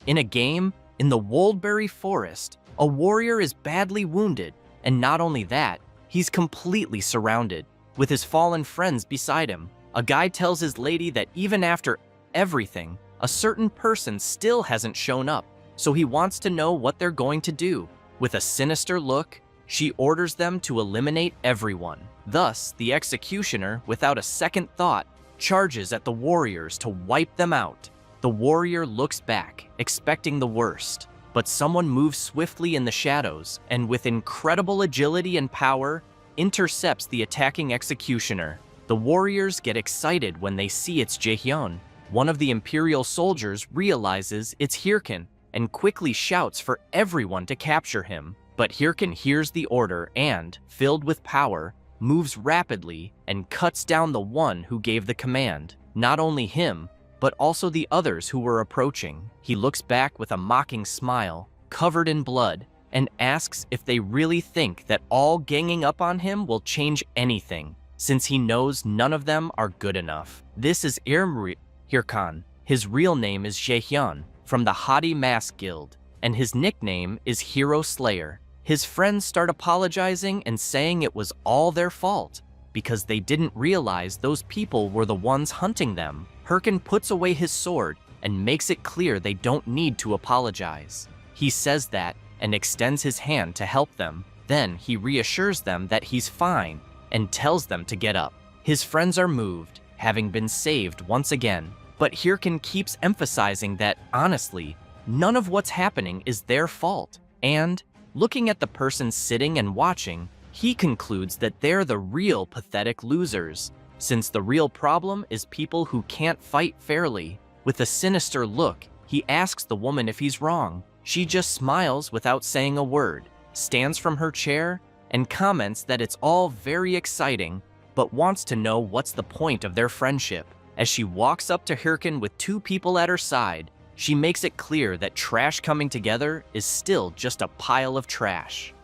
In a game, in the Woldberry Forest, a warrior is badly wounded, and not only that, he's completely surrounded, with his fallen friends beside him. A guy tells his lady that even after everything, a certain person still hasn't shown up, so he wants to know what they're going to do. With a sinister look, she orders them to eliminate everyone. Thus, the executioner, without a second thought, charges at the warriors to wipe them out. The warrior looks back, expecting the worst, but someone moves swiftly in the shadows and with incredible agility and power, intercepts the attacking executioner. The warriors get excited when they see it's Jaehyun. One of the Imperial soldiers realizes it's Hirkin and quickly shouts for everyone to capture him. But Hirkin hears the order and, filled with power, moves rapidly and cuts down the one who gave the command. Not only him, but also the others who were approaching. He looks back with a mocking smile, covered in blood, and asks if they really think that all ganging up on him will change anything, since he knows none of them are good enough. This is Hirkan. His real name is Jaehyun, from the Haughty Mask Guild, and his nickname is Hero Slayer. His friends start apologizing and saying it was all their fault, because they didn't realize those people were the ones hunting them. Hirkan puts away his sword and makes it clear they don't need to apologize. He says that and extends his hand to help them. Then he reassures them that he's fine and tells them to get up. His friends are moved, having been saved once again, but Hirkan keeps emphasizing that, honestly, none of what's happening is their fault. And, looking at the person sitting and watching, he concludes that they're the real pathetic losers, since the real problem is people who can't fight fairly. With a sinister look, he asks the woman if he's wrong. She just smiles without saying a word, stands from her chair, and comments that it's all very exciting, but wants to know what's the point of their friendship. As she walks up to Hirkan with two people at her side, she makes it clear that trash coming together is still just a pile of trash.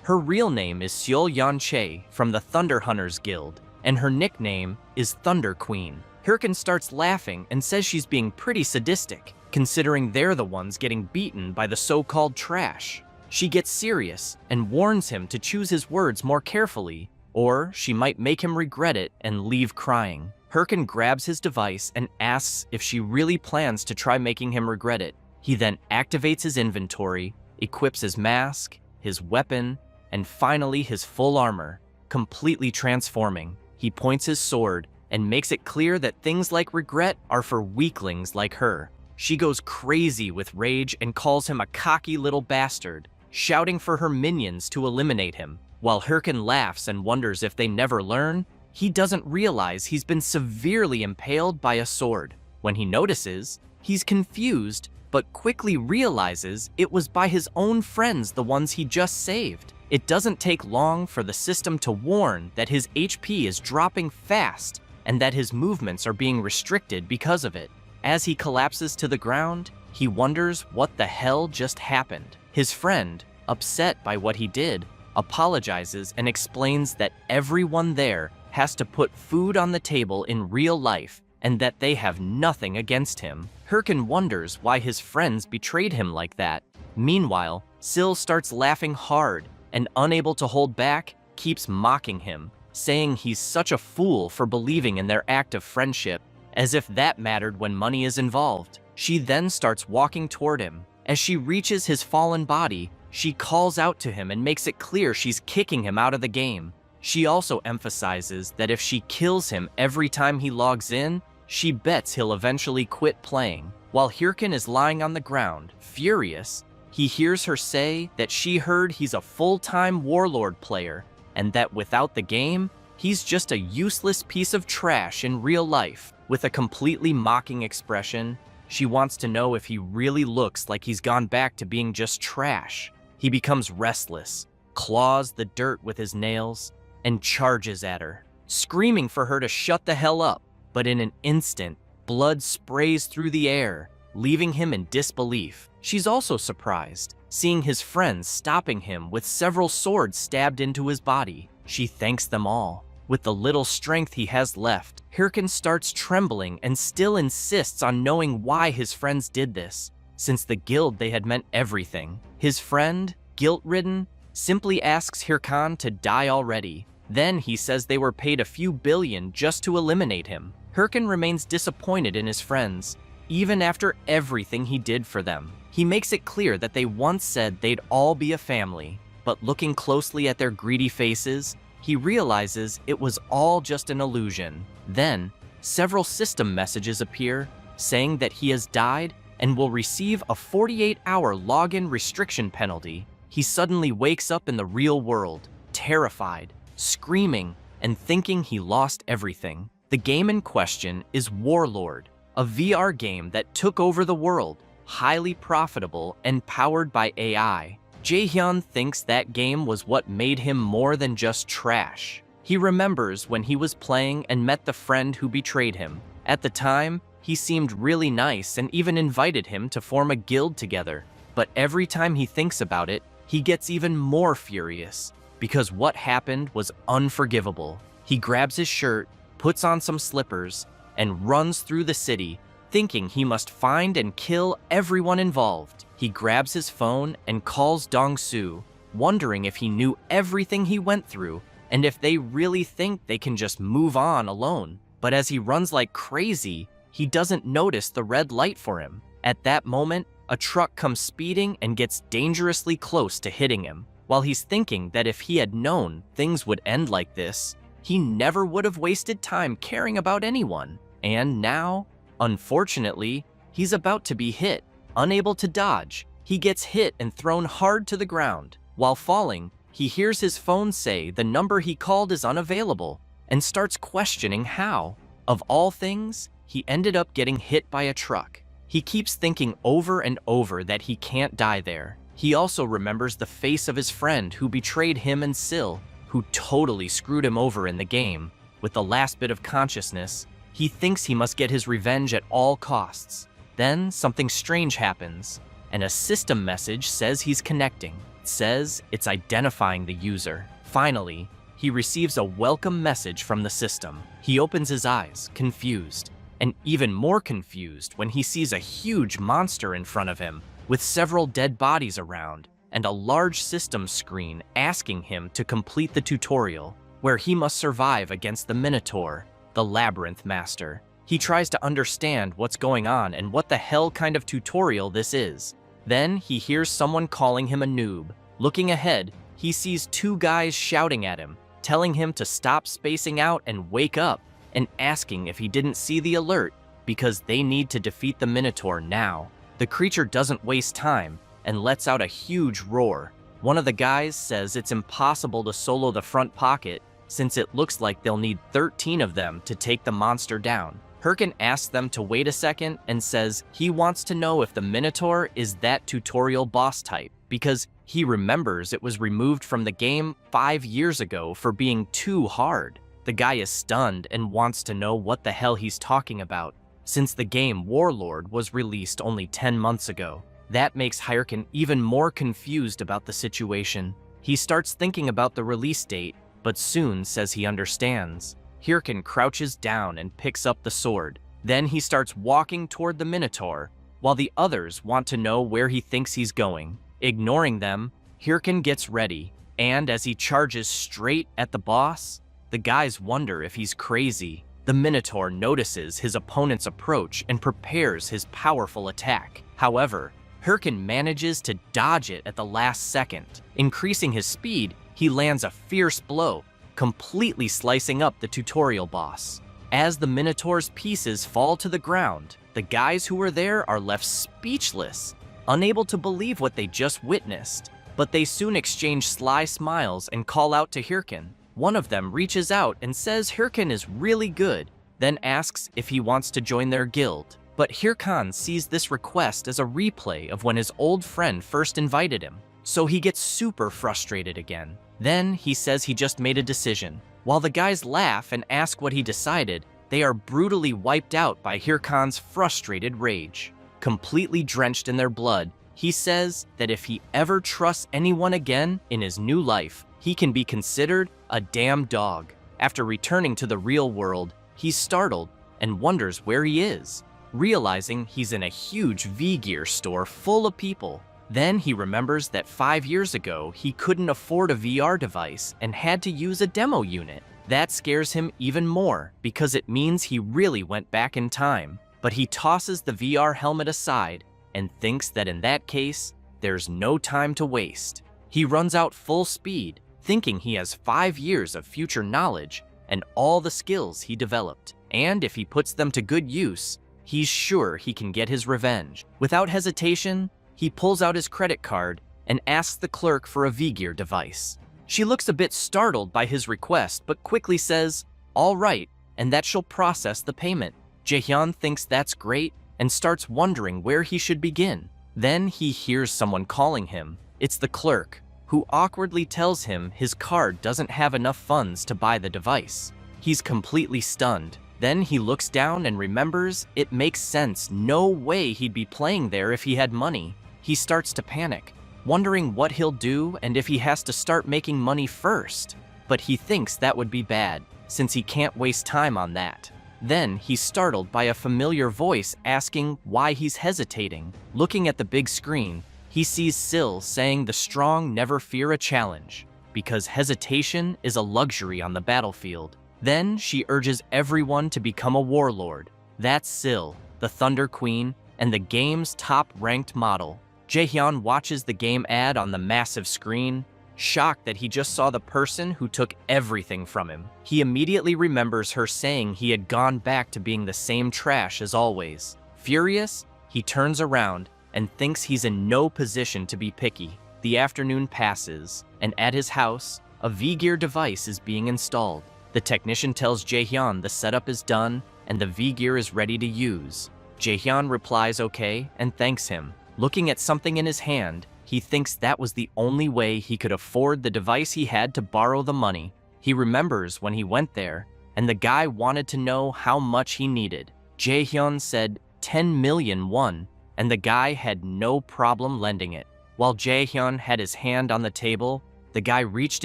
Her real name is Seol Yeon Chae from the Thunder Hunters Guild, and her nickname is Thunder Queen. Hirkan starts laughing and says she's being pretty sadistic, considering they're the ones getting beaten by the so-called trash. She gets serious and warns him to choose his words more carefully, or she might make him regret it and leave crying. Hirkan grabs his device and asks if she really plans to try making him regret it. He then activates his inventory, equips his mask, his weapon, and finally his full armor, completely transforming. He points his sword and makes it clear that things like regret are for weaklings like her. She goes crazy with rage and calls him a cocky little bastard, shouting for her minions to eliminate him. While Hirkan laughs and wonders if they never learn, he doesn't realize he's been severely impaled by a sword. When he notices, he's confused, but quickly realizes it was by his own friends, the ones he just saved. It doesn't take long for the system to warn that his HP is dropping fast and that his movements are being restricted because of it. As he collapses to the ground, he wonders what the hell just happened. His friend, upset by what he did, apologizes and explains that everyone there has to put food on the table in real life and that they have nothing against him. Hirkan wonders why his friends betrayed him like that. Meanwhile, Sil starts laughing hard and, unable to hold back, keeps mocking him, saying he's such a fool for believing in their act of friendship, as if that mattered when money is involved. She then starts walking toward him. As she reaches his fallen body, she calls out to him and makes it clear she's kicking him out of the game. She also emphasizes that if she kills him every time he logs in, she bets he'll eventually quit playing. While Hirkan is lying on the ground, furious, he hears her say that she heard he's a full-time warlord player and that without the game, he's just a useless piece of trash in real life. With a completely mocking expression, she wants to know if he really looks like he's gone back to being just trash. He becomes restless, claws the dirt with his nails, and charges at her, screaming for her to shut the hell up. But in an instant, blood sprays through the air, leaving him in disbelief. She's also surprised, seeing his friends stopping him with several swords stabbed into his body. She thanks them all. With the little strength he has left, Hirkan starts trembling and still insists on knowing why his friends did this. since the guild they had meant everything. His friend, guilt-ridden, simply asks Hirkan to die already. Then he says they were paid a few billion just to eliminate him. Hirkan remains disappointed in his friends, even after everything he did for them. He makes it clear that they once said they'd all be a family, but looking closely at their greedy faces, he realizes it was all just an illusion. Then, several system messages appear saying that he has died and will receive a 48-hour login restriction penalty. He suddenly wakes up in the real world, terrified, screaming, and thinking he lost everything. The game in question is Warlord, a VR game that took over the world, highly profitable and powered by AI. Jaehyun thinks that game was what made him more than just trash. He remembers when he was playing and met the friend who betrayed him. At the time, he seemed really nice and even invited him to form a guild together. But every time he thinks about it, he gets even more furious, because what happened was unforgivable. He grabs his shirt, puts on some slippers, and runs through the city, thinking he must find and kill everyone involved. He grabs his phone and calls Dong-soo, wondering if he knew everything he went through and if they really think they can just move on alone. But as he runs like crazy, he doesn't notice the red light for him. At that moment, a truck comes speeding and gets dangerously close to hitting him. While he's thinking that if he had known things would end like this, he never would have wasted time caring about anyone. And now, unfortunately, he's about to be hit. Unable to dodge, he gets hit and thrown hard to the ground. While falling, he hears his phone say the number he called is unavailable and starts questioning how. Of all things, he ended up getting hit by a truck. He keeps thinking over and over that he can't die there. He also remembers the face of his friend who betrayed him and Sil, who totally screwed him over in the game. With the last bit of consciousness, he thinks he must get his revenge at all costs. Then something strange happens, and a system message says he's connecting. It says it's identifying the user. Finally, he receives a welcome message from the system. He opens his eyes, confused, and even more confused when he sees a huge monster in front of him, with several dead bodies around, and a large system screen asking him to complete the tutorial, where he must survive against the Minotaur, the Labyrinth Master. He tries to understand what's going on and what the hell kind of tutorial this is. Then he hears someone calling him a noob. Looking ahead, he sees two guys shouting at him, telling him to stop spacing out and wake up, and asking if he didn't see the alert because they need to defeat the Minotaur now. The creature doesn't waste time and lets out a huge roar. One of the guys says it's impossible to solo the front pocket since it looks like they'll need 13 of them to take the monster down. Hirkan asks them to wait a second and says he wants to know if the Minotaur is that tutorial boss type because he remembers it was removed from the game 5 years ago for being too hard. The guy is stunned and wants to know what the hell he's talking about, since the game Warlord was released only 10 months ago. That makes Hirkan even more confused about the situation. He starts thinking about the release date, but soon says he understands. Hirkan crouches down and picks up the sword. Then he starts walking toward the Minotaur, while the others want to know where he thinks he's going. Ignoring them, Hirkan gets ready, and as he charges straight at the boss, the guys wonder if he's crazy. The Minotaur notices his opponent's approach and prepares his powerful attack. However, Hirkan manages to dodge it at the last second. Increasing his speed, he lands a fierce blow, completely slicing up the tutorial boss. As the Minotaur's pieces fall to the ground, the guys who were there are left speechless, unable to believe what they just witnessed. But they soon exchange sly smiles and call out to Hirkan. One of them reaches out and says Hirkan is really good, then asks if he wants to join their guild. But Hirkan sees this request as a replay of when his old friend first invited him, so he gets super frustrated again. Then he says he just made a decision. While the guys laugh and ask what he decided, they are brutally wiped out by Hirkan's frustrated rage. Completely drenched in their blood, he says that if he ever trusts anyone again in his new life, he can be considered a damn dog. After returning to the real world, he's startled and wonders where he is. realizing he's in a huge V-Gear store full of people. Then he remembers that 5 years ago he couldn't afford a VR device and had to use a demo unit. That scares him even more because it means he really went back in time. But he tosses the VR helmet aside and thinks that in that case, there's no time to waste. He runs out full speed, thinking he has 5 years of future knowledge and all the skills he developed. And if he puts them to good use, he's sure he can get his revenge. Without hesitation, he pulls out his credit card and asks the clerk for a V-Gear device. She looks a bit startled by his request, but quickly says, "All right," and that she'll process the payment. Jaehyun thinks that's great and starts wondering where he should begin. Then he hears someone calling him. It's the clerk, who awkwardly tells him his card doesn't have enough funds to buy the device. He's completely stunned. Then he looks down and remembers it makes sense. No way he'd be playing there if he had money. He starts to panic, wondering what he'll do and if he has to start making money first. But he thinks that would be bad, since he can't waste time on that. Then he's startled by a familiar voice asking why he's hesitating. Looking at the big screen, he sees Syl saying the strong never fear a challenge, because hesitation is a luxury on the battlefield. Then she urges everyone to become a warlord. That's Syl, the Thunder Queen, and the game's top-ranked model. Jaehyun watches the game ad on the massive screen, shocked that he just saw the person who took everything from him. He immediately remembers her saying he had gone back to being the same trash as always. Furious, he turns around and thinks he's in no position to be picky. The afternoon passes, and at his house, a V-Gear device is being installed. The technician tells Jaehyun the setup is done and the V-Gear is ready to use. Jaehyun replies okay and thanks him. Looking at something in his hand, he thinks that was the only way he could afford the device. He had to borrow the money. He remembers when he went there, and the guy wanted to know how much he needed. Jaehyun said 10 million won, and the guy had no problem lending it. While Jaehyun had his hand on the table, the guy reached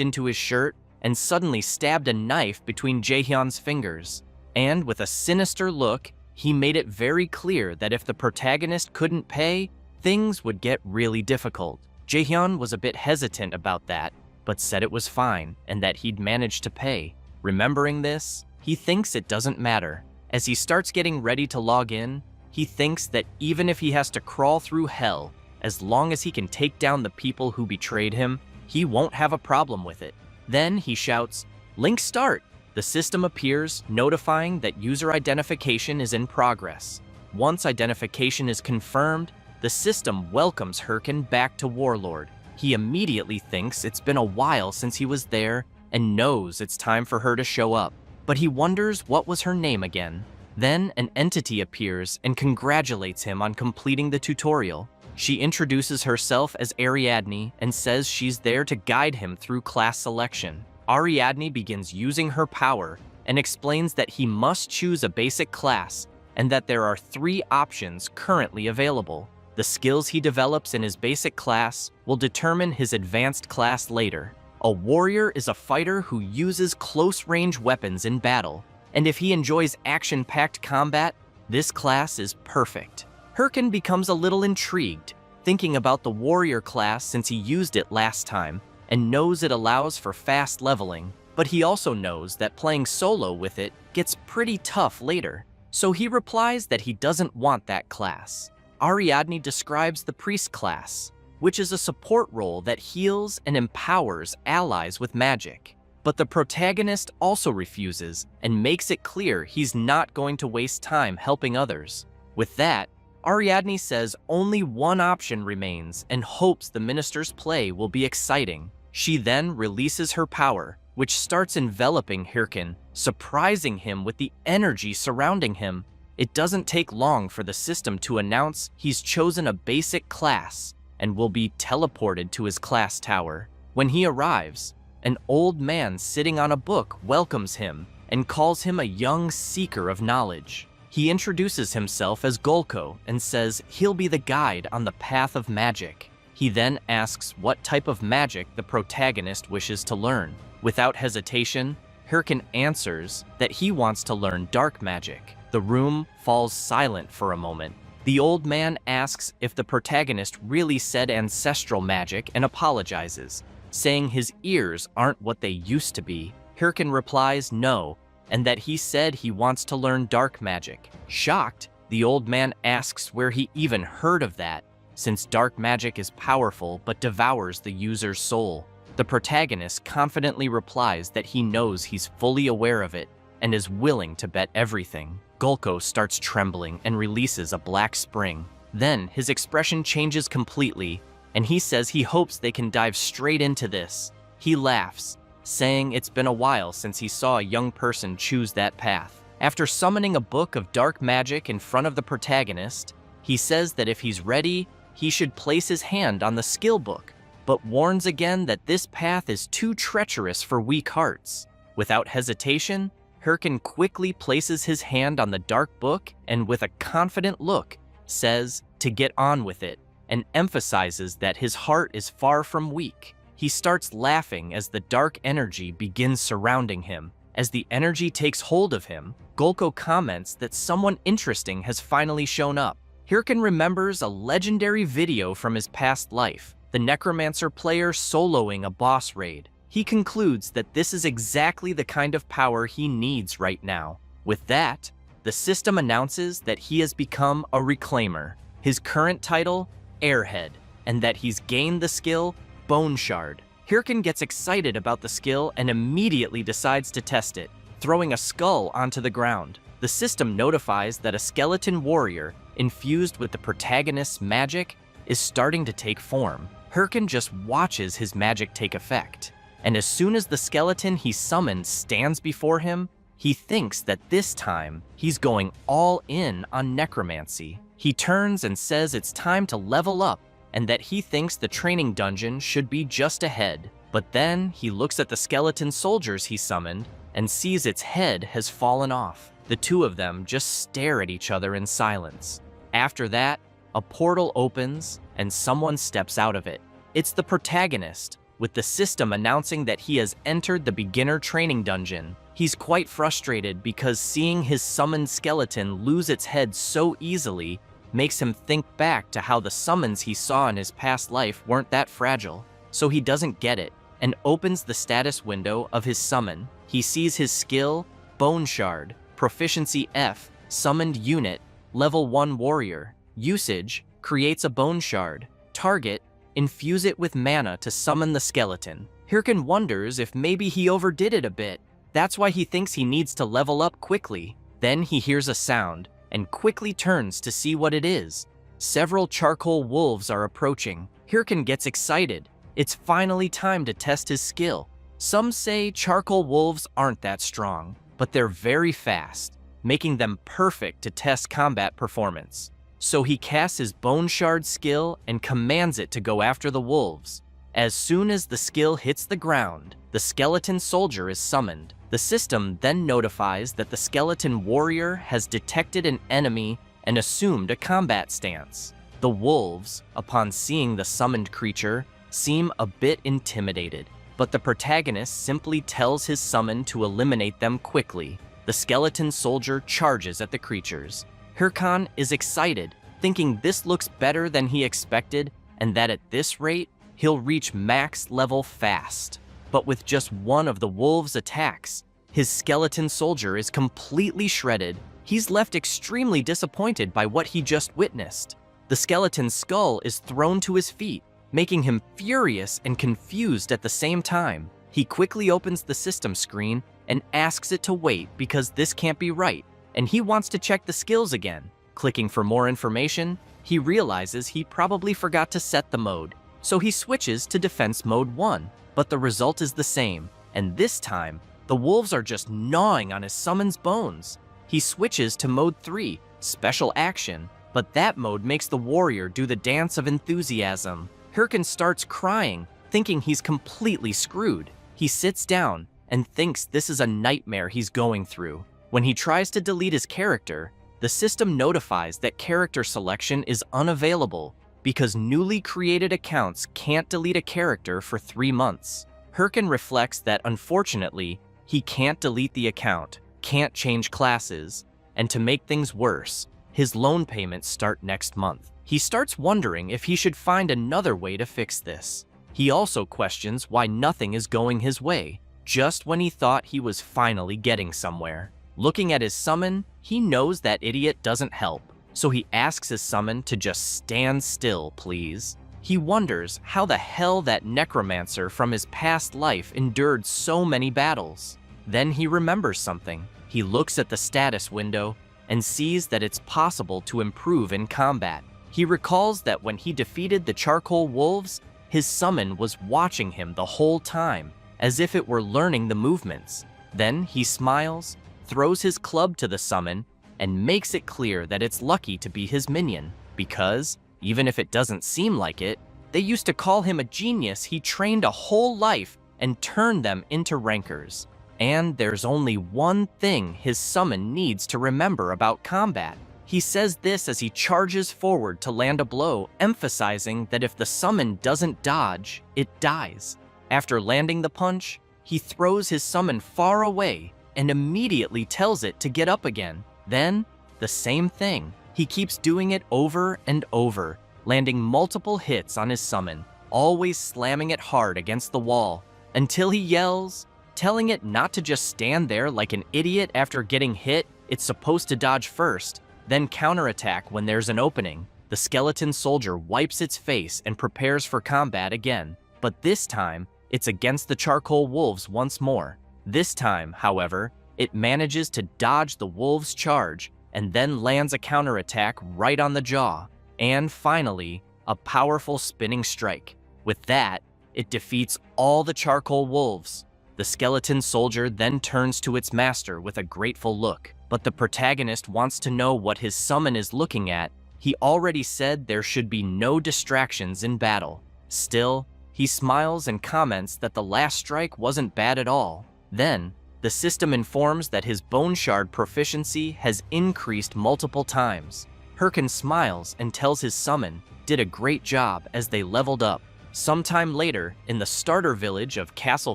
into his shirt and suddenly stabbed a knife between Jaehyun's fingers. And with a sinister look, he made it very clear that if the protagonist couldn't pay, things would get really difficult. Jaehyun was a bit hesitant about that, but said it was fine and that he'd managed to pay. Remembering this, he thinks it doesn't matter. As he starts getting ready to log in, he thinks that even if he has to crawl through hell, as long as he can take down the people who betrayed him, he won't have a problem with it. Then he shouts, "Link start!" The system appears, notifying that user identification is in progress. Once identification is confirmed, the system welcomes Hirkin back to Warlord. He immediately thinks it's been a while since he was there and knows it's time for her to show up. But he wonders what was her name again. Then an entity appears and congratulates him on completing the tutorial. She introduces herself as Ariadne and says she's there to guide him through class selection. Ariadne begins using her power and explains that he must choose a basic class and that there are 3 options currently available. The skills he develops in his basic class will determine his advanced class later. A warrior is a fighter who uses close-range weapons in battle, and if he enjoys action-packed combat, this class is perfect. Hirkin becomes a little intrigued, thinking about the warrior class since he used it last time, and knows it allows for fast leveling, but he also knows that playing solo with it gets pretty tough later, so he replies that he doesn't want that class. Ariadne describes the priest class, which is a support role that heals and empowers allies with magic. But the protagonist also refuses and makes it clear he's not going to waste time helping others. With that, Ariadne says only one option remains and hopes the minister's play will be exciting. She then releases her power, which starts enveloping Hirkin, surprising him with the energy surrounding him. It doesn't take long for the system to announce he's chosen a basic class and will be teleported to his class tower. When he arrives, an old man sitting on a book welcomes him and calls him a young seeker of knowledge. He introduces himself as Golko and says he'll be the guide on the path of magic. He then asks what type of magic the protagonist wishes to learn. Without hesitation, Hirkin answers that he wants to learn dark magic. The room falls silent for a moment. The old man asks if the protagonist really said ancestral magic and apologizes, saying his ears aren't what they used to be. Hirkin replies no, and that he said he wants to learn dark magic. Shocked, the old man asks where he even heard of that, since dark magic is powerful but devours the user's soul. The protagonist confidently replies that he knows he's fully aware of it and is willing to bet everything. Gulko starts trembling and releases a black spring. Then his expression changes completely, and he says he hopes they can dive straight into this. He laughs, saying it's been a while since he saw a young person choose that path. After summoning a book of dark magic in front of the protagonist, he says that if he's ready, he should place his hand on the skill book, but warns again that this path is too treacherous for weak hearts. Without hesitation, Hirkin quickly places his hand on the dark book and with a confident look says to get on with it and emphasizes that his heart is far from weak. He starts laughing as the dark energy begins surrounding him. As the energy takes hold of him, Gulko comments that someone interesting has finally shown up. Hirkin remembers a legendary video from his past life, the Necromancer player soloing a boss raid. He concludes that this is exactly the kind of power he needs right now. With that, the system announces that he has become a Reclaimer, his current title, Airhead, and that he's gained the skill, Bone Shard. Hirkin gets excited about the skill and immediately decides to test it, throwing a skull onto the ground. The system notifies that a skeleton warrior, infused with the protagonist's magic, is starting to take form. Hirkin just watches his magic take effect, and as soon as the skeleton he summoned stands before him, he thinks that this time he's going all in on necromancy. He turns and says it's time to level up and that he thinks the training dungeon should be just ahead. But then he looks at the skeleton soldiers he summoned and sees its head has fallen off. The two of them just stare at each other in silence. After that, a portal opens and someone steps out of it. It's the protagonist, with the system announcing that he has entered the beginner training dungeon. He's quite frustrated because seeing his summoned skeleton lose its head so easily makes him think back to how the summons he saw in his past life weren't that fragile. So he doesn't get it and opens the status window of his summon. He sees his skill, Bone Shard, Proficiency F, Summoned Unit, Level 1 Warrior. Usage, creates a Bone Shard. Target, infuse it with mana to summon the skeleton. Hirkin wonders if maybe he overdid it a bit. That's why he thinks he needs to level up quickly. Then he hears a sound and quickly turns to see what it is. Several charcoal wolves are approaching. Hirkin gets excited. It's finally time to test his skill. Some say charcoal wolves aren't that strong, but they're very fast, making them perfect to test combat performance. So he casts his Bone Shard skill and commands it to go after the wolves. As soon as the skill hits the ground, the skeleton soldier is summoned. The system then notifies that the skeleton warrior has detected an enemy and assumed a combat stance. The wolves, upon seeing the summoned creature, seem a bit intimidated, but the protagonist simply tells his summon to eliminate them quickly. The skeleton soldier charges at the creatures. Hirkin is excited, thinking this looks better than he expected and that at this rate, he'll reach max level fast. But with just one of the wolves' attacks, his skeleton soldier is completely shredded. He's left extremely disappointed by what he just witnessed. The skeleton's skull is thrown to his feet, making him furious and confused at the same time. He quickly opens the system screen and asks it to wait because this can't be right, and he wants to check the skills again. Clicking for more information, he realizes he probably forgot to set the mode, so he switches to Defense Mode 1, but the result is the same, and this time, the wolves are just gnawing on his summon's bones. He switches to Mode 3, Special Action, but that mode makes the warrior do the dance of enthusiasm. Hirkin starts crying, thinking he's completely screwed. He sits down and thinks this is a nightmare he's going through. When he tries to delete his character, the system notifies that character selection is unavailable because newly created accounts can't delete a character for 3 months. Hirkin reflects that unfortunately, he can't delete the account, can't change classes, and to make things worse, his loan payments start next month. He starts wondering if he should find another way to fix this. He also questions why nothing is going his way, just when he thought he was finally getting somewhere. Looking at his summon, he knows that idiot doesn't help, so he asks his summon to just stand still, please. He wonders how the hell that necromancer from his past life endured so many battles. Then he remembers something. He looks at the status window and sees that it's possible to improve in combat. He recalls that when he defeated the charcoal wolves, his summon was watching him the whole time, as if it were learning the movements. Then he smiles, throws his club to the summon, and makes it clear that it's lucky to be his minion, because, even if it doesn't seem like it, they used to call him a genius he trained a whole life and turned them into rankers. And there's only one thing his summon needs to remember about combat. He says this as he charges forward to land a blow, emphasizing that if the summon doesn't dodge, it dies. After landing the punch, he throws his summon far away and immediately tells it to get up again. Then, the same thing. He keeps doing it over and over, landing multiple hits on his summon, always slamming it hard against the wall, until he yells, telling it not to just stand there like an idiot after getting hit. It's supposed to dodge first, then counterattack when there's an opening. The skeleton soldier wipes its face and prepares for combat again, but this time, it's against the charcoal wolves once more. This time, however, it manages to dodge the wolves' charge and then lands a counterattack right on the jaw, and finally, a powerful spinning strike. With that, it defeats all the charcoal wolves. The skeleton soldier then turns to its master with a grateful look, but the protagonist wants to know what his summon is looking at. He already said there should be no distractions in battle. Still, he smiles and comments that the last strike wasn't bad at all. Then, the system informs that his bone shard proficiency has increased multiple times. Hirkin smiles and tells his summon did a great job as they leveled up. Sometime later, in the starter village of Castle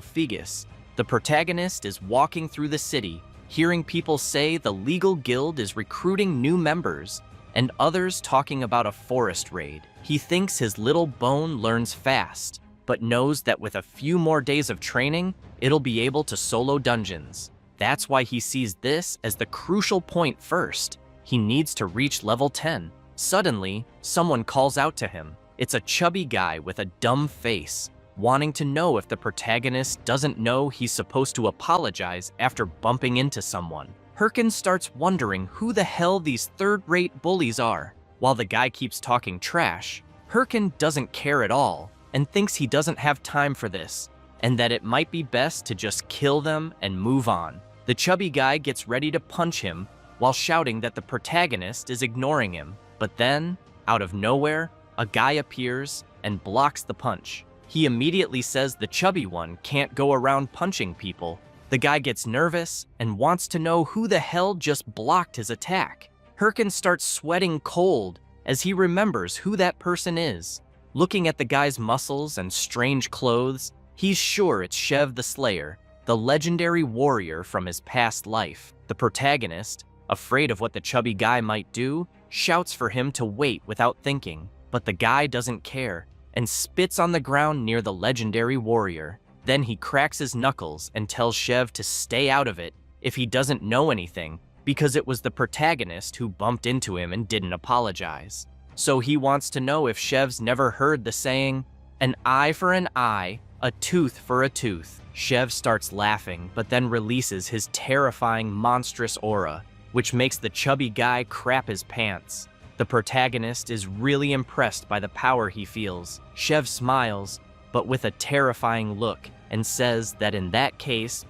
Fegus, the protagonist is walking through the city, hearing people say the legal guild is recruiting new members, and others talking about a forest raid. He thinks his little bone learns fast, but knows that with a few more days of training, it'll be able to solo dungeons. That's why he sees this as the crucial point first. He needs to reach level 10. Suddenly, someone calls out to him. It's a chubby guy with a dumb face, wanting to know if the protagonist doesn't know he's supposed to apologize after bumping into someone. Hirkin starts wondering who the hell these third-rate bullies are. While the guy keeps talking trash, Hirkin doesn't care at all and thinks he doesn't have time for this, and that it might be best to just kill them and move on. The chubby guy gets ready to punch him while shouting that the protagonist is ignoring him. But then, out of nowhere, a guy appears and blocks the punch. He immediately says the chubby one can't go around punching people. The guy gets nervous and wants to know who the hell just blocked his attack. Hirkin starts sweating cold as he remembers who that person is. Looking at the guy's muscles and strange clothes, he's sure it's Shev the Slayer, the legendary warrior from his past life. The protagonist, afraid of what the chubby guy might do, shouts for him to wait without thinking, but the guy doesn't care and spits on the ground near the legendary warrior. Then he cracks his knuckles and tells Shev to stay out of it if he doesn't know anything, because it was the protagonist who bumped into him and didn't apologize. So he wants to know if Shev's never heard the saying, an eye for an eye, a tooth for a tooth. Shev starts laughing, but then releases his terrifying monstrous aura, which makes the chubby guy crap his pants. The protagonist is really impressed by the power he feels. Shev smiles, but with a terrifying look, and says that in that case,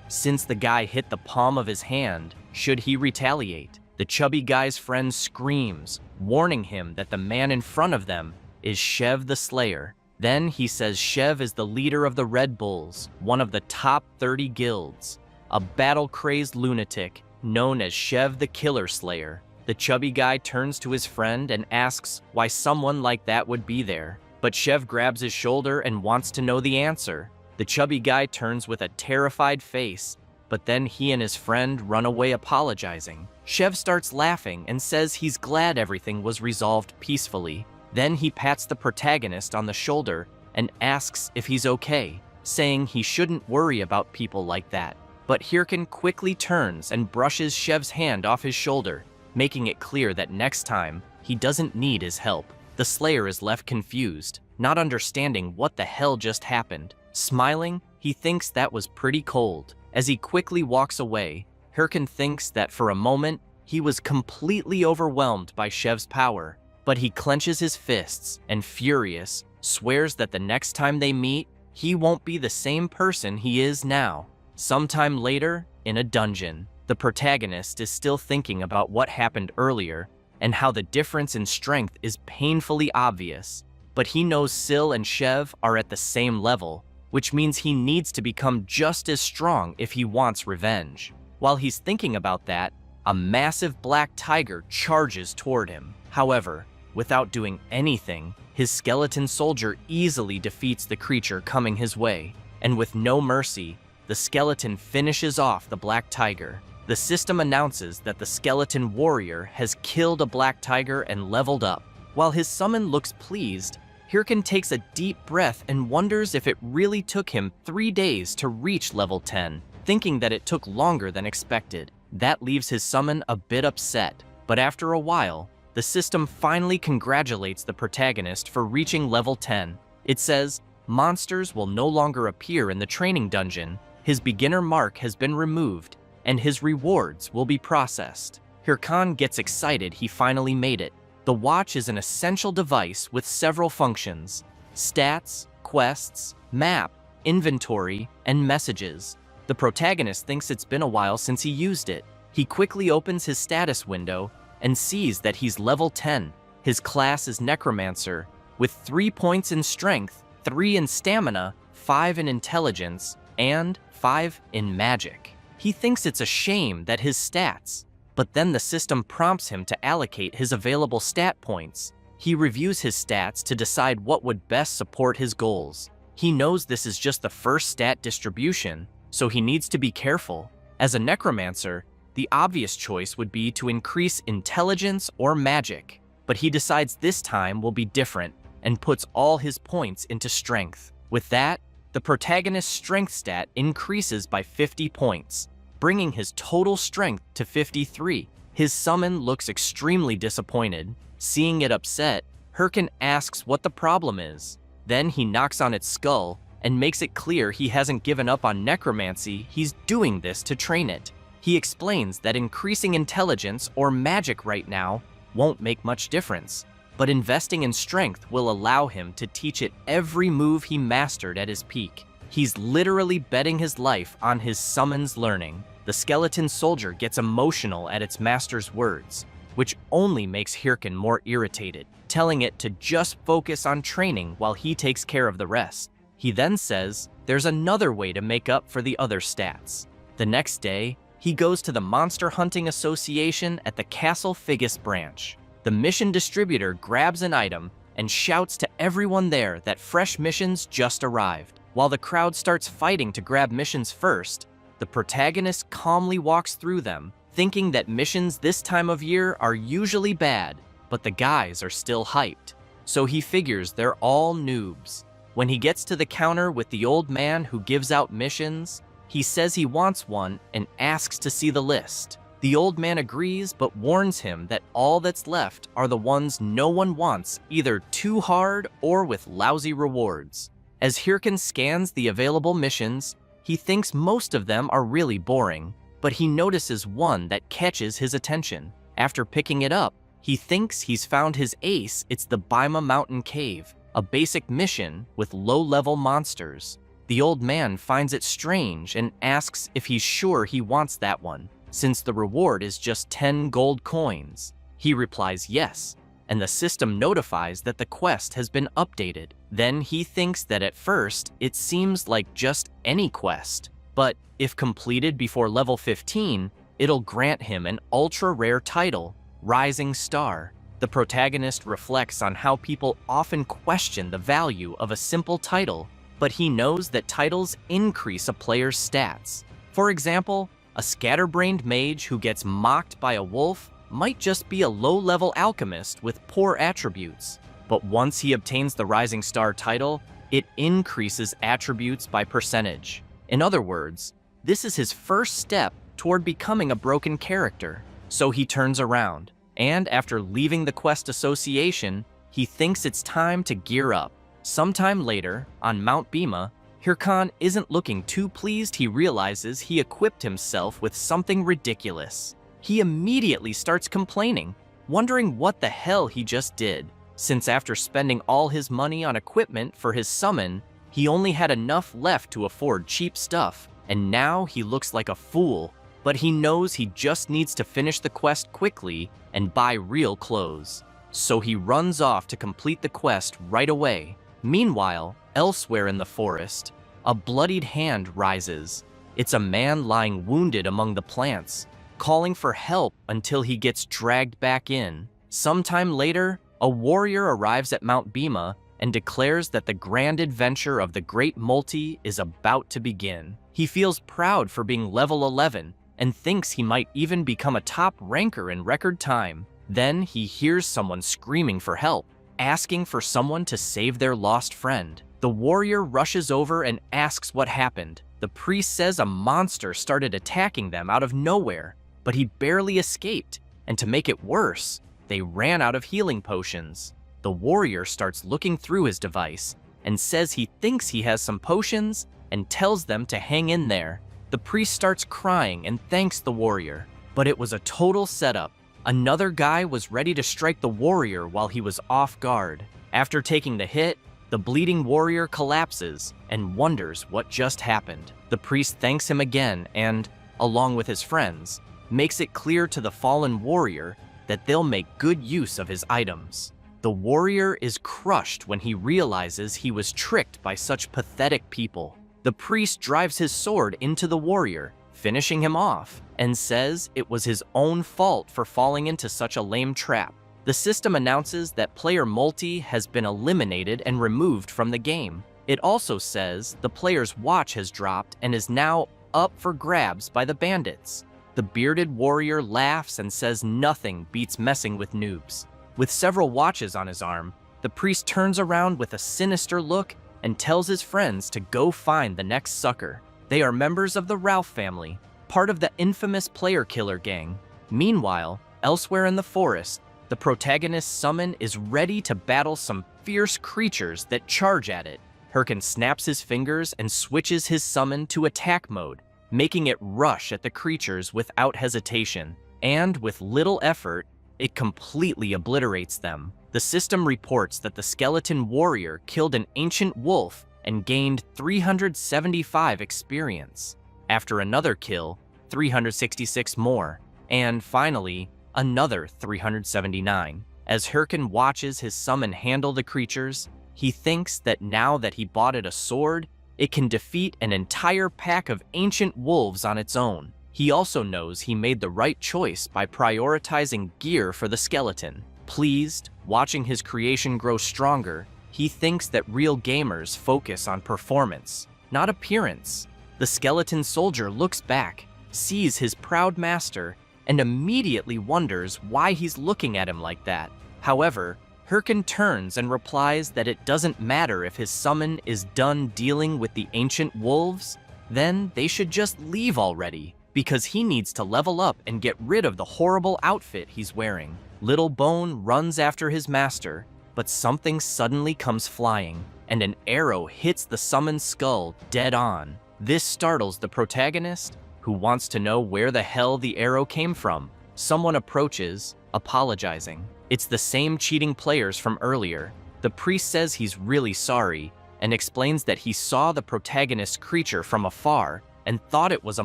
since the guy hit the palm of his hand, should he retaliate? The chubby guy's friend screams, warning him that the man in front of them is Shev the Slayer. Then he says Shev is the leader of the Red Bulls, one of the top 30 guilds, a battle-crazed lunatic known as Shev the Killer Slayer. The chubby guy turns to his friend and asks why someone like that would be there, but Shev grabs his shoulder and wants to know the answer. The chubby guy turns with a terrified face, but then he and his friend run away apologizing. Chev starts laughing and says he's glad everything was resolved peacefully. Then he pats the protagonist on the shoulder and asks if he's okay, saying he shouldn't worry about people like that. But Hirkin quickly turns and brushes Chev's hand off his shoulder, making it clear that next time, he doesn't need his help. The Slayer is left confused, not understanding what the hell just happened. Smiling, he thinks that was pretty cold. As he quickly walks away, Hirkin thinks that for a moment, he was completely overwhelmed by Chev's power. But he clenches his fists and, furious, swears that the next time they meet, he won't be the same person he is now. Sometime later, in a dungeon, the protagonist is still thinking about what happened earlier and how the difference in strength is painfully obvious. But he knows Syl and Chev are at the same level, which means he needs to become just as strong if he wants revenge. While he's thinking about that, a massive black tiger charges toward him. However, without doing anything, his skeleton soldier easily defeats the creature coming his way, and with no mercy, the skeleton finishes off the black tiger. The system announces that the skeleton warrior has killed a black tiger and leveled up. While his summon looks pleased, Hirkin takes a deep breath and wonders if it really took him 3 days to reach level 10, thinking that it took longer than expected. That leaves his summon a bit upset, but after a while, the system finally congratulates the protagonist for reaching level 10. It says, monsters will no longer appear in the training dungeon, his beginner mark has been removed, and his rewards will be processed. Hirkan gets excited he finally made it. The watch is an essential device with several functions: stats, quests, map, inventory, and messages. The protagonist thinks it's been a while since he used it. He quickly opens his status window and sees that he's level 10. His class is Necromancer, with 3 points in strength, 3 in stamina, 5 in intelligence, and 5 in magic. He thinks it's a shame that his stats, but then the system prompts him to allocate his available stat points. He reviews his stats to decide what would best support his goals. He knows this is just the first stat distribution, so he needs to be careful. As a Necromancer, the obvious choice would be to increase intelligence or magic, but he decides this time will be different and puts all his points into strength. With that, the protagonist's strength stat increases by 50 points, bringing his total strength to 53. His summon looks extremely disappointed. Seeing it upset, Hirkin asks what the problem is. Then he knocks on its skull and makes it clear he hasn't given up on necromancy, he's doing this to train it. He explains that increasing intelligence or magic right now won't make much difference, but investing in strength will allow him to teach it every move he mastered at his peak. He's literally betting his life on his summon's learning. The skeleton soldier gets emotional at its master's words, which only makes Hirkin more irritated, telling it to just focus on training while he takes care of the rest. He then says there's another way to make up for the other stats. The next day, he goes to the Monster Hunting Association at the Castle Figus branch. The mission distributor grabs an item and shouts to everyone there that fresh missions just arrived. While the crowd starts fighting to grab missions first, the protagonist calmly walks through them, thinking that missions this time of year are usually bad, but the guys are still hyped. So he figures they're all noobs. When he gets to the counter with the old man who gives out missions, he says he wants one and asks to see the list. The old man agrees but warns him that all that's left are the ones no one wants, either too hard or with lousy rewards. As Hirkin scans the available missions, he thinks most of them are really boring, but he notices one that catches his attention. After picking it up, he thinks he's found his ace. It's the Baima Mountain Cave, a basic mission with low-level monsters. The old man finds it strange and asks if he's sure he wants that one, since the reward is just 10 gold coins. He replies yes, and the system notifies that the quest has been updated. Then he thinks that at first, it seems like just any quest, but if completed before level 15, it'll grant him an ultra-rare title, Rising Star. The protagonist reflects on how people often question the value of a simple title, but he knows that titles increase a player's stats. For example, a scatterbrained mage who gets mocked by a wolf might just be a low-level alchemist with poor attributes. But once he obtains the Rising Star title, it increases attributes by percentage. In other words, this is his first step toward becoming a broken character. So he turns around, and after leaving the Quest Association, he thinks it's time to gear up. Sometime later, on Mount Bhima, Hirkan isn't looking too pleased. He realizes he equipped himself with something ridiculous. He immediately starts complaining, wondering what the hell he just did, since after spending all his money on equipment for his summon, he only had enough left to afford cheap stuff, and now he looks like a fool. But he knows he just needs to finish the quest quickly and buy real clothes. So he runs off to complete the quest right away. Meanwhile, elsewhere in the forest, a bloodied hand rises. It's a man lying wounded among the plants, calling for help until he gets dragged back in. Sometime later, a warrior arrives at Mount Bhima and declares that the grand adventure of the Great Multi is about to begin. He feels proud for being level 11 and thinks he might even become a top ranker in record time. Then he hears someone screaming for help, asking for someone to save their lost friend. The warrior rushes over and asks what happened. The priest says a monster started attacking them out of nowhere, but he barely escaped, and to make it worse, they ran out of healing potions. The warrior starts looking through his device and says he thinks he has some potions and tells them to hang in there. The priest starts crying and thanks the warrior, but it was a total setup. Another guy was ready to strike the warrior while he was off guard. After taking the hit, the bleeding warrior collapses and wonders what just happened. The priest thanks him again and, along with his friends, makes it clear to the fallen warrior that they'll make good use of his items. The warrior is crushed when he realizes he was tricked by such pathetic people. The priest drives his sword into the warrior, finishing him off, and says it was his own fault for falling into such a lame trap. The system announces that player multi has been eliminated and removed from the game. It also says the player's watch has dropped and is now up for grabs by the bandits. The bearded warrior laughs and says nothing beats messing with noobs. With several watches on his arm, the priest turns around with a sinister look and tells his friends to go find the next sucker. They are members of the Ralph family, part of the infamous player killer gang. Meanwhile, elsewhere in the forest, the protagonist's summon is ready to battle some fierce creatures that charge at it. Hirkan snaps his fingers and switches his summon to attack mode, making it rush at the creatures without hesitation. And with little effort, it completely obliterates them. The system reports that the skeleton warrior killed an ancient wolf and gained 375 experience. After another kill, 366 more, and finally, another 379. As Hirkan watches his summon handle the creatures, he thinks that now that he bought it a sword, it can defeat an entire pack of ancient wolves on its own. He also knows he made the right choice by prioritizing gear for the skeleton. Pleased, watching his creation grow stronger, he thinks that real gamers focus on performance, not appearance. The skeleton soldier looks back, sees his proud master, and immediately wonders why he's looking at him like that. However, Hirkan turns and replies that it doesn't matter if his summon is done dealing with the ancient wolves, then they should just leave already, because he needs to level up and get rid of the horrible outfit he's wearing. Little Bone runs after his master, but something suddenly comes flying, and an arrow hits the summoned skull dead on. This startles the protagonist, who wants to know where the hell the arrow came from. Someone approaches, apologizing. It's the same cheating players from earlier. The priest says he's really sorry, and explains that he saw the protagonist's creature from afar and thought it was a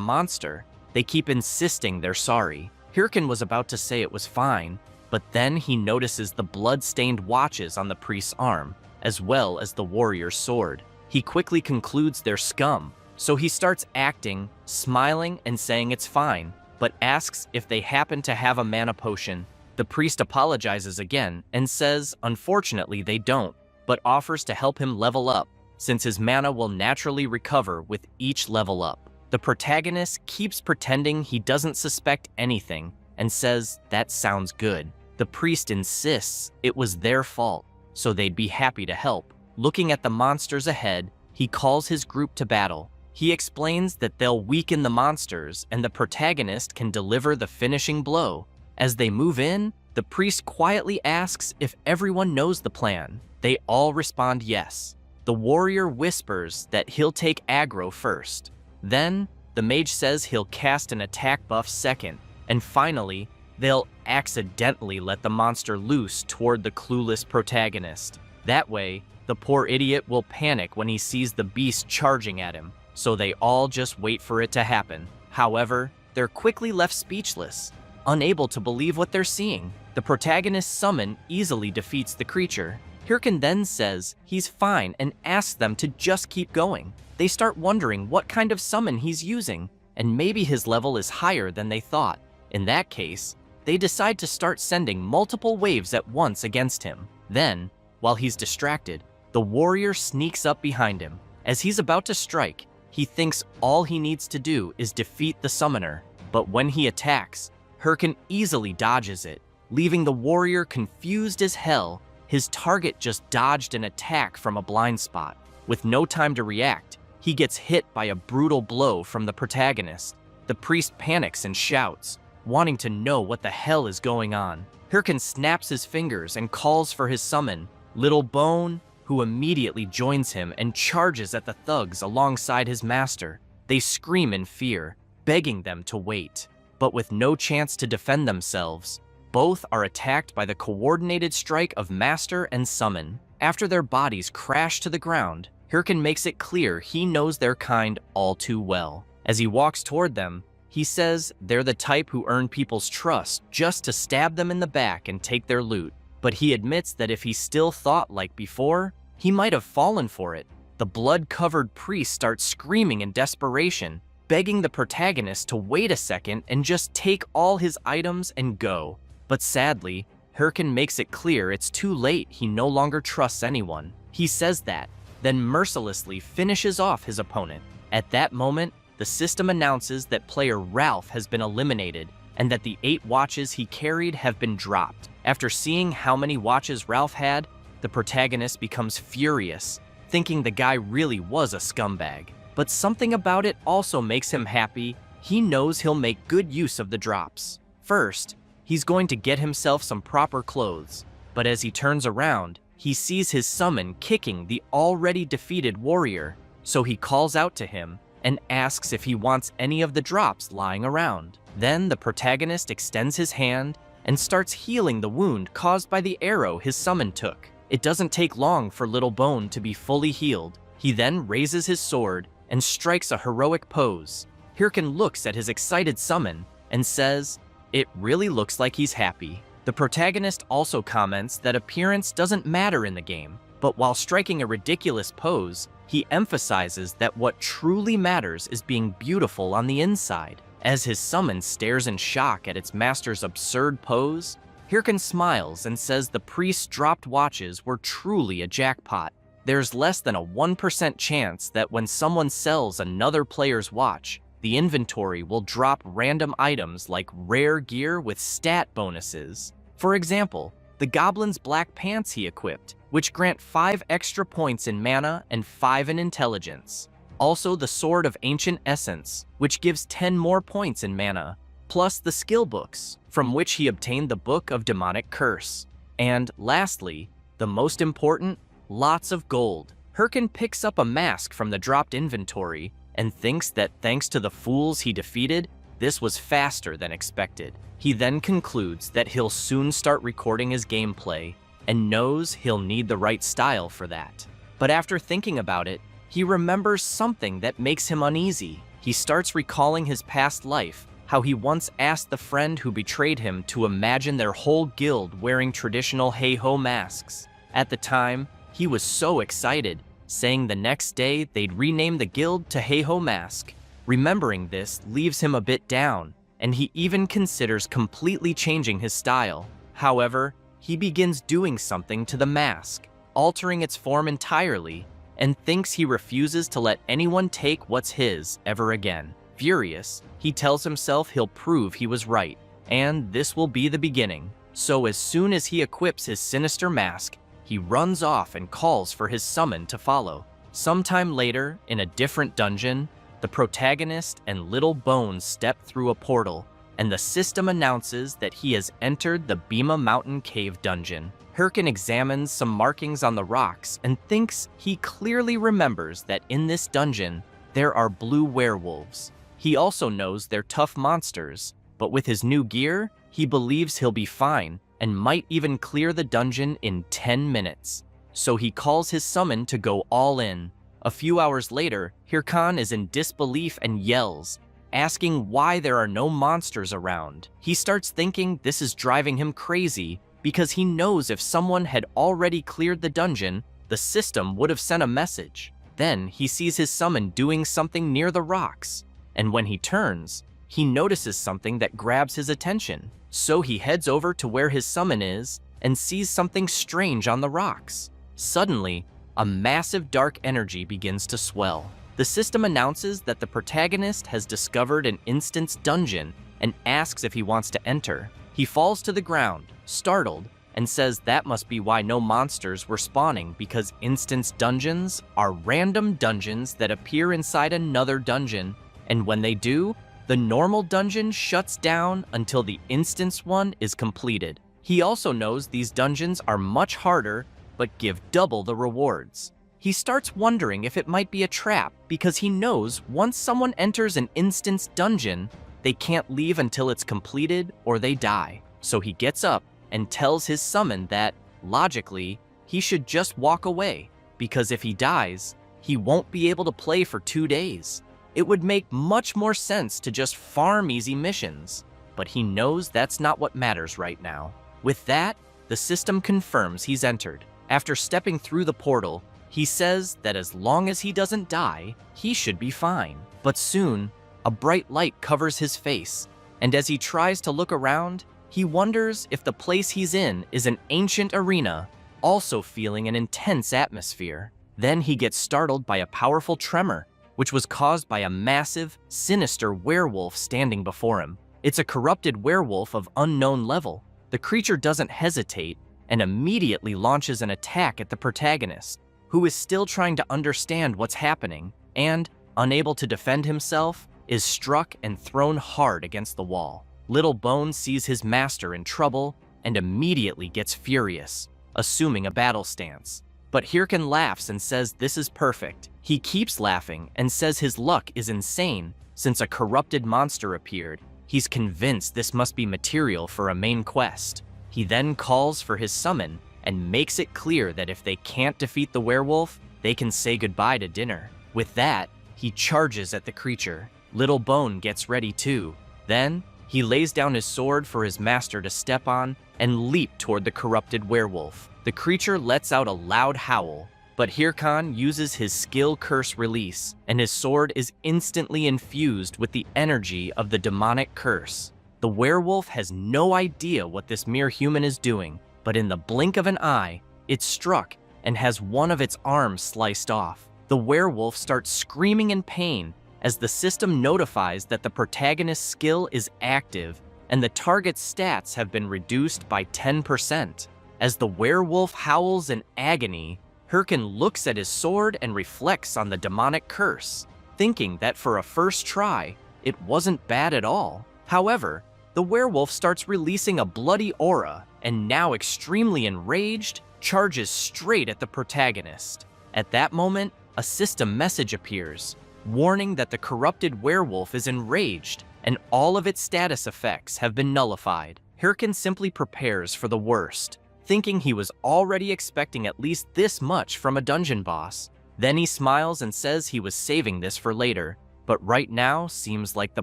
monster. They keep insisting they're sorry. Hirkan was about to say it was fine, but then he notices the blood-stained watches on the priest's arm, as well as the warrior's sword. He quickly concludes they're scum, so he starts acting, smiling and saying it's fine, but asks if they happen to have a mana potion. The priest apologizes again and says unfortunately they don't, but offers to help him level up, since his mana will naturally recover with each level up. The protagonist keeps pretending he doesn't suspect anything and says that sounds good. The priest insists it was their fault, so they'd be happy to help. Looking at the monsters ahead, he calls his group to battle. He explains that they'll weaken the monsters and the protagonist can deliver the finishing blow. As they move in, the priest quietly asks if everyone knows the plan. They all respond yes. The warrior whispers that he'll take aggro first. Then, the mage says he'll cast an attack buff second. And finally, they'll accidentally let the monster loose toward the clueless protagonist. That way, the poor idiot will panic when he sees the beast charging at him, so they all just wait for it to happen. However, they're quickly left speechless, unable to believe what they're seeing. The protagonist's summon easily defeats the creature. Hirkin then says he's fine and asks them to just keep going. They start wondering what kind of summon he's using, and maybe his level is higher than they thought. In that case, they decide to start sending multiple waves at once against him. Then, while he's distracted, the warrior sneaks up behind him. As he's about to strike, he thinks all he needs to do is defeat the summoner. But when he attacks, Hirkin easily dodges it, leaving the warrior confused as hell. His target just dodged an attack from a blind spot. With no time to react, he gets hit by a brutal blow from the protagonist. The priest panics and shouts, wanting to know what the hell is going on. Hirkin snaps his fingers and calls for his summon, Little Bone, who immediately joins him and charges at the thugs alongside his master. They scream in fear, begging them to wait. But with no chance to defend themselves, both are attacked by the coordinated strike of master and summon. After their bodies crash to the ground, Hirkin makes it clear he knows their kind all too well. As he walks toward them, he says they're the type who earn people's trust just to stab them in the back and take their loot. But he admits that if he still thought like before, he might have fallen for it. The blood-covered priest starts screaming in desperation, begging the protagonist to wait a second and just take all his items and go. But sadly, Hirkin makes it clear it's too late. He no longer trusts anyone. He says that, then mercilessly finishes off his opponent. At that moment, the system announces that player Ralph has been eliminated and that the 8 watches he carried have been dropped. After seeing how many watches Ralph had, the protagonist becomes furious, thinking the guy really was a scumbag. But something about it also makes him happy. He knows he'll make good use of the drops. First, he's going to get himself some proper clothes, but as he turns around, he sees his summon kicking the already defeated warrior, so he calls out to him and asks if he wants any of the drops lying around. Then the protagonist extends his hand and starts healing the wound caused by the arrow his summon took. It doesn't take long for Little Bone to be fully healed. He then raises his sword and strikes a heroic pose. Hirkin looks at his excited summon and says, "It really looks like he's happy." The protagonist also comments that appearance doesn't matter in the game, but while striking a ridiculous pose, he emphasizes that what truly matters is being beautiful on the inside. As his summon stares in shock at its master's absurd pose, Hirkin smiles and says the priest's dropped watches were truly a jackpot. There's less than a 1% chance that when someone sells another player's watch, the inventory will drop random items like rare gear with stat bonuses. For example, the goblin's black pants he equipped, which grant 5 extra points in mana and 5 in intelligence. Also the Sword of Ancient Essence, which gives 10 more points in mana, plus the skill books, from which he obtained the Book of Demonic Curse. And lastly, the most important, lots of gold. Hirkin picks up a mask from the dropped inventory and thinks that thanks to the fools he defeated, this was faster than expected. He then concludes that he'll soon start recording his gameplay and knows he'll need the right style for that. But after thinking about it, he remembers something that makes him uneasy. He starts recalling his past life, how he once asked the friend who betrayed him to imagine their whole guild wearing traditional hey-ho masks. At the time, he was so excited, saying the next day they'd rename the guild to Hey-Ho Mask. Remembering this leaves him a bit down, and he even considers completely changing his style. However, he begins doing something to the mask, altering its form entirely, and thinks he refuses to let anyone take what's his ever again. Furious, he tells himself he'll prove he was right, and this will be the beginning. So as soon as he equips his sinister mask, he runs off and calls for his summon to follow. Sometime later, in a different dungeon, the protagonist and Little Bones step through a portal, and the system announces that he has entered the Bima Mountain Cave dungeon. Hirkin examines some markings on the rocks and thinks he clearly remembers that in this dungeon, there are blue werewolves. He also knows they're tough monsters, but with his new gear, he believes he'll be fine and might even clear the dungeon in 10 minutes. So he calls his summon to go all in. A few hours later, Hirkan is in disbelief and yells, asking why there are no monsters around. He starts thinking this is driving him crazy because he knows if someone had already cleared the dungeon, the system would have sent a message. Then he sees his summon doing something near the rocks, and when he turns, he notices something that grabs his attention. So he heads over to where his summon is and sees something strange on the rocks. Suddenly, a massive dark energy begins to swell. The system announces that the protagonist has discovered an instance dungeon and asks if he wants to enter. He falls to the ground, startled, and says that must be why no monsters were spawning, because instance dungeons are random dungeons that appear inside another dungeon, and when they do, the normal dungeon shuts down until the instance one is completed. He also knows these dungeons are much harder, but give double the rewards. He starts wondering if it might be a trap because he knows once someone enters an instance dungeon, they can't leave until it's completed or they die. So he gets up and tells his summon that, logically, he should just walk away because if he dies, he won't be able to play for 2 days. It would make much more sense to just farm easy missions, but he knows that's not what matters right now. With that, the system confirms he's entered. After stepping through the portal, he says that as long as he doesn't die, he should be fine. But soon, a bright light covers his face, and as he tries to look around, he wonders if the place he's in is an ancient arena, also feeling an intense atmosphere. Then he gets startled by a powerful tremor, which was caused by a massive, sinister werewolf standing before him. It's a corrupted werewolf of unknown level. The creature doesn't hesitate and immediately launches an attack at the protagonist, who is still trying to understand what's happening and, unable to defend himself, is struck and thrown hard against the wall. Little Bones sees his master in trouble and immediately gets furious, assuming a battle stance. But Hirkan laughs and says this is perfect. He keeps laughing and says his luck is insane since a corrupted monster appeared. He's convinced this must be material for a main quest. He then calls for his summon and makes it clear that if they can't defeat the werewolf, they can say goodbye to dinner. With that, he charges at the creature. Little Bone gets ready too. Then, he lays down his sword for his master to step on and leap toward the corrupted werewolf. The creature lets out a loud howl, but Hirkan uses his skill curse release, and his sword is instantly infused with the energy of the demonic curse. The werewolf has no idea what this mere human is doing, but in the blink of an eye, it's struck and has one of its arms sliced off. The werewolf starts screaming in pain as the system notifies that the protagonist's skill is active and the target's stats have been reduced by 10%. As the werewolf howls in agony, Hirkan looks at his sword and reflects on the demonic curse, thinking that for a first try, it wasn't bad at all. However, the werewolf starts releasing a bloody aura and, now extremely enraged, charges straight at the protagonist. At that moment, a system message appears, warning that the corrupted werewolf is enraged and all of its status effects have been nullified. Hirkan simply prepares for the worst, thinking he was already expecting at least this much from a dungeon boss. Then he smiles and says he was saving this for later, but right now seems like the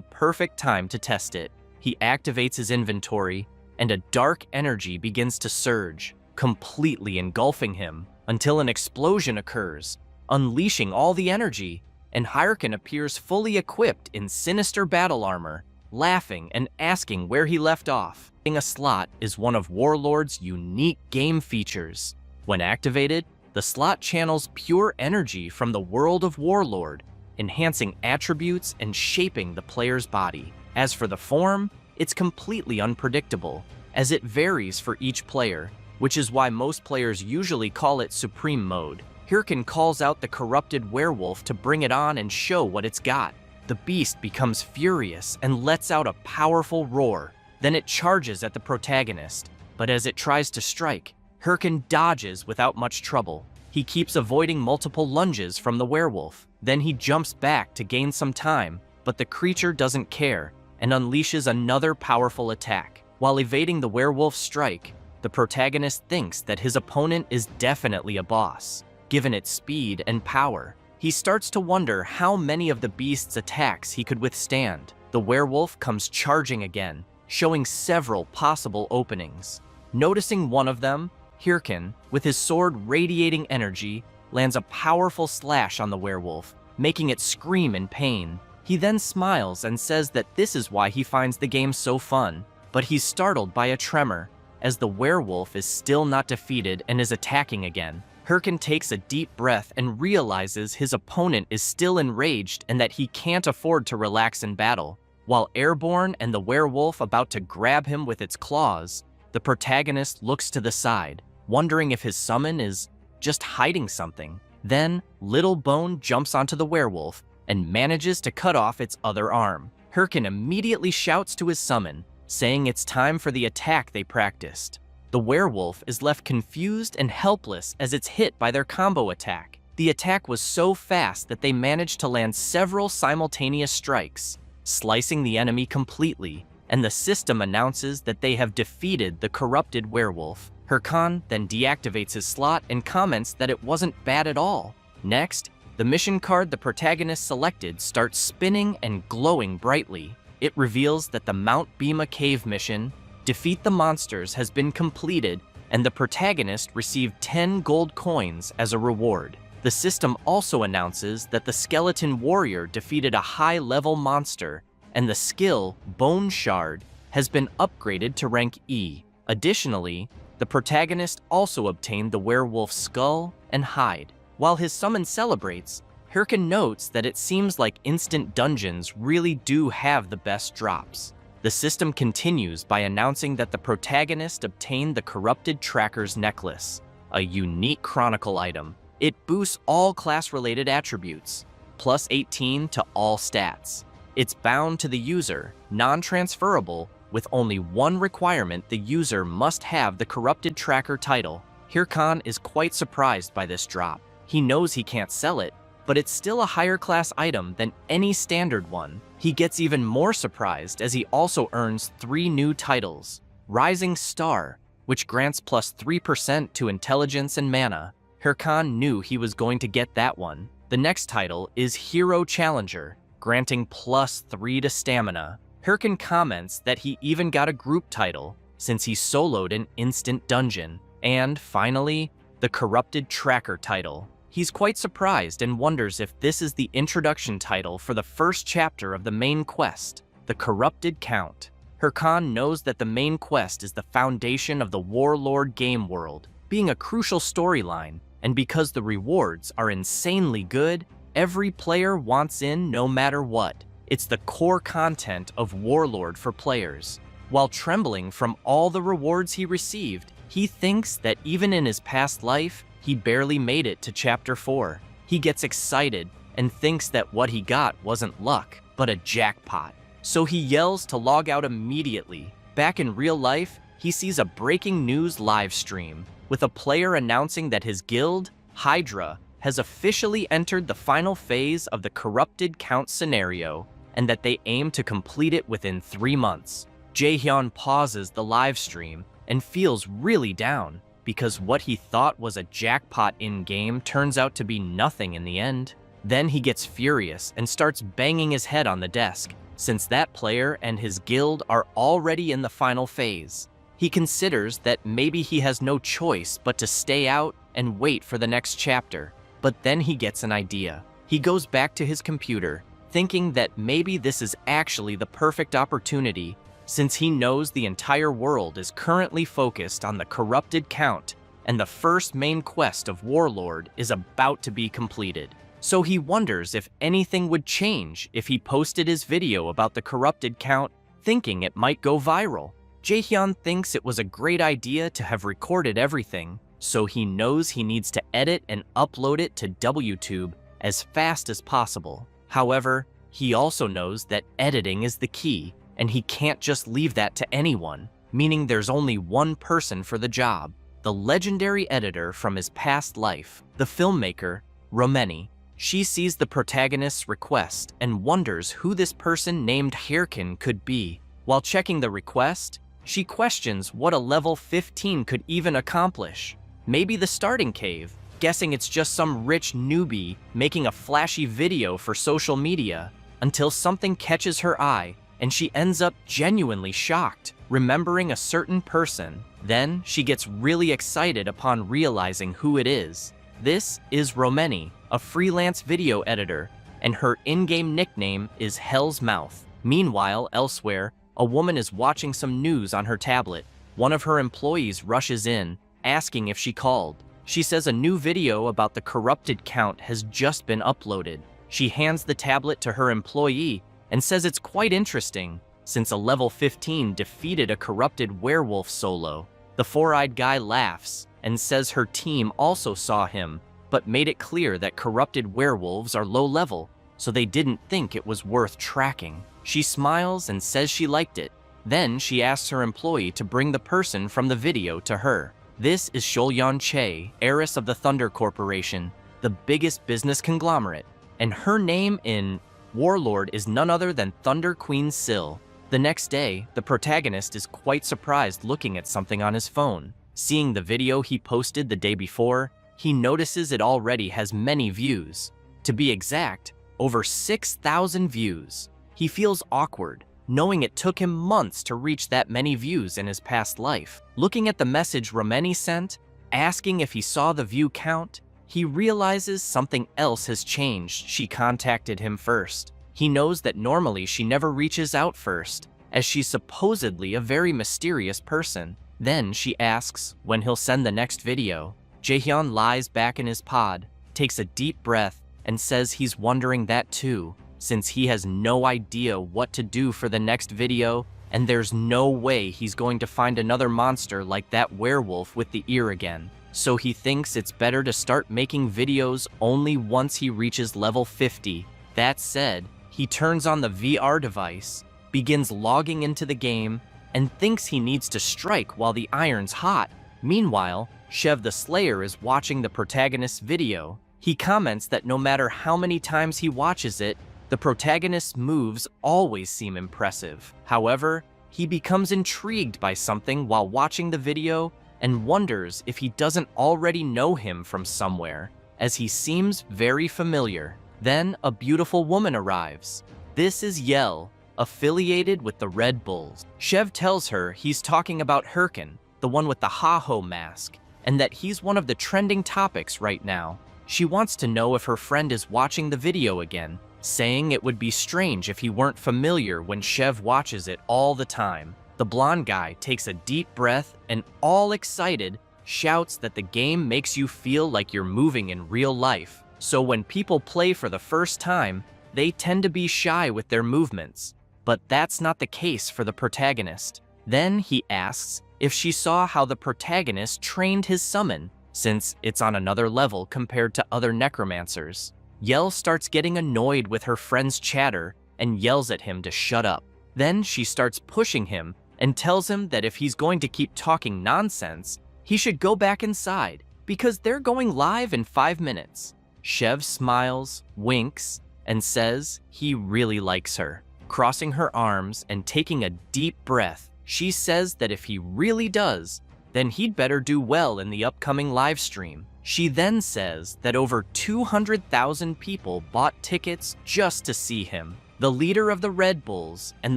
perfect time to test it. He activates his inventory, and a dark energy begins to surge, completely engulfing him, until an explosion occurs, unleashing all the energy, and Hirkan appears fully equipped in sinister battle armor, laughing and asking where he left off. A slot is one of Warlord's unique game features. When activated, The slot channels pure energy from the world of Warlord, enhancing attributes and shaping the player's body. As for the form, it's completely unpredictable, as it varies for each player, which is why most players usually call it Supreme Mode. Hirkin calls out the corrupted werewolf to bring it on and show what it's got. The beast becomes furious and lets out a powerful roar. Then it charges at the protagonist, but as it tries to strike, Hirkin dodges without much trouble. He keeps avoiding multiple lunges from the werewolf. Then he jumps back to gain some time, but the creature doesn't care and unleashes another powerful attack. While evading the werewolf's strike, the protagonist thinks that his opponent is definitely a boss. Given its speed and power, he starts to wonder how many of the beast's attacks he could withstand. The werewolf comes charging again, showing several possible openings. Noticing one of them, Hirkin, with his sword radiating energy, lands a powerful slash on the werewolf, making it scream in pain. He then smiles and says that this is why he finds the game so fun, but he's startled by a tremor, as the werewolf is still not defeated and is attacking again. Hirkin takes a deep breath and realizes his opponent is still enraged and that he can't afford to relax in battle. While airborne and the werewolf about to grab him with its claws, the protagonist looks to the side, wondering if his summon is just hiding something. Then, Little Bone jumps onto the werewolf and manages to cut off its other arm. Hirkin immediately shouts to his summon, saying it's time for the attack they practiced. The werewolf is left confused and helpless as it's hit by their combo attack. The attack was so fast that they managed to land several simultaneous strikes, slicing the enemy completely, and the system announces that they have defeated the corrupted werewolf. Hirkan then deactivates his slot and comments that it wasn't bad at all. Next, the mission card the protagonist selected starts spinning and glowing brightly. It reveals that the Mount Bima Cave mission, Defeat the Monsters, has been completed, and the protagonist received 10 gold coins as a reward. The system also announces that the Skeleton Warrior defeated a high-level monster, and the skill, Bone Shard, has been upgraded to rank E. Additionally, the protagonist also obtained the werewolf's skull and hide. While his summon celebrates, Hirkin notes that it seems like instant dungeons really do have the best drops. The system continues by announcing that the protagonist obtained the Corrupted Tracker's Necklace, a unique chronicle item. It boosts all class-related attributes, plus 18 to all stats. It's bound to the user, non-transferable, with only one requirement: the user must have the Corrupted Tracker title. Hirkan is quite surprised by this drop. He knows he can't sell it, but it's still a higher class item than any standard one. He gets even more surprised as he also earns 3 new titles. Rising Star, which grants plus 3% to intelligence and mana. Hirkan knew he was going to get that one. The next title is Hero Challenger, granting plus 3 to stamina. Hirkan comments that he even got a group title, since he soloed an instant dungeon. And finally, the Corrupted Tracker title. He's quite surprised and wonders if this is the introduction title for the first chapter of the main quest, the Corrupted Count. Hirkan knows that the main quest is the foundation of the Warlord game world, being a crucial storyline, and because the rewards are insanely good, every player wants in no matter what. It's the core content of Warlord for players. While trembling from all the rewards he received, he thinks that even in his past life, he barely made it to Chapter 4. He gets excited and thinks that what he got wasn't luck, but a jackpot. So he yells to log out immediately. Back in real life, he sees a breaking news live stream, with a player announcing that his guild, Hydra, has officially entered the final phase of the Corrupted Count scenario, and that they aim to complete it within 3 months. Jaehyun pauses the live stream and feels really down, because what he thought was a jackpot in-game turns out to be nothing in the end. Then he gets furious and starts banging his head on the desk, since that player and his guild are already in the final phase. He considers that maybe he has no choice but to stay out and wait for the next chapter. But then he gets an idea. He goes back to his computer, thinking that maybe this is actually the perfect opportunity, since he knows the entire world is currently focused on the Corrupted Count and the first main quest of Warlord is about to be completed. So he wonders if anything would change if he posted his video about the corrupted count, thinking it might go viral. Jaehyun thinks it was a great idea to have recorded everything, so he knows he needs to edit and upload it to WTube as fast as possible. However, he also knows that editing is the key, and he can't just leave that to anyone, meaning there's only one person for the job: the legendary editor from his past life, the filmmaker, Romeni. She sees the protagonist's request and wonders who this person named Hairkin could be. While checking the request, she questions what a level 15 could even accomplish. Maybe the starting cave, guessing it's just some rich newbie making a flashy video for social media, until something catches her eye and she ends up genuinely shocked, remembering a certain person. Then she gets really excited upon realizing who it is. This is Romeni, a freelance video editor, and her in-game nickname is Hell's Mouth. Meanwhile, elsewhere, a woman is watching some news on her tablet. One of her employees rushes in, asking if she called. She says a new video about the corrupted count has just been uploaded. She hands the tablet to her employee and says it's quite interesting, since a level 15 defeated a corrupted werewolf solo. The four-eyed guy laughs and says her team also saw him, but made it clear that corrupted werewolves are low level, so they didn't think it was worth tracking. She smiles and says she liked it. Then she asks her employee to bring the person from the video to her. This is Sholyon Che, heiress of the Thunder Corporation, the biggest business conglomerate, and her name in Warlord is none other than Thunder Queen Syl. The next day, the protagonist is quite surprised looking at something on his phone. Seeing the video he posted the day before, he notices it already has many views. To be exact, over 6,000 views. He feels awkward, knowing it took him months to reach that many views in his past life. Looking at the message Romeni sent, asking if he saw the view count, he realizes something else has changed. She contacted him first. He knows that normally she never reaches out first, as she's supposedly a very mysterious person. Then she asks when he'll send the next video. Jaehyun lies back in his pod, takes a deep breath, and says he's wondering that too, since he has no idea what to do for the next video, and there's no way he's going to find another monster like that werewolf with the ear again. So he thinks it's better to start making videos only once he reaches level 50. That said, he turns on the VR device, begins logging into the game, and thinks he needs to strike while the iron's hot. Meanwhile, Shev the Slayer is watching the protagonist's video. He comments that no matter how many times he watches it, the protagonist's moves always seem impressive. However, he becomes intrigued by something while watching the video and wonders if he doesn't already know him from somewhere, as he seems very familiar. Then a beautiful woman arrives. This is Yell, affiliated with the Red Bulls. Shev tells her he's talking about Herkin, the one with the ha-ho mask, and that he's one of the trending topics right now. She wants to know if her friend is watching the video again, saying it would be strange if he weren't familiar when Shev watches it all the time. The blonde guy takes a deep breath and, all excited, shouts that the game makes you feel like you're moving in real life. So when people play for the first time, they tend to be shy with their movements. But that's not the case for the protagonist. Then he asks if she saw how the protagonist trained his summon, since it's on another level compared to other necromancers. Yell starts getting annoyed with her friend's chatter and yells at him to shut up. Then she starts pushing him and tells him that if he's going to keep talking nonsense, he should go back inside because they're going live in 5 minutes. Shev smiles, winks, and says he really likes her. Crossing her arms and taking a deep breath, she says that if he really does, then he'd better do well in the upcoming live stream. She then says that over 200,000 people bought tickets just to see him, the leader of the Red Bulls and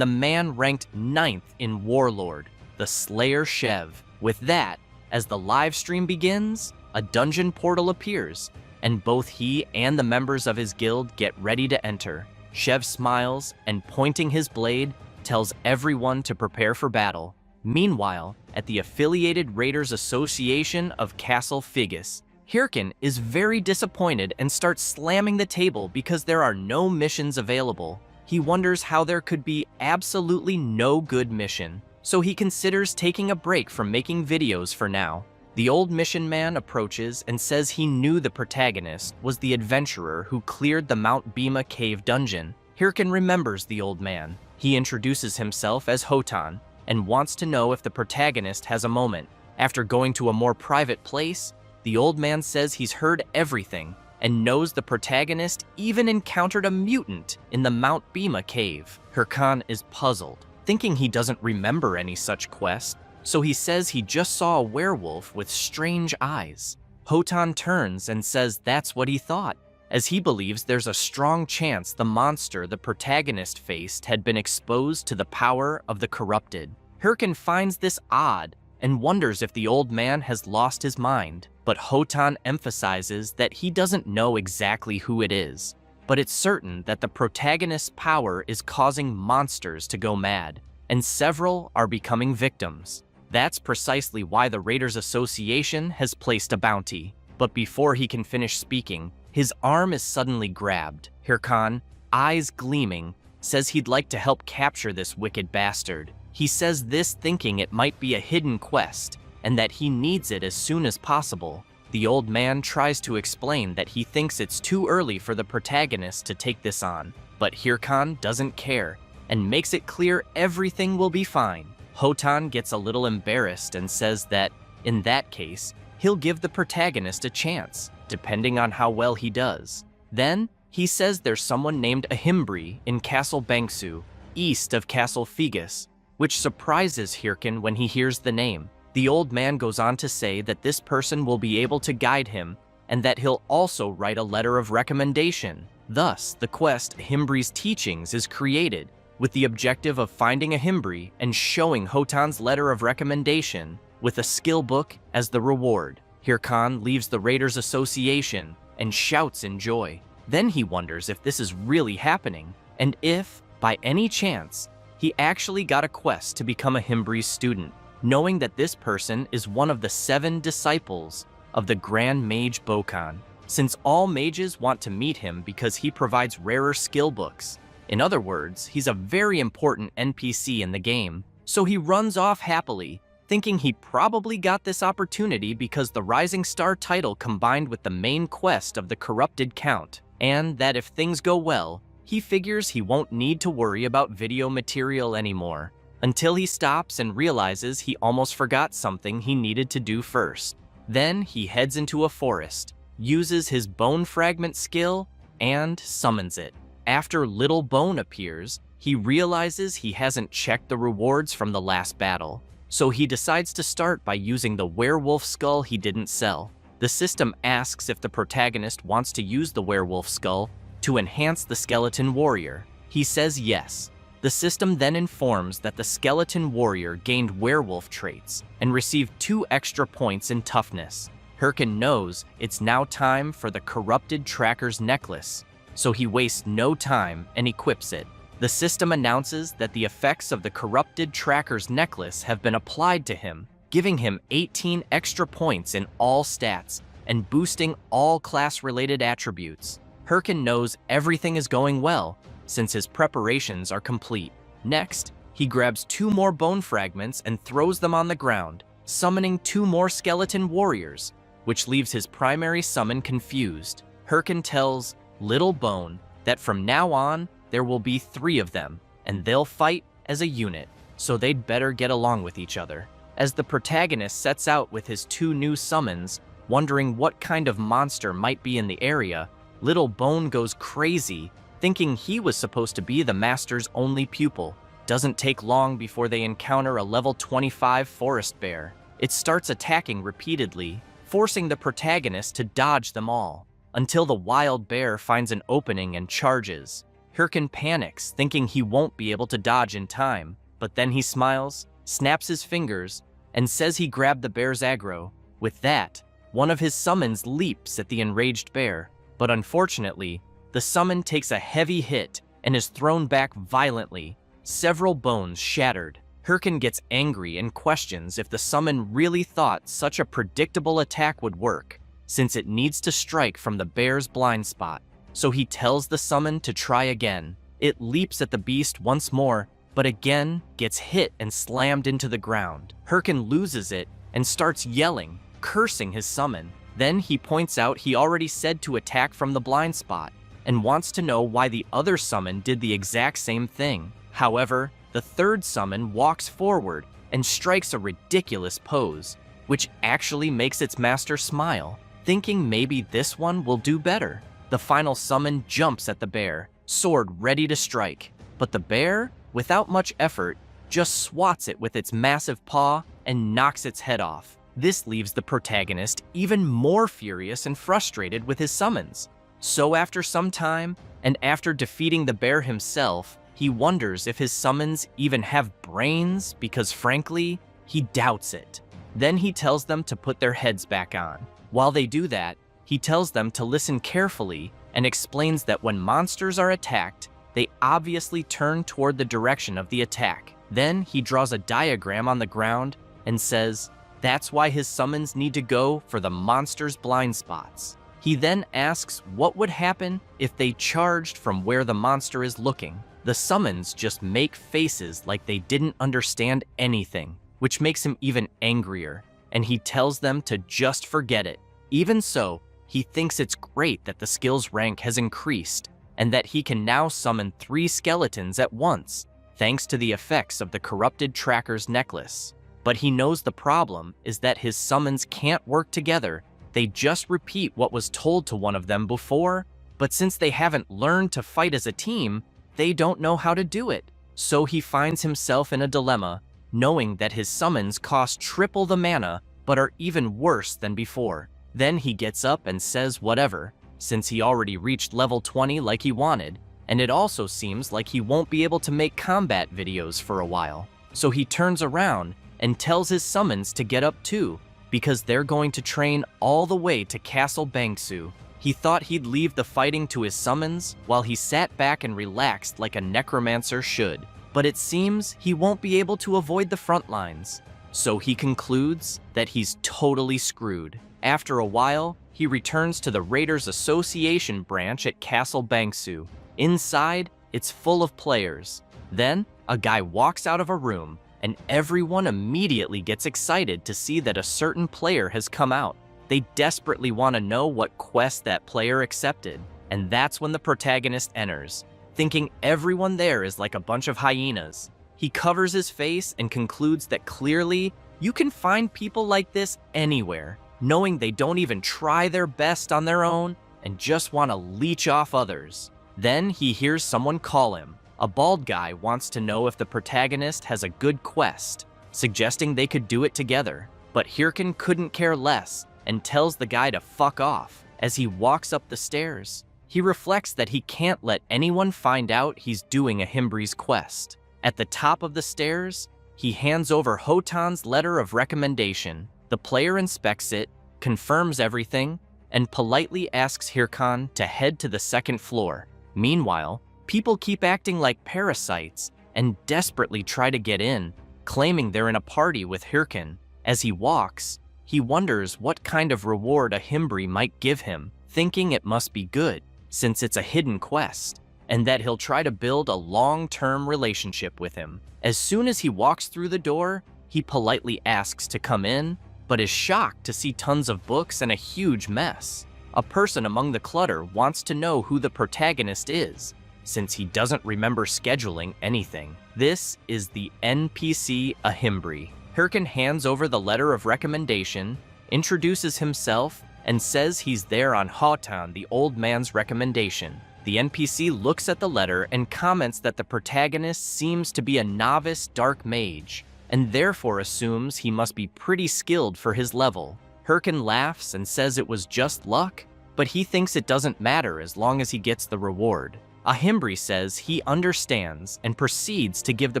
the man ranked 9th in Warlord, the Slayer Shev. With that, as the live stream begins, a dungeon portal appears, and both he and the members of his guild get ready to enter. Shev smiles and, pointing his blade, tells everyone to prepare for battle. Meanwhile, at the affiliated Raiders Association of Castle Figus, Hirkin is very disappointed and starts slamming the table because there are no missions available. He wonders how there could be absolutely no good mission, so he considers taking a break from making videos for now. The old mission man approaches and says he knew the protagonist was the adventurer who cleared the Mount Bima cave dungeon. Hirkin remembers the old man. He introduces himself as Hotan and wants to know if the protagonist has a moment. After going to a more private place, the old man says he's heard everything and knows the protagonist even encountered a mutant in the Mount Bima cave. Hirkan is puzzled, thinking he doesn't remember any such quest, so he says he just saw a werewolf with strange eyes. Hotan turns and says that's what he thought, as he believes there's a strong chance the monster the protagonist faced had been exposed to the power of the corrupted. Hirkin finds this odd and wonders if the old man has lost his mind, but Hotan emphasizes that he doesn't know exactly who it is, but it's certain that the protagonist's power is causing monsters to go mad, and several are becoming victims. That's precisely why the Raiders Association has placed a bounty. But before he can finish speaking, his arm is suddenly grabbed. Hirkan, eyes gleaming, says he'd like to help capture this wicked bastard. He says this thinking it might be a hidden quest, and that he needs it as soon as possible. The old man tries to explain that he thinks it's too early for the protagonist to take this on, but Hirkan doesn't care, and makes it clear everything will be fine. Hotan gets a little embarrassed and says that, in that case, he'll give the protagonist a chance, depending on how well he does. Then, he says there's someone named Ahimbri in Castle Bangsu, east of Castle Figus, which surprises Hirkin when he hears the name. The old man goes on to say that this person will be able to guide him, and that he'll also write a letter of recommendation. Thus, the quest Ahimbri's Teachings is created, with the objective of finding Ahimbri and showing Hotan's letter of recommendation, with a skill book as the reward. Hirkan leaves the Raiders Association and shouts in joy. Then he wonders if this is really happening, and if, by any chance, he actually got a quest to become Ahimbri's student, knowing that this person is one of the 7 disciples of the Grand Mage Bokan, since all mages want to meet him because he provides rarer skill books. In other words, he's a very important NPC in the game, so he runs off happily, thinking he probably got this opportunity because the Rising Star title combined with the main quest of the Corrupted Count, and that if things go well, he figures he won't need to worry about video material anymore, until he stops and realizes he almost forgot something he needed to do first. Then he heads into a forest, uses his bone fragment skill, and summons it. After Little Bone appears, he realizes he hasn't checked the rewards from the last battle, so he decides to start by using the werewolf skull he didn't sell. The system asks if the protagonist wants to use the werewolf skull to enhance the skeleton warrior. He says yes. The system then informs that the skeleton warrior gained werewolf traits and received 2 extra points in toughness. Hirkin knows it's now time for the Corrupted Tracker's necklace, so he wastes no time and equips it. The system announces that the effects of the Corrupted Tracker's necklace have been applied to him, giving him 18 extra points in all stats and boosting all class-related attributes. Hirkin knows everything is going well, since his preparations are complete. Next, he grabs 2 more bone fragments and throws them on the ground, summoning 2 more skeleton warriors, which leaves his primary summon confused. Hirkin tells Little Bone that from now on, there will be 3 of them, and they'll fight as a unit, so they'd better get along with each other. As the protagonist sets out with his 2 new summons, wondering what kind of monster might be in the area, Little Bone goes crazy, thinking he was supposed to be the master's only pupil. Doesn't take long before they encounter a level 25 forest bear. It starts attacking repeatedly, forcing the protagonist to dodge them all, until the wild bear finds an opening and charges. Hirkin panics, thinking he won't be able to dodge in time, but then he smiles, snaps his fingers, and says he grabbed the bear's aggro. With that, one of his summons leaps at the enraged bear, but unfortunately, the summon takes a heavy hit and is thrown back violently, several bones shattered. Hirkin gets angry and questions if the summon really thought such a predictable attack would work, since it needs to strike from the bear's blind spot. So he tells the summon to try again. It leaps at the beast once more, but again gets hit and slammed into the ground. Hirkin loses it and starts yelling, cursing his summon. Then he points out he already said to attack from the blind spot, and wants to know why the other summon did the exact same thing. However, the third summon walks forward and strikes a ridiculous pose, which actually makes its master smile, thinking maybe this one will do better. The final summon jumps at the bear, sword ready to strike, but the bear, without much effort, just swats it with its massive paw and knocks its head off. This leaves the protagonist even more furious and frustrated with his summons. So after some time, and after defeating the bear himself, he wonders if his summons even have brains because frankly, he doubts it. Then he tells them to put their heads back on. While they do that, he tells them to listen carefully and explains that when monsters are attacked, they obviously turn toward the direction of the attack. Then he draws a diagram on the ground and says that's why his summons need to go for the monster's blind spots. He then asks what would happen if they charged from where the monster is looking. The summons just make faces like they didn't understand anything, which makes him even angrier, and he tells them to just forget it. Even so, he thinks it's great that the skill's rank has increased, and that he can now summon 3 skeletons at once, thanks to the effects of the corrupted tracker's necklace. But he knows the problem is that his summons can't work together. They just repeat what was told to one of them before, but since they haven't learned to fight as a team, they don't know how to do it. So he finds himself in a dilemma, knowing that his summons cost triple the mana, but are even worse than before. Then he gets up and says whatever, since he already reached level 20 like he wanted, and it also seems like he won't be able to make combat videos for a while. So he turns around and tells his summons to get up too, because they're going to train all the way to Castle Bangsu. He thought he'd leave the fighting to his summons while he sat back and relaxed like a necromancer should, but it seems he won't be able to avoid the front lines. So he concludes that he's totally screwed. After a while, he returns to the Raiders Association branch at Castle Bangsu. Inside, it's full of players. Then, a guy walks out of a room, and everyone immediately gets excited to see that a certain player has come out. They desperately want to know what quest that player accepted, and that's when the protagonist enters, thinking everyone there is like a bunch of hyenas. He covers his face and concludes that clearly, you can find people like this anywhere, knowing they don't even try their best on their own and just want to leech off others. Then he hears someone call him. A bald guy wants to know if the protagonist has a good quest, suggesting they could do it together. But Hirkin couldn't care less and tells the guy to fuck off. As he walks up the stairs, he reflects that he can't let anyone find out he's doing a Himbri's quest. At the top of the stairs, he hands over Hotan's letter of recommendation. The player inspects it, confirms everything, and politely asks Hirkan to head to the second floor. Meanwhile, people keep acting like parasites and desperately try to get in, claiming they're in a party with Hirkin. As he walks, he wonders what kind of reward a Himbri might give him, thinking it must be good, since it's a hidden quest, and that he'll try to build a long-term relationship with him. As soon as he walks through the door, he politely asks to come in, but is shocked to see tons of books and a huge mess. A person among the clutter wants to know who the protagonist is, since he doesn't remember scheduling anything. This is the NPC Ahimbri. Hirkin hands over the letter of recommendation, introduces himself, and says he's there on Hotan, the old man's recommendation. The NPC looks at the letter and comments that the protagonist seems to be a novice dark mage, and therefore assumes he must be pretty skilled for his level. Hirkin laughs and says it was just luck, but he thinks it doesn't matter as long as he gets the reward. Ahimbri says he understands and proceeds to give the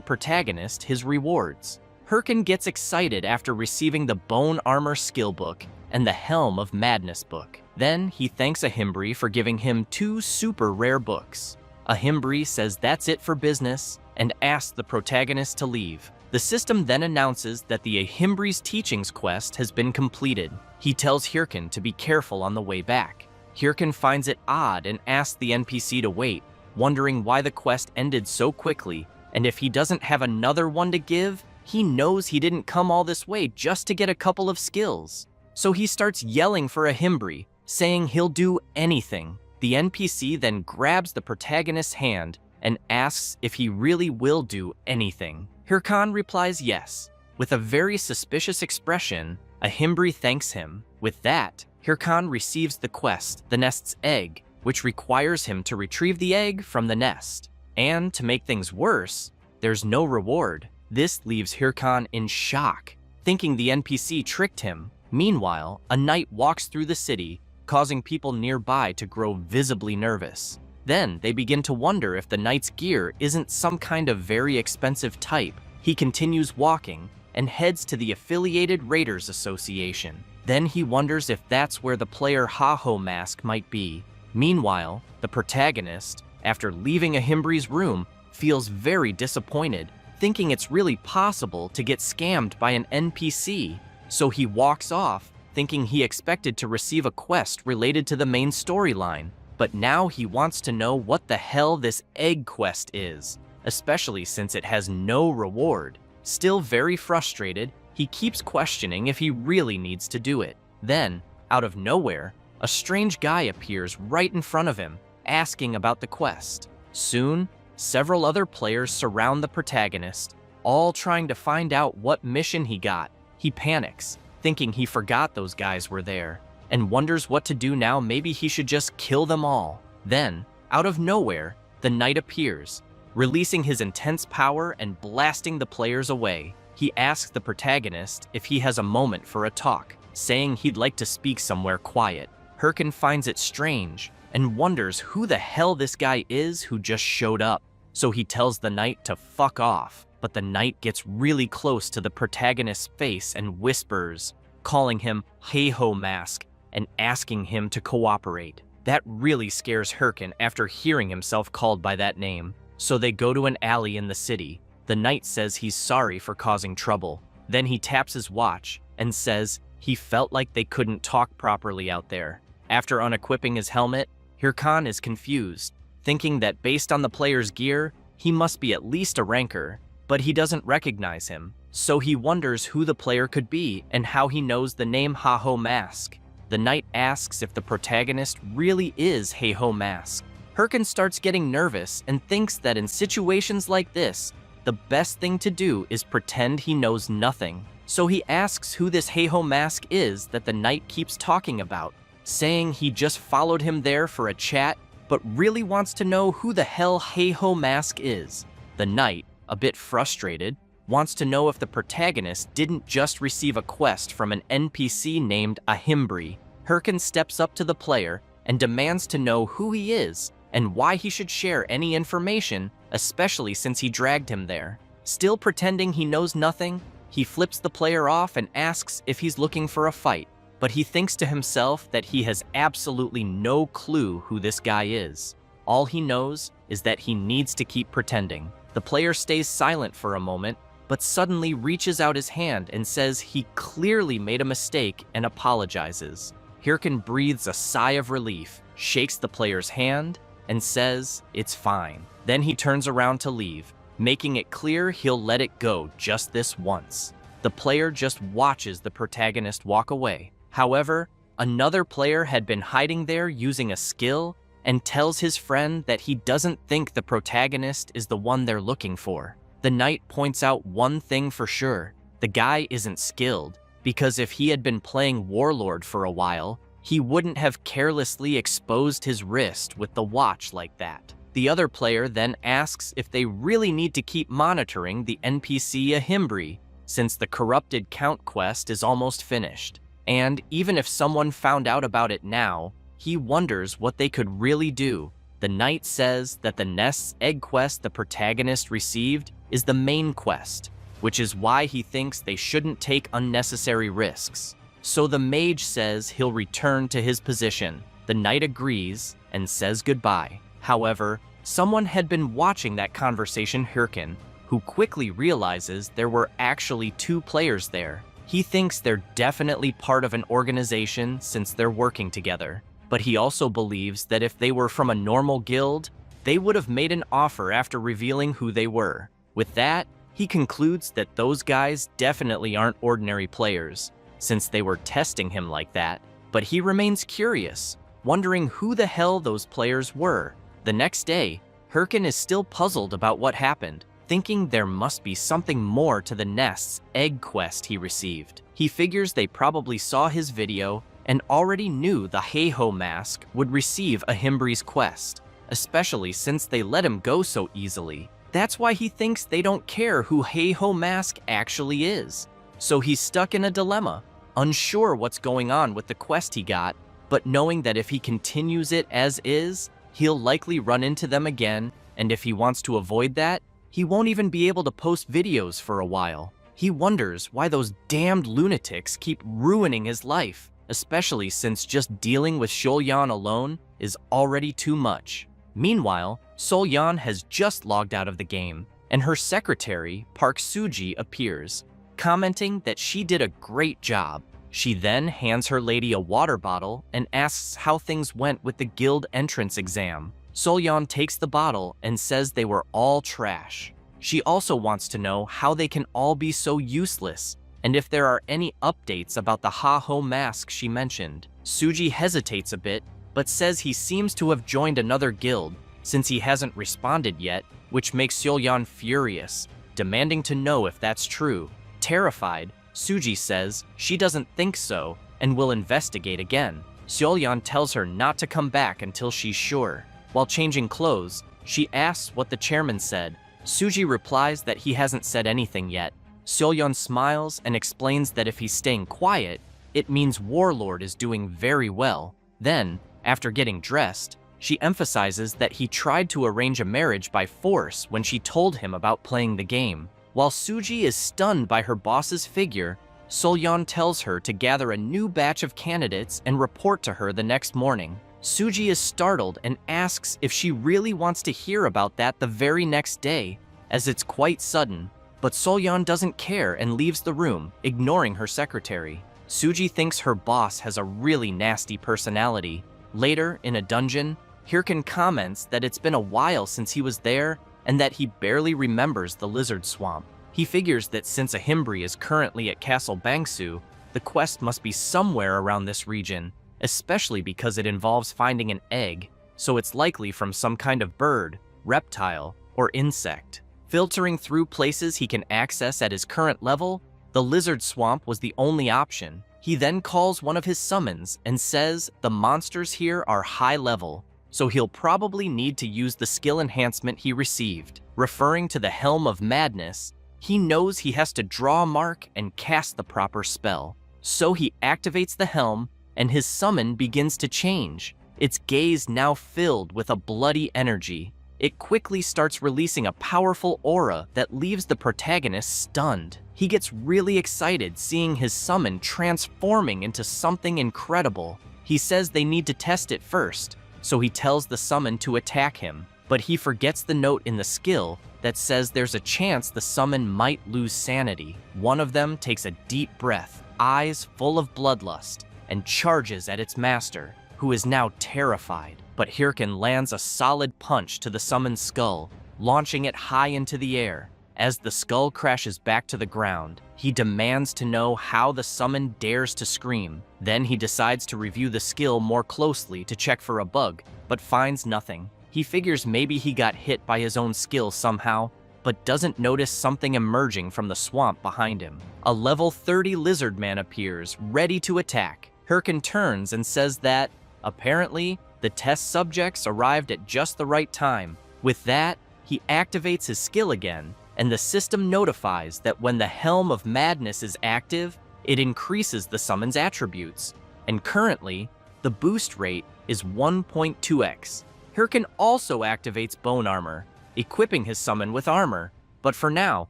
protagonist his rewards. Hirkin gets excited after receiving the Bone Armor skill book and the Helm of Madness book. Then he thanks Ahimbri for giving him 2 super rare books. Ahimbri says that's it for business and asks the protagonist to leave. The system then announces that the Ahimbri's Teachings quest has been completed. He tells Hirkin to be careful on the way back. Hirkin finds it odd and asks the NPC to wait, wondering why the quest ended so quickly, and if he doesn't have another one to give, he knows he didn't come all this way just to get a couple of skills. So he starts yelling for Ahimbri, saying he'll do anything. The NPC then grabs the protagonist's hand and asks if he really will do anything. Hirkan replies yes. With a very suspicious expression, Ahimbri thanks him. With that, Hirkan receives the quest, the nest's egg, which requires him to retrieve the egg from the nest. And to make things worse, there's no reward. This leaves Hirkan in shock, thinking the NPC tricked him. Meanwhile, a knight walks through the city, causing people nearby to grow visibly nervous. Then they begin to wonder if the knight's gear isn't some kind of very expensive type. He continues walking and heads to the Affiliated Raiders Association. Then he wonders if that's where the player Ha-Ho Mask might be. Meanwhile, the protagonist, after leaving Ahimbri's room, feels very disappointed, thinking it's really possible to get scammed by an NPC. So he walks off, thinking he expected to receive a quest related to the main storyline. But now he wants to know what the hell this egg quest is, especially since it has no reward. Still very frustrated, he keeps questioning if he really needs to do it. Then, out of nowhere, a strange guy appears right in front of him, asking about the quest. Soon, several other players surround the protagonist, all trying to find out what mission he got. He panics, thinking he forgot those guys were there, and wonders what to do now. Maybe he should just kill them all. Then, out of nowhere, the knight appears, releasing his intense power and blasting the players away. He asks the protagonist if he has a moment for a talk, saying he'd like to speak somewhere quiet. Hirkin finds it strange and wonders who the hell this guy is who just showed up. So he tells the knight to fuck off, but the knight gets really close to the protagonist's face and whispers, calling him Ha-Ho Mask and asking him to cooperate. That really scares Hirkin after hearing himself called by that name. So they go to an alley in the city. The knight says he's sorry for causing trouble. Then he taps his watch and says he felt like they couldn't talk properly out there. After unequipping his helmet, Hirkan is confused, thinking that based on the player's gear, he must be at least a ranker, but he doesn't recognize him. So he wonders who the player could be and how he knows the name Ha-Ho Mask. The knight asks if the protagonist really is Ha-Ho Mask. Hirkin starts getting nervous and thinks that in situations like this, the best thing to do is pretend he knows nothing. So he asks who this Ha-Ho Mask is that the knight keeps talking about, saying he just followed him there for a chat, but really wants to know who the hell Ha-Ho Mask is. The knight, a bit frustrated, wants to know if the protagonist didn't just receive a quest from an NPC named Ahimbri. Hirkin steps up to the player and demands to know who he is and why he should share any information, especially since he dragged him there. Still pretending he knows nothing, he flips the player off and asks if he's looking for a fight, but he thinks to himself that he has absolutely no clue who this guy is. All he knows is that he needs to keep pretending. The player stays silent for a moment, but suddenly reaches out his hand and says he clearly made a mistake and apologizes. Hirkin breathes a sigh of relief, shakes the player's hand, and says it's fine. Then he turns around to leave, making it clear he'll let it go just this once. The player just watches the protagonist walk away. However, another player had been hiding there using a skill and tells his friend that he doesn't think the protagonist is the one they're looking for. The knight points out one thing for sure: the guy isn't skilled, because if he had been playing Warlord for a while, he wouldn't have carelessly exposed his wrist with the watch like that. The other player then asks if they really need to keep monitoring the NPC Ahimbri, since the Corrupted Count quest is almost finished. And even if someone found out about it now, he wonders what they could really do. The knight says that the nest's egg quest the protagonist received is the main quest, which is why he thinks they shouldn't take unnecessary risks. So the mage says he'll return to his position. The knight agrees and says goodbye. However, someone had been watching that conversation, Hirkin, who quickly realizes there were actually 2 players there. He thinks they're definitely part of an organization since they're working together, but he also believes that if they were from a normal guild, they would have made an offer after revealing who they were. With that, he concludes that those guys definitely aren't ordinary players, since they were testing him like that, but he remains curious, wondering who the hell those players were. The next day, Hirkin is still puzzled about what happened, thinking there must be something more to the Nest's egg quest he received. He figures they probably saw his video and already knew the Heiho mask would receive a Himbri's quest, especially since they let him go so easily. That's why he thinks they don't care who Heiho mask actually is. So he's stuck in a dilemma, unsure what's going on with the quest he got, but knowing that if he continues it as is, he'll likely run into them again, and if he wants to avoid that, he won't even be able to post videos for a while. He wonders why those damned lunatics keep ruining his life, especially since just dealing with Solyan alone is already too much. Meanwhile, Solyan has just logged out of the game, and her secretary, Park Suji, appears, commenting that she did a great job. She then hands her lady a water bottle and asks how things went with the guild entrance exam. Solyan takes the bottle and says they were all trash. She also wants to know how they can all be so useless, and if there are any updates about the Ha-Ho mask she mentioned. Suji hesitates a bit, but says he seems to have joined another guild since he hasn't responded yet, which makes Solyan furious, demanding to know if that's true. Terrified, Suji says she doesn't think so and will investigate again. Solyan tells her not to come back until she's sure. While changing clothes, she asks what the chairman said. Suji replies that he hasn't said anything yet. Solyan smiles and explains that if he's staying quiet, it means Warlord is doing very well. Then, after getting dressed, she emphasizes that he tried to arrange a marriage by force when she told him about playing the game. While Suji is stunned by her boss's figure, Solyan tells her to gather a new batch of candidates and report to her the next morning. Suji is startled and asks if she really wants to hear about that the very next day, as it's quite sudden, but Solyan doesn't care and leaves the room, ignoring her secretary. Suji thinks her boss has a really nasty personality. Later, in a dungeon, Hirkin comments that it's been a while since he was there and that he barely remembers the lizard swamp. He figures that since a Himbri is currently at Castle Bangsu, the quest must be somewhere around this region, especially because it involves finding an egg, so it's likely from some kind of bird, reptile, or insect. Filtering through places he can access at his current level, the lizard swamp was the only option. He then calls one of his summons and says the monsters here are high level, so he'll probably need to use the skill enhancement he received. Referring to the Helm of Madness, he knows he has to draw a mark and cast the proper spell. So he activates the helm, and his summon begins to change, its gaze now filled with a bloody energy. It quickly starts releasing a powerful aura that leaves the protagonist stunned. He gets really excited seeing his summon transforming into something incredible. He says they need to test it first, so he tells the summon to attack him, but he forgets the note in the skill that says there's a chance the summon might lose sanity. One of them takes a deep breath, eyes full of bloodlust, and charges at its master, who is now terrified. But Hirkin lands a solid punch to the summon's skull, launching it high into the air. As the skull crashes back to the ground, he demands to know how the summon dares to scream. Then he decides to review the skill more closely to check for a bug, but finds nothing. He figures maybe he got hit by his own skill somehow, but doesn't notice something emerging from the swamp behind him. A level 30 lizard man appears, ready to attack. Hirkin turns and says that, apparently, the test subjects arrived at just the right time. With that, he activates his skill again, and the system notifies that when the Helm of Madness is active, it increases the summon's attributes. And currently, the boost rate is 1.2x. Hirkin also activates Bone Armor, equipping his summon with armor, but for now,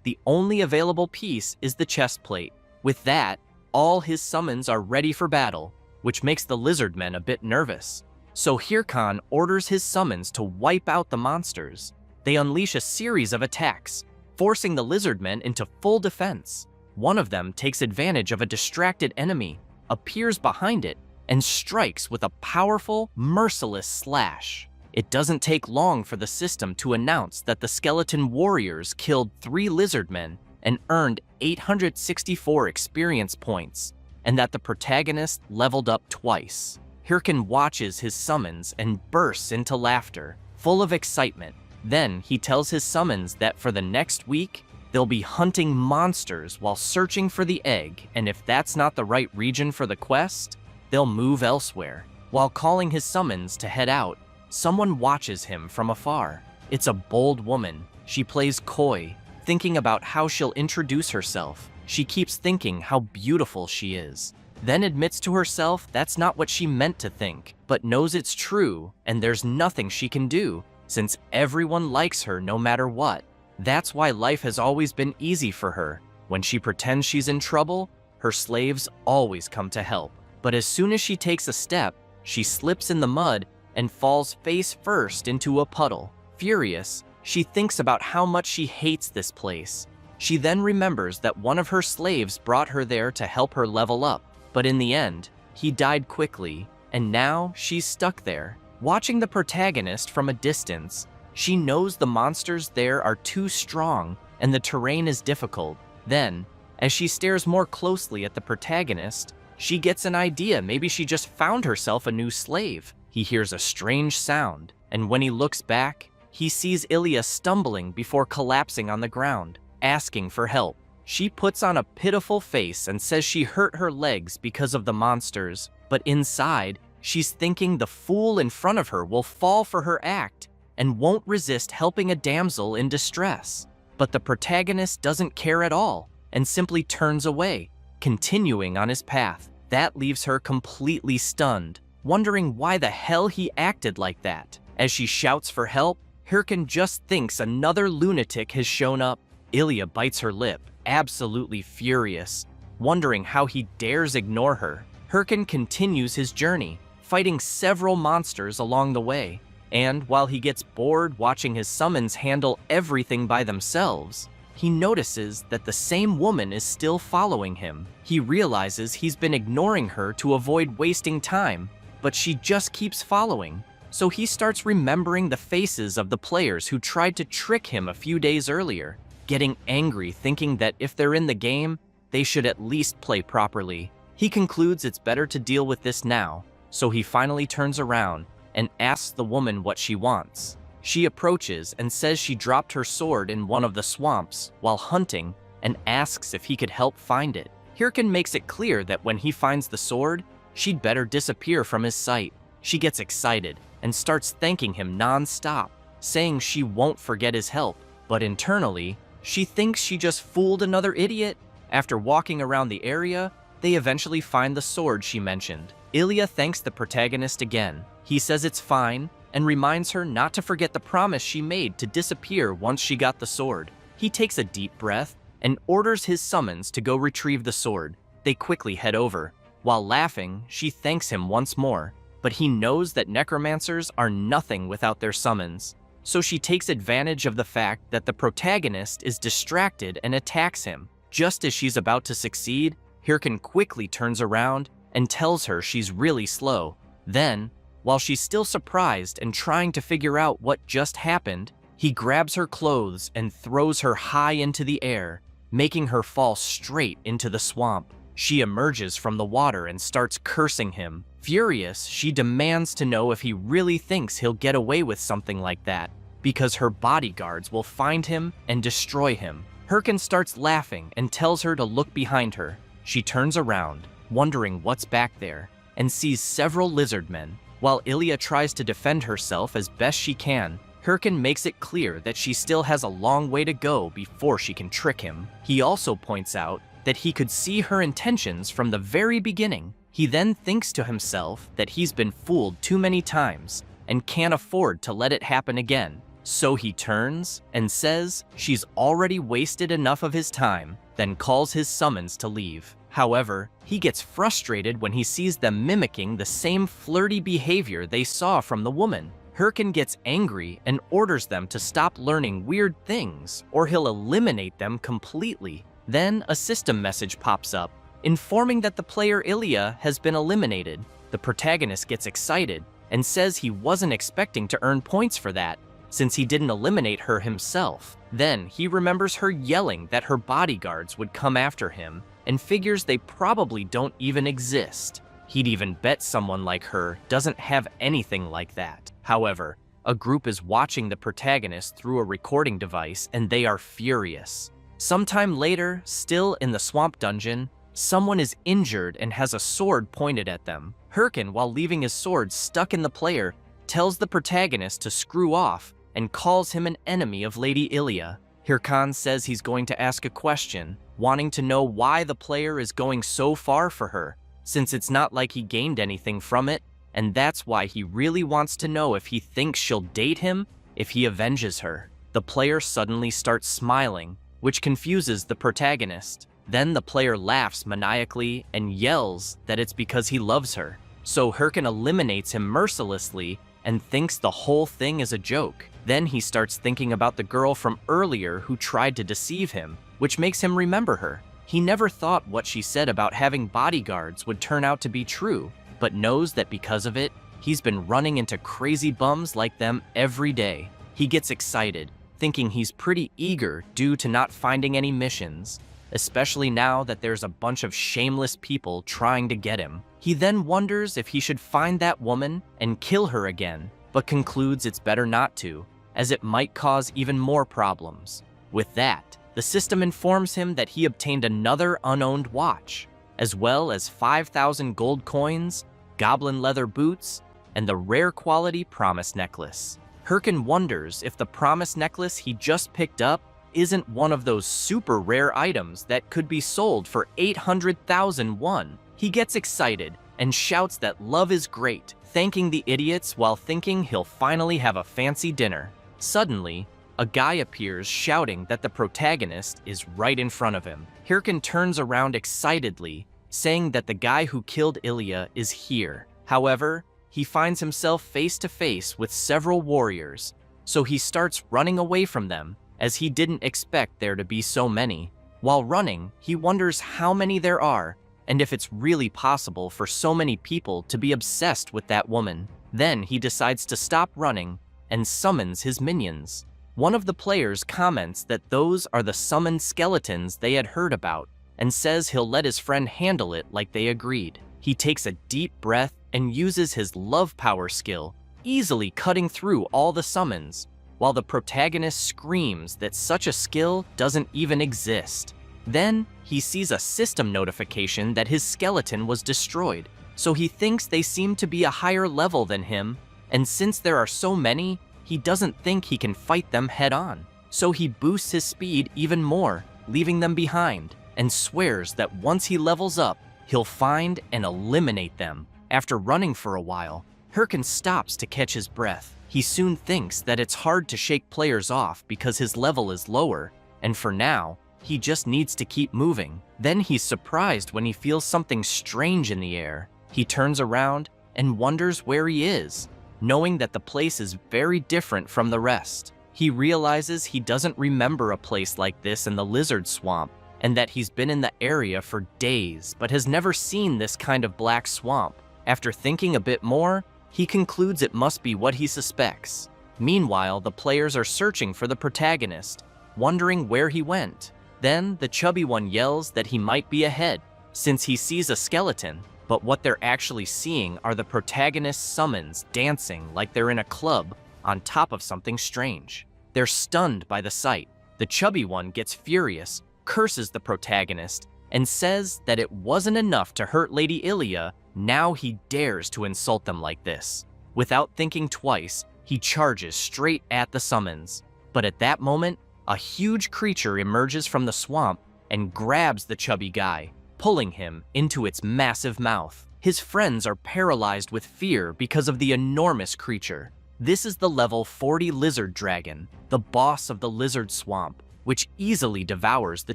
the only available piece is the chest plate. With that, all his summons are ready for battle, which makes the lizard men a bit nervous. So Hirkan orders his summons to wipe out the monsters. They unleash a series of attacks, forcing the lizardmen into full defense. One of them takes advantage of a distracted enemy, appears behind it, and strikes with a powerful, merciless slash. It doesn't take long for the system to announce that the skeleton warriors killed 3 lizardmen and earned 864 experience points, and that the protagonist leveled up twice. Hirkin watches his summons and bursts into laughter, full of excitement. Then he tells his summons that for the next week, they'll be hunting monsters while searching for the egg, and if that's not the right region for the quest, they'll move elsewhere. While calling his summons to head out, someone watches him from afar. It's a bold woman. She plays coy, thinking about how she'll introduce herself. She keeps thinking how beautiful she is, then admits to herself that's not what she meant to think, but knows it's true, and there's nothing she can do, since everyone likes her no matter what. That's why life has always been easy for her. When she pretends she's in trouble, her slaves always come to help. But as soon as she takes a step, she slips in the mud and falls face first into a puddle. Furious, she thinks about how much she hates this place. She then remembers that one of her slaves brought her there to help her level up, but in the end, he died quickly, and now she's stuck there. Watching the protagonist from a distance, she knows the monsters there are too strong and the terrain is difficult. Then, as she stares more closely at the protagonist, she gets an idea. Maybe she just found herself a new slave. He hears a strange sound, and when he looks back, he sees Ilya stumbling before collapsing on the ground, asking for help. She puts on a pitiful face and says she hurt her legs because of the monsters, but inside, she's thinking the fool in front of her will fall for her act and won't resist helping a damsel in distress. But the protagonist doesn't care at all and simply turns away, continuing on his path. That leaves her completely stunned, wondering why the hell he acted like that. As she shouts for help, Hirkin just thinks another lunatic has shown up. Ilya bites her lip, absolutely furious, wondering how he dares ignore her. Hirkin continues his journey, fighting several monsters along the way, and while he gets bored watching his summons handle everything by themselves, he notices that the same woman is still following him. He realizes he's been ignoring her to avoid wasting time, but she just keeps following. So he starts remembering the faces of the players who tried to trick him a few days earlier, getting angry, thinking that if they're in the game, they should at least play properly. He concludes it's better to deal with this now, so he finally turns around and asks the woman what she wants. She approaches and says she dropped her sword in one of the swamps while hunting and asks if he could help find it. Hirkin makes it clear that when he finds the sword, she'd better disappear from his sight. She gets excited and starts thanking him non-stop, saying she won't forget his help, but internally, she thinks she just fooled another idiot. After walking around the area, they eventually find the sword she mentioned. Ilya thanks the protagonist again. He says it's fine and reminds her not to forget the promise she made to disappear once she got the sword. He takes a deep breath and orders his summons to go retrieve the sword. They quickly head over. While laughing, she thanks him once more, but he knows that necromancers are nothing without their summons. So she takes advantage of the fact that the protagonist is distracted and attacks him. Just as she's about to succeed, Hirkin quickly turns around and tells her she's really slow. Then, while she's still surprised and trying to figure out what just happened, he grabs her clothes and throws her high into the air, making her fall straight into the swamp. She emerges from the water and starts cursing him. Furious, she demands to know if he really thinks he'll get away with something like that, because her bodyguards will find him and destroy him. Hirkin starts laughing and tells her to look behind her. She turns around, wondering what's back there, and sees several lizard men. While Ilya tries to defend herself as best she can, Hirkin makes it clear that she still has a long way to go before she can trick him. He also points out that he could see her intentions from the very beginning. He then thinks to himself that he's been fooled too many times and can't afford to let it happen again. So he turns and says she's already wasted enough of his time, then calls his summons to leave. However, he gets frustrated when he sees them mimicking the same flirty behavior they saw from the woman. Hirkin gets angry and orders them to stop learning weird things or he'll eliminate them completely. Then a system message pops up, informing that the player Ilya has been eliminated. The protagonist gets excited and says he wasn't expecting to earn points for that, since he didn't eliminate her himself. Then he remembers her yelling that her bodyguards would come after him and figures they probably don't even exist. He'd even bet someone like her doesn't have anything like that. However, a group is watching the protagonist through a recording device and they are furious. Sometime later, still in the swamp dungeon, someone is injured and has a sword pointed at them. Hirkin, while leaving his sword stuck in the player, tells the protagonist to screw off and calls him an enemy of Lady Ilya. Hirkan says he's going to ask a question, wanting to know why the player is going so far for her, since it's not like he gained anything from it, and that's why he really wants to know if he thinks she'll date him if he avenges her. The player suddenly starts smiling, which confuses the protagonist. Then the player laughs maniacally and yells that it's because he loves her. So Hirkin eliminates him mercilessly and thinks the whole thing is a joke. Then he starts thinking about the girl from earlier who tried to deceive him, which makes him remember her. He never thought what she said about having bodyguards would turn out to be true, but knows that because of it, he's been running into crazy bums like them every day. He gets excited, thinking he's pretty eager due to not finding any missions, especially now that there's a bunch of shameless people trying to get him. He then wonders if he should find that woman and kill her again, but concludes it's better not to, as it might cause even more problems. With that, the system informs him that he obtained another unowned watch, as well as 5,000 gold coins, goblin leather boots, and the rare quality promise necklace. Hirkin wonders if the promise necklace he just picked up isn't one of those super rare items that could be sold for 800,000 won. He gets excited and shouts that love is great, thanking the idiots while thinking he'll finally have a fancy dinner. Suddenly, a guy appears shouting that the protagonist is right in front of him. Hirkin turns around excitedly, saying that the guy who killed Ilya is here. However, he finds himself face to face with several warriors, so he starts running away from them, as he didn't expect there to be so many. While running, he wonders how many there are, and if it's really possible for so many people to be obsessed with that woman. Then he decides to stop running and summons his minions. One of the players comments that those are the summoned skeletons they had heard about, and says he'll let his friend handle it like they agreed. He takes a deep breath and uses his love power skill, easily cutting through all the summons, while the protagonist screams that such a skill doesn't even exist. Then, he sees a system notification that his skeleton was destroyed, so he thinks they seem to be a higher level than him, and since there are so many, he doesn't think he can fight them head-on. So he boosts his speed even more, leaving them behind, and swears that once he levels up, he'll find and eliminate them. After running for a while, Hirkin stops to catch his breath. He soon thinks that it's hard to shake players off because his level is lower, and for now, he just needs to keep moving. Then he's surprised when he feels something strange in the air. He turns around and wonders where he is, knowing that the place is very different from the rest. He realizes he doesn't remember a place like this in the lizard swamp, and that he's been in the area for days but has never seen this kind of black swamp. After thinking a bit more, he concludes it must be what he suspects. Meanwhile, the players are searching for the protagonist, wondering where he went. Then, the chubby one yells that he might be ahead, since he sees a skeleton, but what they're actually seeing are the protagonist's summons dancing like they're in a club on top of something strange. They're stunned by the sight. The chubby one gets furious, curses the protagonist, and says that it wasn't enough to hurt Lady Ilya, now he dares to insult them like this. Without thinking twice, he charges straight at the summons. But at that moment, a huge creature emerges from the swamp and grabs the chubby guy, pulling him into its massive mouth. His friends are paralyzed with fear because of the enormous creature. This is the level 40 lizard dragon, the boss of the lizard swamp, which easily devours the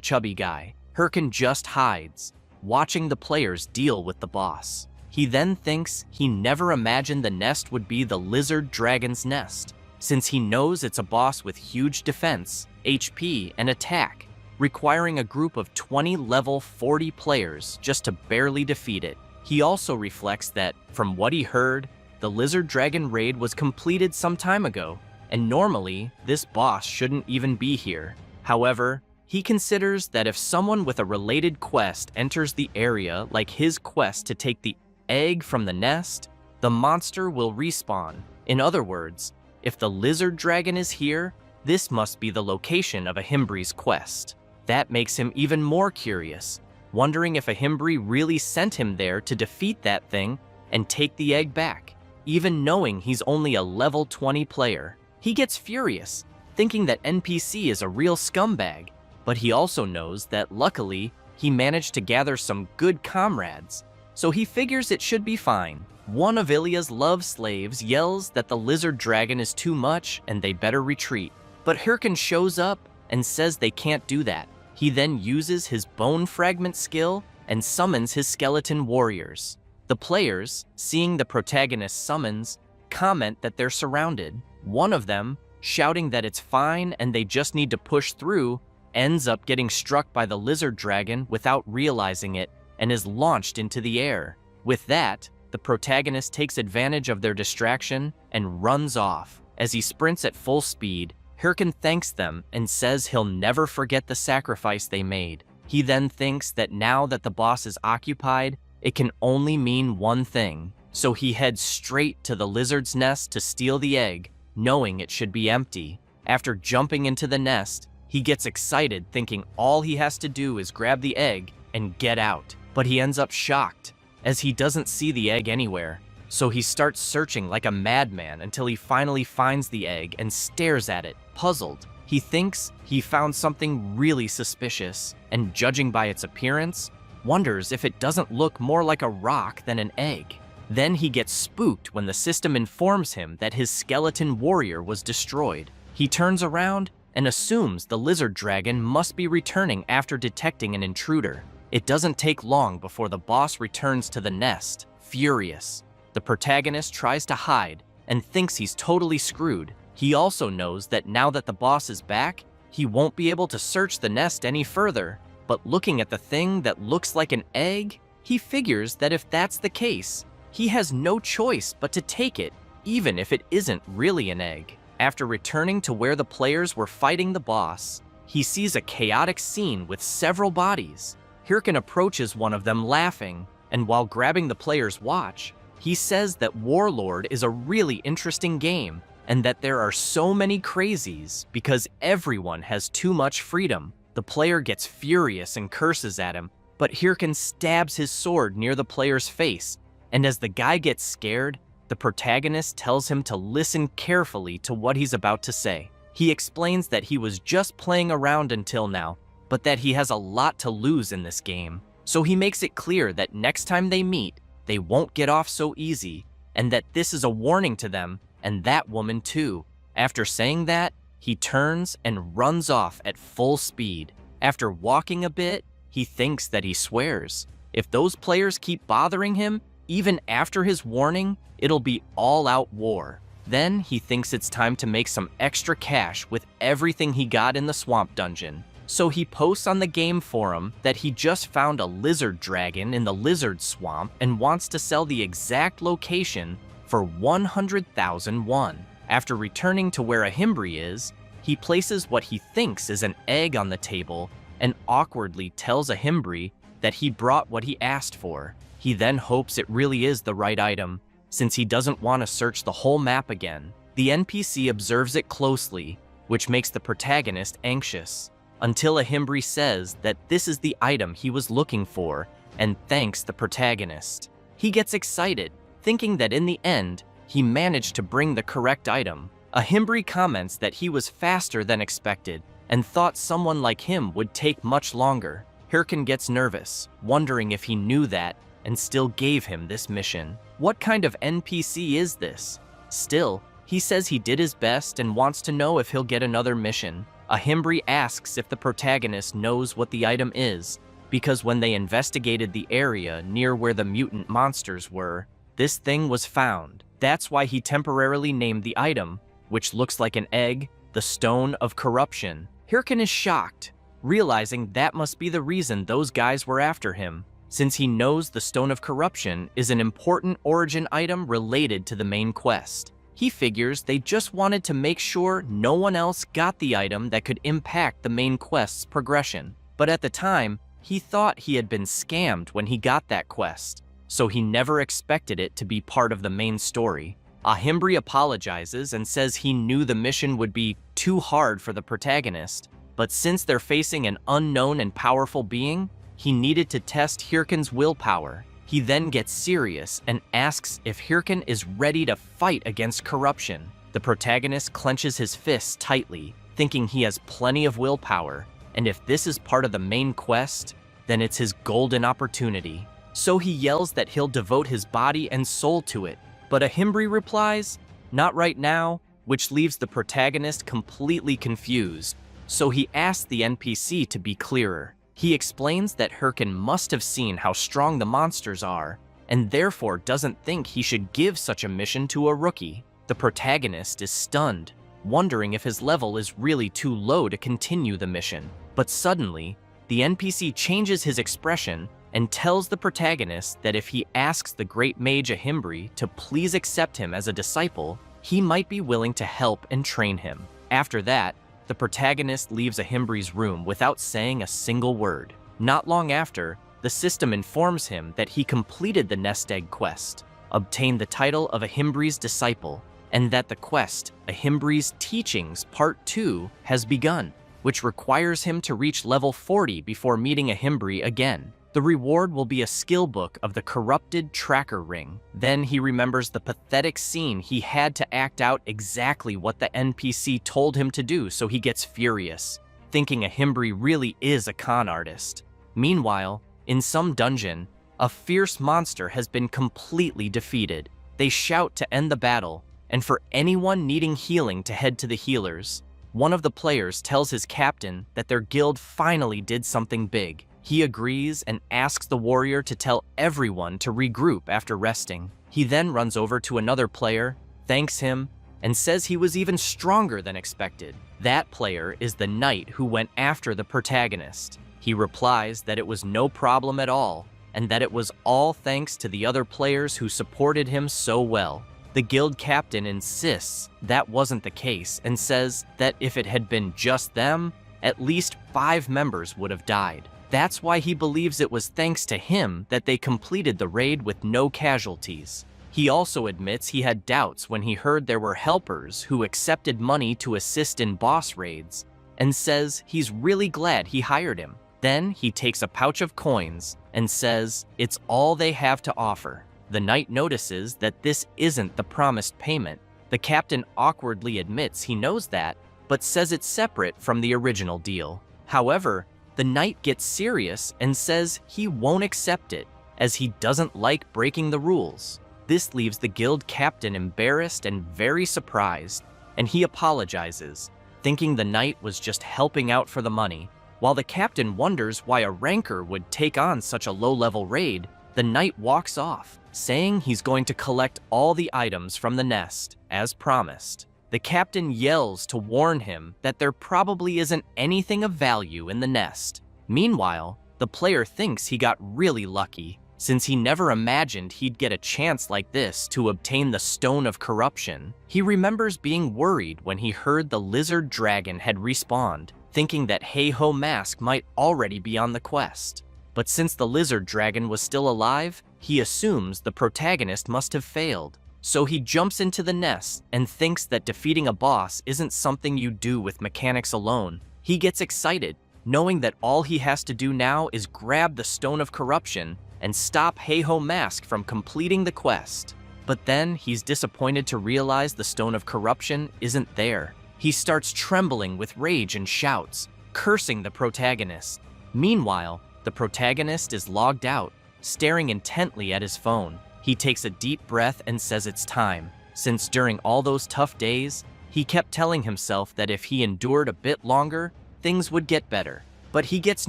chubby guy. Hirkin just hides, watching the players deal with the boss. He then thinks he never imagined the nest would be the lizard dragon's nest, since he knows it's a boss with huge defense, HP, and attack, requiring a group of 20 level 40 players just to barely defeat it. He also reflects that, from what he heard, the lizard dragon raid was completed some time ago, and normally, this boss shouldn't even be here. However, he considers that if someone with a related quest enters the area like his quest to take the egg from the nest, the monster will respawn. In other words, if the lizard dragon is here, this must be the location of Ahimbri's quest. That makes him even more curious, wondering if Ahimbri really sent him there to defeat that thing and take the egg back, even knowing he's only a level 20 player. He gets furious, thinking that NPC is a real scumbag, but he also knows that luckily he managed to gather some good comrades, so he figures it should be fine. One of Ilya's love slaves yells that the lizard dragon is too much and they better retreat, but Hirkin shows up and says they can't do that. He then uses his bone fragment skill and summons his skeleton warriors. The players, seeing the protagonist's summons, comment that they're surrounded. One of them, shouting that it's fine and they just need to push through, ends up getting struck by the lizard dragon without realizing it and is launched into the air. With that, the protagonist takes advantage of their distraction and runs off. As he sprints at full speed, Hirkin thanks them and says he'll never forget the sacrifice they made. He then thinks that now that the boss is occupied, it can only mean one thing. So he heads straight to the lizard's nest to steal the egg, knowing it should be empty. After jumping into the nest, he gets excited thinking all he has to do is grab the egg and get out. But he ends up shocked, as he doesn't see the egg anywhere. So he starts searching like a madman until he finally finds the egg and stares at it, puzzled. He thinks he found something really suspicious, and judging by its appearance, wonders if it doesn't look more like a rock than an egg. Then he gets spooked when the system informs him that his skeleton warrior was destroyed. He turns around and assumes the lizard dragon must be returning after detecting an intruder. It doesn't take long before the boss returns to the nest, furious. The protagonist tries to hide and thinks he's totally screwed. He also knows that now that the boss is back, he won't be able to search the nest any further. But looking at the thing that looks like an egg, he figures that if that's the case, he has no choice but to take it, even if it isn't really an egg. After returning to where the players were fighting the boss, he sees a chaotic scene with several bodies. Hirkin approaches one of them laughing, and while grabbing the player's watch, he says that Warlord is a really interesting game, and that there are so many crazies because everyone has too much freedom. The player gets furious and curses at him, but Hirkin stabs his sword near the player's face, and as the guy gets scared, the protagonist tells him to listen carefully to what he's about to say. He explains that he was just playing around until now, but that he has a lot to lose in this game. So he makes it clear that next time they meet, they won't get off so easy, and that this is a warning to them, and that woman too. After saying that, he turns and runs off at full speed. After walking a bit, he thinks that he swears. If those players keep bothering him, even after his warning, it'll be all-out war. Then he thinks it's time to make some extra cash with everything he got in the swamp dungeon. So he posts on the game forum that he just found a lizard dragon in the lizard swamp and wants to sell the exact location for 100,000 won. After returning to where Ahimbri is, he places what he thinks is an egg on the table and awkwardly tells Ahimbri that he brought what he asked for. He then hopes it really is the right item, since he doesn't want to search the whole map again. The NPC observes it closely, which makes the protagonist anxious, until Ahimbri says that this is the item he was looking for and thanks the protagonist. He gets excited, thinking that in the end, he managed to bring the correct item. Ahimbri comments that he was faster than expected and thought someone like him would take much longer. Hirkin gets nervous, wondering if he knew that and still gave him this mission. What kind of NPC is this? Still, he says he did his best and wants to know if he'll get another mission. Ahimbri asks if the protagonist knows what the item is, because when they investigated the area near where the mutant monsters were, this thing was found. That's why he temporarily named the item, which looks like an egg, the Stone of Corruption. Hirkin is shocked, realizing that must be the reason those guys were after him, since he knows the Stone of Corruption is an important origin item related to the main quest. He figures they just wanted to make sure no one else got the item that could impact the main quest's progression. But at the time, he thought he had been scammed when he got that quest, so he never expected it to be part of the main story. Ahimbri apologizes and says he knew the mission would be too hard for the protagonist, but since they're facing an unknown and powerful being, he needed to test Hirkin's willpower. He then gets serious and asks if Hirkin is ready to fight against corruption. The protagonist clenches his fists tightly, thinking he has plenty of willpower, and if this is part of the main quest, then it's his golden opportunity. So he yells that he'll devote his body and soul to it, but Ahimbri replies, "Not right now," which leaves the protagonist completely confused. So he asks the NPC to be clearer. He explains that Hirkin must have seen how strong the monsters are, and therefore doesn't think he should give such a mission to a rookie. The protagonist is stunned, wondering if his level is really too low to continue the mission. But suddenly, the NPC changes his expression and tells the protagonist that if he asks the great mage Ahimbri to please accept him as a disciple, he might be willing to help and train him. After that, the protagonist leaves Ahimbri's room without saying a single word. Not long after, the system informs him that he completed the nest egg quest, obtained the title of Ahimbri's disciple, and that the quest, Ahimbri's Teachings Part 2, has begun, which requires him to reach level 40 before meeting Ahimbri again. The reward will be a skill book of the corrupted tracker ring. Then he remembers the pathetic scene he had to act out exactly what the NPC told him to do, so he gets furious, thinking Ahimbri really is a con artist. Meanwhile, in some dungeon, a fierce monster has been completely defeated. They shout to end the battle, and for anyone needing healing to head to the healers. One of the players tells his captain that their guild finally did something big. He agrees and asks the warrior to tell everyone to regroup after resting. He then runs over to another player, thanks him, and says he was even stronger than expected. That player is the knight who went after the protagonist. He replies that it was no problem at all, and that it was all thanks to the other players who supported him so well. The guild captain insists that wasn't the case and says that if it had been just them, at least 5 members would have died. That's why he believes it was thanks to him that they completed the raid with no casualties. He also admits he had doubts when he heard there were helpers who accepted money to assist in boss raids, and says he's really glad he hired him. Then he takes a pouch of coins and says it's all they have to offer. The knight notices that this isn't the promised payment. The captain awkwardly admits he knows that, but says it's separate from the original deal. However, the knight gets serious and says he won't accept it, as he doesn't like breaking the rules. This leaves the guild captain embarrassed and very surprised, and he apologizes, thinking the knight was just helping out for the money. While the captain wonders why a ranker would take on such a low-level raid, the knight walks off, saying he's going to collect all the items from the nest, as promised. The captain yells to warn him that there probably isn't anything of value in the nest. Meanwhile, the player thinks he got really lucky, since he never imagined he'd get a chance like this to obtain the Stone of Corruption. He remembers being worried when he heard the lizard dragon had respawned, thinking that Hey-Ho Mask might already be on the quest. But since the lizard dragon was still alive, he assumes the protagonist must have failed. So he jumps into the nest and thinks that defeating a boss isn't something you do with mechanics alone. He gets excited, knowing that all he has to do now is grab the Stone of Corruption and stop Hey-Ho Mask from completing the quest. But then he's disappointed to realize the Stone of Corruption isn't there. He starts trembling with rage and shouts, cursing the protagonist. Meanwhile, the protagonist is logged out, staring intently at his phone. He takes a deep breath and says it's time, since during all those tough days, he kept telling himself that if he endured a bit longer, things would get better. But he gets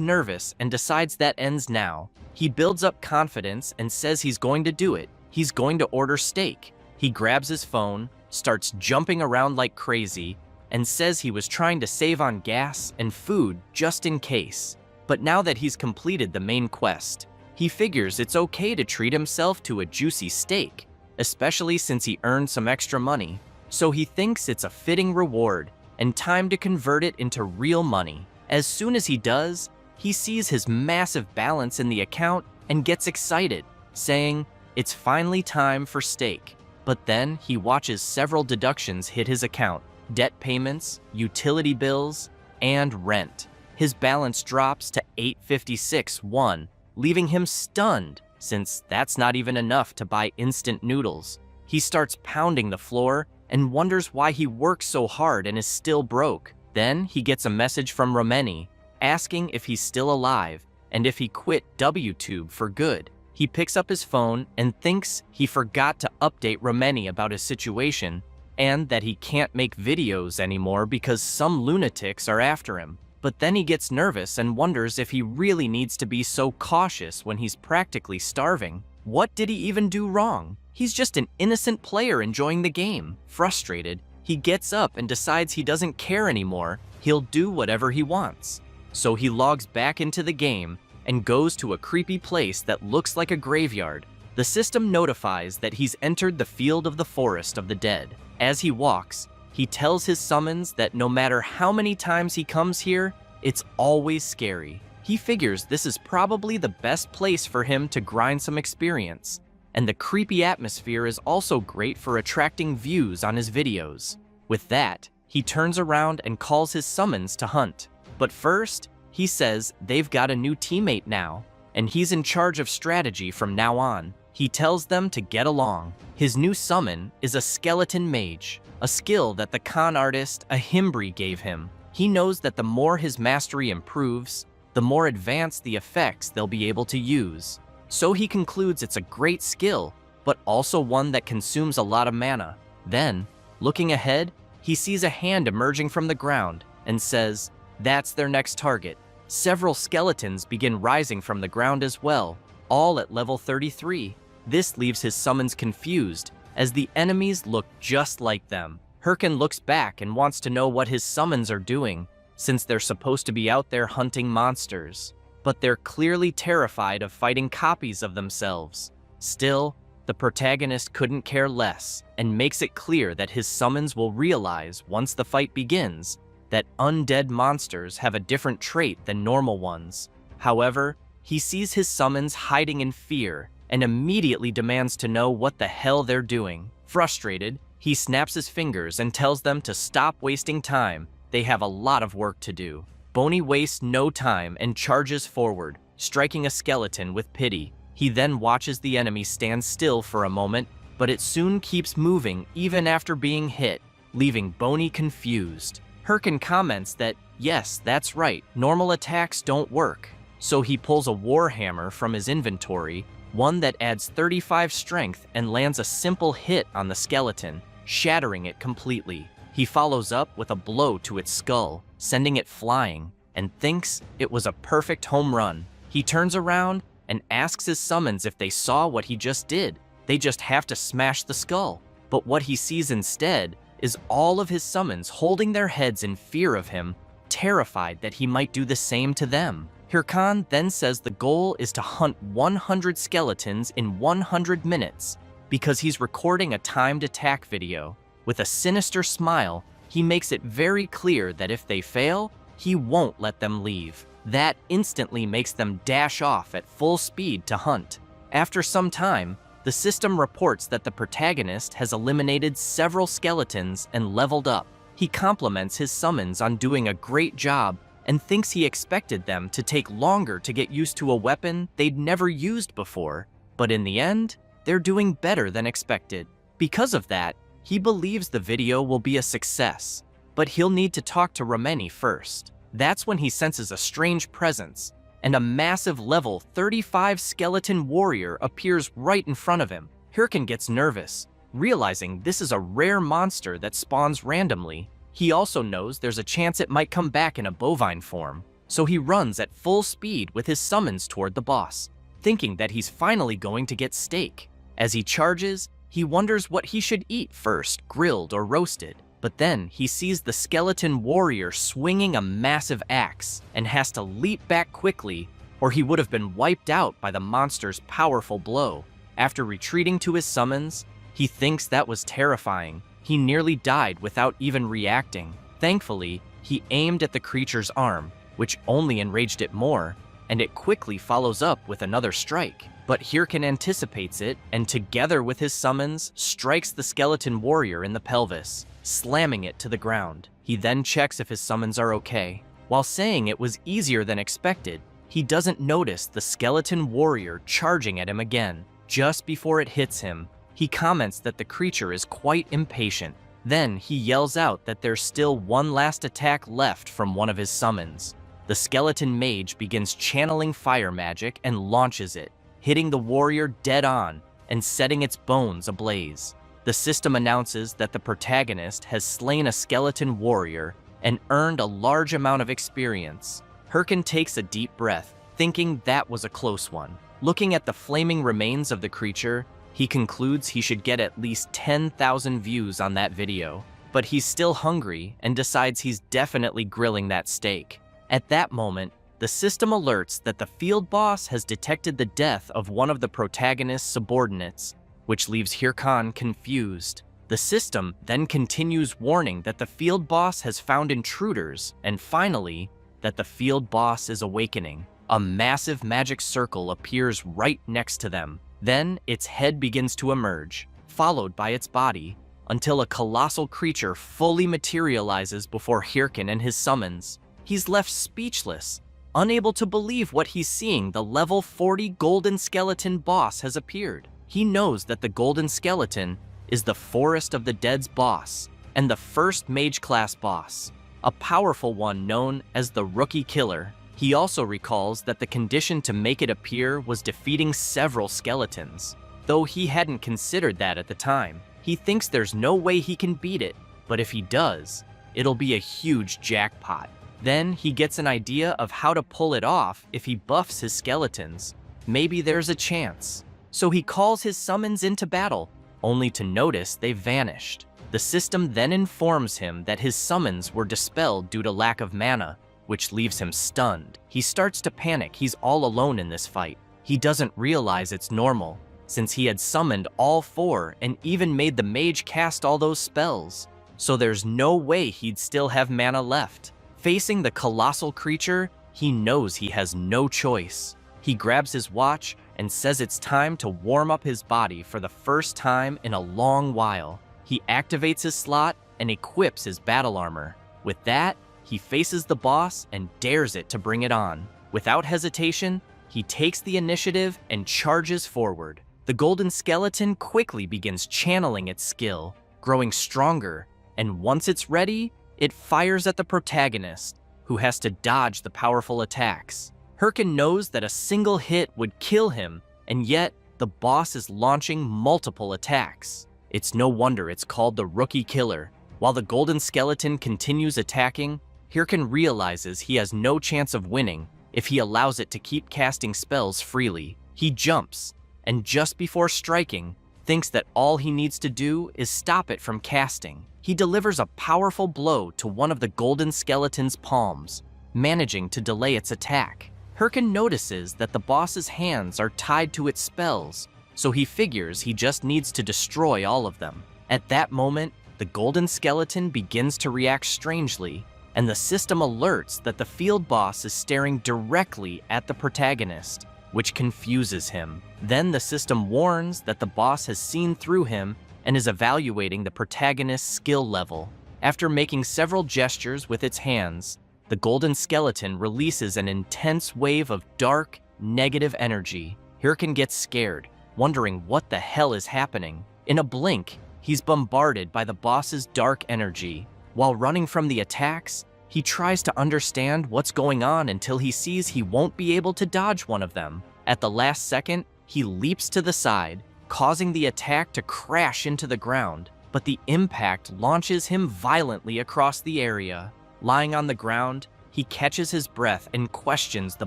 nervous and decides that ends now. He builds up confidence and says he's going to do it. He's going to order steak. He grabs his phone, starts jumping around like crazy, and says he was trying to save on gas and food just in case. But now that he's completed the main quest, he figures it's okay to treat himself to a juicy steak, especially since he earned some extra money. So he thinks it's a fitting reward and time to convert it into real money. As soon as he does, he sees his massive balance in the account and gets excited, saying, "It's finally time for steak." But then he watches several deductions hit his account: debt payments, utility bills, and rent. His balance drops to 856.1, leaving him stunned, since that's not even enough to buy instant noodles. He starts pounding the floor and wonders why he works so hard and is still broke. Then he gets a message from Romeni, asking if he's still alive and if he quit WTube for good. He picks up his phone and thinks he forgot to update Romeni about his situation and that he can't make videos anymore because some lunatics are after him. But then he gets nervous and wonders if he really needs to be so cautious when he's practically starving. What did he even do wrong? He's just an innocent player enjoying the game. Frustrated, he gets up and decides he doesn't care anymore. He'll do whatever he wants. So he logs back into the game and goes to a creepy place that looks like a graveyard. The system notifies that he's entered the field of the forest of the dead. As he walks, he tells his summons that no matter how many times he comes here, it's always scary. He figures this is probably the best place for him to grind some experience, and the creepy atmosphere is also great for attracting views on his videos. With that, he turns around and calls his summons to hunt. But first, he says they've got a new teammate now, and he's in charge of strategy from now on. He tells them to get along. His new summon is a skeleton mage, a skill that the con artist Ahimbri gave him. He knows that the more his mastery improves, the more advanced the effects they'll be able to use. So he concludes it's a great skill, but also one that consumes a lot of mana. Then, looking ahead, he sees a hand emerging from the ground and says, that's their next target. Several skeletons begin rising from the ground as well, all at level 33. This leaves his summons confused, as the enemies look just like them. Hirkin looks back and wants to know what his summons are doing, since they're supposed to be out there hunting monsters. But they're clearly terrified of fighting copies of themselves. Still, the protagonist couldn't care less, and makes it clear that his summons will realize once the fight begins that undead monsters have a different trait than normal ones. However, he sees his summons hiding in fear and immediately demands to know what the hell they're doing. Frustrated, he snaps his fingers and tells them to stop wasting time. They have a lot of work to do. Boney wastes no time and charges forward, striking a skeleton with pity. He then watches the enemy stand still for a moment, but it soon keeps moving even after being hit, leaving Boney confused. Hirkin comments that, yes, that's right, normal attacks don't work. So he pulls a warhammer from his inventory, one that adds 35 strength and lands a simple hit on the skeleton, shattering it completely. He follows up with a blow to its skull, sending it flying, and thinks it was a perfect home run. He turns around and asks his summons if they saw what he just did. They just have to smash the skull. But what he sees instead is all of his summons holding their heads in fear of him, terrified that he might do the same to them. Hirkan then says the goal is to hunt 100 skeletons in 100 minutes, because he's recording a timed attack video. With a sinister smile, he makes it very clear that if they fail, he won't let them leave. That instantly makes them dash off at full speed to hunt. After some time, the system reports that the protagonist has eliminated several skeletons and leveled up. He compliments his summons on doing a great job and thinks he expected them to take longer to get used to a weapon they'd never used before. But in the end, they're doing better than expected. Because of that, he believes the video will be a success, but he'll need to talk to Romeni first. That's when he senses a strange presence, and a massive level 35 skeleton warrior appears right in front of him. Hirkin gets nervous, realizing this is a rare monster that spawns randomly. He also knows there's a chance it might come back in a bovine form, so he runs at full speed with his summons toward the boss, thinking that he's finally going to get steak. As he charges, he wonders what he should eat first, grilled or roasted. But then he sees the skeleton warrior swinging a massive axe and has to leap back quickly, or he would have been wiped out by the monster's powerful blow. After retreating to his summons, he thinks that was terrifying. He nearly died without even reacting. Thankfully, he aimed at the creature's arm, which only enraged it more, and it quickly follows up with another strike. But Hirkin anticipates it, and together with his summons, strikes the skeleton warrior in the pelvis, slamming it to the ground. He then checks if his summons are okay. While saying it was easier than expected, he doesn't notice the skeleton warrior charging at him again. Just before it hits him, he comments that the creature is quite impatient. Then he yells out that there's still one last attack left from one of his summons. The skeleton mage begins channeling fire magic and launches it, hitting the warrior dead on and setting its bones ablaze. The system announces that the protagonist has slain a skeleton warrior and earned a large amount of experience. Hirkin takes a deep breath, thinking that was a close one. Looking at the flaming remains of the creature, he concludes he should get at least 10,000 views on that video. But he's still hungry and decides he's definitely grilling that steak. At that moment, the system alerts that the field boss has detected the death of one of the protagonist's subordinates, which leaves Hirkan confused. The system then continues warning that the field boss has found intruders, and finally, that the field boss is awakening. A massive magic circle appears right next to them. Then its head begins to emerge, followed by its body, until a colossal creature fully materializes before Hirkin and his summons. He's left speechless, unable to believe what he's seeing. The level 40 golden skeleton boss has appeared. He knows that the golden skeleton is the Forest of the Dead's boss, and the first mage class boss, a powerful one known as the Rookie Killer. He also recalls that the condition to make it appear was defeating several skeletons. Though he hadn't considered that at the time, he thinks there's no way he can beat it, but if he does, it'll be a huge jackpot. Then he gets an idea of how to pull it off if he buffs his skeletons. Maybe there's a chance. So he calls his summons into battle, only to notice they've vanished. The system then informs him that his summons were dispelled due to lack of mana, which leaves him stunned. He starts to panic. He's all alone in this fight. He doesn't realize it's normal, since he had summoned all four and even made the mage cast all those spells. So there's no way he'd still have mana left. Facing the colossal creature, he knows he has no choice. He grabs his watch and says it's time to warm up his body for the first time in a long while. He activates his slot and equips his battle armor. With that, he faces the boss and dares it to bring it on. Without hesitation, he takes the initiative and charges forward. The golden skeleton quickly begins channeling its skill, growing stronger, and once it's ready, it fires at the protagonist, who has to dodge the powerful attacks. Hirkin knows that a single hit would kill him, and yet the boss is launching multiple attacks. It's no wonder it's called the Rookie Killer. While the golden skeleton continues attacking, Hirkin realizes he has no chance of winning if he allows it to keep casting spells freely. He jumps, and just before striking, thinks that all he needs to do is stop it from casting. He delivers a powerful blow to one of the golden skeleton's palms, managing to delay its attack. Hirkin notices that the boss's hands are tied to its spells, so he figures he just needs to destroy all of them. At that moment, the golden skeleton begins to react strangely, and the system alerts that the field boss is staring directly at the protagonist, which confuses him. Then the system warns that the boss has seen through him and is evaluating the protagonist's skill level. After making several gestures with its hands, the golden skeleton releases an intense wave of dark, negative energy. Hirkin gets scared, wondering what the hell is happening. In a blink, he's bombarded by the boss's dark energy. While running from the attacks, he tries to understand what's going on until he sees he won't be able to dodge one of them. At the last second, he leaps to the side, causing the attack to crash into the ground, but the impact launches him violently across the area. Lying on the ground, he catches his breath and questions the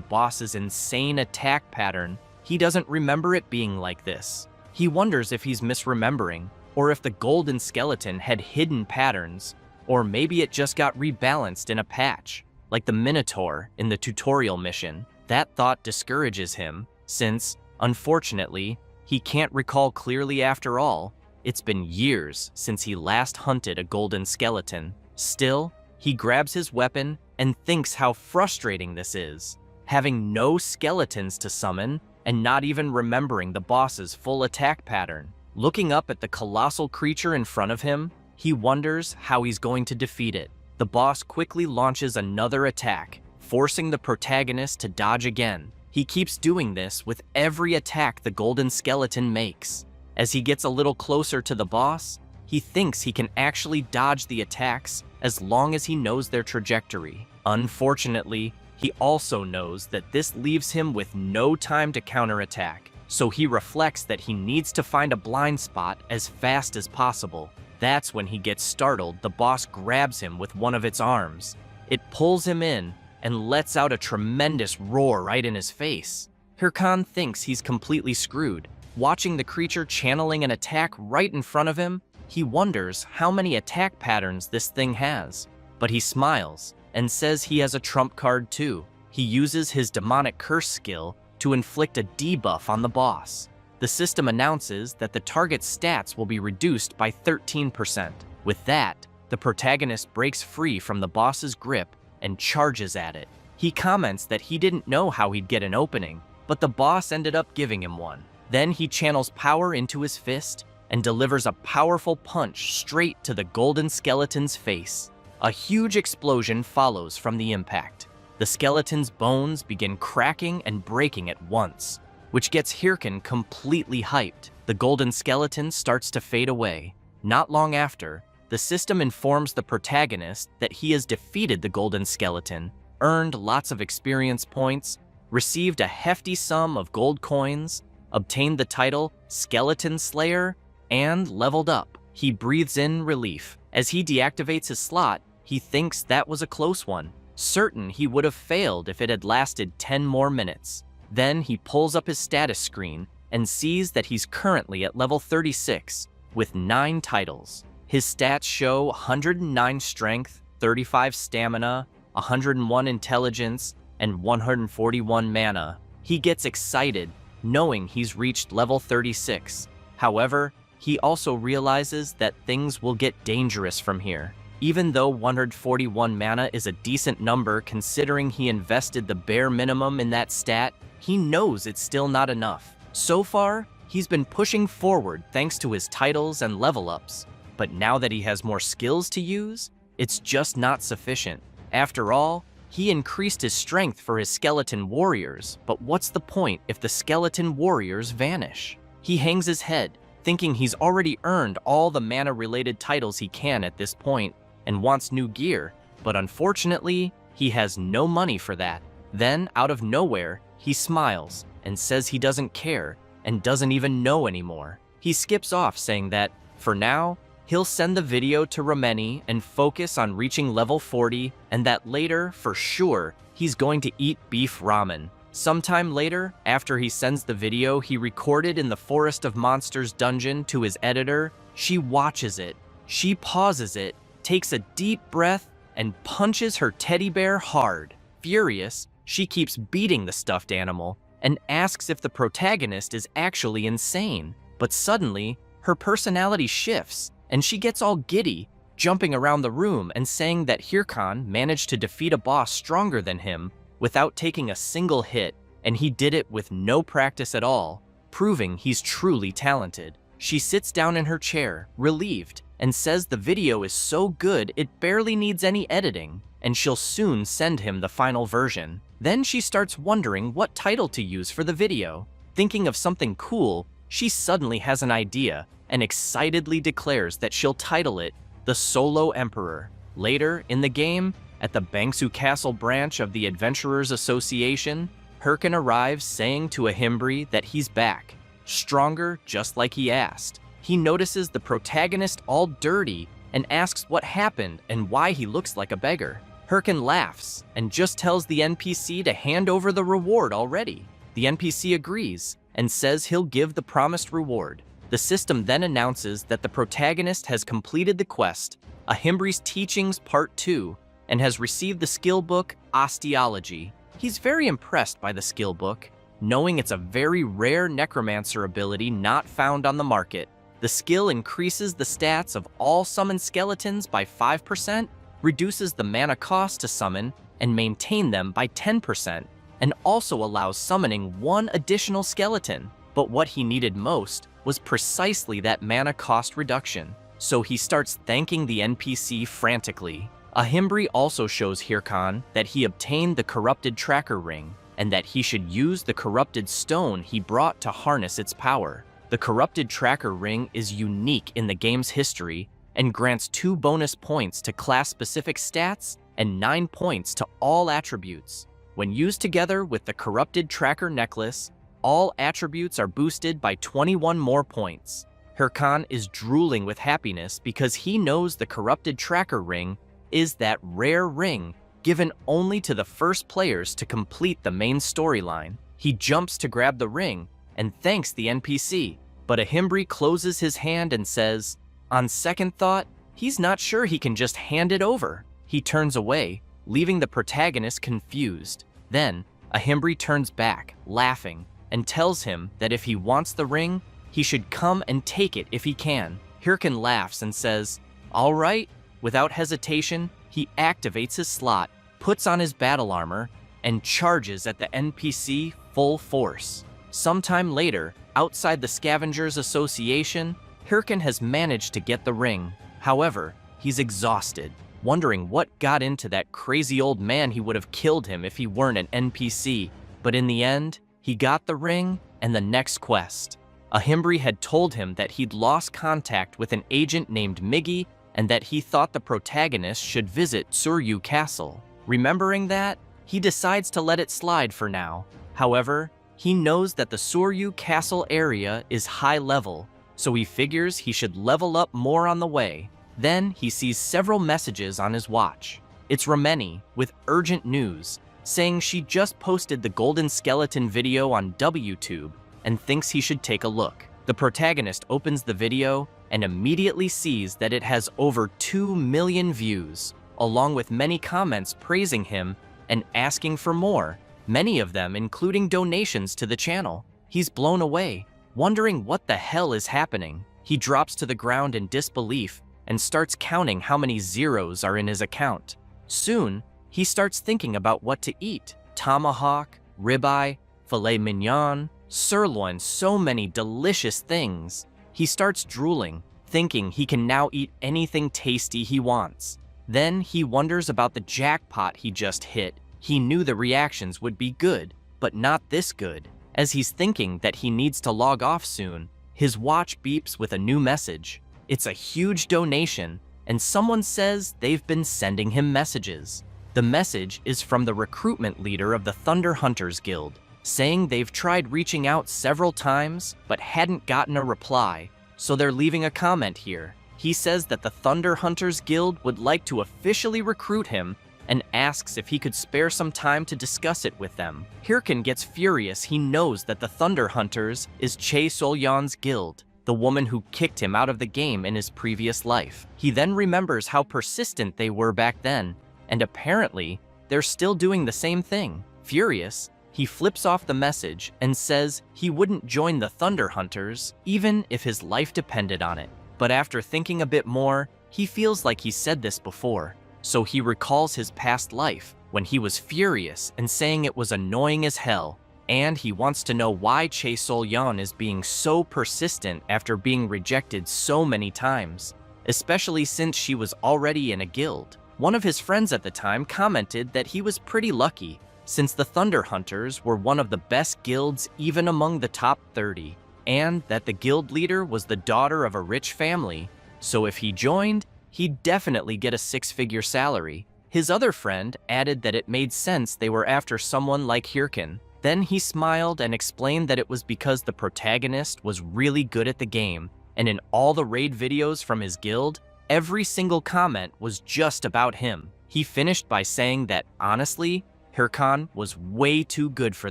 boss's insane attack pattern. He doesn't remember it being like this. He wonders if he's misremembering, or if the golden skeleton had hidden patterns, or maybe it just got rebalanced in a patch, like the Minotaur in the tutorial mission. That thought discourages him, since, unfortunately, he can't recall clearly after all. It's been years since he last hunted a golden skeleton. Still, he grabs his weapon and thinks how frustrating this is, having no skeletons to summon and not even remembering the boss's full attack pattern. Looking up at the colossal creature in front of him, he wonders how he's going to defeat it. The boss quickly launches another attack, forcing the protagonist to dodge again. He keeps doing this with every attack the golden skeleton makes. As he gets a little closer to the boss, he thinks he can actually dodge the attacks as long as he knows their trajectory. Unfortunately, he also knows that this leaves him with no time to counterattack, so he reflects that he needs to find a blind spot as fast as possible. That's when he gets startled. The boss grabs him with one of its arms. It pulls him in and lets out a tremendous roar right in his face. Hirkan thinks he's completely screwed. Watching the creature channeling an attack right in front of him, he wonders how many attack patterns this thing has. But he smiles and says he has a trump card too. He uses his demonic curse skill to inflict a debuff on the boss. The system announces that the target's stats will be reduced by 13%. With that, the protagonist breaks free from the boss's grip and charges at it. He comments that he didn't know how he'd get an opening, but the boss ended up giving him one. Then he channels power into his fist and delivers a powerful punch straight to the golden skeleton's face. A huge explosion follows from the impact. The skeleton's bones begin cracking and breaking at once, which gets Hirkan completely hyped. The golden skeleton starts to fade away. Not long after, the system informs the protagonist that he has defeated the golden skeleton, earned lots of experience points, received a hefty sum of gold coins, obtained the title Skeleton Slayer, and leveled up. He breathes in relief. As he deactivates his slot, he thinks that was a close one, certain he would have failed if it had lasted 10 more minutes. Then he pulls up his status screen and sees that he's currently at level 36 with 9 titles. His stats show 109 strength, 35 stamina, 101 intelligence, and 141 mana. He gets excited knowing he's reached level 36. However, he also realizes that things will get dangerous from here. Even though 141 mana is a decent number considering he invested the bare minimum in that stat, he knows it's still not enough. So far, he's been pushing forward thanks to his titles and level ups, but now that he has more skills to use, it's just not sufficient. After all, he increased his strength for his skeleton warriors, but what's the point if the skeleton warriors vanish? He hangs his head, thinking he's already earned all the mana-related titles he can at this point and wants new gear, but unfortunately, he has no money for that. Then, out of nowhere, he smiles and says he doesn't care and doesn't even know anymore. He skips off saying that, for now, he'll send the video to Rameni and focus on reaching level 40, and that later, for sure, he's going to eat beef ramen. Sometime later, after he sends the video he recorded in the Forest of Monsters dungeon to his editor, she watches it. She pauses it, takes a deep breath, and punches her teddy bear hard. Furious, she keeps beating the stuffed animal and asks if the protagonist is actually insane. But suddenly, her personality shifts, and she gets all giddy, jumping around the room and saying that Hirkan managed to defeat a boss stronger than him without taking a single hit, and he did it with no practice at all, proving he's truly talented. She sits down in her chair, relieved, and says the video is so good it barely needs any editing, and she'll soon send him the final version. Then she starts wondering what title to use for the video. Thinking of something cool, she suddenly has an idea and excitedly declares that she'll title it The Solo Emperor. Later, in the game, at the Bangsu Castle branch of the Adventurers Association, Hirkan arrives saying to Ahimbri that he's back, stronger just like he asked. He notices the protagonist all dirty and asks what happened and why he looks like a beggar. Hirkin laughs and just tells the NPC to hand over the reward already. The NPC agrees and says he'll give the promised reward. The system then announces that the protagonist has completed the quest, Ahimbri's Teachings Part 2, and has received the skill book, Osteology. He's very impressed by the skill book, knowing it's a very rare necromancer ability not found on the market. The skill increases the stats of all summoned skeletons by 5%, reduces the mana cost to summon and maintain them by 10%, and also allows summoning one additional skeleton. But what he needed most was precisely that mana cost reduction, so he starts thanking the NPC frantically. Ahimbri also shows Hirkan that he obtained the corrupted tracker ring, and that he should use the corrupted stone he brought to harness its power. The corrupted tracker ring is unique in the game's history and grants 2 bonus points to class-specific stats and 9 points to all attributes. When used together with the corrupted tracker necklace, all attributes are boosted by 21 more points. Hirkan is drooling with happiness because he knows the corrupted tracker ring is that rare ring given only to the first players to complete the main storyline. He jumps to grab the ring and thanks the NPC, but Ahimbri closes his hand and says, on second thought, he's not sure he can just hand it over. He turns away, leaving the protagonist confused. Then, Ahimbri turns back, laughing, and tells him that if he wants the ring, he should come and take it if he can. Hirkan laughs and says, all right. Without hesitation, he activates his slot, puts on his battle armor, and charges at the NPC full force. Sometime later, outside the Scavengers Association, Hirkan has managed to get the ring. However, he's exhausted, wondering what got into that crazy old man. He would have killed him if he weren't an NPC. But in the end, he got the ring and the next quest. Ahimbri had told him that he'd lost contact with an agent named Miggy and that he thought the protagonist should visit Suryu Castle. Remembering that, he decides to let it slide for now. However, he knows that the Suryu Castle area is high level, so he figures he should level up more on the way. Then he sees several messages on his watch. It's Rameni with urgent news, saying she just posted the Golden Skeleton video on WTube and thinks he should take a look. The protagonist opens the video and immediately sees that it has over 2 million views, along with many comments praising him and asking for more, many of them including donations to the channel. He's blown away, wondering what the hell is happening. He drops to the ground in disbelief and starts counting how many zeros are in his account. Soon, he starts thinking about what to eat. Tomahawk, ribeye, filet mignon, sirloin, so many delicious things. He starts drooling, thinking he can now eat anything tasty he wants. Then he wonders about the jackpot he just hit. He knew the reactions would be good, but not this good. As he's thinking that he needs to log off soon, his watch beeps with a new message. It's a huge donation, and someone says they've been sending him messages. The message is from the recruitment leader of the Thunder Hunters Guild, saying they've tried reaching out several times but hadn't gotten a reply, so they're leaving a comment here. He says that the Thunder Hunters Guild would like to officially recruit him and asks if he could spare some time to discuss it with them. Hirkan gets furious. He knows that the Thunder Hunters is Chae Sol-yeon's guild, the woman who kicked him out of the game in his previous life. He then remembers how persistent they were back then, and apparently, they're still doing the same thing. Furious, he flips off the message and says he wouldn't join the Thunder Hunters even if his life depended on it. But after thinking a bit more, he feels like he said this before, so he recalls his past life when he was furious and saying it was annoying as hell, and he wants to know why Chae Sol-yeon is being so persistent after being rejected so many times, especially since she was already in a guild. One of his friends at the time commented that he was pretty lucky, since the Thunder Hunters were one of the best guilds even among the top 30, and that the guild leader was the daughter of a rich family, so if he joined, he'd definitely get a 6-figure salary. His other friend added that it made sense they were after someone like Hirkan. Then he smiled and explained that it was because the protagonist was really good at the game, and in all the raid videos from his guild, every single comment was just about him. He finished by saying that, honestly, Hirkan was way too good for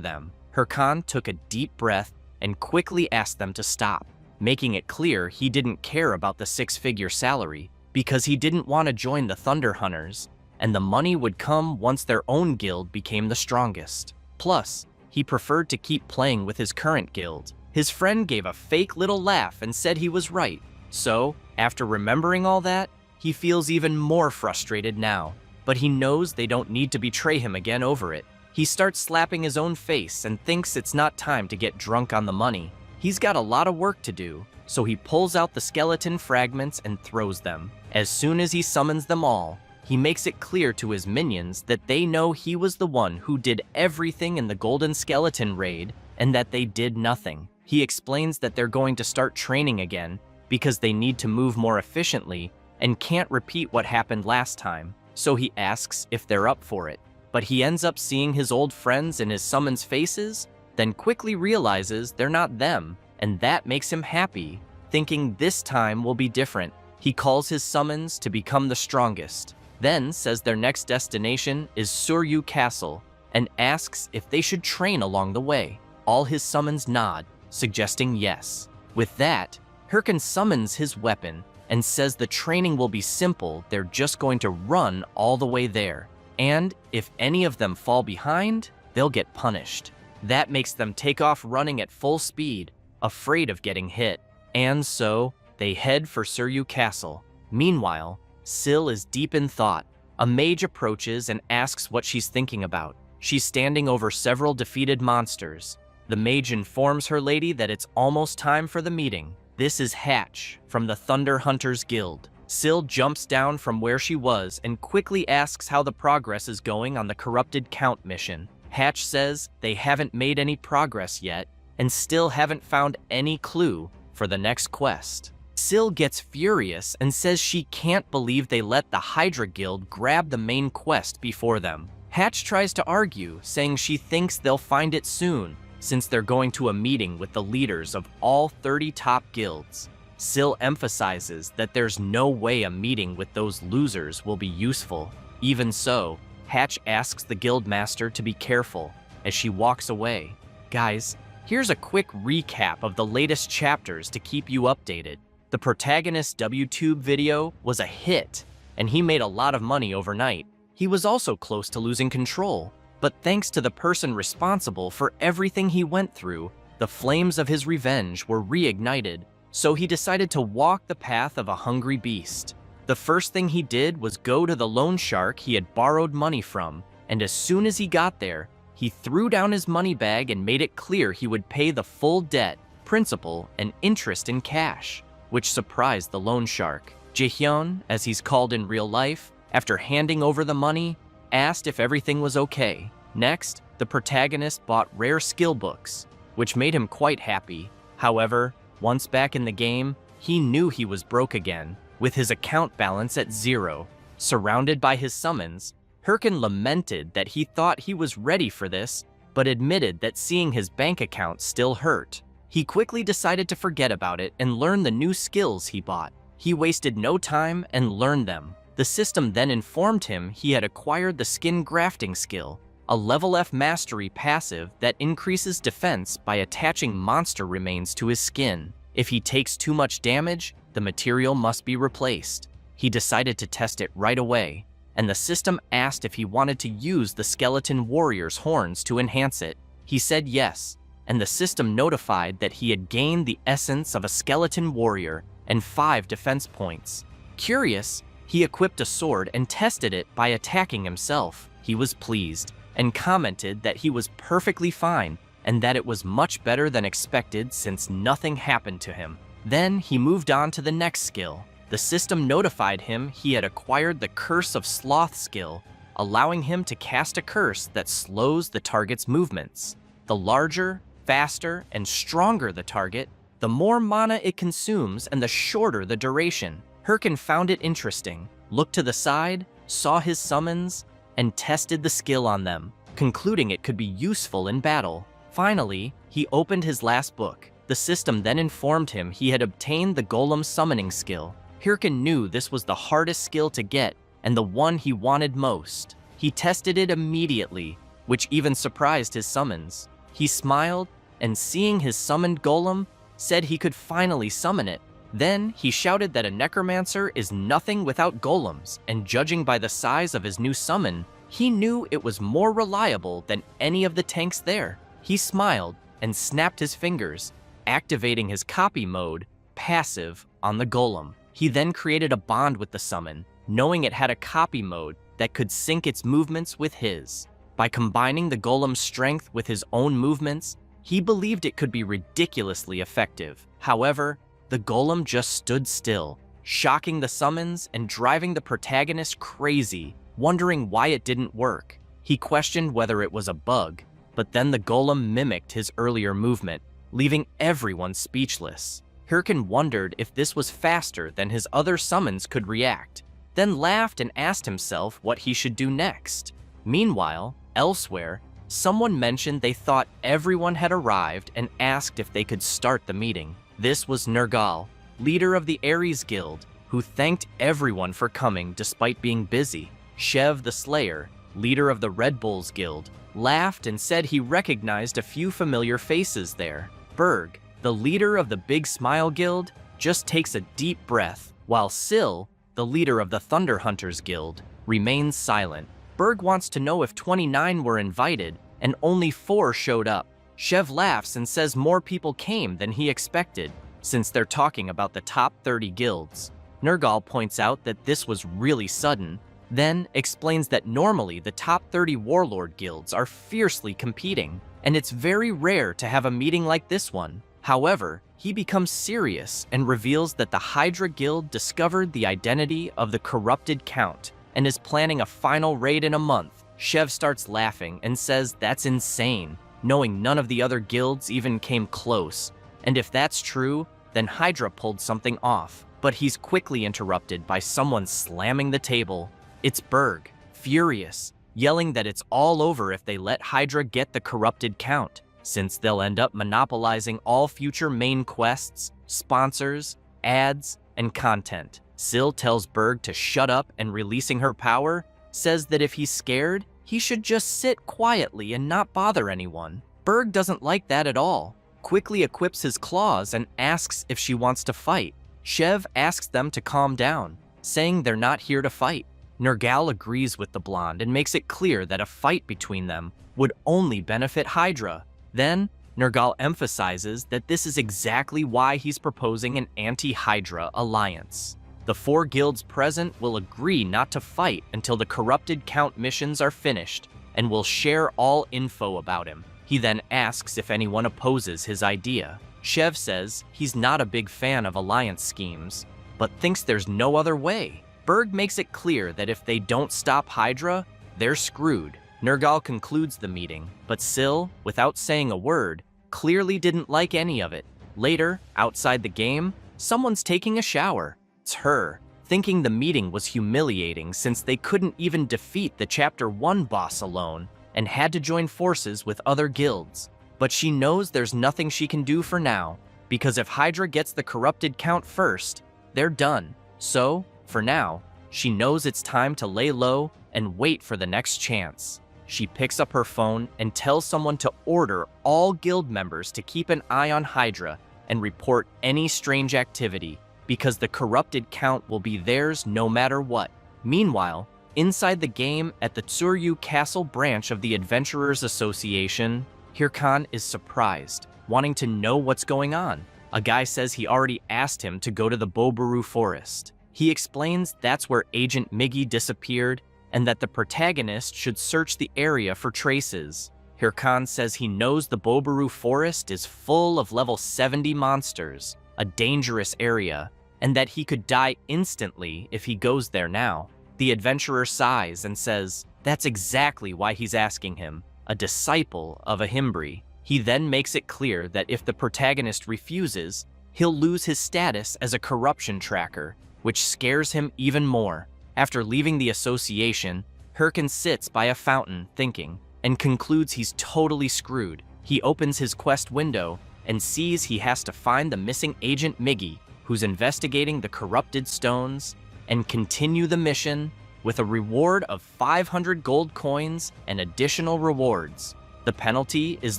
them. Hirkan took a deep breath and quickly asked them to stop, making it clear he didn't care about the six-figure salary because he didn't want to join the Thunder Hunters, and the money would come once their own guild became the strongest. Plus, he preferred to keep playing with his current guild. His friend gave a fake little laugh and said he was right. So, after remembering all that, he feels even more frustrated now, but he knows they don't need to betray him again over it. He starts slapping his own face and thinks it's not time to get drunk on the money. He's got a lot of work to do, so he pulls out the skeleton fragments and throws them. As soon as he summons them all, he makes it clear to his minions that they know he was the one who did everything in the Golden Skeleton raid and that they did nothing. He explains that they're going to start training again because they need to move more efficiently and can't repeat what happened last time, so he asks if they're up for it. But he ends up seeing his old friends in his summons faces, then quickly realizes they're not them, and that makes him happy, thinking this time will be different. He calls his summons to become the strongest, then says their next destination is Suryu Castle, and asks if they should train along the way. All his summons nod, suggesting yes. With that, Hirkan summons his weapon and says the training will be simple, they're just going to run all the way there. And if any of them fall behind, they'll get punished. That makes them take off running at full speed, afraid of getting hit. And so, they head for Suryu Castle. Meanwhile, Syl is deep in thought. A mage approaches and asks what she's thinking about. She's standing over several defeated monsters. The mage informs her lady that it's almost time for the meeting. This is Hatch from the Thunder Hunters Guild. Syl jumps down from where she was and quickly asks how the progress is going on the Corrupted Count mission. Hatch says they haven't made any progress yet and still haven't found any clue for the next quest. Syl gets furious and says she can't believe they let the Hydra Guild grab the main quest before them. Hatch tries to argue, saying she thinks they'll find it soon, since they're going to a meeting with the leaders of all 30 top guilds. Syl emphasizes that there's no way a meeting with those losers will be useful. Even so, Hatch asks the guildmaster to be careful as she walks away. Guys, here's a quick recap of the latest chapters to keep you updated. The protagonist's WTube video was a hit, and he made a lot of money overnight. He was also close to losing control, but thanks to the person responsible for everything he went through, the flames of his revenge were reignited, so he decided to walk the path of a hungry beast. The first thing he did was go to the loan shark he had borrowed money from, and as soon as he got there, he threw down his money bag and made it clear he would pay the full debt, principal, and interest in cash, which surprised the loan shark. Jaehyun, as he's called in real life, after handing over the money, asked if everything was okay. Next, the protagonist bought rare skill books, which made him quite happy. However, once back in the game, he knew he was broke again, with his account balance at 0. Surrounded by his summons, Hirkan lamented that he thought he was ready for this, but admitted that seeing his bank account still hurt. He quickly decided to forget about it and learn the new skills he bought. He wasted no time and learned them. The system then informed him he had acquired the skin grafting skill, a level F mastery passive that increases defense by attaching monster remains to his skin. If he takes too much damage, the material must be replaced. He decided to test it right away, and the system asked if he wanted to use the skeleton warrior's horns to enhance it. He said yes, and the system notified that he had gained the essence of a skeleton warrior and 5 defense points. Curious, he equipped a sword and tested it by attacking himself. He was pleased and commented that he was perfectly fine and that it was much better than expected since nothing happened to him. Then he moved on to the next skill. The system notified him he had acquired the Curse of Sloth skill, allowing him to cast a curse that slows the target's movements. The larger, faster, and stronger the target, the more mana it consumes and the shorter the duration. Hirkan found it interesting, looked to the side, saw his summons, and tested the skill on them, concluding it could be useful in battle. Finally, he opened his last book. The system then informed him he had obtained the Golem summoning skill. Hirkan knew this was the hardest skill to get and the one he wanted most. He tested it immediately, which even surprised his summons. He smiled, and seeing his summoned golem, said he could finally summon it. Then he shouted that a necromancer is nothing without golems, and judging by the size of his new summon, he knew it was more reliable than any of the tanks there. He smiled and snapped his fingers, activating his copy mode, passive, on the golem. He then created a bond with the summon, knowing it had a copy mode that could sync its movements with his. By combining the golem's strength with his own movements, he believed it could be ridiculously effective. However, the golem just stood still, shocking the summons and driving the protagonist crazy, wondering why it didn't work. He questioned whether it was a bug, but then the golem mimicked his earlier movement, leaving everyone speechless. Hirkin wondered if this was faster than his other summons could react, then laughed and asked himself what he should do next. Meanwhile, elsewhere, someone mentioned they thought everyone had arrived and asked if they could start the meeting. This was Nergal, leader of the Ares Guild, who thanked everyone for coming despite being busy. Shev the Slayer, leader of the Red Bulls Guild, laughed and said he recognized a few familiar faces there. Berg, the leader of the Big Smile Guild, just takes a deep breath, while Syl, the leader of the Thunder Hunters Guild, remains silent. Berg wants to know if 29 were invited, and only 4 showed up. Shev laughs and says more people came than he expected, since they're talking about the top 30 guilds. Nergal points out that this was really sudden, then explains that normally the top 30 warlord guilds are fiercely competing, and it's very rare to have a meeting like this one. However, he becomes serious and reveals that the Hydra Guild discovered the identity of the corrupted Count and is planning a final raid in a month. Shev starts laughing and says that's insane, knowing none of the other guilds even came close. And if that's true, then Hydra pulled something off. But he's quickly interrupted by someone slamming the table. It's Berg, furious, yelling that it's all over if they let Hydra get the corrupted Count, since they'll end up monopolizing all future main quests, sponsors, ads, and content. Syl tells Berg to shut up, and releasing her power, says that if he's scared, he should just sit quietly and not bother anyone. Berg doesn't like that at all, quickly equips his claws and asks if she wants to fight. Shev asks them to calm down, saying they're not here to fight. Nergal agrees with the blonde and makes it clear that a fight between them would only benefit Hydra. Then, Nergal emphasizes that this is exactly why he's proposing an anti-Hydra alliance. The 4 guilds present will agree not to fight until the corrupted Count missions are finished, and will share all info about him. He then asks if anyone opposes his idea. Shev says he's not a big fan of alliance schemes, but thinks there's no other way. Berg makes it clear that if they don't stop Hydra, they're screwed. Nergal concludes the meeting, but Syl, without saying a word, clearly didn't like any of it. Later, outside the game, someone's taking a shower. It's her, thinking the meeting was humiliating since they couldn't even defeat the Chapter 1 boss alone and had to join forces with other guilds. But she knows there's nothing she can do for now, because if Hydra gets the corrupted Count first, they're done. So, for now, she knows it's time to lay low and wait for the next chance. She picks up her phone and tells someone to order all guild members to keep an eye on Hydra and report any strange activity, because the corrupted Count will be theirs no matter what. Meanwhile, inside the game at the Tsuryu Castle branch of the Adventurers Association, Hirkan is surprised, wanting to know what's going on. A guy says he already asked him to go to the Bobaru Forest. He explains that's where Agent Miggy disappeared and that the protagonist should search the area for traces. Hirkan says he knows the Bobaru Forest is full of level 70 monsters, a dangerous area, and that he could die instantly if he goes there now. The adventurer sighs and says that's exactly why he's asking him, a disciple of Ahimbri. He then makes it clear that if the protagonist refuses, he'll lose his status as a corruption tracker, which scares him even more. After leaving the association, Hirkan sits by a fountain thinking, and concludes he's totally screwed. He opens his quest window and sees he has to find the missing Agent Miggy, who's investigating the corrupted stones, and continue the mission with a reward of 500 gold coins and additional rewards. The penalty is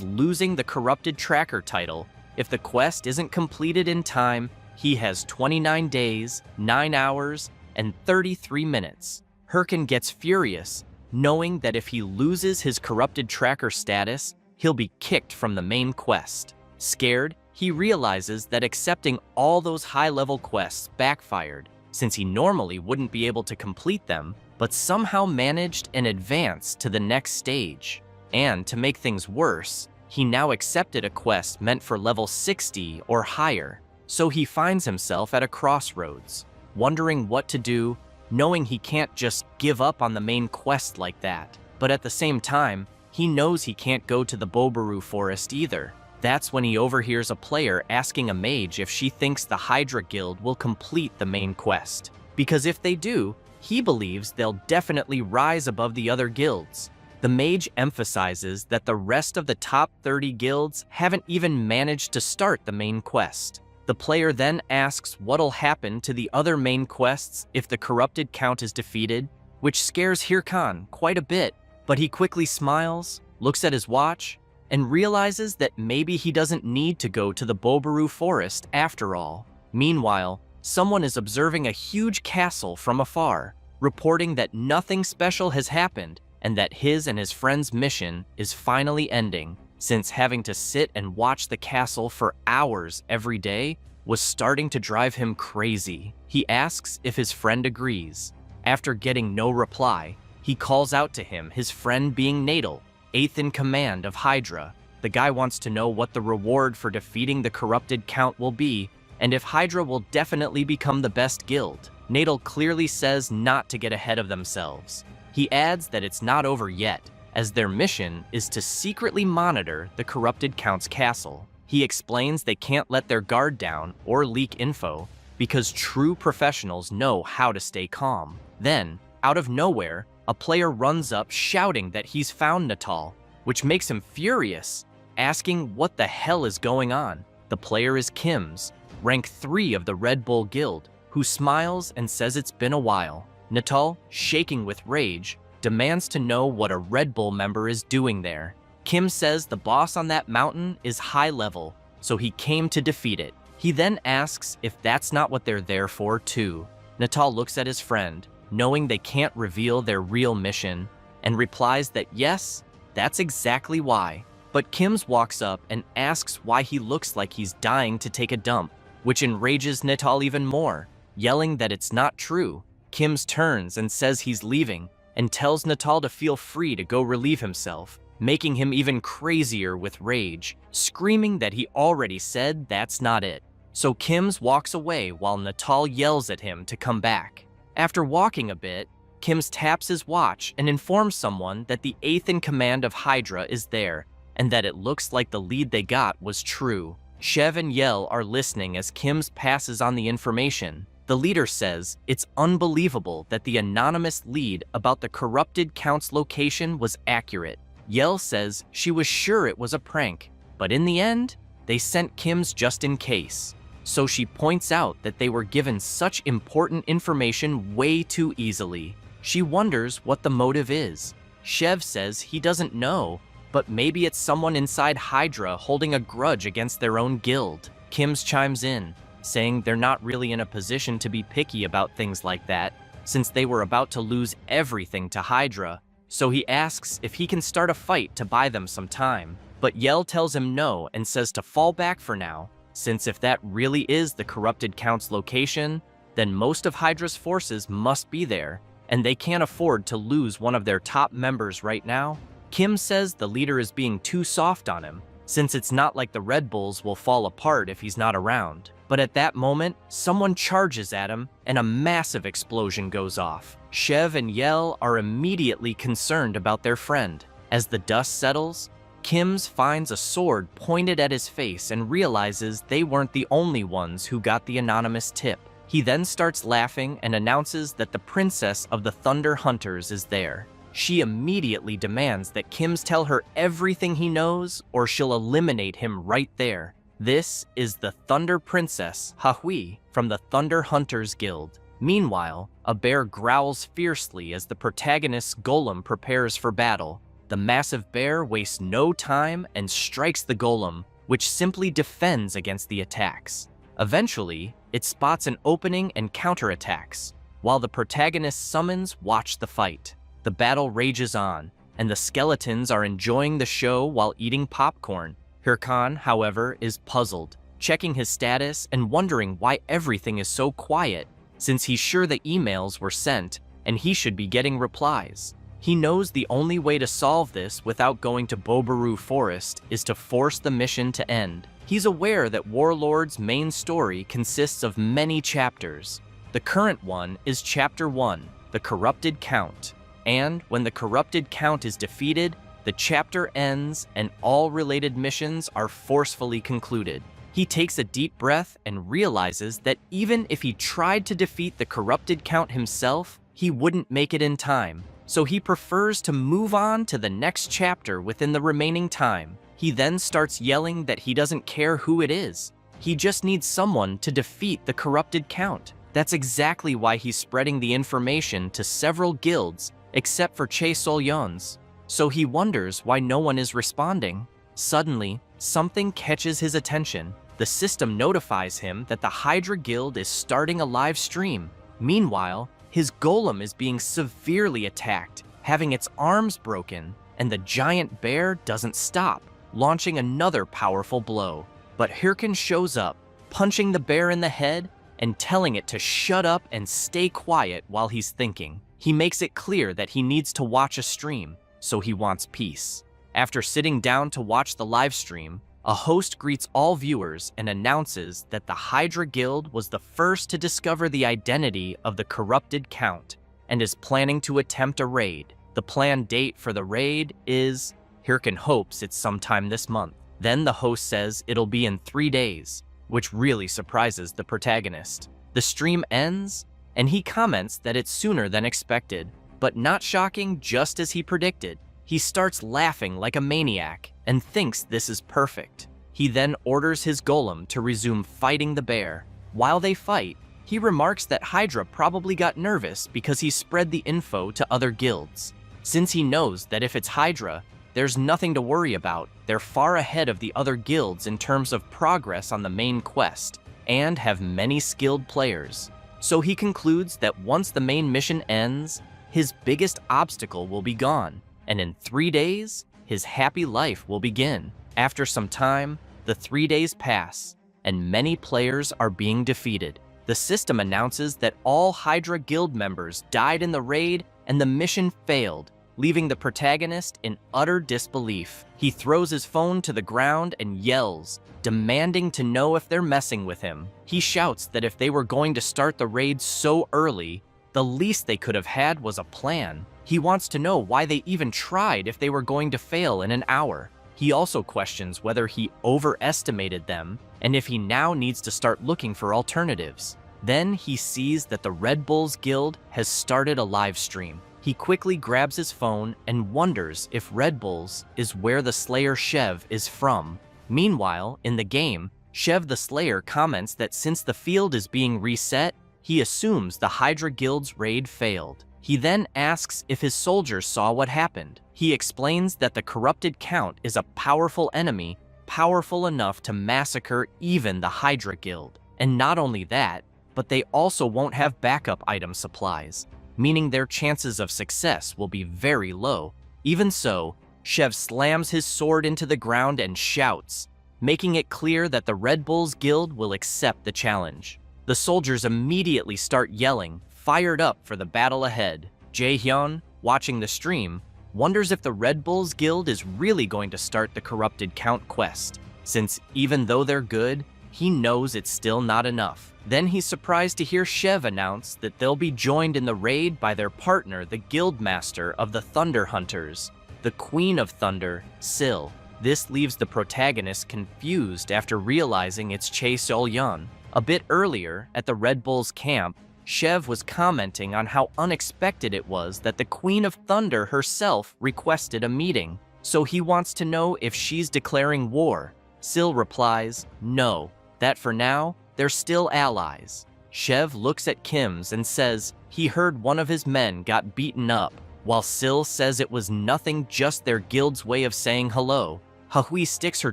losing the corrupted tracker title. If the quest isn't completed in time, he has 29 days, 9 hours, and 33 minutes. Herkin gets furious, knowing that if he loses his corrupted tracker status, he'll be kicked from the main quest. Scared, he realizes that accepting all those high-level quests backfired, since he normally wouldn't be able to complete them, but somehow managed an advance to the next stage. And to make things worse, he now accepted a quest meant for level 60 or higher, so he finds himself at a crossroads, wondering what to do, knowing he can't just give up on the main quest like that. But at the same time, he knows he can't go to the Bobaru forest either. That's when he overhears a player asking a mage if she thinks the Hydra Guild will complete the main quest. Because if they do, he believes they'll definitely rise above the other guilds. The mage emphasizes that the rest of the top 30 guilds haven't even managed to start the main quest. The player then asks what'll happen to the other main quests if the corrupted count is defeated, which scares Hirkan quite a bit, but he quickly smiles, looks at his watch, and realizes that maybe he doesn't need to go to the Bobaru forest after all. Meanwhile, someone is observing a huge castle from afar, reporting that nothing special has happened and that his and his friend's mission is finally ending, since having to sit and watch the castle for hours every day was starting to drive him crazy. He asks if his friend agrees. After getting no reply, he calls out to him, his friend being Nadal, 8th in command of Hydra. The guy wants to know what the reward for defeating the corrupted count will be, and if Hydra will definitely become the best guild. Nadal clearly says not to get ahead of themselves. He adds that it's not over yet, as their mission is to secretly monitor the corrupted count's castle. He explains they can't let their guard down or leak info, because true professionals know how to stay calm. Then, out of nowhere, a player runs up shouting that he's found Natal, which makes him furious, asking what the hell is going on. The player is Kim's, rank 3 of the Red Bull Guild, who smiles and says it's been a while. Natal, shaking with rage, demands to know what a Red Bull member is doing there. Kim says the boss on that mountain is high level, so he came to defeat it. He then asks if that's not what they're there for too. Natal looks at his friend, knowing they can't reveal their real mission, and replies that yes, that's exactly why. But Kim's walks up and asks why he looks like he's dying to take a dump, which enrages Natal even more, yelling that it's not true. Kim's turns and says he's leaving, and tells Natal to feel free to go relieve himself, making him even crazier with rage, screaming that he already said that's not it. So Kim's walks away while Natal yells at him to come back. After walking a bit, Kim's taps his watch and informs someone that the 8th in command of Hydra is there, and that it looks like the lead they got was true. Shev and Yell are listening as Kim's passes on the information. The leader says it's unbelievable that the anonymous lead about the corrupted count's location was accurate. Yell says she was sure it was a prank, but in the end, they sent Kim's just in case. So she points out that they were given such important information way too easily. She wonders what the motive is. Shev says he doesn't know, but maybe it's someone inside Hydra holding a grudge against their own guild. Kim's chimes in, saying they're not really in a position to be picky about things like that, since they were about to lose everything to Hydra. So he asks if he can start a fight to buy them some time. But Yell tells him no and says to fall back for now, since if that really is the corrupted count's location, then most of Hydra's forces must be there, and they can't afford to lose one of their top members right now. Kim says the leader is being too soft on him, since it's not like the Red Bulls will fall apart if he's not around. But at that moment, someone charges at him and a massive explosion goes off. Shev and Yell are immediately concerned about their friend. As the dust settles, Kim's finds a sword pointed at his face and realizes they weren't the only ones who got the anonymous tip. He then starts laughing and announces that the princess of the Thunder Hunters is there. She immediately demands that Kim's tell her everything he knows or she'll eliminate him right there. This is the Thunder Princess, Hahui, from the Thunder Hunters Guild. Meanwhile, a bear growls fiercely as the protagonist's golem prepares for battle. The massive bear wastes no time and strikes the golem, which simply defends against the attacks. Eventually, it spots an opening and counterattacks. While the protagonist's summons watch the fight. The battle rages on, and the skeletons are enjoying the show while eating popcorn. Hirkan, however, is puzzled, checking his status and wondering why everything is so quiet, since he's sure the emails were sent and he should be getting replies. He knows the only way to solve this without going to Bobaru Forest is to force the mission to end. He's aware that Warlord's main story consists of many chapters. The current one is Chapter 1, The Corrupted Count. And when the Corrupted Count is defeated, the chapter ends and all related missions are forcefully concluded. He takes a deep breath and realizes that even if he tried to defeat the Corrupted Count himself, he wouldn't make it in time. So he prefers to move on to the next chapter within the remaining time. He then starts yelling that he doesn't care who it is. He just needs someone to defeat the Corrupted Count. That's exactly why he's spreading the information to several guilds, except for Che Solyon's. So he wonders why no one is responding. Suddenly, something catches his attention. The system notifies him that the Hydra Guild is starting a live stream. Meanwhile, his golem is being severely attacked, having its arms broken, and the giant bear doesn't stop, launching another powerful blow. But Hirkan shows up, punching the bear in the head and telling it to shut up and stay quiet while he's thinking. He makes it clear that he needs to watch a stream, so he wants peace. After sitting down to watch the live stream, a host greets all viewers and announces that the Hydra Guild was the first to discover the identity of the Corrupted Count and is planning to attempt a raid. The planned date for the raid is, Hirkan hopes it's sometime this month. Then the host says it'll be in 3 days, which really surprises the protagonist. The stream ends, and he comments that it's sooner than expected, but not shocking, just as he predicted. He starts laughing like a maniac and thinks this is perfect. He then orders his golem to resume fighting the bear. While they fight, he remarks that Hydra probably got nervous because he spread the info to other guilds. Since he knows that if it's Hydra, there's nothing to worry about. They're far ahead of the other guilds in terms of progress on the main quest, and have many skilled players. So he concludes that once the main mission ends, his biggest obstacle will be gone, and in 3 days, his happy life will begin. After some time, the 3 days pass, and many players are being defeated. The system announces that all Hydra Guild members died in the raid and the mission failed, leaving the protagonist in utter disbelief. He throws his phone to the ground and yells, demanding to know if they're messing with him. He shouts that if they were going to start the raid so early, the least they could have had was a plan. He wants to know why they even tried if they were going to fail in an hour. He also questions whether he overestimated them and if he now needs to start looking for alternatives. Then he sees that the Red Bulls Guild has started a live stream. He quickly grabs his phone and wonders if Red Bulls is where the Slayer Shev is from. Meanwhile, in the game, Shev the Slayer comments that since the field is being reset, he assumes the Hydra Guild's raid failed. He then asks if his soldiers saw what happened. He explains that the Corrupted Count is a powerful enemy, powerful enough to massacre even the Hydra Guild. And not only that, but they also won't have backup item supplies, meaning their chances of success will be very low. Even so, Shev slams his sword into the ground and shouts, making it clear that the Red Bulls Guild will accept the challenge. The soldiers immediately start yelling, fired up for the battle ahead. Jae-hyun, watching the stream, wonders if the Red Bulls Guild is really going to start the Corrupted Count quest, since even though they're good, he knows it's still not enough. Then he's surprised to hear Shev announce that they'll be joined in the raid by their partner, the Guildmaster of the Thunder Hunters, the Queen of Thunder, Sil. This leaves the protagonist confused after realizing it's Chae Sol-yeon. A bit earlier, at the Red Bulls camp, Shev was commenting on how unexpected it was that the Queen of Thunder herself requested a meeting, so he wants to know if she's declaring war. Sil replies, no, that for now, they're still allies. Shev looks at Kim's and says he heard one of his men got beaten up, while Sil says it was nothing, just their guild's way of saying hello. Hahui sticks her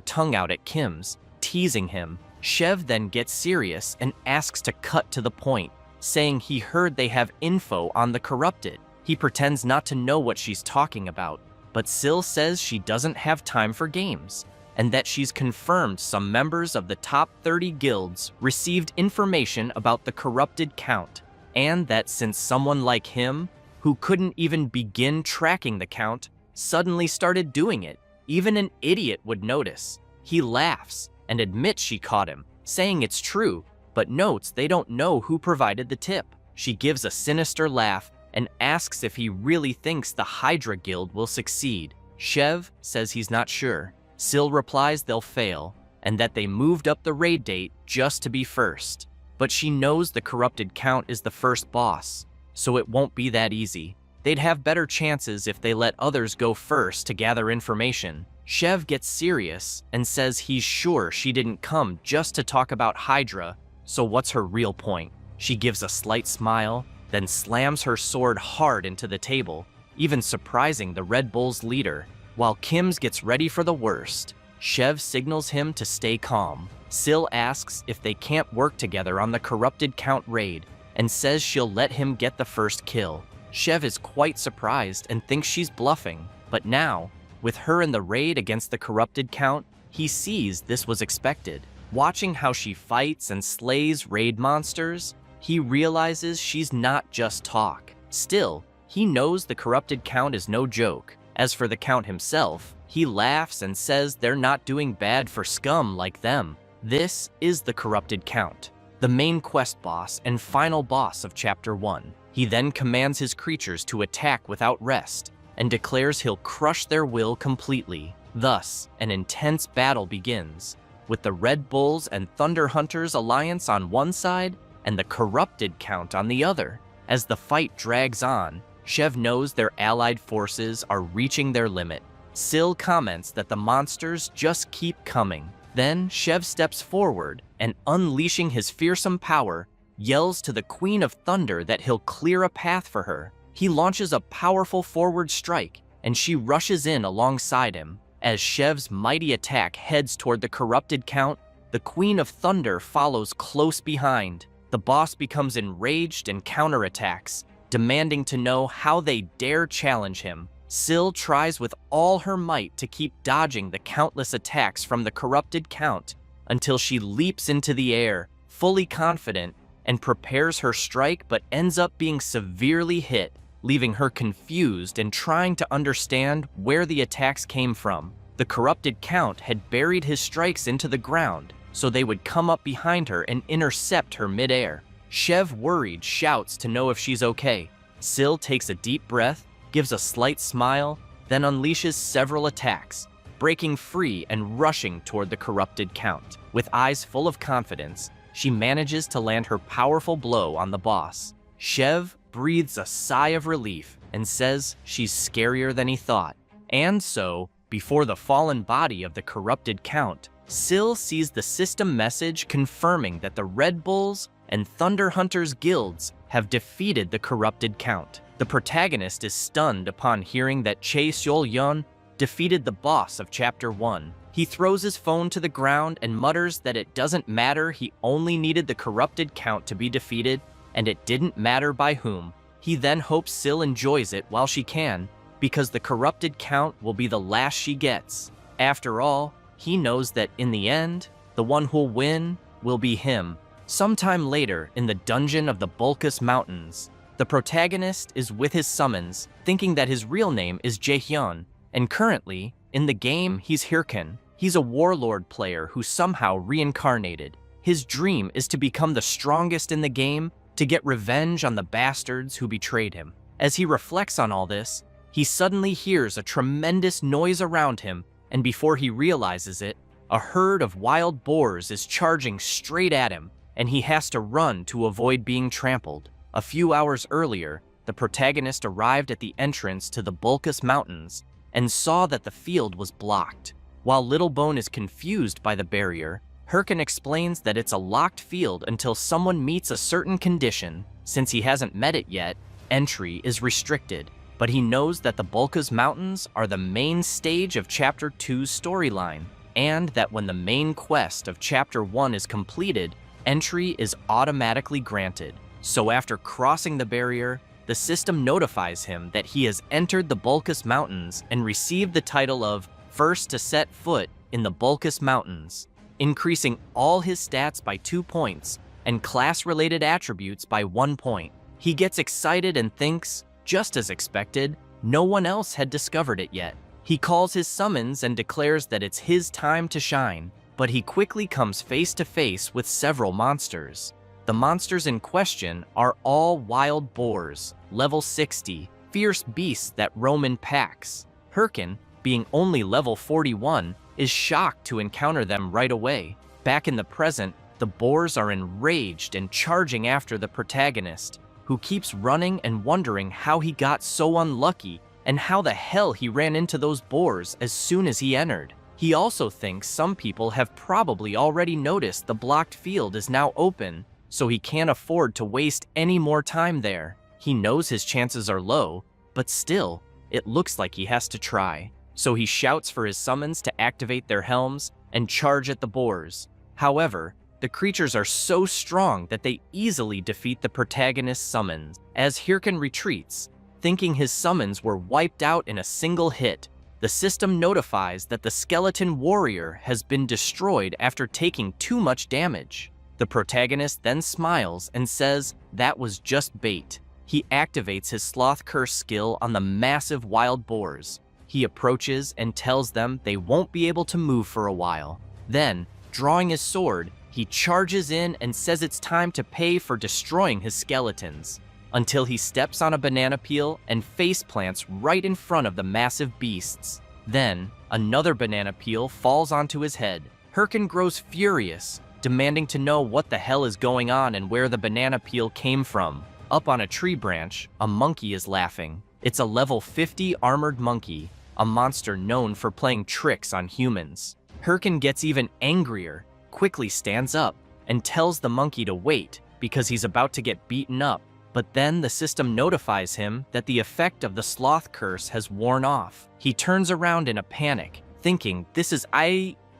tongue out at Kim's, teasing him. Shev then gets serious and asks to cut to the point, saying he heard they have info on the corrupted. He pretends not to know what she's talking about, but Sil says she doesn't have time for games, and that she's confirmed some members of the top 30 guilds received information about the corrupted count, and that since someone like him, who couldn't even begin tracking the count, suddenly started doing it, even an idiot would notice. He laughs and admits she caught him, saying it's true, but notes they don't know who provided the tip. She gives a sinister laugh and asks if he really thinks the Hydra Guild will succeed. Shev says he's not sure. Sil replies they'll fail, and that they moved up the raid date just to be first. But she knows the corrupted count is the first boss, so it won't be that easy. They'd have better chances if they let others go first to gather information. Shev gets serious and says he's sure she didn't come just to talk about Hydra, so what's her real point? She gives a slight smile, then slams her sword hard into the table, even surprising the Red Bull's leader. While Kim's gets ready for the worst, Shev signals him to stay calm. Sil asks if they can't work together on the corrupted count raid, and says she'll let him get the first kill. Shev is quite surprised and thinks she's bluffing, but now, with her in the raid against the corrupted count, he sees this was expected. Watching how she fights and slays raid monsters, he realizes she's not just talk. Still, he knows the corrupted count is no joke. As for the count himself, he laughs and says they're not doing bad for scum like them. This is the corrupted count, the main quest boss and final boss of Chapter 1. He then commands his creatures to attack without rest, and declares he'll crush their will completely. Thus, an intense battle begins, with the Red Bulls and Thunder Hunters alliance on one side, and the corrupted count on the other. As the fight drags on, Shev knows their allied forces are reaching their limit. Sil comments that the monsters just keep coming. Then Shev steps forward and, unleashing his fearsome power, yells to the Queen of Thunder that he'll clear a path for her. He launches a powerful forward strike, and she rushes in alongside him. As Shev's mighty attack heads toward the corrupted count, the Queen of Thunder follows close behind. The boss becomes enraged and counterattacks, demanding to know how they dare challenge him. Sil tries with all her might to keep dodging the countless attacks from the corrupted count until she leaps into the air, fully confident, and prepares her strike, but ends up being severely hit, leaving her confused and trying to understand where the attacks came from. The corrupted count had buried his strikes into the ground, so they would come up behind her and intercept her midair. Shev, worried, shouts to know if she's okay. Sil takes a deep breath, gives a slight smile, then unleashes several attacks, breaking free and rushing toward the corrupted count. With eyes full of confidence, she manages to land her powerful blow on the boss. Shev breathes a sigh of relief and says she's scarier than he thought. And so, before the fallen body of the corrupted count, Sil sees the system message confirming that the Red Bulls and Thunder Hunters guilds have defeated the corrupted count. The protagonist is stunned upon hearing that Chae Seol-yeon defeated the boss of Chapter 1. He throws his phone to the ground and mutters that it doesn't matter, he only needed the corrupted count to be defeated, and it didn't matter by whom. He then hopes Sil enjoys it while she can, because the corrupted count will be the last she gets. After all, he knows that in the end, the one who'll win will be him. Sometime later, in the dungeon of the Bulkus Mountains, the protagonist is with his summons, thinking that his real name is Jaehyun, and currently, in the game, he's Hirkan. He's a warlord player who somehow reincarnated. His dream is to become the strongest in the game, to get revenge on the bastards who betrayed him. As he reflects on all this, he suddenly hears a tremendous noise around him, and before he realizes it, a herd of wild boars is charging straight at him, and he has to run to avoid being trampled. A few hours earlier, the protagonist arrived at the entrance to the Bulkus Mountains and saw that the field was blocked. While Littlebone is confused by the barrier, Hirkin explains that it's a locked field until someone meets a certain condition. Since he hasn't met it yet, entry is restricted. But he knows that the Bulka's Mountains are the main stage of Chapter 2's storyline, and that when the main quest of Chapter 1 is completed, entry is automatically granted. So after crossing the barrier, the system notifies him that he has entered the Bulka's Mountains and received the title of First to Set Foot in the Bulka's Mountains, increasing all his stats by 2 points and class-related attributes by 1 point. He gets excited and thinks, just as expected, no one else had discovered it yet. He calls his summons and declares that it's his time to shine, but he quickly comes face to face with several monsters. The monsters in question are all wild boars, level 60, fierce beasts that roam in packs. Hirkin, being only level 41, is shocked to encounter them right away. Back in the present, the boars are enraged and charging after the protagonist, who keeps running and wondering how he got so unlucky and how the hell he ran into those boars as soon as he entered. He also thinks some people have probably already noticed the blocked field is now open, so he can't afford to waste any more time there. He knows his chances are low, but still, it looks like he has to try. So he shouts for his summons to activate their helms and charge at the boars. However, the creatures are so strong that they easily defeat the protagonist's summons. As Hirkin retreats, thinking his summons were wiped out in a single hit, the system notifies that the skeleton warrior has been destroyed after taking too much damage. The protagonist then smiles and says that was just bait. He activates his sloth curse skill on the massive wild boars. He approaches and tells them they won't be able to move for a while. Then, drawing his sword, he charges in and says it's time to pay for destroying his skeletons, until he steps on a banana peel and face plants right in front of the massive beasts. Then, another banana peel falls onto his head. Hirkin grows furious, demanding to know what the hell is going on and where the banana peel came from. Up on a tree branch, a monkey is laughing. It's a level 50 armored monkey, a monster known for playing tricks on humans. Hirkin gets even angrier, quickly stands up, and tells the monkey to wait because he's about to get beaten up. But then the system notifies him that the effect of the sloth curse has worn off. He turns around in a panic, thinking this is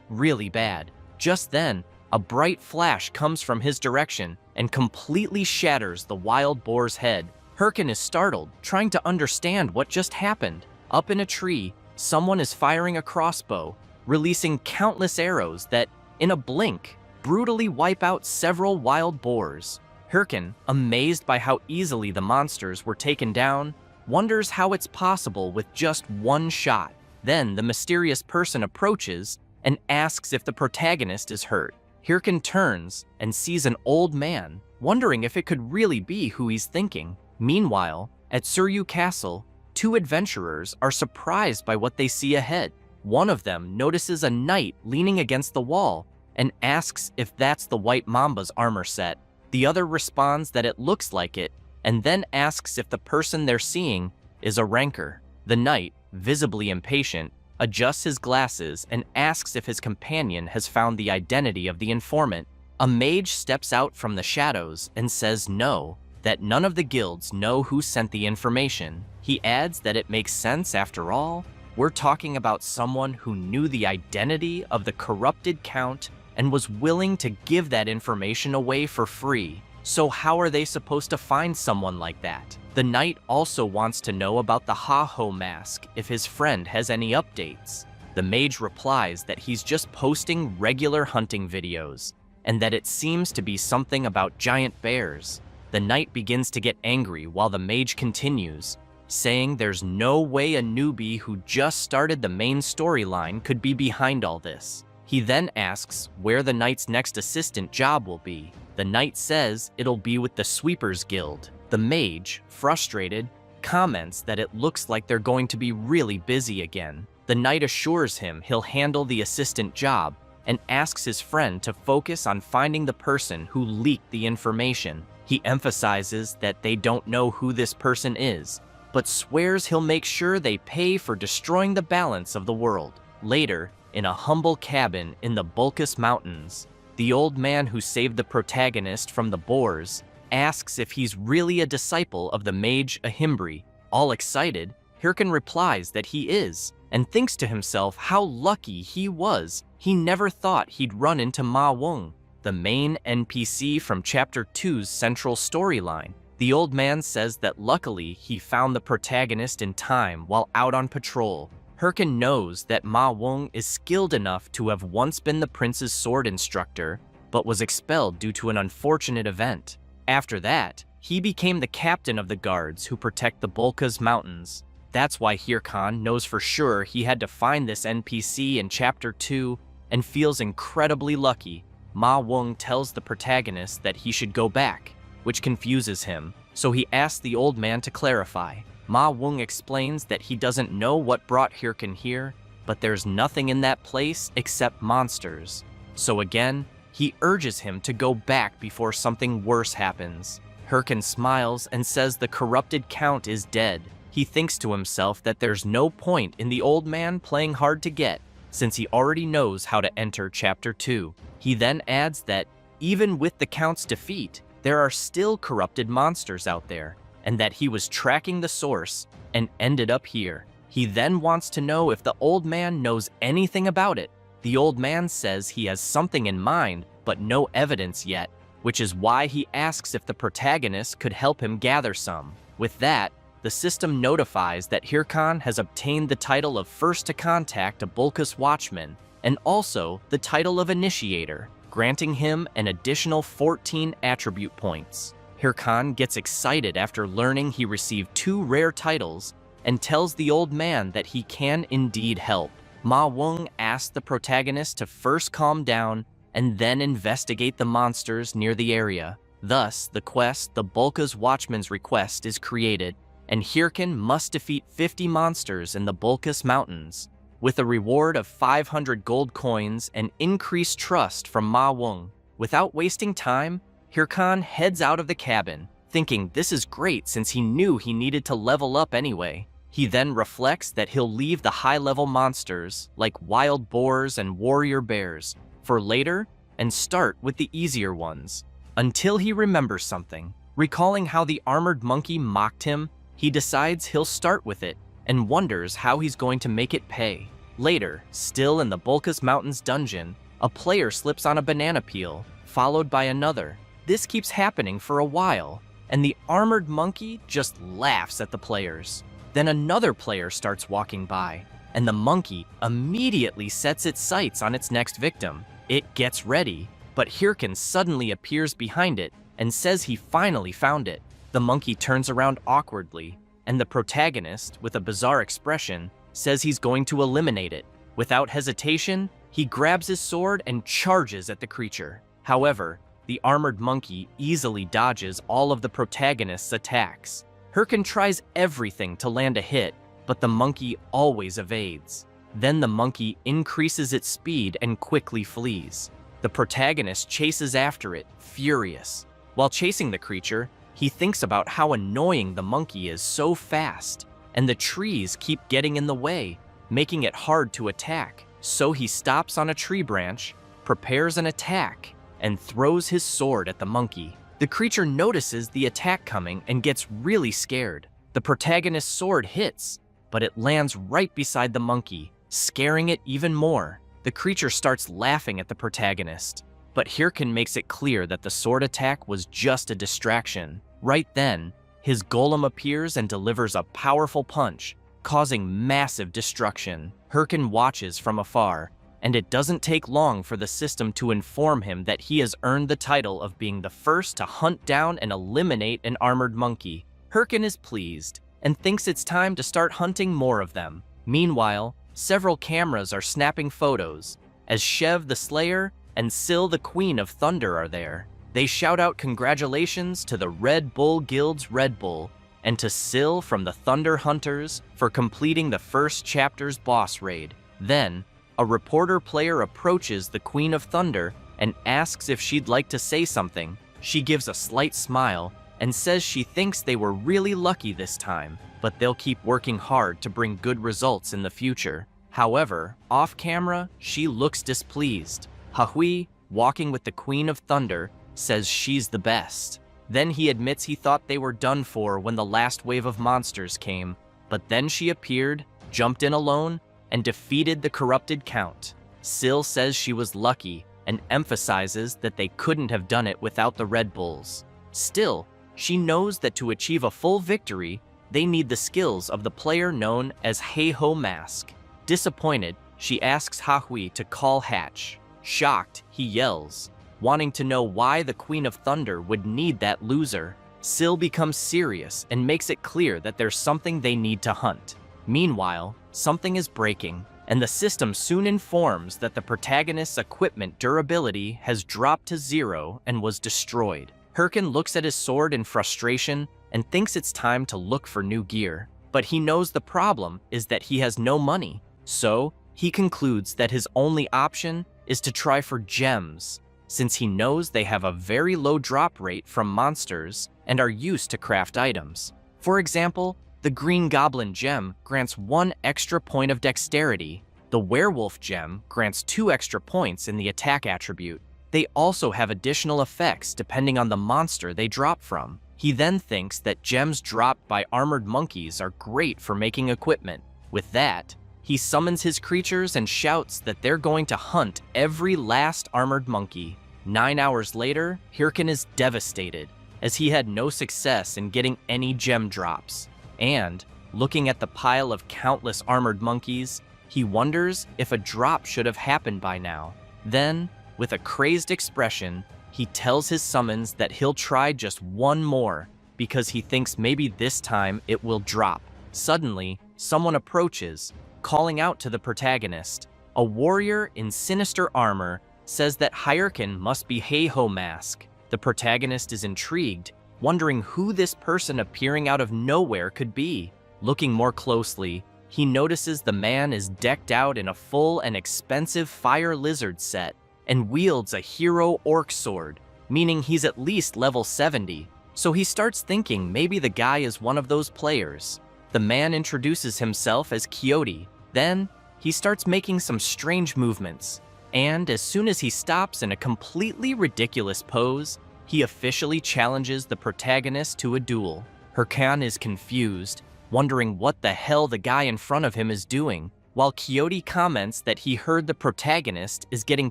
really bad. Just then, a bright flash comes from his direction and completely shatters the wild boar's head. Hirkin is startled, trying to understand what just happened. Up in a tree, someone is firing a crossbow, releasing countless arrows that, in a blink, brutally wipe out several wild boars. Hirkin, amazed by how easily the monsters were taken down, wonders how it's possible with just one shot. Then the mysterious person approaches and asks if the protagonist is hurt. Hirkin turns and sees an old man, wondering if it could really be who he's thinking. Meanwhile, at Suryu Castle, 2 adventurers are surprised by what they see ahead. One of them notices a knight leaning against the wall and asks if that's the White Mamba's armor set. The other responds that it looks like it, and then asks if the person they're seeing is a ranker. The knight, visibly impatient, adjusts his glasses and asks if his companion has found the identity of the informant. A mage steps out from the shadows and says no, that none of the guilds know who sent the information. He adds that it makes sense after all. We're talking about someone who knew the identity of the corrupted count and was willing to give that information away for free. So how are they supposed to find someone like that? The knight also wants to know about the Ha-Ho mask, if his friend has any updates. The mage replies that he's just posting regular hunting videos, and that it seems to be something about giant bears. The knight begins to get angry while the mage continues, saying there's no way a newbie who just started the main storyline could be behind all this. He then asks where the knight's next assistant job will be. The knight says it'll be with the Sweepers Guild. The mage, frustrated, comments that it looks like they're going to be really busy again. The knight assures him he'll handle the assistant job and asks his friend to focus on finding the person who leaked the information. He emphasizes that they don't know who this person is, but swears he'll make sure they pay for destroying the balance of the world. Later, in a humble cabin in the Bulka's Mountains, The old man who saved the protagonist from the boars asks if he's really a disciple of the mage Ahimbri. All excited, Hirkin replies that he is, and thinks to himself how lucky he was. He never thought he'd run into Ma Wong, the main NPC from Chapter 2's central storyline. The old man says that luckily he found the protagonist in time while out on patrol. Hirkin knows that Ma Wong is skilled enough to have once been the prince's sword instructor, but was expelled due to an unfortunate event. After that, he became the captain of the guards who protect the Bolkas Mountains. That's why Hirkan knows for sure he had to find this NPC in Chapter 2 and feels incredibly lucky. Ma Wong tells the protagonist that he should go back, which confuses him, so he asks the old man to clarify. Ma Wong explains that he doesn't know what brought Hirkan here, but there's nothing in that place except monsters. So again, he urges him to go back before something worse happens. Hirkan smiles and says the corrupted count is dead. He thinks to himself that there's no point in the old man playing hard to get, since he already knows how to enter Chapter 2. He then adds that even with the count's defeat, there are still corrupted monsters out there, and that he was tracking the source and ended up here. He then wants to know if the old man knows anything about it. The old man says he has something in mind, but no evidence yet, which is why he asks if the protagonist could help him gather some. With that, the system notifies that Hirkan has obtained the title of first to contact a Bolkas watchman, and also the title of initiator, granting him an additional 14 attribute points. Hirkan gets excited after learning he received 2 rare titles and tells the old man that he can indeed help. Ma Wong asks the protagonist to first calm down and then investigate the monsters near the area. Thus, the quest, the Bolkas Watchman's Request, is created, and Hirkan must defeat 50 monsters in the Bolkas Mountains, with a reward of 500 gold coins and increased trust from Ma Wong. Without wasting time, Hirkan heads out of the cabin, thinking this is great since he knew he needed to level up anyway. He then reflects that he'll leave the high-level monsters, like wild boars and warrior bears, for later and start with the easier ones. Until he remembers something. Recalling how the armored monkey mocked him, he decides he'll start with it and wonders how he's going to make it pay. Later, still in the Bolkas Mountains dungeon, a player slips on a banana peel, followed by another. This keeps happening for a while, and the armored monkey just laughs at the players. Then another player starts walking by, and the monkey immediately sets its sights on its next victim. It gets ready, but Hirkan suddenly appears behind it and says he finally found it. The monkey turns around awkwardly, and the protagonist, with a bizarre expression, says he's going to eliminate it. Without hesitation, he grabs his sword and charges at the creature. However, the armored monkey easily dodges all of the protagonist's attacks. Hirkan tries everything to land a hit, but the monkey always evades. Then the monkey increases its speed and quickly flees. The protagonist chases after it, furious. While chasing the creature, he thinks about how annoying the monkey is so fast, and the trees keep getting in the way, making it hard to attack. So he stops on a tree branch, prepares an attack, and throws his sword at the monkey. The creature notices the attack coming and gets really scared. The protagonist's sword hits, but it lands right beside the monkey, scaring it even more. The creature starts laughing at the protagonist, but Hirkan makes it clear that the sword attack was just a distraction. Right then, his golem appears and delivers a powerful punch, causing massive destruction. Hirkan watches from afar, and it doesn't take long for the system to inform him that he has earned the title of being the first to hunt down and eliminate an armored monkey. Hirkan is pleased, and thinks it's time to start hunting more of them. Meanwhile, several cameras are snapping photos, as Shev the Slayer and Syl the Queen of Thunder are there. They shout out congratulations to the Red Bull Guild's Red Bull, and to Syl from the Thunder Hunters for completing the first chapter's boss raid. Then, a reporter player approaches the Queen of Thunder and asks if she'd like to say something. She gives a slight smile and says she thinks they were really lucky this time, but they'll keep working hard to bring good results in the future. However, off camera, she looks displeased. Hahui, walking with the Queen of Thunder, says she's the best. Then he admits he thought they were done for when the last wave of monsters came, but then she appeared, jumped in alone, and defeated the corrupted Count. Syl says she was lucky and emphasizes that they couldn't have done it without the Red Bulls. Still, she knows that to achieve a full victory, they need the skills of the player known as Heiho Mask. Disappointed, she asks Hahui to call Hatch. Shocked, he yells, wanting to know why the Queen of Thunder would need that loser. Syl becomes serious and makes it clear that there's something they need to hunt. Meanwhile, something is breaking, and the system soon informs that the protagonist's equipment durability has dropped to 0 and was destroyed. Hirkin looks at his sword in frustration and thinks it's time to look for new gear. But he knows the problem is that he has no money, so he concludes that his only option is to try for gems, since he knows they have a very low drop rate from monsters and are used to craft items. For example, the Green Goblin gem grants 1 extra point of dexterity. The Werewolf gem grants 2 extra points in the attack attribute. They also have additional effects depending on the monster they drop from. He then thinks that gems dropped by armored monkeys are great for making equipment. With that, he summons his creatures and shouts that they're going to hunt every last armored monkey. 9 hours later, Hirkin is devastated, as he had no success in getting any gem drops. And, looking at the pile of countless armored monkeys, he wonders if a drop should have happened by now. Then, with a crazed expression, he tells his summons that he'll try just 1 more, because he thinks maybe this time it will drop. Suddenly, someone approaches, calling out to the protagonist. A warrior in sinister armor says that Hirkin must be Heiho Mask. The protagonist is intrigued, wondering who this person appearing out of nowhere could be. Looking more closely, he notices the man is decked out in a full and expensive fire lizard set and wields a hero orc sword, meaning he's at least level 70. So he starts thinking maybe the guy is one of those players. The man introduces himself as Quixote. Then, he starts making some strange movements, and as soon as he stops in a completely ridiculous pose, he officially challenges the protagonist to a duel. Hirkin is confused, wondering what the hell the guy in front of him is doing, while Quixote comments that he heard the protagonist is getting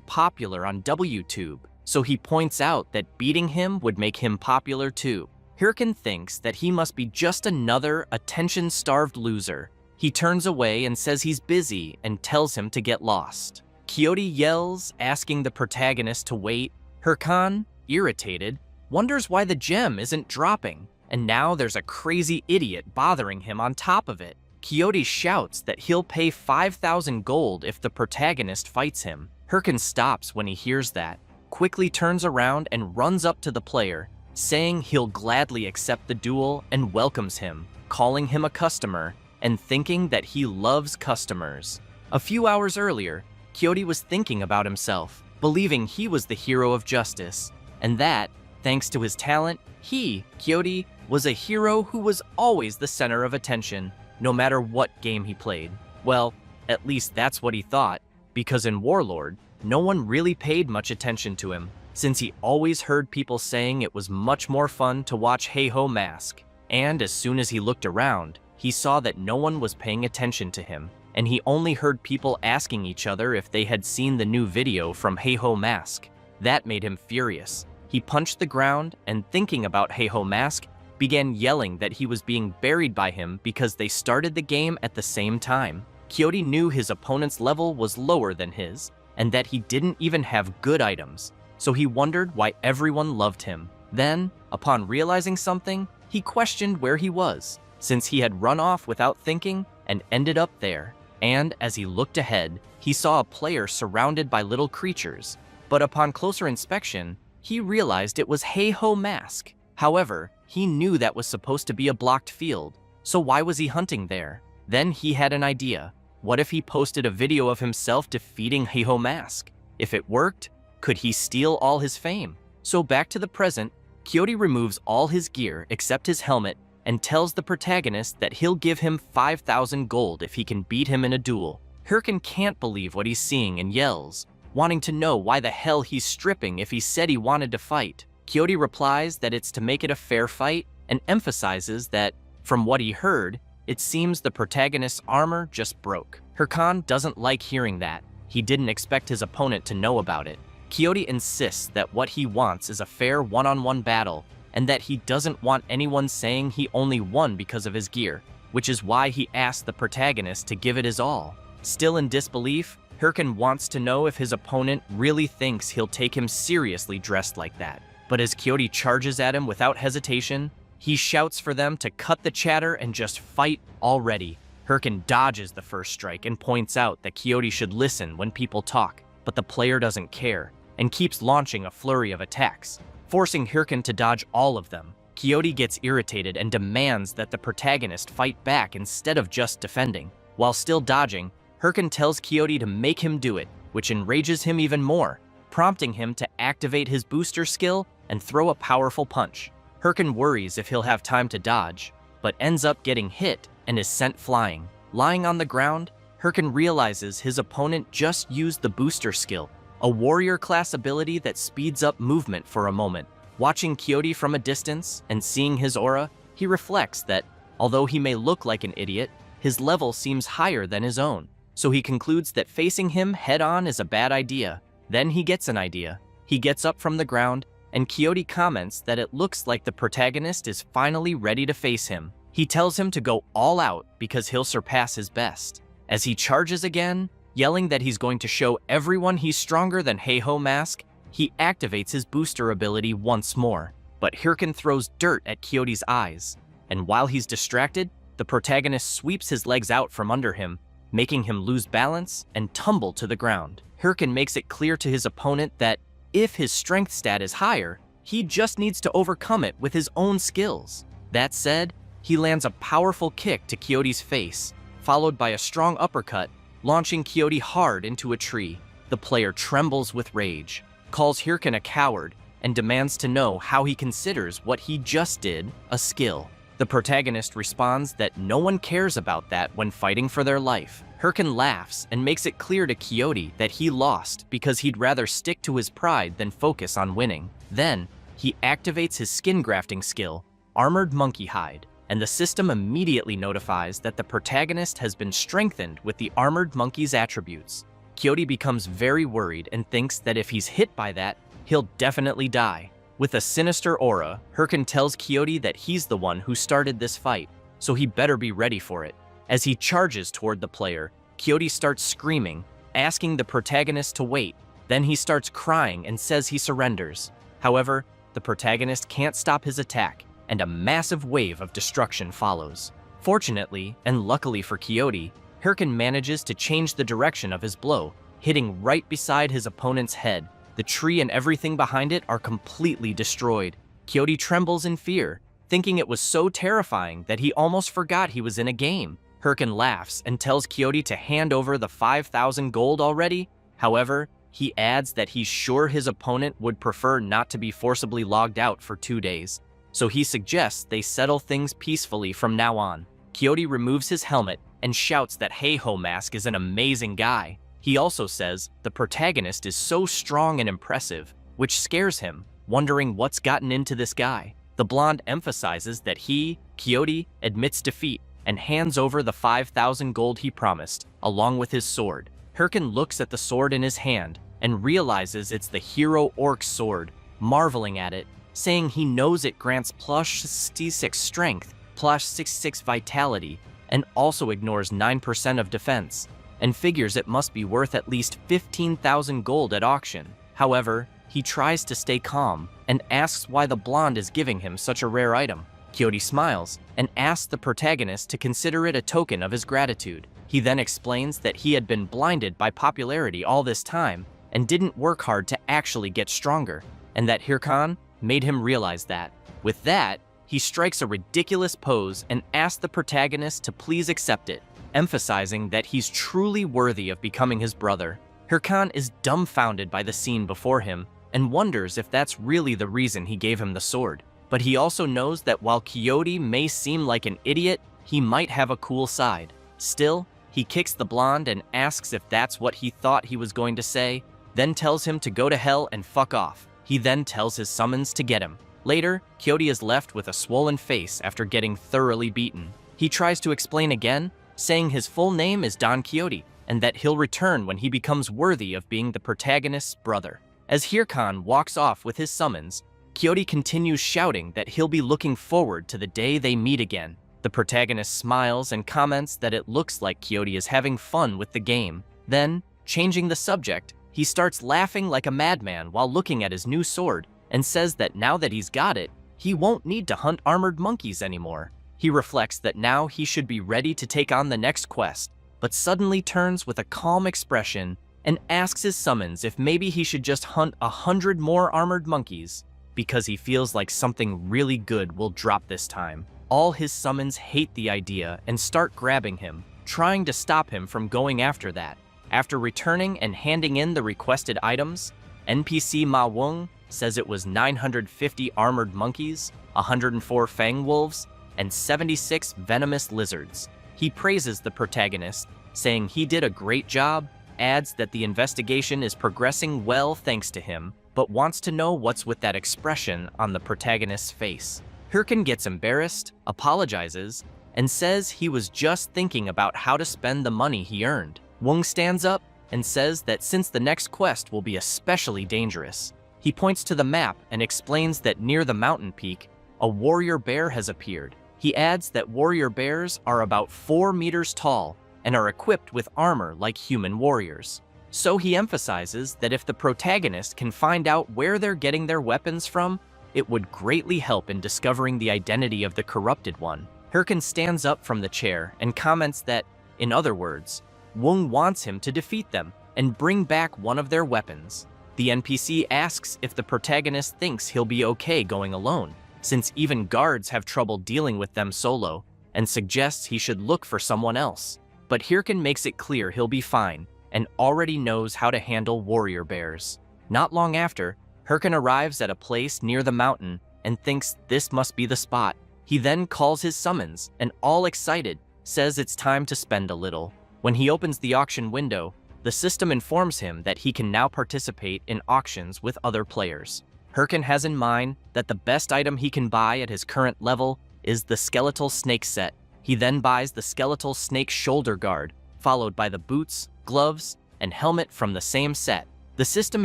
popular on WTube, so he points out that beating him would make him popular too. Hirkin thinks that he must be just another attention-starved loser. He turns away and says he's busy and tells him to get lost. Quixote yells, asking the protagonist to wait. Hirkin, irritated, wonders why the gem isn't dropping, and now there's a crazy idiot bothering him on top of it. Quixote shouts that he'll pay 5,000 gold if the protagonist fights him. Hirkin stops when he hears that, quickly turns around and runs up to the player, saying he'll gladly accept the duel and welcomes him, calling him a customer, and thinking that he loves customers. A few hours earlier, Quixote was thinking about himself, believing he was the hero of justice, and that, thanks to his talent, he, Quixote, was a hero who was always the center of attention, no matter what game he played. Well, at least that's what he thought, because in Warlord, no one really paid much attention to him, since he always heard people saying it was much more fun to watch Heiho Mask. And as soon as he looked around, he saw that no one was paying attention to him, and he only heard people asking each other if they had seen the new video from Heiho Mask. That made him furious. He punched the ground and, thinking about Heiho Mask, began yelling that he was being buried by him because they started the game at the same time. Quixote knew his opponent's level was lower than his, and that he didn't even have good items, so he wondered why everyone loved him. Then, upon realizing something, he questioned where he was, since he had run off without thinking and ended up there. And as he looked ahead, he saw a player surrounded by little creatures, but upon closer inspection, he realized it was Heiho Mask. However, he knew that was supposed to be a blocked field, so why was he hunting there? Then he had an idea. What if he posted a video of himself defeating Heiho Mask? If it worked, could he steal all his fame? So back to the present, Quixote removes all his gear except his helmet and tells the protagonist that he'll give him 5,000 gold if he can beat him in a duel. Hirkin can't believe what he's seeing and yells, wanting to know why the hell he's stripping if he said he wanted to fight. Kyoto replies that it's to make it a fair fight and emphasizes that, from what he heard, it seems the protagonist's armor just broke. Hirkan doesn't like hearing that. He didn't expect his opponent to know about it. Kyoto insists that what he wants is a fair one-on-one battle and that he doesn't want anyone saying he only won because of his gear, which is why he asked the protagonist to give it his all. Still in disbelief, Hirkan wants to know if his opponent really thinks he'll take him seriously dressed like that. But as Kyoto charges at him without hesitation, he shouts for them to cut the chatter and just fight already. Hirkan dodges the first strike and points out that Kyoto should listen when people talk, but the player doesn't care and keeps launching a flurry of attacks, forcing Hirkan to dodge all of them. Kyoto gets irritated and demands that the protagonist fight back instead of just defending. While still dodging, Hirkan tells Kyoto to make him do it, which enrages him even more, prompting him to activate his booster skill and throw a powerful punch. Hirkan worries if he'll have time to dodge, but ends up getting hit and is sent flying. Lying on the ground, Hirkan realizes his opponent just used the booster skill, a warrior class ability that speeds up movement for a moment. Watching Kyoto from a distance and seeing his aura, he reflects that, although he may look like an idiot, his level seems higher than his own. So he concludes that facing him head-on is a bad idea. Then he gets an idea. He gets up from the ground, and Kyoto comments that it looks like the protagonist is finally ready to face him. He tells him to go all out because he'll surpass his best. As he charges again, yelling that he's going to show everyone he's stronger than Heiho Mask, he activates his booster ability once more. But Hirkan throws dirt at Kyoto's eyes, and while he's distracted, the protagonist sweeps his legs out from under him, making him lose balance and tumble to the ground. Hirkan makes it clear to his opponent that if his strength stat is higher, he just needs to overcome it with his own skills. That said, he lands a powerful kick to Kyoto's face, followed by a strong uppercut, launching Kyoto hard into a tree. The player trembles with rage, calls Hirkan a coward, and demands to know how he considers what he just did a skill. The protagonist responds that no one cares about that when fighting for their life. Hirkan laughs and makes it clear to Kyoto that he lost because he'd rather stick to his pride than focus on winning. Then, he activates his skin grafting skill, Armored Monkey Hide, and the system immediately notifies that the protagonist has been strengthened with the Armored Monkey's attributes. Kyoto becomes very worried and thinks that if he's hit by that, he'll definitely die. With a sinister aura, Hirkan tells Kyoto that he's the one who started this fight, so he better be ready for it. As he charges toward the player, Kyoto starts screaming, asking the protagonist to wait. Then he starts crying and says he surrenders. However, the protagonist can't stop his attack, and a massive wave of destruction follows. Fortunately, and luckily for Kyoto, Hirkan manages to change the direction of his blow, hitting right beside his opponent's head. The tree and everything behind it are completely destroyed. Kyoto trembles in fear, thinking it was so terrifying that he almost forgot he was in a game. Hirkan laughs and tells Kyoto to hand over the 5,000 gold already. However, he adds that he's sure his opponent would prefer not to be forcibly logged out for 2 days, so he suggests they settle things peacefully from now on. Kyoto removes his helmet and shouts that Heiho Mask is an amazing guy. He also says the protagonist is so strong and impressive, which scares him, wondering what's gotten into this guy. The blonde emphasizes that he, Kyoto, admits defeat and hands over the 5,000 gold he promised, along with his sword. Hirkan looks at the sword in his hand and realizes it's the hero orc's sword, marveling at it, saying he knows it grants plus 66 strength, plus 66 vitality, and also ignores 9% of defense, and figures it must be worth at least 15,000 gold at auction. However, he tries to stay calm and asks why the blonde is giving him such a rare item. Kyoto smiles and asks the protagonist to consider it a token of his gratitude. He then explains that he had been blinded by popularity all this time and didn't work hard to actually get stronger, and that Hirkan made him realize that. With that, he strikes a ridiculous pose and asks the protagonist to please accept it, emphasizing that he's truly worthy of becoming his brother. Hirkan is dumbfounded by the scene before him and wonders if that's really the reason he gave him the sword. But he also knows that while Kyoto may seem like an idiot, he might have a cool side. Still, he kicks the blonde and asks if that's what he thought he was going to say, then tells him to go to hell and fuck off. He then tells his summons to get him. Later, Quixote is left with a swollen face after getting thoroughly beaten. He tries to explain again, saying his full name is Don Quixote, and that he'll return when he becomes worthy of being the protagonist's brother. As Hirkan walks off with his summons, Quixote continues shouting that he'll be looking forward to the day they meet again. The protagonist smiles and comments that it looks like Quixote is having fun with the game. Then, changing the subject, he starts laughing like a madman while looking at his new sword, and says that now that he's got it, he won't need to hunt armored monkeys anymore. He reflects that now he should be ready to take on the next quest, but suddenly turns with a calm expression and asks his summons if maybe he should just hunt 100 more armored monkeys, because he feels like something really good will drop this time. All his summons hate the idea and start grabbing him, trying to stop him from going after that. After returning and handing in the requested items, NPC Ma Wung says it was 950 armored monkeys, 104 fang wolves, and 76 venomous lizards. He praises the protagonist, saying he did a great job, adds that the investigation is progressing well thanks to him, but wants to know what's with that expression on the protagonist's face. Hirkan gets embarrassed, apologizes, and says he was just thinking about how to spend the money he earned. Wung stands up and says that since the next quest will be especially dangerous, he points to the map and explains that near the mountain peak, a warrior bear has appeared. He adds that warrior bears are about 4 meters tall and are equipped with armor like human warriors. So he emphasizes that if the protagonist can find out where they're getting their weapons from, it would greatly help in discovering the identity of the corrupted one. Hirkan stands up from the chair and comments that, in other words, Wung wants him to defeat them and bring back one of their weapons. The NPC asks if the protagonist thinks he'll be okay going alone, since even guards have trouble dealing with them solo, and suggests he should look for someone else. But Hirkan makes it clear he'll be fine, and already knows how to handle warrior bears. Not long after, Hirkan arrives at a place near the mountain and thinks this must be the spot. He then calls his summons, and all excited, says it's time to spend a little. When he opens the auction window, the system informs him that he can now participate in auctions with other players. Hirkan has in mind that the best item he can buy at his current level is the skeletal snake set. He then buys the skeletal snake shoulder guard, followed by the boots, gloves, and helmet from the same set. The system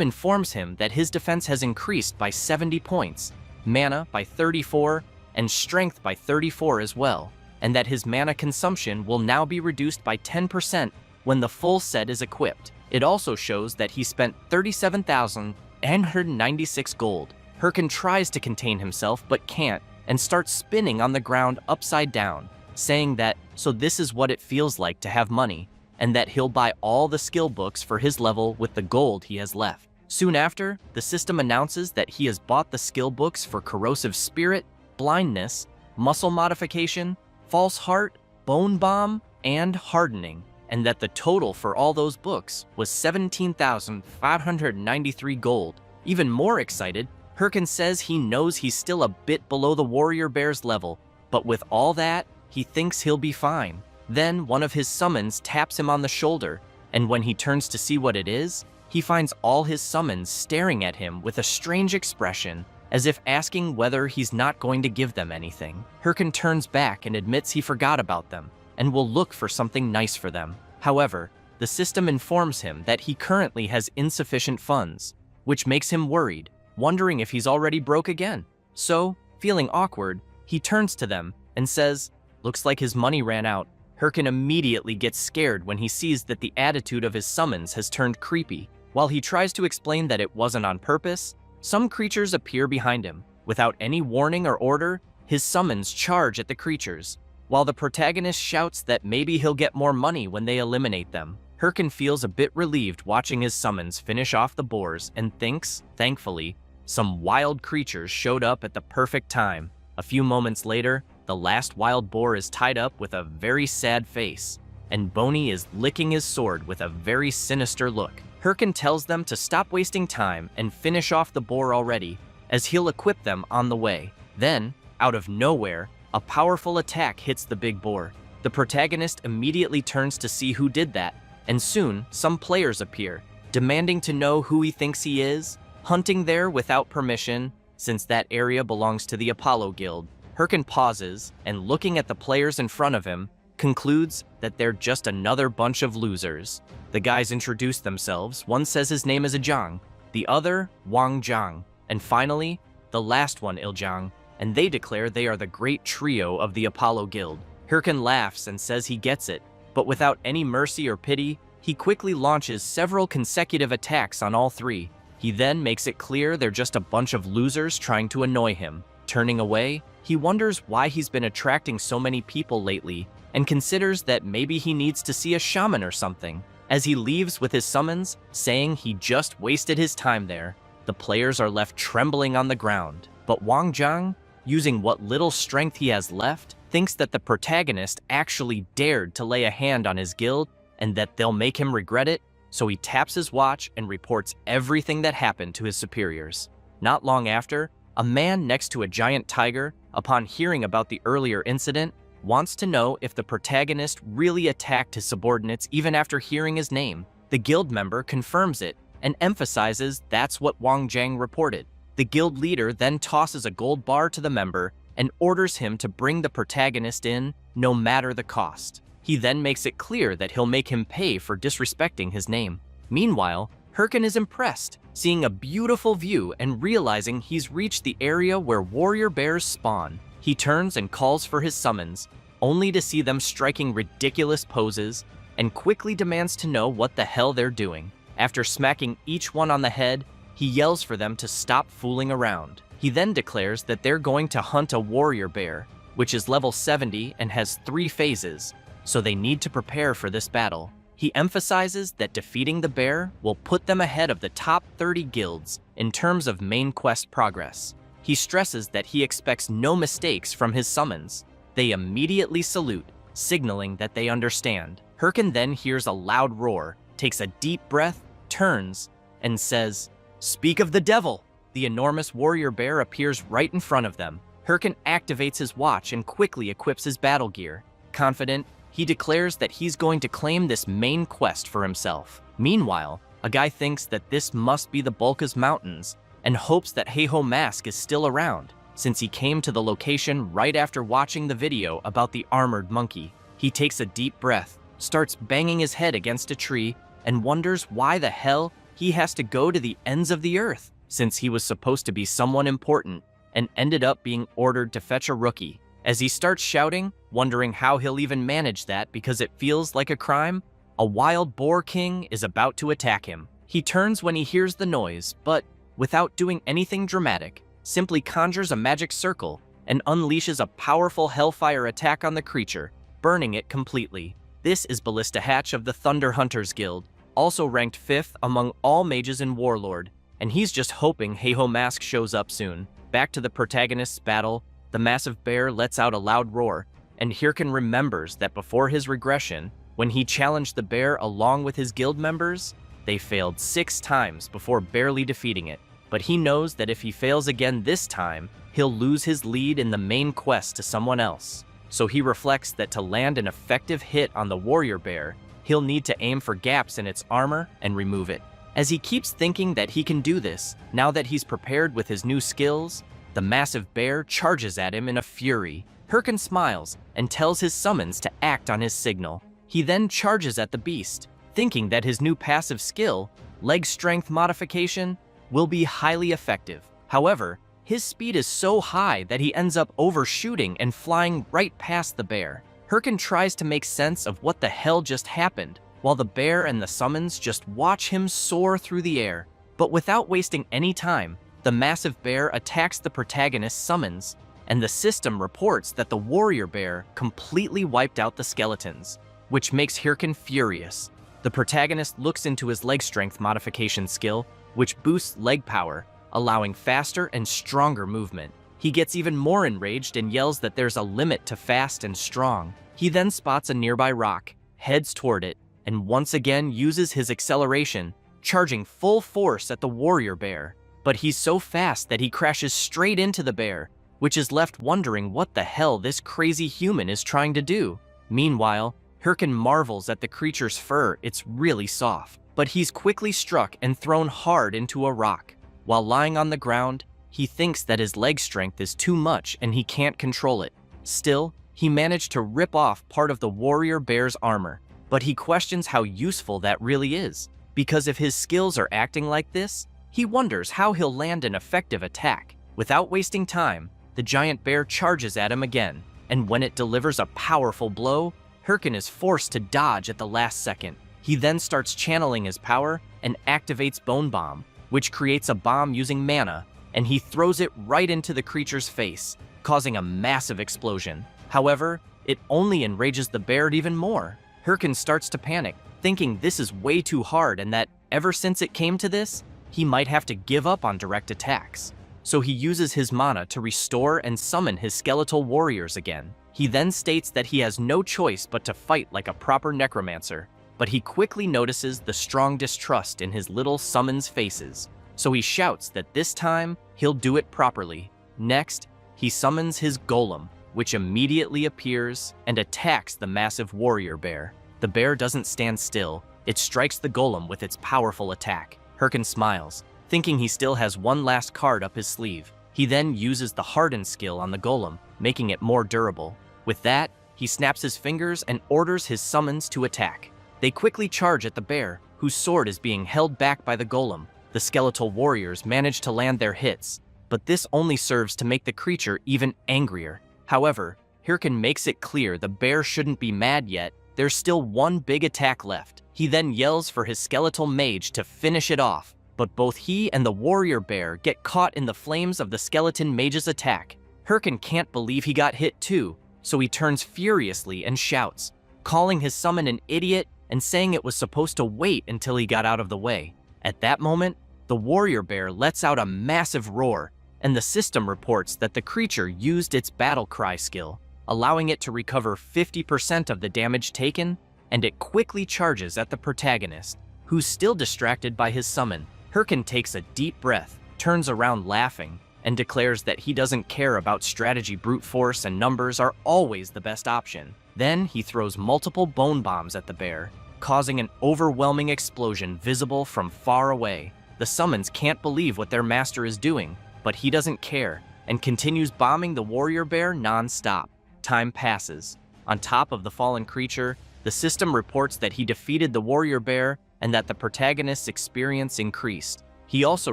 informs him that his defense has increased by 70 points, mana by 34, and strength by 34 as well, and that his mana consumption will now be reduced by 10% when the full set is equipped. It also shows that he spent 37,996 gold. Hirkan tries to contain himself but can't, and starts spinning on the ground upside down, saying that, so this is what it feels like to have money, and that he'll buy all the skill books for his level with the gold he has left. Soon after, the system announces that he has bought the skill books for Corrosive Spirit, Blindness, Muscle Modification, False Heart, Bone Bomb, and Hardening, and that the total for all those books was 17,593 gold. Even more excited, Hirkan says he knows he's still a bit below the warrior bear's level, but with all that, he thinks he'll be fine. Then one of his summons taps him on the shoulder, and when he turns to see what it is, he finds all his summons staring at him with a strange expression, as if asking whether he's not going to give them anything. Hirkan turns back and admits he forgot about them, and will look for something nice for them. However, the system informs him that he currently has insufficient funds, which makes him worried, wondering if he's already broke again. So, feeling awkward, he turns to them and says, "Looks like his money ran out." Hirkan immediately gets scared when he sees that the attitude of his summons has turned creepy. While he tries to explain that it wasn't on purpose, some creatures appear behind him. Without any warning or order, his summons charge at the creatures, while the protagonist shouts that maybe he'll get more money when they eliminate them. Hirkan feels a bit relieved watching his summons finish off the boars and thinks, thankfully, some wild creatures showed up at the perfect time. A few moments later, the last wild boar is tied up with a very sad face, and Boney is licking his sword with a very sinister look. Hirkan tells them to stop wasting time and finish off the boar already, as he'll equip them on the way. Then, out of nowhere, a powerful attack hits the big boar. The protagonist immediately turns to see who did that, and soon some players appear, demanding to know who he thinks he is, hunting there without permission, since that area belongs to the Apollo Guild. Hirkin pauses and, looking at the players in front of him, concludes that they're just another bunch of losers. The guys introduce themselves. One says his name is Ajang, the other Wang Zhang, and finally, the last one Iljang, and they declare they are the great trio of the Apollo Guild. Hirkin laughs and says he gets it, but without any mercy or pity, he quickly launches several consecutive attacks on all three. He then makes it clear they're just a bunch of losers trying to annoy him. Turning away, he wonders why he's been attracting so many people lately and considers that maybe he needs to see a shaman or something. As he leaves with his summons, saying he just wasted his time there, the players are left trembling on the ground. But Wang Zhang, using what little strength he has left, thinks that the protagonist actually dared to lay a hand on his guild and that they'll make him regret it, so he taps his watch and reports everything that happened to his superiors. Not long after, a man next to a giant tiger, upon hearing about the earlier incident, wants to know if the protagonist really attacked his subordinates even after hearing his name. The guild member confirms it and emphasizes that's what Wang Zhang reported. The guild leader then tosses a gold bar to the member and orders him to bring the protagonist in, no matter the cost. He then makes it clear that he'll make him pay for disrespecting his name. Meanwhile, Hirkin is impressed, seeing a beautiful view and realizing he's reached the area where warrior bears spawn. He turns and calls for his summons, only to see them striking ridiculous poses, and quickly demands to know what the hell they're doing. After smacking each one on the head, he yells for them to stop fooling around. He then declares that they're going to hunt a warrior bear, which is level 70 and has 3 phases, so they need to prepare for this battle. He emphasizes that defeating the bear will put them ahead of the top 30 guilds in terms of main quest progress. He stresses that he expects no mistakes from his summons. They immediately salute, signaling that they understand. Hirkin then hears a loud roar, takes a deep breath, turns, and says, "Speak of the devil!" The enormous warrior bear appears right in front of them. Hirkin activates his watch and quickly equips his battle gear. Confident, he declares that he's going to claim this main quest for himself. Meanwhile, a guy thinks that this must be the Bulka's Mountains and hopes that Heiho Mask is still around, since he came to the location right after watching the video about the armored monkey. He takes a deep breath, starts banging his head against a tree, and wonders why the hell he has to go to the ends of the earth, since he was supposed to be someone important and ended up being ordered to fetch a rookie. As he starts shouting, wondering how he'll even manage that because it feels like a crime, a wild boar king is about to attack him. He turns when he hears the noise, but without doing anything dramatic, simply conjures a magic circle and unleashes a powerful hellfire attack on the creature, burning it completely. This is Ballista Hatch of the Thunder Hunters Guild, also ranked 5th among all mages in Warlord, and he's just hoping Heiho Mask shows up soon. Back to the protagonist's battle, the massive bear lets out a loud roar, and Hirkin remembers that before his regression, when he challenged the bear along with his guild members, they failed 6 times before barely defeating it. But he knows that if he fails again this time, he'll lose his lead in the main quest to someone else. So he reflects that to land an effective hit on the warrior bear, he'll need to aim for gaps in its armor and remove it. As he keeps thinking that he can do this, now that he's prepared with his new skills, the massive bear charges at him in a fury. Hirkin smiles and tells his summons to act on his signal. He then charges at the beast, thinking that his new passive skill, leg strength modification, will be highly effective. However, his speed is so high that he ends up overshooting and flying right past the bear. Hirkin tries to make sense of what the hell just happened, while the bear and the summons just watch him soar through the air. But without wasting any time, the massive bear attacks the protagonist's summons, and the system reports that the warrior bear completely wiped out the skeletons, which makes Hirkin furious. The protagonist looks into his leg strength modification skill, which boosts leg power, allowing faster and stronger movement. He gets even more enraged and yells that there's a limit to fast and strong. He then spots a nearby rock, heads toward it, and once again uses his acceleration, charging full force at the warrior bear. But he's so fast that he crashes straight into the bear, which is left wondering what the hell this crazy human is trying to do. Meanwhile, Hirkin marvels at the creature's fur. It's really soft. but he's quickly struck and thrown hard into a rock. While lying on the ground, he thinks that his leg strength is too much and he can't control it. Still, he managed to rip off part of the warrior bear's armor, but he questions how useful that really is, because if his skills are acting like this, he wonders how he'll land an effective attack. Without wasting time, the giant bear charges at him again, and when it delivers a powerful blow, Hirkin is forced to dodge at the last second. He then starts channeling his power and activates Bone Bomb, which creates a bomb using mana, and he throws it right into the creature's face, causing a massive explosion. However, it only enrages the bear even more. Hirkin starts to panic, thinking this is way too hard and that ever since it came to this, he might have to give up on direct attacks. So he uses his mana to restore and summon his skeletal warriors again. He then states that he has no choice but to fight like a proper necromancer, but he quickly notices the strong distrust in his little summons faces. So he shouts that this time he'll do it properly. Next, he summons his golem, which immediately appears and attacks the massive warrior bear. The bear doesn't stand still. It strikes the golem with its powerful attack. Hirkin smiles, thinking he still has one last card up his sleeve. He then uses the harden skill on the golem, making it more durable. With that, he snaps his fingers and orders his summons to attack. They quickly charge at the bear, whose sword is being held back by the golem. The skeletal warriors manage to land their hits, but this only serves to make the creature even angrier. However, Hirkin makes it clear the bear shouldn't be mad yet. There's still one big attack left. He then yells for his skeletal mage to finish it off, but both he and the warrior bear get caught in the flames of the skeleton mage's attack. Hirkin can't believe he got hit too, so he turns furiously and shouts, calling his summon an idiot and saying it was supposed to wait until he got out of the way. At that moment, the warrior bear lets out a massive roar, and the system reports that the creature used its battle cry skill, allowing it to recover 50% of the damage taken, and it quickly charges at the protagonist, who's still distracted by his summon. Hirkin takes a deep breath, turns around laughing, and declares that he doesn't care about strategy. Brute force and numbers are always the best option. Then he throws multiple bone bombs at the bear, causing an overwhelming explosion visible from far away. The summons can't believe what their master is doing, but he doesn't care, and continues bombing the warrior bear non-stop. Time passes. On top of the fallen creature, the system reports that he defeated the warrior bear and that the protagonist's experience increased. He also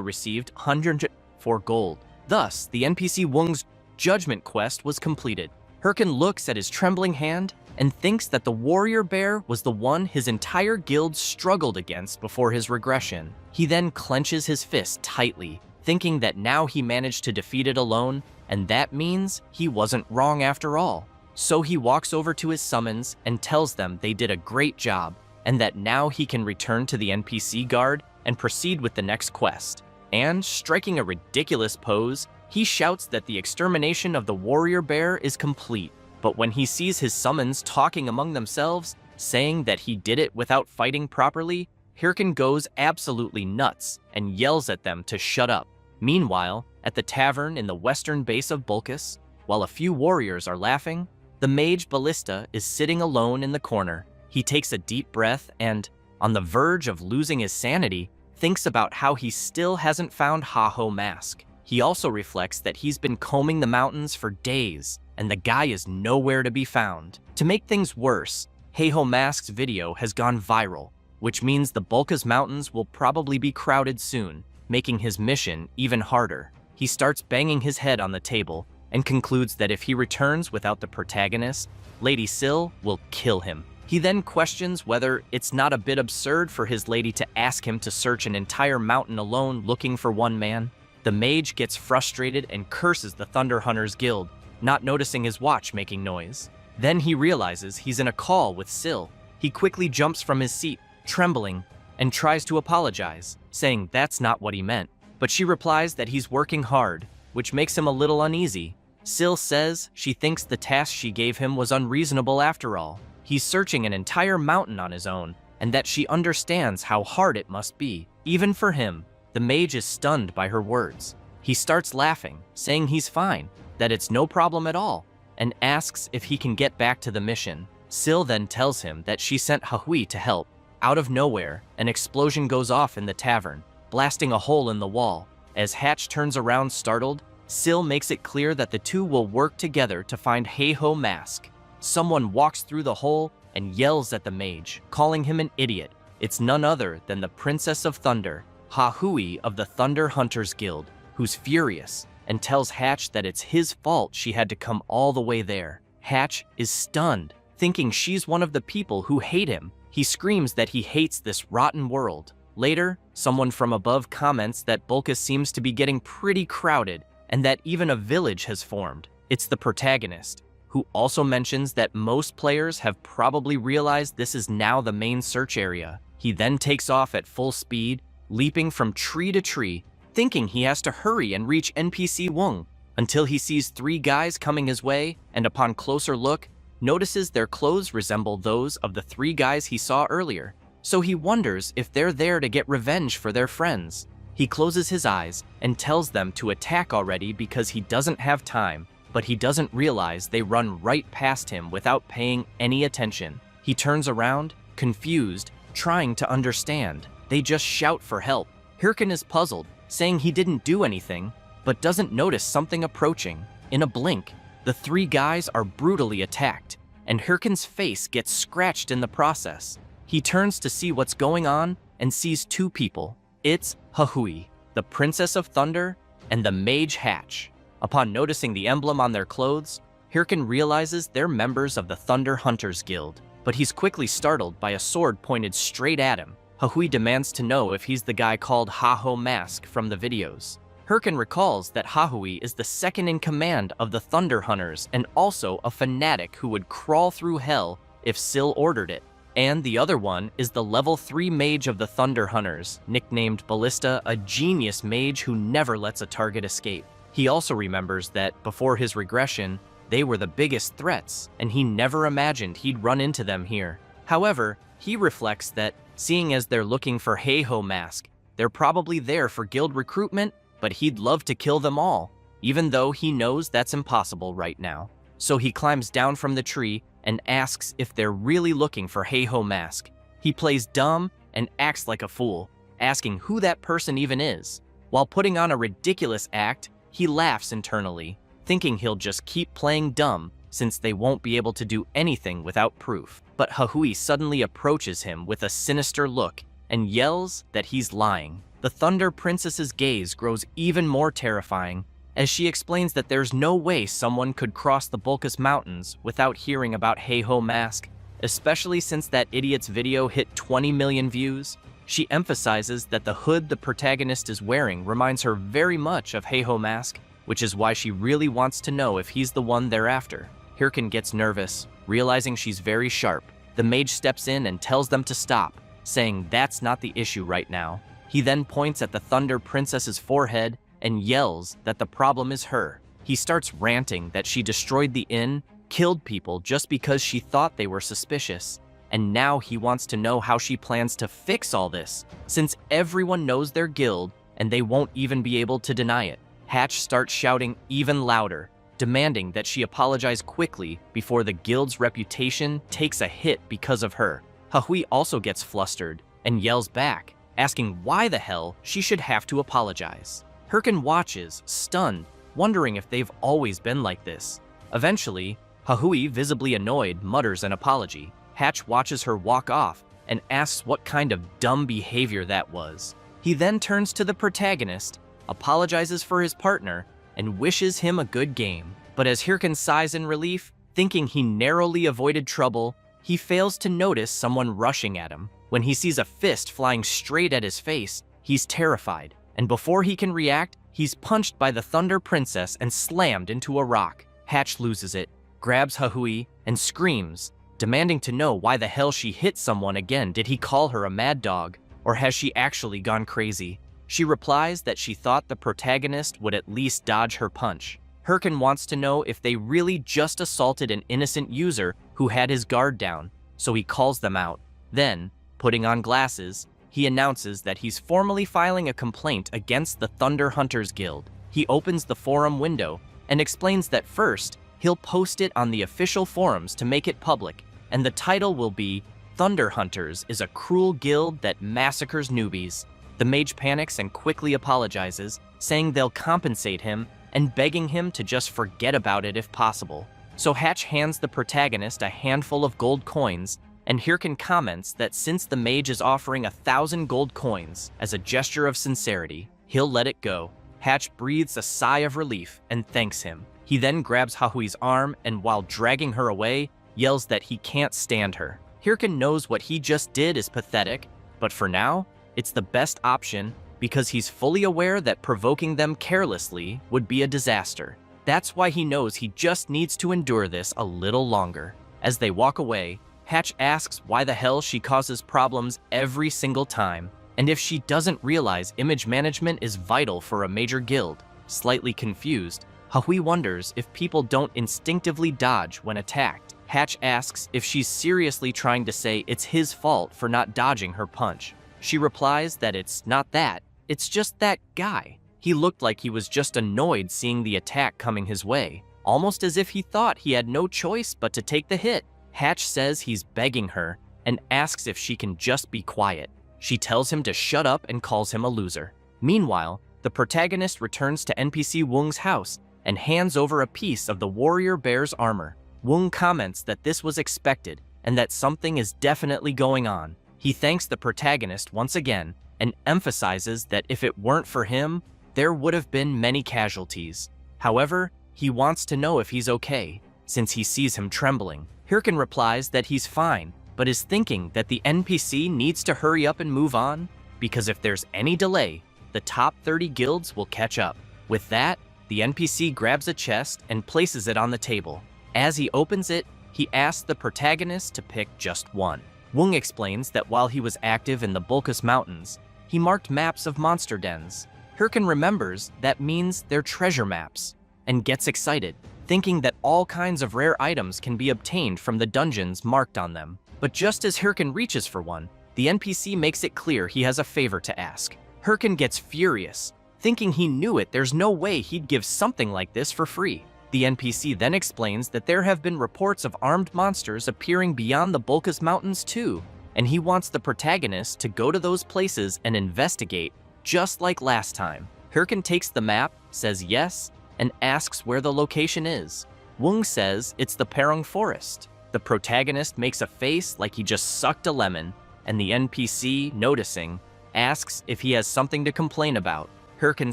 received 104 gold. Thus, the NPC Wung's judgment quest was completed. Hirkin looks at his trembling hand and thinks that the warrior bear was the one his entire guild struggled against before his regression. He then clenches his fist tightly, thinking that now he managed to defeat it alone, and that means he wasn't wrong after all. So he walks over to his summons and tells them they did a great job, and that now he can return to the NPC guard and proceed with the next quest. And, striking a ridiculous pose, he shouts that the extermination of the warrior bear is complete. But when he sees his summons talking among themselves, saying that he did it without fighting properly, Hirkin goes absolutely nuts and yells at them to shut up. Meanwhile, at the tavern in the western base of Bulkus, while a few warriors are laughing, the mage Ballista is sitting alone in the corner. He takes a deep breath and, on the verge of losing his sanity, thinks about how he still hasn't found Haho Mask. He also reflects that he's been combing the mountains for days, and the guy is nowhere to be found. To make things worse, Haho Mask's video has gone viral, which means the Bulkus Mountains will probably be crowded soon, making his mission even harder. He starts banging his head on the table and concludes that if he returns without the protagonist, Lady Syl will kill him. He then questions whether it's not a bit absurd for his lady to ask him to search an entire mountain alone looking for one man. The mage gets frustrated and curses the Thunder Hunters Guild, not noticing his watch making noise. Then he realizes he's in a call with Syl. He quickly jumps from his seat, trembling, and tries to apologize, saying that's not what he meant. But she replies that he's working hard, which makes him a little uneasy. Syl says she thinks the task she gave him was unreasonable after all. He's searching an entire mountain on his own, and that she understands how hard it must be, even for him. The mage is stunned by her words. He starts laughing, saying he's fine, that it's no problem at all, and asks if he can get back to the mission. Syl then tells him that she sent Hahui to help, Out of nowhere, an explosion goes off in the tavern, blasting a hole in the wall. As Hatch turns around startled, Syl makes it clear that the two will work together to find Heiho Mask. Someone walks through the hole and yells at the mage, calling him an idiot. It's none other than the Princess of Thunder, Hahui of the Thunder Hunters Guild, who's furious and tells Hatch that it's his fault she had to come all the way there. Hatch is stunned, thinking she's one of the people who hate him. He screams that he hates this rotten world. Later, someone from above comments that Bulkus seems to be getting pretty crowded and that even a village has formed. It's the protagonist, who also mentions that most players have probably realized this is now the main search area. He then takes off at full speed, leaping from tree to tree, thinking he has to hurry and reach NPC Wung, until he sees three guys coming his way and upon closer look, notices their clothes resemble those of the three guys he saw earlier. So he wonders if they're there to get revenge for their friends. He closes his eyes and tells them to attack already because he doesn't have time, but he doesn't realize they run right past him without paying any attention. He turns around, confused, trying to understand. They just shout for help. Hirkin is puzzled, saying he didn't do anything, but doesn't notice something approaching. In a blink, the three guys are brutally attacked, and Hirkin's face gets scratched in the process. He turns to see what's going on and sees two people. It's Hahui, the Princess of Thunder, and the Mage Hatch. Upon noticing the emblem on their clothes, Hirkin realizes they're members of the Thunder Hunters Guild, but he's quickly startled by a sword pointed straight at him. Hahui demands to know if he's the guy called Heiho Mask from the videos. Hirkin recalls that Hahui is the second in command of the Thunder Hunters and also a fanatic who would crawl through hell if Syl ordered it. And the other one is the level 3 mage of the Thunder Hunters, nicknamed Ballista, a genius mage who never lets a target escape. He also remembers that before his regression, they were the biggest threats, and he never imagined he'd run into them here. However, he reflects that, seeing as they're looking for Heiho Mask, they're probably there for guild recruitment, but he'd love to kill them all, even though he knows that's impossible right now. So he climbs down from the tree and asks if they're really looking for Heiho Mask. He plays dumb and acts like a fool, asking who that person even is. While putting on a ridiculous act, he laughs internally, thinking he'll just keep playing dumb since they won't be able to do anything without proof. But Hahui suddenly approaches him with a sinister look and yells that he's lying. The Thunder Princess's gaze grows even more terrifying as she explains that there's no way someone could cross the Bulkus Mountains without hearing about Heiho Mask, especially since that idiot's video hit 20 million views. She emphasizes that the hood the protagonist is wearing reminds her very much of Heiho Mask, which is why she really wants to know if he's the one they're after. Hirkin gets nervous, realizing she's very sharp. The mage steps in and tells them to stop, saying that's not the issue right now. He then points at the Thunder Princess's forehead and yells that the problem is her. He starts ranting that she destroyed the inn, killed people just because she thought they were suspicious, and now he wants to know how she plans to fix all this, since everyone knows their guild and they won't even be able to deny it. Hatch starts shouting even louder, demanding that she apologize quickly before the guild's reputation takes a hit because of her. Hahui also gets flustered and yells back, asking why the hell she should have to apologize. Hirkin watches, stunned, wondering if they've always been like this. Eventually, Hahui, visibly annoyed, mutters an apology. Hatch watches her walk off and asks what kind of dumb behavior that was. He then turns to the protagonist, apologizes for his partner, and wishes him a good game. But as Hirkin sighs in relief, thinking he narrowly avoided trouble, he fails to notice someone rushing at him. When he sees a fist flying straight at his face, he's terrified, and before he can react, he's punched by the Thunder Princess and slammed into a rock. Hatch loses it, grabs Hahui, and screams, demanding to know why the hell she hit someone again. Did he call her a mad dog, or has she actually gone crazy? She replies that she thought the protagonist would at least dodge her punch. Hirkin wants to know if they really just assaulted an innocent user who had his guard down, so he calls them out. Then, putting on glasses, he announces that he's formally filing a complaint against the Thunder Hunters Guild. He opens the forum window and explains that first, he'll post it on the official forums to make it public, and the title will be Thunder Hunters is a cruel guild that massacres newbies. The mage panics and quickly apologizes, saying they'll compensate him and begging him to just forget about it if possible. So Hatch hands the protagonist a handful of gold coins, and Hirkin comments that since the mage is offering 1,000 gold coins as a gesture of sincerity, he'll let it go. Hatch breathes a sigh of relief and thanks him. He then grabs Hahui's arm and while dragging her away, yells that he can't stand her. Hirkin knows what he just did is pathetic, but for now, it's the best option because he's fully aware that provoking them carelessly would be a disaster. That's why he knows he just needs to endure this a little longer. As they walk away, Hatch asks why the hell she causes problems every single time, and if she doesn't realize image management is vital for a major guild. Slightly confused, Hahui wonders if people don't instinctively dodge when attacked. Hatch asks if she's seriously trying to say it's his fault for not dodging her punch. She replies that it's not that, it's just that guy. He looked like he was just annoyed seeing the attack coming his way, almost as if he thought he had no choice but to take the hit. Hatch says he's begging her and asks if she can just be quiet. She tells him to shut up and calls him a loser. Meanwhile, the protagonist returns to NPC Wung's house and hands over a piece of the warrior bear's armor. Wung comments that this was expected and that something is definitely going on. He thanks the protagonist once again and emphasizes that if it weren't for him, there would have been many casualties. However, he wants to know if he's okay, since he sees him trembling. Hirkin replies that he's fine, but is thinking that the NPC needs to hurry up and move on, because if there's any delay, the top 30 guilds will catch up. With that, the NPC grabs a chest and places it on the table. As he opens it, he asks the protagonist to pick just one. Wung explains that while he was active in the Bulkus Mountains, he marked maps of monster dens. Hirkin remembers that means they're treasure maps, and gets excited, thinking that all kinds of rare items can be obtained from the dungeons marked on them. But just as Hirkin reaches for one, the NPC makes it clear he has a favor to ask. Hirkin gets furious, thinking he knew it, there's no way he'd give something like this for free. The NPC then explains that there have been reports of armed monsters appearing beyond the Bulkus Mountains too, and he wants the protagonist to go to those places and investigate, just like last time. Hirkin takes the map, says yes, and asks where the location is. Wung says it's the Perung Forest. The protagonist makes a face like he just sucked a lemon, and the NPC, noticing, asks if he has something to complain about. Hirkin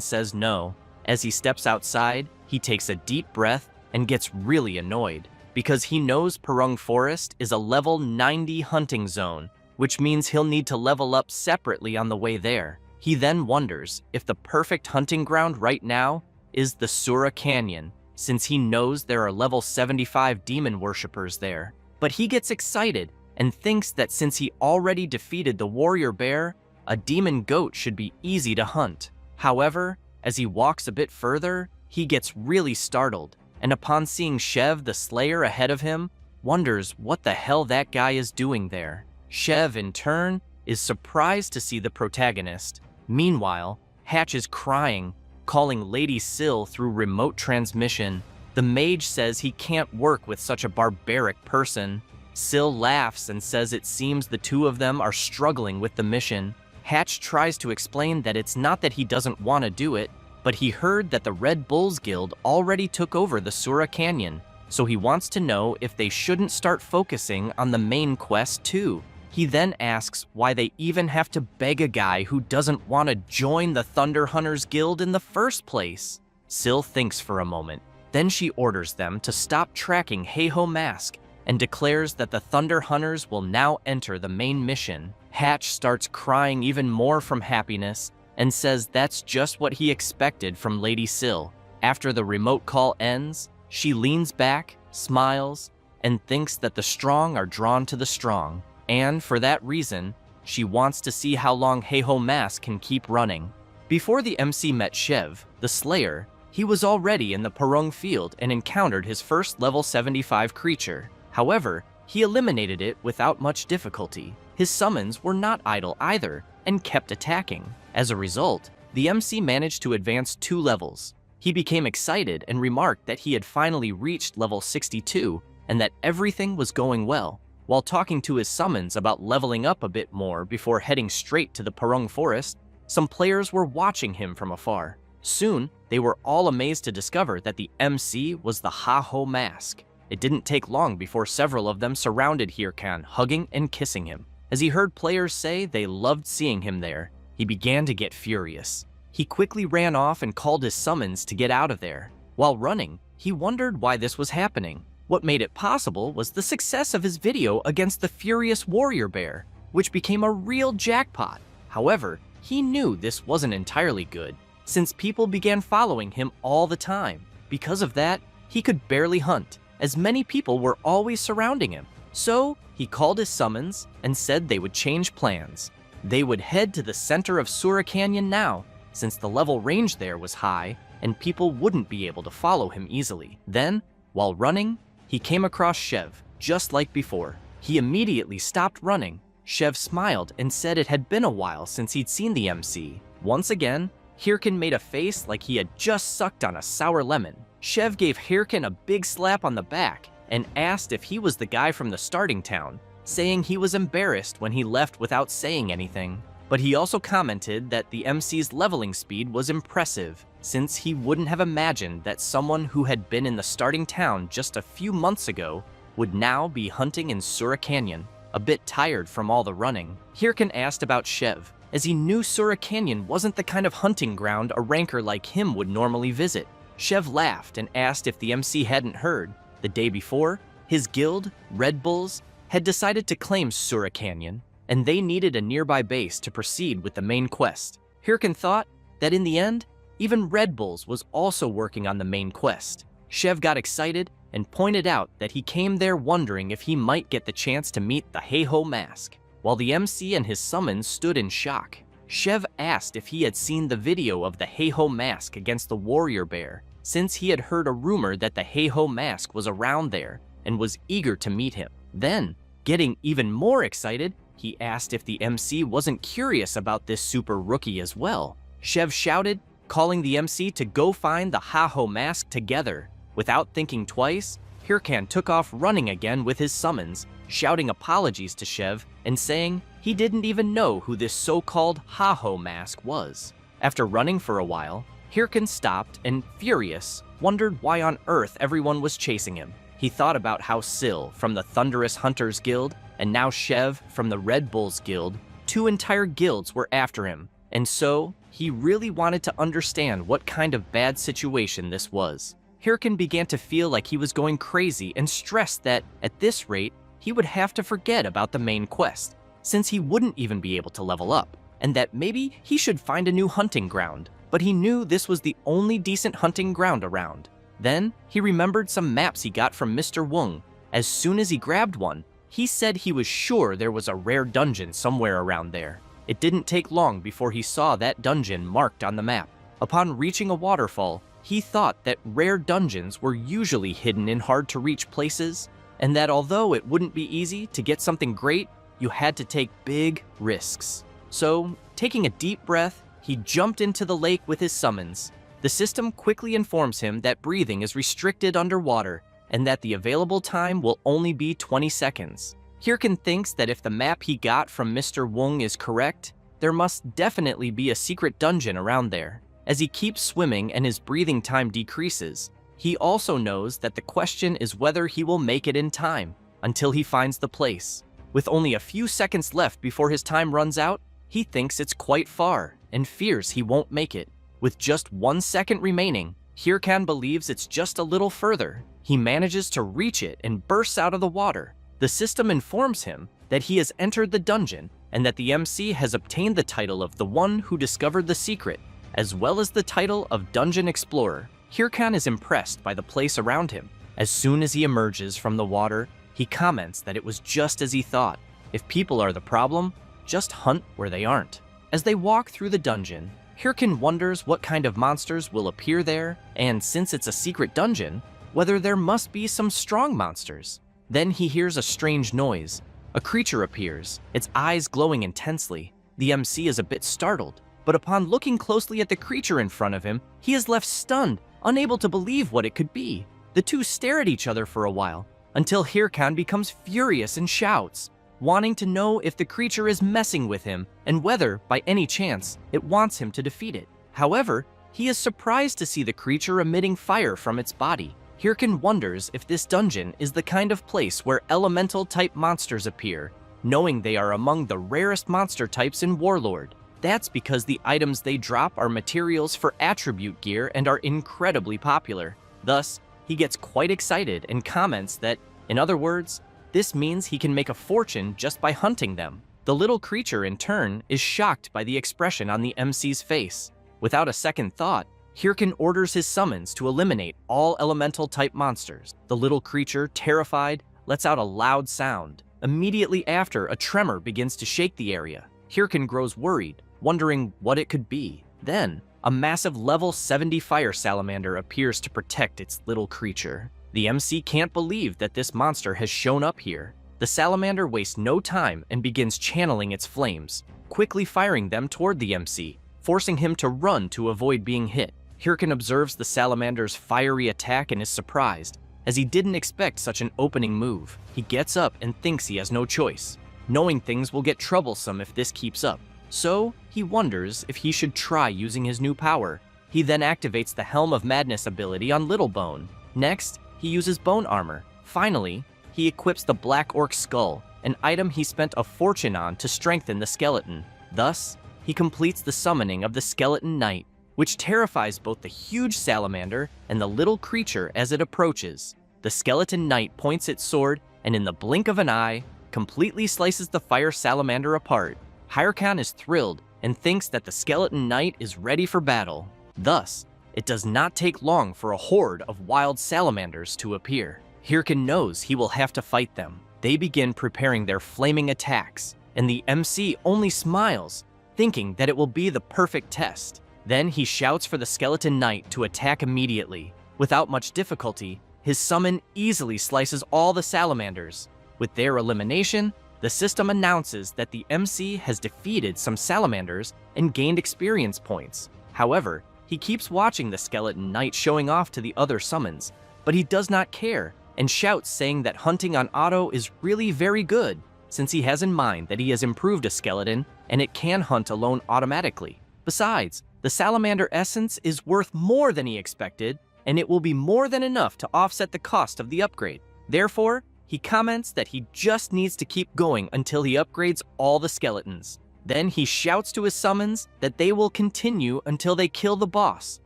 says no. As he steps outside, he takes a deep breath and gets really annoyed, because he knows Perung Forest is a level 90 hunting zone, which means he'll need to level up separately on the way there. He then wonders if the perfect hunting ground right now is the Sura Canyon, since he knows there are level 75 demon worshippers there. But he gets excited and thinks that since he already defeated the warrior bear, a demon goat should be easy to hunt. However, as he walks a bit further, he gets really startled, and upon seeing Shev the Slayer ahead of him, wonders what the hell that guy is doing there. Shev, in turn, is surprised to see the protagonist. Meanwhile, Hatch is crying, calling Lady Syl through remote transmission. The mage says he can't work with such a barbaric person. Syl laughs and says it seems the two of them are struggling with the mission. Hatch tries to explain that it's not that he doesn't want to do it, but he heard that the Red Bulls Guild already took over the Sura Canyon, so he wants to know if they shouldn't start focusing on the main quest too. He then asks why they even have to beg a guy who doesn't want to join the Thunder Hunters Guild in the first place. Syl thinks for a moment. Then she orders them to stop tracking Heiho Mask and declares that the Thunder Hunters will now enter the main mission. Hatch starts crying even more from happiness and says that's just what he expected from Lady Syl. After the remote call ends, she leans back, smiles, and thinks that the strong are drawn to the strong. And for that reason, she wants to see how long Heiho Mask can keep running. Before the MC met Shev, the Slayer, he was already in the Perung field and encountered his first level 75 creature. However, he eliminated it without much difficulty. His summons were not idle either, and kept attacking. As a result, the MC managed to advance 2 levels. He became excited and remarked that he had finally reached level 62 and that everything was going well. While talking to his summons about leveling up a bit more before heading straight to the Parung Forest, some players were watching him from afar. Soon, they were all amazed to discover that the MC was the Ha-Ho Mask. It didn't take long before several of them surrounded Hirkan, hugging and kissing him. As he heard players say they loved seeing him there, he began to get furious. He quickly ran off and called his summons to get out of there. While running, he wondered why this was happening. What made it possible was the success of his video against the furious warrior bear, which became a real jackpot. However, he knew this wasn't entirely good, since people began following him all the time. Because of that, he could barely hunt, as many people were always surrounding him. So, he called his summons and said they would change plans. They would head to the center of Sura Canyon now, since the level range there was high and people wouldn't be able to follow him easily. Then, while running, he came across Shev, just like before. He immediately stopped running. Shev smiled and said it had been a while since he'd seen the MC. Once again, Hirkan made a face like he had just sucked on a sour lemon. Shev gave Hirkan a big slap on the back and asked if he was the guy from the starting town, saying he was embarrassed when he left without saying anything. But he also commented that the MC's leveling speed was impressive, since he wouldn't have imagined that someone who had been in the starting town just a few months ago would now be hunting in Sura Canyon. A bit tired from all the running, Hirkan asked about Shev, as he knew Sura Canyon wasn't the kind of hunting ground a ranker like him would normally visit. Shev laughed and asked if the MC hadn't heard. The day before, his guild, Red Bulls, had decided to claim Sura Canyon, and they needed a nearby base to proceed with the main quest. Hirkan thought that in the end, even Red Bulls was also working on the main quest. Shev got excited and pointed out that he came there wondering if he might get the chance to meet the Ha-Ho Mask. While the MC and his summons stood in shock, Shev asked if he had seen the video of the Ha-Ho Mask against the warrior bear, since he had heard a rumor that the Ha-Ho Mask was around there and was eager to meet him. Then, getting even more excited, he asked if the MC wasn't curious about this super rookie as well. Shev shouted, calling the MC to go find the Ha-Ho Mask together. Without thinking twice, Hirkan took off running again with his summons, shouting apologies to Shev and saying he didn't even know who this so-called Ha-Ho Mask was. After running for a while, Hirkan stopped and, furious, wondered why on earth everyone was chasing him. He thought about how Syl from the Thunderous Hunters Guild and now Shev from the Red Bulls Guild, two entire guilds were after him, and so he really wanted to understand what kind of bad situation this was. Hirkan began to feel like he was going crazy and stressed that, at this rate, he would have to forget about the main quest, since he wouldn't even be able to level up, and that maybe he should find a new hunting ground, but he knew this was the only decent hunting ground around. Then, he remembered some maps he got from Mr. Wung. As soon as he grabbed one, he said he was sure there was a rare dungeon somewhere around there. It didn't take long before he saw that dungeon marked on the map. Upon reaching a waterfall, he thought that rare dungeons were usually hidden in hard-to-reach places, and that although it wouldn't be easy to get something great, you had to take big risks. So, taking a deep breath, he jumped into the lake with his summons. The system quickly informs him that breathing is restricted underwater, and that the available time will only be 20 seconds. Hirkan thinks that if the map he got from Mr. Wung is correct, there must definitely be a secret dungeon around there. As he keeps swimming and his breathing time decreases, he also knows that the question is whether he will make it in time, until he finds the place. With only a few seconds left before his time runs out, he thinks it's quite far, and fears he won't make it. With just 1 second remaining, Hirkan believes it's just a little further. He manages to reach it and bursts out of the water. The system informs him that he has entered the dungeon and that the MC has obtained the title of the one who discovered the secret, as well as the title of Dungeon Explorer. Hirkan is impressed by the place around him. As soon as he emerges from the water, he comments that it was just as he thought. If people are the problem, just hunt where they aren't. As they walk through the dungeon, Hirkan wonders what kind of monsters will appear there, and since it's a secret dungeon, whether there must be some strong monsters. Then he hears a strange noise. A creature appears, its eyes glowing intensely. The MC is a bit startled, but upon looking closely at the creature in front of him, he is left stunned, unable to believe what it could be. The two stare at each other for a while, until Hirkan becomes furious and shouts, wanting to know if the creature is messing with him and whether, by any chance, it wants him to defeat it. However, he is surprised to see the creature emitting fire from its body. Hirkan wonders if this dungeon is the kind of place where elemental-type monsters appear, knowing they are among the rarest monster types in Warlord. That's because the items they drop are materials for attribute gear and are incredibly popular. Thus, he gets quite excited and comments that, in other words, this means he can make a fortune just by hunting them. The little creature, in turn, is shocked by the expression on the MC's face. Without a second thought, Hirkan orders his summons to eliminate all elemental-type monsters. The little creature, terrified, lets out a loud sound. Immediately after, a tremor begins to shake the area. Hirkan grows worried, wondering what it could be. Then, a massive level 70 fire salamander appears to protect its little creature. The MC can't believe that this monster has shown up here. The salamander wastes no time and begins channeling its flames, quickly firing them toward the MC, forcing him to run to avoid being hit. Hirkan observes the salamander's fiery attack and is surprised, as he didn't expect such an opening move. He gets up and thinks he has no choice, knowing things will get troublesome if this keeps up. So, he wonders if he should try using his new power. He then activates the Helm of Madness ability on Little Bone. Next, he uses bone armor. Finally, he equips the Black Orc Skull, an item he spent a fortune on to strengthen the skeleton. Thus, he completes the summoning of the Skeleton Knight, which terrifies both the huge salamander and the little creature as it approaches. The Skeleton Knight points its sword and in the blink of an eye, completely slices the fire salamander apart. Hirkan is thrilled and thinks that the Skeleton Knight is ready for battle. Thus, it does not take long for a horde of wild salamanders to appear. Hirkan knows he will have to fight them. They begin preparing their flaming attacks, and the MC only smiles, thinking that it will be the perfect test. Then he shouts for the Skeleton Knight to attack immediately. Without much difficulty, his summon easily slices all the salamanders. With their elimination, the system announces that the MC has defeated some salamanders and gained experience points. However, he keeps watching the Skeleton Knight showing off to the other summons, but he does not care and shouts saying that hunting on auto is really very good, since he has in mind that he has improved a skeleton and it can hunt alone automatically. Besides, the salamander essence is worth more than he expected, and it will be more than enough to offset the cost of the upgrade. Therefore, he comments that he just needs to keep going until he upgrades all the skeletons. Then he shouts to his summons that they will continue until they kill the boss,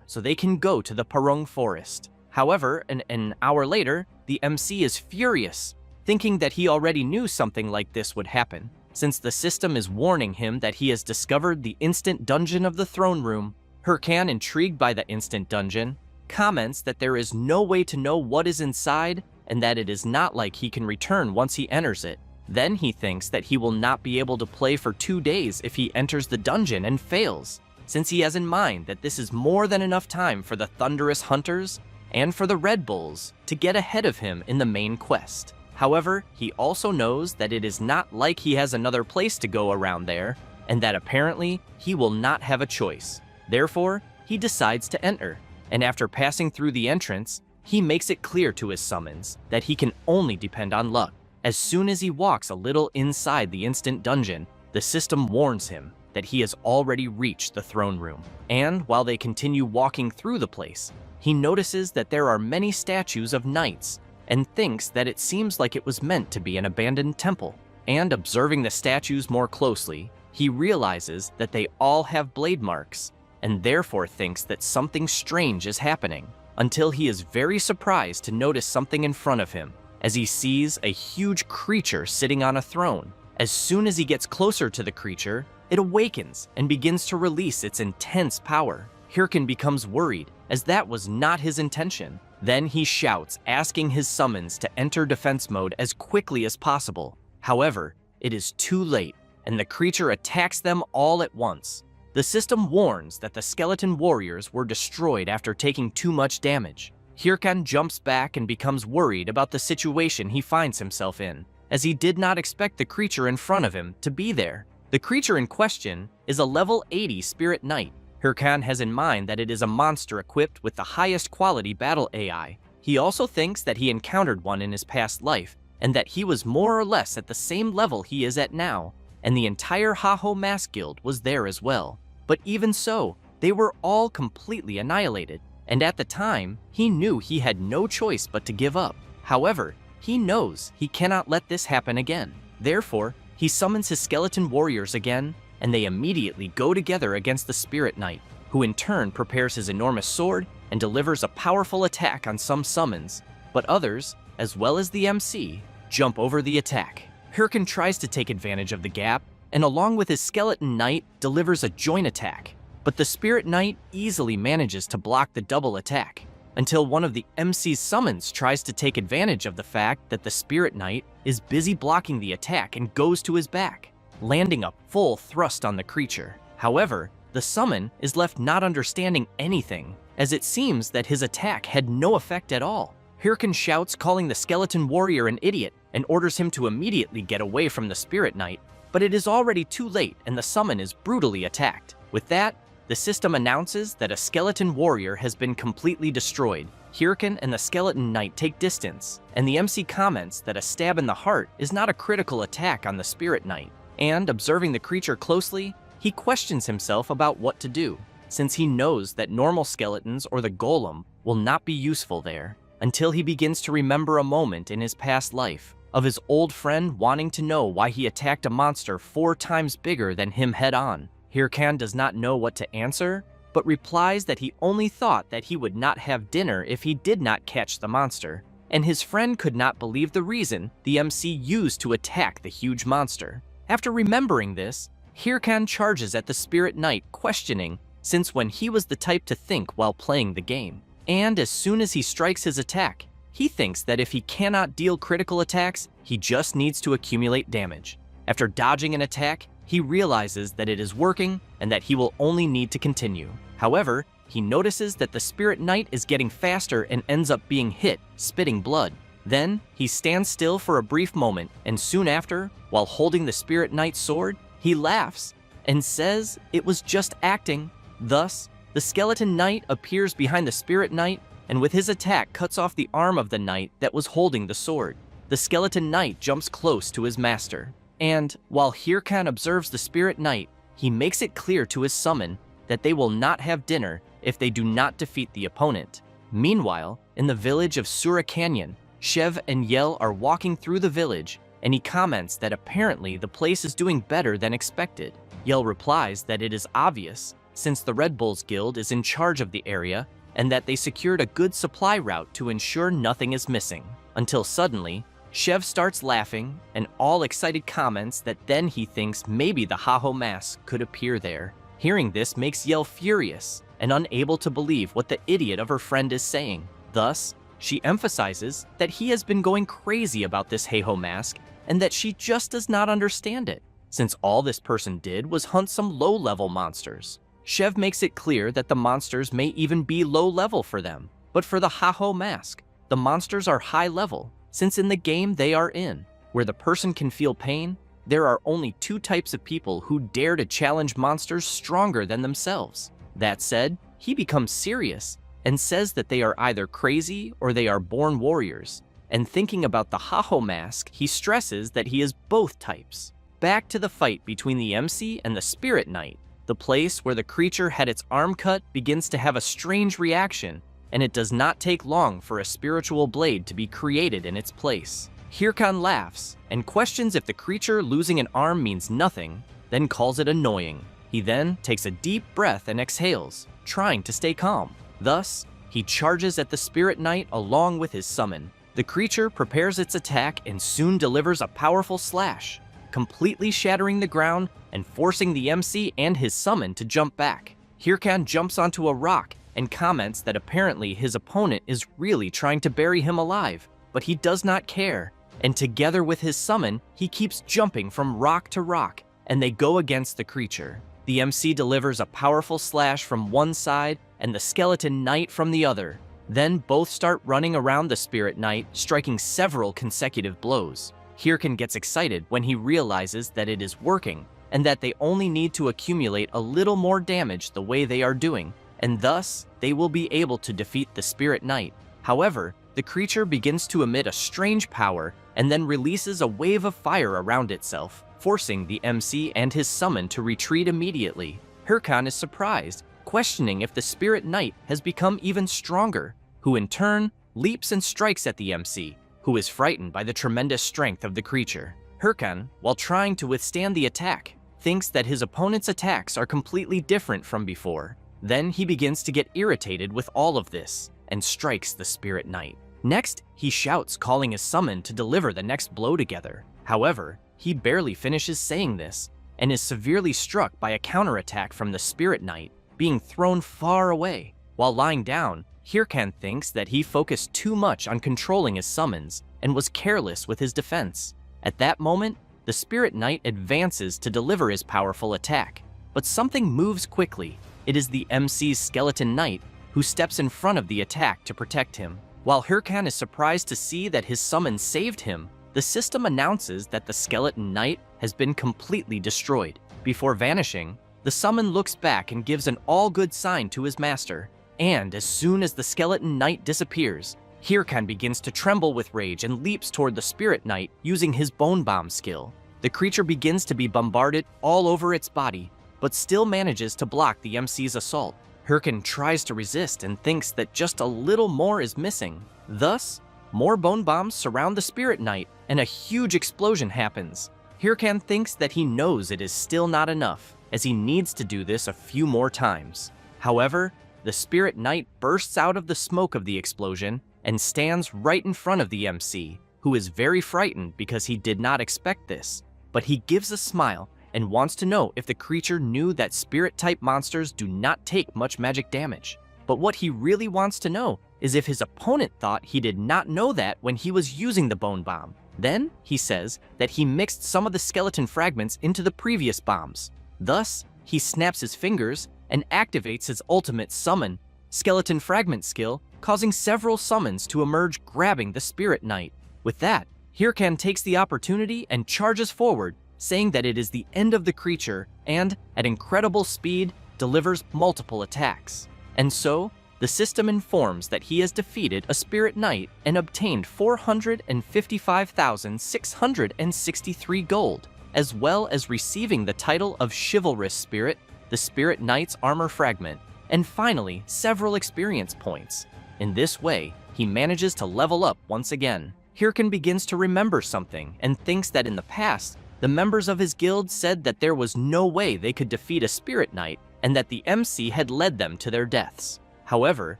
so they can go to the Parung Forest. However, an hour later, the MC is furious, thinking that he already knew something like this would happen, since the system is warning him that he has discovered the instant dungeon of the throne room. Hirkan, intrigued by the instant dungeon, comments that there is no way to know what is inside and that it is not like he can return once he enters it. Then he thinks that he will not be able to play for 2 days if he enters the dungeon and fails, since he has in mind that this is more than enough time for the Thunderous Hunters and for the Red Bulls to get ahead of him in the main quest. However, he also knows that it is not like he has another place to go around there, and that apparently he will not have a choice. Therefore, he decides to enter, and after passing through the entrance, he makes it clear to his summons that he can only depend on luck. As soon as he walks a little inside the instant dungeon, the system warns him that he has already reached the throne room. And while they continue walking through the place, he notices that there are many statues of knights and thinks that it seems like it was meant to be an abandoned temple. And observing the statues more closely, he realizes that they all have blade marks, and therefore thinks that something strange is happening, until he is very surprised to notice something in front of him, as he sees a huge creature sitting on a throne. As soon as he gets closer to the creature, it awakens and begins to release its intense power. Hirkan becomes worried, as that was not his intention. Then he shouts, asking his summons to enter defense mode as quickly as possible. However, it is too late, and the creature attacks them all at once. The system warns that the skeleton warriors were destroyed after taking too much damage. Hirkan jumps back and becomes worried about the situation he finds himself in, as he did not expect the creature in front of him to be there. The creature in question is a level 80 Spirit Knight. Hirkan has in mind that it is a monster equipped with the highest quality battle AI, He also thinks that he encountered one in his past life, and that he was more or less at the same level he is at now, and the entire Haho Mask Guild was there as well. But even so, they were all completely annihilated, and at the time, he knew he had no choice but to give up. However, he knows he cannot let this happen again. Therefore, he summons his skeleton warriors again, and they immediately go together against the Spirit Knight, who in turn prepares his enormous sword and delivers a powerful attack on some summons, but others, as well as the MC, jump over the attack. Hirkan tries to take advantage of the gap, and along with his skeleton knight, delivers a joint attack, but the Spirit Knight easily manages to block the double attack, until one of the MC's summons tries to take advantage of the fact that the Spirit Knight is busy blocking the attack and goes to his back, landing a full thrust on the creature. However, the summon is left not understanding anything, as it seems that his attack had no effect at all. Hirkan shouts, calling the skeleton warrior an idiot, and orders him to immediately get away from the Spirit Knight, but it is already too late and the summon is brutally attacked. With that, the system announces that a skeleton warrior has been completely destroyed. Hirkan and the skeleton knight take distance, and the MC comments that a stab in the heart is not a critical attack on the Spirit Knight. And observing the creature closely, he questions himself about what to do, since he knows that normal skeletons or the golem will not be useful there, until he begins to remember a moment in his past life of his old friend wanting to know why he attacked a monster 4 times bigger than him head-on. Hirkan does not know what to answer, but replies that he only thought that he would not have dinner if he did not catch the monster, and his friend could not believe the reason the MC used to attack the huge monster. After remembering this, Hirkan charges at the Spirit Knight, questioning since when he was the type to think while playing the game. And as soon as he strikes his attack, he thinks that if he cannot deal critical attacks, he just needs to accumulate damage. After dodging an attack, he realizes that it is working and that he will only need to continue. However, he notices that the Spirit Knight is getting faster and ends up being hit, spitting blood. Then, he stands still for a brief moment, and soon after, while holding the Spirit Knight's sword, he laughs and says it was just acting. Thus, the Skeleton Knight appears behind the Spirit Knight and with his attack cuts off the arm of the knight that was holding the sword. The Skeleton Knight jumps close to his master, and while Hirkan observes the Spirit Knight, he makes it clear to his summon that they will not have dinner if they do not defeat the opponent. Meanwhile, in the village of Sura Canyon, Shev and Yel are walking through the village, and he comments that apparently the place is doing better than expected. Yel replies that it is obvious, since the Red Bulls Guild is in charge of the area, and that they secured a good supply route to ensure nothing is missing. Until suddenly, Shev starts laughing, and all excited comments that then he thinks maybe the Haho mask could appear there. Hearing this makes Yel furious, and unable to believe what the idiot of her friend is saying. Thus, she emphasizes that he has been going crazy about this Haho mask, and that she just does not understand it, since all this person did was hunt some low-level monsters. Shev makes it clear that the monsters may even be low-level for them, but for the Haho mask, the monsters are high-level, since in the game they are in, where the person can feel pain, there are only 2 types of people who dare to challenge monsters stronger than themselves. That said, he becomes serious and says that they are either crazy or they are born warriors, and thinking about the Haho mask, he stresses that he is both types. Back to the fight between the MC and the Spirit Knight. The place where the creature had its arm cut begins to have a strange reaction, and it does not take long for a spiritual blade to be created in its place. Hirkan laughs and questions if the creature losing an arm means nothing, then calls it annoying. He then takes a deep breath and exhales, trying to stay calm. Thus, he charges at the Spirit Knight along with his summon. The creature prepares its attack and soon delivers a powerful slash, completely shattering the ground and forcing the MC and his summon to jump back. Hirkan jumps onto a rock and comments that apparently his opponent is really trying to bury him alive, but he does not care, and together with his summon, he keeps jumping from rock to rock, and they go against the creature. The MC delivers a powerful slash from one side and the Skeleton Knight from the other. Then both start running around the Spirit Knight, striking several consecutive blows. Hirkan gets excited when he realizes that it is working, and that they only need to accumulate a little more damage the way they are doing, and thus, they will be able to defeat the Spirit Knight. However, the creature begins to emit a strange power and then releases a wave of fire around itself, forcing the MC and his summon to retreat immediately. Hirkan is surprised, questioning if the Spirit Knight has become even stronger, who in turn leaps and strikes at the MC, who is frightened by the tremendous strength of the creature. Hirkan, while trying to withstand the attack, thinks that his opponent's attacks are completely different from before. Then he begins to get irritated with all of this and strikes the Spirit Knight. Next, he shouts, calling his summon to deliver the next blow together. However, he barely finishes saying this and is severely struck by a counterattack from the Spirit Knight, being thrown far away. While lying down, Hirkan thinks that he focused too much on controlling his summons and was careless with his defense. At that moment, the Spirit Knight advances to deliver his powerful attack, but something moves quickly. It is the MC's Skeleton Knight who steps in front of the attack to protect him. While Hirkan is surprised to see that his summon saved him, the system announces that the Skeleton Knight has been completely destroyed. Before vanishing, the summon looks back and gives an all-good sign to his master. And as soon as the Skeleton Knight disappears, Hirkan begins to tremble with rage and leaps toward the Spirit Knight using his Bone Bomb skill. The creature begins to be bombarded all over its body, but still manages to block the MC's assault. Hirkan tries to resist and thinks that just a little more is missing. Thus, more bone bombs surround the Spirit Knight and a huge explosion happens. Hirkan thinks that he knows it is still not enough, as he needs to do this a few more times. However, the Spirit Knight bursts out of the smoke of the explosion and stands right in front of the MC, who is very frightened because he did not expect this. But he gives a smile and wants to know if the creature knew that Spirit-type monsters do not take much magic damage. But what he really wants to know is if his opponent thought he did not know that when he was using the Bone Bomb. Then, he says that he mixed some of the skeleton fragments into the previous bombs. Thus, he snaps his fingers and activates his ultimate summon, Skeleton Fragment skill, causing several summons to emerge, grabbing the Spirit Knight. With that, Hirkan takes the opportunity and charges forward, saying that it is the end of the creature and, at incredible speed, delivers multiple attacks. And so, the system informs that he has defeated a Spirit Knight and obtained 455,663 gold, as well as receiving the title of Chivalrous Spirit, the Spirit Knight's armor fragment, and finally, several experience points. In this way, he manages to level up once again. Hirkan begins to remember something and thinks that in the past, the members of his guild said that there was no way they could defeat a Spirit Knight and that the MC had led them to their deaths. However,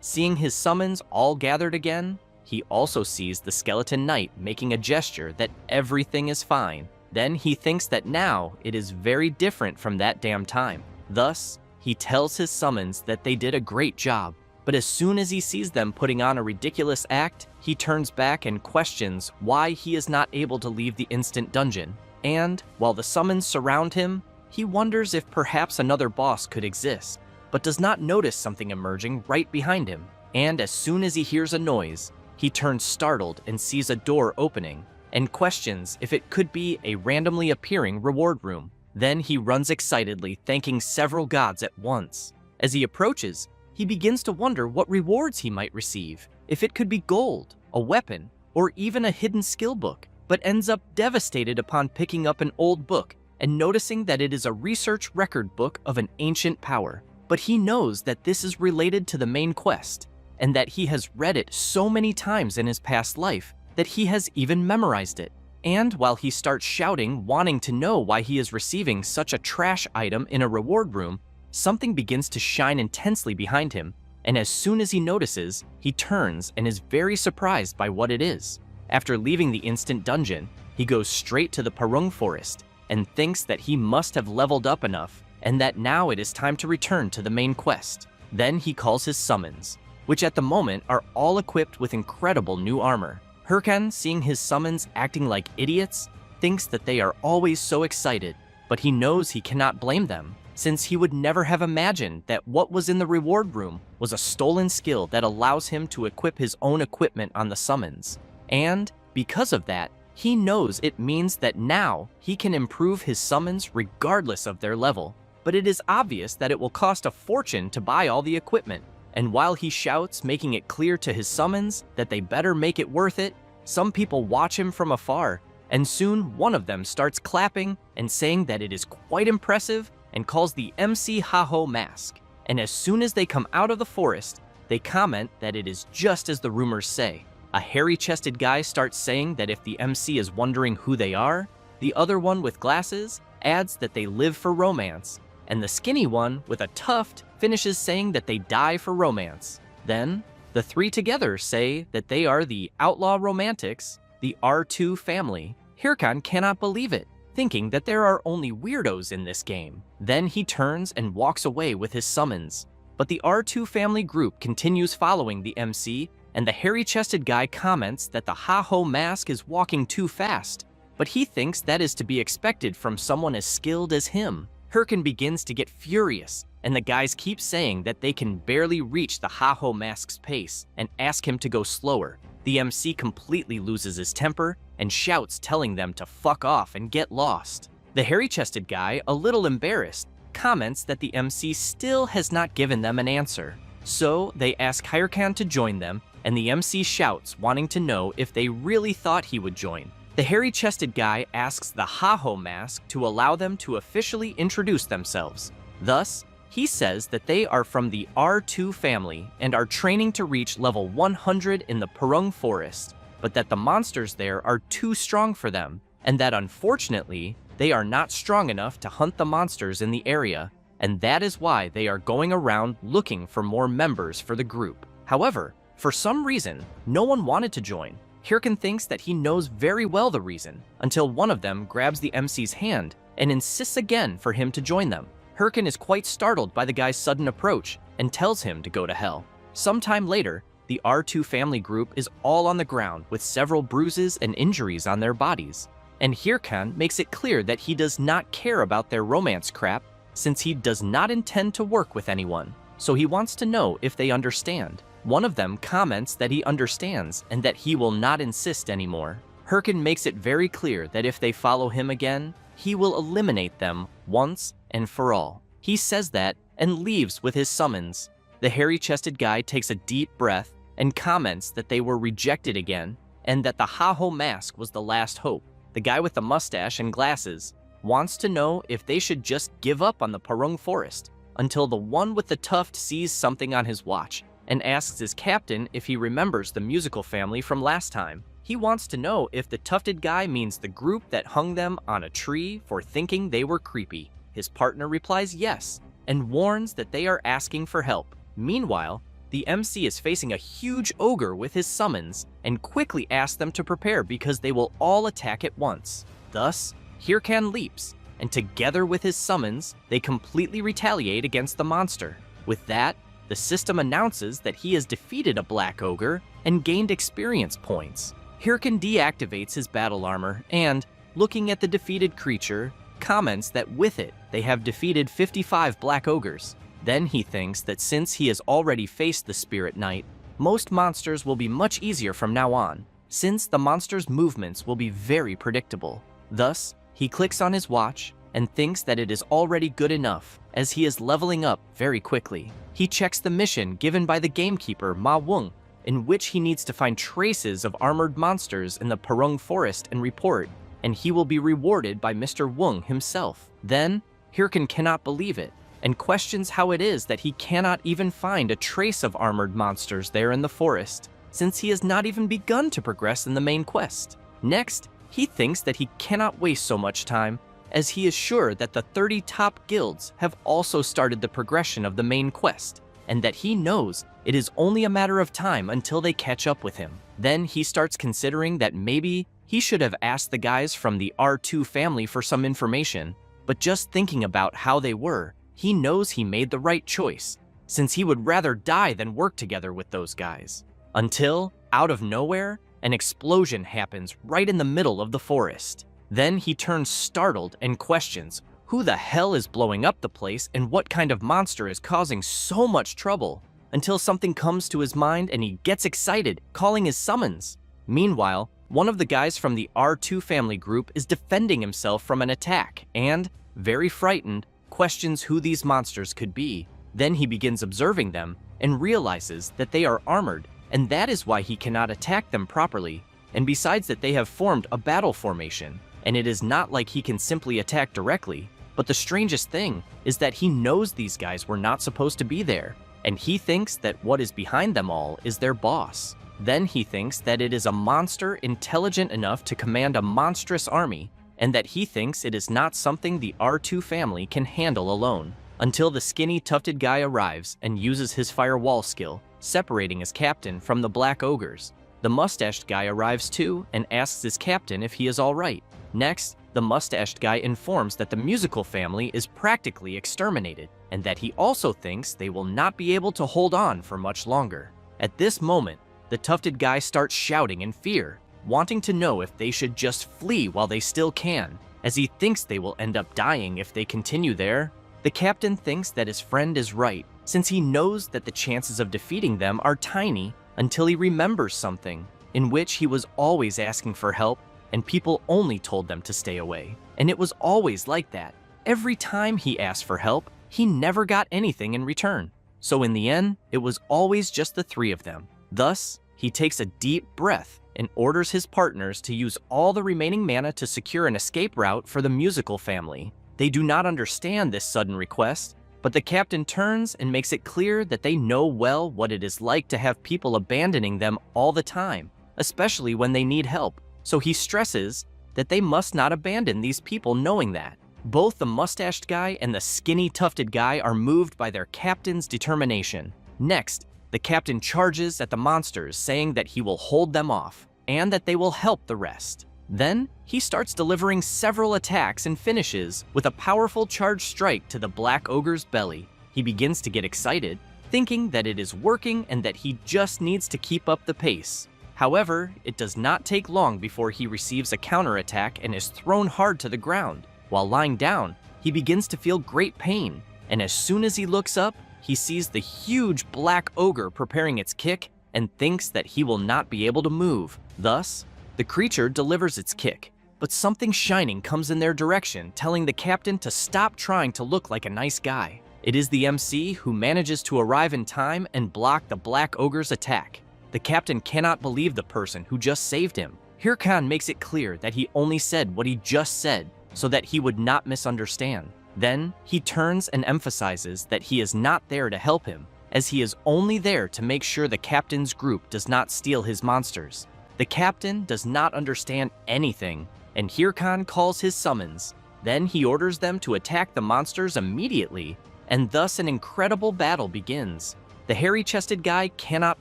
seeing his summons all gathered again, he also sees the Skeleton Knight making a gesture that everything is fine. Then he thinks that now it is very different from that damn time. Thus, he tells his summons that they did a great job. But as soon as he sees them putting on a ridiculous act, he turns back and questions why he is not able to leave the instant dungeon. And, while the summons surround him, he wonders if perhaps another boss could exist, but does not notice something emerging right behind him. And as soon as he hears a noise, he turns startled and sees a door opening, and questions if it could be a randomly appearing reward room. Then he runs excitedly, thanking several gods at once. As he approaches, he begins to wonder what rewards he might receive, if it could be gold, a weapon, or even a hidden skill book, but ends up devastated upon picking up an old book and noticing that it is a research record book of an ancient power. But he knows that this is related to the main quest, and that he has read it so many times in his past life that he has even memorized it. And while he starts shouting, wanting to know why he is receiving such a trash item in a reward room, something begins to shine intensely behind him, and as soon as he notices, he turns and is very surprised by what it is. After leaving the instant dungeon, he goes straight to the Parung Forest and thinks that he must have leveled up enough and that now it is time to return to the main quest. Then he calls his summons, which at the moment are all equipped with incredible new armor. Hirkan, seeing his summons acting like idiots, thinks that they are always so excited, but he knows he cannot blame them, since he would never have imagined that what was in the reward room was a stolen skill that allows him to equip his own equipment on the summons. And, because of that, he knows it means that now he can improve his summons regardless of their level. But it is obvious that it will cost a fortune to buy all the equipment, And while he shouts, making it clear to his summons that they better make it worth it, some people watch him from afar, and soon one of them starts clapping and saying that it is quite impressive and calls the MC Haho mask. And as soon as they come out of the forest, they comment that it is just as the rumors say. A hairy-chested guy starts saying that if the MC is wondering who they are, the other one with glasses adds that they live for romance, and the skinny one with a tuft finishes saying that they die for romance. Then, the three together say that they are the Outlaw Romantics, the R2 family. Hirkan cannot believe it, thinking that there are only weirdos in this game. Then he turns and walks away with his summons. But the R2 family group continues following the MC, and the hairy-chested guy comments that the Haho mask is walking too fast, but he thinks that is to be expected from someone as skilled as him. Hirkan begins to get furious, and the guys keep saying that they can barely reach the Haho mask's pace and ask him to go slower. The MC completely loses his temper and shouts, telling them to fuck off and get lost. The hairy-chested guy, a little embarrassed, comments that the MC still has not given them an answer. So they ask Hirkan to join them, and the MC shouts, wanting to know if they really thought he would join. The hairy-chested guy asks the Haho mask to allow them to officially introduce themselves. Thus, he says that they are from the R2 family and are training to reach level 100 in the Purung Forest, but that the monsters there are too strong for them, and that unfortunately, they are not strong enough to hunt the monsters in the area, and that is why they are going around looking for more members for the group. However, for some reason, no one wanted to join. Hirkan thinks that he knows very well the reason, until one of them grabs the MC's hand and insists again for him to join them. Hirkan is quite startled by the guy's sudden approach and tells him to go to hell. Sometime later, the R2 family group is all on the ground with several bruises and injuries on their bodies, and Hirkan makes it clear that he does not care about their romance crap since he does not intend to work with anyone, so he wants to know if they understand. One of them comments that he understands and that he will not insist anymore. Hirkan makes it very clear that if they follow him again, he will eliminate them once and for all. He says that and leaves with his summons. The hairy-chested guy takes a deep breath and comments that they were rejected again and that the Haho mask was the last hope. The guy with the mustache and glasses wants to know if they should just give up on the Purung Forest until the one with the tuft sees something on his watch and asks his captain if he remembers the musical family from last time. He wants to know if the tufted guy means the group that hung them on a tree for thinking they were creepy. His partner replies yes, and warns that they are asking for help. Meanwhile, the MC is facing a huge ogre with his summons and quickly asks them to prepare because they will all attack at once. Thus, Hirkan leaps, and together with his summons, they completely retaliate against the monster. With that, the system announces that he has defeated a black ogre and gained experience points. Hirkan deactivates his battle armor and, looking at the defeated creature, comments that with it, they have defeated 55 black ogres. Then he thinks that since he has already faced the Spirit Knight, most monsters will be much easier from now on, since the monster's movements will be very predictable. Thus, he clicks on his watch and thinks that it is already good enough, as he is leveling up very quickly. He checks the mission given by the gamekeeper Ma Wung, in which he needs to find traces of armored monsters in the Purung Forest and report, and he will be rewarded by Mr. Wung himself. Then, Hirkan cannot believe it, and questions how it is that he cannot even find a trace of armored monsters there in the forest, since he has not even begun to progress in the main quest. Next, he thinks that he cannot waste so much time, as he is sure that the 30 top guilds have also started the progression of the main quest, and that he knows it is only a matter of time until they catch up with him. Then he starts considering that maybe he should have asked the guys from the R2 family for some information, but just thinking about how they were, he knows he made the right choice, since he would rather die than work together with those guys. Until, out of nowhere, an explosion happens right in the middle of the forest. Then he turns startled and questions who the hell is blowing up the place and what kind of monster is causing so much trouble, until something comes to his mind and he gets excited, calling his summons. Meanwhile, one of the guys from the R2 family group is defending himself from an attack and, very frightened, questions who these monsters could be. Then he begins observing them and realizes that they are armored, and that is why he cannot attack them properly. And besides that, they have formed a battle formation, and it is not like he can simply attack directly. But the strangest thing is that he knows these guys were not supposed to be there, and he thinks that what is behind them all is their boss. Then he thinks that it is a monster intelligent enough to command a monstrous army, and that he thinks it is not something the R2 family can handle alone. Until the skinny, tufted guy arrives and uses his firewall skill, separating his captain from the black ogres. The mustached guy arrives too and asks his captain if he is alright. Next, the mustached guy informs that the musical family is practically exterminated, and that he also thinks they will not be able to hold on for much longer. At this moment, the tufted guy starts shouting in fear, wanting to know if they should just flee while they still can, as he thinks they will end up dying if they continue there. The captain thinks that his friend is right, since he knows that the chances of defeating them are tiny, until he remembers something, in which he was always asking for help, and people only told them to stay away. And it was always like that. Every time he asked for help, he never got anything in return. So in the end, it was always just the three of them. Thus, he takes a deep breath and orders his partners to use all the remaining mana to secure an escape route for the musical family. They do not understand this sudden request, but the captain turns and makes it clear that they know well what it is like to have people abandoning them all the time, especially when they need help. So he stresses that they must not abandon these people, knowing that. Both the mustached guy and the skinny tufted guy are moved by their captain's determination. Next, the captain charges at the monsters, saying that he will hold them off, and that they will help the rest. Then, he starts delivering several attacks and finishes with a powerful charge strike to the black ogre's belly. He begins to get excited, thinking that it is working and that he just needs to keep up the pace. However, it does not take long before he receives a counterattack and is thrown hard to the ground. While lying down, he begins to feel great pain, and as soon as he looks up, he sees the huge black ogre preparing its kick and thinks that he will not be able to move. Thus, the creature delivers its kick, but something shining comes in their direction, telling the captain to stop trying to look like a nice guy. It is the MC who manages to arrive in time and block the black ogre's attack. The captain cannot believe the person who just saved him. Hirkan makes it clear that he only said what he just said so that he would not misunderstand. Then, he turns and emphasizes that he is not there to help him, as he is only there to make sure the captain's group does not steal his monsters. The captain does not understand anything, and Hirkan calls his summons. Then he orders them to attack the monsters immediately, and thus an incredible battle begins. The hairy-chested guy cannot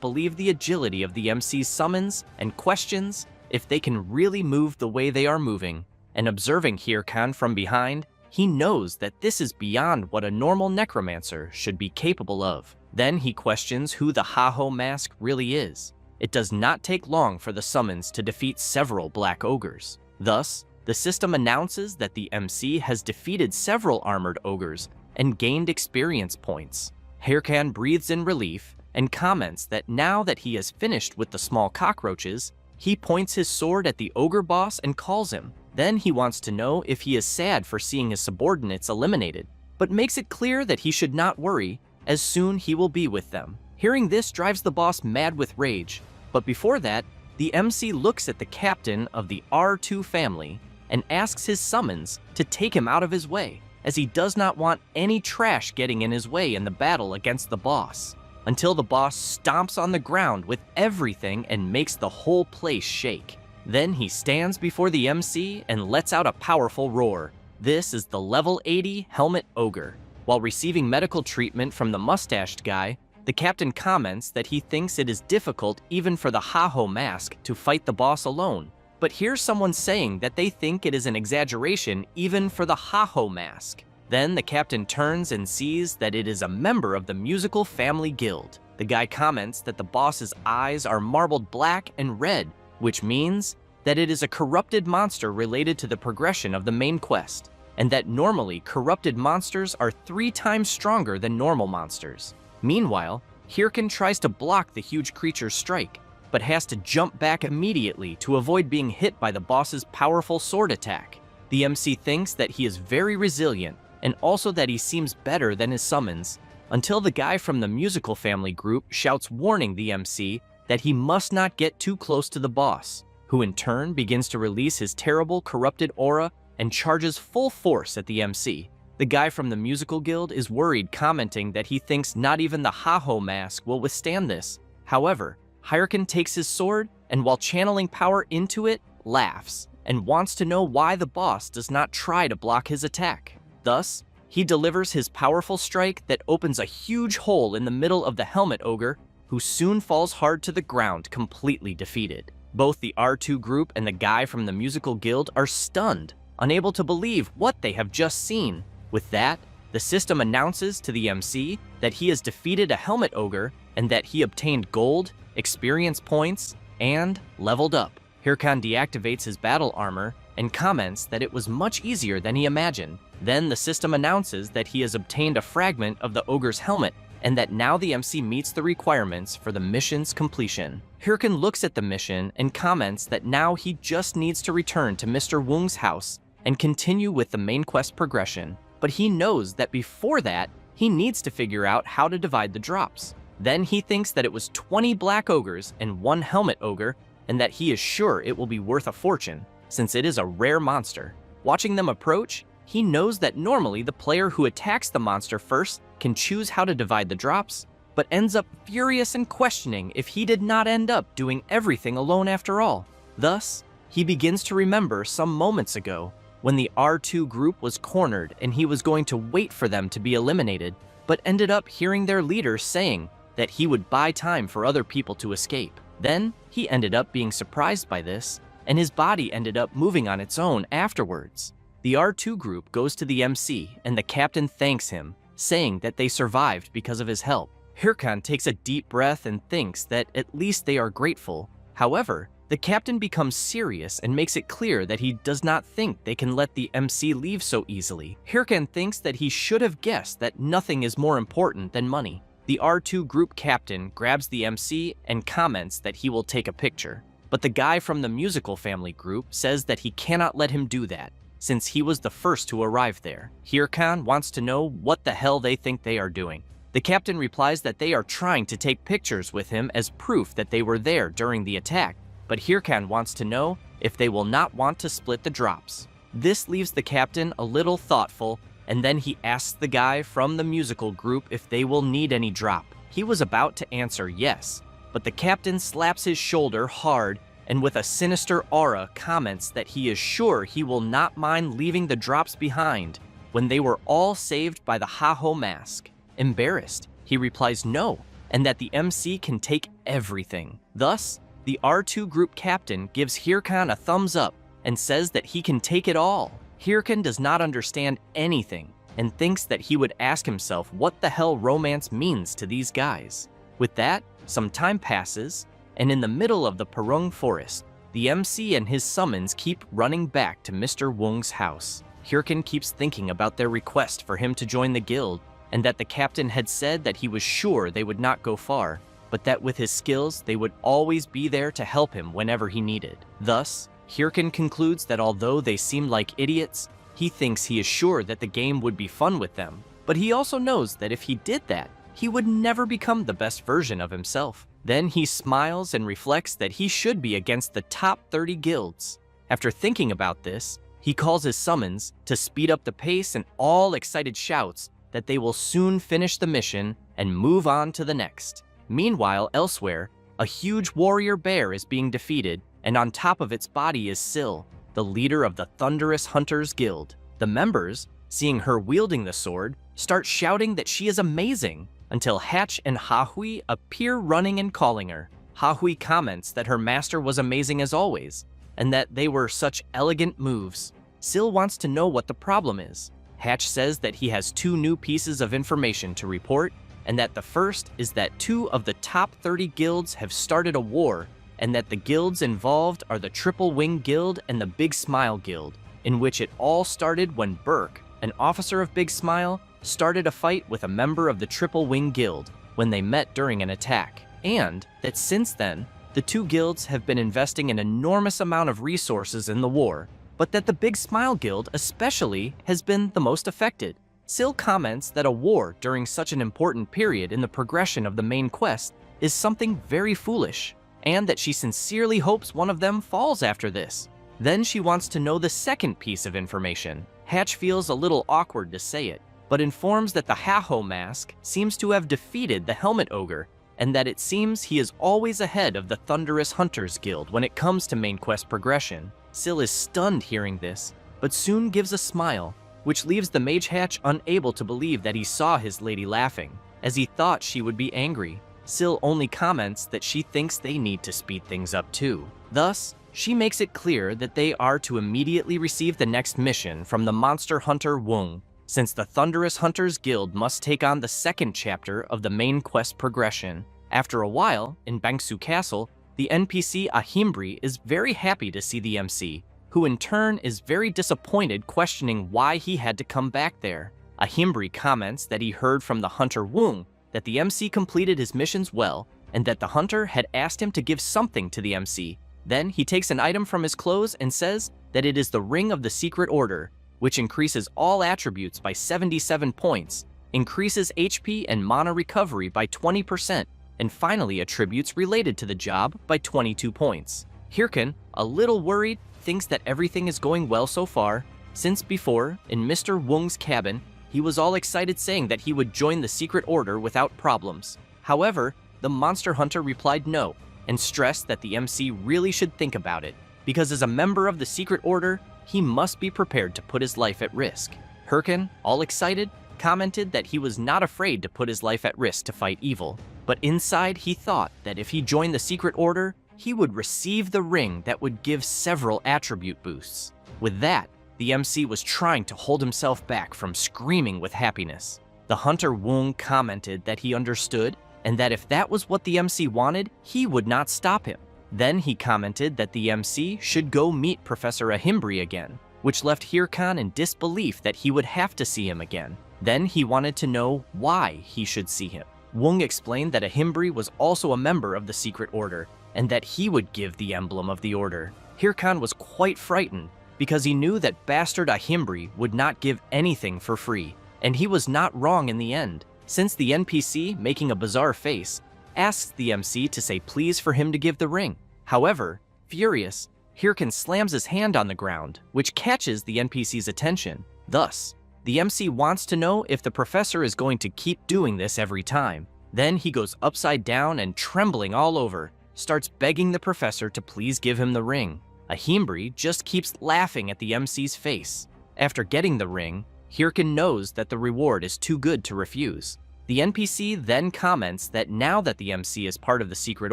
believe the agility of the MC's summons and questions if they can really move the way they are moving. And observing Hirkan from behind, he knows that this is beyond what a normal necromancer should be capable of. Then he questions who the Haho mask really is. It does not take long for the summons to defeat several black ogres. Thus, the system announces that the MC has defeated several armored ogres and gained experience points. Hirkan breathes in relief and comments that now that he has finished with the small cockroaches, he points his sword at the ogre boss and calls him. Then he wants to know if he is sad for seeing his subordinates eliminated, but makes it clear that he should not worry, as soon he will be with them. Hearing this drives the boss mad with rage, but before that, the MC looks at the captain of the R2 family and asks his summons to take him out of his way, as he does not want any trash getting in his way in the battle against the boss, until the boss stomps on the ground with everything and makes the whole place shake. Then he stands before the MC and lets out a powerful roar. This is the level 80 Helmet Ogre. While receiving medical treatment from the mustached guy, the captain comments that he thinks it is difficult even for the Haho mask to fight the boss alone. But here's someone saying that they think it is an exaggeration even for the Haho mask. Then the captain turns and sees that it is a member of the musical family guild. The guy comments that the boss's eyes are marbled black and red, which means that it is a corrupted monster related to the progression of the main quest, and that normally corrupted monsters are 3 times stronger than normal monsters. Meanwhile, Hirkan tries to block the huge creature's strike, but has to jump back immediately to avoid being hit by the boss's powerful sword attack. The MC thinks that he is very resilient, and also that he seems better than his summons, until the guy from the musical family group shouts warning the MC that he must not get too close to the boss, who in turn begins to release his terrible corrupted aura and charges full force at the MC. The guy from the musical guild is worried, commenting that he thinks not even the Haho mask will withstand this. However, Hyrule takes his sword and while channeling power into it, laughs and wants to know why the boss does not try to block his attack. Thus, he delivers his powerful strike that opens a huge hole in the middle of the helmet ogre, who soon falls hard to the ground, completely defeated. Both the R2 group and the guy from the musical guild are stunned, unable to believe what they have just seen. With that, the system announces to the MC that he has defeated a helmet ogre and that he obtained gold, experience points, and leveled up. Hyrule deactivates his battle armor and comments that it was much easier than he imagined. Then the system announces that he has obtained a fragment of the ogre's helmet and that now the MC meets the requirements for the mission's completion. Hyrule looks at the mission and comments that now he just needs to return to Mr. Wung's house and continue with the main quest progression. But he knows that before that, he needs to figure out how to divide the drops. Then he thinks that it was 20 black ogres and 1 helmet ogre, and that he is sure it will be worth a fortune, since it is a rare monster. Watching them approach, he knows that normally the player who attacks the monster first can choose how to divide the drops, but ends up furious and questioning if he did not end up doing everything alone after all. Thus, he begins to remember some moments ago when the R2 group was cornered and he was going to wait for them to be eliminated, but ended up hearing their leader saying that he would buy time for other people to escape. Then, he ended up being surprised by this, and his body ended up moving on its own afterwards. The R2 group goes to the MC, and the captain thanks him, saying that they survived because of his help. Hyrule takes a deep breath and thinks that at least they are grateful. However, the captain becomes serious and makes it clear that he does not think they can let the MC leave so easily. Hyrule thinks that he should have guessed that nothing is more important than money. The R2 group captain grabs the MC and comments that he will take a picture. But the guy from the musical family group says that he cannot let him do that, since he was the first to arrive there. Hyrule wants to know what the hell they think they are doing. The captain replies that they are trying to take pictures with him as proof that they were there during the attack, but Hyrule wants to know if they will not want to split the drops. This leaves the captain a little thoughtful, and then he asks the guy from the musical group if they will need any drop. He was about to answer yes, but the captain slaps his shoulder hard and with a sinister aura comments that he is sure he will not mind leaving the drops behind when they were all saved by the Haho mask. Embarrassed, he replies no, and that the MC can take everything. Thus, the R2 group captain gives Hyrule a thumbs up and says that he can take it all. Hyrule does not understand anything and thinks that he would ask himself what the hell romance means to these guys. With that, some time passes, and in the middle of the Purung forest, the MC and his summons keep running back to Mr. Wung's house. Hyrule keeps thinking about their request for him to join the guild, and that the captain had said that he was sure they would not go far, but that with his skills they would always be there to help him whenever he needed. Thus, Hyrule concludes that although they seem like idiots, he thinks he is sure that the game would be fun with them, but he also knows that if he did that, he would never become the best version of himself. Then he smiles and reflects that he should be against the top 30 guilds. After thinking about this, he calls his summons to speed up the pace and all excited shouts that they will soon finish the mission and move on to the next. Meanwhile, elsewhere, a huge warrior bear is being defeated, and on top of its body is Syl, the leader of the Thunderous Hunters Guild. The members, seeing her wielding the sword, start shouting that she is amazing, until Hatch and Hahui appear running and calling her. Hahui comments that her master was amazing as always, and that they were such elegant moves. Syl wants to know what the problem is. Hatch says that he has 2 new pieces of information to report, and that the first is that 2 of the top 30 guilds have started a war, and that the guilds involved are the Triple Wing Guild and the Big Smile Guild, in which it all started when Burke, an officer of Big Smile, started a fight with a member of the Triple Wing Guild when they met during an attack, and that since then, the 2 guilds have been investing an enormous amount of resources in the war, but that the Big Smile Guild especially has been the most affected. Sil comments that a war during such an important period in the progression of the main quest is something very foolish, and that she sincerely hopes one of them falls after this. Then she wants to know the second piece of information. Hatch feels a little awkward to say it, but informs that the Yahello mask seems to have defeated the Helmet Ogre, and that it seems he is always ahead of the Thunderous Hunters Guild when it comes to main quest progression. Sil is stunned hearing this, but soon gives a smile, which leaves the Mage Hatch unable to believe that he saw his lady laughing, as he thought she would be angry. Sil only comments that she thinks they need to speed things up too. Thus, she makes it clear that they are to immediately receive the next mission from the monster hunter Wung, since the Thunderous Hunters Guild must take on the second chapter of the main quest progression. After a while, in Bangsu Castle, the NPC Ahimbri is very happy to see the MC, who in turn is very disappointed, questioning why he had to come back there. Ahimbri comments that he heard from the hunter Wung that the MC completed his missions well, and that the hunter had asked him to give something to the MC. Then he takes an item from his clothes and says that it is the Ring of the Secret Order, which increases all attributes by 77 points, increases HP and mana recovery by 20%, and finally attributes related to the job by 22 points. Hirkan, a little worried, thinks that everything is going well so far, since before, in Mr. Wung's cabin, he was all excited saying that he would join the Secret Order without problems. However, the monster hunter replied no, and stressed that the MC really should think about it, because as a member of the Secret Order, he must be prepared to put his life at risk. Hirkan, all excited, commented that he was not afraid to put his life at risk to fight evil, but inside he thought that if he joined the Secret Order, he would receive the ring that would give several attribute boosts. With that, the MC was trying to hold himself back from screaming with happiness. The hunter Wung commented that he understood, and that if that was what the MC wanted, he would not stop him. Then he commented that the MC should go meet Professor Ahimbri again, which left Hirkan in disbelief that he would have to see him again. Then he wanted to know why he should see him. Wung explained that Ahimbri was also a member of the Secret Order, and that he would give the emblem of the order. Hirkan was quite frightened, because he knew that bastard Ahimbri would not give anything for free, and he was not wrong in the end, since the NPC, making a bizarre face, asks the MC to say please for him to give the ring. However, furious, Hirkan slams his hand on the ground, which catches the NPC's attention. Thus, the MC wants to know if the professor is going to keep doing this every time. Then he goes upside down and, trembling all over, starts begging the professor to please give him the ring. Ahimbri just keeps laughing at the MC's face. After getting the ring, Hirkan knows that the reward is too good to refuse. The NPC then comments that now that the MC is part of the Secret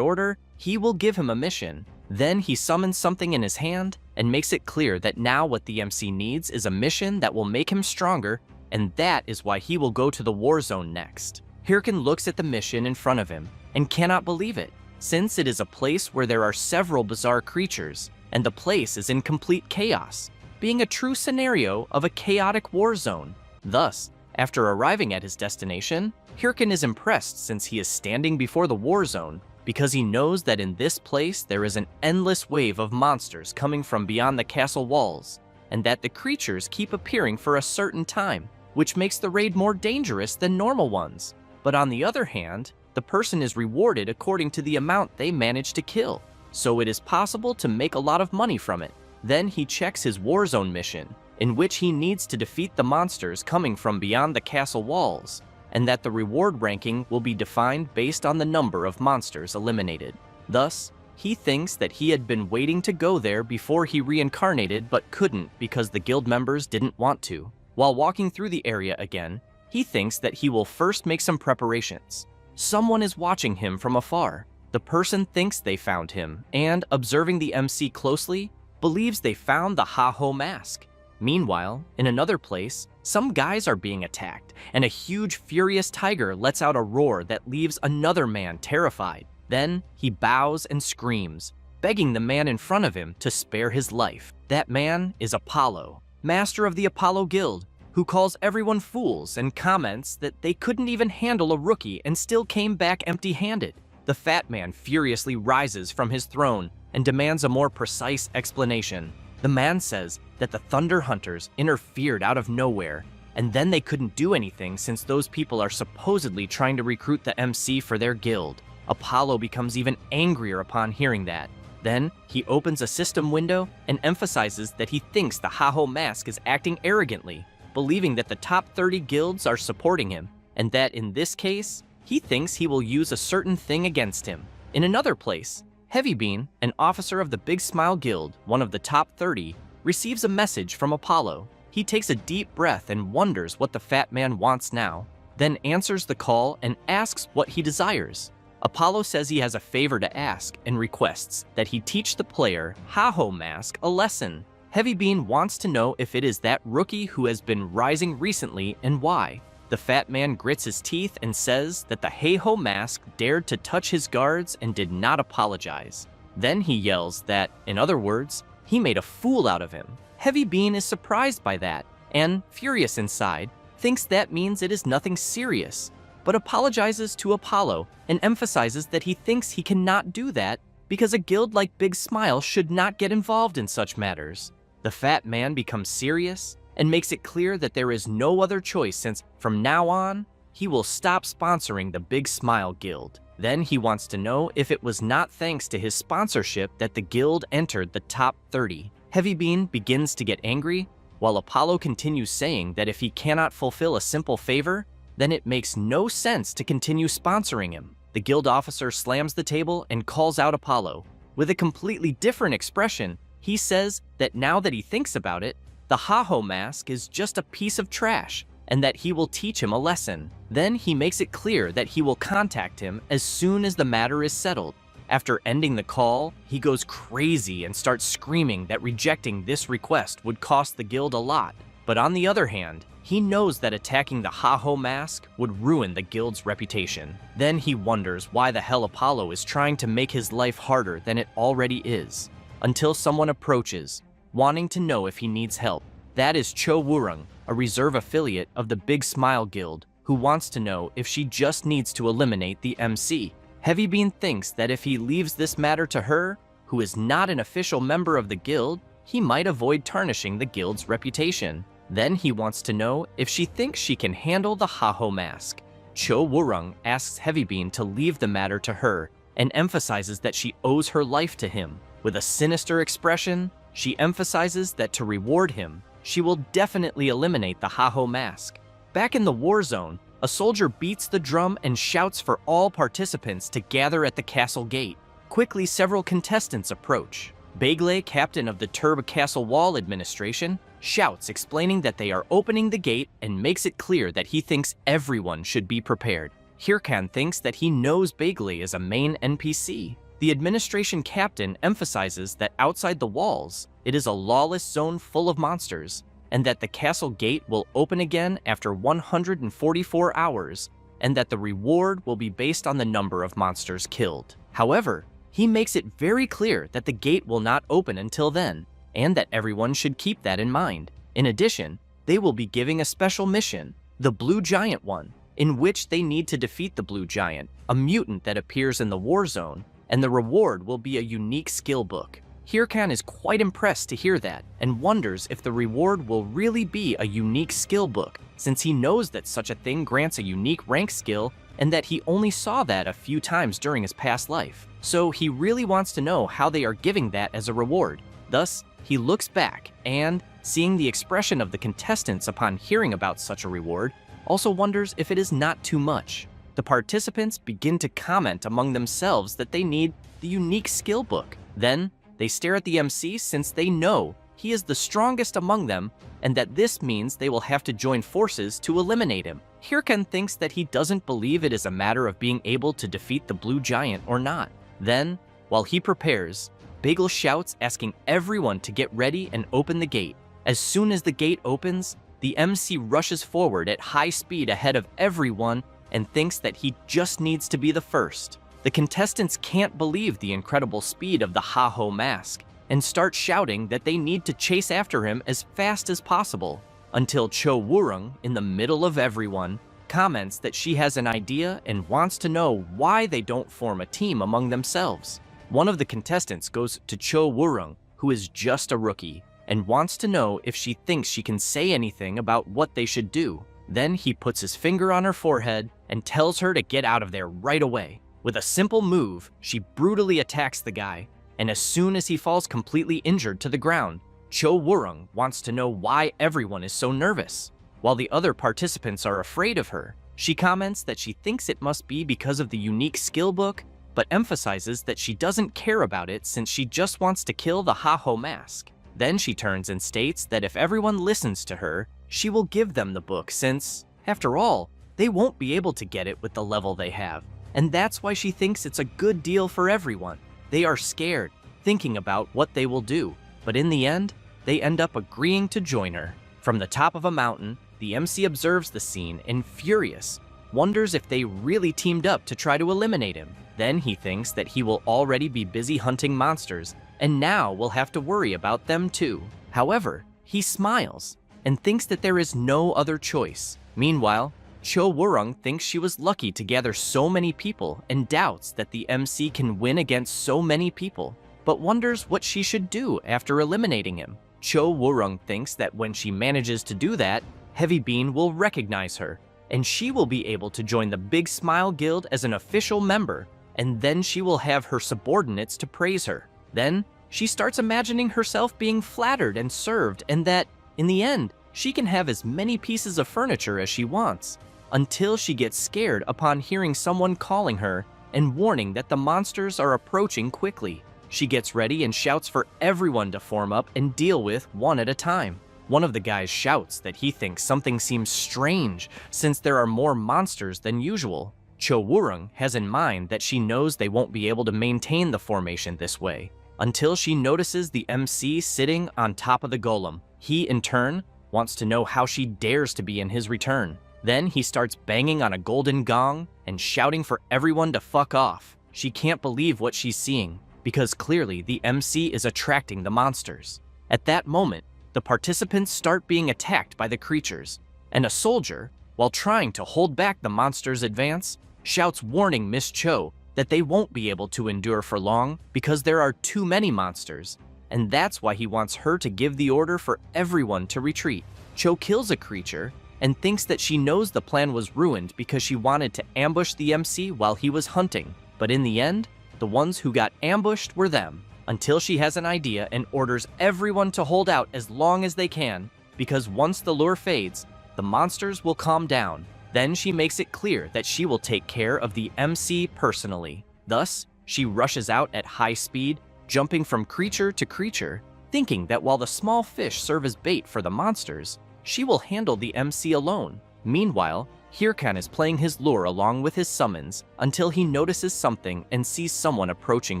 Order, he will give him a mission. Then he summons something in his hand and makes it clear that now what the MC needs is a mission that will make him stronger, and that is why he will go to the war zone next. Hirkan looks at the mission in front of him and cannot believe it, since it is a place where there are several bizarre creatures, and the place is in complete chaos, being a true scenario of a chaotic war zone. Thus, after arriving at his destination, Hirkan is impressed since he is standing before the war zone, because he knows that in this place there is an endless wave of monsters coming from beyond the castle walls, and that the creatures keep appearing for a certain time, which makes the raid more dangerous than normal ones. But on the other hand, the person is rewarded according to the amount they manage to kill, so it is possible to make a lot of money from it. Then he checks his Warzone mission, in which he needs to defeat the monsters coming from beyond the castle walls, and that the reward ranking will be defined based on the number of monsters eliminated. Thus, he thinks that he had been waiting to go there before he reincarnated but couldn't because the guild members didn't want to. While walking through the area again, he thinks that he will first make some preparations. Someone is watching him from afar. The person thinks they found him, and, observing the MC closely, believes they found the Yahello mask. Meanwhile, in another place, some guys are being attacked, and a huge furious tiger lets out a roar that leaves another man terrified. Then, he bows and screams, begging the man in front of him to spare his life. That man is Apollo, master of the Apollo Guild, who calls everyone fools and comments that they couldn't even handle a rookie and still came back empty-handed. The fat man furiously rises from his throne and demands a more precise explanation. The man says that the Thunder Hunters interfered out of nowhere and then they couldn't do anything since those people are supposedly trying to recruit the MC for their guild. Apollo becomes even angrier upon hearing that. Then, he opens a system window and emphasizes that he thinks the Haho Mask is acting arrogantly, believing that the top 30 guilds are supporting him, and that in this case, he thinks he will use a certain thing against him. In another place, Heavybean, an officer of the Big Smile Guild, one of the top 30, receives a message from Apollo. He takes a deep breath and wonders what the fat man wants now, then answers the call and asks what he desires. Apollo says he has a favor to ask and requests that he teach the player Haho Mask a lesson. Heavybean wants to know if it is that rookie who has been rising recently and why. The fat man grits his teeth and says that the Haho Mask dared to touch his guards and did not apologize. Then he yells that, in other words, he made a fool out of him. Heavybean is surprised by that and, furious inside, thinks that means it is nothing serious, but apologizes to Apollo and emphasizes that he thinks he cannot do that because a guild like Big Smile should not get involved in such matters. The fat man becomes serious and makes it clear that there is no other choice since, from now on, he will stop sponsoring the Big Smile Guild. Then he wants to know if it was not thanks to his sponsorship that the guild entered the top 30. Heavybean begins to get angry, while Apollo continues saying that if he cannot fulfill a simple favor, then it makes no sense to continue sponsoring him. The guild officer slams the table and calls out Apollo. With a completely different expression, he says that now that he thinks about it, the Haho Mask is just a piece of trash and that he will teach him a lesson. Then he makes it clear that he will contact him as soon as the matter is settled. After ending the call, he goes crazy and starts screaming that rejecting this request would cost the guild a lot. But on the other hand, he knows that attacking the Haho Mask would ruin the guild's reputation. Then he wonders why the hell Apollo is trying to make his life harder than it already is, until someone approaches, wanting to know if he needs help. That is Cho Wurung, a reserve affiliate of the Big Smile Guild, who wants to know if she just needs to eliminate the MC. Heavybean thinks that if he leaves this matter to her, who is not an official member of the guild, he might avoid tarnishing the guild's reputation. Then he wants to know if she thinks she can handle the Haho Mask. Cho Wurung asks Heavybean to leave the matter to her and emphasizes that she owes her life to him. With a sinister expression, she emphasizes that to reward him, she will definitely eliminate the Haho Mask. Back in the war zone, a soldier beats the drum and shouts for all participants to gather at the castle gate. Quickly, several contestants approach. Begley, captain of the Turba Castle Wall Administration, shouts explaining that they are opening the gate and makes it clear that he thinks everyone should be prepared. Hirkan thinks that he knows Begley is a main NPC. The administration captain emphasizes that outside the walls, it is a lawless zone full of monsters, and that the castle gate will open again after 144 hours, and that the reward will be based on the number of monsters killed. However, he makes it very clear that the gate will not open until then, and that everyone should keep that in mind. In addition, they will be giving a special mission, the Blue Giant one, in which they need to defeat the Blue Giant, a mutant that appears in the war zone, and the reward will be a unique skill book. Hirkan is quite impressed to hear that, and wonders if the reward will really be a unique skill book, since he knows that such a thing grants a unique rank skill, and that he only saw that a few times during his past life. So he really wants to know how they are giving that as a reward. Thus, he looks back and, seeing the expression of the contestants upon hearing about such a reward, also wonders if it is not too much. The participants begin to comment among themselves that they need the unique skill book. Then, they stare at the MC since they know he is the strongest among them and that this means they will have to join forces to eliminate him. Hirkan thinks that he doesn't believe it is a matter of being able to defeat the Blue Giant or not. Then, while he prepares, Bagel shouts asking everyone to get ready and open the gate. As soon as the gate opens, the MC rushes forward at high speed ahead of everyone and thinks that he just needs to be the first. The contestants can't believe the incredible speed of the Haho Mask and start shouting that they need to chase after him as fast as possible, until Cho Wurung, in the middle of everyone, comments that she has an idea and wants to know why they don't form a team among themselves. One of the contestants goes to Cho Wurung, who is just a rookie. and wants to know if she thinks she can say anything about what they should do. Then he puts his finger on her forehead and tells her to get out of there right away. With a simple move, she brutally attacks the guy, and as soon as he falls completely injured to the ground, Cho Woo-rung wants to know why everyone is so nervous. While the other participants are afraid of her, she comments that she thinks it must be because of the unique skill book, but emphasizes that she doesn't care about it since she just wants to kill the Ha-Ho mask. Then she turns and states that if everyone listens to her, she will give them the book since, after all, they won't be able to get it with the level they have. And that's why she thinks it's a good deal for everyone. They are scared, thinking about what they will do, but in the end, they end up agreeing to join her. From the top of a mountain, the MC observes the scene and, furious, wonders if they really teamed up to try to eliminate him. Then he thinks that he will already be busy hunting monsters, and now will have to worry about them too. However, he smiles and thinks that there is no other choice. Meanwhile, Cho Woo-rung thinks she was lucky to gather so many people and doubts that the MC can win against so many people, but wonders what she should do after eliminating him. Cho Woo-rung thinks that when she manages to do that, Heavy Bean will recognize her, and she will be able to join the Big Smile Guild as an official member, and then she will have her subordinates to praise her. Then, she starts imagining herself being flattered and served, and that, in the end, she can have as many pieces of furniture as she wants, until she gets scared upon hearing someone calling her and warning that the monsters are approaching quickly. She gets ready and shouts for everyone to form up and deal with one at a time. One of the guys shouts that he thinks something seems strange since there are more monsters than usual. Cho Woo-rung has in mind that she knows they won't be able to maintain the formation this way, until she notices the MC sitting on top of the golem. He, in turn, wants to know how she dares to be in his return. Then he starts banging on a golden gong and shouting for everyone to fuck off. She can't believe what she's seeing, because clearly the MC is attracting the monsters. At that moment, the participants start being attacked by the creatures, and a soldier, while trying to hold back the monsters' advance, shouts warning Miss Cho that they won't be able to endure for long because there are too many monsters, and that's why he wants her to give the order for everyone to retreat. Cho kills a creature and thinks that she knows the plan was ruined because she wanted to ambush the MC while he was hunting, but in the end, the ones who got ambushed were them, until she has an idea and orders everyone to hold out as long as they can, because once the lure fades, the monsters will calm down. Then she makes it clear that she will take care of the MC personally. Thus, she rushes out at high speed, jumping from creature to creature, thinking that while the small fish serve as bait for the monsters, she will handle the MC alone. Meanwhile, Hirkan is playing his lure along with his summons until he notices something and sees someone approaching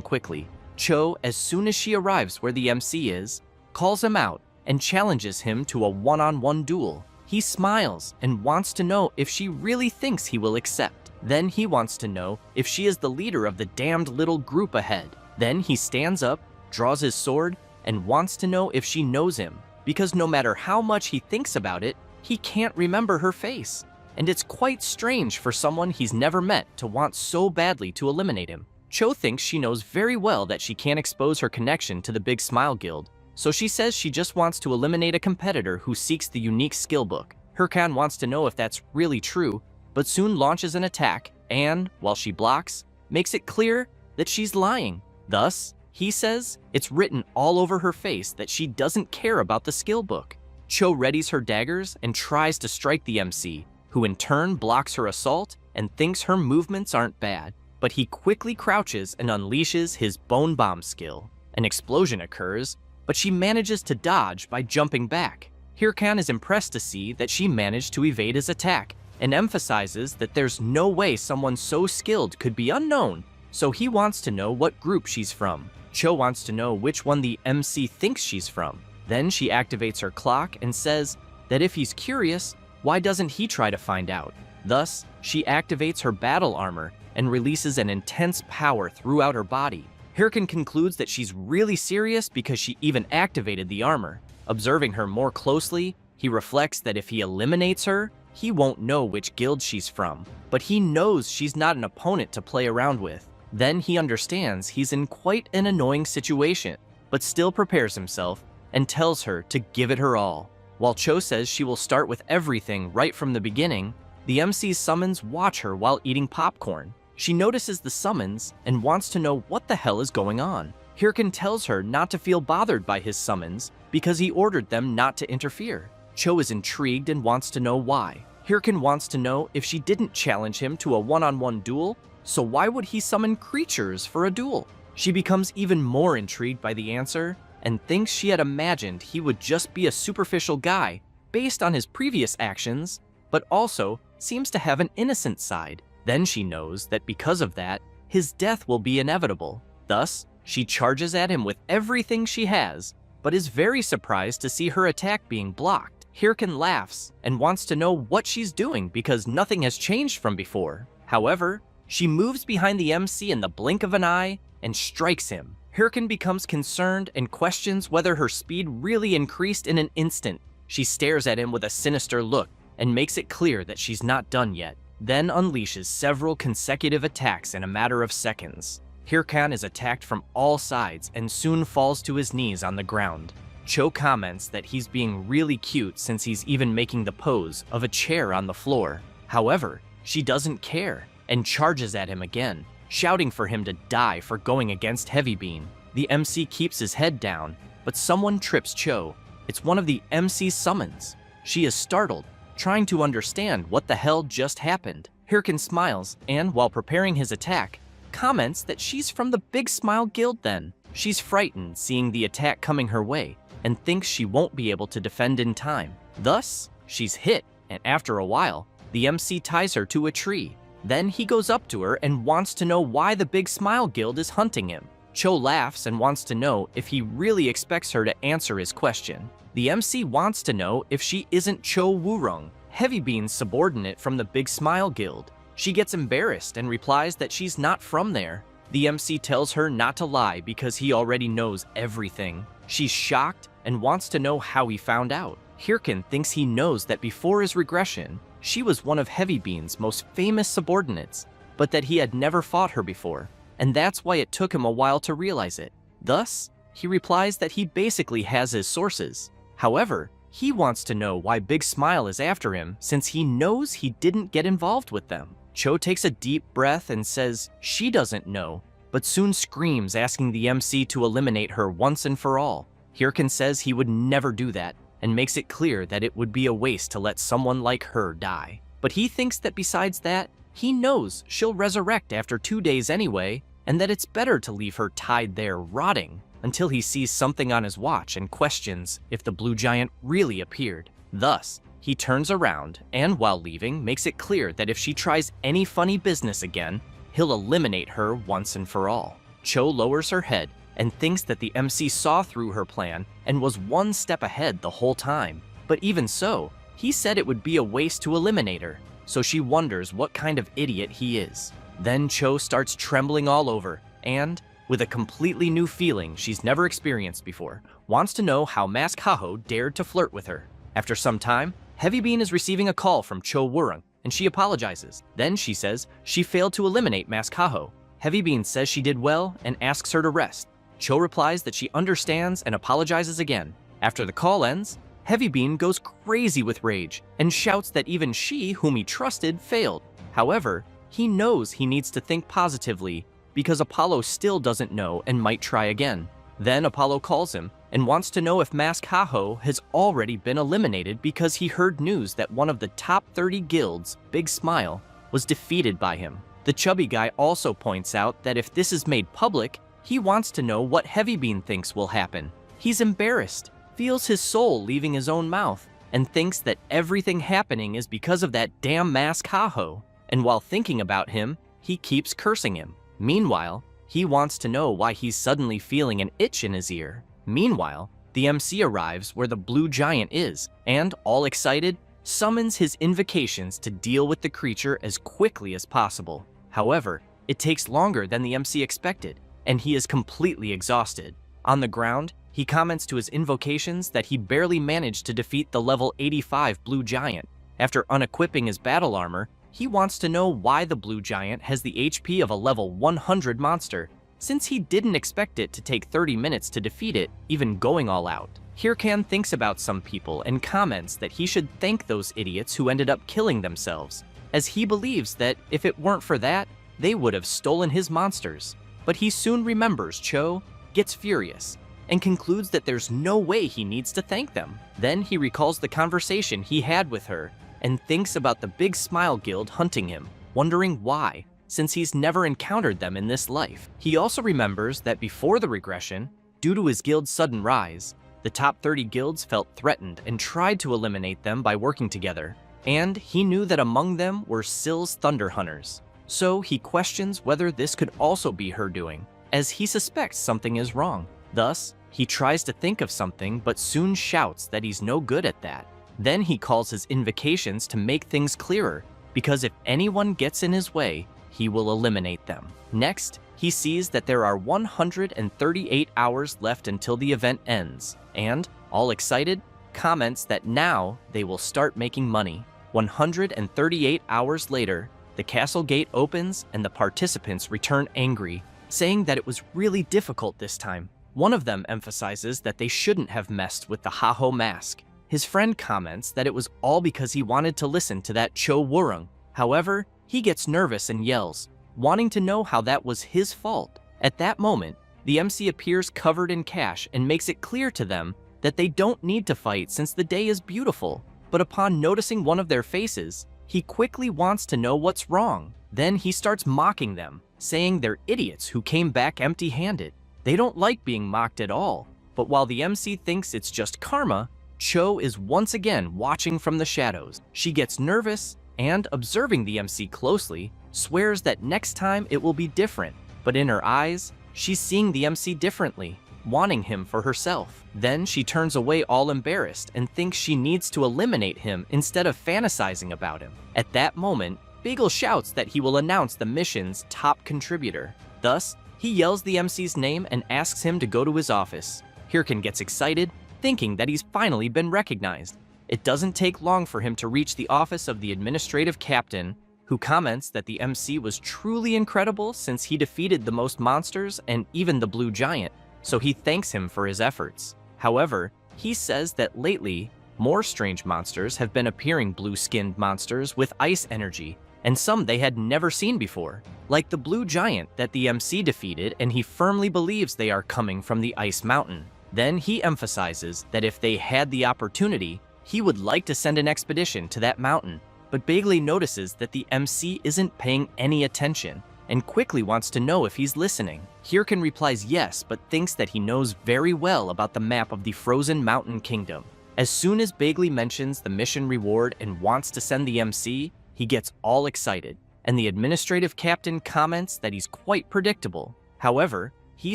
quickly. Cho, as soon as she arrives where the MC is, calls him out and challenges him to a one-on-one duel. He smiles and wants to know if she really thinks he will accept. Then he wants to know if she is the leader of the damned little group ahead. Then he stands up, draws his sword, and wants to know if she knows him, because no matter how much he thinks about it, he can't remember her face. And it's quite strange for someone he's never met to want so badly to eliminate him. Cho thinks she knows very well that she can't expose her connection to the Big Smile Guild, so she says she just wants to eliminate a competitor who seeks the unique skill book. Hirkan wants to know if that's really true, but soon launches an attack and, while she blocks, makes it clear that she's lying. Thus, he says it's written all over her face that she doesn't care about the skill book. Cho readies her daggers and tries to strike the MC, who in turn blocks her assault and thinks her movements aren't bad. But he quickly crouches and unleashes his bone bomb skill. An explosion occurs, but she manages to dodge by jumping back. Hirkan is impressed to see that she managed to evade his attack and emphasizes that there's no way someone so skilled could be unknown, so he wants to know what group she's from. Cho wants to know which one the MC thinks she's from. Then she activates her clock and says that if he's curious, why doesn't he try to find out? Thus, she activates her battle armor and releases an intense power throughout her body. Hirkan concludes that she's really serious because she even activated the armor. Observing her more closely, he reflects that if he eliminates her, he won't know which guild she's from, but he knows she's not an opponent to play around with. Then he understands he's in quite an annoying situation, but still prepares himself and tells her to give it her all. While Cho says she will start with everything right from the beginning, the MC's summons watch her while eating popcorn. She notices the summons and wants to know what the hell is going on. Hirkin tells her not to feel bothered by his summons because he ordered them not to interfere. Cho is intrigued and wants to know why. Hirkin wants to know if she didn't challenge him to a one-on-one duel, so why would he summon creatures for a duel? She becomes even more intrigued by the answer and thinks she had imagined he would just be a superficial guy based on his previous actions, but also seems to have an innocent side. Then she knows that because of that, his death will be inevitable. Thus, she charges at him with everything she has, but is very surprised to see her attack being blocked. Hirkin laughs and wants to know what she's doing because nothing has changed from before. However, she moves behind the MC in the blink of an eye and strikes him. Hirkin becomes concerned and questions whether her speed really increased in an instant. She stares at him with a sinister look and makes it clear that she's not done yet, then unleashes several consecutive attacks in a matter of seconds. Hirkan is attacked from all sides and soon falls to his knees on the ground. Cho comments that he's being really cute since he's even making the pose of a chair on the floor. However, she doesn't care and charges at him again, shouting for him to die for going against Heavy Bean. The MC keeps his head down, but someone trips Cho. It's one of the MC's summons. She is startled, trying to understand what the hell just happened. Hirkin smiles and, while preparing his attack, comments that she's from the Big Smile Guild then. She's frightened seeing the attack coming her way and thinks she won't be able to defend in time. Thus, she's hit, and after a while, the MC ties her to a tree. Then he goes up to her and wants to know why the Big Smile Guild is hunting him. Cho laughs and wants to know if he really expects her to answer his question. The MC wants to know if she isn't Cho Wurung, Heavy Bean's subordinate from the Big Smile Guild. She gets embarrassed and replies that she's not from there. The MC tells her not to lie because he already knows everything. She's shocked and wants to know how he found out. Hirkin thinks he knows that before his regression, she was one of Heavy Bean's most famous subordinates, but that he had never fought her before, and that's why it took him a while to realize it. Thus, he replies that he basically has his sources. However, he wants to know why Big Smile is after him since he knows he didn't get involved with them. Cho takes a deep breath and says she doesn't know, but soon screams asking the MC to eliminate her once and for all. Hirkin says he would never do that, and makes it clear that it would be a waste to let someone like her die. But he thinks that besides that, he knows she'll resurrect after 2 days anyway, and that it's better to leave her tied there rotting until he sees something on his watch and questions if the blue giant really appeared. Thus, he turns around and, while leaving, makes it clear that if she tries any funny business again, he'll eliminate her once and for all. Cho lowers her head and thinks that the MC saw through her plan and was one step ahead the whole time. But even so, he said it would be a waste to eliminate her, so she wonders what kind of idiot he is. Then Cho starts trembling all over and, with a completely new feeling she's never experienced before, wants to know how Mask Haho dared to flirt with her. After some time, Heavy Bean is receiving a call from Cho Wurung, and she apologizes. Then she says she failed to eliminate Mask Haho. Heavy Bean says she did well and asks her to rest. Cho replies that she understands and apologizes again. After the call ends, Heavy Bean goes crazy with rage and shouts that even she, whom he trusted, failed. However, he knows he needs to think positively because Apollo still doesn't know and might try again. Then Apollo calls him and wants to know if Mask Haho has already been eliminated because he heard news that one of the top 30 guilds, Big Smile, was defeated by him. The chubby guy also points out that if this is made public, he wants to know what Heavy Bean thinks will happen. He's embarrassed, feels his soul leaving his own mouth, and thinks that everything happening is because of that damn Mask Haho. And while thinking about him, he keeps cursing him. Meanwhile, he wants to know why he's suddenly feeling an itch in his ear. Meanwhile, the MC arrives where the blue giant is, and, all excited, summons his invocations to deal with the creature as quickly as possible. However, it takes longer than the MC expected, and he is completely exhausted. On the ground, he comments to his invocations that he barely managed to defeat the level 85 blue giant. After unequipping his battle armor, he wants to know why the blue giant has the HP of a level 100 monster, since he didn't expect it to take 30 minutes to defeat it, even going all out. Hirkan thinks about some people and comments that he should thank those idiots who ended up killing themselves, as he believes that if it weren't for that, they would have stolen his monsters. But he soon remembers Cho, gets furious, and concludes that there's no way he needs to thank them. Then he recalls the conversation he had with her and thinks about the Big Smile Guild hunting him, wondering why, since he's never encountered them in this life. He also remembers that before the regression, due to his guild's sudden rise, the top 30 guilds felt threatened and tried to eliminate them by working together, and he knew that among them were Sill's Thunder Hunters. So he questions whether this could also be her doing, as he suspects something is wrong. Thus, he tries to think of something but soon shouts that he's no good at that. Then he calls his invocations to make things clearer, because if anyone gets in his way, he will eliminate them. Next, he sees that there are 138 hours left until the event ends, and, all excited, comments that now they will start making money. 138 hours later, the castle gate opens and the participants return angry, saying that it was really difficult this time. One of them emphasizes that they shouldn't have messed with the Haho mask. His friend comments that it was all because he wanted to listen to that Cho Wurung. However, he gets nervous and yells, wanting to know how that was his fault. At that moment, the MC appears covered in cash and makes it clear to them that they don't need to fight since the day is beautiful. But upon noticing one of their faces, he quickly wants to know what's wrong. Then he starts mocking them, saying they're idiots who came back empty-handed. They don't like being mocked at all. But while the MC thinks it's just karma, Cho is once again watching from the shadows. She gets nervous and, observing the MC closely, swears that next time it will be different. But in her eyes, she's seeing the MC differently, wanting him for herself. Then she turns away all embarrassed and thinks she needs to eliminate him instead of fantasizing about him. At that moment, Bagel shouts that he will announce the mission's top contributor. Thus, he yells the MC's name and asks him to go to his office. Hirkan gets excited, thinking that he's finally been recognized. It doesn't take long for him to reach the office of the administrative captain, who comments that the MC was truly incredible since he defeated the most monsters and even the blue giant, so he thanks him for his efforts. However, he says that lately, more strange monsters have been appearing, blue-skinned monsters with ice energy, and some they had never seen before, like the blue giant that the MC defeated, and he firmly believes they are coming from the Ice Mountain. Then he emphasizes that if they had the opportunity, he would like to send an expedition to that mountain. But Bagley notices that the MC isn't paying any attention and quickly wants to know if he's listening. Hirkan replies yes, but thinks that he knows very well about the map of the Frozen Mountain Kingdom. As soon as Bagley mentions the mission reward and wants to send the MC, he gets all excited, and the administrative captain comments that he's quite predictable. However, he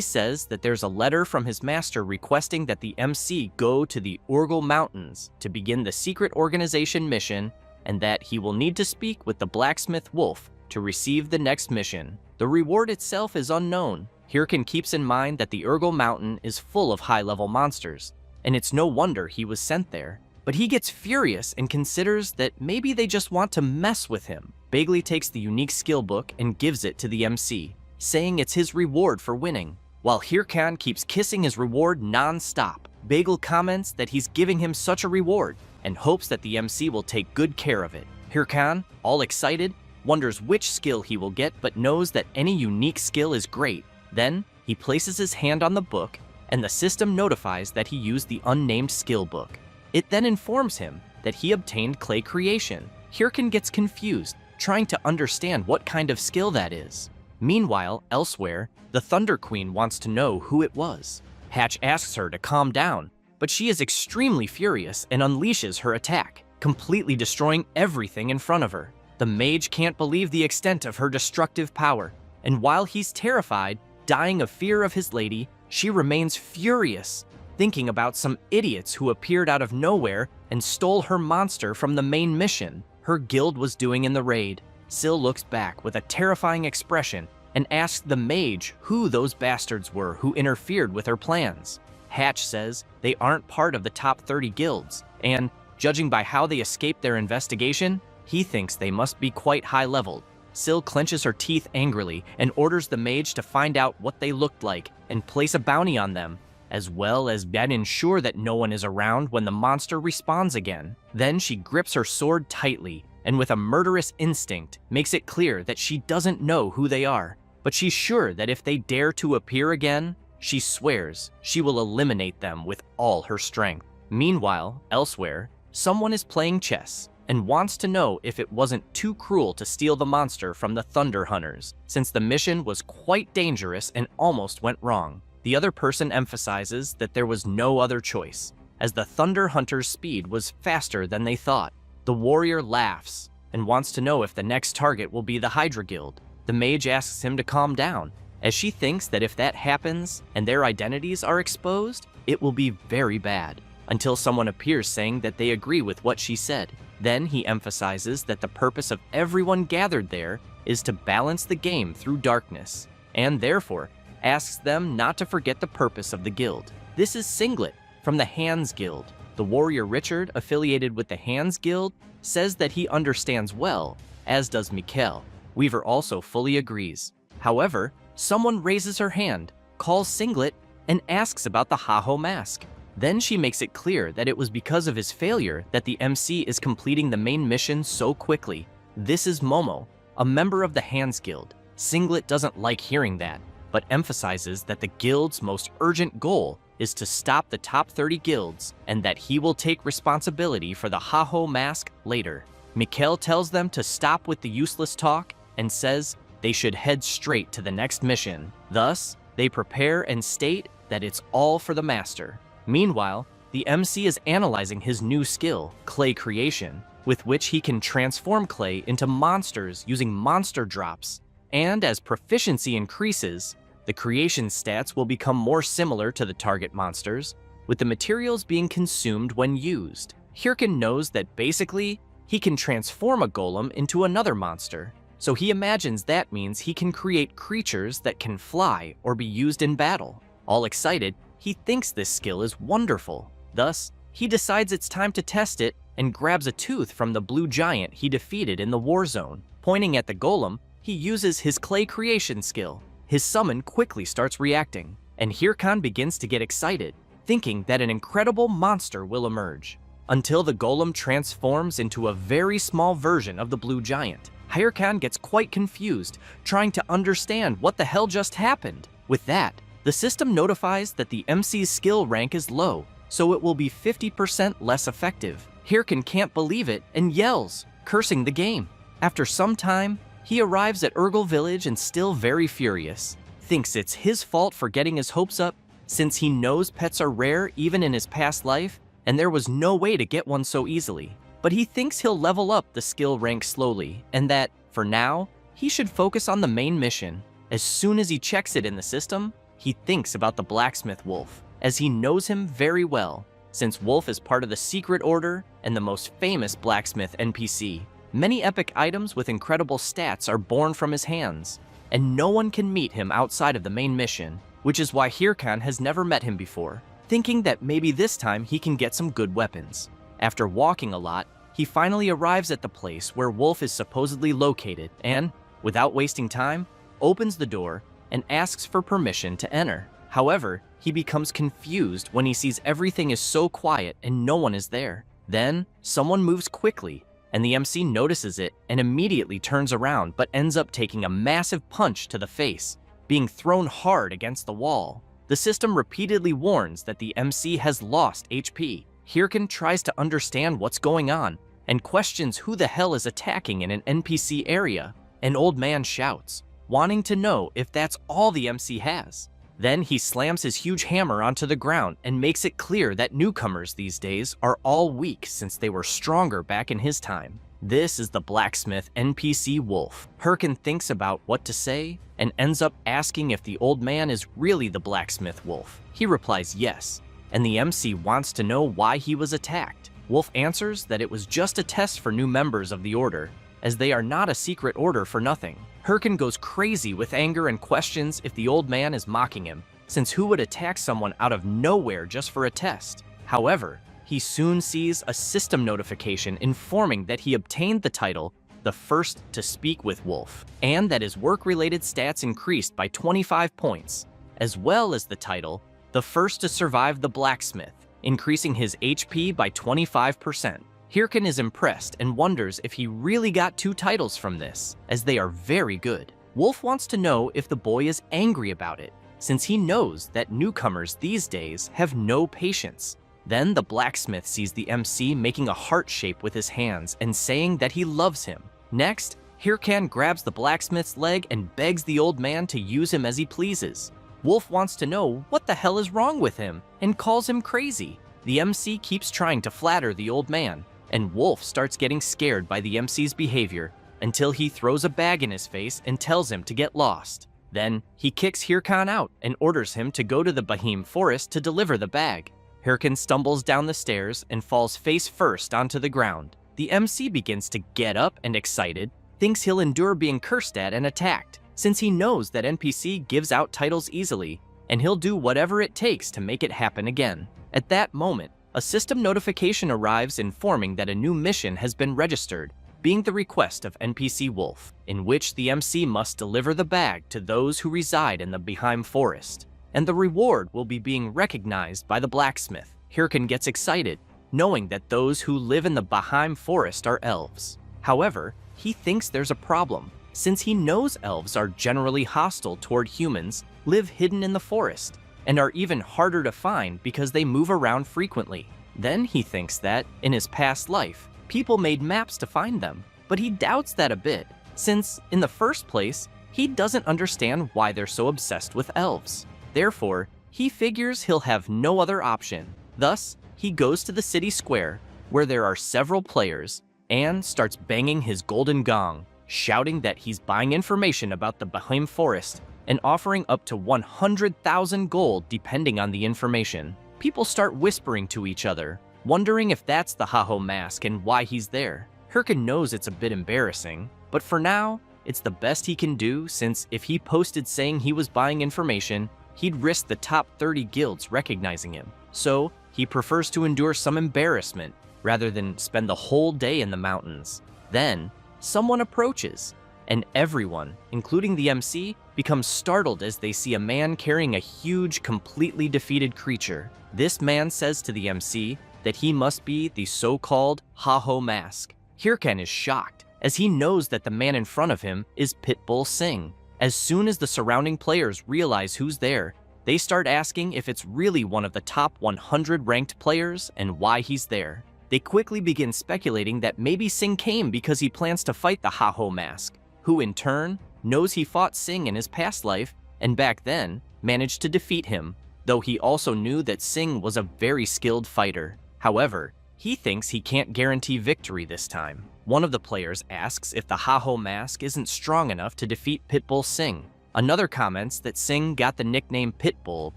says that there's a letter from his master requesting that the MC go to the Urgel Mountains to begin the secret organization mission, and that he will need to speak with the blacksmith wolf to receive the next mission. The reward itself is unknown. Hirkan keeps in mind that the Urgel Mountain is full of high-level monsters, and it's no wonder he was sent there. But he gets furious and considers that maybe they just want to mess with him. Bagley takes the unique skill book and gives it to the MC, saying it's his reward for winning. While Hirkan keeps kissing his reward non-stop, Bagel comments that he's giving him such a reward and hopes that the MC will take good care of it. Hirkan, all excited, wonders which skill he will get but knows that any unique skill is great. Then, he places his hand on the book and the system notifies that he used the unnamed skill book. It then informs him that he obtained clay creation. Hirkan gets confused, trying to understand what kind of skill that is. Meanwhile, elsewhere, the Thunder Queen wants to know who it was. Hatch asks her to calm down, but she is extremely furious and unleashes her attack, completely destroying everything in front of her. The mage can't believe the extent of her destructive power, and while he's terrified, dying of fear of his lady, she remains furious, thinking about some idiots who appeared out of nowhere and stole her monster from the main mission her guild was doing in the raid. Sill looks back with a terrifying expression and asks the mage who those bastards were who interfered with her plans. Hatch says they aren't part of the top 30 guilds, and, judging by how they escaped their investigation, he thinks they must be quite high-leveled. Syl clenches her teeth angrily and orders the mage to find out what they looked like and place a bounty on them, as well as ensure that no one is around when the monster respawns again. Then she grips her sword tightly and with a murderous instinct makes it clear that she doesn't know who they are, but she's sure that if they dare to appear again, she swears she will eliminate them with all her strength. Meanwhile, elsewhere, someone is playing chess and wants to know if it wasn't too cruel to steal the monster from the Thunder Hunters, since the mission was quite dangerous and almost went wrong. The other person emphasizes that there was no other choice, as the Thunder Hunters' speed was faster than they thought. The warrior laughs and wants to know if the next target will be the Hydra Guild. The mage asks him to calm down, as she thinks that if that happens and their identities are exposed, it will be very bad, until someone appears saying that they agree with what she said. Then he emphasizes that the purpose of everyone gathered there is to balance the game through darkness, and therefore asks them not to forget the purpose of the guild. This is Singlet from the Hands Guild. The warrior Richard, affiliated with the Hands Guild, says that he understands well, as does Mikkel. Weaver also fully agrees. However, someone raises her hand, calls Singlet, and asks about the Haho mask. Then she makes it clear that it was because of his failure that the MC is completing the main mission so quickly. This is Momo, a member of the Hands Guild. Singlet doesn't like hearing that, but emphasizes that the guild's most urgent goal is to stop the top 30 guilds and that he will take responsibility for the Haho mask later. Mikkel tells them to stop with the useless talk and says they should head straight to the next mission. Thus, they prepare and state that it's all for the master. Meanwhile, the MC is analyzing his new skill, clay creation, with which he can transform clay into monsters using monster drops. And as proficiency increases, the creation stats will become more similar to the target monsters, with the materials being consumed when used. Hirkin knows that basically, he can transform a golem into another monster, so he imagines that means he can create creatures that can fly or be used in battle. All excited, he thinks this skill is wonderful. Thus, he decides it's time to test it and grabs a tooth from the blue giant he defeated in the war zone. Pointing at the golem, he uses his clay creation skill. His summon quickly starts reacting, and Hirkan begins to get excited, thinking that an incredible monster will emerge, until the golem transforms into a very small version of the blue giant. Hirkan gets quite confused, trying to understand what the hell just happened. With that, the system notifies that the MC's skill rank is low, so it will be 50% less effective. Hirkan can't believe it and yells, cursing the game. After some time, he arrives at Urgel village and still very furious. Thinks it's his fault for getting his hopes up, since he knows pets are rare even in his past life, and there was no way to get one so easily. But he thinks he'll level up the skill rank slowly, and that, for now, he should focus on the main mission. As soon as he checks it in the system, he thinks about the blacksmith Wolf, as he knows him very well, since Wolf is part of the Secret Order and the most famous blacksmith NPC. Many epic items with incredible stats are born from his hands, and no one can meet him outside of the main mission, which is why Hirkan has never met him before, thinking that maybe this time he can get some good weapons. After walking a lot, he finally arrives at the place where Wolf is supposedly located and, without wasting time, opens the door and asks for permission to enter. However, he becomes confused when he sees everything is so quiet and no one is there. Then, someone moves quickly, and the MC notices it and immediately turns around but ends up taking a massive punch to the face, being thrown hard against the wall. The system repeatedly warns that the MC has lost HP. Hirkan tries to understand what's going on and questions who the hell is attacking in an NPC area. An old man shouts, wanting to know if that's all the MC has. Then he slams his huge hammer onto the ground and makes it clear that newcomers these days are all weak since they were stronger back in his time. This is the blacksmith NPC Wolf. Hirkan thinks about what to say and ends up asking if the old man is really the blacksmith Wolf. He replies yes, and the MC wants to know why he was attacked. Wolf answers that it was just a test for new members of the order, as they are not a secret order for nothing. Hirkan goes crazy with anger and questions if the old man is mocking him, since who would attack someone out of nowhere just for a test? However, he soon sees a system notification informing that he obtained the title, the the first to speak with Wolf, and that his work-related stats increased by 25 points, as well as the title, the first to survive the blacksmith, increasing his HP by 25%. Hirkan is impressed and wonders if he really got 2 titles from this, as they are very good. Wolf wants to know if the boy is angry about it, since he knows that newcomers these days have no patience. Then the blacksmith sees the MC making a heart shape with his hands and saying that he loves him. Next, Hirkan grabs the blacksmith's leg and begs the old man to use him as he pleases. Wolf wants to know what the hell is wrong with him and calls him crazy. The MC keeps trying to flatter the old man, and Wolf starts getting scared by the MC's behavior until he throws a bag in his face and tells him to get lost. Then he kicks Hirkan out and orders him to go to the Bahim forest to deliver the bag. Hirkan stumbles down the stairs and falls face first onto the ground. The MC begins to get up and, excited, thinks he'll endure being cursed at and attacked, since he knows that NPC gives out titles easily, and he'll do whatever it takes to make it happen again. At that moment, a system notification arrives informing that a new mission has been registered, being the request of NPC Wolf, in which the MC must deliver the bag to those who reside in the Bahim forest, and the reward will be being recognized by the blacksmith. Hirkan gets excited, knowing that those who live in the Bahim forest are elves. However, he thinks there's a problem, since he knows elves are generally hostile toward humans, live hidden in the forest, and are even harder to find because they move around frequently. Then he thinks that, in his past life, people made maps to find them, but he doubts that a bit, since, in the first place, he doesn't understand why they're so obsessed with elves. Therefore, he figures he'll have no other option. Thus, he goes to the city square, where there are several players, and starts banging his golden gong, shouting that he's buying information about the Bahim forest and offering up to 100,000 gold depending on the information. People start whispering to each other, wondering if that's the Haho mask and why he's there. Hirkan knows it's a bit embarrassing, but for now, it's the best he can do, since if he posted saying he was buying information, he'd risk the top 30 guilds recognizing him. So, he prefers to endure some embarrassment rather than spend the whole day in the mountains. Then, someone approaches, and everyone, including the MC, becomes startled as they see a man carrying a huge, completely defeated creature. This man says to the MC that he must be the so-called Haho mask. Hirkan is shocked, as he knows that the man in front of him is Pitbull Singh. As soon as the surrounding players realize who's there, they start asking if it's really one of the top 100 ranked players and why he's there. They quickly begin speculating that maybe Singh came because he plans to fight the Haho mask, who in turn knows he fought Singh in his past life and back then managed to defeat him, though he also knew that Singh was a very skilled fighter. However, he thinks he can't guarantee victory this time. One of the players asks if the Haho mask isn't strong enough to defeat Pitbull Singh. Another comments that Singh got the nickname Pitbull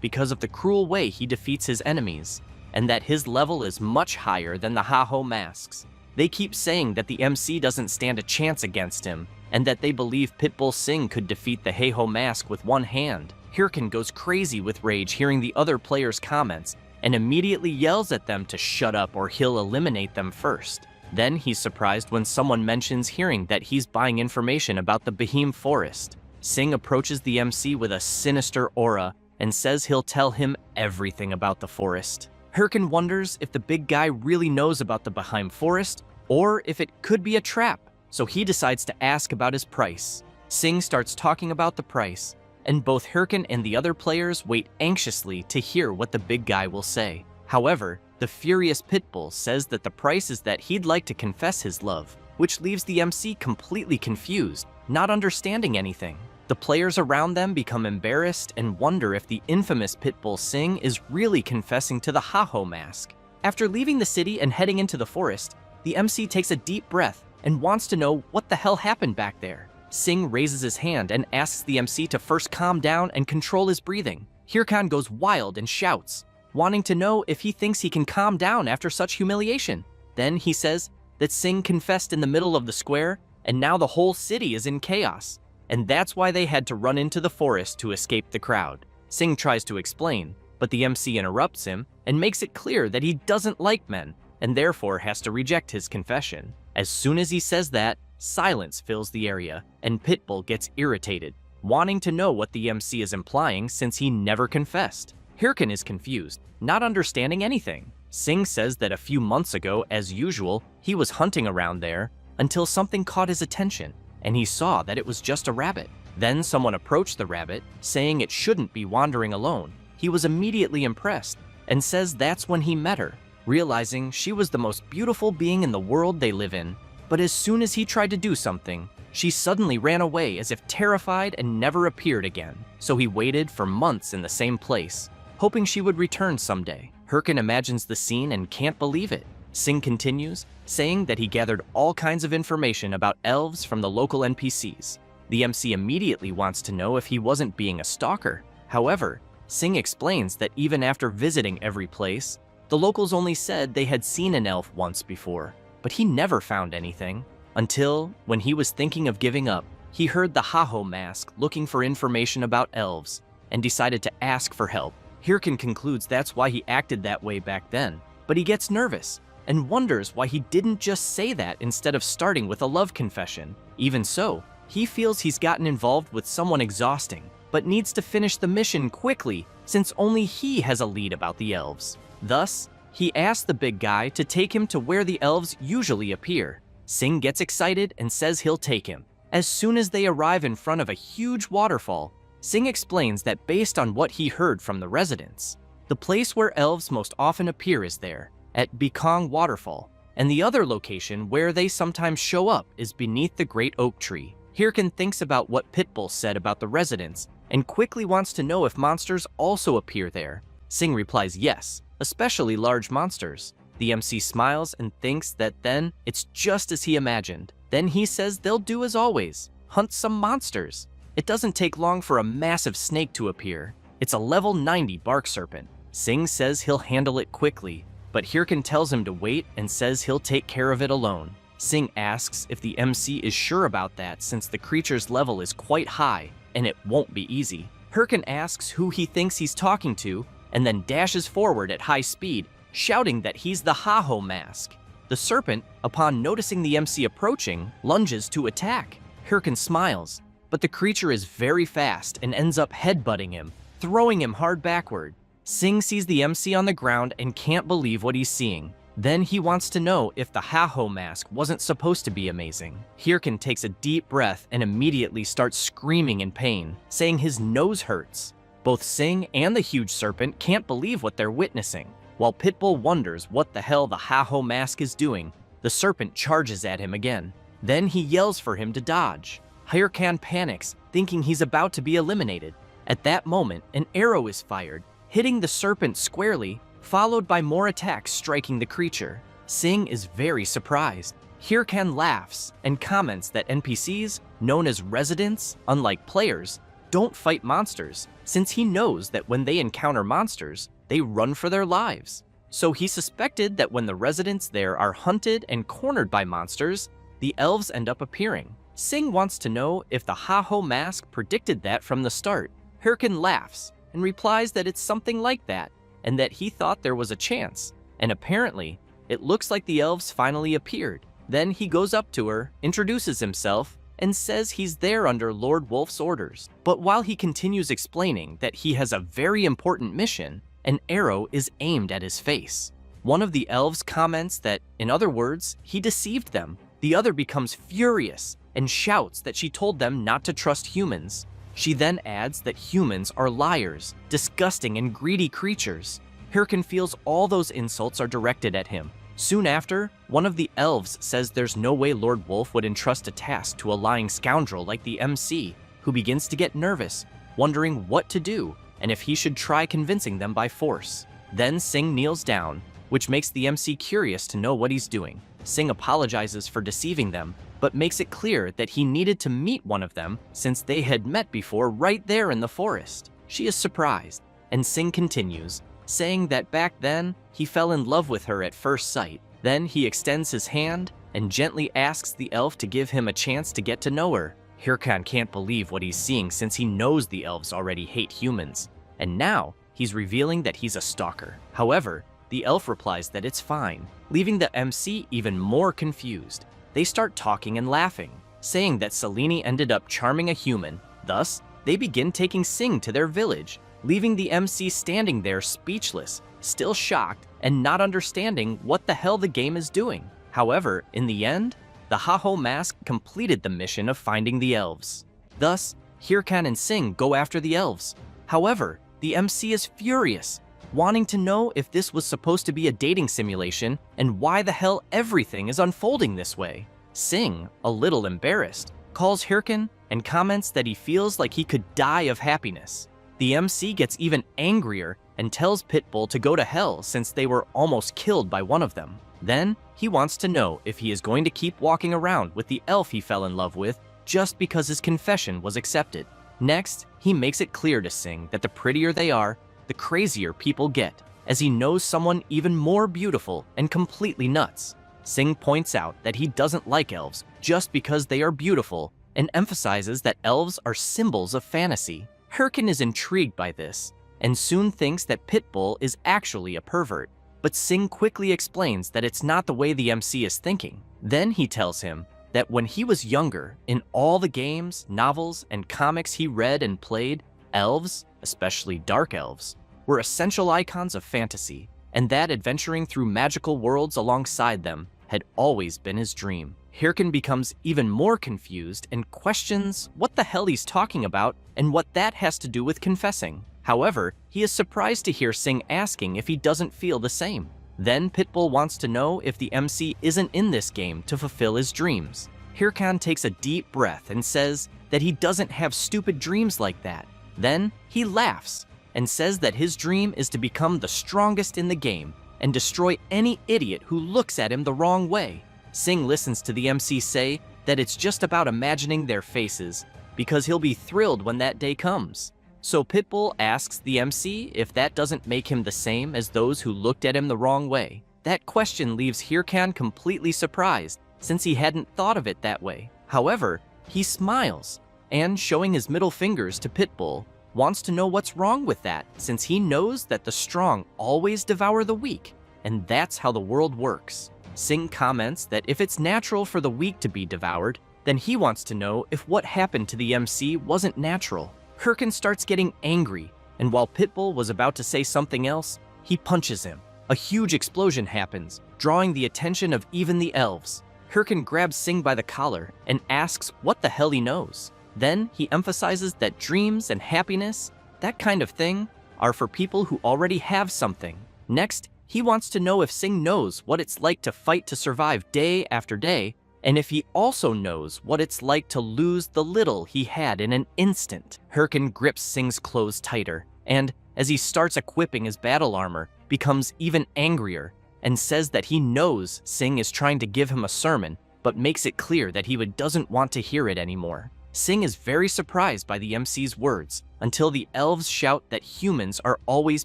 because of the cruel way he defeats his enemies, and that his level is much higher than the Haho masks. They keep saying that the MC doesn't stand a chance against him, and that they believe Pitbull Singh could defeat the Haho mask with one hand. Hirkan goes crazy with rage hearing the other players' comments, and immediately yells at them to shut up or he'll eliminate them first. Then he's surprised when someone mentions hearing that he's buying information about the Bahim forest. Singh approaches the MC with a sinister aura and says he'll tell him everything about the forest. Hirkan wonders if the big guy really knows about the Bahim forest, or if it could be a trap, so he decides to ask about his price. Singh starts talking about the price, and both Hirkan and the other players wait anxiously to hear what the big guy will say. However, the furious Pitbull says that the price is that he'd like to confess his love, which leaves the MC completely confused, not understanding anything. The players around them become embarrassed and wonder if the infamous Pitbull Singh is really confessing to the Haho mask. After leaving the city and heading into the forest, the MC takes a deep breath and wants to know what the hell happened back there. Singh raises his hand and asks the MC to first calm down and control his breathing. Hirkan goes wild and shouts, wanting to know if he thinks he can calm down after such humiliation. Then he says that Singh confessed in the middle of the square, and now the whole city is in chaos, and that's why they had to run into the forest to escape the crowd. Singh tries to explain, but the MC interrupts him and makes it clear that he doesn't like men, and therefore has to reject his confession. As soon as he says that, Silence fills the area, and Pitbull gets irritated, wanting to know what the MC is implying since he never confessed. Hirkan is confused, not understanding anything. Singh says that a few months ago, as usual, he was hunting around there until something caught his attention, and he saw that it was just a rabbit. Then someone approached the rabbit, saying it shouldn't be wandering alone. He was immediately impressed, and says that's when he met her, realizing she was the most beautiful being in the world they live in. But as soon as he tried to do something, she suddenly ran away as if terrified and never appeared again. So he waited for months in the same place, hoping she would return someday. Hirkan imagines the scene and can't believe it. Singh continues, saying that he gathered all kinds of information about elves from the local NPCs. The MC immediately wants to know if he wasn't being a stalker. However, Singh explains that even after visiting every place, the locals only said they had seen an elf once before, but he never found anything. Until, when he was thinking of giving up, he heard the Haho mask looking for information about elves and decided to ask for help. Hirkan concludes that's why he acted that way back then, but he gets nervous and wonders why he didn't just say that instead of starting with a love confession. Even so, he feels he's gotten involved with someone exhausting, but needs to finish the mission quickly since only he has a lead about the elves. Thus, he asks the big guy to take him to where the elves usually appear. Singh gets excited and says he'll take him. As soon as they arrive in front of a huge waterfall, Singh explains that based on what he heard from the residents, the place where elves most often appear is there, at Bikong Waterfall, and the other location where they sometimes show up is beneath the great oak tree. Hirkan thinks about what Pitbull said about the residents and quickly wants to know if monsters also appear there. Singh replies yes, especially large monsters. The MC smiles and thinks that then it's just as he imagined. Then he says they'll do as always, hunt some monsters. It doesn't take long for a massive snake to appear. It's a level 90 bark serpent. Singh says he'll handle it quickly, but Hirkan tells him to wait and says he'll take care of it alone. Singh asks if the MC is sure about that since the creature's level is quite high and it won't be easy. Hirkan asks who he thinks he's talking to and then dashes forward at high speed, shouting that he's the Haho mask. The serpent, upon noticing the MC approaching, lunges to attack. Hirkan smiles, but the creature is very fast and ends up headbutting him, throwing him hard backward. Singh sees the MC on the ground and can't believe what he's seeing. Then he wants to know if the Haho mask wasn't supposed to be amazing. Hirkan takes a deep breath and immediately starts screaming in pain, saying his nose hurts. Both Singh and the huge serpent can't believe what they're witnessing. While Pitbull wonders what the hell the Haho mask is doing, the serpent charges at him again. Then he yells for him to dodge. Hirkan panics, thinking he's about to be eliminated. At that moment, an arrow is fired, hitting the serpent squarely, followed by more attacks striking the creature. Singh is very surprised. Hirkan laughs and comments that NPCs, known as residents, unlike players, don't fight monsters, since he knows that when they encounter monsters, they run for their lives. So he suspected that when the residents there are hunted and cornered by monsters, the elves end up appearing. Singh wants to know if the Haho mask predicted that from the start. Hirkan laughs and replies that it's something like that, and that he thought there was a chance, and apparently, it looks like the elves finally appeared. Then he goes up to her, introduces himself, and says he's there under Lord Wolf's orders. But while he continues explaining that he has a very important mission, an arrow is aimed at his face. One of the elves comments that, in other words, he deceived them. The other becomes furious and shouts that she told them not to trust humans. She then adds that humans are liars, disgusting and greedy creatures. Hirkan feels all those insults are directed at him. Soon after, one of the elves says there's no way Lord Wolf would entrust a task to a lying scoundrel like the MC, who begins to get nervous, wondering what to do and if he should try convincing them by force. Then Singh kneels down, which makes the MC curious to know what he's doing. Singh apologizes for deceiving them, but makes it clear that he needed to meet one of them since they had met before right there in the forest. She is surprised, and Singh continues, saying that back then, he fell in love with her at first sight. Then he extends his hand and gently asks the elf to give him a chance to get to know her. Hirkan can't believe what he's seeing since he knows the elves already hate humans, and now he's revealing that he's a stalker. However, the elf replies that it's fine, leaving the MC even more confused. they start talking and laughing, saying that Selene ended up charming a human. Thus, they begin taking Sing to their village, leaving the MC standing there speechless, still shocked, and not understanding what the hell the game is doing. However, in the end, the Haho mask completed the mission of finding the elves. Thus, Hirkan and Sing go after the elves. However, the MC is furious, wanting to know if this was supposed to be a dating simulation and why the hell everything is unfolding this way. Sing, a little embarrassed, calls Hirkan and comments that he feels like he could die of happiness. The MC gets even angrier and tells Pitbull to go to hell since they were almost killed by one of them. Then, he wants to know if he is going to keep walking around with the elf he fell in love with just because his confession was accepted. Next, he makes it clear to Sing that the prettier they are, the crazier people get, as he knows someone even more beautiful and completely nuts. Sing points out that he doesn't like elves just because they are beautiful and emphasizes that elves are symbols of fantasy. Hirkan is intrigued by this and soon thinks that Pitbull is actually a pervert, but Sing quickly explains that it's not the way the MC is thinking. Then he tells him that when he was younger, in all the games, novels, and comics he read and played, elves, especially dark elves, were essential icons of fantasy, and that adventuring through magical worlds alongside them had always been his dream. Hirkan becomes even more confused and questions what the hell he's talking about and what that has to do with confessing. However, he is surprised to hear Sing asking if he doesn't feel the same. Then Pitbull wants to know if the MC isn't in this game to fulfill his dreams. Hirkan takes a deep breath and says that he doesn't have stupid dreams like that. Then he laughs and says that his dream is to become the strongest in the game and destroy any idiot who looks at him the wrong way. Sing listens to the MC say that it's just about imagining their faces because he'll be thrilled when that day comes. So Pitbull asks the MC if that doesn't make him the same as those who looked at him the wrong way. That question leaves Hirkan completely surprised since he hadn't thought of it that way. However, he smiles and, showing his middle fingers to Pitbull, wants to know what's wrong with that since he knows that the strong always devour the weak, and that's how the world works. Sing comments that if it's natural for the weak to be devoured, then he wants to know if what happened to the MC wasn't natural. Hirkan starts getting angry, and while Pitbull was about to say something else, he punches him. A huge explosion happens, drawing the attention of even the elves. Hirkan grabs Sing by the collar and asks what the hell he knows. Then he emphasizes that dreams and happiness, that kind of thing, are for people who already have something. Next, he wants to know if Sing knows what it's like to fight to survive day after day, and if he also knows what it's like to lose the little he had in an instant. Hirkan grips Sing's clothes tighter, and as he starts equipping his battle armor, becomes even angrier, and says that he knows Sing is trying to give him a sermon, but makes it clear that he doesn't want to hear it anymore. Sing is very surprised by the MC's words, until the elves shout that humans are always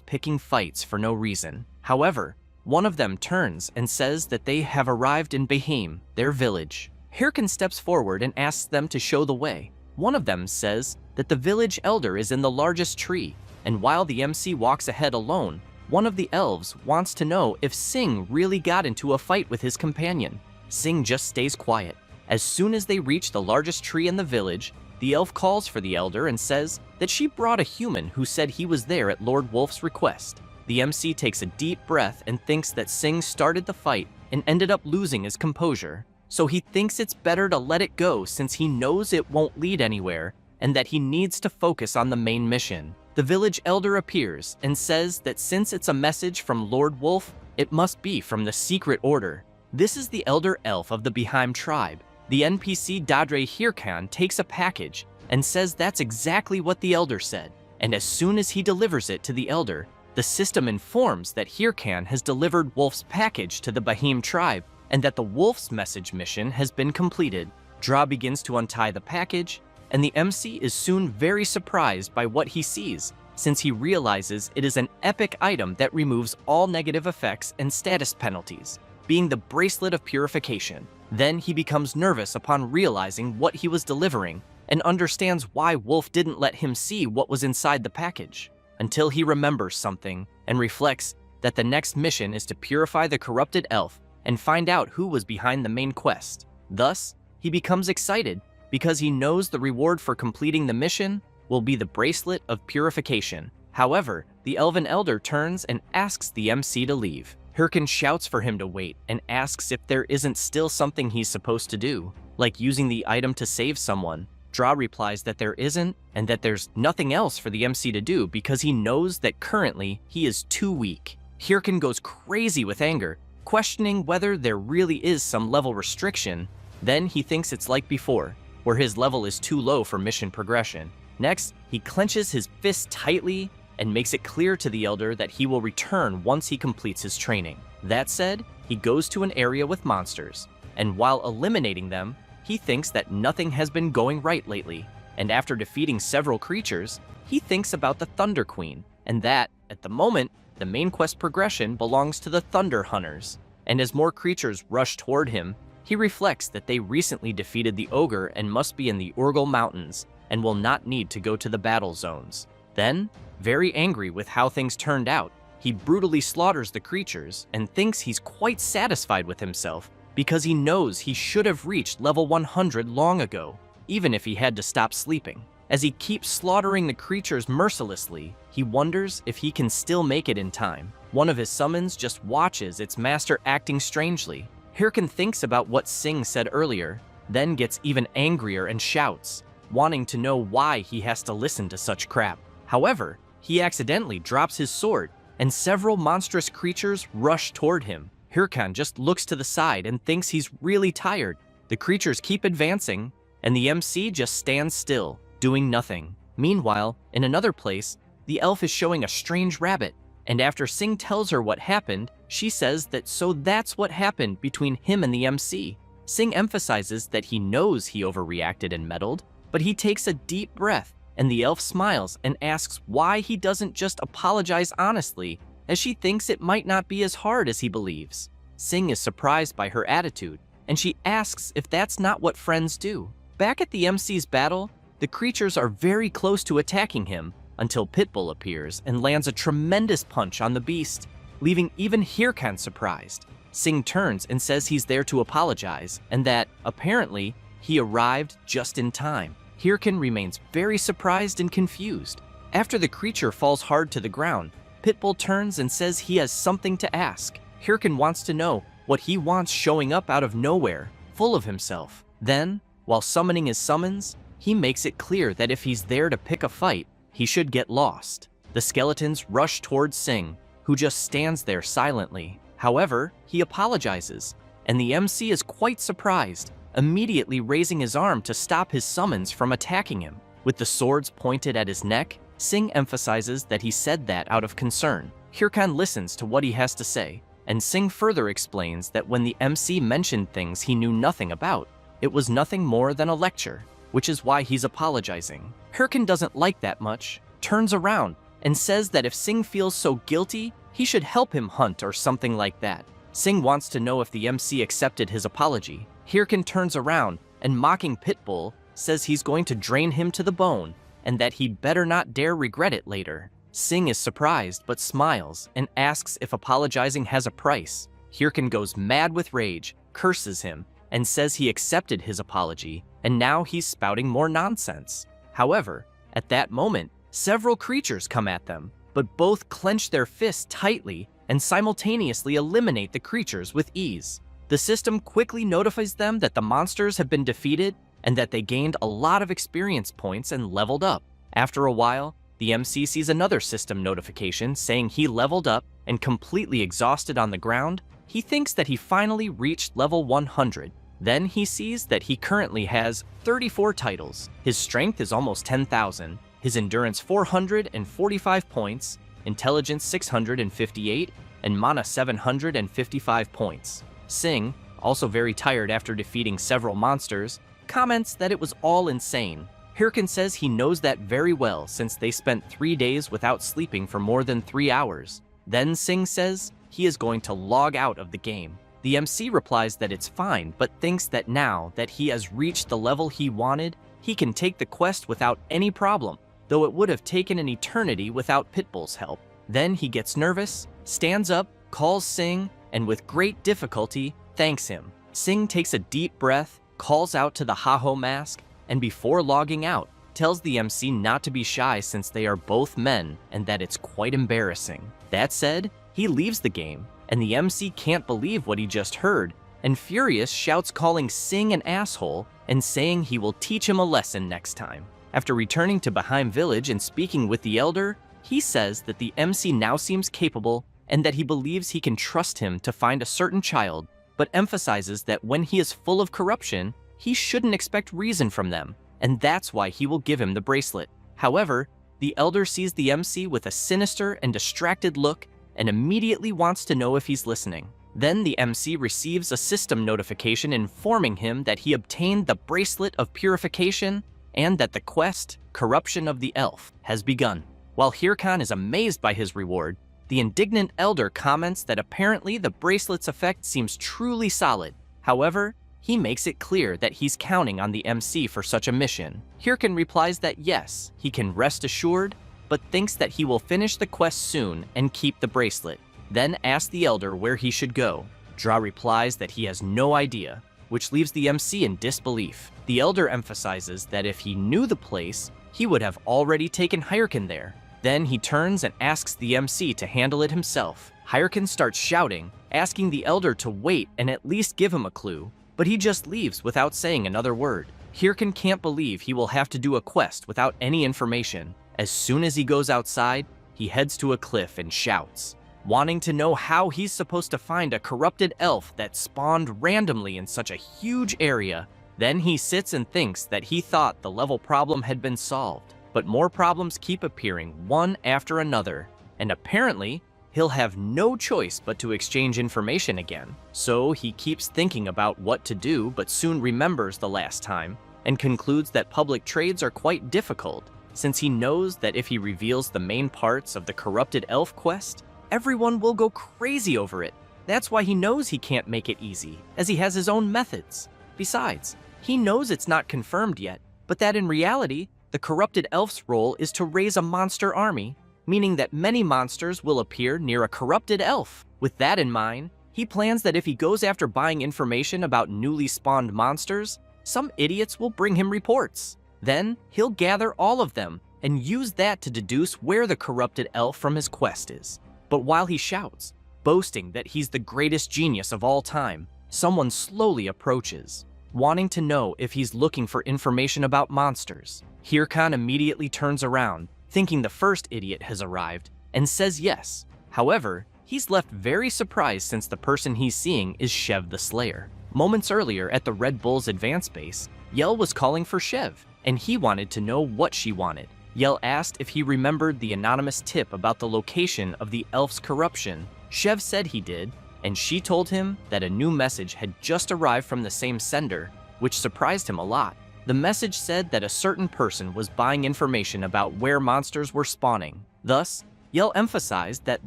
picking fights for no reason. However, one of them turns and says that they have arrived in Behem, their village. Hirkan steps forward and asks them to show the way. One of them says that the village elder is in the largest tree, and while the MC walks ahead alone, one of the elves wants to know if Sing really got into a fight with his companion. Sing just stays quiet. As soon as they reach the largest tree in the village, the elf calls for the elder and says that she brought a human who said he was there at Lord Wolf's request. The MC takes a deep breath and thinks that Sing started the fight and ended up losing his composure. So he thinks it's better to let it go since he knows it won't lead anywhere and that he needs to focus on the main mission. The village elder appears and says that since it's a message from Lord Wolf, it must be from the secret order. This is the elder elf of the Behem tribe. The NPC Dadre Hirkan takes a package and says that's exactly what the elder said, and as soon as he delivers it to the elder, the system informs that Hirkan has delivered Wolf's package to the Behem tribe and that the Wolf's message mission has been completed. Dra begins to untie the package, and the MC is soon very surprised by what he sees, since he realizes it is an epic item that removes all negative effects and status penalties, being the Bracelet of Purification. Then he becomes nervous upon realizing what he was delivering and understands why Wolf didn't let him see what was inside the package, until he remembers something and reflects that the next mission is to purify the corrupted elf and find out who was behind the main quest. Thus, he becomes excited because he knows the reward for completing the mission will be the Bracelet of Purification. However, the Elven Elder turns and asks the MC to leave. Hirkin shouts for him to wait and asks if there isn't still something he's supposed to do, like using the item to save someone. Dra replies that there isn't and that there's nothing else for the MC to do because he knows that currently he is too weak. Hirkin goes crazy with anger, questioning whether there really is some level restriction. Then he thinks it's like before, where his level is too low for mission progression. Next, he clenches his fist tightly and makes it clear to the Elder that he will return once he completes his training. That said, he goes to an area with monsters, and while eliminating them, he thinks that nothing has been going right lately, and after defeating several creatures, he thinks about the Thunder Queen, and that, at the moment, the main quest progression belongs to the Thunder Hunters. And as more creatures rush toward him, he reflects that they recently defeated the Ogre and must be in the Urgal Mountains, and will not need to go to the battle zones. Then, very angry with how things turned out, he brutally slaughters the creatures and thinks he's quite satisfied with himself because he knows he should have reached level 100 long ago, even if he had to stop sleeping. As he keeps slaughtering the creatures mercilessly, he wonders if he can still make it in time. One of his summons just watches its master acting strangely. Hirkin thinks about what Sing said earlier, then gets even angrier and shouts, wanting to know why he has to listen to such crap. However, he accidentally drops his sword, and several monstrous creatures rush toward him. Hirkin just looks to the side and thinks he's really tired. The creatures keep advancing, and the MC just stands still, doing nothing. Meanwhile, in another place, the elf is showing a strange rabbit, and after Sing tells her what happened, she says that so that's what happened between him and the MC. Sing emphasizes that he knows he overreacted and meddled, but he takes a deep breath, and the elf smiles and asks why he doesn't just apologize honestly, as she thinks it might not be as hard as he believes. Sing is surprised by her attitude, and she asks if that's not what friends do. Back at the MC's battle, the creatures are very close to attacking him until Pitbull appears and lands a tremendous punch on the beast, leaving even Hirkin surprised. Sing turns and says he's there to apologize, and that, apparently, he arrived just in time. Hirkin remains very surprised and confused. After the creature falls hard to the ground, Pitbull turns and says he has something to ask. Hirkin wants to know what he wants showing up out of nowhere, full of himself. Then, while summoning his summons, he makes it clear that if he's there to pick a fight, he should get lost. The skeletons rush towards Sing, who just stands there silently. However, he apologizes, and the MC is quite surprised, immediately raising his arm to stop his summons from attacking him. With the swords pointed at his neck, Sing emphasizes that he said that out of concern. Hirkin listens to what he has to say, and Sing further explains that when the MC mentioned things he knew nothing about, it was nothing more than a lecture, which is why he's apologizing. Hirkin doesn't like that much, turns around, and says that if Sing feels so guilty, he should help him hunt or something like that. Sing wants to know if the MC accepted his apology. Hirkin turns around and, mocking Pitbull, says he's going to drain him to the bone and that he better not dare regret it later. Sing is surprised but smiles and asks if apologizing has a price. Hirkin goes mad with rage, curses him, and says he accepted his apology and now he's spouting more nonsense. However, at that moment, several creatures come at them, but both clench their fists tightly and simultaneously eliminate the creatures with ease. The system quickly notifies them that the monsters have been defeated and that they gained a lot of experience points and leveled up. After a while, the MC sees another system notification saying he leveled up and completely exhausted on the ground. He thinks that he finally reached level 100. Then he sees that he currently has 34 titles. His strength is almost 10,000, his endurance 445 points, intelligence 658, and mana 755 points. Sing, also very tired after defeating several monsters, comments that it was all insane. Hirkin says he knows that very well since they spent 3 days without sleeping for more than 3 hours. Then Sing says he is going to log out of the game. The MC replies that it's fine, but thinks that now that he has reached the level he wanted, he can take the quest without any problem, though it would have taken an eternity without Pitbull's help. Then he gets nervous, stands up, calls Sing, and with great difficulty, thanks him. Singh takes a deep breath, calls out to the Haho mask, and before logging out, tells the MC not to be shy since they are both men and that it's quite embarrassing. That said, he leaves the game, and the MC can't believe what he just heard, and furious shouts calling Singh an asshole and saying he will teach him a lesson next time. After returning to Baheim Village and speaking with the Elder, he says that the MC now seems capable and that he believes he can trust him to find a certain child, but emphasizes that when he is full of corruption, he shouldn't expect reason from them, and that's why he will give him the bracelet. However, the Elder sees the MC with a sinister and distracted look and immediately wants to know if he's listening. Then the MC receives a system notification informing him that he obtained the Bracelet of Purification and that the quest, Corruption of the Elf, has begun. While Hirkan is amazed by his reward, the indignant Elder comments that apparently the bracelet's effect seems truly solid. However, he makes it clear that he's counting on the MC for such a mission. Hirkan replies that yes, he can rest assured, but thinks that he will finish the quest soon and keep the bracelet. Then asks the Elder where he should go. Dra replies that he has no idea, which leaves the MC in disbelief. The Elder emphasizes that if he knew the place, he would have already taken Hirkan there. Then he turns and asks the MC to handle it himself. Hirkan starts shouting, asking the Elder to wait and at least give him a clue, but he just leaves without saying another word. Hirkan can't believe he will have to do a quest without any information. As soon as he goes outside, he heads to a cliff and shouts, wanting to know how he's supposed to find a corrupted elf that spawned randomly in such a huge area. Then he sits and thinks that he thought the level problem had been solved, but more problems keep appearing one after another, and apparently, he'll have no choice but to exchange information again. So he keeps thinking about what to do, but soon remembers the last time, and concludes that public trades are quite difficult, since he knows that if he reveals the main parts of the corrupted elf quest, everyone will go crazy over it. That's why he knows he can't make it easy, as he has his own methods. Besides, he knows it's not confirmed yet, but that in reality, the corrupted elf's role is to raise a monster army, meaning that many monsters will appear near a corrupted elf. With that in mind, he plans that if he goes after buying information about newly spawned monsters, some idiots will bring him reports. Then, he'll gather all of them and use that to deduce where the corrupted elf from his quest is. But while he shouts, boasting that he's the greatest genius of all time, someone slowly approaches, wanting to know if he's looking for information about monsters. Hirkan immediately turns around, thinking the first idiot has arrived, and says yes. However, he's left very surprised since the person he's seeing is Shev the Slayer. Moments earlier at the Red Bull's advance base, Yell was calling for Shev, and he wanted to know what she wanted. Yell asked if he remembered the anonymous tip about the location of the elf's corruption. Shev said he did, and she told him that a new message had just arrived from the same sender, which surprised him a lot. The message said that a certain person was buying information about where monsters were spawning. Thus, Yell emphasized that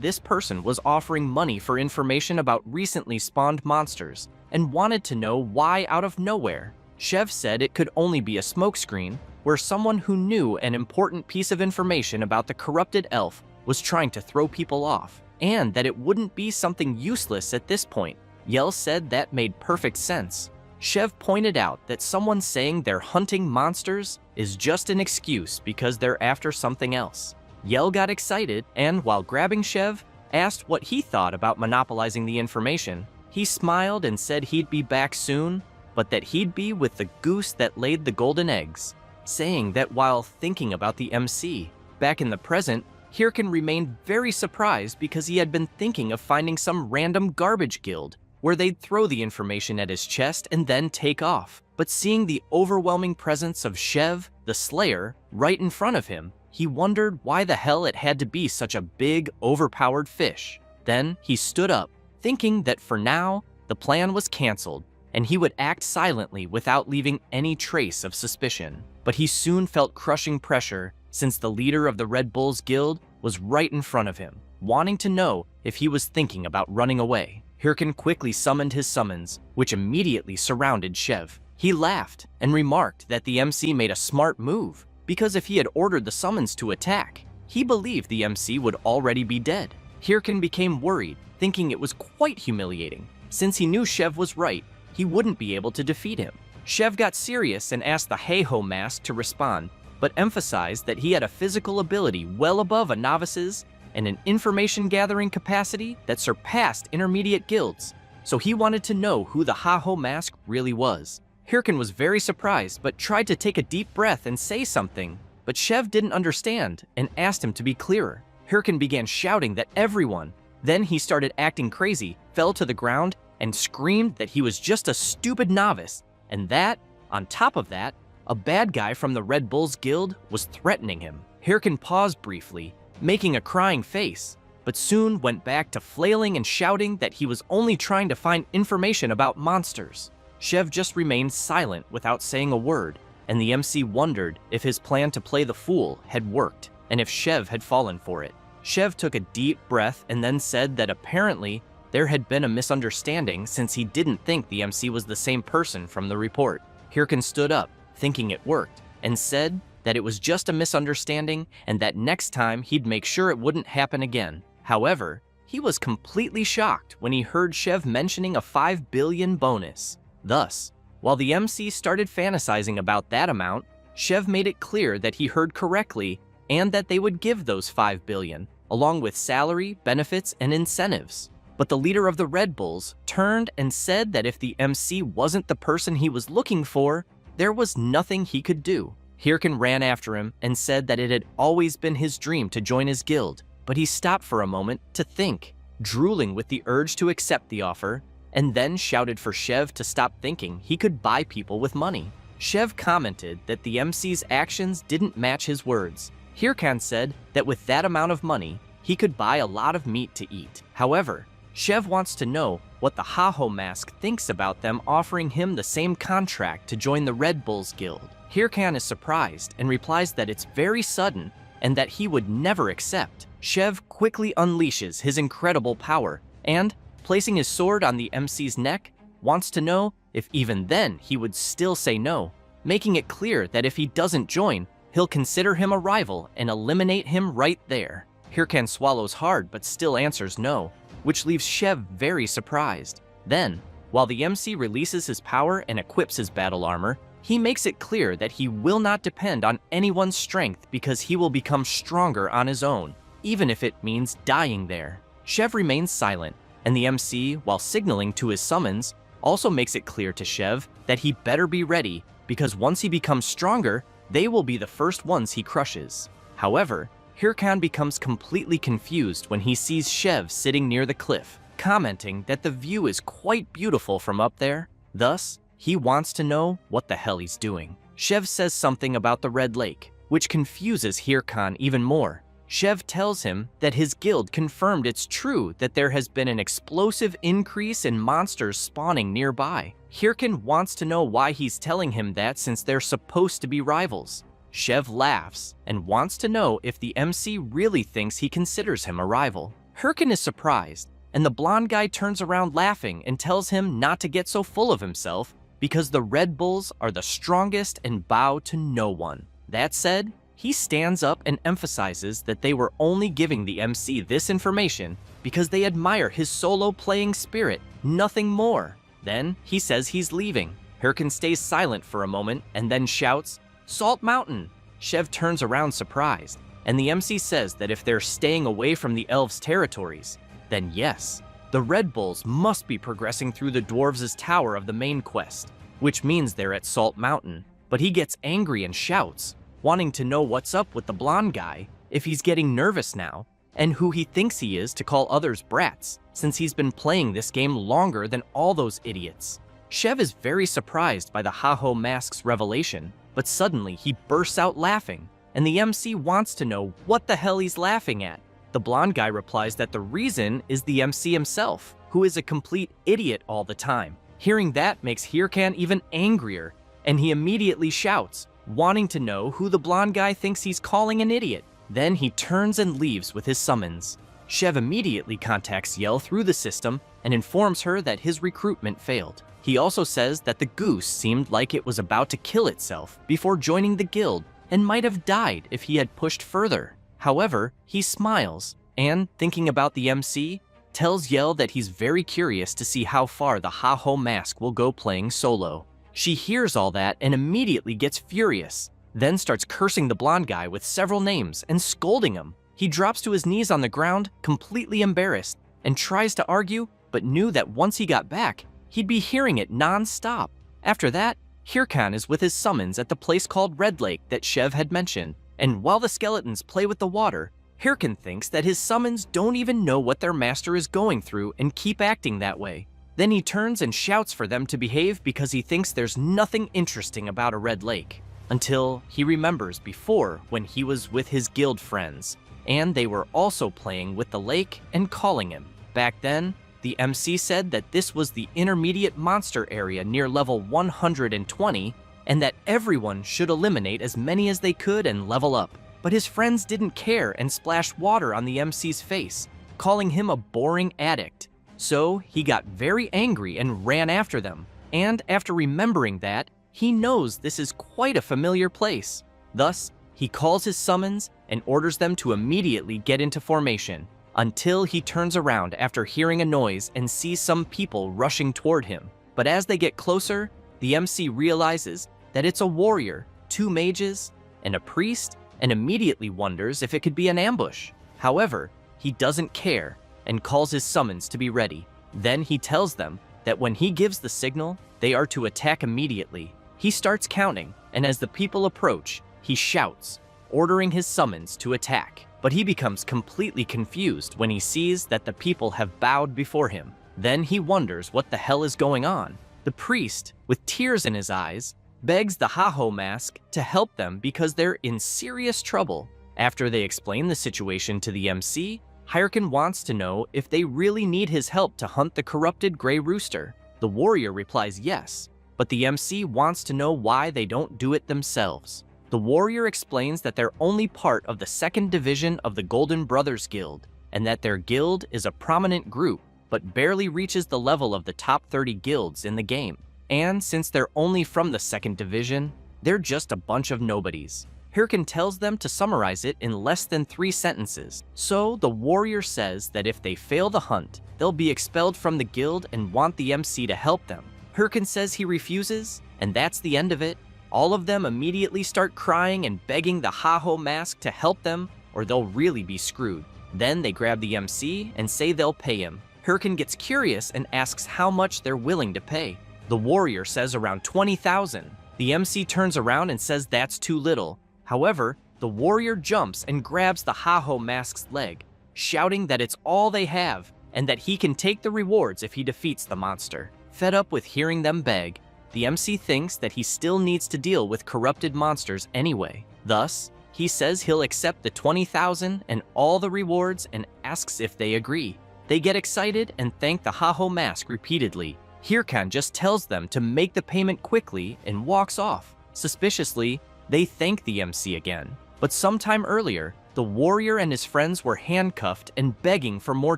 this person was offering money for information about recently spawned monsters and wanted to know why out of nowhere. Shev said it could only be a smokescreen where someone who knew an important piece of information about the corrupted elf was trying to throw people off, and that it wouldn't be something useless at this point. Yell said that made perfect sense. Shev pointed out that someone saying they're hunting monsters is just an excuse because they're after something else. Yell got excited and, while grabbing Shev, asked what he thought about monopolizing the information. He smiled and said he'd be back soon, but that he'd be with the goose that laid the golden eggs, saying that while thinking about the MC. Back in the present, Hirkan remained very surprised because he had been thinking of finding some random garbage guild where they'd throw the information at his chest and then take off. But seeing the overwhelming presence of Shev, the Slayer, right in front of him, he wondered why the hell it had to be such a big, overpowered fish. Then he stood up, thinking that for now, the plan was canceled, and he would act silently without leaving any trace of suspicion. But he soon felt crushing pressure since the leader of the Red Bulls Guild was right in front of him, wanting to know if he was thinking about running away. Hirkan quickly summoned his summons, which immediately surrounded Shev. He laughed and remarked that the MC made a smart move, because if he had ordered the summons to attack, he believed the MC would already be dead. Hirkan became worried, thinking it was quite humiliating. Since he knew Shev was right, he wouldn't be able to defeat him. Chev got serious and asked the Heiho mask to respond, but emphasized that he had a physical ability well above a novice's and an information-gathering capacity that surpassed intermediate guilds, so he wanted to know who the Heiho mask really was. Hirkan was very surprised, but tried to take a deep breath and say something, but Chev didn't understand and asked him to be clearer. Hirkan began shouting that everyone. Then he started acting crazy, fell to the ground, and screamed that he was just a stupid novice, and that, on top of that, a bad guy from the Red Bulls Guild was threatening him. Hirkan paused briefly, making a crying face, but soon went back to flailing and shouting that he was only trying to find information about monsters. Chev just remained silent without saying a word, and the MC wondered if his plan to play the fool had worked, and if Chev had fallen for it. Chev took a deep breath and then said that apparently there had been a misunderstanding since he didn't think the MC was the same person from the report. Hirkan stood up, thinking it worked, and said that it was just a misunderstanding and that next time he'd make sure it wouldn't happen again. However, he was completely shocked when he heard Chev mentioning a 5 billion bonus. Thus, while the MC started fantasizing about that amount, Chev made it clear that he heard correctly and that they would give those 5 billion, along with salary, benefits, and incentives. But the leader of the Red Bulls turned and said that if the MC wasn't the person he was looking for, there was nothing he could do. Hirkan ran after him and said that it had always been his dream to join his guild, but he stopped for a moment to think, drooling with the urge to accept the offer, and then shouted for Chev to stop thinking he could buy people with money. Chev commented that the MC's actions didn't match his words. Hirkan said that with that amount of money, he could buy a lot of meat to eat. However, Chev wants to know what the Heiho mask thinks about them offering him the same contract to join the Red Bulls Guild. Hirkan is surprised and replies that it's very sudden and that he would never accept. Chev quickly unleashes his incredible power and, placing his sword on the MC's neck, wants to know if even then he would still say no, making it clear that if he doesn't join, he'll consider him a rival and eliminate him right there. Hirkan swallows hard but still answers no, which leaves Chev very surprised. Then, while the MC releases his power and equips his battle armor, he makes it clear that he will not depend on anyone's strength because he will become stronger on his own, even if it means dying there. Chev remains silent, and the MC, while signaling to his summons, also makes it clear to Chev that he better be ready because once he becomes stronger, they will be the first ones he crushes. However, Hirkan becomes completely confused when he sees Chev sitting near the cliff, commenting that the view is quite beautiful from up there. Thus, he wants to know what the hell he's doing. Chev says something about the Red Lake, which confuses Hirkan even more. Chev tells him that his guild confirmed it's true that there has been an explosive increase in monsters spawning nearby. Hirkan wants to know why he's telling him that since they're supposed to be rivals. Chev laughs and wants to know if the MC really thinks he considers him a rival. Hirkan is surprised, and the blonde guy turns around laughing and tells him not to get so full of himself because the Red Bulls are the strongest and bow to no one. That said, he stands up and emphasizes that they were only giving the MC this information because they admire his solo playing spirit, nothing more. Then he says he's leaving. Hirkan stays silent for a moment and then shouts, "Salt Mountain!" Chev turns around surprised, and the MC says that if they're staying away from the elves' territories, then yes, the Red Bulls must be progressing through the dwarves' tower of the main quest, which means they're at Salt Mountain. But he gets angry and shouts, wanting to know what's up with the blonde guy, if he's getting nervous now, and who he thinks he is to call others brats, since he's been playing this game longer than all those idiots. Chev is very surprised by the Heiho mask's revelation, but suddenly he bursts out laughing, and the MC wants to know what the hell he's laughing at. The blonde guy replies that the reason is the MC himself, who is a complete idiot all the time. Hearing that makes Hirkan even angrier, and he immediately shouts, wanting to know who the blonde guy thinks he's calling an idiot. Then he turns and leaves with his summons. Chev immediately contacts Yell through the system and informs her that his recruitment failed. He also says that the goose seemed like it was about to kill itself before joining the guild and might have died if he had pushed further. However, he smiles and, thinking about the MC, tells Yell that he's very curious to see how far the Ha-Ho Mask will go playing solo. She hears all that and immediately gets furious, then starts cursing the blonde guy with several names and scolding him. He drops to his knees on the ground, completely embarrassed, and tries to argue, but knew that once he got back, he'd be hearing it non-stop. After that, Hirkan is with his summons at the place called Red Lake that Shev had mentioned, and while the skeletons play with the water, Hirkan thinks that his summons don't even know what their master is going through and keep acting that way. Then he turns and shouts for them to behave because he thinks there's nothing interesting about a Red Lake, until he remembers before when he was with his guild friends, and they were also playing with the lake and calling him. Back then, the MC said that this was the intermediate monster area near level 120, and that everyone should eliminate as many as they could and level up. But his friends didn't care and splashed water on the MC's face, calling him a boring addict. So he got very angry and ran after them, and after remembering that, he knows this is quite a familiar place. Thus, he calls his summons and orders them to immediately get into formation, until he turns around after hearing a noise and sees some people rushing toward him. But as they get closer, the MC realizes that it's a warrior, 2 mages, and a priest, and immediately wonders if it could be an ambush. However, he doesn't care and calls his summons to be ready. Then he tells them that when he gives the signal, they are to attack immediately. He starts counting, and as the people approach, he shouts, ordering his summons to attack. But he becomes completely confused when he sees that the people have bowed before him. Then he wonders what the hell is going on. The priest, with tears in his eyes, begs the Ha-Ho Mask to help them because they're in serious trouble. After they explain the situation to the MC, Hirkan wants to know if they really need his help to hunt the corrupted Grey Rooster. The warrior replies yes, but the MC wants to know why they don't do it themselves. The warrior explains that they're only part of the 2nd division of the Golden Brothers Guild, and that their guild is a prominent group, but barely reaches the level of the top 30 guilds in the game. And since they're only from the 2nd division, they're just a bunch of nobodies. Hirkan tells them to summarize it in less than 3 sentences. So the warrior says that if they fail the hunt, they'll be expelled from the guild and want the MC to help them. Hirkan says he refuses, and that's the end of it. All of them immediately start crying and begging the Ha-Ho Mask to help them, or they'll really be screwed. Then they grab the MC and say they'll pay him. Hirkan gets curious and asks how much they're willing to pay. The warrior says around 20,000. The MC turns around and says that's too little. However, the warrior jumps and grabs the Ha-Ho Mask's leg, shouting that it's all they have and that he can take the rewards if he defeats the monster. Fed up with hearing them beg, the MC thinks that he still needs to deal with corrupted monsters anyway. Thus, he says he'll accept the 20,000 and all the rewards and asks if they agree. They get excited and thank the Ha-Ho Mask repeatedly. Hirkan just tells them to make the payment quickly and walks off. Suspiciously, they thank the MC again. But sometime earlier, the warrior and his friends were handcuffed and begging for more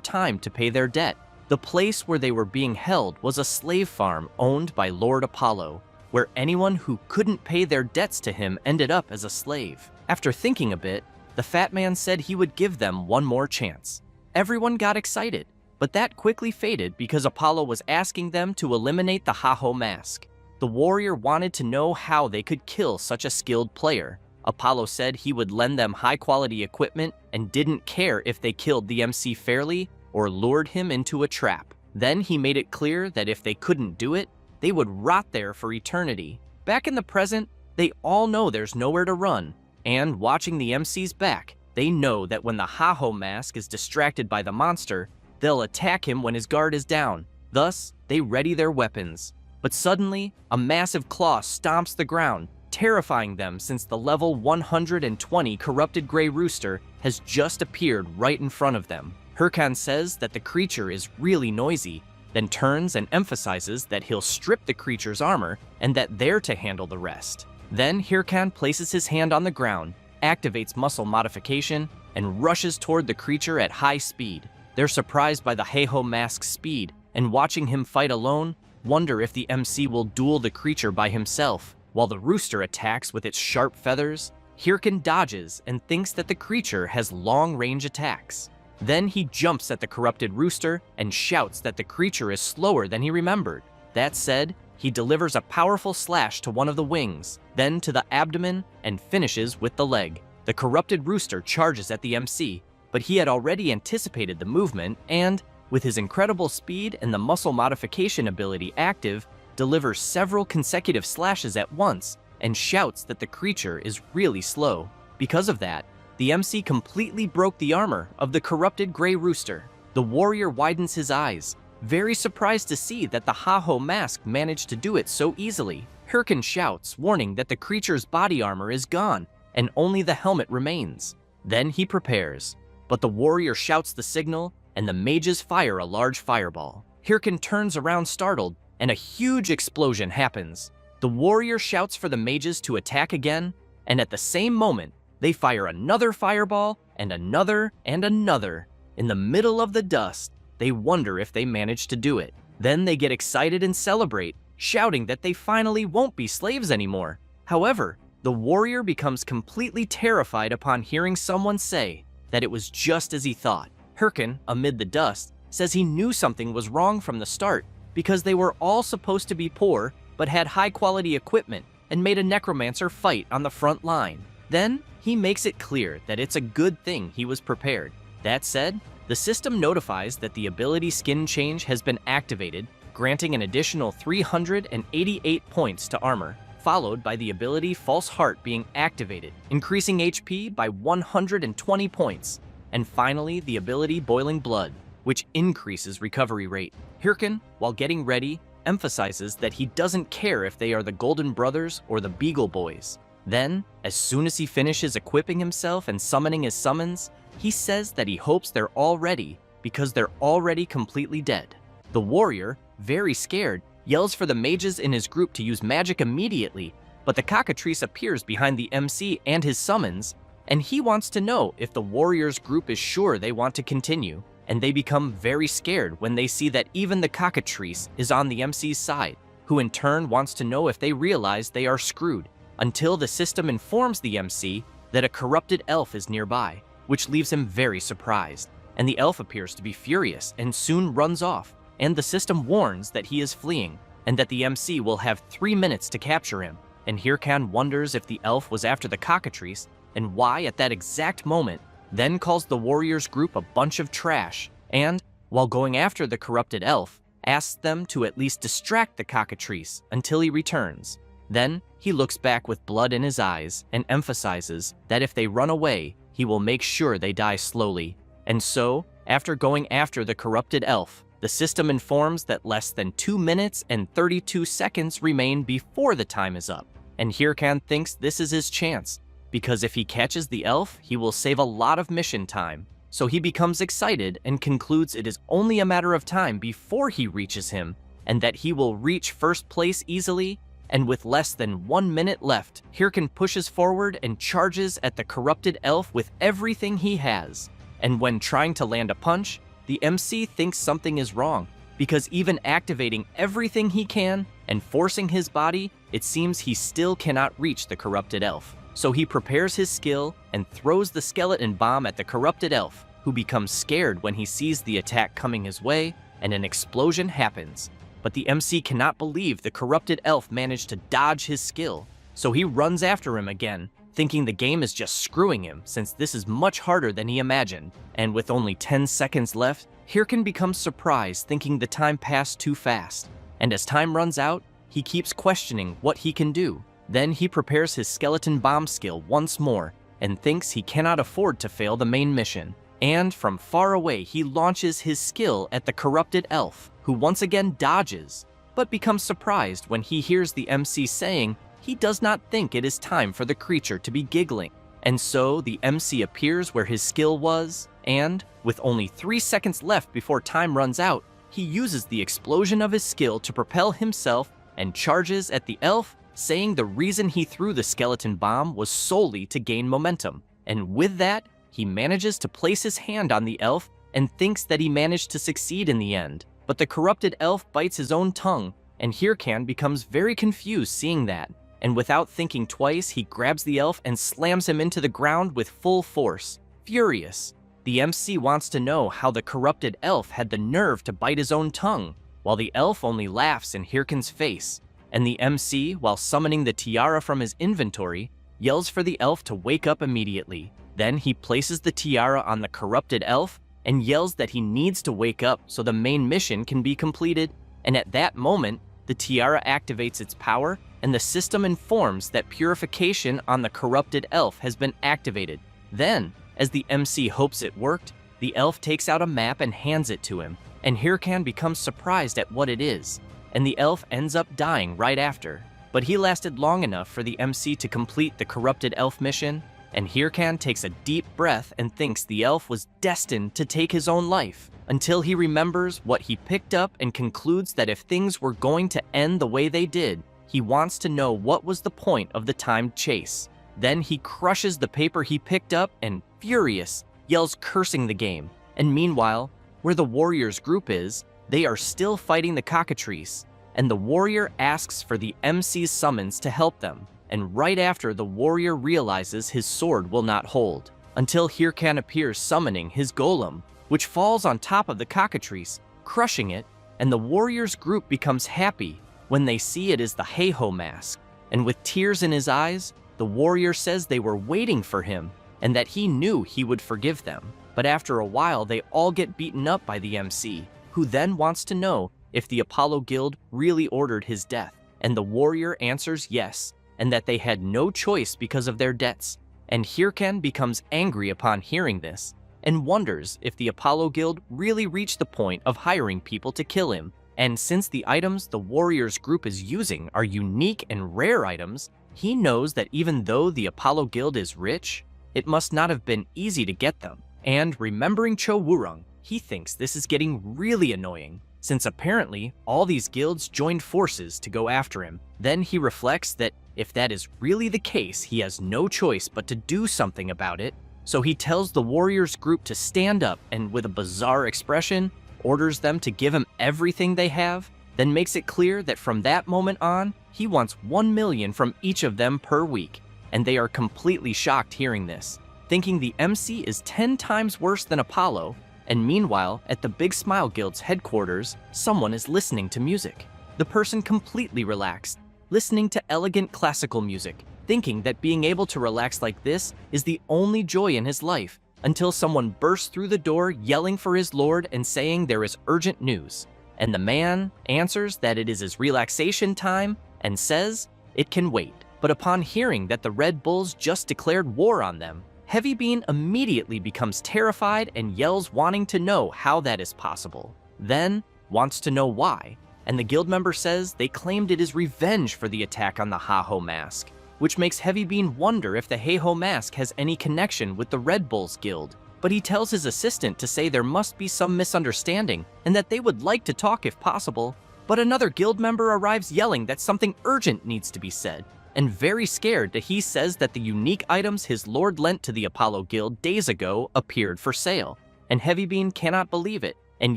time to pay their debt. The place where they were being held was a slave farm owned by Lord Apollo, where anyone who couldn't pay their debts to him ended up as a slave. After thinking a bit, the fat man said he would give them one more chance. Everyone got excited, but that quickly faded because Apollo was asking them to eliminate the Ha-Ho Mask. The warrior wanted to know how they could kill such a skilled player. Apollo said he would lend them high-quality equipment and didn't care if they killed the MC fairly or lured him into a trap. Then he made it clear that if they couldn't do it, they would rot there for eternity. Back in the present, they all know there's nowhere to run, and watching the MC's back, they know that when the Ha-Ho Mask is distracted by the monster, they'll attack him when his guard is down. Thus, they ready their weapons. But suddenly, a massive claw stomps the ground, terrifying them since the level 120 corrupted Grey Rooster has just appeared right in front of them. Hirkan says that the creature is really noisy, then turns and emphasizes that he'll strip the creature's armor and that they're to handle the rest. Then Hirkan places his hand on the ground, activates muscle modification, and rushes toward the creature at high speed. They're surprised by the Ha-Ho Mask's speed, and watching him fight alone, wonder if the MC will duel the creature by himself. While the rooster attacks with its sharp feathers, Hirkan dodges and thinks that the creature has long-range attacks. Then he jumps at the corrupted rooster and shouts that the creature is slower than he remembered. That said, he delivers a powerful slash to one of the wings, then to the abdomen, and finishes with the leg. The corrupted rooster charges at the MC, but he had already anticipated the movement and, with his incredible speed and the muscle modification ability active, delivers several consecutive slashes at once and shouts that the creature is really slow. Because of that, the MC completely broke the armor of the corrupted gray rooster. The warrior widens his eyes, very surprised to see that the Haho mask managed to do it so easily. Hirkin shouts, warning that the creature's body armor is gone and only the helmet remains. Then he prepares, but the warrior shouts the signal and the mages fire a large fireball. Hirkin turns around startled and a huge explosion happens. The warrior shouts for the mages to attack again, and at the same moment, they fire another fireball and another and another. In the middle of the dust, they wonder if they managed to do it. Then they get excited and celebrate, shouting that they finally won't be slaves anymore. However, the warrior becomes completely terrified upon hearing someone say that it was just as he thought. Hirkin, amid the dust, says he knew something was wrong from the start because they were all supposed to be poor but had high-quality equipment and made a necromancer fight on the front line. Then, he makes it clear that it's a good thing he was prepared. That said, the system notifies that the ability skin change has been activated, granting an additional 388 points to armor, followed by the ability False Heart being activated, increasing HP by 120 points, and finally the ability Boiling Blood, which increases recovery rate. Hirkin, while getting ready, emphasizes that he doesn't care if they are the Golden Brothers or the Beagle Boys. Then, as soon as he finishes equipping himself and summoning his summons, he says that he hopes they're all ready because they're already completely dead. The warrior, very scared, yells for the mages in his group to use magic immediately, but the cockatrice appears behind the MC and his summons, and he wants to know if the warrior's group is sure they want to continue, and they become very scared when they see that even the cockatrice is on the MC's side, who in turn wants to know if they realize they are screwed, until the system informs the MC that a corrupted elf is nearby, which leaves him very surprised, and the elf appears to be furious and soon runs off, and the system warns that he is fleeing, and that the MC will have 3 minutes to capture him, and Hirkan wonders if the elf was after the cockatrice, and why at that exact moment, then calls the warriors group a bunch of trash, and, while going after the corrupted elf, asks them to at least distract the cockatrice until he returns. Then, he looks back with blood in his eyes and emphasizes that if they run away, he will make sure they die slowly. And so, after going after the corrupted elf, the system informs that less than 2 minutes and 32 seconds remain before the time is up. And Hirkan thinks this is his chance, because if he catches the elf, he will save a lot of mission time. So he becomes excited and concludes it is only a matter of time before he reaches him, and that he will reach first place easily. And with less than 1 minute left, Hirkan pushes forward and charges at the corrupted elf with everything he has. And when trying to land a punch, the MC thinks something is wrong, because even activating everything he can and forcing his body, it seems he still cannot reach the corrupted elf. So he prepares his skill and throws the skeleton bomb at the corrupted elf, who becomes scared when he sees the attack coming his way, and an explosion happens. But the MC cannot believe the corrupted elf managed to dodge his skill, so he runs after him again, thinking the game is just screwing him since this is much harder than he imagined. And with only 10 seconds left, Hirkan becomes surprised, thinking the time passed too fast. And as time runs out, he keeps questioning what he can do. Then he prepares his skeleton bomb skill once more and thinks he cannot afford to fail the main mission. And from far away, he launches his skill at the corrupted elf, who once again dodges, but becomes surprised when he hears the MC saying he does not think it is time for the creature to be giggling. And so the MC appears where his skill was, and, with only 3 seconds left before time runs out, he uses the explosion of his skill to propel himself and charges at the elf, saying the reason he threw the skeleton bomb was solely to gain momentum. And with that, he manages to place his hand on the elf and thinks that he managed to succeed in the end. But the corrupted elf bites his own tongue, and Hirkan becomes very confused seeing that. And without thinking twice, he grabs the elf and slams him into the ground with full force. Furious, The MC wants to know how the corrupted elf had the nerve to bite his own tongue, while the elf only laughs in Hirkan's face. And the MC, while summoning the tiara from his inventory, yells for the elf to wake up immediately. Then he places the tiara on the corrupted elf and yells that he needs to wake up so the main mission can be completed. And at that moment, the tiara activates its power and the system informs that purification on the corrupted elf has been activated. Then, as the MC hopes it worked, the elf takes out a map and hands it to him, and Hirkan becomes surprised at what it is, and the elf ends up dying right after. But he lasted long enough for the MC to complete the corrupted elf mission, and Hirkan takes a deep breath and thinks the elf was destined to take his own life, until he remembers what he picked up and concludes that if things were going to end the way they did, he wants to know what was the point of the timed chase. Then he crushes the paper he picked up and, furious, yells cursing the game. And meanwhile, where the warriors group is, they are still fighting the cockatrice, and the warrior asks for the MC's summons to help them. And right after, the warrior realizes his sword will not hold, until Hirkan appears summoning his golem, which falls on top of the cockatrice, crushing it, and the warriors group becomes happy when they see it is the Heiho mask. And with tears in his eyes, the warrior says they were waiting for him and that he knew he would forgive them. But after a while, they all get beaten up by the MC, who then wants to know if the Apollo Guild really ordered his death. And the warrior answers yes, and that they had no choice because of their debts. And Hirkan becomes angry upon hearing this, and wonders if the Apollo Guild really reached the point of hiring people to kill him. And since the items the warriors group is using are unique and rare items, he knows that even though the Apollo Guild is rich, it must not have been easy to get them. And remembering Cho Wurung, he thinks this is getting really annoying, since apparently all these guilds joined forces to go after him. Then he reflects that if that is really the case, he has no choice but to do something about it. So he tells the warriors group to stand up and, with a bizarre expression, orders them to give him everything they have, then makes it clear that from that moment on, he wants 1 million from each of them per week. And they are completely shocked hearing this, thinking the MC is 10 times worse than Apollo. And meanwhile, at the Big Smile Guild's headquarters, someone is listening to music. The person completely relaxed, listening to elegant classical music, thinking that being able to relax like this is the only joy in his life, until someone bursts through the door yelling for his lord and saying there is urgent news. And the man answers that it is his relaxation time and says it can wait. But upon hearing that the Red Bulls just declared war on them, Heavybean immediately becomes terrified and yells, wanting to know how that is possible. Then wants to know why, and the guild member says they claimed it is revenge for the attack on the Heiho mask, which makes Heavybean wonder if the Heiho mask has any connection with the Red Bulls Guild. But he tells his assistant to say there must be some misunderstanding and that they would like to talk if possible. But another guild member arrives yelling that something urgent needs to be said, and very scared that he says that the unique items his lord lent to the Apollo Guild days ago appeared for sale. And Heavybean cannot believe it and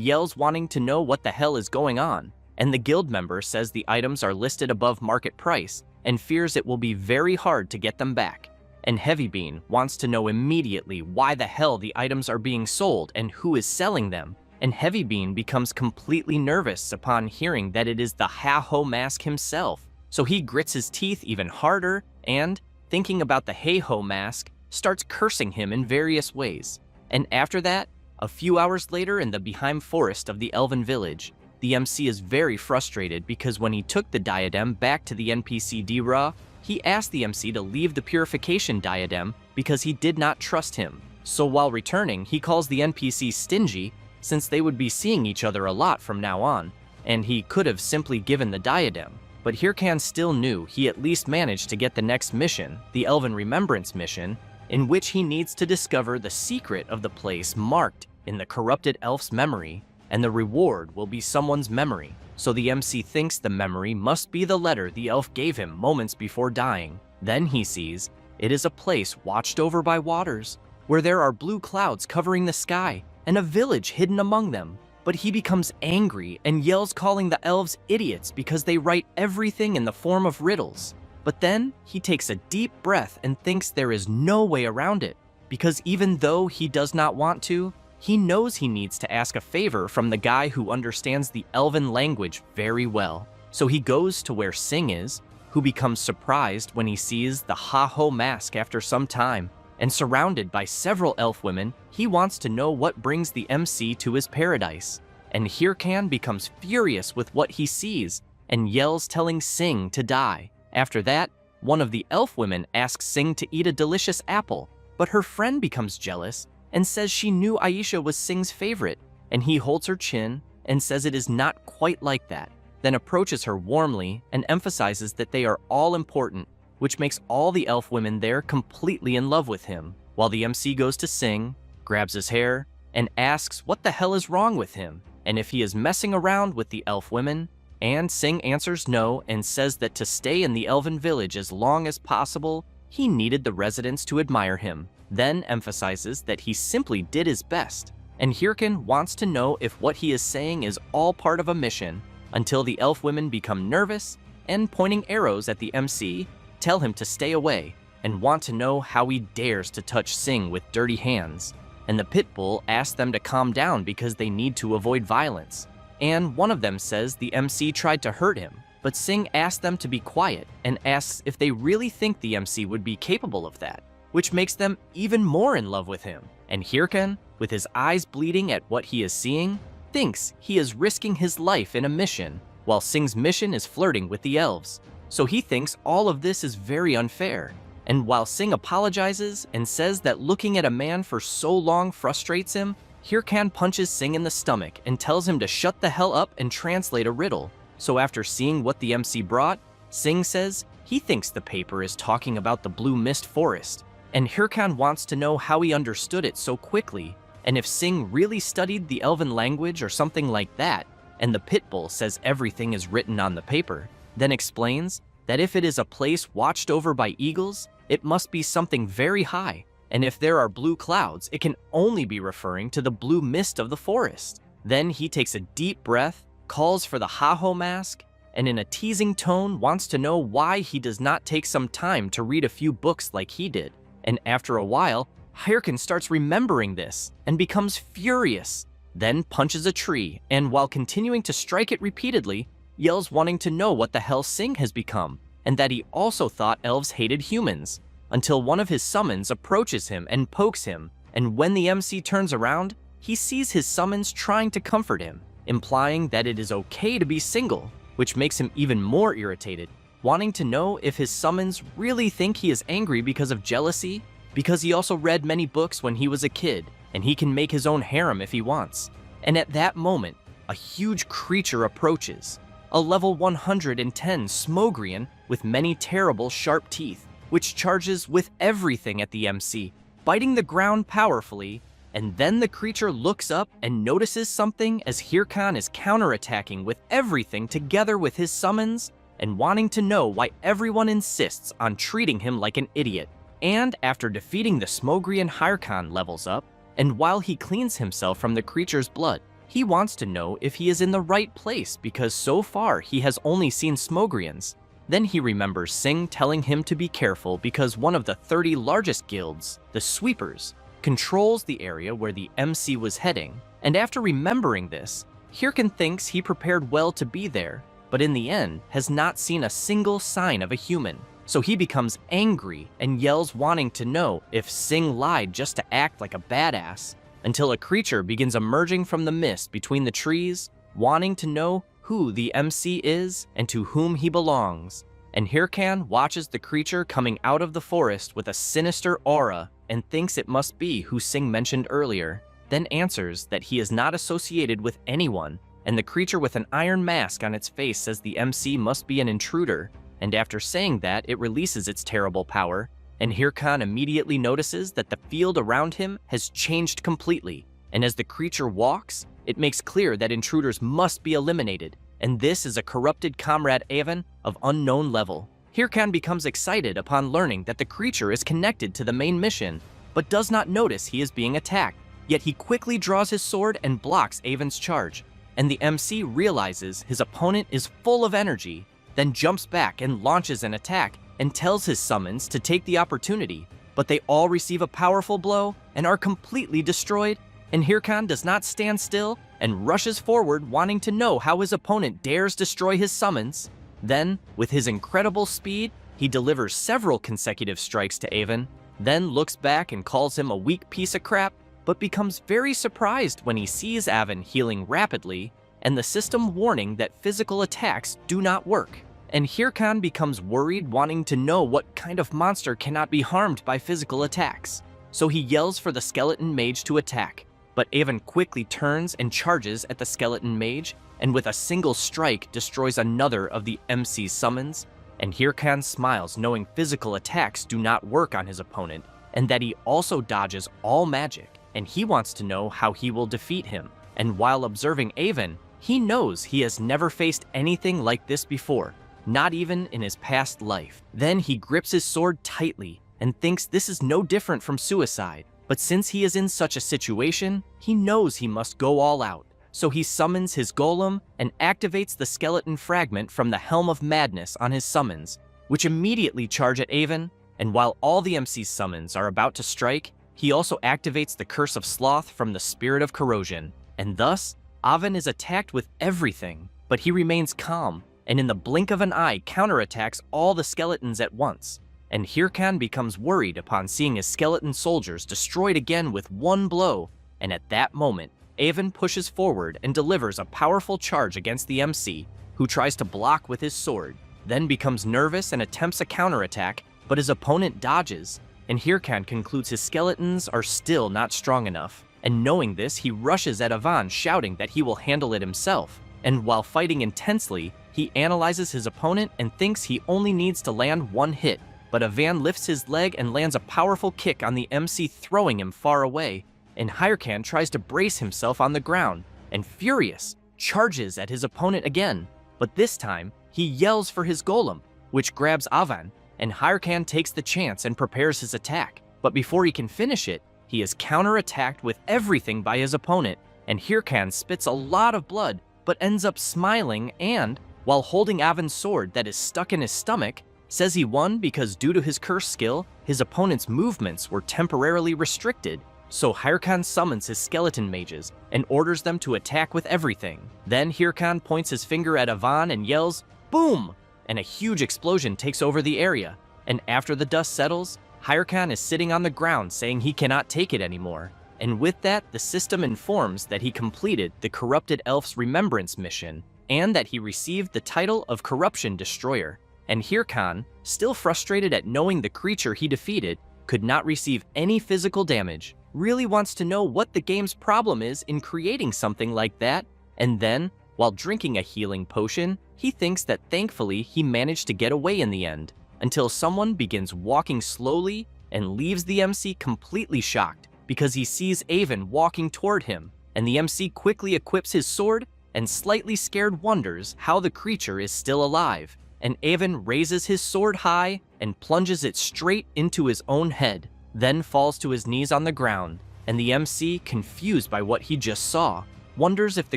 yells, wanting to know what the hell is going on. And the guild member says the items are listed above market price and fears it will be very hard to get them back. And Heavybean wants to know immediately why the hell the items are being sold and who is selling them. And Heavybean becomes completely nervous upon hearing that it is the Heiho mask himself. So he grits his teeth even harder and, thinking about the Heiho mask, starts cursing him in various ways. And after that, a few hours later in the Beheim forest of the Elven village, the MC is very frustrated because when he took the diadem back to the NPC Dra, he asked the MC to leave the purification diadem because he did not trust him. So while returning, he calls the NPC stingy since they would be seeing each other a lot from now on, and he could have simply given the diadem. But Hirkan still knew he at least managed to get the next mission, the Elven Remembrance mission, in which he needs to discover the secret of the place marked in the corrupted elf's memory, and the reward will be someone's memory. So the MC thinks the memory must be the letter the elf gave him moments before dying. Then he sees it is a place watched over by waters, where there are blue clouds covering the sky, and a village hidden among them. But he becomes angry and yells, calling the elves idiots because they write everything in the form of riddles. But then he takes a deep breath and thinks there is no way around it. because even though he does not want to, he knows he needs to ask a favor from the guy who understands the elven language very well. So he goes to where Sing is, who becomes surprised when he sees the Ha-Ho mask after some time, and surrounded by several elf women, he wants to know what brings the MC to his paradise. And Hirkan becomes furious with what he sees and yells, telling Sing to die. After that, one of the elf women asks Sing to eat a delicious apple, but her friend becomes jealous and says she knew Aisha was Sing's favorite, and he holds her chin and says it is not quite like that, then approaches her warmly and emphasizes that they are all important, which makes all the elf women there completely in love with him, while the MC goes to Sing, grabs his hair, and asks what the hell is wrong with him, and if he is messing around with the elf women, and Sing answers no and says that to stay in the elven village as long as possible, he needed the residents to admire him, then emphasizes that he simply did his best, and Hirkan wants to know if what he is saying is all part of a mission, until the elf women become nervous and, pointing arrows at the MC, tell him to stay away and want to know how he dares to touch Sing with dirty hands. And the pit bull asks them to calm down because they need to avoid violence. And one of them says the MC tried to hurt him, but Sing asks them to be quiet and asks if they really think the MC would be capable of that, which makes them even more in love with him. And Hirkan, with his eyes bleeding at what he is seeing, thinks he is risking his life in a mission, while Sing's mission is flirting with the elves. So he thinks all of this is very unfair. And while Sing apologizes and says that looking at a man for so long frustrates him, Hirkan punches Sing in the stomach and tells him to shut the hell up and translate a riddle. So after seeing what the MC brought, Sing says he thinks the paper is talking about the Blue Mist Forest, and Hirkan wants to know how he understood it so quickly, and if Sing really studied the elven language or something like that, and the pit bull says everything is written on the paper, then explains that if it is a place watched over by eagles, it must be something very high, and if there are blue clouds, it can only be referring to the blue mist of the forest. Then he takes a deep breath, calls for the Ha-Ho mask, and in a teasing tone wants to know why he does not take some time to read a few books like he did. And after a while, Hirkan starts remembering this and becomes furious, then punches a tree, and while continuing to strike it repeatedly, yells wanting to know what the hell Sing has become, and that he also thought elves hated humans, until one of his summons approaches him and pokes him, and when the MC turns around, he sees his summons trying to comfort him, implying that it is okay to be single, which makes him even more irritated, wanting to know if his summons really think he is angry because of jealousy, because he also read many books when he was a kid, and he can make his own harem if he wants. And at that moment, a huge creature approaches, a level 110 Smogrian with many terrible sharp teeth, which charges with everything at the MC, biting the ground powerfully, and then the creature looks up and notices something as Hirkan is counterattacking with everything together with his summons, and wanting to know why everyone insists on treating him like an idiot. And after defeating the Smogrian, Hirkan levels up, and while he cleans himself from the creature's blood, he wants to know if he is in the right place because so far he has only seen Smogrians. Then he remembers Sing telling him to be careful because one of the 30 largest guilds, the Sweepers, controls the area where the MC was heading, and after remembering this, Hirkan thinks he prepared well to be there, but in the end has not seen a single sign of a human. So he becomes angry and yells wanting to know if Sing lied just to act like a badass, until a creature begins emerging from the mist between the trees, wanting to know who the MC is and to whom he belongs. And Hirkan watches the creature coming out of the forest with a sinister aura and thinks it must be who Sing mentioned earlier, then answers that he is not associated with anyone, and the creature with an iron mask on its face says the MC must be an intruder, and after saying that, it releases its terrible power, and Hirkan immediately notices that the field around him has changed completely, and as the creature walks, it makes clear that intruders must be eliminated, and this is a corrupted comrade Avon of unknown level. Hirkan becomes excited upon learning that the creature is connected to the main mission, but does not notice he is being attacked, yet he quickly draws his sword and blocks Avon's charge, and the MC realizes his opponent is full of energy, then jumps back and launches an attack and tells his summons to take the opportunity, but they all receive a powerful blow and are completely destroyed, and Hirkan does not stand still and rushes forward wanting to know how his opponent dares destroy his summons. Then, with his incredible speed, he delivers several consecutive strikes to Avon, then looks back and calls him a weak piece of crap, but becomes very surprised when he sees Avon healing rapidly and the system warning that physical attacks do not work. And Hirkan becomes worried, wanting to know what kind of monster cannot be harmed by physical attacks. So he yells for the skeleton mage to attack, but Avon quickly turns and charges at the skeleton mage, and with a single strike destroys another of the MC's summons. And Hirkan smiles, knowing physical attacks do not work on his opponent, and that he also dodges all magic, and he wants to know how he will defeat him. And while observing Avon, he knows he has never faced anything like this before, not even in his past life. Then he grips his sword tightly and thinks this is no different from suicide. But since he is in such a situation, he knows he must go all out. So he summons his golem and activates the skeleton fragment from the Helm of Madness on his summons, which immediately charge at Avon. And while all the MC's summons are about to strike, he also activates the Curse of Sloth from the Spirit of Corrosion. And thus, Avon is attacked with everything, but he remains calm, and in the blink of an eye counterattacks all the skeletons at once. And Hirkan becomes worried upon seeing his skeleton soldiers destroyed again with one blow, and at that moment, Avon pushes forward and delivers a powerful charge against the MC, who tries to block with his sword, then becomes nervous and attempts a counterattack, but his opponent dodges, and Hirkan concludes his skeletons are still not strong enough. And knowing this, he rushes at Avon, shouting that he will handle it himself. And while fighting intensely, he analyzes his opponent and thinks he only needs to land one hit. But Avon lifts his leg and lands a powerful kick on the MC, throwing him far away. And Hirkan tries to brace himself on the ground, and furious, charges at his opponent again. But this time, he yells for his golem, which grabs Avon, and Hirkan takes the chance and prepares his attack. But before he can finish it, he is counterattacked with everything by his opponent, and Hirkan spits a lot of blood, but ends up smiling and, while holding Avon's sword that is stuck in his stomach, says he won because due to his curse skill, his opponent's movements were temporarily restricted. So Hirkan summons his skeleton mages and orders them to attack with everything. Then Hirkan points his finger at Avon and yells, "Boom!" And a huge explosion takes over the area. And after the dust settles, Hirkan is sitting on the ground saying he cannot take it anymore. And with that, the system informs that he completed the Corrupted Elf's Remembrance mission, and that he received the title of Corruption Destroyer. And Hirkan, still frustrated at knowing the creature he defeated could not receive any physical damage, really wants to know what the game's problem is in creating something like that. And then, while drinking a healing potion, he thinks that thankfully he managed to get away in the end, until someone begins walking slowly and leaves the MC completely shocked because he sees Avon walking toward him, and the MC quickly equips his sword and slightly scared wonders how the creature is still alive. And Avon raises his sword high and plunges it straight into his own head, then falls to his knees on the ground, and the MC, confused by what he just saw, wonders if the